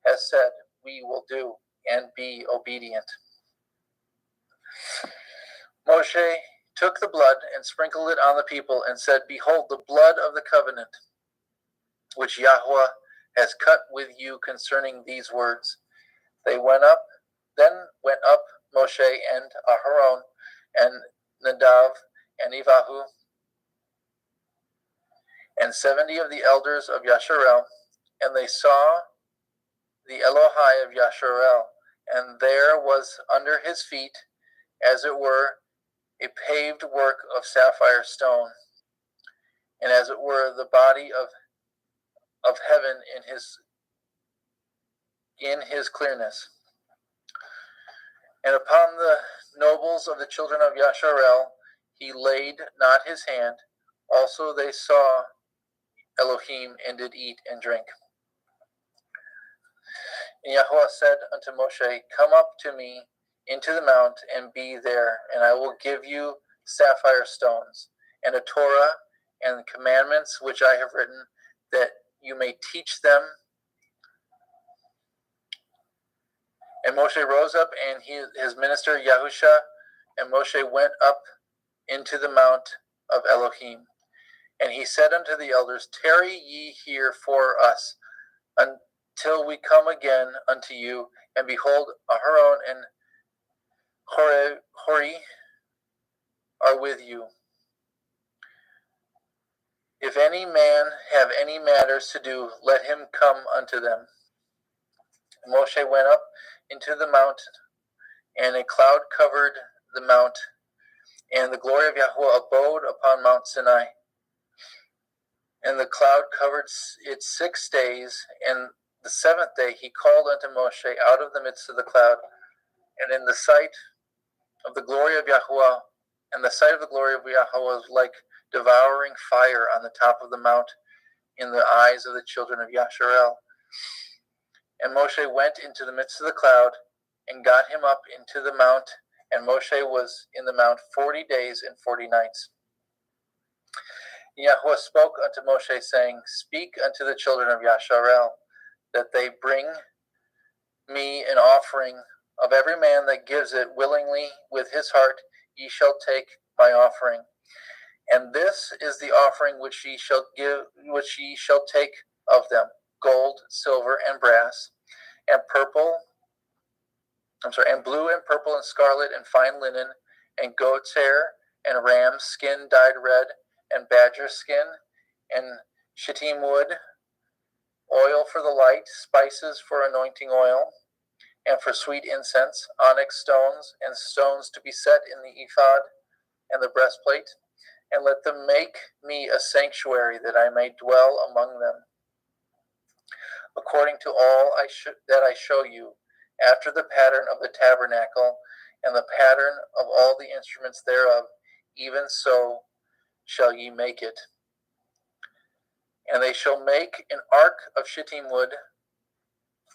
has said, we will do, and be obedient. Moshe took the blood and sprinkled it on the people and said, behold, the blood of the covenant, which Yahuwah has cut with you concerning these words. Then went up Moshe and Aharon and Nadav and Evahu and 70 of the elders of Yasharel, and they saw the Elohai of Yasharel, and there was under his feet, as it were, a paved work of sapphire stone, and as it were the body of heaven in his clearness. And upon the nobles of the children of Yasharel he laid not his hand. Also they saw Elohim, and did eat and drink. And Yahuwah said unto Moshe, come up to me into the mount, and be there, and I will give you sapphire stones, and a Torah, and commandments which I have written, that you may teach them. And Moshe rose up, and his minister Yahusha, and Moshe went up into the mount of Elohim. And he said unto the elders, tarry ye here for us, until we come again unto you. And behold, Aharon and Hori are with you. If any man have any matters to do, let him come unto them. And Moshe went up into the mount, and a cloud covered the mount, and the glory of Yahuwah abode upon Mount Sinai. And the cloud covered it 6 days, and the 7th day he called unto Moshe out of the midst of the cloud. And in the sight of the glory of Yahuwah, and the sight of the glory of Yahuwah was like devouring fire on the top of the mount in the eyes of the children of Yasharel. And Moshe went into the midst of the cloud, and got him up into the mount, and Moshe was in the mount 40 days and 40 nights. Yahuwah spoke unto Moshe, saying, speak unto the children of Yasharel, that they bring me an offering of every man that gives it willingly with his heart. Ye shall take my offering. And this is the offering which ye shall take of them: gold, silver, and brass, and blue and purple and scarlet and fine linen, and goat's hair, and ram's skin dyed red, and badger skin, and shittim wood, oil for the light, spices for anointing oil, and for sweet incense, onyx stones, and stones to be set in the ephod and the breastplate. And let them make me a sanctuary, that I may dwell among them, according to all that I show you, after the pattern of the tabernacle, and the pattern of all the instruments thereof, even so shall ye make it. And they shall make an ark of shittim wood,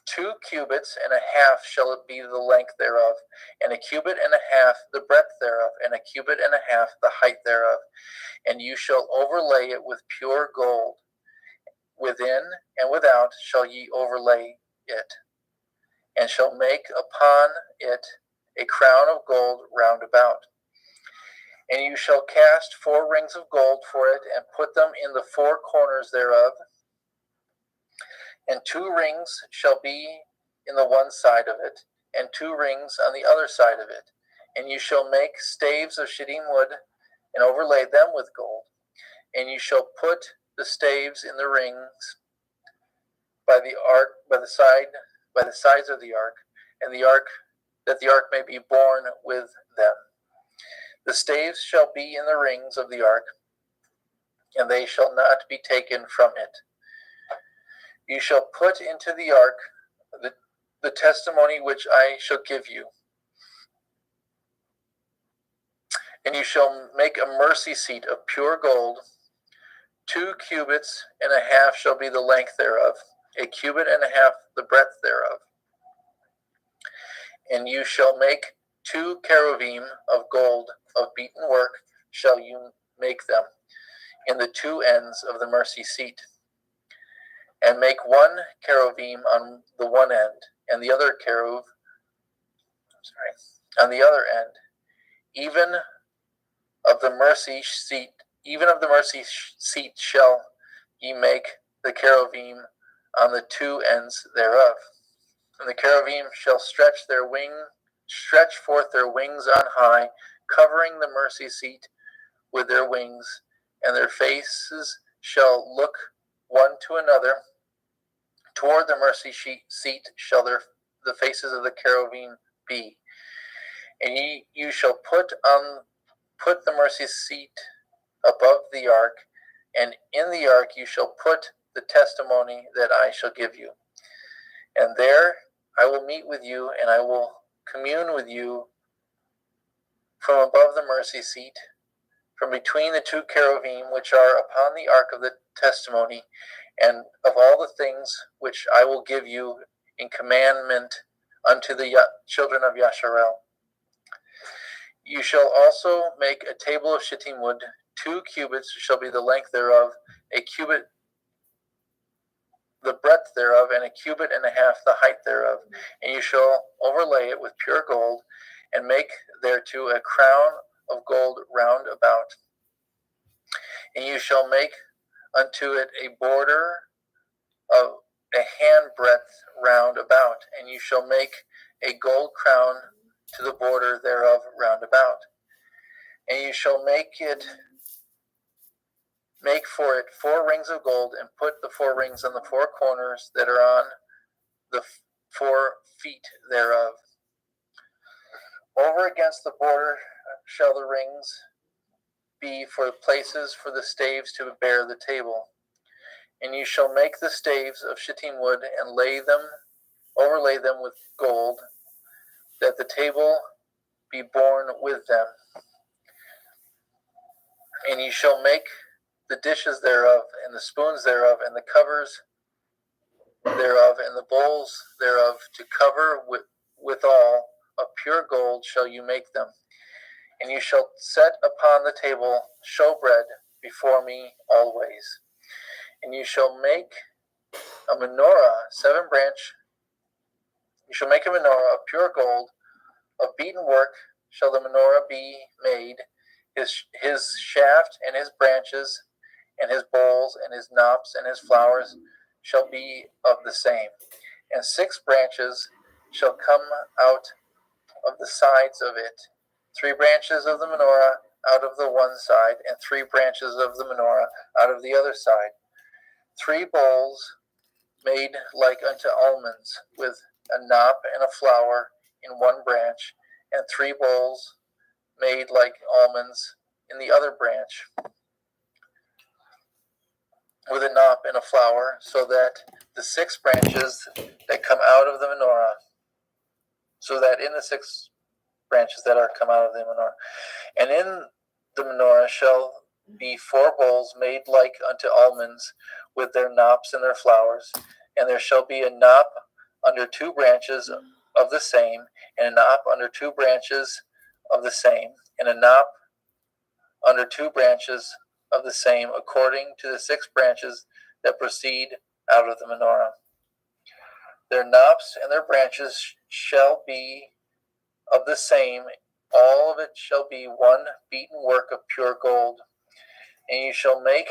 2 cubits and a half shall it be the length thereof, and a cubit and a half the breadth thereof, and a cubit and a half the height thereof. And you shall overlay it with pure gold. Within and without shall ye overlay it, and shall make upon it a crown of gold round about. And you shall cast 4 rings of gold for it, and put them in the 4 corners thereof. And 2 rings shall be in the one side of it, and 2 rings on the other side of it. And you shall make staves of shittim wood, and overlay them with gold. And you shall put the staves in the rings by the sides of the ark, and the ark, that the ark may be borne with them. The staves shall be in the rings of the ark, and they shall not be taken from it. You shall put into the ark the testimony which I shall give you. And you shall make a mercy seat of pure gold. 2 cubits and a half shall be the length thereof, a cubit and a half the breadth thereof. And you shall make 2 cherubim of gold of beaten work, shall you make them, in the 2 ends of the mercy seat. And make 1 cherubim on the one end, and the other cherub, on the other end, even of the mercy seat. Even of the mercy seat shall ye make the cherubim on the 2 ends thereof. And the cherubim shall stretch forth their wings on high, covering the mercy seat with their wings, and their faces shall look one to another. Toward the mercy seat shall the faces of the cherubim be. And you shall put the mercy seat above the ark, and in the ark you shall put the testimony that I shall give you. And there I will meet with you, and I will commune with you from above the mercy seat, from between the 2 cherubim which are upon the ark of the testimony, and of all the things which I will give you in commandment unto the children of Yasharel. You shall also make a table of shittim wood. 2 cubits shall be the length thereof, a cubit the breadth thereof, and a cubit and a half the height thereof. And you shall overlay it with pure gold, and make thereto a crown of gold round about. And you shall make unto it a border of a handbreadth round about, and you shall make a gold crown to the border thereof round about. And you shall make for it 4 rings of gold, and put the 4 rings on the 4 corners that are on the 4 feet thereof. Over against the border shall the rings be for places for the staves to bear the table. And you shall make the staves of shittim wood, and overlay them with gold, that the table be borne with them. And you shall make the dishes thereof, and the spoons thereof, and the covers thereof, and the bowls thereof, to cover withal of pure gold shall you make them. And you shall set upon the table showbread before me always. And you shall make a menorah, 7 branch. You shall make a menorah of pure gold, of beaten work shall the menorah be made. His shaft and his branches, and his bowls, and his knops, and his flowers shall be of the same. And 6 branches shall come out of the sides of it, 3 branches of the menorah out of the one side, and 3 branches of the menorah out of the other side. 3 bowls made like unto almonds, with a knop and a flower in one branch, and 3 bowls made like almonds in the other branch, with a knop and a flower, so that the 6 branches that come out of the menorah, so that in the 6 branches that are come out of the menorah, and in the menorah shall be 4 bowls made like unto almonds, with their knops and their flowers, and there shall be a knop under 2 branches of the same, and a knop under 2 branches of the same, and a knop under 2 branches of the same, according to the 6 branches that proceed out of the menorah. Their knops and their branches shall be of the same, all of it shall be one beaten work of pure gold. And you shall make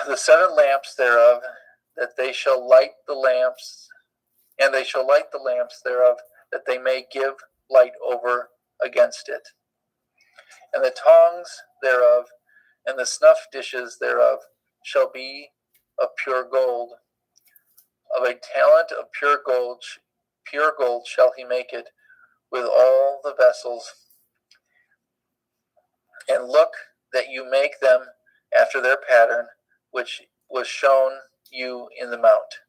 the 7 lamps thereof, that they shall light the lamps, and they shall light the lamps thereof, that they may give light over against it. And the tongs thereof, and the snuff dishes thereof, shall be of pure gold. Of a talent of pure gold shall he make it, with all the vessels. And look that you make them after their pattern, which was shown you in the mount.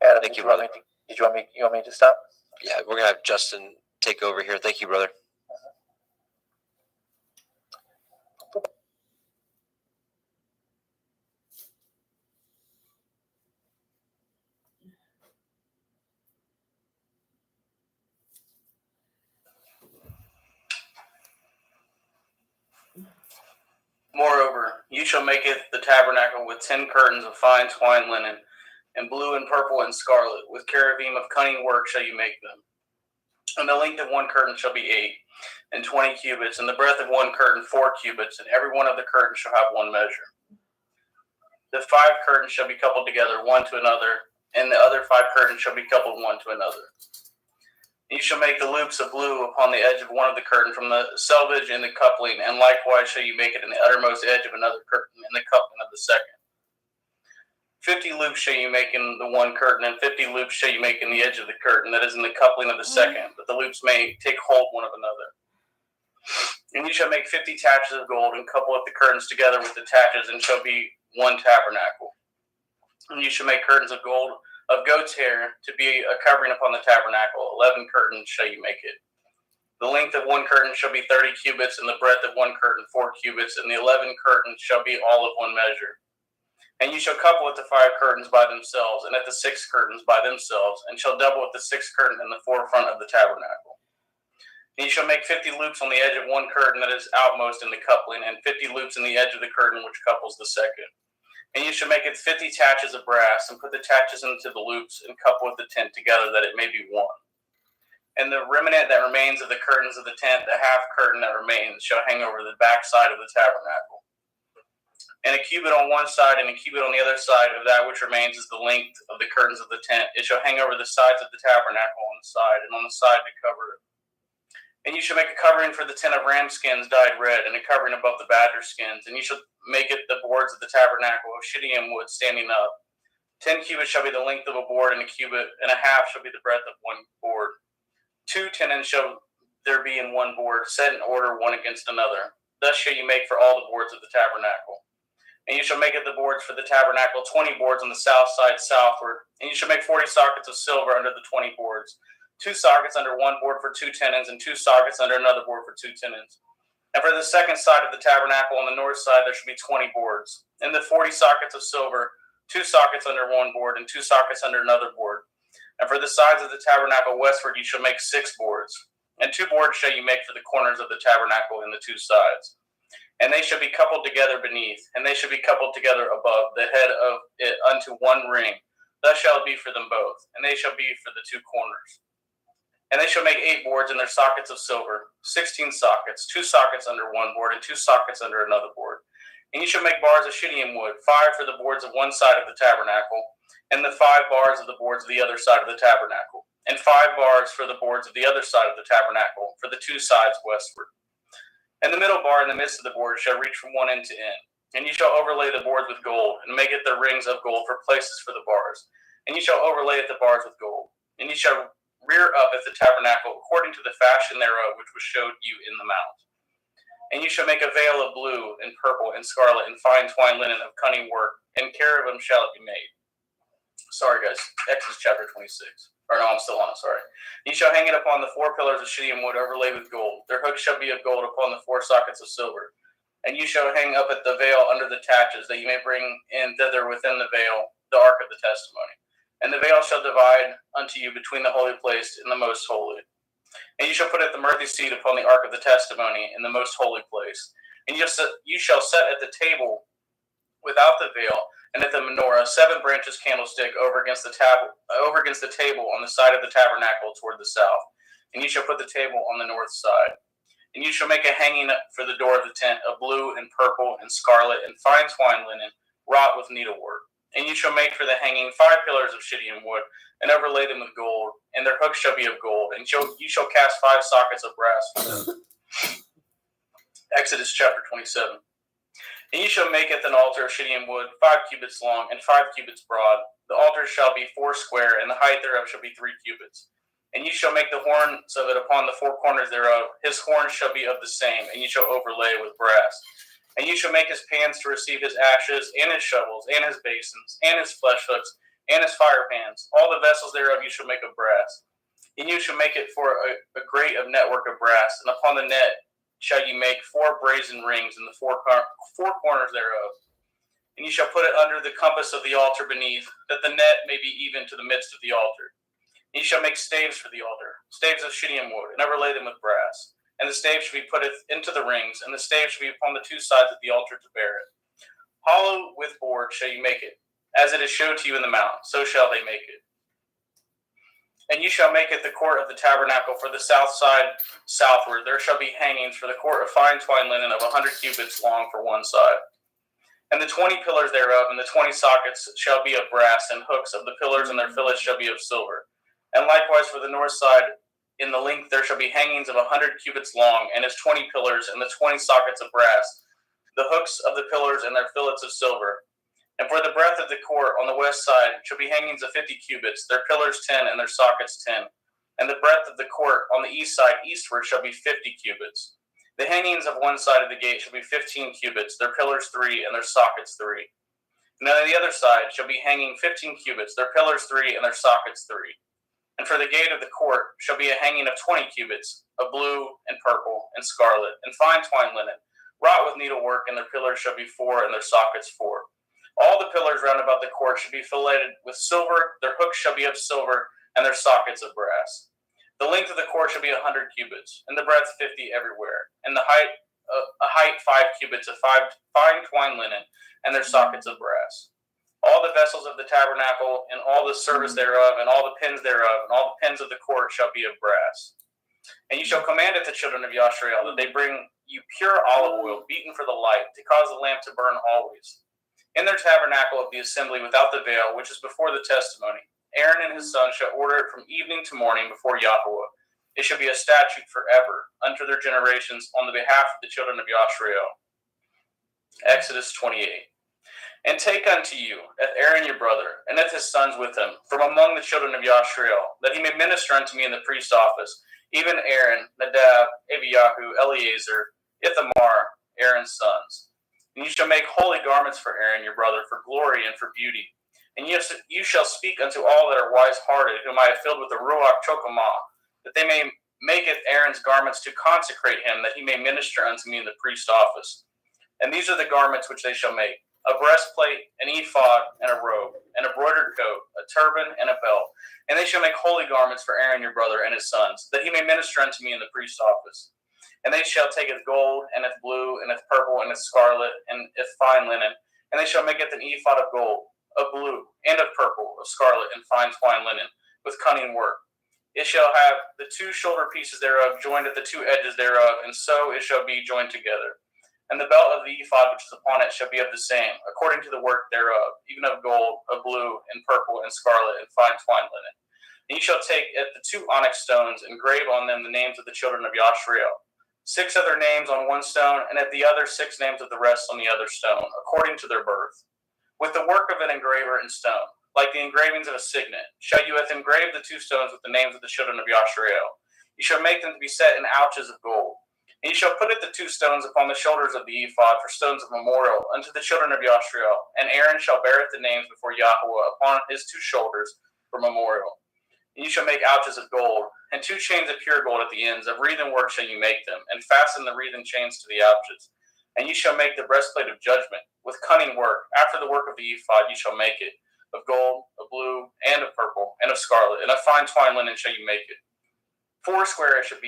Adam, Thank you, brother. You want me to stop? Yeah, we're gonna have Justin take over here. Thank you, brother. Moreover, you shall make it the tabernacle with 10 curtains of fine twined linen, and blue and purple and scarlet, with cherubim of cunning work shall you make them. And the length of one curtain shall be 8 and 20 cubits, and the breadth of one curtain 4 cubits, and every one of the curtains shall have one measure. The 5 curtains shall be coupled together one to another, and the other 5 curtains shall be coupled one to another. You shall make the loops of blue upon the edge of one of the curtain from the selvage in the coupling, and likewise shall you make it in the uttermost edge of another curtain in the coupling of the second. 50 loops shall you make in the one curtain, and 50 loops shall you make in the edge of the curtain that is in the coupling of the second, that the loops may take hold one of another. And you shall make 50 taches of gold, and couple up the curtains together with the taches, and shall be one tabernacle. And you shall make curtains of gold of goat's hair to be a covering upon the tabernacle. 11 curtains shall you make it. The length of one curtain shall be 30 cubits, and the breadth of one curtain 4 cubits, and the 11 curtains shall be all of one measure. And you shall couple it the 5 curtains by themselves, and at the 6 curtains by themselves, and shall double at the 6th curtain in the forefront of the tabernacle. And you shall make 50 loops on the edge of one curtain that is outmost in the coupling, and 50 loops in the edge of the curtain which couples the second. And you shall make it 50 taches of brass, and put the taches into the loops, and couple with the tent together, that it may be one. And the remnant that remains of the curtains of the tent, the half curtain that remains, shall hang over the back side of the tabernacle. And a cubit on one side and a cubit on the other side of that which remains is the length of the curtains of the tent. It shall hang over the sides of the tabernacle on the side, and on the side to cover it. And you shall make a covering for the tent of ram skins dyed red, and a covering above the badger skins. And you shall make it the boards of the tabernacle of shittim wood standing up. 10 cubits shall be the length of a board, and a cubit and a half shall be the breadth of one board. 2 tenons shall there be in one board, set in order one against another. Thus shall you make for all the boards of the tabernacle. And you shall make it the boards for the tabernacle, 20 boards on the south side southward. And you shall make 40 sockets of silver under the 20 boards. 2 sockets under one board for 2 tenons, and 2 sockets under another board for 2 tenons. And for the second side of the tabernacle on the north side there shall be 20 boards. And the 40 sockets of silver, 2 sockets under one board, and 2 sockets under another board. And for the sides of the tabernacle westward you shall make 6 boards. And 2 boards shall you make for the corners of the tabernacle in the 2 sides. And they shall be coupled together beneath, and they shall be coupled together above the head of it unto one ring. Thus shall it be for them both, and they shall be for the 2 corners. And they shall make 8 boards in their sockets of silver, 16 sockets, 2 sockets under one board, and 2 sockets under another board. And you shall make bars of shittim wood, 5 for the boards of one side of the tabernacle, and the 5 bars of the boards of the other side of the tabernacle, and 5 bars for the boards of the other side of the tabernacle, for the 2 sides westward. And the middle bar in the midst of the board shall reach from one end to end. And you shall overlay the boards with gold, and make it the rings of gold for places for the bars. And you shall overlay the bars with gold. And you shall rear up at the tabernacle according to the fashion thereof which was showed you in the mount. And you shall make a veil of blue and purple and scarlet and fine twined linen of cunning work, and cherubim shall it be made. Sorry guys, Exodus chapter 26. Or no, I'm still on it, sorry. You shall hang it upon the 4 pillars of shittim wood overlaid with gold. Their hooks shall be of gold upon the 4 sockets of silver. And you shall hang up at the veil under the taches, that you may bring in thither within the veil the ark of the testimony. And the veil shall divide unto you between the holy place and the most holy. And you shall put at the mercy seat upon the ark of the testimony in the most holy place. And you shall set at the table without the veil, and at the menorah 7 branches candlestick over against the table on the side of the tabernacle toward the south. And you shall put the table on the north side. And you shall make a hanging for the door of the tent of blue and purple and scarlet and fine twined linen, wrought with needlework. And you shall make for the hanging 5 pillars of shittim wood, and overlay them with gold, and their hooks shall be of gold. And you shall cast 5 sockets of brass for them. Exodus chapter 27. And you shall make it an altar of shittim wood, 5 cubits long, and 5 cubits broad. The altar shall be 4 square, and the height thereof shall be 3 cubits. And you shall make the horns of it upon the 4 corners thereof. His horns shall be of the same, and you shall overlay with brass. And you shall make his pans to receive his ashes, and his shovels, and his basins, and his flesh hooks, and his fire pans. All the vessels thereof you shall make of brass. And you shall make it for a grate of network of brass, and upon the net shall you make 4 brazen rings in the 4 corners thereof. And you shall put it under the compass of the altar beneath, that the net may be even to the midst of the altar. And you shall make staves for the altar, staves of shittim wood, and overlay them with brass. and the stave should be put into the rings, and the stave should be upon the two sides of the altar to bear it. Hollow with board shall you make it, as it is showed to you in the mount, so shall they make it. And you shall make it the court of the tabernacle for the south side southward. There shall be hangings for the court of fine twined linen of 100 cubits long for one side. And the 20 pillars thereof, and the 20 sockets shall be of brass, and hooks of the pillars and their fillets shall be of silver. And likewise for the north side, in the length there shall be hangings of 100 cubits long, and its 20 pillars, and the 20 sockets of brass, the hooks of the pillars and their fillets of silver. And for the breadth of the court on the west side shall be hangings of 50 cubits, their pillars 10, and their sockets 10. And the breadth of the court on the east side eastward shall be 50 cubits. The hangings of one side of the gate shall be 15 cubits, their pillars 3, and their sockets 3. And on the other side shall be hanging 15 cubits, their pillars 3, and their sockets 3. And for the gate of the court shall be a hanging of 20 cubits, of blue and purple and scarlet, and fine twined linen, wrought with needlework, and their pillars shall be 4, and their sockets 4. All the pillars round about the court should be filleted with silver, their hooks shall be of silver, and their sockets of brass. The length of the court shall be 100 cubits, and the breadth 50 everywhere, and the height 5 cubits of fine twined linen, and their sockets of brass. All the vessels of the tabernacle, and all the service thereof, and all the pins thereof, and all the pins of the court shall be of brass. And you shall command it the children of Yashrael that they bring you pure olive oil, beaten for the light, to cause the lamp to burn always. In their tabernacle of the assembly without the veil, which is before the testimony, Aaron and his sons shall order it from evening to morning before Yahweh. It shall be a statute forever unto their generations on the behalf of the children of Yashrael. Exodus 28. And take unto you Aaron your brother, and his sons with him, from among the children of Yashrael, that he may minister unto me in the priest's office, even Aaron, Nadab, Abiyahu, Eleazar, Ithamar, Aaron's sons. And you shall make holy garments for Aaron your brother, for glory and for beauty. And you shall speak unto all that are wise-hearted, whom I have filled with the Ruach Chokamah, that they may maketh Aaron's garments to consecrate him, that he may minister unto me in the priest's office. And these are the garments which they shall make: a breastplate, an ephod, and a robe, and a broidered coat, a turban, and a belt. And they shall make holy garments for Aaron your brother and his sons, that he may minister unto me in the priest's office. And they shall take it gold, and it blue, and it purple, and it scarlet, and it fine linen. And they shall make it an ephod of gold, of blue, and of purple, of scarlet, and fine twined linen, with cunning work. It shall have the 2 shoulder pieces thereof joined at the 2 edges thereof, and so it shall be joined together. And the belt of the ephod which is upon it shall be of the same, according to the work thereof, even of gold, of blue, and purple, and scarlet, and fine twined linen. And you shall take at the 2 onyx stones, and grave on them the names of the children of Yashrael, 6 other names on one stone, and at the other 6 names of the rest on the other stone, according to their birth. With the work of an engraver in stone, like the engravings of a signet, shall you have engraved the 2 stones with the names of the children of Yashrael. You shall make them to be set in ouches of gold. And you shall put it the 2 stones upon the shoulders of the ephod for stones of memorial unto the children of Yashrael. And Aaron shall bear the names before Yahweh upon his 2 shoulders for memorial. And you shall make ouches of gold, and 2 chains of pure gold at the ends. Of wreathen work shall you make them, and fasten the wreathen chains to the ouches. And you shall make the breastplate of judgment, with cunning work. After the work of the ephod you shall make it, of gold, of blue, and of purple, and of scarlet, and of fine twined linen shall you make it. 4 square it shall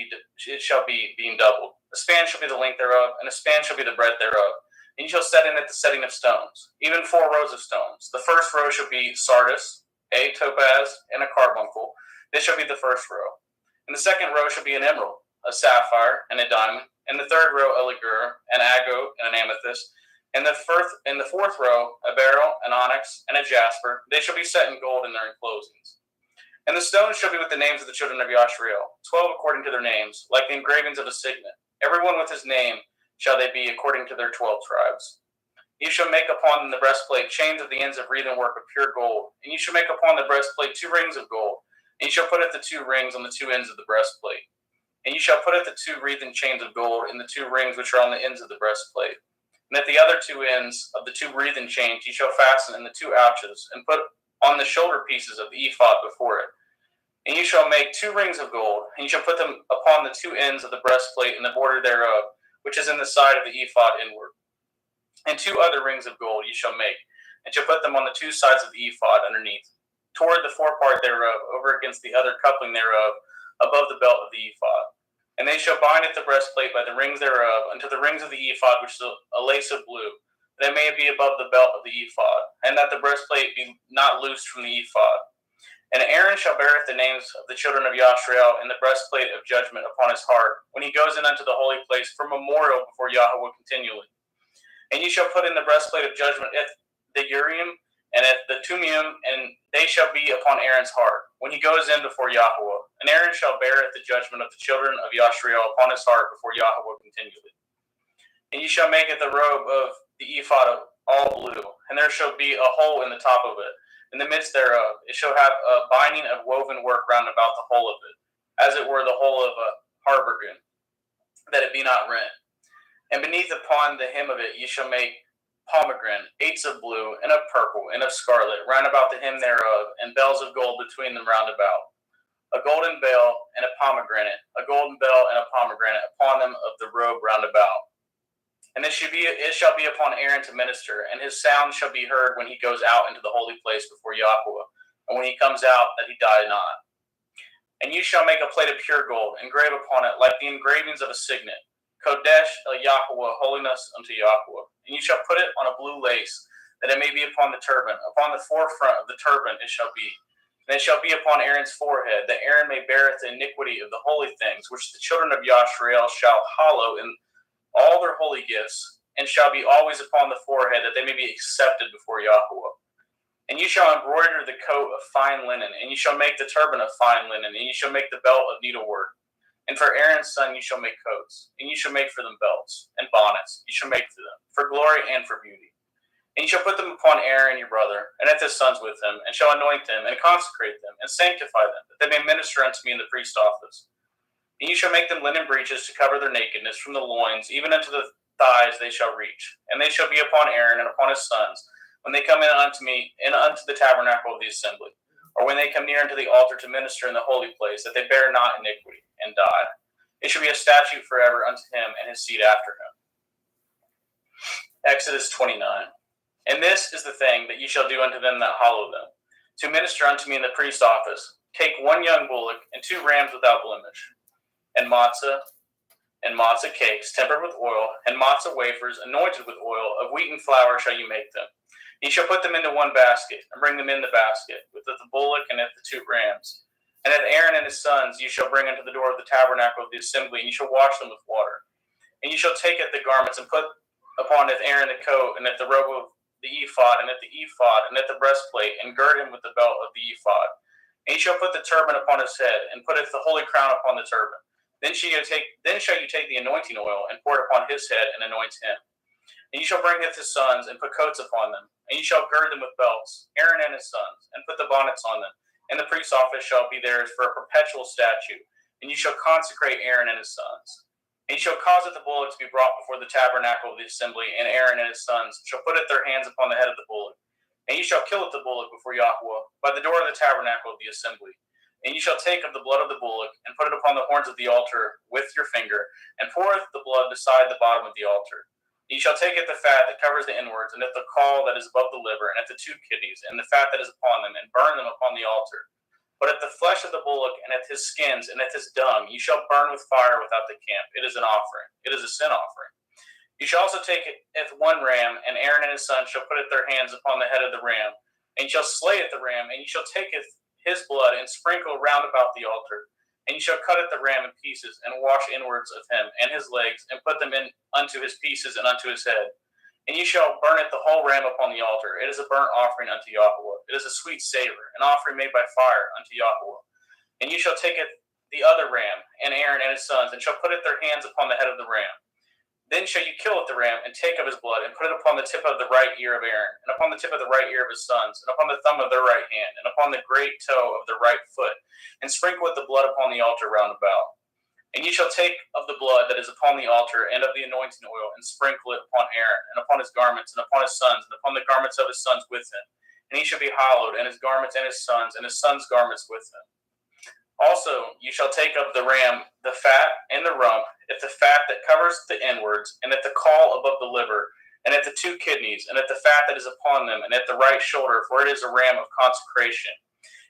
be being doubled. A span shall be the length thereof, and a span shall be the breadth thereof. And you shall set in it the setting of stones, even 4 rows of stones. The first row shall be sardis, a topaz, and a carbuncle. This shall be the first row. And the second row shall be an emerald, a sapphire, and a diamond. And the third row a ligure, an agate, and an amethyst. And the fourth row a beryl, an onyx, and a jasper. They shall be set in gold in their enclosings. And the stones shall be with the names of the children of Yashrael, 12 according to their names, like the engravings of a signet. Everyone with his name shall they be according to their 12 tribes. You shall make upon the breastplate chains of the ends of wreathen work of pure gold. And you shall make upon the breastplate 2 rings of gold. And you shall put at the 2 rings on the 2 ends of the breastplate. And you shall put at the 2 wreathen chains of gold in the 2 rings which are on the ends of the breastplate. And at the other 2 ends of the 2 wreathen chains you shall fasten in the 2 ouches, and put on the shoulder pieces of the ephod before it. And you shall make 2 rings of gold, and you shall put them upon the 2 ends of the breastplate and the border thereof, which is in the side of the ephod inward. And 2 other rings of gold you shall make, and shall put them on the 2 sides of the ephod underneath, toward the forepart thereof, over against the other coupling thereof, above the belt of the ephod. And they shall bind at the breastplate by the rings thereof unto the rings of the ephod, which is a lace of blue, that it may be above the belt of the ephod, and that the breastplate be not loosed from the ephod. And Aaron shall beareth the names of the children of Yashrael in the breastplate of judgment upon his heart, when he goes in unto the holy place for memorial before Yahweh continually. And ye shall put in the breastplate of judgment at the Urim and at the Tumiim, and they shall be upon Aaron's heart, when he goes in before Yahweh. And Aaron shall bear at the judgment of the children of Yashrael upon his heart before Yahweh continually. And ye shall make it the robe of the ephod of all blue, and there shall be a hole in the top of it. In the midst thereof, it shall have a binding of woven work round about the whole of it, as it were the whole of a harbergen, that it be not rent. And beneath upon the hem of it ye shall make pomegranate, 8 of blue, and of purple, and of scarlet, round about the hem thereof, and bells of gold between them round about. A golden bell and a pomegranate, a golden bell and a pomegranate upon them of the robe round about. And it shall be upon Aaron to minister, and his sound shall be heard when he goes out into the holy place before Yahweh, and when he comes out, that he die not. And you shall make a plate of pure gold, engrave upon it like the engravings of a signet, Kodesh Yahweh, holiness unto Yahweh. And you shall put it on a blue lace, that it may be upon the turban. Upon the forefront of the turban it shall be. And it shall be upon Aaron's forehead, that Aaron may beareth the iniquity of the holy things, which the children of Yashrael shall hallow in all their holy gifts, and shall be always upon the forehead, that they may be accepted before Yahweh. And you shall embroider the coat of fine linen, and you shall make the turban of fine linen, and you shall make the belt of needlework. And for Aaron's son you shall make coats, and you shall make for them belts, and bonnets you shall make for them, for glory and for beauty. And you shall put them upon Aaron your brother, and at his sons with him, and shall anoint them, and consecrate them, and sanctify them, that they may minister unto me in the priest office. And you shall make them linen breeches to cover their nakedness from the loins, even unto the thighs they shall reach. And they shall be upon Aaron and upon his sons, when they come in unto me, and unto the tabernacle of the assembly, or when they come near unto the altar to minister in the holy place, that they bear not iniquity, and die. It shall be a statute forever unto him and his seed after him. Exodus 29. And this is the thing that ye shall do unto them that hallow them, to minister unto me in the priest office. Take 1 young bullock, and 2 rams without blemish, and matzah cakes tempered with oil, and matzah wafers anointed with oil, of wheaten flour shall you make them. Ye shall put them into 1 basket, and bring them in the basket, with the bullock and the 2 rams. And at Aaron and his sons you shall bring unto the door of the tabernacle of the assembly, and you shall wash them with water. And you shall take at the garments, and put upon it Aaron the coat, and at the robe of the ephod, and at the ephod, and at the breastplate, and gird him with the belt of the ephod. And ye shall put the turban upon his head, and putteth the holy crown upon the turban. Then shall you take the anointing oil, and pour it upon his head, and anoint him. And you shall bring his sons, and put coats upon them, and you shall gird them with belts, Aaron and his sons, and put the bonnets on them. And the priest's office shall be theirs for a perpetual statute, and you shall consecrate Aaron and his sons. And you shall cause the bullock to be brought before the tabernacle of the assembly, and Aaron and his sons shall put their hands upon the head of the bullock. And you shall kill the bullock before Yahweh, by the door of the tabernacle of the assembly. And you shall take of the blood of the bullock, and put it upon the horns of the altar with your finger, and poureth the blood beside the bottom of the altar. And you shall take at the fat that covers the inwards, and at the caul that is above the liver, and at the 2 kidneys, and the fat that is upon them, and burn them upon the altar. But at the flesh of the bullock, and at his skins, and at his dung, you shall burn with fire without the camp. It is an offering. It is a sin offering. You shall also take at 1 ram, and Aaron and his sons shall put their hands upon the head of the ram, and you shall slay at the ram, and you shall take his blood, and sprinkle round about the altar. And you shall cut at the ram in pieces, and wash inwards of him, and his legs, and put them in unto his pieces, and unto his head. And you shall burn it the whole ram upon the altar. It is a burnt offering unto Yahweh. It is a sweet savor, an offering made by fire unto Yahweh. And you shall take it the other ram, and Aaron and his sons, and shall put their hands upon the head of the ram. Then shall you kill the ram, and take of his blood, and put it upon the tip of the right ear of Aaron, and upon the tip of the right ear of his sons, and upon the thumb of their right hand, and upon the great toe of their right foot, and sprinkle with the blood upon the altar round about. And ye shall take of the blood that is upon the altar, and of the anointing oil, and sprinkle it upon Aaron, and upon his garments, and upon his sons, and upon the garments of his sons with him. And he shall be hallowed, and his garments, and his sons' garments with him. Also you shall take of the ram the fat and the rump, at the fat that covers the inwards, and at the caul above the liver, and at the 2 kidneys, and at the fat that is upon them, and at the right shoulder, for it is a ram of consecration.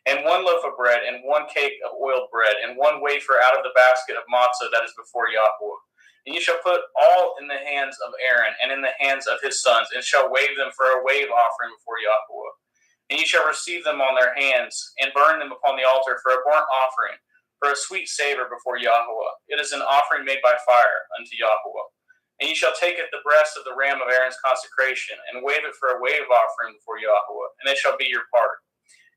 and 1 loaf of bread, and 1 cake of oiled bread, and 1 wafer out of the basket of matzah that is before Yahweh. And you shall put all in the hands of Aaron and in the hands of his sons, and shall wave them for a wave offering before Yahweh. And you shall receive them on their hands, and burn them upon the altar for a burnt offering, for a sweet savor before Yahweh. It is an offering made by fire unto Yahweh. And you shall take it the breast of the ram of Aaron's consecration, and wave it for a wave offering before Yahweh, and it shall be your part.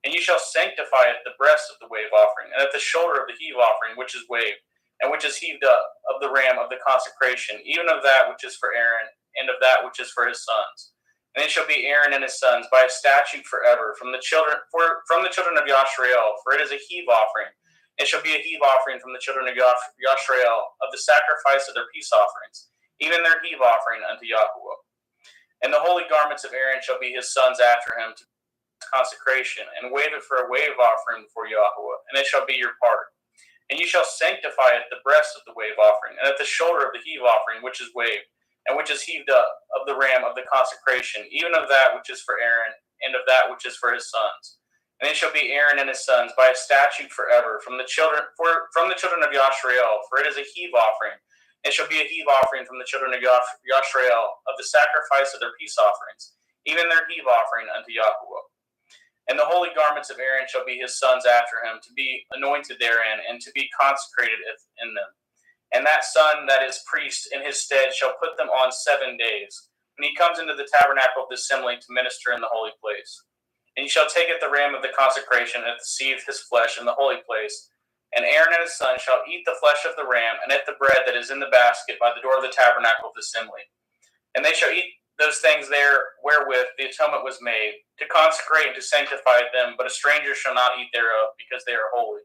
And you shall sanctify it the breast of the wave offering, and at the shoulder of the heave offering which is waved, and which is heaved up, of the ram of the consecration, even of that which is for Aaron, and of that which is for his sons. And it shall be Aaron and his sons by a statute forever from the children of Yashrael, for it is a heave offering. It shall be a heave offering from the children of Yashrael of the sacrifice of their peace offerings, even their heave offering unto Yahweh. And the holy garments of Aaron shall be his sons after him to consecration, and wave it for a wave offering before Yahweh, and it shall be your part. And you shall sanctify it the breast of the wave offering, and at the shoulder of the heave offering which is waved, and which is heaved up, of the ram of the consecration, even of that which is for Aaron, and of that which is for his sons. And it shall be Aaron and his sons by a statute forever from the children of Yashrael, for it is a heave offering. It shall be a heave offering from the children of Yashrael of the sacrifice of their peace offerings, even their heave offering unto Yahweh. And the holy garments of Aaron shall be his sons after him, to be anointed therein, and to be consecrated in them. And that son that is priest in his stead shall put them on 7 days, when he comes into the tabernacle of the assembly to minister in the holy place. And you shall take it the ram of the consecration, and seethe his flesh in the holy place. And Aaron and his sons shall eat the flesh of the ram, and eat the bread that is in the basket by the door of the tabernacle of the assembly. And they shall eat those things there wherewith the atonement was made, to consecrate and to sanctify them, but a stranger shall not eat thereof, because they are holy.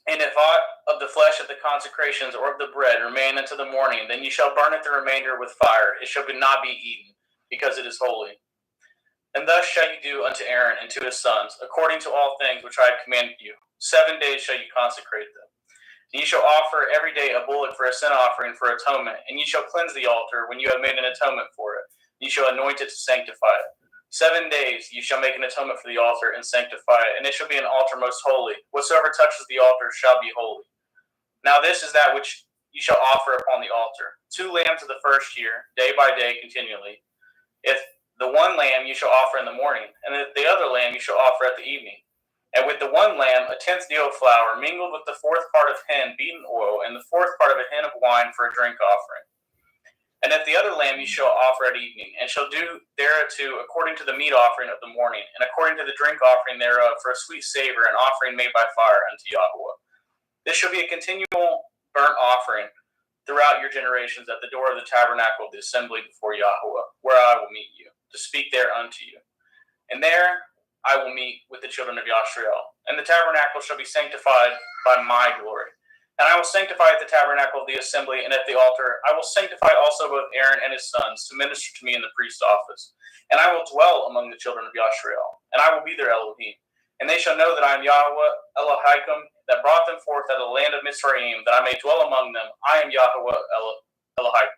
And if aught of the flesh of the consecrations or of the bread remain unto the morning, then ye shall burn it the remainder with fire. It shall not be eaten, because it is holy. And thus shall you do unto Aaron and to his sons, according to all things which I have commanded you. 7 days shall you consecrate them. And ye shall offer every day a bullock for a sin offering for atonement, and ye shall cleanse the altar when you have made an atonement for it. Ye shall anoint it to sanctify it. 7 days ye shall make an atonement for the altar and sanctify it, and it shall be an altar most holy. Whatsoever touches the altar shall be holy. Now this is that which ye shall offer upon the altar: 2 lambs of the first year, day by day continually. If the one lamb you shall offer in the morning, and the other lamb you shall offer at the evening. And with the one lamb, a 1/10 deal of flour, mingled with the 4th part of hin beaten oil, and the 4th part of a hin of wine for a drink offering. And if the other lamb you shall offer at evening, and shall do thereto according to the meat offering of the morning, and according to the drink offering thereof for a sweet savor, an offering made by fire unto Yahweh. This shall be a continual burnt offering throughout your generations at the door of the tabernacle of the assembly before Yahweh, where I will meet you, to speak there unto you. And there I will meet with the children of Yashrael, and the tabernacle shall be sanctified by my glory. And I will sanctify at the tabernacle of the assembly, and at the altar I will sanctify also both Aaron and his sons to minister to me in the priest's office. And I will dwell among the children of Yashrael, and I will be their Elohim. And they shall know that I am Yahweh Elohim, that brought them forth out of the land of Mizraim, that I may dwell among them. I am Yahweh Elohim.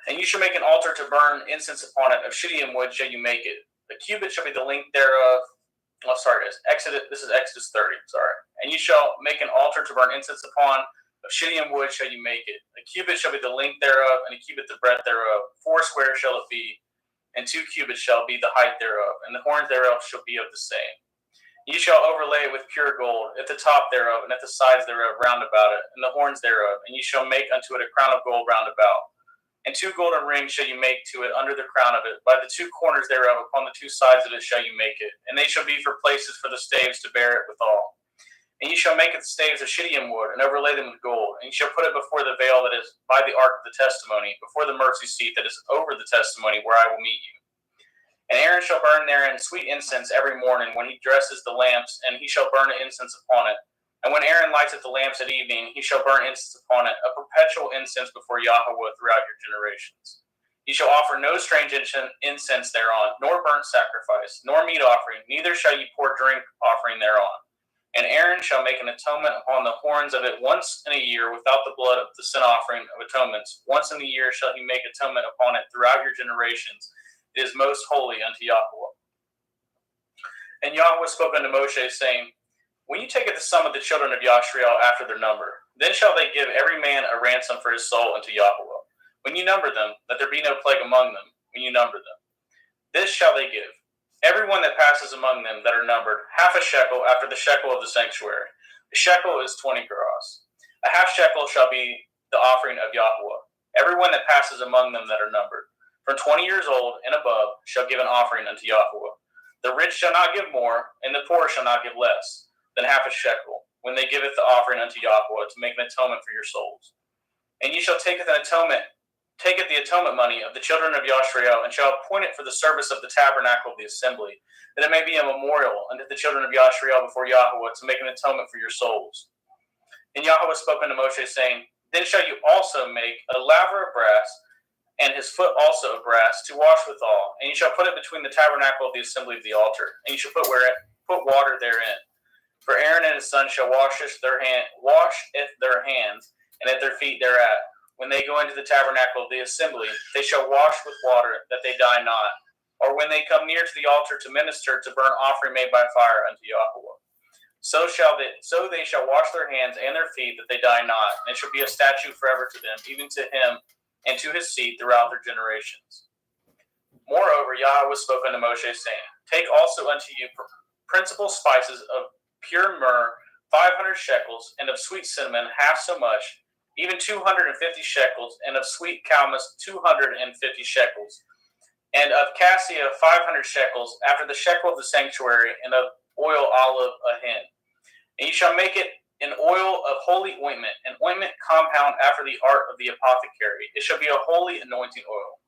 And you shall make an altar to burn incense upon it. Of shittim wood shall you make it. The cubit shall be the length thereof. Oh, sorry, this is Exodus 30. Sorry. And you shall make an altar to burn incense upon. Of shittim wood shall you make it. A cubit shall be the length thereof, and a cubit the breadth thereof. 4 square shall it be, and 2 cubits shall be the height thereof, and the horns thereof shall be of the same. You shall overlay it with pure gold at the top thereof, and at the sides thereof round about it, and the horns thereof. And you shall make unto it a crown of gold round about. And 2 golden rings shall you make to it under the crown of it. By the 2 corners thereof upon the 2 sides of it shall you make it. And they shall be for places for the staves to bear it withal. And you shall make it the staves of shittim wood, and overlay them with gold. And you shall put it before the veil that is by the ark of the testimony, before the mercy seat that is over the testimony, where I will meet you. And Aaron shall burn therein sweet incense every morning when he dresses the lamps, and he shall burn incense upon it. And when Aaron lighteth the lamps at evening, he shall burn incense upon it, a perpetual incense before Yahweh throughout your generations. Ye shall offer no strange incense thereon, nor burnt sacrifice, nor meat offering, neither shall ye pour drink offering thereon. And Aaron shall make an atonement upon the horns of it once in a year without the blood of the sin offering of atonements. Once in a year shall he make atonement upon it throughout your generations. It is most holy unto Yahweh. And Yahweh spoke unto Moshe, saying, When you taketh the sum of the children of Yashriel after their number, then shall they give every man a ransom for his soul unto Yahweh. When you number them, that there be no plague among them, when you number them. This shall they give. Every one that passes among them that are numbered, half a shekel after the shekel of the sanctuary. A shekel is 20 gerahs. A half shekel shall be the offering of Yahweh. Every one that passes among them that are numbered, from 20 years old and above, shall give an offering unto Yahweh. The rich shall not give more, and the poor shall not give less than half a shekel, when they giveth the offering unto Yahweh to make an atonement for your souls. And ye shall take the atonement money of the children of Yashriel, and shall appoint it for the service of the tabernacle of the assembly, that it may be a memorial unto the children of Yashriel before Yahweh to make an atonement for your souls. And Yahweh spoke unto Moshe, saying, Then shall you also make a laver of brass, and his foot also of brass, to wash withal. And you shall put it between the tabernacle of the assembly of the altar, and you shall put water therein. For Aaron and his sons shall wash their hands, and at their feet thereat. When they go into the tabernacle of the assembly, they shall wash with water, that they die not. Or when they come near to the altar to minister to burnt offering made by fire unto Yahweh. So they shall wash their hands and their feet, that they die not. And it shall be a statute forever to them, even to him and to his seed throughout their generations. Moreover, Yahweh spoke unto Moshe, saying, Take also unto you principal spices of pure myrrh, 500 shekels, and of sweet cinnamon half so much, even 250 shekels, and of sweet calamus 250 shekels, and of cassia 500 shekels, after the shekel of the sanctuary, and of oil olive a hin. And you shall make it an oil of holy ointment, an ointment compound after the art of the apothecary. It shall be a holy anointing oil.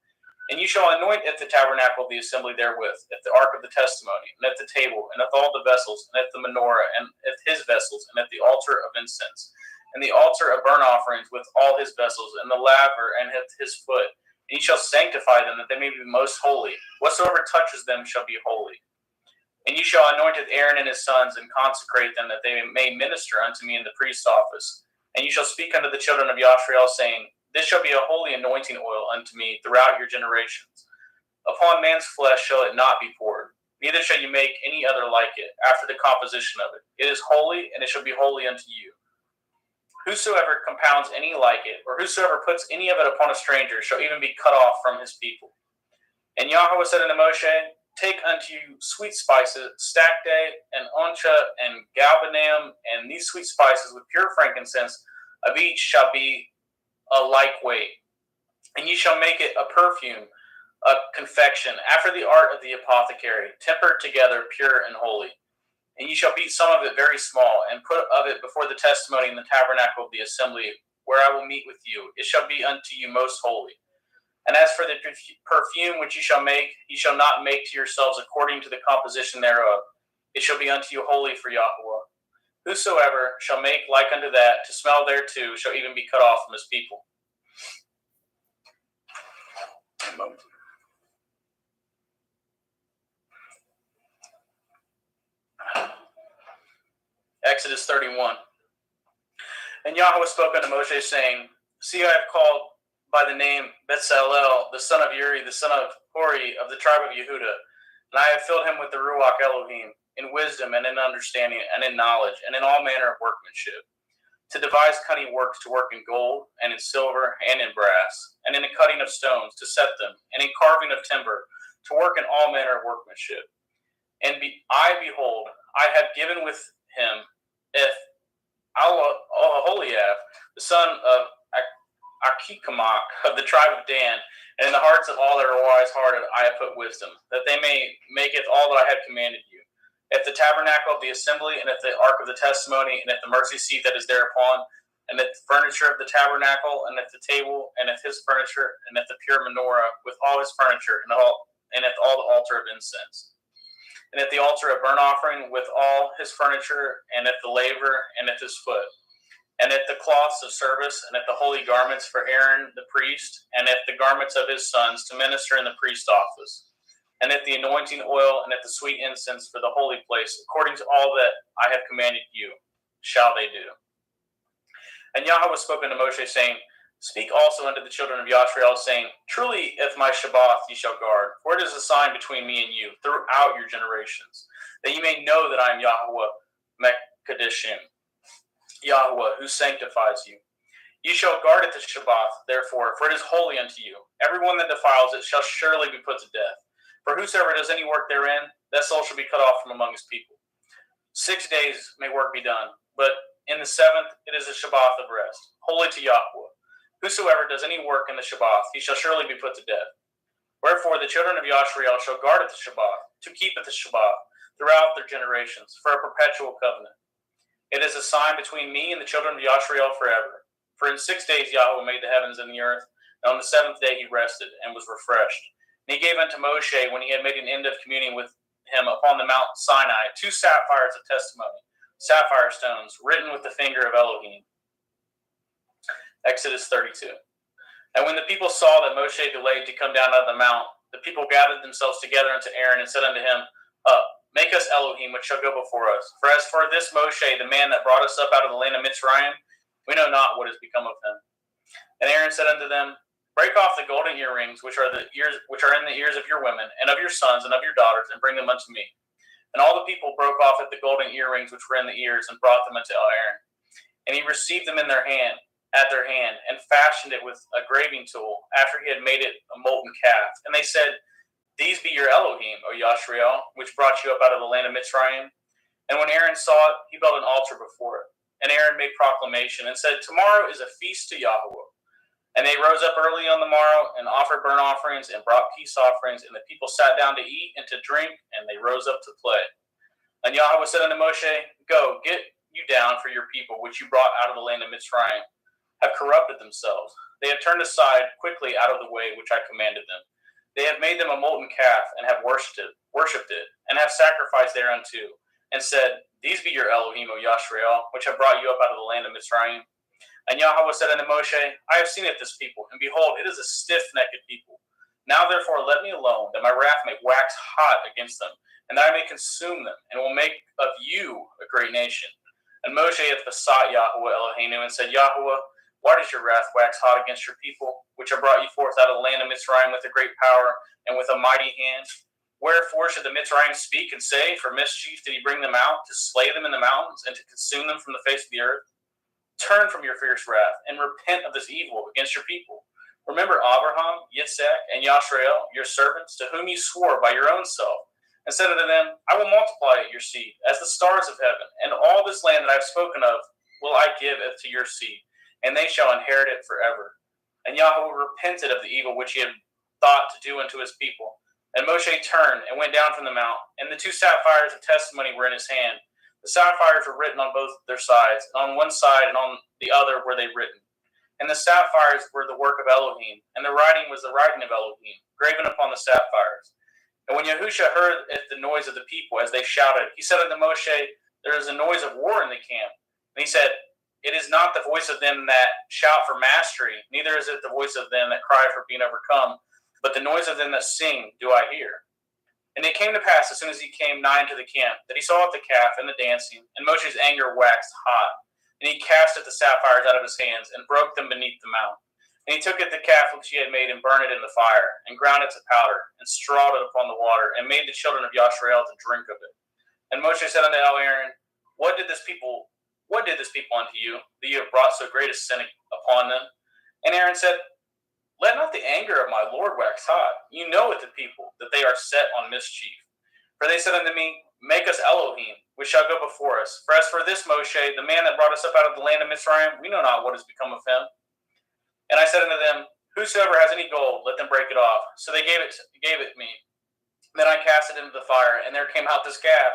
And you shall anoint at the tabernacle of the assembly therewith, at the ark of the testimony, and at the table, and at all the vessels, and at the menorah, and at his vessels, and at the altar of incense, and the altar of burnt offerings with all his vessels, and the laver, and at his foot. And you shall sanctify them, that they may be most holy. Whatsoever touches them shall be holy. And you shall anoint Aaron and his sons, and consecrate them, that they may minister unto me in the priest's office. And you shall speak unto the children of Yashriel, saying, This shall be a holy anointing oil unto me throughout your generations. Upon man's flesh shall it not be poured, neither shall you make any other like it, after the composition of it. It is holy, and it shall be holy unto you. Whosoever compounds any like it, or whosoever puts any of it upon a stranger, shall even be cut off from his people. And Yahweh said unto Moshe, Take unto you sweet spices, stacte, and oncha, and galbanum, and these sweet spices with pure frankincense, of each shall be a like weight. And ye shall make it a perfume, a confection, after the art of the apothecary, tempered together, pure and holy. And ye shall beat some of it very small, and put of it before the testimony in the tabernacle of the assembly, where I will meet with you. It shall be unto you most holy. And as for the perfume which ye shall make, ye shall not make to yourselves according to the composition thereof. It shall be unto you holy for Yahweh. Whosoever shall make like unto that, to smell thereto, shall even be cut off from his people. Exodus 31. And Yahweh spoke unto Moshe, saying, See, I have called by the name Bezalel, the son of Uri, the son of Hori, of the tribe of Yehudah, and I have filled him with the Ruach Elohim, in wisdom and in understanding and in knowledge and in all manner of workmanship, to devise cunning works, to work in gold and in silver and in brass, and in the cutting of stones, to set them, and in carving of timber, to work in all manner of workmanship. And behold, I have given with him Aholiab, the son of Achikamach, of the tribe of Dan, and in the hearts of all that are wise-hearted I have put wisdom, that they may maketh all that I have commanded you. At the tabernacle of the assembly, and at the ark of the testimony, and at the mercy seat that is thereupon, and at the furniture of the tabernacle, and at the table, and at his furniture, and at the pure menorah, with all his furniture, and at all the altar of incense. And at the altar of burnt offering, with all his furniture, and at the laver, and at his foot. And at the cloths of service, and at the holy garments for Aaron the priest, and at the garments of his sons to minister in the priest's office, and at the anointing oil, and at the sweet incense for the holy place, according to all that I have commanded you, shall they do. And Yahweh spoke unto Moshe, saying, Speak also unto the children of Yashrael, saying, Truly, if my Shabbath ye shall guard, for it is a sign between me and you throughout your generations, that ye may know that I am Yahweh Mekadishim, Yahweh, who sanctifies you. You shall guard it the Shabbath, therefore, for it is holy unto you. Everyone that defiles it shall surely be put to death. For whosoever does any work therein, that soul shall be cut off from among his people. 6 days may work be done, but in the seventh it is a Shabbath of rest, holy to Yahweh. Whosoever does any work in the Shabbath, he shall surely be put to death. Wherefore the children of Yashrael shall guard it the Shabbath, to keep it the Shabbath, throughout their generations, for a perpetual covenant. It is a sign between me and the children of Yashrael forever. For in 6 days Yahweh made the heavens and the earth, and on the seventh day he rested, and was refreshed. And he gave unto Moshe, when he had made an end of communing with him upon the Mount Sinai, 2 sapphires of testimony, sapphire stones, written with the finger of Elohim. Exodus 32. And when the people saw that Moshe delayed to come down out of the mount, the people gathered themselves together unto Aaron and said unto him, Up, make us Elohim, which shall go before us. For as for this Moshe, the man that brought us up out of the land of Mitzrayim, we know not what has become of him. And Aaron said unto them, Break off the golden earrings which are in the ears of your women, and of your sons, and of your daughters, and bring them unto me. And all the people broke off at the golden earrings which were in the ears, and brought them unto Aaron. And he received them at their hand, and fashioned it with a graving tool, after he had made it a molten calf. And they said, These be your Elohim, O Yashrael, which brought you up out of the land of Mitzrayim. And when Aaron saw it, he built an altar before it. And Aaron made proclamation, and said, Tomorrow is a feast to Yahweh. And they rose up early on the morrow, and offered burnt offerings, and brought peace offerings. And the people sat down to eat and to drink, and they rose up to play. And Yahweh said unto Moshe, Go, get you down, for your people, which you brought out of the land of Mitzrayim, have corrupted themselves. They have turned aside quickly out of the way which I commanded them. They have made them a molten calf, and have worshipped it, and have sacrificed thereunto, and said, These be your Elohim, O Yashrael, which have brought you up out of the land of Mitzrayim. And Yahweh said unto Moshe, I have seen it this people, and behold, it is a stiff-necked people. Now therefore let me alone, that my wrath may wax hot against them, and that I may consume them, and will make of you a great nation. And Moshe hath besought Yahweh Eloheinu, and said, Yahweh, why does your wrath wax hot against your people, which have brought you forth out of the land of Mitzrayim with a great power, and with a mighty hand? Wherefore should the Mitzrayim speak and say, For mischief did he bring them out, to slay them in the mountains, and to consume them from the face of the earth? Turn from your fierce wrath, and repent of this evil against your people. Remember Abraham, Yitzhak, and Yashrael, your servants, to whom you swore by your own self, and said unto them, I will multiply your seed as the stars of heaven, and all this land that I have spoken of will I give to your seed, and they shall inherit it forever. And Yahweh repented of the evil which he had thought to do unto his people. And Moshe turned and went down from the mount, and the 2 sapphires of testimony were in his hand. The sapphires were written on both their sides, and on one side and on the other were they written. And the sapphires were the work of Elohim, and the writing was the writing of Elohim, graven upon the sapphires. And when Yahusha heard the noise of the people as they shouted, he said unto Moshe, There is a noise of war in the camp. And he said, It is not the voice of them that shout for mastery, neither is it the voice of them that cry for being overcome, but the noise of them that sing do I hear. And it came to pass, as soon as he came nigh unto the camp, that he saw the calf and the dancing, and Moshe's anger waxed hot. And he cast at the sapphires out of his hands, and broke them beneath the mount. And he took at the calf which he had made, and burned it in the fire, and ground it to powder, and strawed it upon the water, and made the children of Yashrael to drink of it. And Moshe said unto Aaron, What did this people unto you, that you have brought so great a sin upon them? And Aaron said, Let not the anger of my Lord wax hot. You know it, the people, that they are set on mischief. For they said unto me, Make us Elohim, which shall go before us. For as for this Moshe, the man that brought us up out of the land of Mitzrayim, we know not what has become of him. And I said unto them, Whosoever has any gold, let them break it off. So they gave it me. Then I cast it into the fire, and there came out this calf.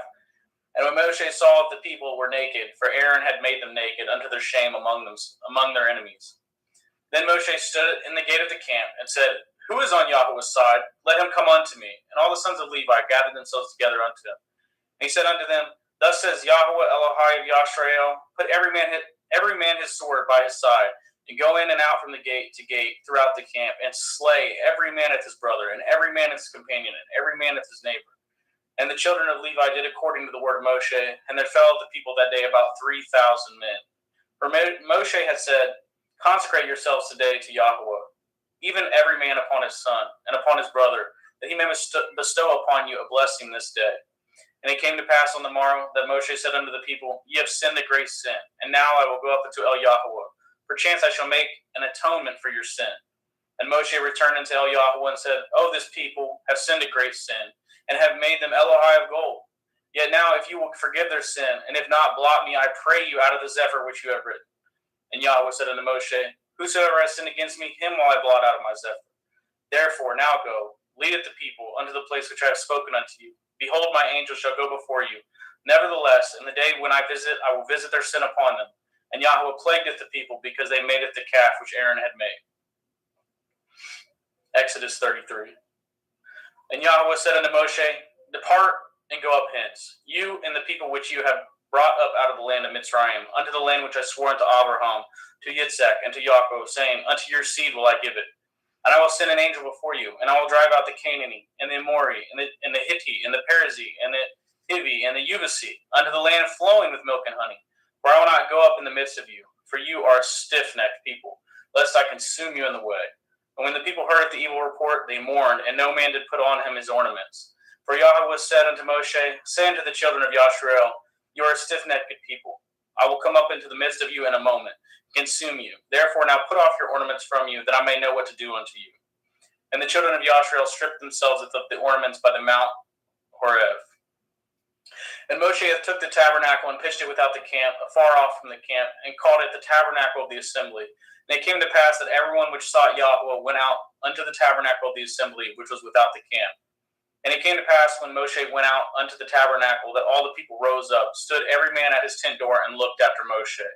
And when Moshe saw that the people were naked, for Aaron had made them naked unto their shame among their enemies. Then Moshe stood in the gate of the camp, and said, Who is on Yahweh's side? Let him come unto me. And all the sons of Levi gathered themselves together unto him. And he said unto them, Thus says Yahweh Elohai of Yashrael, Put every man his sword by his side, and go in and out from the gate to gate throughout the camp, and slay every man at his brother, and every man at his companion, and every man at his neighbor. And the children of Levi did according to the word of Moshe, and there fell of the people that day about 3,000 men. For Moshe had said, Consecrate yourselves today to Yahweh, even every man upon his son and upon his brother, that he may bestow upon you a blessing this day. And it came to pass on the morrow that Moshe said unto the people, Ye have sinned a great sin, and now I will go up unto El Yahweh. Perchance I shall make an atonement for your sin. And Moshe returned unto El Yahweh and said, O this people have sinned a great sin, and have made them Elohai of gold. Yet now if you will forgive their sin, and if not, blot me, I pray you, out of the Zephyr which you have written. And Yahweh said unto Moshe, Whosoever has sinned against me, him will I blot out of my Zephyr. Therefore now go, leadeth the people unto the place which I have spoken unto you. Behold, my angel shall go before you. Nevertheless, in the day when I will visit their sin upon them. And Yahweh plagueth the people, because they made it the calf which Aaron had made. Exodus 33. And Yahweh said unto Moshe, Depart and go up hence, you and the people which you have brought up out of the land of Mitzrayim, unto the land which I swore unto Abraham, to Yitzhak, and to Yaakov, saying, Unto your seed will I give it. And I will send an angel before you, and I will drive out the Canaanite, and the Amori, and the Hittite, and the Perizzite, and the Hivi, and the Jebusite, unto the land flowing with milk and honey. For I will not go up in the midst of you, for you are a stiff-necked people, lest I consume you in the way. And when the people heard the evil report, they mourned, and no man did put on him his ornaments. For Yahweh said unto Moshe, Say unto the children of Yashrael, You are a stiff-necked people. I will come up into the midst of you in a moment, consume you. Therefore now put off your ornaments from you, that I may know what to do unto you. And the children of Yashrael stripped themselves of the ornaments by the Mount Horeb. And Moshe took the tabernacle and pitched it without the camp, afar off from the camp, and called it the tabernacle of the assembly. And it came to pass that everyone which sought Yahweh went out unto the tabernacle of the assembly, which was without the camp. And it came to pass when Moshe went out unto the tabernacle, that all the people rose up, stood every man at his tent door, and looked after Moshe,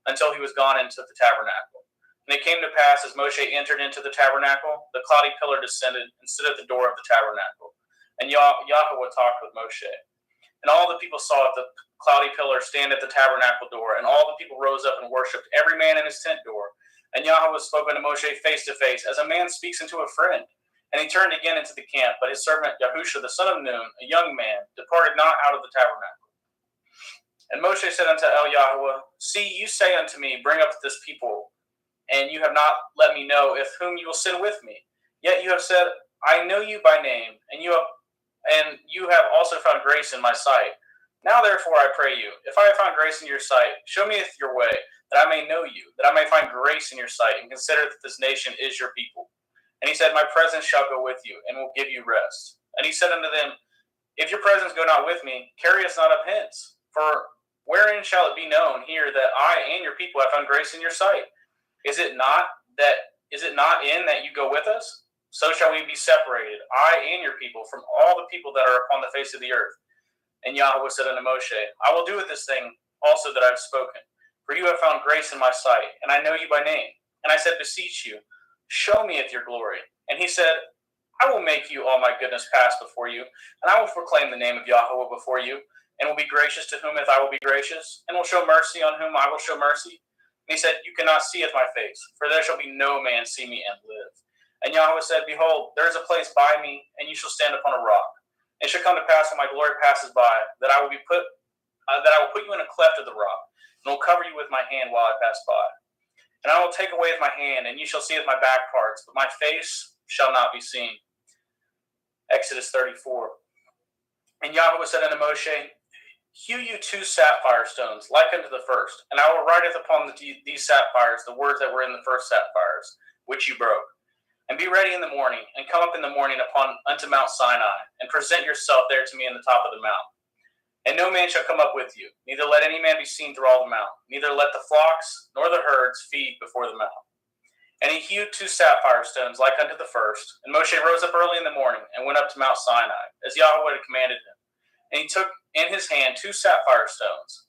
until he was gone into the tabernacle. And it came to pass, as Moshe entered into the tabernacle, the cloudy pillar descended and stood at the door of the tabernacle. And Yahweh talked with Moshe. And all the people saw the cloudy pillar stand at the tabernacle door, and all the people rose up and worshipped, every man in his tent door. And Yahweh spoke unto Moshe face to face, as a man speaks unto a friend. And he turned again into the camp, but his servant Yahusha the son of Nun, a young man, departed not out of the tabernacle. And Moshe said unto El Yahweh, See, you say unto me, Bring up this people, and you have not let me know if whom you will send with me. Yet you have said, I know you by name, and you have also found grace in my sight. Now therefore I pray you, if I have found grace in your sight, show me your way, that I may know you, that I may find grace in your sight, and consider that this nation is your people. And he said, My presence shall go with you, and will give you rest. And he said unto them, If your presence go not with me, carry us not up hence. For wherein shall it be known here that I and your people have found grace in your sight? Is it not in that you go with us? So shall we be separated, I and your people, from all the people that are upon the face of the earth. And Yahweh said unto Moshe, I will do with this thing also that I have spoken. For you have found grace in my sight, and I know you by name. And I said, Beseech you, show me your glory. And he said, I will make you all my goodness pass before you, and I will proclaim the name of Yahweh before you, and will be gracious to whom I will be gracious, and will show mercy on whom I will show mercy. And he said, You cannot see my face, for there shall be no man see me and live. And Yahweh said, Behold, there is a place by me, and you shall stand upon a rock. And it shall come to pass when my glory passes by, that I will put you in a cleft of the rock, and will cover you with my hand while I pass by. And I will take away with my hand, and you shall see my back parts, but my face shall not be seen. Exodus 34. And Yahweh said unto Moshe, Hew you 2 sapphire stones, like unto the first, and I will write upon these sapphires the words that were in the first sapphires, which you broke. And be ready in the morning, and come up in the morning unto Mount Sinai, and present yourself there to me in the top of the mount. And no man shall come up with you, neither let any man be seen through all the mount, neither let the flocks nor the herds feed before the mount. And he hewed 2 sapphire stones like unto the first. And Moshe rose up early in the morning, and went up to Mount Sinai, as Yahweh had commanded him. And he took in his hand 2 sapphire stones.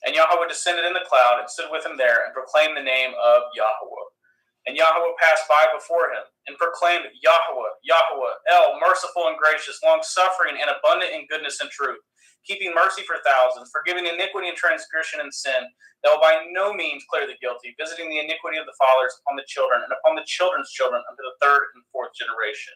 And Yahweh descended in the cloud, and stood with him there, and proclaimed the name of Yahweh. And Yahweh passed by before him, and proclaimed, Yahweh, Yahweh, El, merciful and gracious, long-suffering, and abundant in goodness and truth, keeping mercy for thousands, forgiving iniquity and transgression and sin, that will by no means clear the guilty, visiting the iniquity of the fathers upon the children, and upon the children's children unto the 3rd and 4th generation.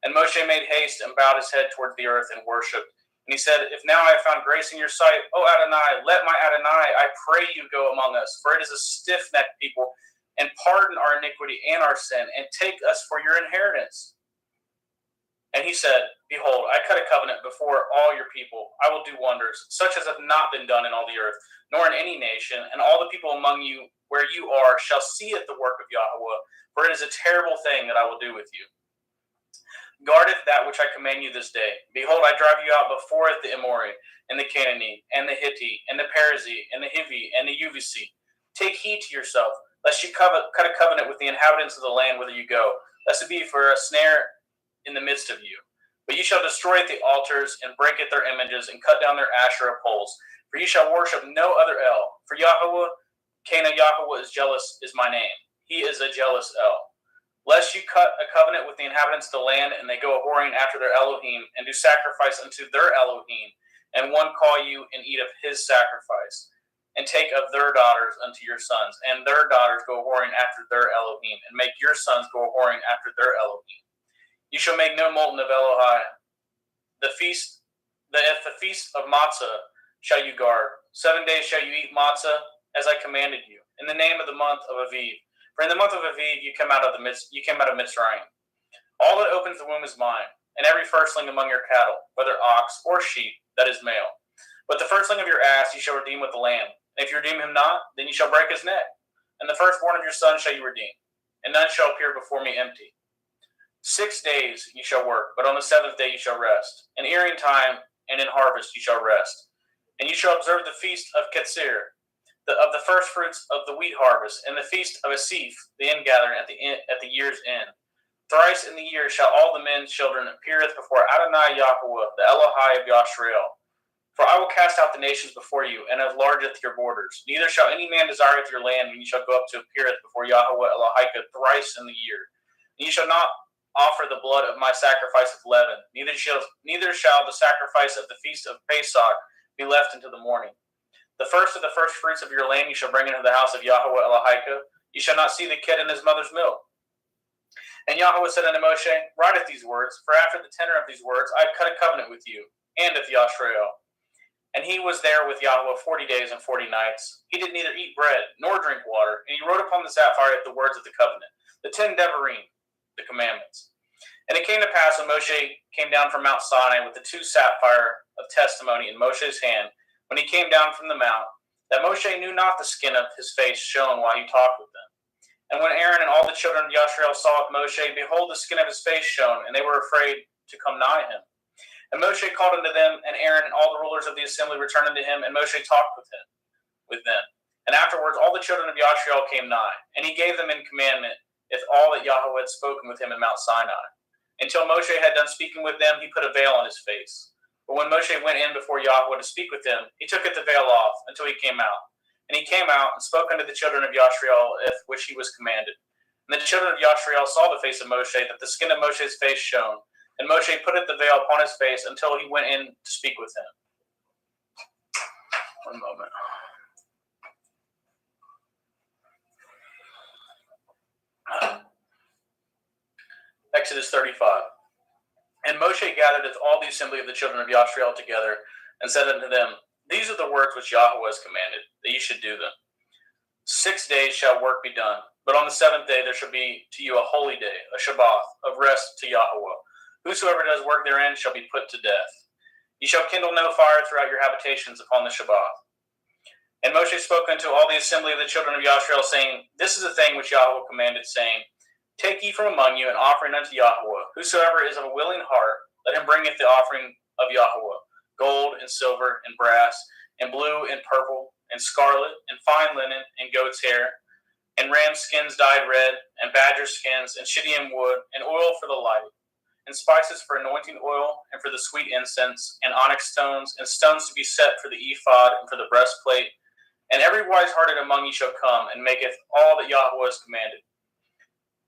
And Moshe made haste, and bowed his head towards the earth, and worshipped. And he said, If now I have found grace in your sight, O Adonai, let my Adonai, I pray you, go among us, for it is a stiff-necked people, and pardon our iniquity and our sin, and take us for your inheritance. And he said, Behold, I cut a covenant before all your people. I will do wonders, such as have not been done in all the earth, nor in any nation, and all the people among you where you are shall see it the work of Yahweh, for it is a terrible thing that I will do with you. Guardeth that which I command you this day. Behold, I drive you out before it the Amorite, and the Canaanite, and the Hittite, and the Perizzite, and the Hivi, and the Jebusite. Take heed to yourself, lest you cut a covenant with the inhabitants of the land whither you go, lest it be for a snare in the midst of you. But you shall destroy the altars, and break at their images, and cut down their Asherah poles. For you shall worship no other El. For Yahweh, Cana Yahweh is jealous, is my name. He is a jealous El. Lest you cut a covenant with the inhabitants of the land, and they go a-whoring after their Elohim, and do sacrifice unto their Elohim, and one call you and eat of his sacrifice, and take of their daughters unto your sons, and their daughters go a-whoring after their Elohim, and make your sons go a-whoring after their Elohim. You shall make no molten of Elohai. The feast of Matzah shall you guard. 7 days shall you eat matzah, as I commanded you, in the name of the month of Aviv. For in the month of Aviv you came out of Mitzrayim. All that opens the womb is mine, and every firstling among your cattle, whether ox or sheep, that is male. But the firstling of your ass you shall redeem with the lamb. And if you redeem him not, then you shall break his neck. And the firstborn of your sons shall you redeem, and none shall appear before me empty. 6 days you shall work, but on the seventh day you shall rest. In earing time and in harvest you shall rest. And you shall observe the feast of Ketzir, of the first fruits of the wheat harvest, and the feast of Asif, the ingathering at the year's end. Thrice in the year shall all the men's children appeareth before Adonai Yahweh, the Elohai of Yashrael. For I will cast out the nations before you, and enlargeth your borders. Neither shall any man desireth your land when you shall go up to appeareth before Yahweh Elohika thrice in the year. And you shall not offer the blood of my sacrifice of leaven, neither shall the sacrifice of the feast of Pesach be left until the morning. The first of the first fruits of your land you shall bring into the house of Yahweh Elohika. You shall not see the kid in his mother's milk. And Yahweh said unto Moshe, Write these words, for after the tenor of these words I have cut a covenant with you, and with Yashrael. And he was there with Yahweh 40 days and 40 nights. He did neither eat bread nor drink water, and he wrote upon the sapphire the words of the covenant, the 10 Devarim, the commandments. And it came to pass when Moshe came down from Mount Sinai with the 2 sapphire of testimony in Moshe's hand, when he came down from the mount, that Moshe knew not the skin of his face shone while he talked with them. And when Aaron and all the children of Yashrael saw Moshe, behold, the skin of his face shone, and they were afraid to come nigh him. And Moshe called unto them, and Aaron and all the rulers of the assembly returned unto him, and Moshe talked with them. And afterwards all the children of Yashrael came nigh, and he gave them in commandment, if all that Yahweh had spoken with him in Mount Sinai. Until Moshe had done speaking with them, he put a veil on his face. But when Moshe went in before Yahweh to speak with him, he took the veil off until he came out. And he came out and spoke unto the children of Yashrael, which he was commanded. And the children of Yashrael saw the face of Moshe, that the skin of Moshe's face shone. And Moshe putteth the veil upon his face until he went in to speak with him. One moment. Exodus 35. And Moshe gathereth all the assembly of the children of Yashrael together, and said unto them, These are the words which Yahweh has commanded, that ye should do them. 6 days shall work be done, but on the seventh day there shall be to you a holy day, a Shabbat, of rest to Yahweh. Whosoever does work therein shall be put to death. Ye shall kindle no fire throughout your habitations upon the Shabbat. And Moshe spoke unto all the assembly of the children of Yashrael, saying, This is the thing which Yahweh commanded, saying, Take ye from among you an offering unto Yahweh. Whosoever is of a willing heart, let him bringeth the offering of Yahweh, gold and silver and brass, and blue and purple, and scarlet, and fine linen, and goat's hair, and ram skins dyed red, and badger skins, and shittim wood, and oil for the light, and spices for anointing oil, and for the sweet incense, and onyx stones, and stones to be set for the ephod, and for the breastplate. And every wise-hearted among you shall come, and maketh all that Yahweh has commanded.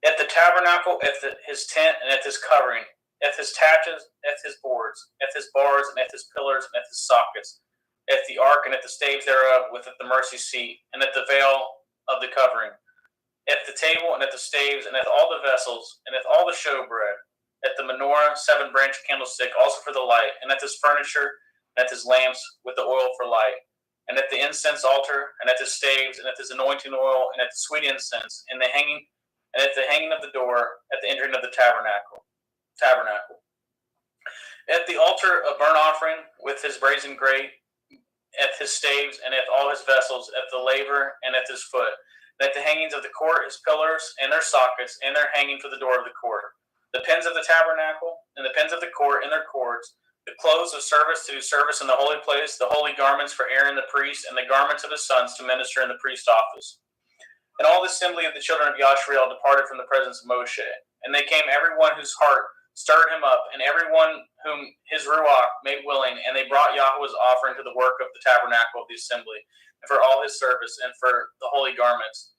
At the tabernacle, his tent, and at his covering, at his taches, at his boards, at his bars, and at his pillars, and at his sockets, at the ark, and at the staves thereof, with at the mercy seat, and at the veil of the covering, at the table, and at the staves, and at all the vessels, and at all the showbread, at the menorah, 7-branch candlestick, also for the light, and at his furniture, and at his lamps, with the oil for light, and at the incense altar, and at the staves, and at his anointing oil, and at the sweet incense, and at the hanging of the door, at the entering of the tabernacle. At the altar of burnt offering, with his brazen grate, at his staves, and at all his vessels, at the laver, and at his foot, and at the hangings of the court, his pillars, and their sockets, and their hanging for the door of the court, the pins of the tabernacle, and the pins of the court, and their cords, the clothes of service to do service in the holy place, the holy garments for Aaron the priest, and the garments of his sons to minister in the priest office. And all the assembly of the children of Yashriel departed from the presence of Moshe. And they came every one whose heart stirred him up, and every one whom his ruach made willing, and they brought Yahweh's offering to the work of the tabernacle of the assembly, and for all his service, and for the holy garments.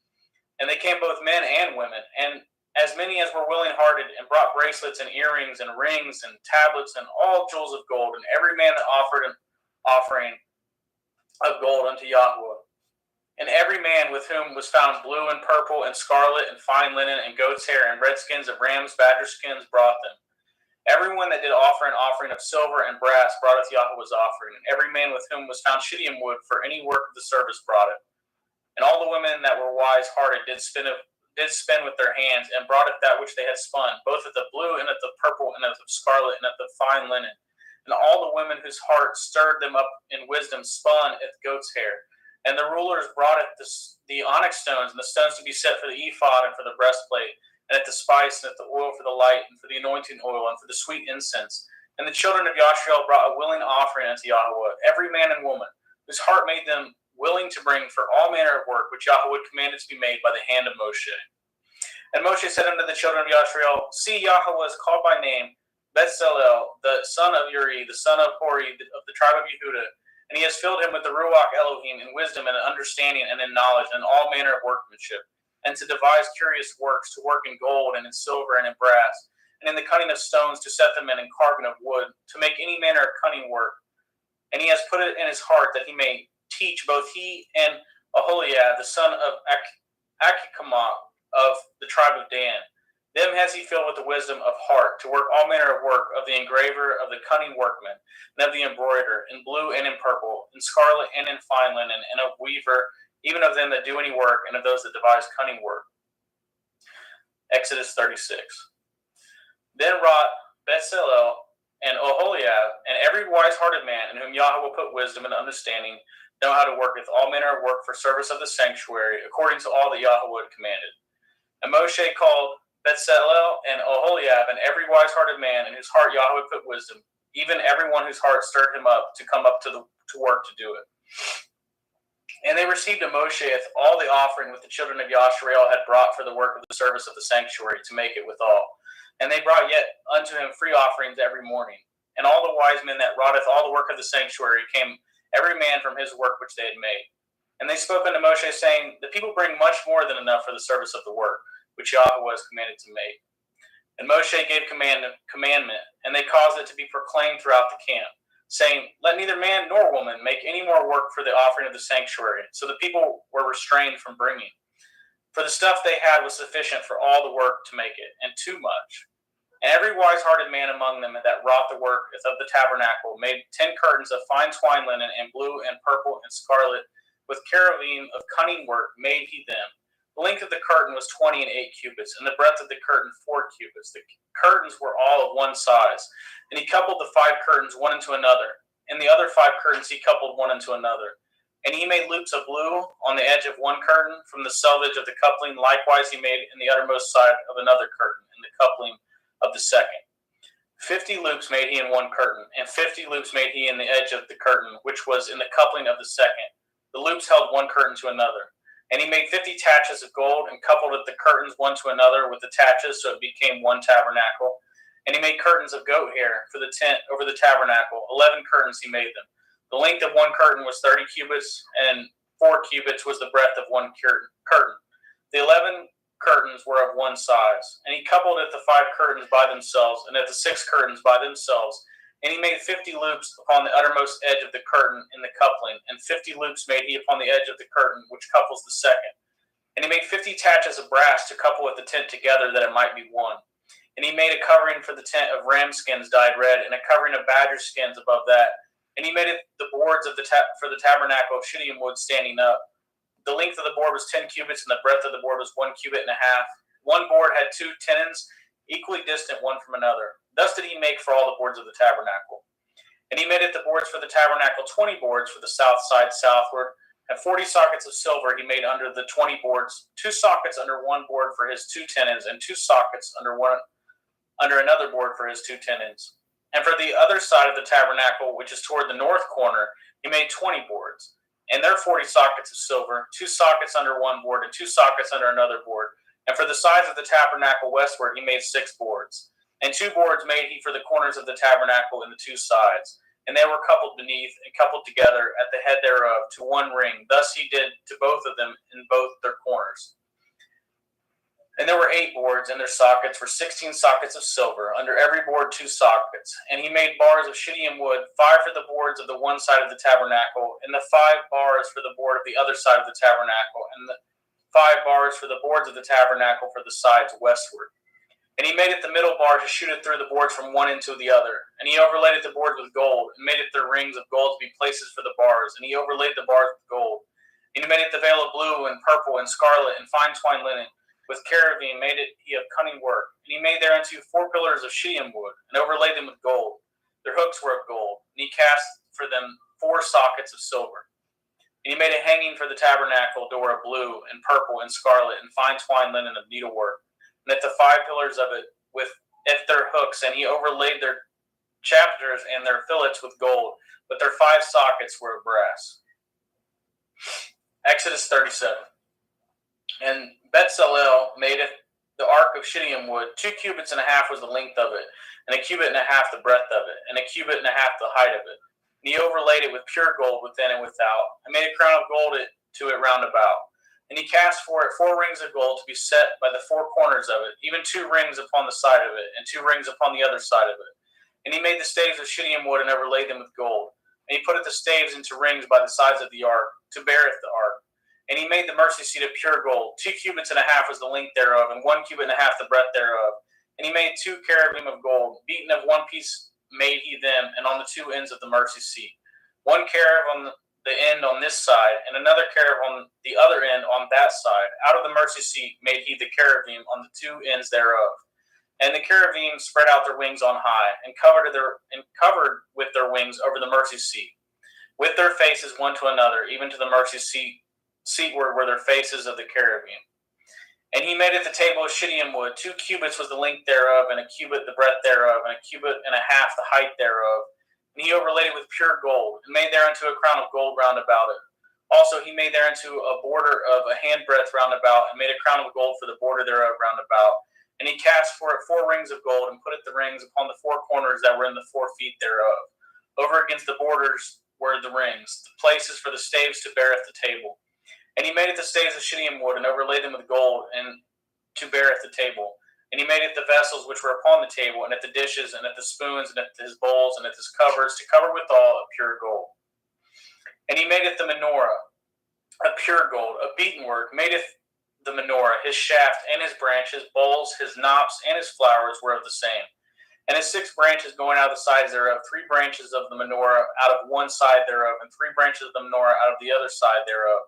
And they came both men and women, and as many as were willing-hearted, and brought bracelets and earrings and rings and tablets and all jewels of gold, and every man that offered an offering of gold unto Yahweh. And every man with whom was found blue and purple and scarlet and fine linen and goat's hair and red skins of rams, badger skins brought them. Everyone that did offer an offering of silver and brass broughteth Yahweh's offering, and every man with whom was found shittim wood for any work of the service brought it. And all the women that were wise-hearted did spin with their hands, and brought it that which they had spun, both at the blue and at the purple and at the scarlet and at the fine linen. And all the women whose hearts stirred them up in wisdom spun at the goat's hair. And the rulers brought it the onyx stones, and the stones to be set for the ephod and for the breastplate, and at the spice, and at the oil for the light, and for the anointing oil, and for the sweet incense. And the children of Yashriel brought a willing offering unto Yahweh, every man and woman, whose heart made them willing to bring for all manner of work which Yahweh commanded to be made by the hand of Moshe. And Moshe said unto the children of Yashriel, See, Yahweh is called by name Bezalel, the son of Uri, the son of Hori, of the tribe of Yehudah, and he has filled him with the Ruach Elohim in wisdom and in understanding and in knowledge and in all manner of workmanship, and to devise curious works, to work in gold and in silver and in brass, and in the cutting of stones, to set them in carving of wood, to make any manner of cunning work. And he has put it in his heart that he may teach both he and Aholiab, the son of Achikam of the tribe of Dan. Them has he filled with the wisdom of heart, to work all manner of work of the engraver, of the cunning workman, and of the embroiderer, in blue and in purple, in scarlet and in fine linen, and of weaver, even of them that do any work, and of those that devise cunning work. Exodus 36. Then wrought Bezalel and Aholiab, and every wise-hearted man in whom Yahweh will put wisdom and understanding, know how to work with all manner of work for service of the sanctuary, according to all that Yahweh had commanded. And Moshe called Bezalel and Aholiab, and every wise-hearted man in whose heart Yahweh put wisdom, even everyone whose heart stirred him up to come up to work to do it. And they received of Moshe all the offering which the children of Yashriel had brought for the work of the service of the sanctuary, to make it withal. And they brought yet unto him free offerings every morning. And all the wise men that wroughteth all the work of the sanctuary came every man from his work which they had made. And they spoke unto Moshe, saying, The people bring much more than enough for the service of the work which Yahweh was commanded to make. And Moshe gave commandment, and they caused it to be proclaimed throughout the camp, saying, Let neither man nor woman make any more work for the offering of the sanctuary. So the people were restrained from bringing. For the stuff they had was sufficient for all the work to make it, and too much. And every wise-hearted man among them that wrought the work of the tabernacle made 10 curtains of fine twine linen, and blue and purple and scarlet, with cherubim of cunning work made he them. The length of the curtain was 20 and 8 cubits, and the breadth of the curtain 4 cubits. The curtains were all of one size. And he coupled the 5 curtains one into another, and the other 5 curtains he coupled one into another. And he made loops of blue on the edge of one curtain from the selvage of the coupling. Likewise he made in the uttermost side of another curtain in the coupling of the second. 50 loops made he in one curtain, and 50 loops made he in the edge of the curtain, which was in the coupling of the second. The loops held one curtain to another. And he made 50 taches of gold, and coupled the curtains one to another with the taches, so it became one tabernacle. And he made curtains of goat hair for the tent over the tabernacle. 11 curtains he made them. The length of one curtain was 30 cubits, and 4 cubits was the breadth of one curtain. The 11 curtains were of one size. And he coupled at the 5 curtains by themselves, and at the 6 curtains by themselves. And he made 50 loops upon the uttermost edge of the curtain in the coupling, and 50 loops made he upon the edge of the curtain which couples the second. And he made 50 taches of brass to couple with the tent together, that it might be one. And he made a covering for the tent of ram skins dyed red, and a covering of badger skins above that. And he made it the boards of for the tabernacle of shittim wood standing up. The length of the board was 10 cubits, and the breadth of the board was 1 cubit and a half. One board had 2 tenons, equally distant one from another. Thus did he make for all the boards of the tabernacle. And he made it the boards for the tabernacle 20 boards for the south side southward, and 40 sockets of silver he made under the 20 boards, 2 sockets under one board for his 2 tenons, and 2 sockets under another board for his 2 tenons. And for the other side of the tabernacle, which is toward the north corner, he made 20 boards, and there 40 sockets of silver, 2 sockets under one board, and 2 sockets under another board. And for the sides of the tabernacle westward, he made 6 boards. And 2 boards made he for the corners of the tabernacle in the 2 sides. And they were coupled beneath and coupled together at the head thereof to one ring. Thus he did to both of them in both their corners. And there were 8 boards, and their sockets were 16 sockets of silver, under every board 2 sockets. And he made bars of shittim wood, 5 for the boards of the one side of the tabernacle, and the 5 bars for the board of the other side of the tabernacle, and the 5 bars for the boards of the tabernacle for the sides westward. And he made it the middle bar to shoot it through the boards from one end to the other. And he overlaid it the boards with gold, and made it the rings of gold to be places for the bars. And he overlaid the bars with gold. And he made it the veil of blue and purple and scarlet and fine twined linen. With cherubim made it he of cunning work. And he made thereunto 4 pillars of shittim wood, and overlaid them with gold. Their hooks were of gold. And he cast for them 4 sockets of silver. And he made a hanging for the tabernacle door of blue and purple and scarlet and fine twined linen of needlework. And at the 5 pillars of it with at their hooks, and he overlaid their chapters and their fillets with gold, but their 5 sockets were of brass. Exodus 37. And Bezalel made it the ark of shittim wood. 2 cubits and a half was the length of it, and 1 cubit and a half the breadth of it, and 1 cubit and a half the height of it. And he overlaid it with pure gold within and without, and made a crown of gold to it round about. And he cast for it 4 rings of gold to be set by the 4 corners of it, even 2 rings upon the side of it, and 2 rings upon the other side of it. And he made the staves of shittim wood and overlaid them with gold. And he put the staves into rings by the sides of the ark, to beareth the ark. And he made the mercy seat of pure gold. 2 cubits and a half was the length thereof, and 1 cubit and a half the breadth thereof. And he made 2 cherubim of gold. Beaten of one piece made he them, and on the 2 ends of the mercy seat. 1 cherub on the end on this side, and another cherub on the other end on that side. Out of the mercy seat made he the cherubim on the 2 ends thereof. And the cherubim spread out their wings on high, and covered with their wings over the mercy seat, with their faces one to another, even to the mercy seatward were their faces of the cherubim. And he made it the table of shittim wood. 2 cubits was the length thereof, and 1 cubit the breadth thereof, and 1 cubit and a half the height thereof. And he overlaid it with pure gold, and made thereunto a crown of gold round about it. Also he made thereunto a border of a handbreadth round about, and made a crown of gold for the border thereof round about. And he cast for it 4 rings of gold, and put it the rings upon the 4 corners that were in the 4 feet thereof. Over against the borders were the rings, the places for the staves to bear at the table. And he made it the staves of shittim wood, and overlaid them with gold, and to bear at the table. And he made it the vessels which were upon the table, and at the dishes, and at the spoons, and at his bowls, and at his covers, to cover withal of pure gold. And he made it the menorah of pure gold, of beaten work, madeth the menorah, his shaft, and his branches, bowls, his knops, and his flowers were of the same. And his 6 branches going out of the sides thereof, 3 branches of the menorah out of one side thereof, and 3 branches of the menorah out of the other side thereof.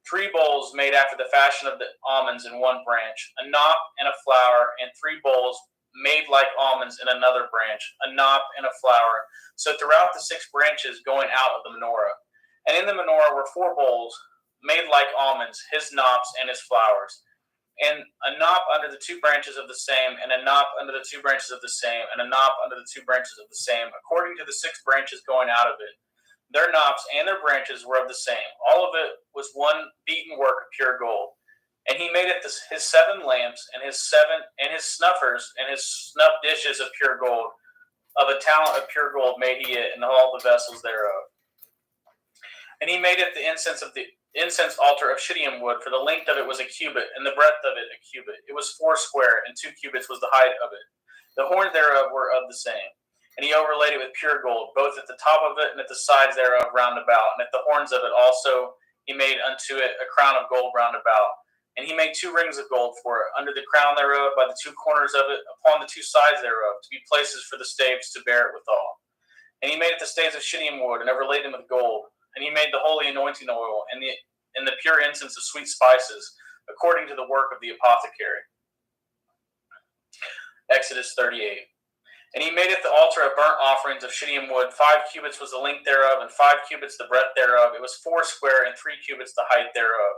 3 bowls made after the fashion of the almonds in one branch, a knop and a flower, and 3 bowls made like almonds in another branch, a knop and a flower. So throughout the 6 branches going out of the menorah. And in the menorah were 4 bowls made like almonds, his knops and his flowers. And a knop under the 2 branches of the same, and a knop under the 2 branches of the same, and a knop under the 2 branches of the same, according to the 6 branches going out of it. Their knops and their branches were of the same. All of it was one beaten work of pure gold. And he made it his 7 lamps, and his snuffers, and his snuff dishes of pure gold. Of a talent of pure gold made he it, and all the vessels thereof. And he made it the incense altar of shittim wood, for the length of it was 1 cubit, and the breadth of it 1 cubit. It was 4 square, and 2 cubits was the height of it. The horns thereof were of the same. And he overlaid it with pure gold, both at the top of it and at the sides thereof round about. And at the horns of it also he made unto it a crown of gold round about. And he made 2 rings of gold for it, under the crown thereof, by the 2 corners of it, upon the 2 sides thereof, to be places for the staves to bear it withal. And he made it the staves of shittim wood and overlaid them with gold. And he made the holy anointing oil and the pure incense of sweet spices, according to the work of the apothecary. Exodus 38. And he made it the altar of burnt offerings of shittim wood. 5 cubits was the length thereof, and 5 cubits the breadth thereof. It was 4 square, and 3 cubits the height thereof.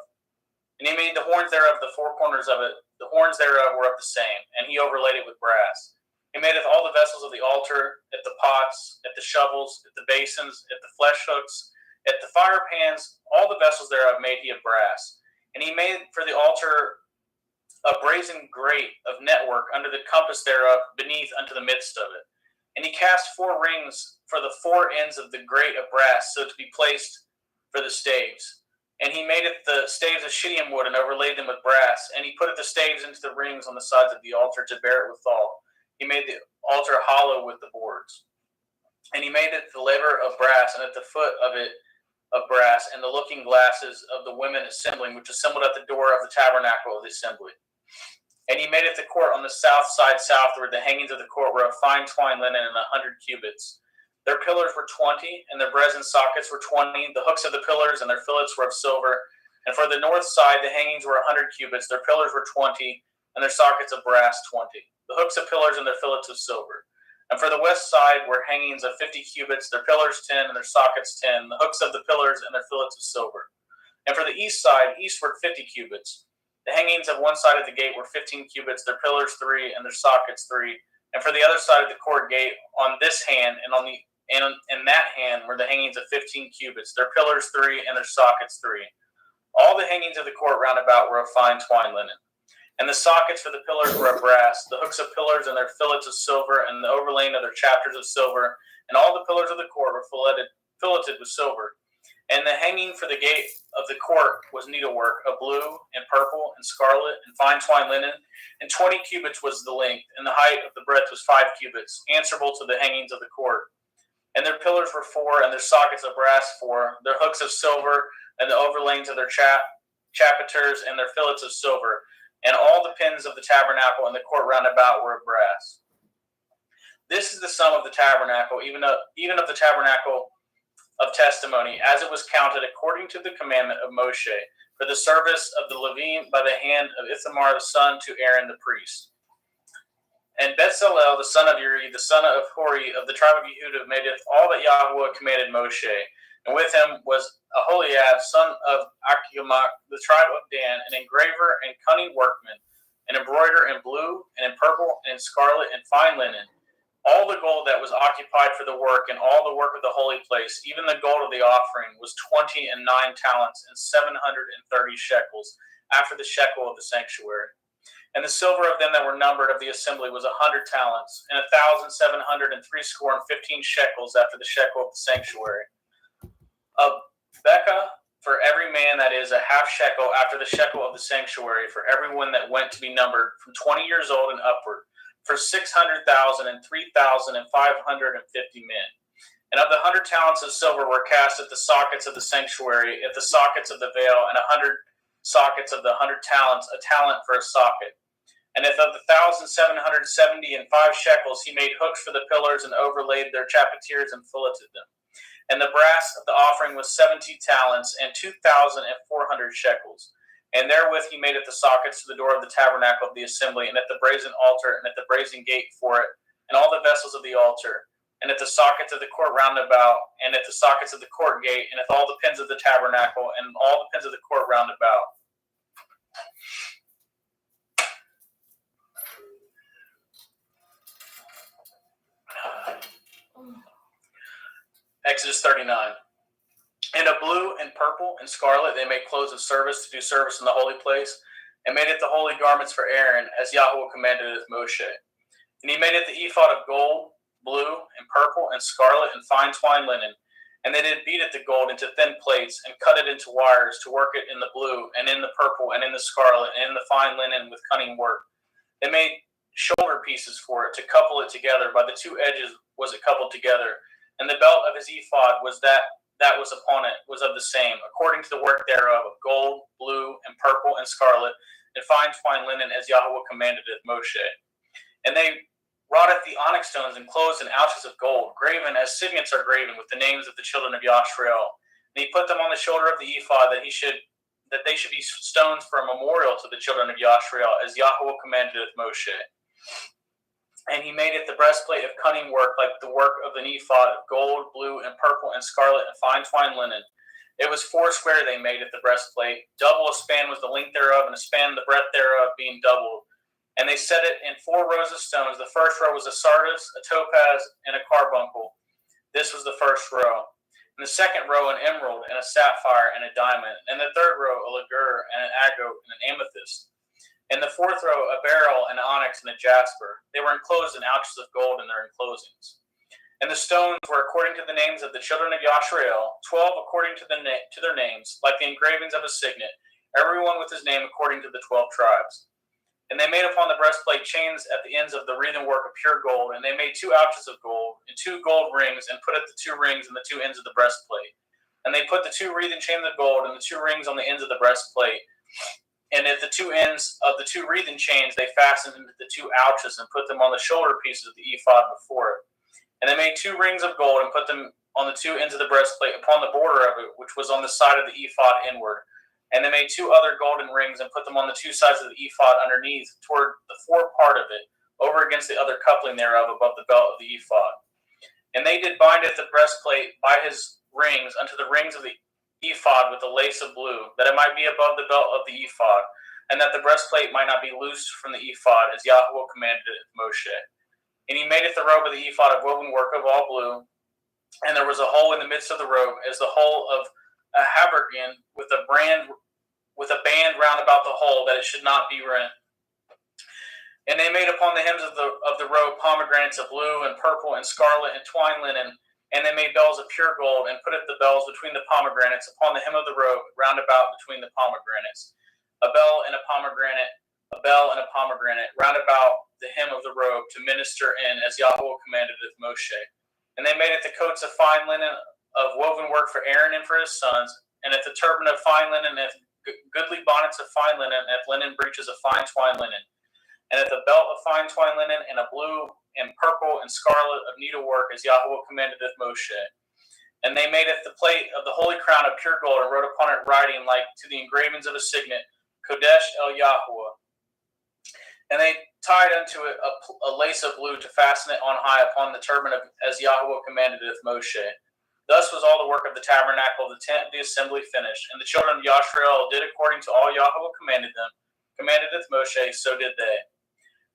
And he made the horns thereof, the 4 corners of it. The horns thereof were of the same, and he overlaid it with brass. He made it all the vessels of the altar, at the pots, at the shovels, at the basins, at the flesh hooks, at the fire pans. All the vessels thereof made he of brass. And he made for the altar a brazen grate of network under the compass thereof beneath unto the midst of it. And he cast 4 rings for the 4 ends of the grate of brass, so to be placed for the staves. And he made it the staves of shittim wood and overlaid them with brass. And he put the staves into the rings on the sides of the altar to bear it withal. He made the altar hollow with the boards. And he made it the laver of brass, and at the foot of it of brass, and the looking glasses of the women assembling, which assembled at the door of the tabernacle of the assembly. And he made it the court on the south side southward. The hangings of the court were of fine twined linen and 100 cubits. Their pillars were 20, and their brazen sockets were 20. The hooks of the pillars and their fillets were of silver. And for the north side, the hangings were 100 cubits. Their pillars were 20, and their sockets of brass 20. The hooks of pillars and their fillets of silver. And for the west side were hangings of 50 cubits. Their pillars 10, and their sockets 10. The hooks of the pillars and their fillets of silver. And for the east side, eastward 50 cubits. The hangings of one side of the gate were 15 cubits, their pillars 3, and their sockets 3. And for the other side of the court gate, on this hand and on that hand were the hangings of 15 cubits, their pillars 3, and their sockets 3. All the hangings of the court round about were of fine twined linen. And the sockets for the pillars were of brass, the hooks of pillars and their fillets of silver, and the overlaying of their chapters of silver. And all the pillars of the court were filleted with silver. And the hanging for the gate of the court was needlework of blue and purple and scarlet and fine twined linen, and 20 cubits was the length, and the height of the breadth was 5 cubits, answerable to the hangings of the court. And their pillars were 4, and their sockets of brass 4, their hooks of silver, and the overlayings of their chapiters and their fillets of silver. And all the pins of the tabernacle and the court round about were of brass. This is the sum of the tabernacle, even of the tabernacle of testimony, as it was counted according to the commandment of Moshe, for the service of the Levim by the hand of Ithamar the son to Aaron the priest. And Bezalel the son of Uri, the son of Hori, of the tribe of Yehudah, made all that Yahweh commanded Moshe. And with him was Aholiab, son of Achisamach, the tribe of Dan, an engraver and cunning workman, an embroider in blue, and in purple, and in scarlet, and fine linen. All the gold that was occupied for the work, and all the work of the holy place, even the gold of the offering, was 29 talents and 730 shekels, after the shekel of the sanctuary. And the silver of them that were numbered of the assembly was 100 talents, and 1,760 shekels, after the shekel of the sanctuary. Of Becca for every man, that is a half shekel, after the shekel of the sanctuary, for everyone that went to be numbered from 20 years old and upward, for 600,000 and 3,550 men. And of the 100 talents of silver were cast at the sockets of the sanctuary, at the sockets of the veil, and 100 sockets of the 100 talents, a talent for a socket. And if of the 1,770 and 5 shekels, he made hooks for the pillars and overlaid their chapiters and filleted them. And the brass of the offering was 70 talents and 2,400 shekels. And therewith he made it the sockets to the door of the tabernacle of the assembly, and at the brazen altar, and at the brazen gate for it, and all the vessels of the altar, and at the sockets of the court round about, and at the sockets of the court gate, and at all the pins of the tabernacle, and all the pins of the court round about. Exodus 39. And of blue and purple and scarlet they made clothes of service to do service in the holy place, and made it the holy garments for Aaron, as Yahweh commanded it Moshe. And he made it the ephod of gold, blue, and purple, and scarlet, and fine twined linen. And they did beat it the gold into thin plates, and cut it into wires, to work it in the blue, and in the purple, and in the scarlet, and in the fine linen with cunning work. They made shoulder pieces for it, to couple it together. By the 2 edges was it coupled together. And the belt of his ephod was that was upon it was of the same, according to the work thereof, of gold, blue, and purple, and scarlet, and fine twined linen, as Yahweh commanded it Moshe. And they wrought at the onyx stones enclosed in ouches of gold, graven as signets are graven with the names of the children of Yashrael. And he put them on the shoulder of the ephod that they should be stones for a memorial to the children of Yashrael, as Yahweh commanded Moshe. And he made it the breastplate of cunning work, like the work of an ephod, of gold, blue, and purple, and scarlet, and fine twined linen. It was 4 square they made at the breastplate. Double a span was the length thereof, and a span the breadth thereof, being doubled. And they set it in 4 rows of stones. The first row was a sardius, a topaz, and a carbuncle. This was the first row. And the second row, an emerald, and a sapphire, and a diamond. And the third row, a ligure, and an agate, and an amethyst. And the fourth row, a beryl, an onyx, and a jasper. They were enclosed in ouches of gold in their enclosings. And the stones were according to the names of the children of Yashrael, 12 according to their names, like the engravings of a signet, everyone with his name according to the 12 tribes. And they made upon the breastplate chains at the ends of the wreathen work of pure gold, and they made 2 ouches of gold, and 2 gold rings, and put at the 2 rings in the 2 ends of the breastplate. And they put the 2 wreathen chains of gold and the 2 rings on the ends of the breastplate. And at the 2 ends of the 2 wreathen chains, they fastened into the 2 ouches and put them on the shoulder pieces of the ephod before it. And they made 2 rings of gold and put them on the 2 ends of the breastplate upon the border of it, which was on the side of the ephod inward. And they made 2 other golden rings and put them on the 2 sides of the ephod underneath, toward the fore part of it, over against the other coupling thereof above the belt of the ephod. And they did bind at the breastplate by his rings unto the rings of the ephod with a lace of blue, that it might be above the belt of the ephod, and that the breastplate might not be loosed from the ephod, as Yahweh commanded it Moshe. And he made it the robe of the ephod of woven work of all blue, and there was a hole in the midst of the robe, as the hole of a habergeon, with a band round about the hole, that it should not be rent. And they made upon the hems of the robe pomegranates of blue and purple and scarlet and twine linen, and they made bells of pure gold, and put at the bells between the pomegranates upon the hem of the robe, round about between the pomegranates. A bell and a pomegranate, round about the hem of the robe, to minister in, as Yahweh commanded of Moshe. And they made it the coats of fine linen of woven work for Aaron and for his sons, and at the turban of fine linen, and goodly bonnets of fine linen, and at linen breeches of fine twine linen, and at the belt of fine twine linen, and a blue and purple and scarlet of needlework, as Yahweh commanded of Moshe. And they made it the plate of the holy crown of pure gold, and wrote upon it writing like to the engravings of a signet, Kodesh El Yahweh. And they tied unto it a lace of blue to fasten it on high upon the turban, as Yahweh commanded it of Moshe. Thus was all the work of the tabernacle of the tent of the assembly finished. And the children of Yashrael did according to all Yahweh commanded it Moshe, so did they.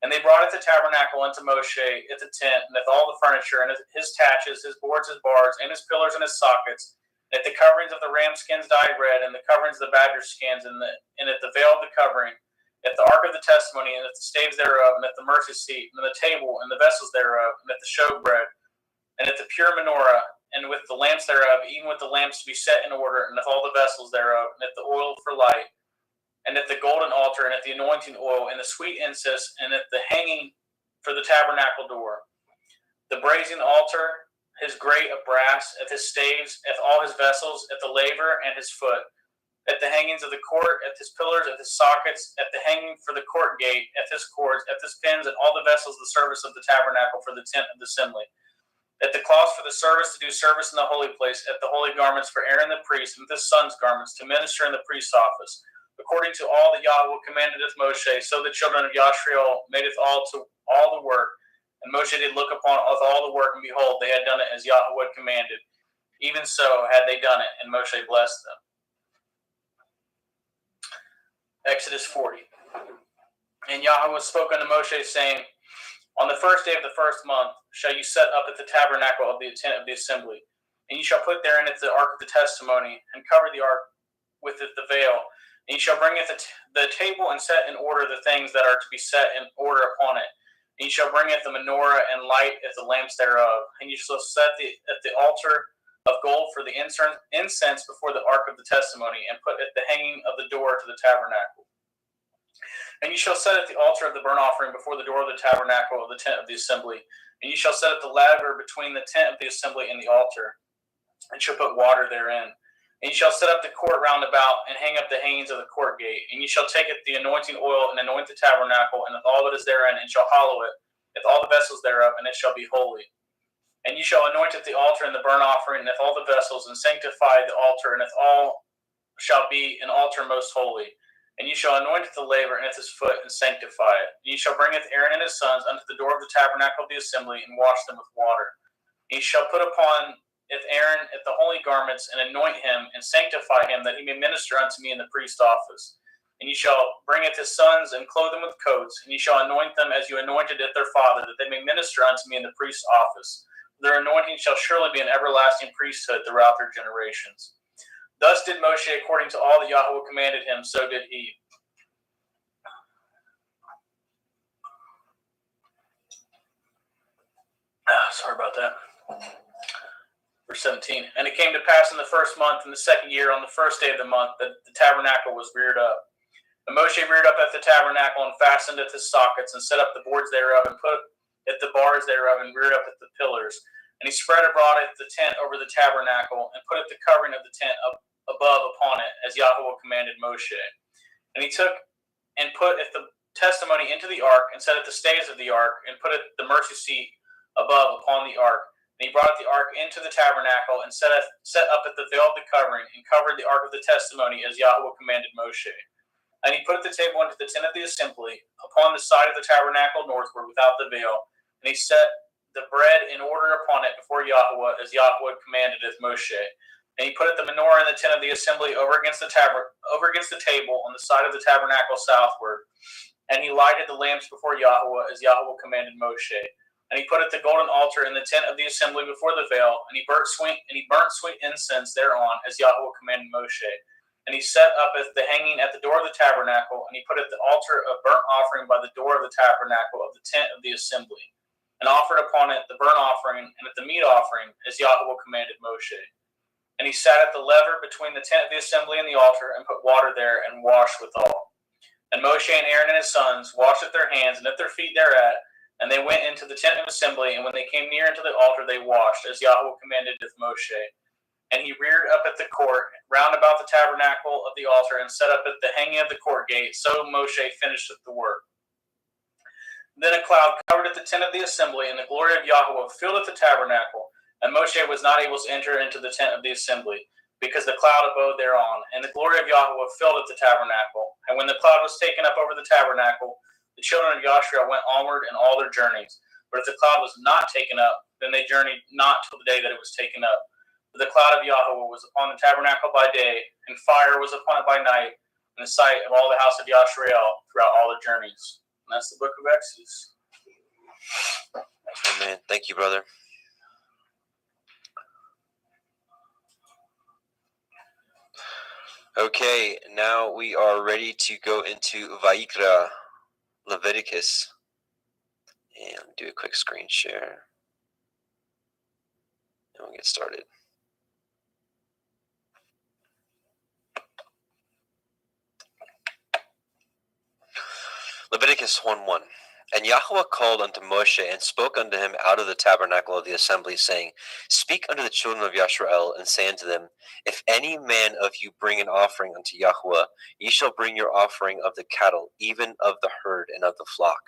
And they brought it the tabernacle unto Moshe at the tent, and with all the furniture, and his taches, his boards, his bars, and his pillars, and his sockets, and at the coverings of the ram skins dyed red, and the coverings of the badger skins, and at the veil of the covering, at the ark of the testimony, and at the staves thereof, and at the mercy seat, and the table, and the vessels thereof, and at the showbread, and at the pure menorah, and with the lamps thereof, even with the lamps to be set in order, and with all the vessels thereof, and at the oil for light, and at the golden altar, and at the anointing oil, and the sweet incense, and at the hanging for the tabernacle door. The brazen altar, his grate of brass, at his staves, at all his vessels, at the laver and his foot, at the hangings of the court, at his pillars, at his sockets, at the hanging for the court gate, at his cords, at his pins, and all the vessels of the service of the tabernacle for the tent of the assembly. At the cloths for the service to do service in the holy place, at the holy garments for Aaron the priest, and his son's garments to minister in the priest's office. According to all that Yahweh commandeth Moshe, so the children of Yashrael madeth all the work. And Moshe did look upon all the work, and behold, they had done it as Yahweh commanded. Even so had they done it, and Moshe blessed them. Exodus 40. And Yahweh spoke unto Moshe, saying, On the first day of the first month shall you set up at the tabernacle of the tent of the assembly, and you shall put therein the ark of the testimony, and cover the ark with it the veil. And you shall bring it the table and set in order the things that are to be set in order upon it. And you shall bring it the menorah and light at the lamps thereof. And you shall set at the altar of gold for the incense before the ark of the testimony, and put at the hanging of the door to the tabernacle. And you shall set at the altar of the burnt offering before the door of the tabernacle of the tent of the assembly. And you shall set at the laver between the tent of the assembly and the altar, and shall put water therein. And you shall set up the court round about, and hang up the hangings of the court gate. And you shall take it the anointing oil, and anoint the tabernacle, and with all that is therein, and shall hallow it, with all the vessels thereof, and it shall be holy. And you shall anoint it the altar and the burnt offering, and with all the vessels, and sanctify the altar, and with all shall be an altar most holy. And you shall anoint it the laver and at his foot, and sanctify it. And you shall bring it Aaron and his sons unto the door of the tabernacle of the assembly, and wash them with water. And you shall put upon it Aaron at the holy garments, and anoint him, and sanctify him, that he may minister unto me in the priest office. And you shall bring it his sons, and clothe them with coats, and you shall anoint them as you anointed it their father, that they may minister unto me in the priest's office. Their anointing shall surely be an everlasting priesthood throughout their generations. Thus did Moshe according to all that Yahweh commanded him, so did he. Sorry about that. Verse 17. And it came to pass in the first month, in the second year, on the first day of the month, that the tabernacle was reared up. And Moshe reared up at the tabernacle, and fastened at the sockets, and set up the boards thereof, and put at the bars thereof, and reared up at the pillars. And he spread abroad at the tent over the tabernacle, and put at the covering of the tent up above upon it, as Yahweh commanded Moshe. And he took and put at the testimony into the ark, and set at the stays of the ark, and put at the mercy seat above upon the ark. And he brought the ark into the tabernacle, and set up at the veil of the covering, and covered the ark of the testimony, as Yahweh commanded Moshe. And he put the table into the tent of the assembly, upon the side of the tabernacle northward, without the veil. And he set the bread in order upon it before Yahweh, as Yahweh commanded Moshe. And he put the menorah in the tent of the assembly over against the table on the side of the tabernacle southward. And he lighted the lamps before Yahweh, as Yahweh commanded Moshe. And he put the golden altar in the tent of the assembly before the veil, and he burnt sweet incense thereon, as Yahweh commanded Moshe. And he set up at the hanging at the door of the tabernacle, and he put the altar of burnt offering by the door of the tabernacle of the tent of the assembly, and offered upon it the burnt offering and at the meat offering, as Yahweh commanded Moshe. And he sat at the lever between the tent of the assembly and the altar, and put water there, and washed withal. And Moshe and Aaron and his sons washed at their hands and at their feet thereat, and they went into the tent of assembly, and when they came near unto the altar, they washed, as Yahweh commanded Moshe. And he reared up at the court, round about the tabernacle of the altar, and set up at the hanging of the court gate. So Moshe finished the work. Then a cloud covered at the tent of the assembly, and the glory of Yahweh filled the tabernacle. And Moshe was not able to enter into the tent of the assembly, because the cloud abode thereon. And the glory of Yahweh filled the tabernacle. And when the cloud was taken up over the tabernacle, the children of Yashua went onward in all their journeys. But if the cloud was not taken up, then they journeyed not till the day that it was taken up. For the cloud of Yahweh was upon the tabernacle by day, and fire was upon it by night, in the sight of all the house of Yashrael throughout all their journeys. And that's the book of Exodus. Amen. Thank you, brother. Okay, now we are ready to go into Vayikra, Leviticus. And do a quick screen share. And we'll get started. Leviticus 1:1. And Yahweh called unto Moshe, and spoke unto him out of the tabernacle of the assembly, saying, Speak unto the children of Yashrael, and say unto them, If any man of you bring an offering unto Yahweh, ye shall bring your offering of the cattle, even of the herd and of the flock.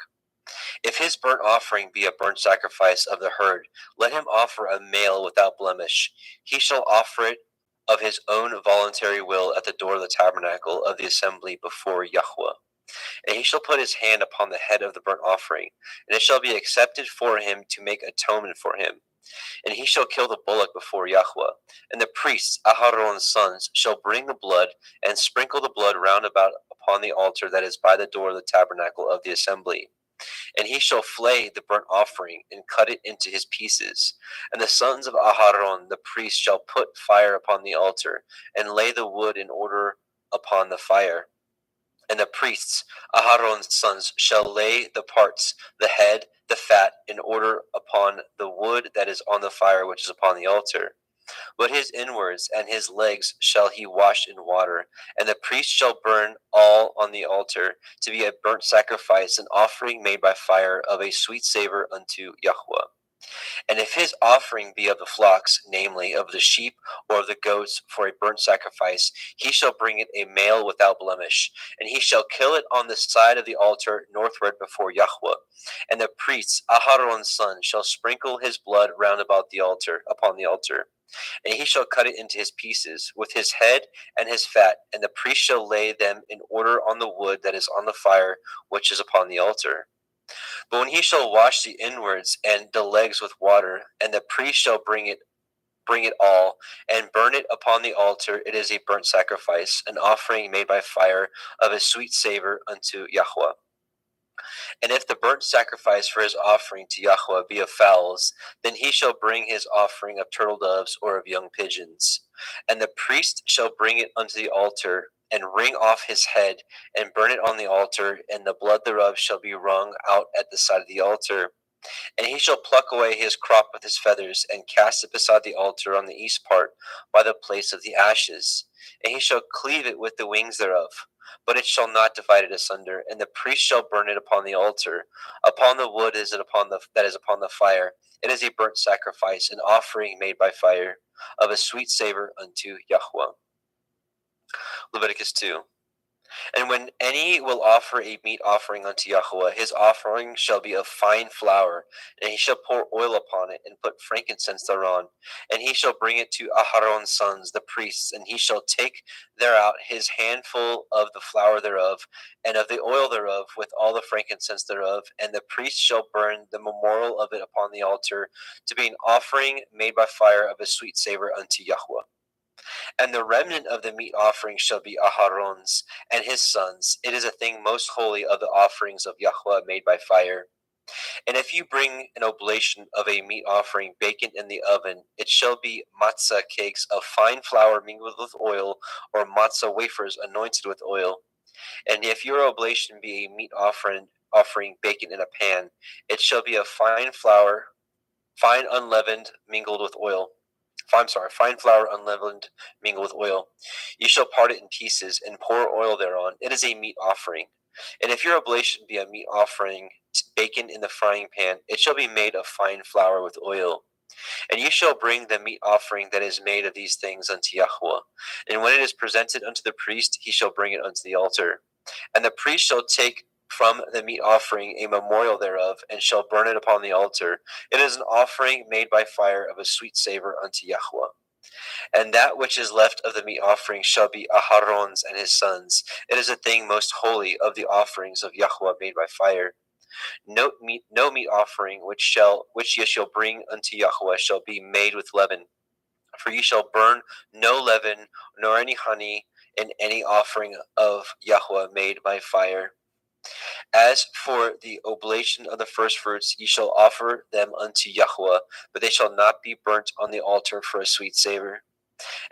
If his burnt offering be a burnt sacrifice of the herd, let him offer a male without blemish. He shall offer it of his own voluntary will at the door of the tabernacle of the assembly before Yahweh. And he shall put his hand upon the head of the burnt offering, and it shall be accepted for him to make atonement for him. And he shall kill the bullock before Yahweh. And the priests, Aharon's sons, shall bring the blood, and sprinkle the blood round about upon the altar that is by the door of the tabernacle of the assembly. And he shall flay the burnt offering, and cut it into his pieces. And the sons of Aharon, the priest, shall put fire upon the altar, and lay the wood in order upon the fire. And the priests, Aharon's sons, shall lay the parts, the head, the fat, in order upon the wood that is on the fire which is upon the altar. But his inwards and his legs shall he wash in water, and the priest shall burn all on the altar, to be a burnt sacrifice, an offering made by fire of a sweet savor unto Yahweh. And if his offering be of the flocks, namely of the sheep or of the goats for a burnt sacrifice, he shall bring it a male without blemish, and he shall kill it on the side of the altar northward before Yahweh. And the priest, Aharon's son, shall sprinkle his blood round about the altar, upon the altar. And he shall cut it into his pieces, with his head and his fat, and the priest shall lay them in order on the wood that is on the fire, which is upon the altar. But when he shall wash the inwards and the legs with water, and the priest shall bring it all, and burn it upon the altar, it is a burnt sacrifice, an offering made by fire of a sweet savor unto Yahweh. And if the burnt sacrifice for his offering to Yahweh be of fowls, then he shall bring his offering of turtle doves or of young pigeons. And the priest shall bring it unto the altar, and wring off his head, and burn it on the altar, and the blood thereof shall be wrung out at the side of the altar. And he shall pluck away his crop with his feathers, and cast it beside the altar on the east part, by the place of the ashes. And he shall cleave it with the wings thereof, but it shall not divide it asunder. And the priest shall burn it upon the altar, upon the wood that is upon the fire. It is a burnt sacrifice, an offering made by fire, of a sweet savor unto Yahweh. Leviticus 2. And when any will offer a meat offering unto Yahweh, his offering shall be of fine flour, and he shall pour oil upon it, and put frankincense thereon. And he shall bring it to Aharon's sons, the priests, and he shall take thereout his handful of the flour thereof, and of the oil thereof, with all the frankincense thereof. And the priest shall burn the memorial of it upon the altar, to be an offering made by fire of a sweet savor unto Yahweh. And the remnant of the meat offering shall be Aharon's and his sons. It is a thing most holy of the offerings of Yahweh made by fire. And if you bring an oblation of a meat offering baken in the oven, it shall be matzah cakes of fine flour mingled with oil, or matzah wafers anointed with oil. And if your oblation be a meat offering baken in a pan, it shall be of fine flour, fine unleavened, mingled with oil. Fine flour unleavened, mingled with oil. You shall part it in pieces, and pour oil thereon. It is a meat offering. And if your oblation be a meat offering baken in the frying pan, it shall be made of fine flour with oil. And you shall bring the meat offering that is made of these things unto Yahweh. And when it is presented unto the priest, he shall bring it unto the altar. And the priest shall take from the meat offering a memorial thereof, and shall burn it upon the altar. It is an offering made by fire of a sweet savor unto Yahweh. And that which is left of the meat offering shall be Aharon's and his sons. It is a thing most holy of the offerings of Yahweh made by fire. No meat offering which ye shall bring unto Yahweh shall be made with leaven. For ye shall burn no leaven, nor any honey, in any offering of Yahweh made by fire. As for the oblation of the firstfruits, ye shall offer them unto Yahweh, but they shall not be burnt on the altar for a sweet savor.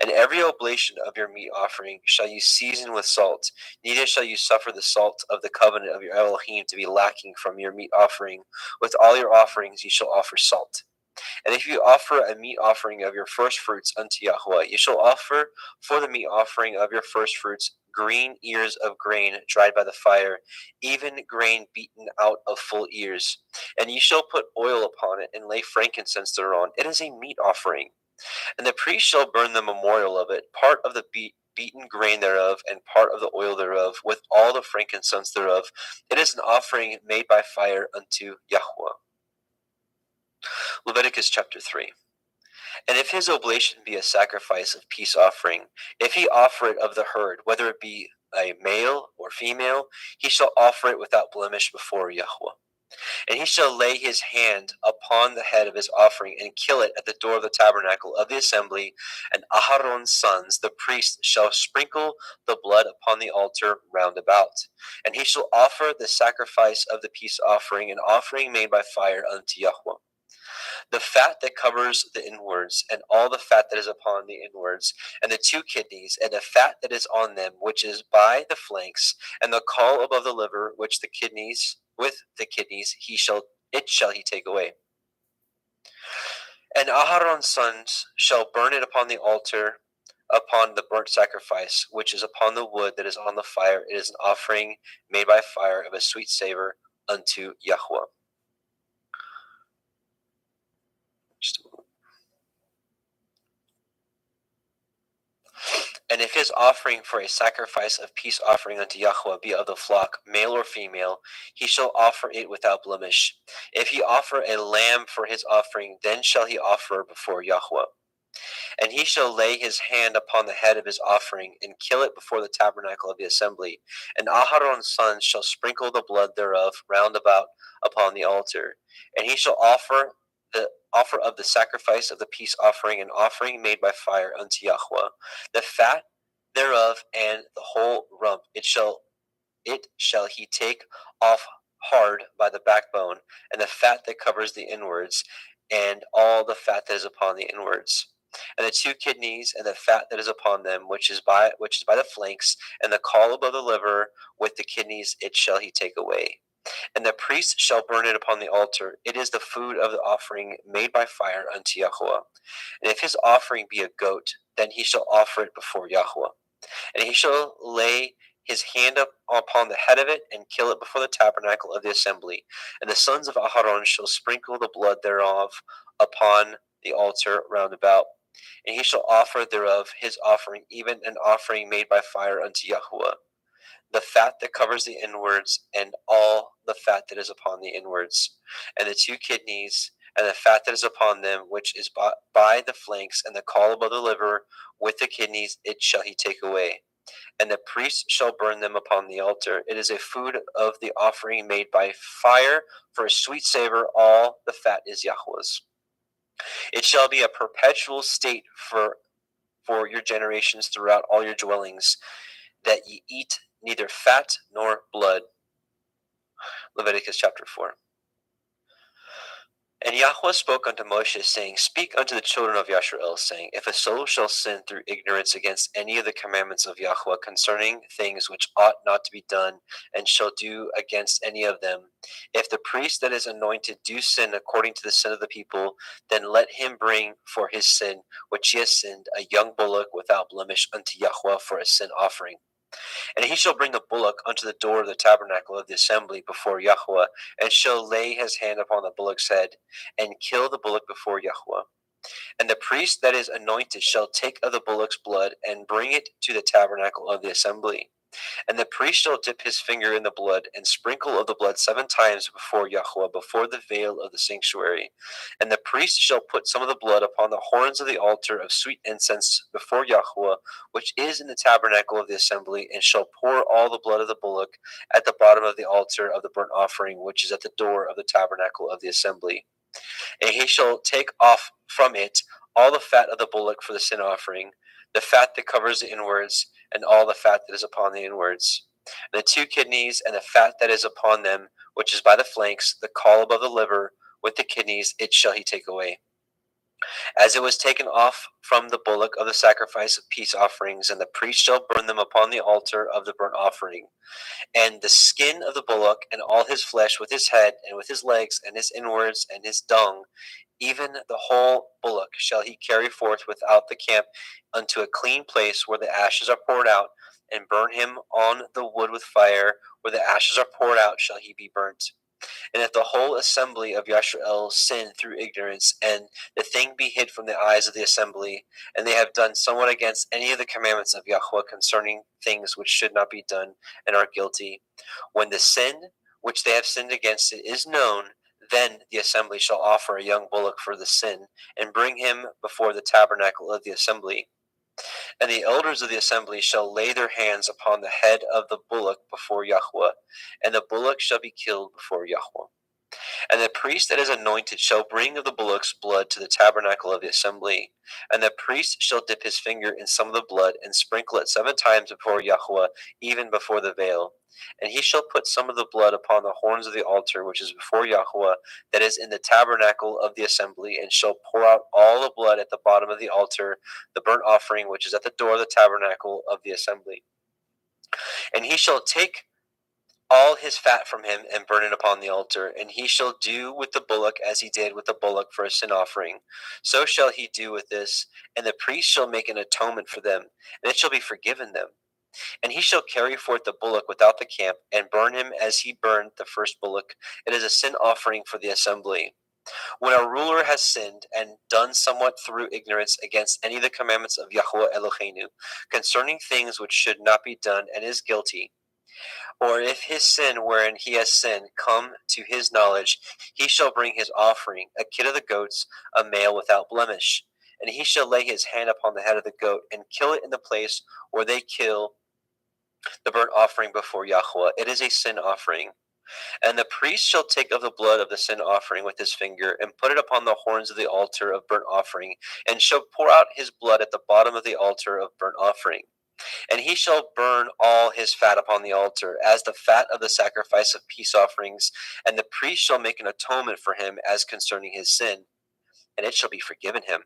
And every oblation of your meat offering shall you season with salt, neither shall you suffer the salt of the covenant of your Elohim to be lacking from your meat offering. With all your offerings ye shall offer salt. And if you offer a meat offering of your firstfruits unto Yahweh, you shall offer for the meat offering of your firstfruits green ears of grain dried by the fire, even grain beaten out of full ears. And ye shall put oil upon it, and lay frankincense thereon. It is a meat offering. And the priest shall burn the memorial of it, part of the beaten grain thereof, and part of the oil thereof, with all the frankincense thereof. It is an offering made by fire unto Yahweh. Leviticus chapter 3. And if his oblation be a sacrifice of peace offering, if he offer it of the herd, whether it be a male or female, he shall offer it without blemish before Yahweh. And he shall lay his hand upon the head of his offering, and kill it at the door of the tabernacle of the assembly. And Aharon's sons, the priests, shall sprinkle the blood upon the altar round about. And he shall offer the sacrifice of the peace offering, an offering made by fire unto Yahweh. The fat that covers the inwards, and all the fat that is upon the inwards, and the 2 kidneys, and the fat that is on them, which is by the flanks, and the caul above the liver, which the kidneys he shall take away. And Aharon's sons shall burn it upon the altar, upon the burnt sacrifice, which is upon the wood that is on the fire. It is an offering made by fire of a sweet savor unto Yahweh. And if his offering for a sacrifice of peace offering unto Yahweh be of the flock, male or female, he shall offer it without blemish. If he offer a lamb for his offering, then shall he offer before Yahweh. And he shall lay his hand upon the head of his offering, and kill it before the tabernacle of the assembly. And Aharon's sons shall sprinkle the blood thereof round about upon the altar. And he shall offer of the sacrifice of the peace offering, an offering made by fire unto Yahweh. The fat thereof and the whole rump it shall he take off hard by the backbone, and the fat that covers the inwards, and all the fat that is upon the inwards, and the two kidneys, and the fat that is upon them, which is by the flanks, and the caul above the liver, with the kidneys it shall he take away. And the priest shall burn it upon the altar. It is the food of the offering made by fire unto Yahweh. And if his offering be a goat, then he shall offer it before Yahweh. And he shall lay his hand up upon the head of it, and kill it before the tabernacle of the assembly. And the sons of Aharon shall sprinkle the blood thereof upon the altar round about. And he shall offer thereof his offering, even an offering made by fire unto Yahweh. The fat that covers the inwards, and all the fat that is upon the inwards, and the two kidneys, and the fat that is upon them, which is by the flanks, and the caul above the liver, with the kidneys, it shall he take away. And the priest shall burn them upon the altar. It is a food of the offering made by fire, for a sweet savor. All the fat is Yahweh's. It shall be a perpetual state for your generations throughout all your dwellings, that ye eat neither fat nor blood. Leviticus chapter 4. And Yahweh spoke unto Moshe, saying, Speak unto the children of Yasharel, saying, If a soul shall sin through ignorance against any of the commandments of Yahweh concerning things which ought not to be done, and shall do against any of them, if the priest that is anointed do sin according to the sin of the people, then let him bring for his sin which he has sinned a young bullock without blemish unto Yahweh for a sin offering. And he shall bring the bullock unto the door of the tabernacle of the assembly before Yahweh, and shall lay his hand upon the bullock's head, and kill the bullock before Yahweh. And the priest that is anointed shall take of the bullock's blood, and bring it to the tabernacle of the assembly. And the priest shall dip his finger in the blood, and sprinkle of the blood 7 times before Yahweh, before the veil of the sanctuary. And the priest shall put some of the blood upon the horns of the altar of sweet incense before Yahweh, which is in the tabernacle of the assembly, and shall pour all the blood of the bullock at the bottom of the altar of the burnt offering, which is at the door of the tabernacle of the assembly. And he shall take off from it all the fat of the bullock for the sin offering, the fat that covers the inwards, and all the fat that is upon the inwards, and the two kidneys, and the fat that is upon them, which is by the flanks, the caul above the liver, with the kidneys, it shall he take away. As it was taken off from the bullock of the sacrifice of peace offerings, and the priest shall burn them upon the altar of the burnt offering. And the skin of the bullock, and all his flesh, with his head, and with his legs, and his inwards, and his dung, even the whole bullock shall he carry forth without the camp unto a clean place where the ashes are poured out, and burn him on the wood with fire. Where the ashes are poured out shall he be burnt. And if the whole assembly of Yasharel sin through ignorance, and the thing be hid from the eyes of the assembly, and they have done somewhat against any of the commandments of Yahweh concerning things which should not be done, and are guilty, when the sin which they have sinned against it is known, then the assembly shall offer a young bullock for the sin, and bring him before the tabernacle of the assembly. And the elders of the assembly shall lay their hands upon the head of the bullock before Yahweh, and the bullock shall be killed before Yahweh. And the priest that is anointed shall bring of the bullock's blood to the tabernacle of the assembly. And the priest shall dip his finger in some of the blood, and sprinkle it 7 times before Yahweh, even before the veil. And he shall put some of the blood upon the horns of the altar, which is before Yahweh, that is in the tabernacle of the assembly, and shall pour out all the blood at the bottom of the altar, the burnt offering, which is at the door of the tabernacle of the assembly. And he shall take all his fat from him, and burn it upon the altar. And he shall do with the bullock as he did with the bullock for a sin offering. So shall he do with this. And the priest shall make an atonement for them, and it shall be forgiven them. And he shall carry forth the bullock without the camp, and burn him as he burned the first bullock. It is a sin offering for the assembly. When a ruler has sinned and done somewhat through ignorance against any of the commandments of Yahweh Eloheinu concerning things which should not be done and is guilty, or if his sin wherein he has sinned come to his knowledge, he shall bring his offering, a kid of the goats, a male without blemish. And he shall lay his hand upon the head of the goat and kill it in the place where they kill the burnt offering before Yahweh. It is a sin offering. And the priest shall take of the blood of the sin offering with his finger, and put it upon the horns of the altar of burnt offering, and shall pour out his blood at the bottom of the altar of burnt offering. And he shall burn all his fat upon the altar, as the fat of the sacrifice of peace offerings, and the priest shall make an atonement for him as concerning his sin, and it shall be forgiven him.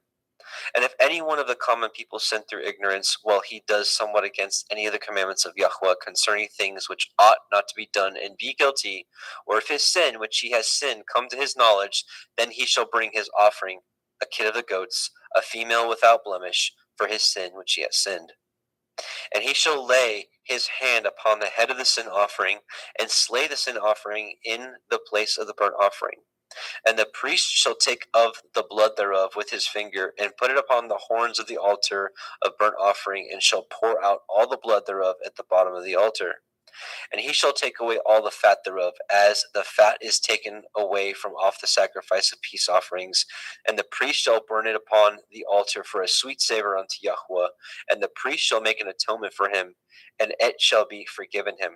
And if any one of the common people sin through ignorance, while he does somewhat against any of the commandments of Yahweh concerning things which ought not to be done, and be guilty, or if his sin which he has sinned come to his knowledge, then he shall bring his offering, a kid of the goats, a female without blemish, for his sin which he has sinned. And he shall lay his hand upon the head of the sin offering, and slay the sin offering in the place of the burnt offering. And the priest shall take of the blood thereof with his finger, and put it upon the horns of the altar of burnt offering, and shall pour out all the blood thereof at the bottom of the altar. And he shall take away all the fat thereof, as the fat is taken away from off the sacrifice of peace offerings. And the priest shall burn it upon the altar for a sweet savor unto Yahweh. And the priest shall make an atonement for him, and it shall be forgiven him.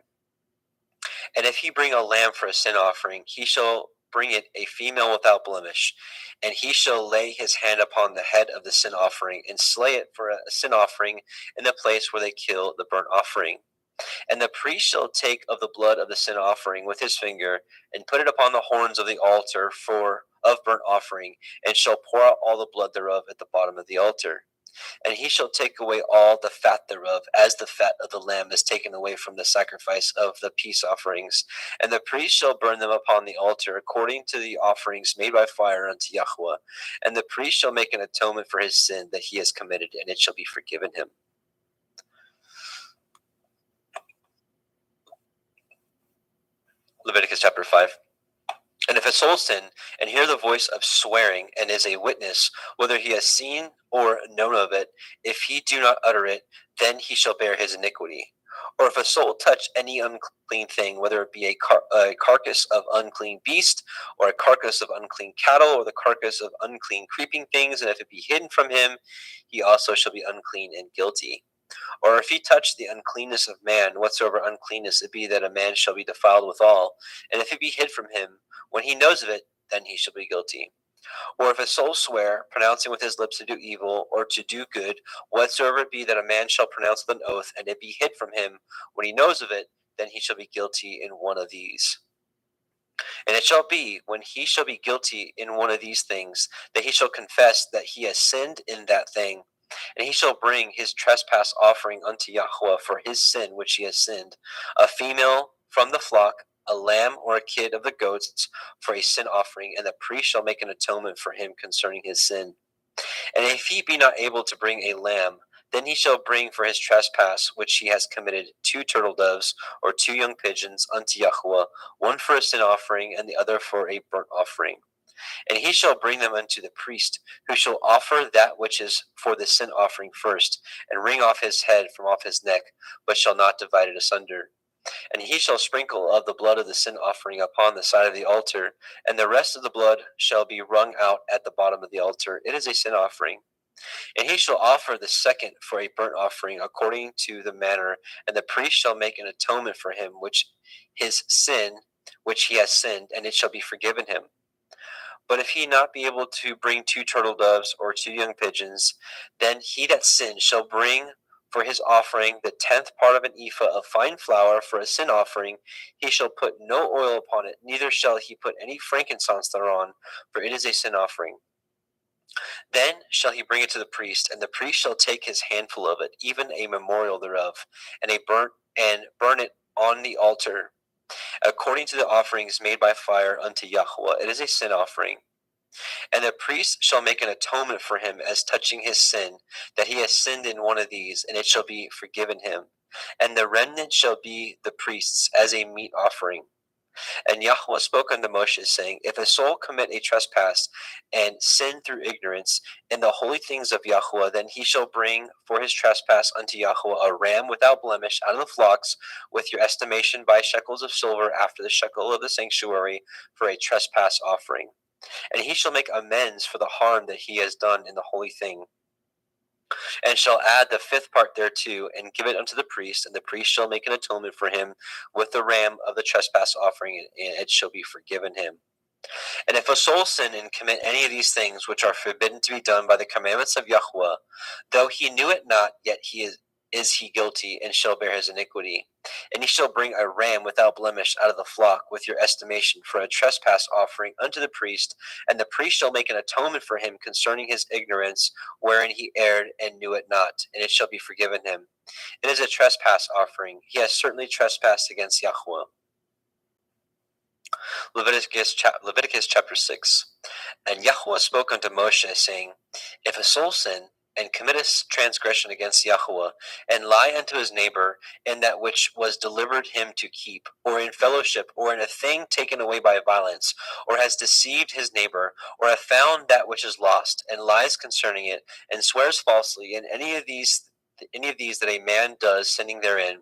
And if he bring a lamb for a sin offering, he shall bring it a female without blemish. And he shall lay his hand upon the head of the sin offering, and slay it for a sin offering in the place where they kill the burnt offering. And the priest shall take of the blood of the sin offering with his finger, and put it upon the horns of the altar of burnt offering, and shall pour out all the blood thereof at the bottom of the altar. And he shall take away all the fat thereof, as the fat of the lamb is taken away from the sacrifice of the peace offerings. And the priest shall burn them upon the altar, according to the offerings made by fire unto Yahweh. And the priest shall make an atonement for his sin that he has committed, and it shall be forgiven him. Leviticus chapter 5. And if a soul sin, and hear the voice of swearing, and is a witness, whether he has seen or known of it, if he do not utter it, then he shall bear his iniquity. Or if a soul touch any unclean thing, whether it be a carcass of unclean beast, or a carcass of unclean cattle, or the carcass of unclean creeping things, and if it be hidden from him, he also shall be unclean and guilty. Or if he touch the uncleanness of man, whatsoever uncleanness it be, that a man shall be defiled withal, and if it be hid from him, when he knows of it, then he shall be guilty. Or if a soul swear, pronouncing with his lips to do evil, or to do good, whatsoever it be that a man shall pronounce with an oath, and it be hid from him, when he knows of it, then he shall be guilty in one of these. And it shall be, when he shall be guilty in one of these things, that he shall confess that he has sinned in that thing, and he shall bring his trespass offering unto Yahweh for his sin which he has sinned, a female from the flock, a lamb or a kid of the goats for a sin offering, and the priest shall make an atonement for him concerning his sin. And if he be not able to bring a lamb, then he shall bring for his trespass which he has committed 2 turtle doves or 2 young pigeons unto Yahweh, one for a sin offering and the other for a burnt offering. And he shall bring them unto the priest, who shall offer that which is for the sin offering first, and wring off his head from off his neck, but shall not divide it asunder. And he shall sprinkle of the blood of the sin offering upon the side of the altar, and the rest of the blood shall be wrung out at the bottom of the altar. It is a sin offering. And he shall offer the second for a burnt offering according to the manner, and the priest shall make an atonement for him which his sin which he has sinned, and it shall be forgiven him. But if he not be able to bring 2 turtle doves or 2 young pigeons, then he that sinned shall bring for his offering the 10th part of an ephah of fine flour for a sin offering. He shall put no oil upon it, neither shall he put any frankincense thereon, for it is a sin offering. Then shall he bring it to the priest, and the priest shall take his handful of it, even a memorial thereof, and burn it on the altar, according to the offerings made by fire unto Yahweh. It is a sin offering. And the priest shall make an atonement for him as touching his sin, that he has sinned in one of these, and it shall be forgiven him. And the remnant shall be the priest's as a meat offering. And Yahweh spoke unto Moshe, saying, If a soul commit a trespass and sin through ignorance in the holy things of Yahweh, then he shall bring for his trespass unto Yahweh a ram without blemish out of the flocks, with your estimation by shekels of silver after the shekel of the sanctuary, for a trespass offering. And he shall make amends for the harm that he has done in the holy thing, and shall add the fifth part thereto, and give it unto the priest, and the priest shall make an atonement for him with the ram of the trespass offering, and it shall be forgiven him. And if a soul sin and commit any of these things which are forbidden to be done by the commandments of Yahweh, though he knew it not, yet is he guilty, and shall bear his iniquity. And he shall bring a ram without blemish out of the flock, with your estimation, for a trespass offering unto the priest, and the priest shall make an atonement for him concerning his ignorance, wherein he erred and knew it not, and it shall be forgiven him. It is a trespass offering. He has certainly trespassed against Yahweh. Leviticus chapter 6. And Yahweh spoke unto Moshe, saying, If a soul sin, and commit a transgression against Yahweh, and lie unto his neighbor in that which was delivered him to keep, or in fellowship, or in a thing taken away by violence, or has deceived his neighbor, or hath found that which is lost, and lies concerning it, and swears falsely, in any of these that a man does, sinning therein,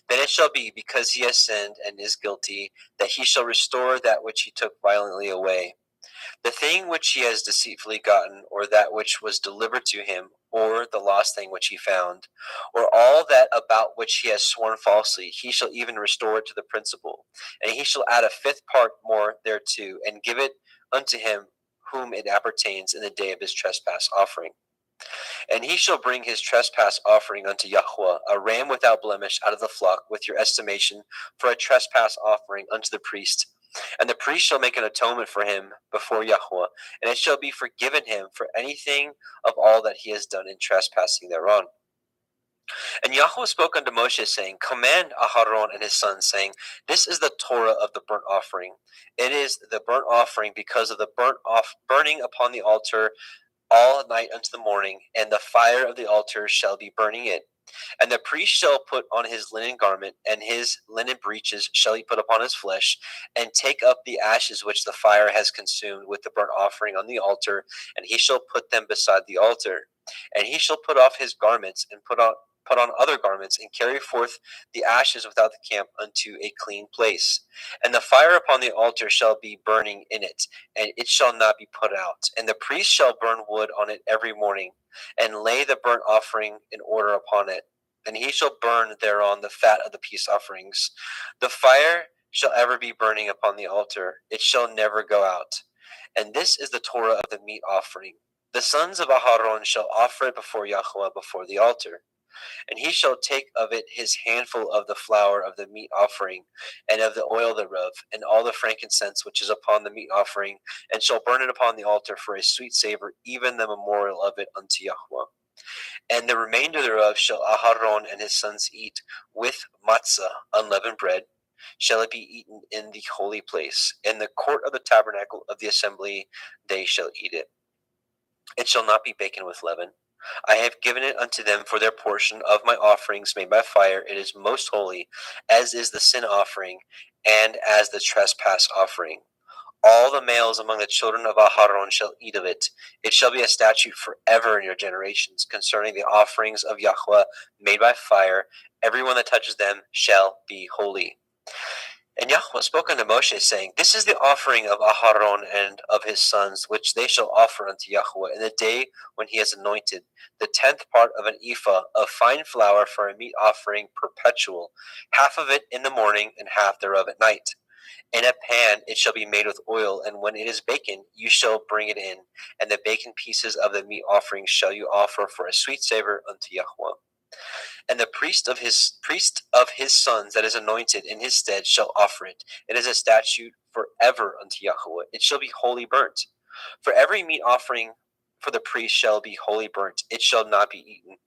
then it shall be, because he has sinned and is guilty, that he shall restore that which he took violently away. The thing which he has deceitfully gotten, or that which was delivered to him, or the lost thing which he found, or all that about which he has sworn falsely, he shall even restore it to the principal. And he shall add a fifth part more thereto, and give it unto him whom it appertains in the day of his trespass offering. And he shall bring his trespass offering unto Yahweh, a ram without blemish out of the flock, with your estimation, for a trespass offering unto the priest. And the priest shall make an atonement for him before Yahweh, and it shall be forgiven him for anything of all that he has done in trespassing thereon. And Yahweh spoke unto Moshe, saying, Command Aharon and his sons, saying, This is the Torah of the burnt offering. It is the burnt offering because of the burning upon the altar all night unto the morning, and the fire of the altar shall be burning it. And the priest shall put on his linen garment, and his linen breeches shall he put upon his flesh, and take up the ashes which the fire has consumed with the burnt offering on the altar, and he shall put them beside the altar. And he shall put off his garments, and put on other garments, and carry forth the ashes without the camp unto a clean place. And the fire upon the altar shall be burning in it, and it shall not be put out. And the priest shall burn wood on it every morning, and lay the burnt offering in order upon it. And he shall burn thereon the fat of the peace offerings. The fire shall ever be burning upon the altar, it shall never go out. And this is the Torah of the meat offering. The sons of Aharon shall offer it before Yahweh before the altar. And he shall take of it his handful of the flour of the meat offering, and of the oil thereof, and all the frankincense which is upon the meat offering, and shall burn it upon the altar for a sweet savor, even the memorial of it unto Yahweh. And the remainder thereof shall Aharon and his sons eat with matzah, unleavened bread, shall it be eaten in the holy place. In the court of the tabernacle of the assembly they shall eat it. It shall not be baken with leaven. I have given it unto them for their portion of my offerings made by fire. It is most holy, as is the sin offering, and as the trespass offering. All the males among the children of Aharon shall eat of it. It shall be a statute forever in your generations concerning the offerings of Yahweh made by fire. Everyone that touches them shall be holy. And Yahweh spoke unto Moshe, saying, This is the offering of Aharon and of his sons, which they shall offer unto Yahweh in the day when he is anointed, the 10th part of an ephah of fine flour for a meat offering perpetual, half of it in the morning, and half thereof at night. In a pan it shall be made with oil, and when it is baken, you shall bring it in, and the baken pieces of the meat offering shall you offer for a sweet savor unto Yahweh. And the priest of his sons that is anointed in his stead shall offer it. It is a statute forever unto Yahweh. It shall be wholly burnt. For every meat offering for the priest shall be wholly burnt. It shall not be eaten.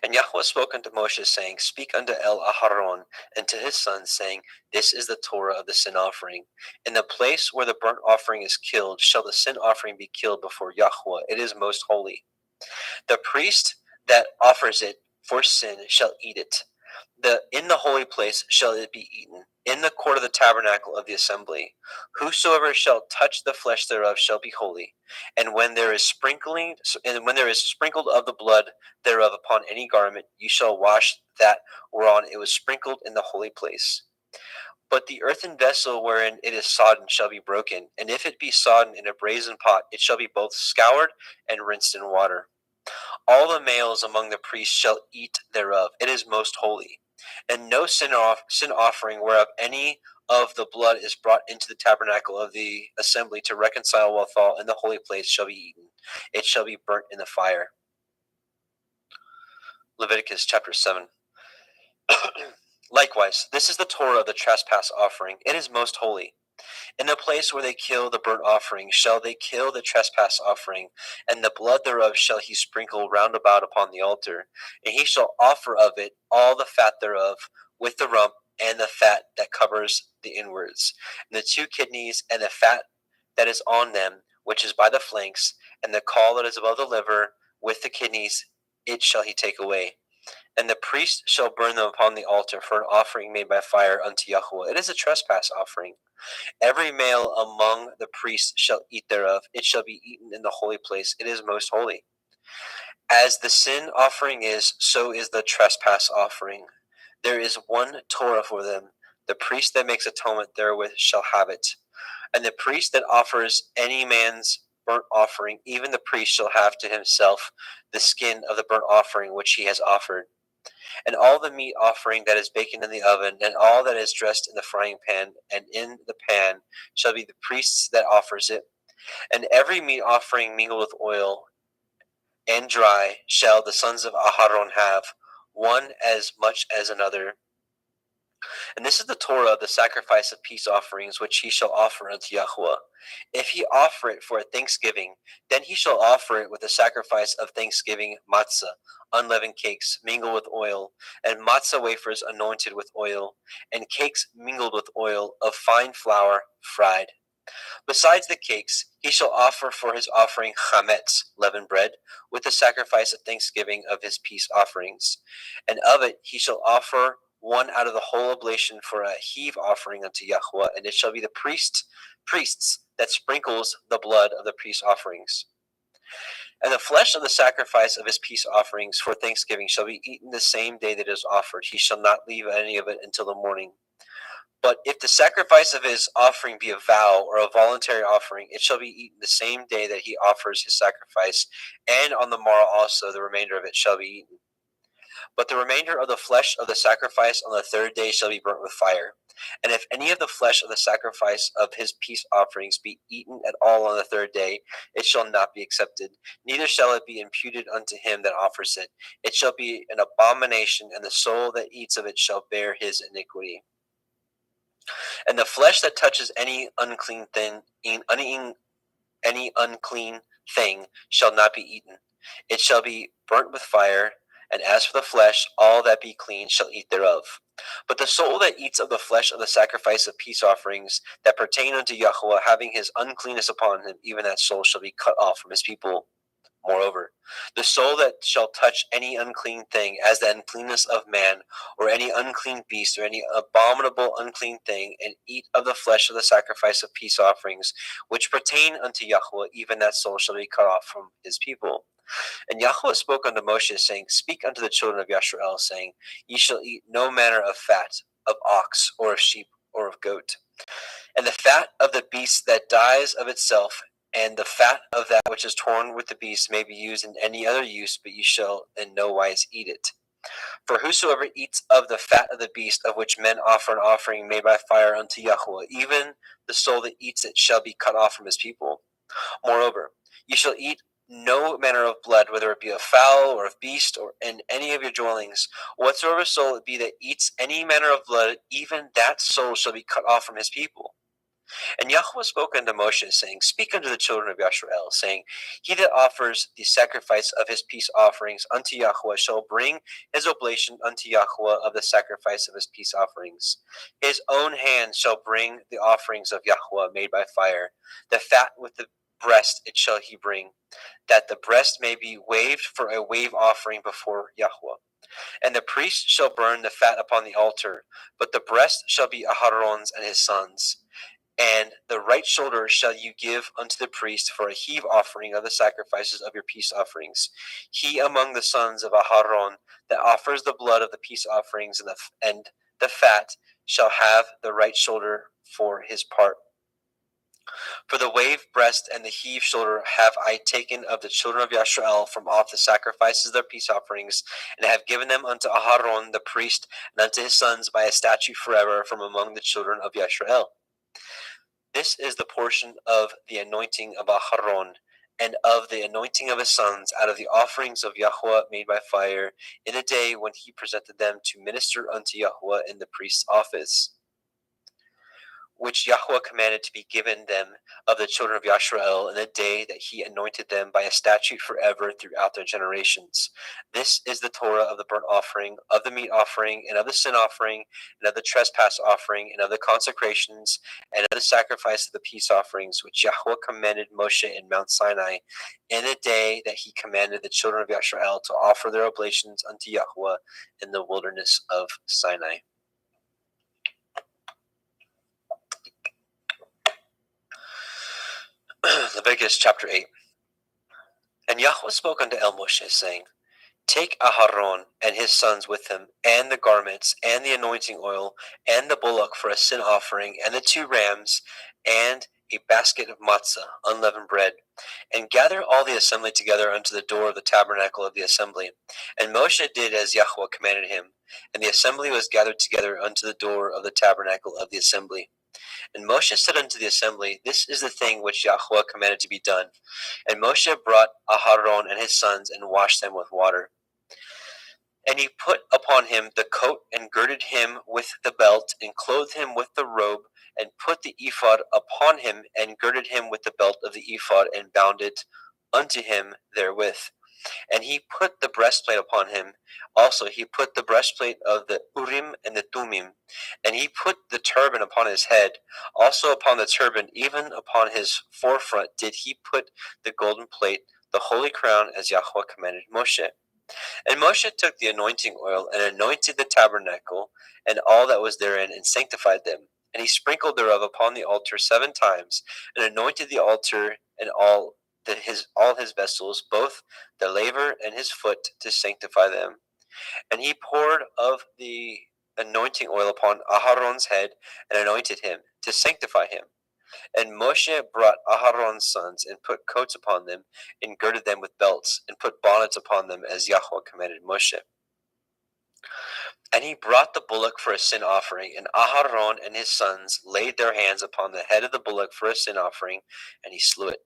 And Yahweh spoke unto Moshe, saying, Speak unto Aharon and to his sons, saying, This is the Torah of the sin offering. In the place where the burnt offering is killed shall the sin offering be killed before Yahweh. It is most holy. The priest that offers it for sin shall eat it. In the holy place shall it be eaten, in the court of the tabernacle of the assembly. Whosoever shall touch the flesh thereof shall be holy. And when there is sprinkled of the blood thereof upon any garment, you shall wash that whereon it was sprinkled in the holy place. But the earthen vessel wherein it is sodden shall be broken, and if it be sodden in a brazen pot, it shall be both scoured and rinsed in water. All the males among the priests shall eat thereof. It is most holy. And no sin offering whereof any of the blood is brought into the tabernacle of the assembly to reconcile withal in the holy place shall be eaten. It shall be burnt in the fire. Leviticus chapter 7. Likewise, this is the Torah of the trespass offering. It is most holy. In the place where they kill the burnt offering shall they kill the trespass offering, and the blood thereof shall he sprinkle round about upon the altar. And he shall offer of it all the fat thereof, with the rump and the fat that covers the inwards, and the 2 kidneys, and the fat that is on them, which is by the flanks, and the caul that is above the liver, with the kidneys, it shall he take away. And the priest shall burn them upon the altar for an offering made by fire unto Yahweh. It is a trespass offering. Every male among the priests shall eat thereof. It shall be eaten in the holy place. It is most holy. As the sin offering is, so is the trespass offering. There is one Torah for them. The priest that makes atonement therewith shall have it. And the priest that offers any man's burnt offering, even the priest shall have to himself the skin of the burnt offering which he has offered. And all the meat offering that is baken in the oven, and all that is dressed in the frying pan and in the pan, shall be the priest's that offers it. And every meat offering mingled with oil and dry shall the sons of Aharon have, one as much as another. And this is the Torah of the sacrifice of peace offerings, which he shall offer unto Yahweh. If he offer it for a thanksgiving, then he shall offer it with a sacrifice of thanksgiving matzah, unleavened cakes mingled with oil, and matzah wafers anointed with oil, and cakes mingled with oil of fine flour fried. Besides the cakes, he shall offer for his offering chametz, leavened bread, with the sacrifice of thanksgiving of his peace offerings. And of it he shall offer one out of the whole oblation for a heave offering unto Yahweh, and it shall be the priests that sprinkles the blood of the peace offerings. And the flesh of the sacrifice of his peace offerings for thanksgiving shall be eaten the same day that it is offered. He shall not leave any of it until the morning. But if the sacrifice of his offering be a vow or a voluntary offering, it shall be eaten the same day that he offers his sacrifice, and on the morrow also the remainder of it shall be eaten. But the remainder of the flesh of the sacrifice on the 3rd day shall be burnt with fire. And if any of the flesh of the sacrifice of his peace offerings be eaten at all on the 3rd day, it shall not be accepted, neither shall it be imputed unto him that offers it. It shall be an abomination, and the soul that eats of it shall bear his iniquity. And the flesh that touches any unclean thing shall not be eaten. It shall be burnt with fire. And as for the flesh, all that be clean shall eat thereof. But the soul that eats of the flesh of the sacrifice of peace offerings that pertain unto Yahweh, having his uncleanness upon him, even that soul shall be cut off from his people. Moreover, the soul that shall touch any unclean thing, as the uncleanness of man, or any unclean beast, or any abominable unclean thing, and eat of the flesh of the sacrifice of peace offerings, which pertain unto Yahweh, even that soul shall be cut off from his people. And Yahweh spoke unto Moshe, saying, Speak unto the children of Yisrael, saying, Ye shall eat no manner of fat, of ox, or of sheep, or of goat. And the fat of the beast that dies of itself, and the fat of that which is torn with the beast may be used in any other use, but ye shall in no wise eat it. For whosoever eats of the fat of the beast, of which men offer an offering made by fire unto Yahweh, even the soul that eats it shall be cut off from his people. Moreover, ye shall eat no manner of blood, whether it be of fowl or of beast, or in any of your dwellings. Whatsoever soul it be that eats any manner of blood, even that soul shall be cut off from his people. And Yahweh spoke unto Moshe, saying, Speak unto the children of Yisrael, saying, He that offers the sacrifice of his peace offerings unto Yahweh shall bring his oblation unto Yahweh of the sacrifice of his peace offerings. His own hand shall bring the offerings of Yahweh made by fire. The fat with the breast it shall he bring, that the breast may be waved for a wave offering before Yahweh. And the priest shall burn the fat upon the altar, but the breast shall be Aharon's and his sons. And the right shoulder shall you give unto the priest for a heave offering of the sacrifices of your peace offerings. He among the sons of Aharon that offers the blood of the peace offerings and the fat shall have the right shoulder for his part. For the wave breast and the heave shoulder have I taken of the children of Yashrael from off the sacrifices of their peace offerings, and have given them unto Aharon the priest and unto his sons by a statute forever from among the children of Yashrael. This is the portion of the anointing of Aharon, and of the anointing of his sons out of the offerings of Yahweh made by fire, in the day when he presented them to minister unto Yahweh in the priest's office, which Yahweh commanded to be given them of the children of Yashrael in the day that he anointed them by a statute forever throughout their generations. This is the Torah of the burnt offering, of the meat offering, and of the sin offering, and of the trespass offering, and of the consecrations, and of the sacrifice of the peace offerings, which Yahweh commanded Moshe in Mount Sinai, in the day that he commanded the children of Yashrael to offer their oblations unto Yahweh in the wilderness of Sinai. Leviticus chapter 8. And Yahweh spoke unto Moshe, saying, Take Aharon and his sons with him, and the garments, and the anointing oil, and the bullock for a sin offering, and the 2 rams, and a basket of matzah, unleavened bread, and gather all the assembly together unto the door of the tabernacle of the assembly. And Moshe did as Yahweh commanded him, and the assembly was gathered together unto the door of the tabernacle of the assembly. And Moshe said unto the assembly, This is the thing which Yahweh commanded to be done. And Moshe brought Aharon and his sons, and washed them with water. And he put upon him the coat, and girded him with the belt, and clothed him with the robe, and put the ephod upon him, and girded him with the belt of the ephod, and bound it unto him therewith. And he put the breastplate upon him. Also he put the breastplate of the Urim and the Thummim. And he put the turban upon his head. Also upon the turban, even upon his forefront, did he put the golden plate, the holy crown, as Yahweh commanded Moshe. And Moshe took the anointing oil, and anointed the tabernacle, and all that was therein, and sanctified them. And he sprinkled thereof upon the altar 7 times, and anointed the altar and all his vessels, both the laver and his foot, to sanctify them. And he poured of the anointing oil upon Aharon's head, and anointed him, to sanctify him. And Moshe brought Aharon's sons, and put coats upon them, and girded them with belts, and put bonnets upon them, as Yahweh commanded Moshe. And he brought the bullock for a sin offering, and Aharon and his sons laid their hands upon the head of the bullock for a sin offering, and he slew it.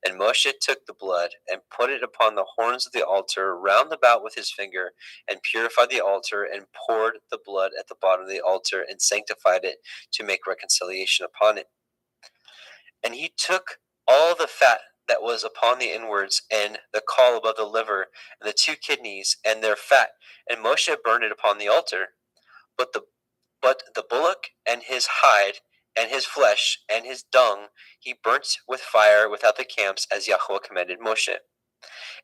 And Moshe took the blood, and put it upon the horns of the altar round about with his finger, and purified the altar, and poured the blood at the bottom of the altar, and sanctified it, to make reconciliation upon it. And he took all the fat that was upon the inwards, and the caul above the liver, and the 2 kidneys, and their fat, and Moshe burned it upon the altar. But the bullock and his hide, and his flesh, and his dung, he burnt with fire without the camps, as Yahweh commanded Moshe.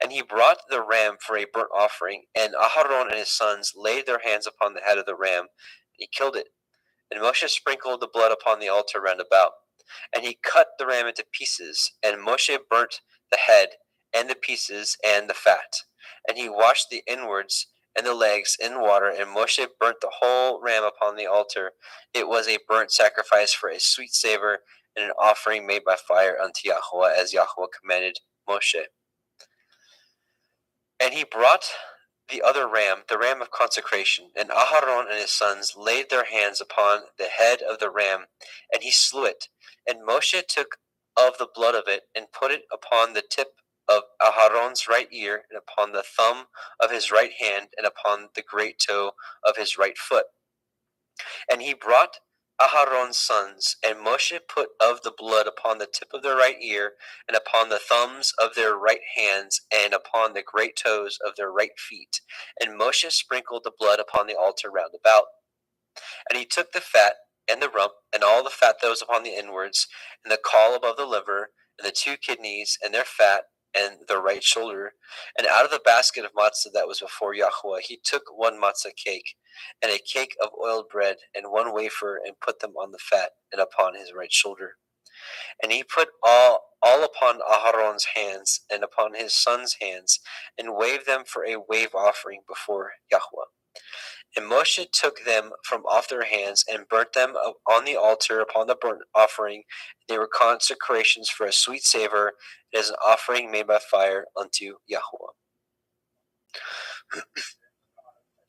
And he brought the ram for a burnt offering, and Aharon and his sons laid their hands upon the head of the ram, and he killed it. And Moshe sprinkled the blood upon the altar round about. And he cut the ram into pieces, and Moshe burnt the head, and the pieces, and the fat. And he washed the inwards and the legs in water, and Moshe burnt the whole ram upon the altar. It was a burnt sacrifice for a sweet savor, and an offering made by fire unto Yahweh, as Yahweh commanded Moshe. And he brought the other ram, the ram of consecration, and Aharon and his sons laid their hands upon the head of the ram, and he slew it. And Moshe took of the blood of it, and put it upon the tip of Aharon's right ear, and upon the thumb of his right hand, and upon the great toe of his right foot. And he brought Aharon's sons, and Moshe put of the blood upon the tip of their right ear, and upon the thumbs of their right hands, and upon the great toes of their right feet. And Moshe sprinkled the blood upon the altar round about. And he took the fat, and the rump, and all the fat that was upon the inwards, and the caul above the liver, and the 2 kidneys, and their fat, and the right shoulder. And out of the basket of matzah that was before Yahweh, he took one matzah cake, and a cake of oiled bread, and one wafer, and put them on the fat, and upon his right shoulder. And he put all upon Aharon's hands, and upon his sons' hands, and waved them for a wave offering before Yahweh. And Moshe took them from off their hands, and burnt them on the altar upon the burnt offering. They were consecrations for a sweet savor, as an offering made by fire unto Yahweh.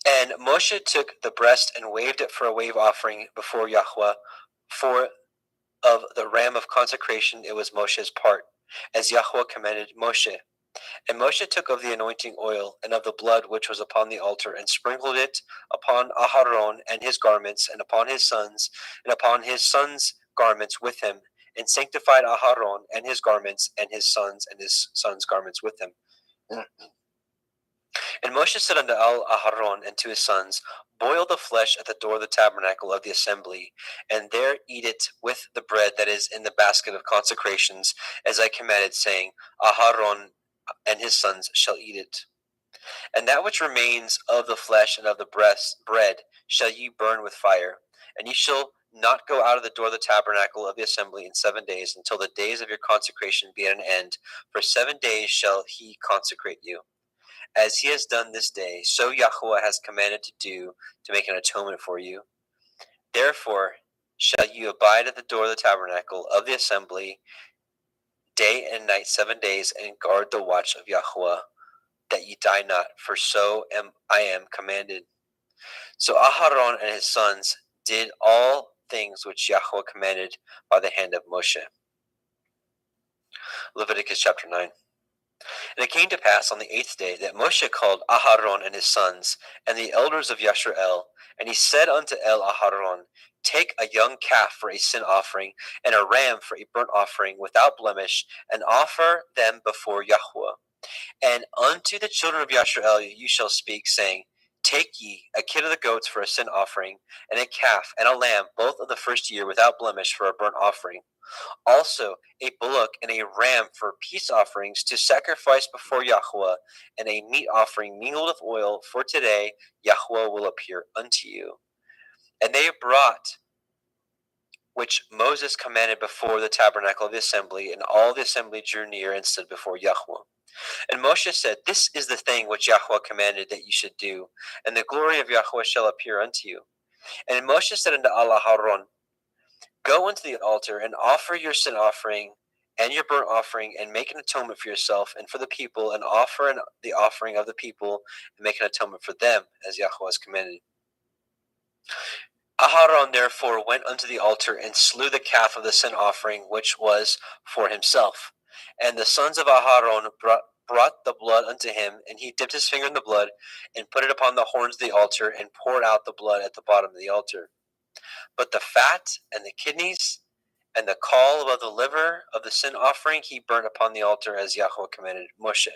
And Moshe took the breast and waved it for a wave offering before Yahweh. For of the ram of consecration it was Moshe's part, as Yahweh commanded Moshe. And Moshe took of the anointing oil and of the blood which was upon the altar, and sprinkled it upon Aharon and his garments, and upon his sons, and upon his sons' garments with him, and sanctified Aharon and his garments, and his sons' garments with him. And Moshe said unto Aharon and to his sons, Boil the flesh at the door of the tabernacle of the assembly, and there eat it with the bread that is in the basket of consecrations, as I commanded, saying, Aharon and his sons shall eat it. And that which remains of the flesh and of the bread shall ye burn with fire. And ye shall not go out of the door of the tabernacle of the assembly in 7 days, until the days of your consecration be at an end. For 7 days shall he consecrate you. As he has done this day, so Yahweh has commanded to do, to make an atonement for you. Therefore shall you abide at the door of the tabernacle of the assembly day and night 7 days, and guard the watch of Yahweh, that ye die not, for so I am commanded. So Aharon and his sons did all things which Yahweh commanded by the hand of Moshe. Leviticus chapter 9. And it came to pass on the 8th day that Moshe called Aharon and his sons, and the elders of Yisrael, and he said unto Aharon, Take a young calf for a sin offering, and a ram for a burnt offering without blemish, and offer them before Yahweh. And unto the children of Yisrael you shall speak, saying, Take ye a kid of the goats for a sin offering, and a calf and a lamb, both of the first year, without blemish, for a burnt offering. Also a bullock and a ram for peace offerings to sacrifice before Yahweh, and a meat offering mingled with oil, for today Yahweh will appear unto you. And they brought which Moses commanded before the tabernacle of the assembly, and all the assembly drew near and stood before Yahweh. And Moshe said, This is the thing which Yahweh commanded that you should do, and the glory of Yahweh shall appear unto you. And Moshe said unto Aharon, Go unto the altar, and offer your sin offering and your burnt offering, and make an atonement for yourself and for the people, and offer the offering of the people, and make an atonement for them, as Yahweh has commanded. Aharon therefore went unto the altar, and slew the calf of the sin offering, which was for himself. And the sons of Aharon brought the blood unto him, and he dipped his finger in the blood, and put it upon the horns of the altar, and poured out the blood at the bottom of the altar. But the fat and the kidneys and the caul of the liver of the sin offering he burnt upon the altar, as Yahweh commanded Moshe.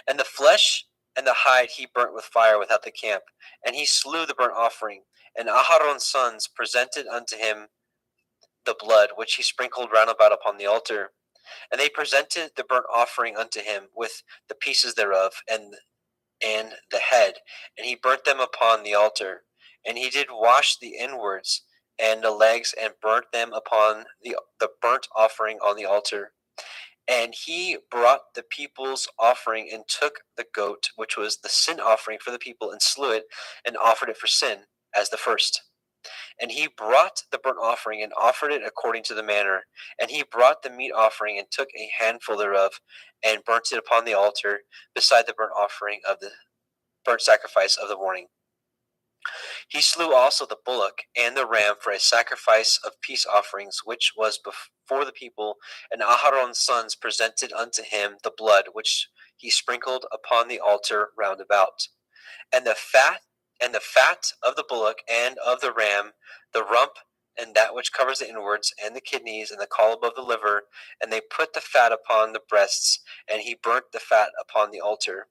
And the flesh and the hide he burnt with fire without the camp, and he slew the burnt offering. And Aharon's sons presented unto him the blood, which he sprinkled round about upon the altar. And they presented the burnt offering unto him with the pieces thereof, and the head, and he burnt them upon the altar. And he did wash the inwards and the legs, and burnt them upon the burnt offering on the altar. And he brought the people's offering, and took the goat, which was the sin offering for the people, and slew it, and offered it for sin, as the first. And he brought the burnt offering, and offered it according to the manner. And he brought the meat offering, and took a handful thereof, and burnt it upon the altar, beside the burnt offering of the burnt sacrifice of the morning. He slew also the bullock and the ram for a sacrifice of peace offerings, which was before the people. And Aharon's sons presented unto him the blood, which he sprinkled upon the altar round about. And the fat of the bullock and of the ram, the rump, and that which covers the inwards, and the kidneys, and the caul above the liver. And they put the fat upon the breasts, and he burnt the fat upon the altar.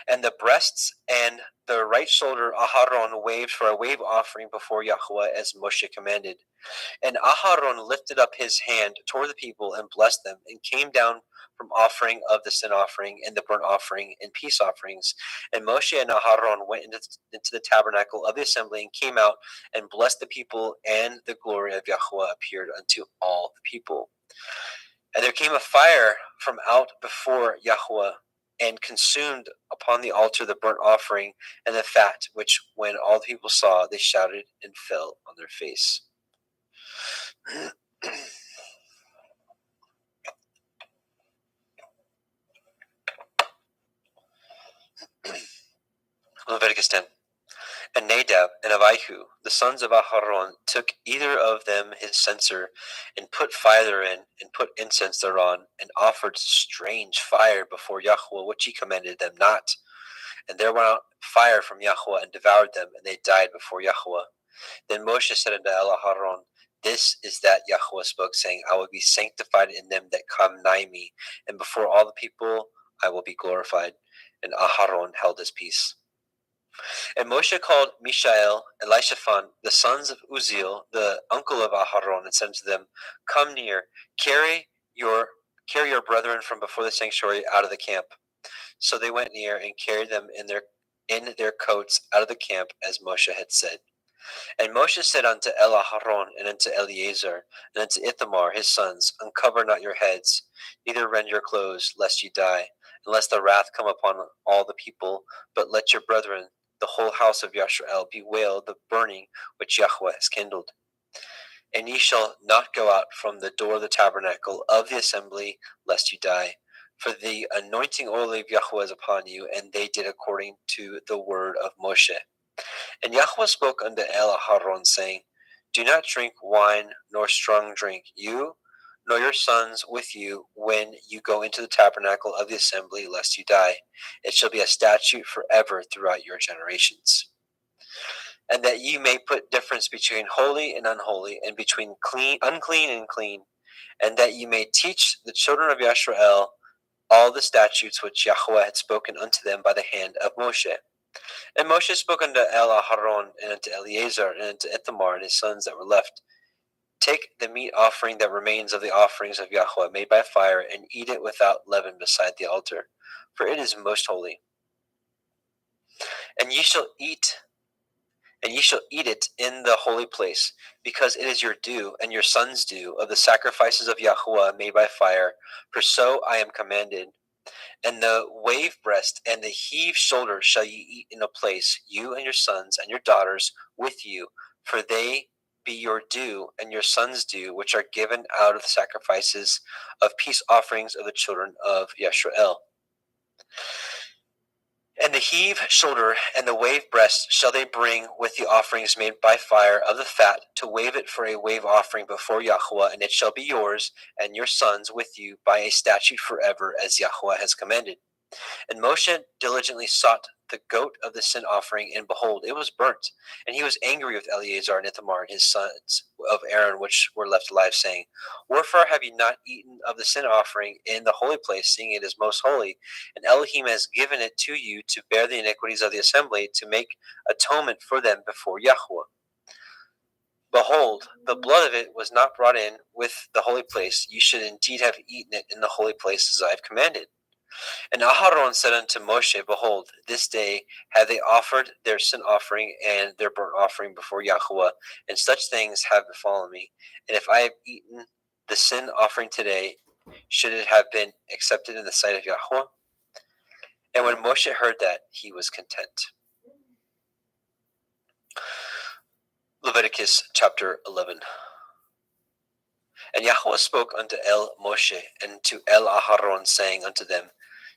And the breasts and the right shoulder Aharon waved for a wave offering before Yahweh as Moshe commanded. And Aharon lifted up his hand toward the people and blessed them, and came down from offering of the sin offering and the burnt offering and peace offerings. And Moshe and Aharon went into the tabernacle of the assembly and came out and blessed the people, and the glory of Yahweh appeared unto all the people. And there came a fire from out before Yahweh, and consumed upon the altar the burnt offering and the fat, which when all the people saw, they shouted and fell on their face. Leviticus 10. And Nadab and Abihu, the sons of Aharon, took either of them his censer, and put fire therein, and put incense thereon, and offered strange fire before Yahweh, which he commanded them not. And there went out fire from Yahweh, and devoured them, and they died before Yahweh. Then Moshe said unto Aharon, This is that Yahweh spoke, saying, I will be sanctified in them that come nigh me, and before all the people I will be glorified. And Aharon held his peace. And Moshe called Mishael and Elishaphan, the sons of Uzziel, the uncle of Aharon, and said unto them, Come near, carry your brethren from before the sanctuary out of the camp. So they went near and carried them in their coats out of the camp, as Moshe had said. And Moshe said unto Aharon and unto Eleazar and unto Ithamar his sons, Uncover not your heads, neither rend your clothes, lest ye die, and lest the wrath come upon all the people, but let your brethren, the whole house of Yashrael, bewail the burning which Yahweh has kindled. And ye shall not go out from the door of the tabernacle of the assembly, lest you die. For the anointing oil of Yahweh is upon you. And they did according to the word of Moshe. And Yahweh spoke unto Aharon, saying, Do not drink wine nor strong drink, you nor your sons with you, when you go into the tabernacle of the assembly, lest you die. It shall be a statute forever throughout your generations. And that ye may put difference between holy and unholy, and between unclean and clean, and that ye may teach the children of Yashrael all the statutes which Yahweh had spoken unto them by the hand of Moshe. And Moshe spoke unto Aharon and unto Eleazar and unto Ithamar and his sons that were left, Take the meat offering that remains of the offerings of Yahweh made by fire, and eat it without leaven beside the altar, for it is most holy. And ye shall eat it in the holy place, because it is your due and your sons' due of the sacrifices of Yahweh made by fire, for so I am commanded. And the wave breast and the heave shoulder shall ye eat in a place, you and your sons and your daughters with you, for they be your due and your sons' due, which are given out of the sacrifices of peace offerings of the children of Yashrael. And the heave shoulder and the wave breast shall they bring with the offerings made by fire of the fat, to wave it for a wave offering before Yahweh, and it shall be yours and your sons with you by a statute forever, as Yahweh has commanded. And Moshe diligently sought the goat of the sin offering, and behold, it was burnt. And he was angry with Eleazar and Ithamar and his sons of Aaron, which were left alive, saying, Wherefore have ye not eaten of the sin offering in the holy place, seeing it is most holy? And Elohim has given it to you to bear the iniquities of the assembly, to make atonement for them before Yahweh. Behold, the blood of it was not brought in with the holy place. You should indeed have eaten it in the holy place, as I have commanded. And Aharon said unto Moshe, Behold, this day have they offered their sin offering and their burnt offering before Yahweh, and such things have befallen me. And if I have eaten the sin offering today, should it have been accepted in the sight of Yahweh? And when Moshe heard that, he was content. Leviticus chapter 11. And Yahweh spoke unto Moshe and to Aharon, saying unto them,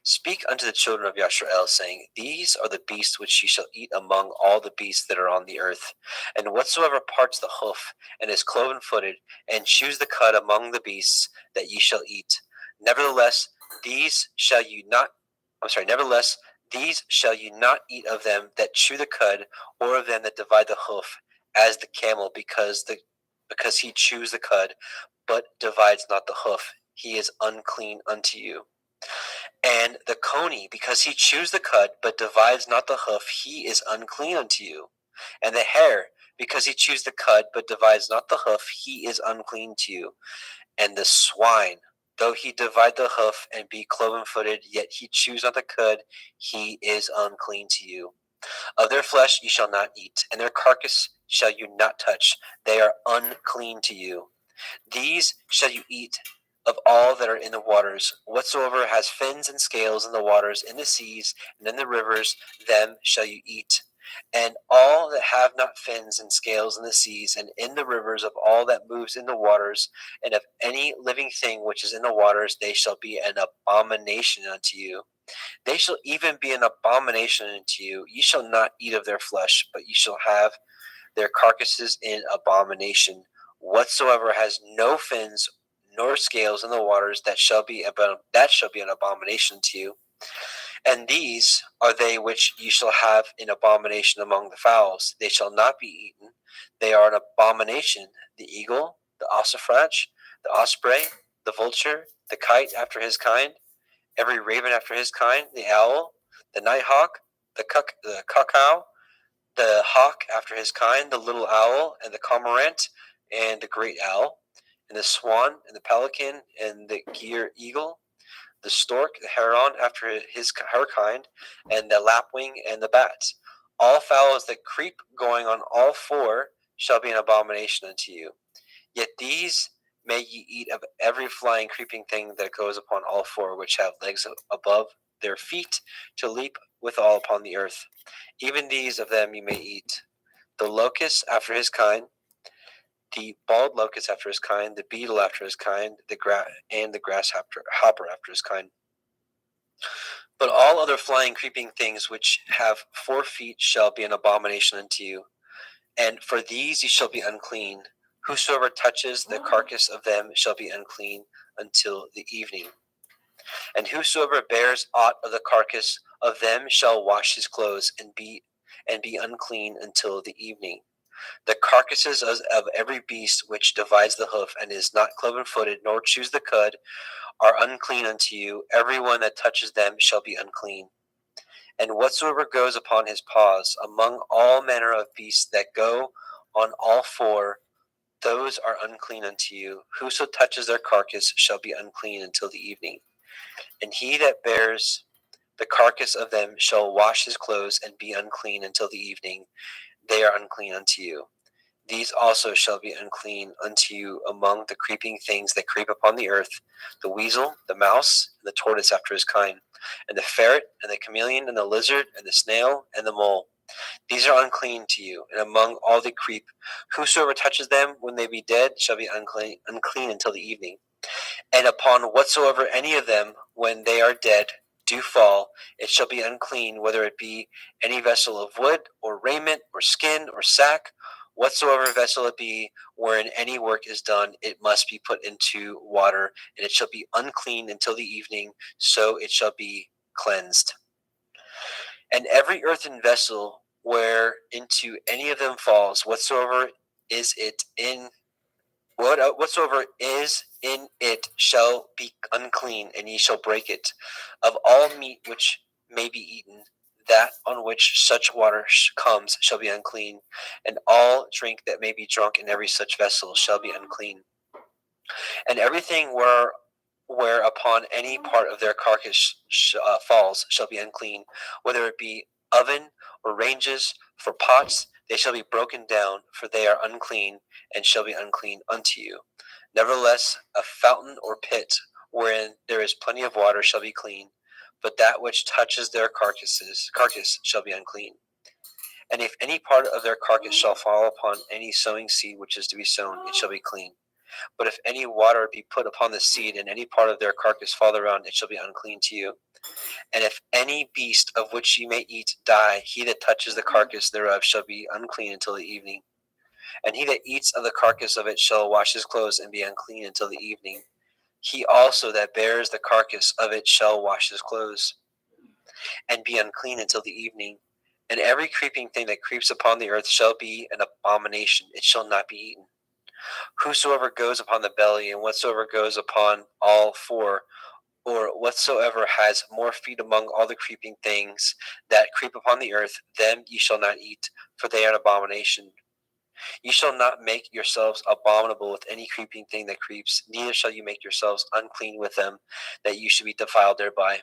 Speak unto the children of Yashrael, saying, These are the beasts which ye shall eat among all the beasts that are on the earth. And whatsoever parts the hoof, and is cloven-footed, and chews the cud among the beasts, that ye shall eat. Nevertheless, these shall you not eat of them that chew the cud, or of them that divide the hoof, as the camel, because he chews the cud, but divides not the hoof. He is unclean unto you. And the coney, because he chews the cud, but divides not the hoof, he is unclean unto you. And the hare, because he chews the cud, but divides not the hoof, he is unclean to you. And the swine, though he divide the hoof and be cloven-footed, yet he chews not the cud, he is unclean to you. Of their flesh you shall not eat, and their carcass shall you not touch. They are unclean to you. These shall you eat of all that are in the waters. Whatsoever has fins and scales in the waters, in the seas, and in the rivers, them shall you eat. And all that have not fins and scales in the seas, and in the rivers, of all that moves in the waters, and of any living thing which is in the waters, they shall be an abomination unto you. They shall even be an abomination unto you. Ye shall not eat of their flesh, but ye shall have their carcasses in abomination. Whatsoever has no fins nor scales in the waters, that shall be an abomination to you. And these are they which ye shall have in abomination among the fowls. They shall not be eaten. They are an abomination: the eagle, the ossifrage, the osprey, the vulture, the kite after his kind, every raven after his kind, the owl, the nighthawk, the cuckoo, the hawk after his kind, the little owl, and the cormorant, and the great owl, and the swan, and the pelican, and the gier eagle, the stork, the heron after her kind, and the lapwing, and the bat. All fowls that creep going on all four shall be an abomination unto you. Yet these may ye eat of every flying creeping thing that goes upon all four, which have legs above their feet, to leap withal upon the earth. Even these of them you may eat: the locust after his kind, the bald locust after his kind, the beetle after his kind, and the grasshopper after his kind. But all other flying creeping things which have 4 feet shall be an abomination unto you, and for these ye shall be unclean. Whosoever touches the carcass of them shall be unclean until the evening. And whosoever bears aught of the carcass of them shall wash his clothes and be unclean until the evening. The carcasses of every beast which divides the hoof, and is not cloven-footed, nor chews the cud, are unclean unto you. Every one that touches them shall be unclean. And whatsoever goes upon his paws, among all manner of beasts that go on all four, those are unclean unto you. Whoso touches their carcass shall be unclean until the evening. And he that bears the carcass of them shall wash his clothes and be unclean until the evening. They are unclean unto you. These also shall be unclean unto you among the creeping things that creep upon the earth: the weasel, the mouse, and the tortoise after his kind, and the ferret, and the chameleon, and the lizard, and the snail, and the mole. These are unclean to you. And among all the creep, whosoever touches them when they be dead shall be unclean until the evening. And upon whatsoever any of them, when they are dead, do fall, it shall be unclean, whether it be any vessel of wood, or raiment, or skin, or sack. Whatsoever vessel it be, wherein any work is done, it must be put into water, and it shall be unclean until the evening, so it shall be cleansed. And every earthen vessel where into any of them falls, whatsoever is in it shall be unclean, and ye shall break it. Of all meat which may be eaten, that on which such water comes shall be unclean, and all drink that may be drunk in every such vessel shall be unclean. And everything whereupon any part of their carcass falls shall be unclean, whether it be oven or ranges for pots, they shall be broken down, for they are unclean, and shall be unclean unto you. Nevertheless, a fountain or pit wherein there is plenty of water shall be clean, but that which touches their carcass shall be unclean. And if any part of their carcass shall fall upon any sowing seed which is to be sown, it shall be clean. But if any water be put upon the seed, and any part of their carcass fall thereon, it shall be unclean to you. And if any beast of which ye may eat die, he that touches the carcass thereof shall be unclean until the evening. And he that eats of the carcass of it shall wash his clothes and be unclean until the evening. He also that bears the carcass of it shall wash his clothes and be unclean until the evening. And every creeping thing that creeps upon the earth shall be an abomination, it shall not be eaten. Whosoever goes upon the belly, and whatsoever goes upon all four, or whatsoever has more feet among all the creeping things that creep upon the earth, them ye shall not eat, for they are an abomination. Ye shall not make yourselves abominable with any creeping thing that creeps, neither shall you make yourselves unclean with them, that you should be defiled thereby.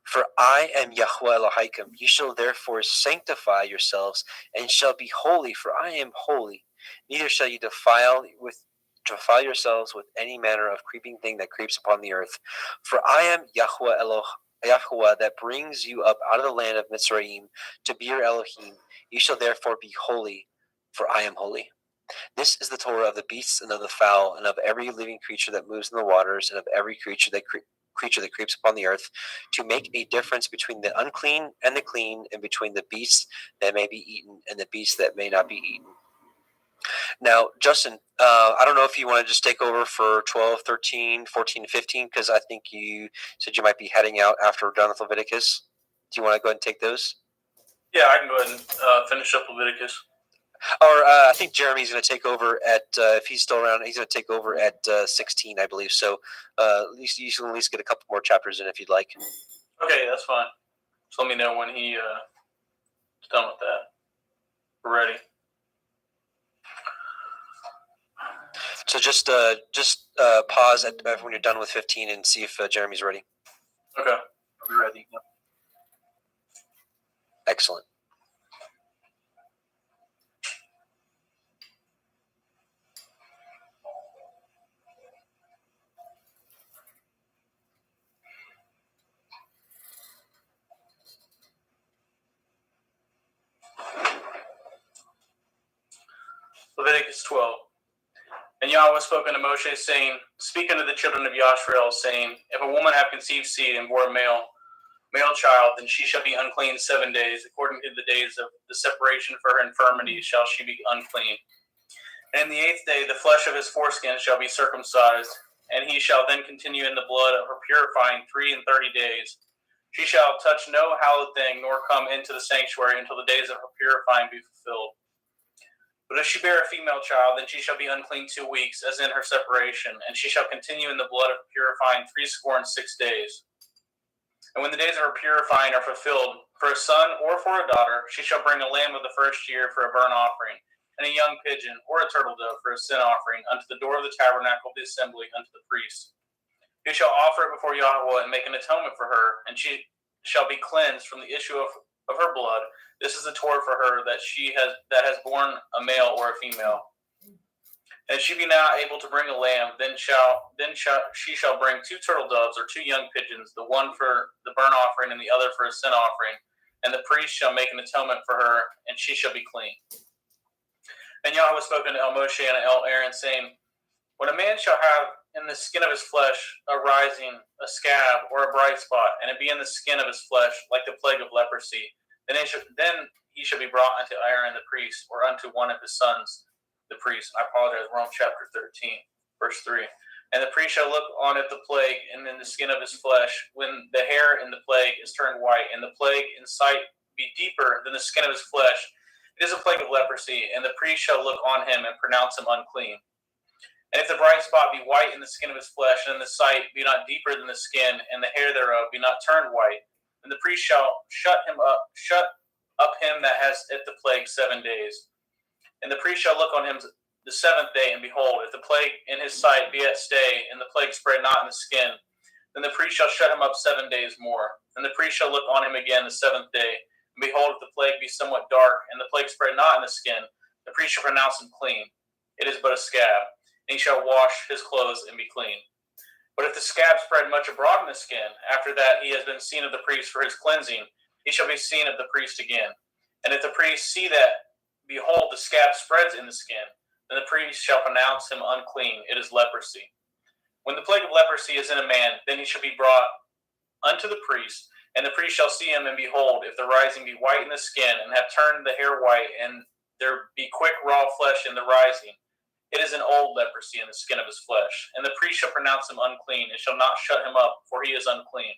For I am Yahweh Elohim. You shall therefore sanctify yourselves, and shall be holy, for I am holy. Neither shall you defile yourselves with any manner of creeping thing that creeps upon the earth. For I am Yahweh that brings you up out of the land of Mitzrayim to be your Elohim. You shall therefore be holy, for I am holy. This is the Torah of the beasts and of the fowl and of every living creature that moves in the waters and of every creature that creeps upon the earth, to make a difference between the unclean and the clean, and between the beasts that may be eaten and the beasts that may not be eaten. Now, Justin, I don't know if you want to just take over for 12, 13, 14, 15, because I think you said you might be heading out after we're done with Leviticus. Do you want to go ahead and take those? Yeah, I can go ahead and finish up Leviticus. Or I think Jeremy's going to take over at, if he's still around, he's going to take over at 16, I believe. So at least you can at least get a couple more chapters in if you'd like. Okay, that's fine. Just let me know when he is done with that. We're ready. So just pause when you're done with 15 and see if Jeremy's ready. Okay. I'll be ready. Yep. Excellent. Leviticus 12. And Yahweh spoke unto Moshe, saying, Speak unto the children of Yashrael, saying, If a woman have conceived seed and bore a male child, then she shall be unclean 7 days. According to the days of the separation for her infirmity shall she be unclean. And in the 8th day the flesh of his foreskin shall be circumcised, and he shall then continue in the blood of her purifying 33 days. She shall touch no hallowed thing, nor come into the sanctuary until the days of her purifying be fulfilled. But if she bear a female child, then she shall be unclean 2 weeks, as in her separation, and she shall continue in the blood of her purifying 66 days. And when the days of her purifying are fulfilled, for a son or for a daughter, she shall bring a lamb of the first year for a burnt offering, and a young pigeon or a turtle dove for a sin offering unto the door of the tabernacle of the assembly unto the priest. He shall offer it before Yahweh and make an atonement for her, and she shall be cleansed from the issue of her blood. This is the Torah for her that has borne a male or a female. And if she be not able to bring a lamb, then she shall bring 2 turtle doves or 2 young pigeons, the one for the burnt offering and the other for a sin offering. And the priest shall make an atonement for her, and she shall be clean. And Yahweh spoke unto El Moshe and El Aaron, saying, When a man shall have in the skin of his flesh a rising, a scab, or a bright spot, and it be in the skin of his flesh, like the plague of leprosy, then he shall be brought unto Aaron the priest, or unto one of his sons, the priest. I apologize, we're on chapter 13, verse 3. And the priest shall look on at the plague and in the skin of his flesh, when the hair in the plague is turned white, and the plague in sight be deeper than the skin of his flesh. It is a plague of leprosy, and the priest shall look on him and pronounce him unclean. And if the bright spot be white in the skin of his flesh, and the sight be not deeper than the skin, and the hair thereof be not turned white, then the priest shall shut up him that has it the plague 7 days. And the priest shall look on him the 7th day, and behold, if the plague in his sight be at stay, and the plague spread not in the skin, then the priest shall shut him up 7 days more. And the priest shall look on him again the 7th day, and behold, if the plague be somewhat dark, and the plague spread not in the skin, the priest shall pronounce him clean. It is but a scab, and he shall wash his clothes and be clean. But if the scab spread much abroad in the skin, after that he has been seen of the priest for his cleansing, he shall be seen of the priest again. And if the priest see that, behold, the scab spreads in the skin, then the priest shall pronounce him unclean. It is leprosy. When the plague of leprosy is in a man, then he shall be brought unto the priest, and the priest shall see him, and behold, if the rising be white in the skin, and have turned the hair white, and there be quick raw flesh in the rising, it is an old leprosy in the skin of his flesh. And the priest shall pronounce him unclean, and shall not shut him up, for he is unclean.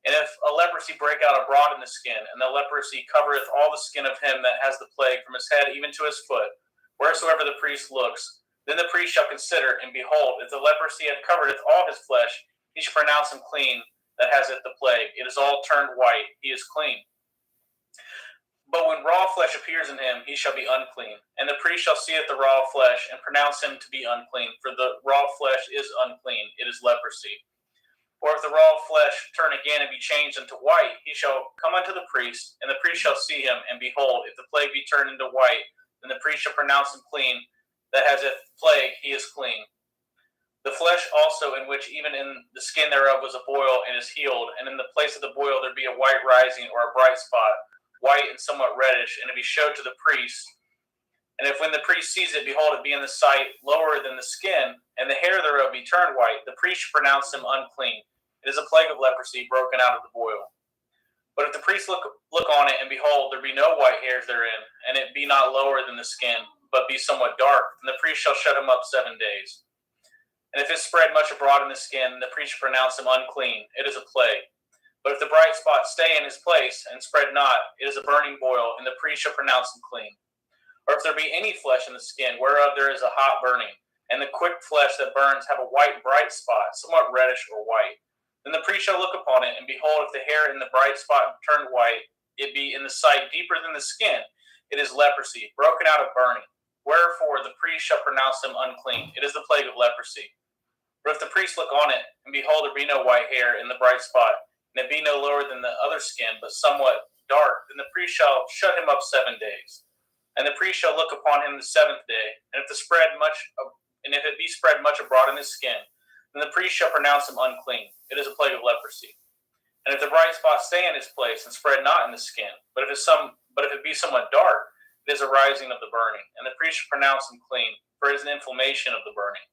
And if a leprosy break out abroad in the skin, and the leprosy covereth all the skin of him that has the plague, from his head even to his foot, wheresoever the priest looks, then the priest shall consider, and behold, if the leprosy hath covereth all his flesh, he shall pronounce him clean. that has it the plague. It is all turned white. He is clean. But when raw flesh appears in him, he shall be unclean. And the priest shall see it the raw flesh, and pronounce him to be unclean. For the raw flesh is unclean. It is leprosy. Or if the raw flesh turn again and be changed into white, he shall come unto the priest, and the priest shall see him, and behold, if the plague be turned into white, then the priest shall pronounce him clean. That has a plague, he is clean. The flesh also, in which even in the skin thereof was a boil, and is healed, and in the place of the boil there be a white rising, or a bright spot, white and somewhat reddish, and to be showed to the priest. And if when the priest sees it, behold, it be in the sight lower than the skin, and the hair thereof be turned white, the priest shall pronounce him unclean. It is a plague of leprosy broken out of the boil. But if the priest look on it, and behold, there be no white hairs therein, and it be not lower than the skin, but be somewhat dark, then the priest shall shut him up 7 days. And if it spread much abroad in the skin, the priest shall pronounce him unclean. It is a plague. But if the bright spot stay in his place, and spread not, it is a burning boil, and the priest shall pronounce him clean. Or if there be any flesh in the skin, whereof there is a hot burning, and the quick flesh that burns have a white bright spot, somewhat reddish or white, then the priest shall look upon it, and behold, if the hair in the bright spot turn white, it be in the sight deeper than the skin, it is leprosy, broken out of burning. Wherefore the priest shall pronounce him unclean. It is the plague of leprosy. For if the priest look on it, and behold, there be no white hair in the bright spot, and it be no lower than the other skin, but somewhat dark, then the priest shall shut him up 7 days. And the priest shall look upon him the 7th day, and if it be spread much abroad in his skin, then the priest shall pronounce him unclean. It is a plague of leprosy. And if the bright spot stay in its place and spread not in the skin, but if it be somewhat dark, it is a rising of the burning, and the priest shall pronounce him clean, for it is an inflammation of the burning.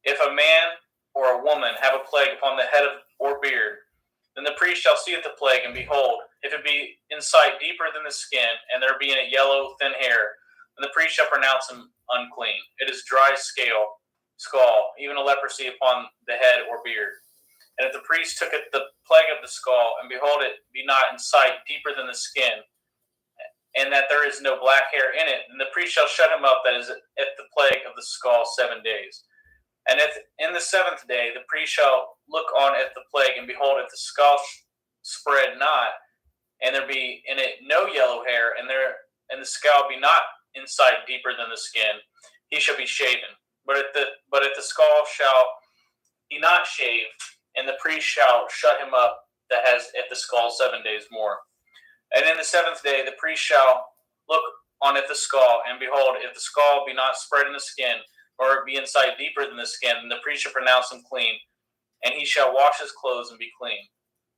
If a man or a woman have a plague upon the head or beard, then the priest shall see it the plague, and behold, if it be in sight deeper than the skin, and there be in it yellow thin hair, then the priest shall pronounce him unclean. It is dry skull, even a leprosy upon the head or beard. And if the priest took it the plague of the skull, and behold, it be not in sight deeper than the skin, and that there is no black hair in it, then the priest shall shut him up that is at the plague of the skull 7 days. And if in the 7th day the priest shall look on at the plague, and behold, if the skull spread not, and there be in it no yellow hair, and the skull be not in sight deeper than the skin, he shall be shaven. But if the skull shall he not shave, and the priest shall shut him up that has at the skull 7 days more. And in the 7th day the priest shall look on at the skull, and behold, if the skull be not spread in the skin, or be in sight deeper than the skin, then the priest shall pronounce him clean, and he shall wash his clothes and be clean.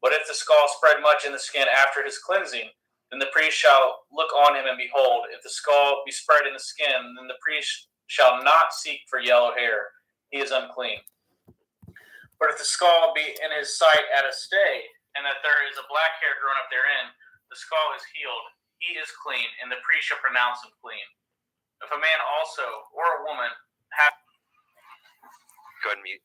But if the skull spread much in the skin after his cleansing, then the priest shall look on him, and behold, if the skull be spread in the skin, then the priest shall not seek for yellow hair. He is unclean. But if the skull be in his sight at a stay, and that there is a black hair grown up therein, the skull is healed. He is clean, and the priest shall pronounce him clean. If a man also, or a woman, have... Go ahead and mute.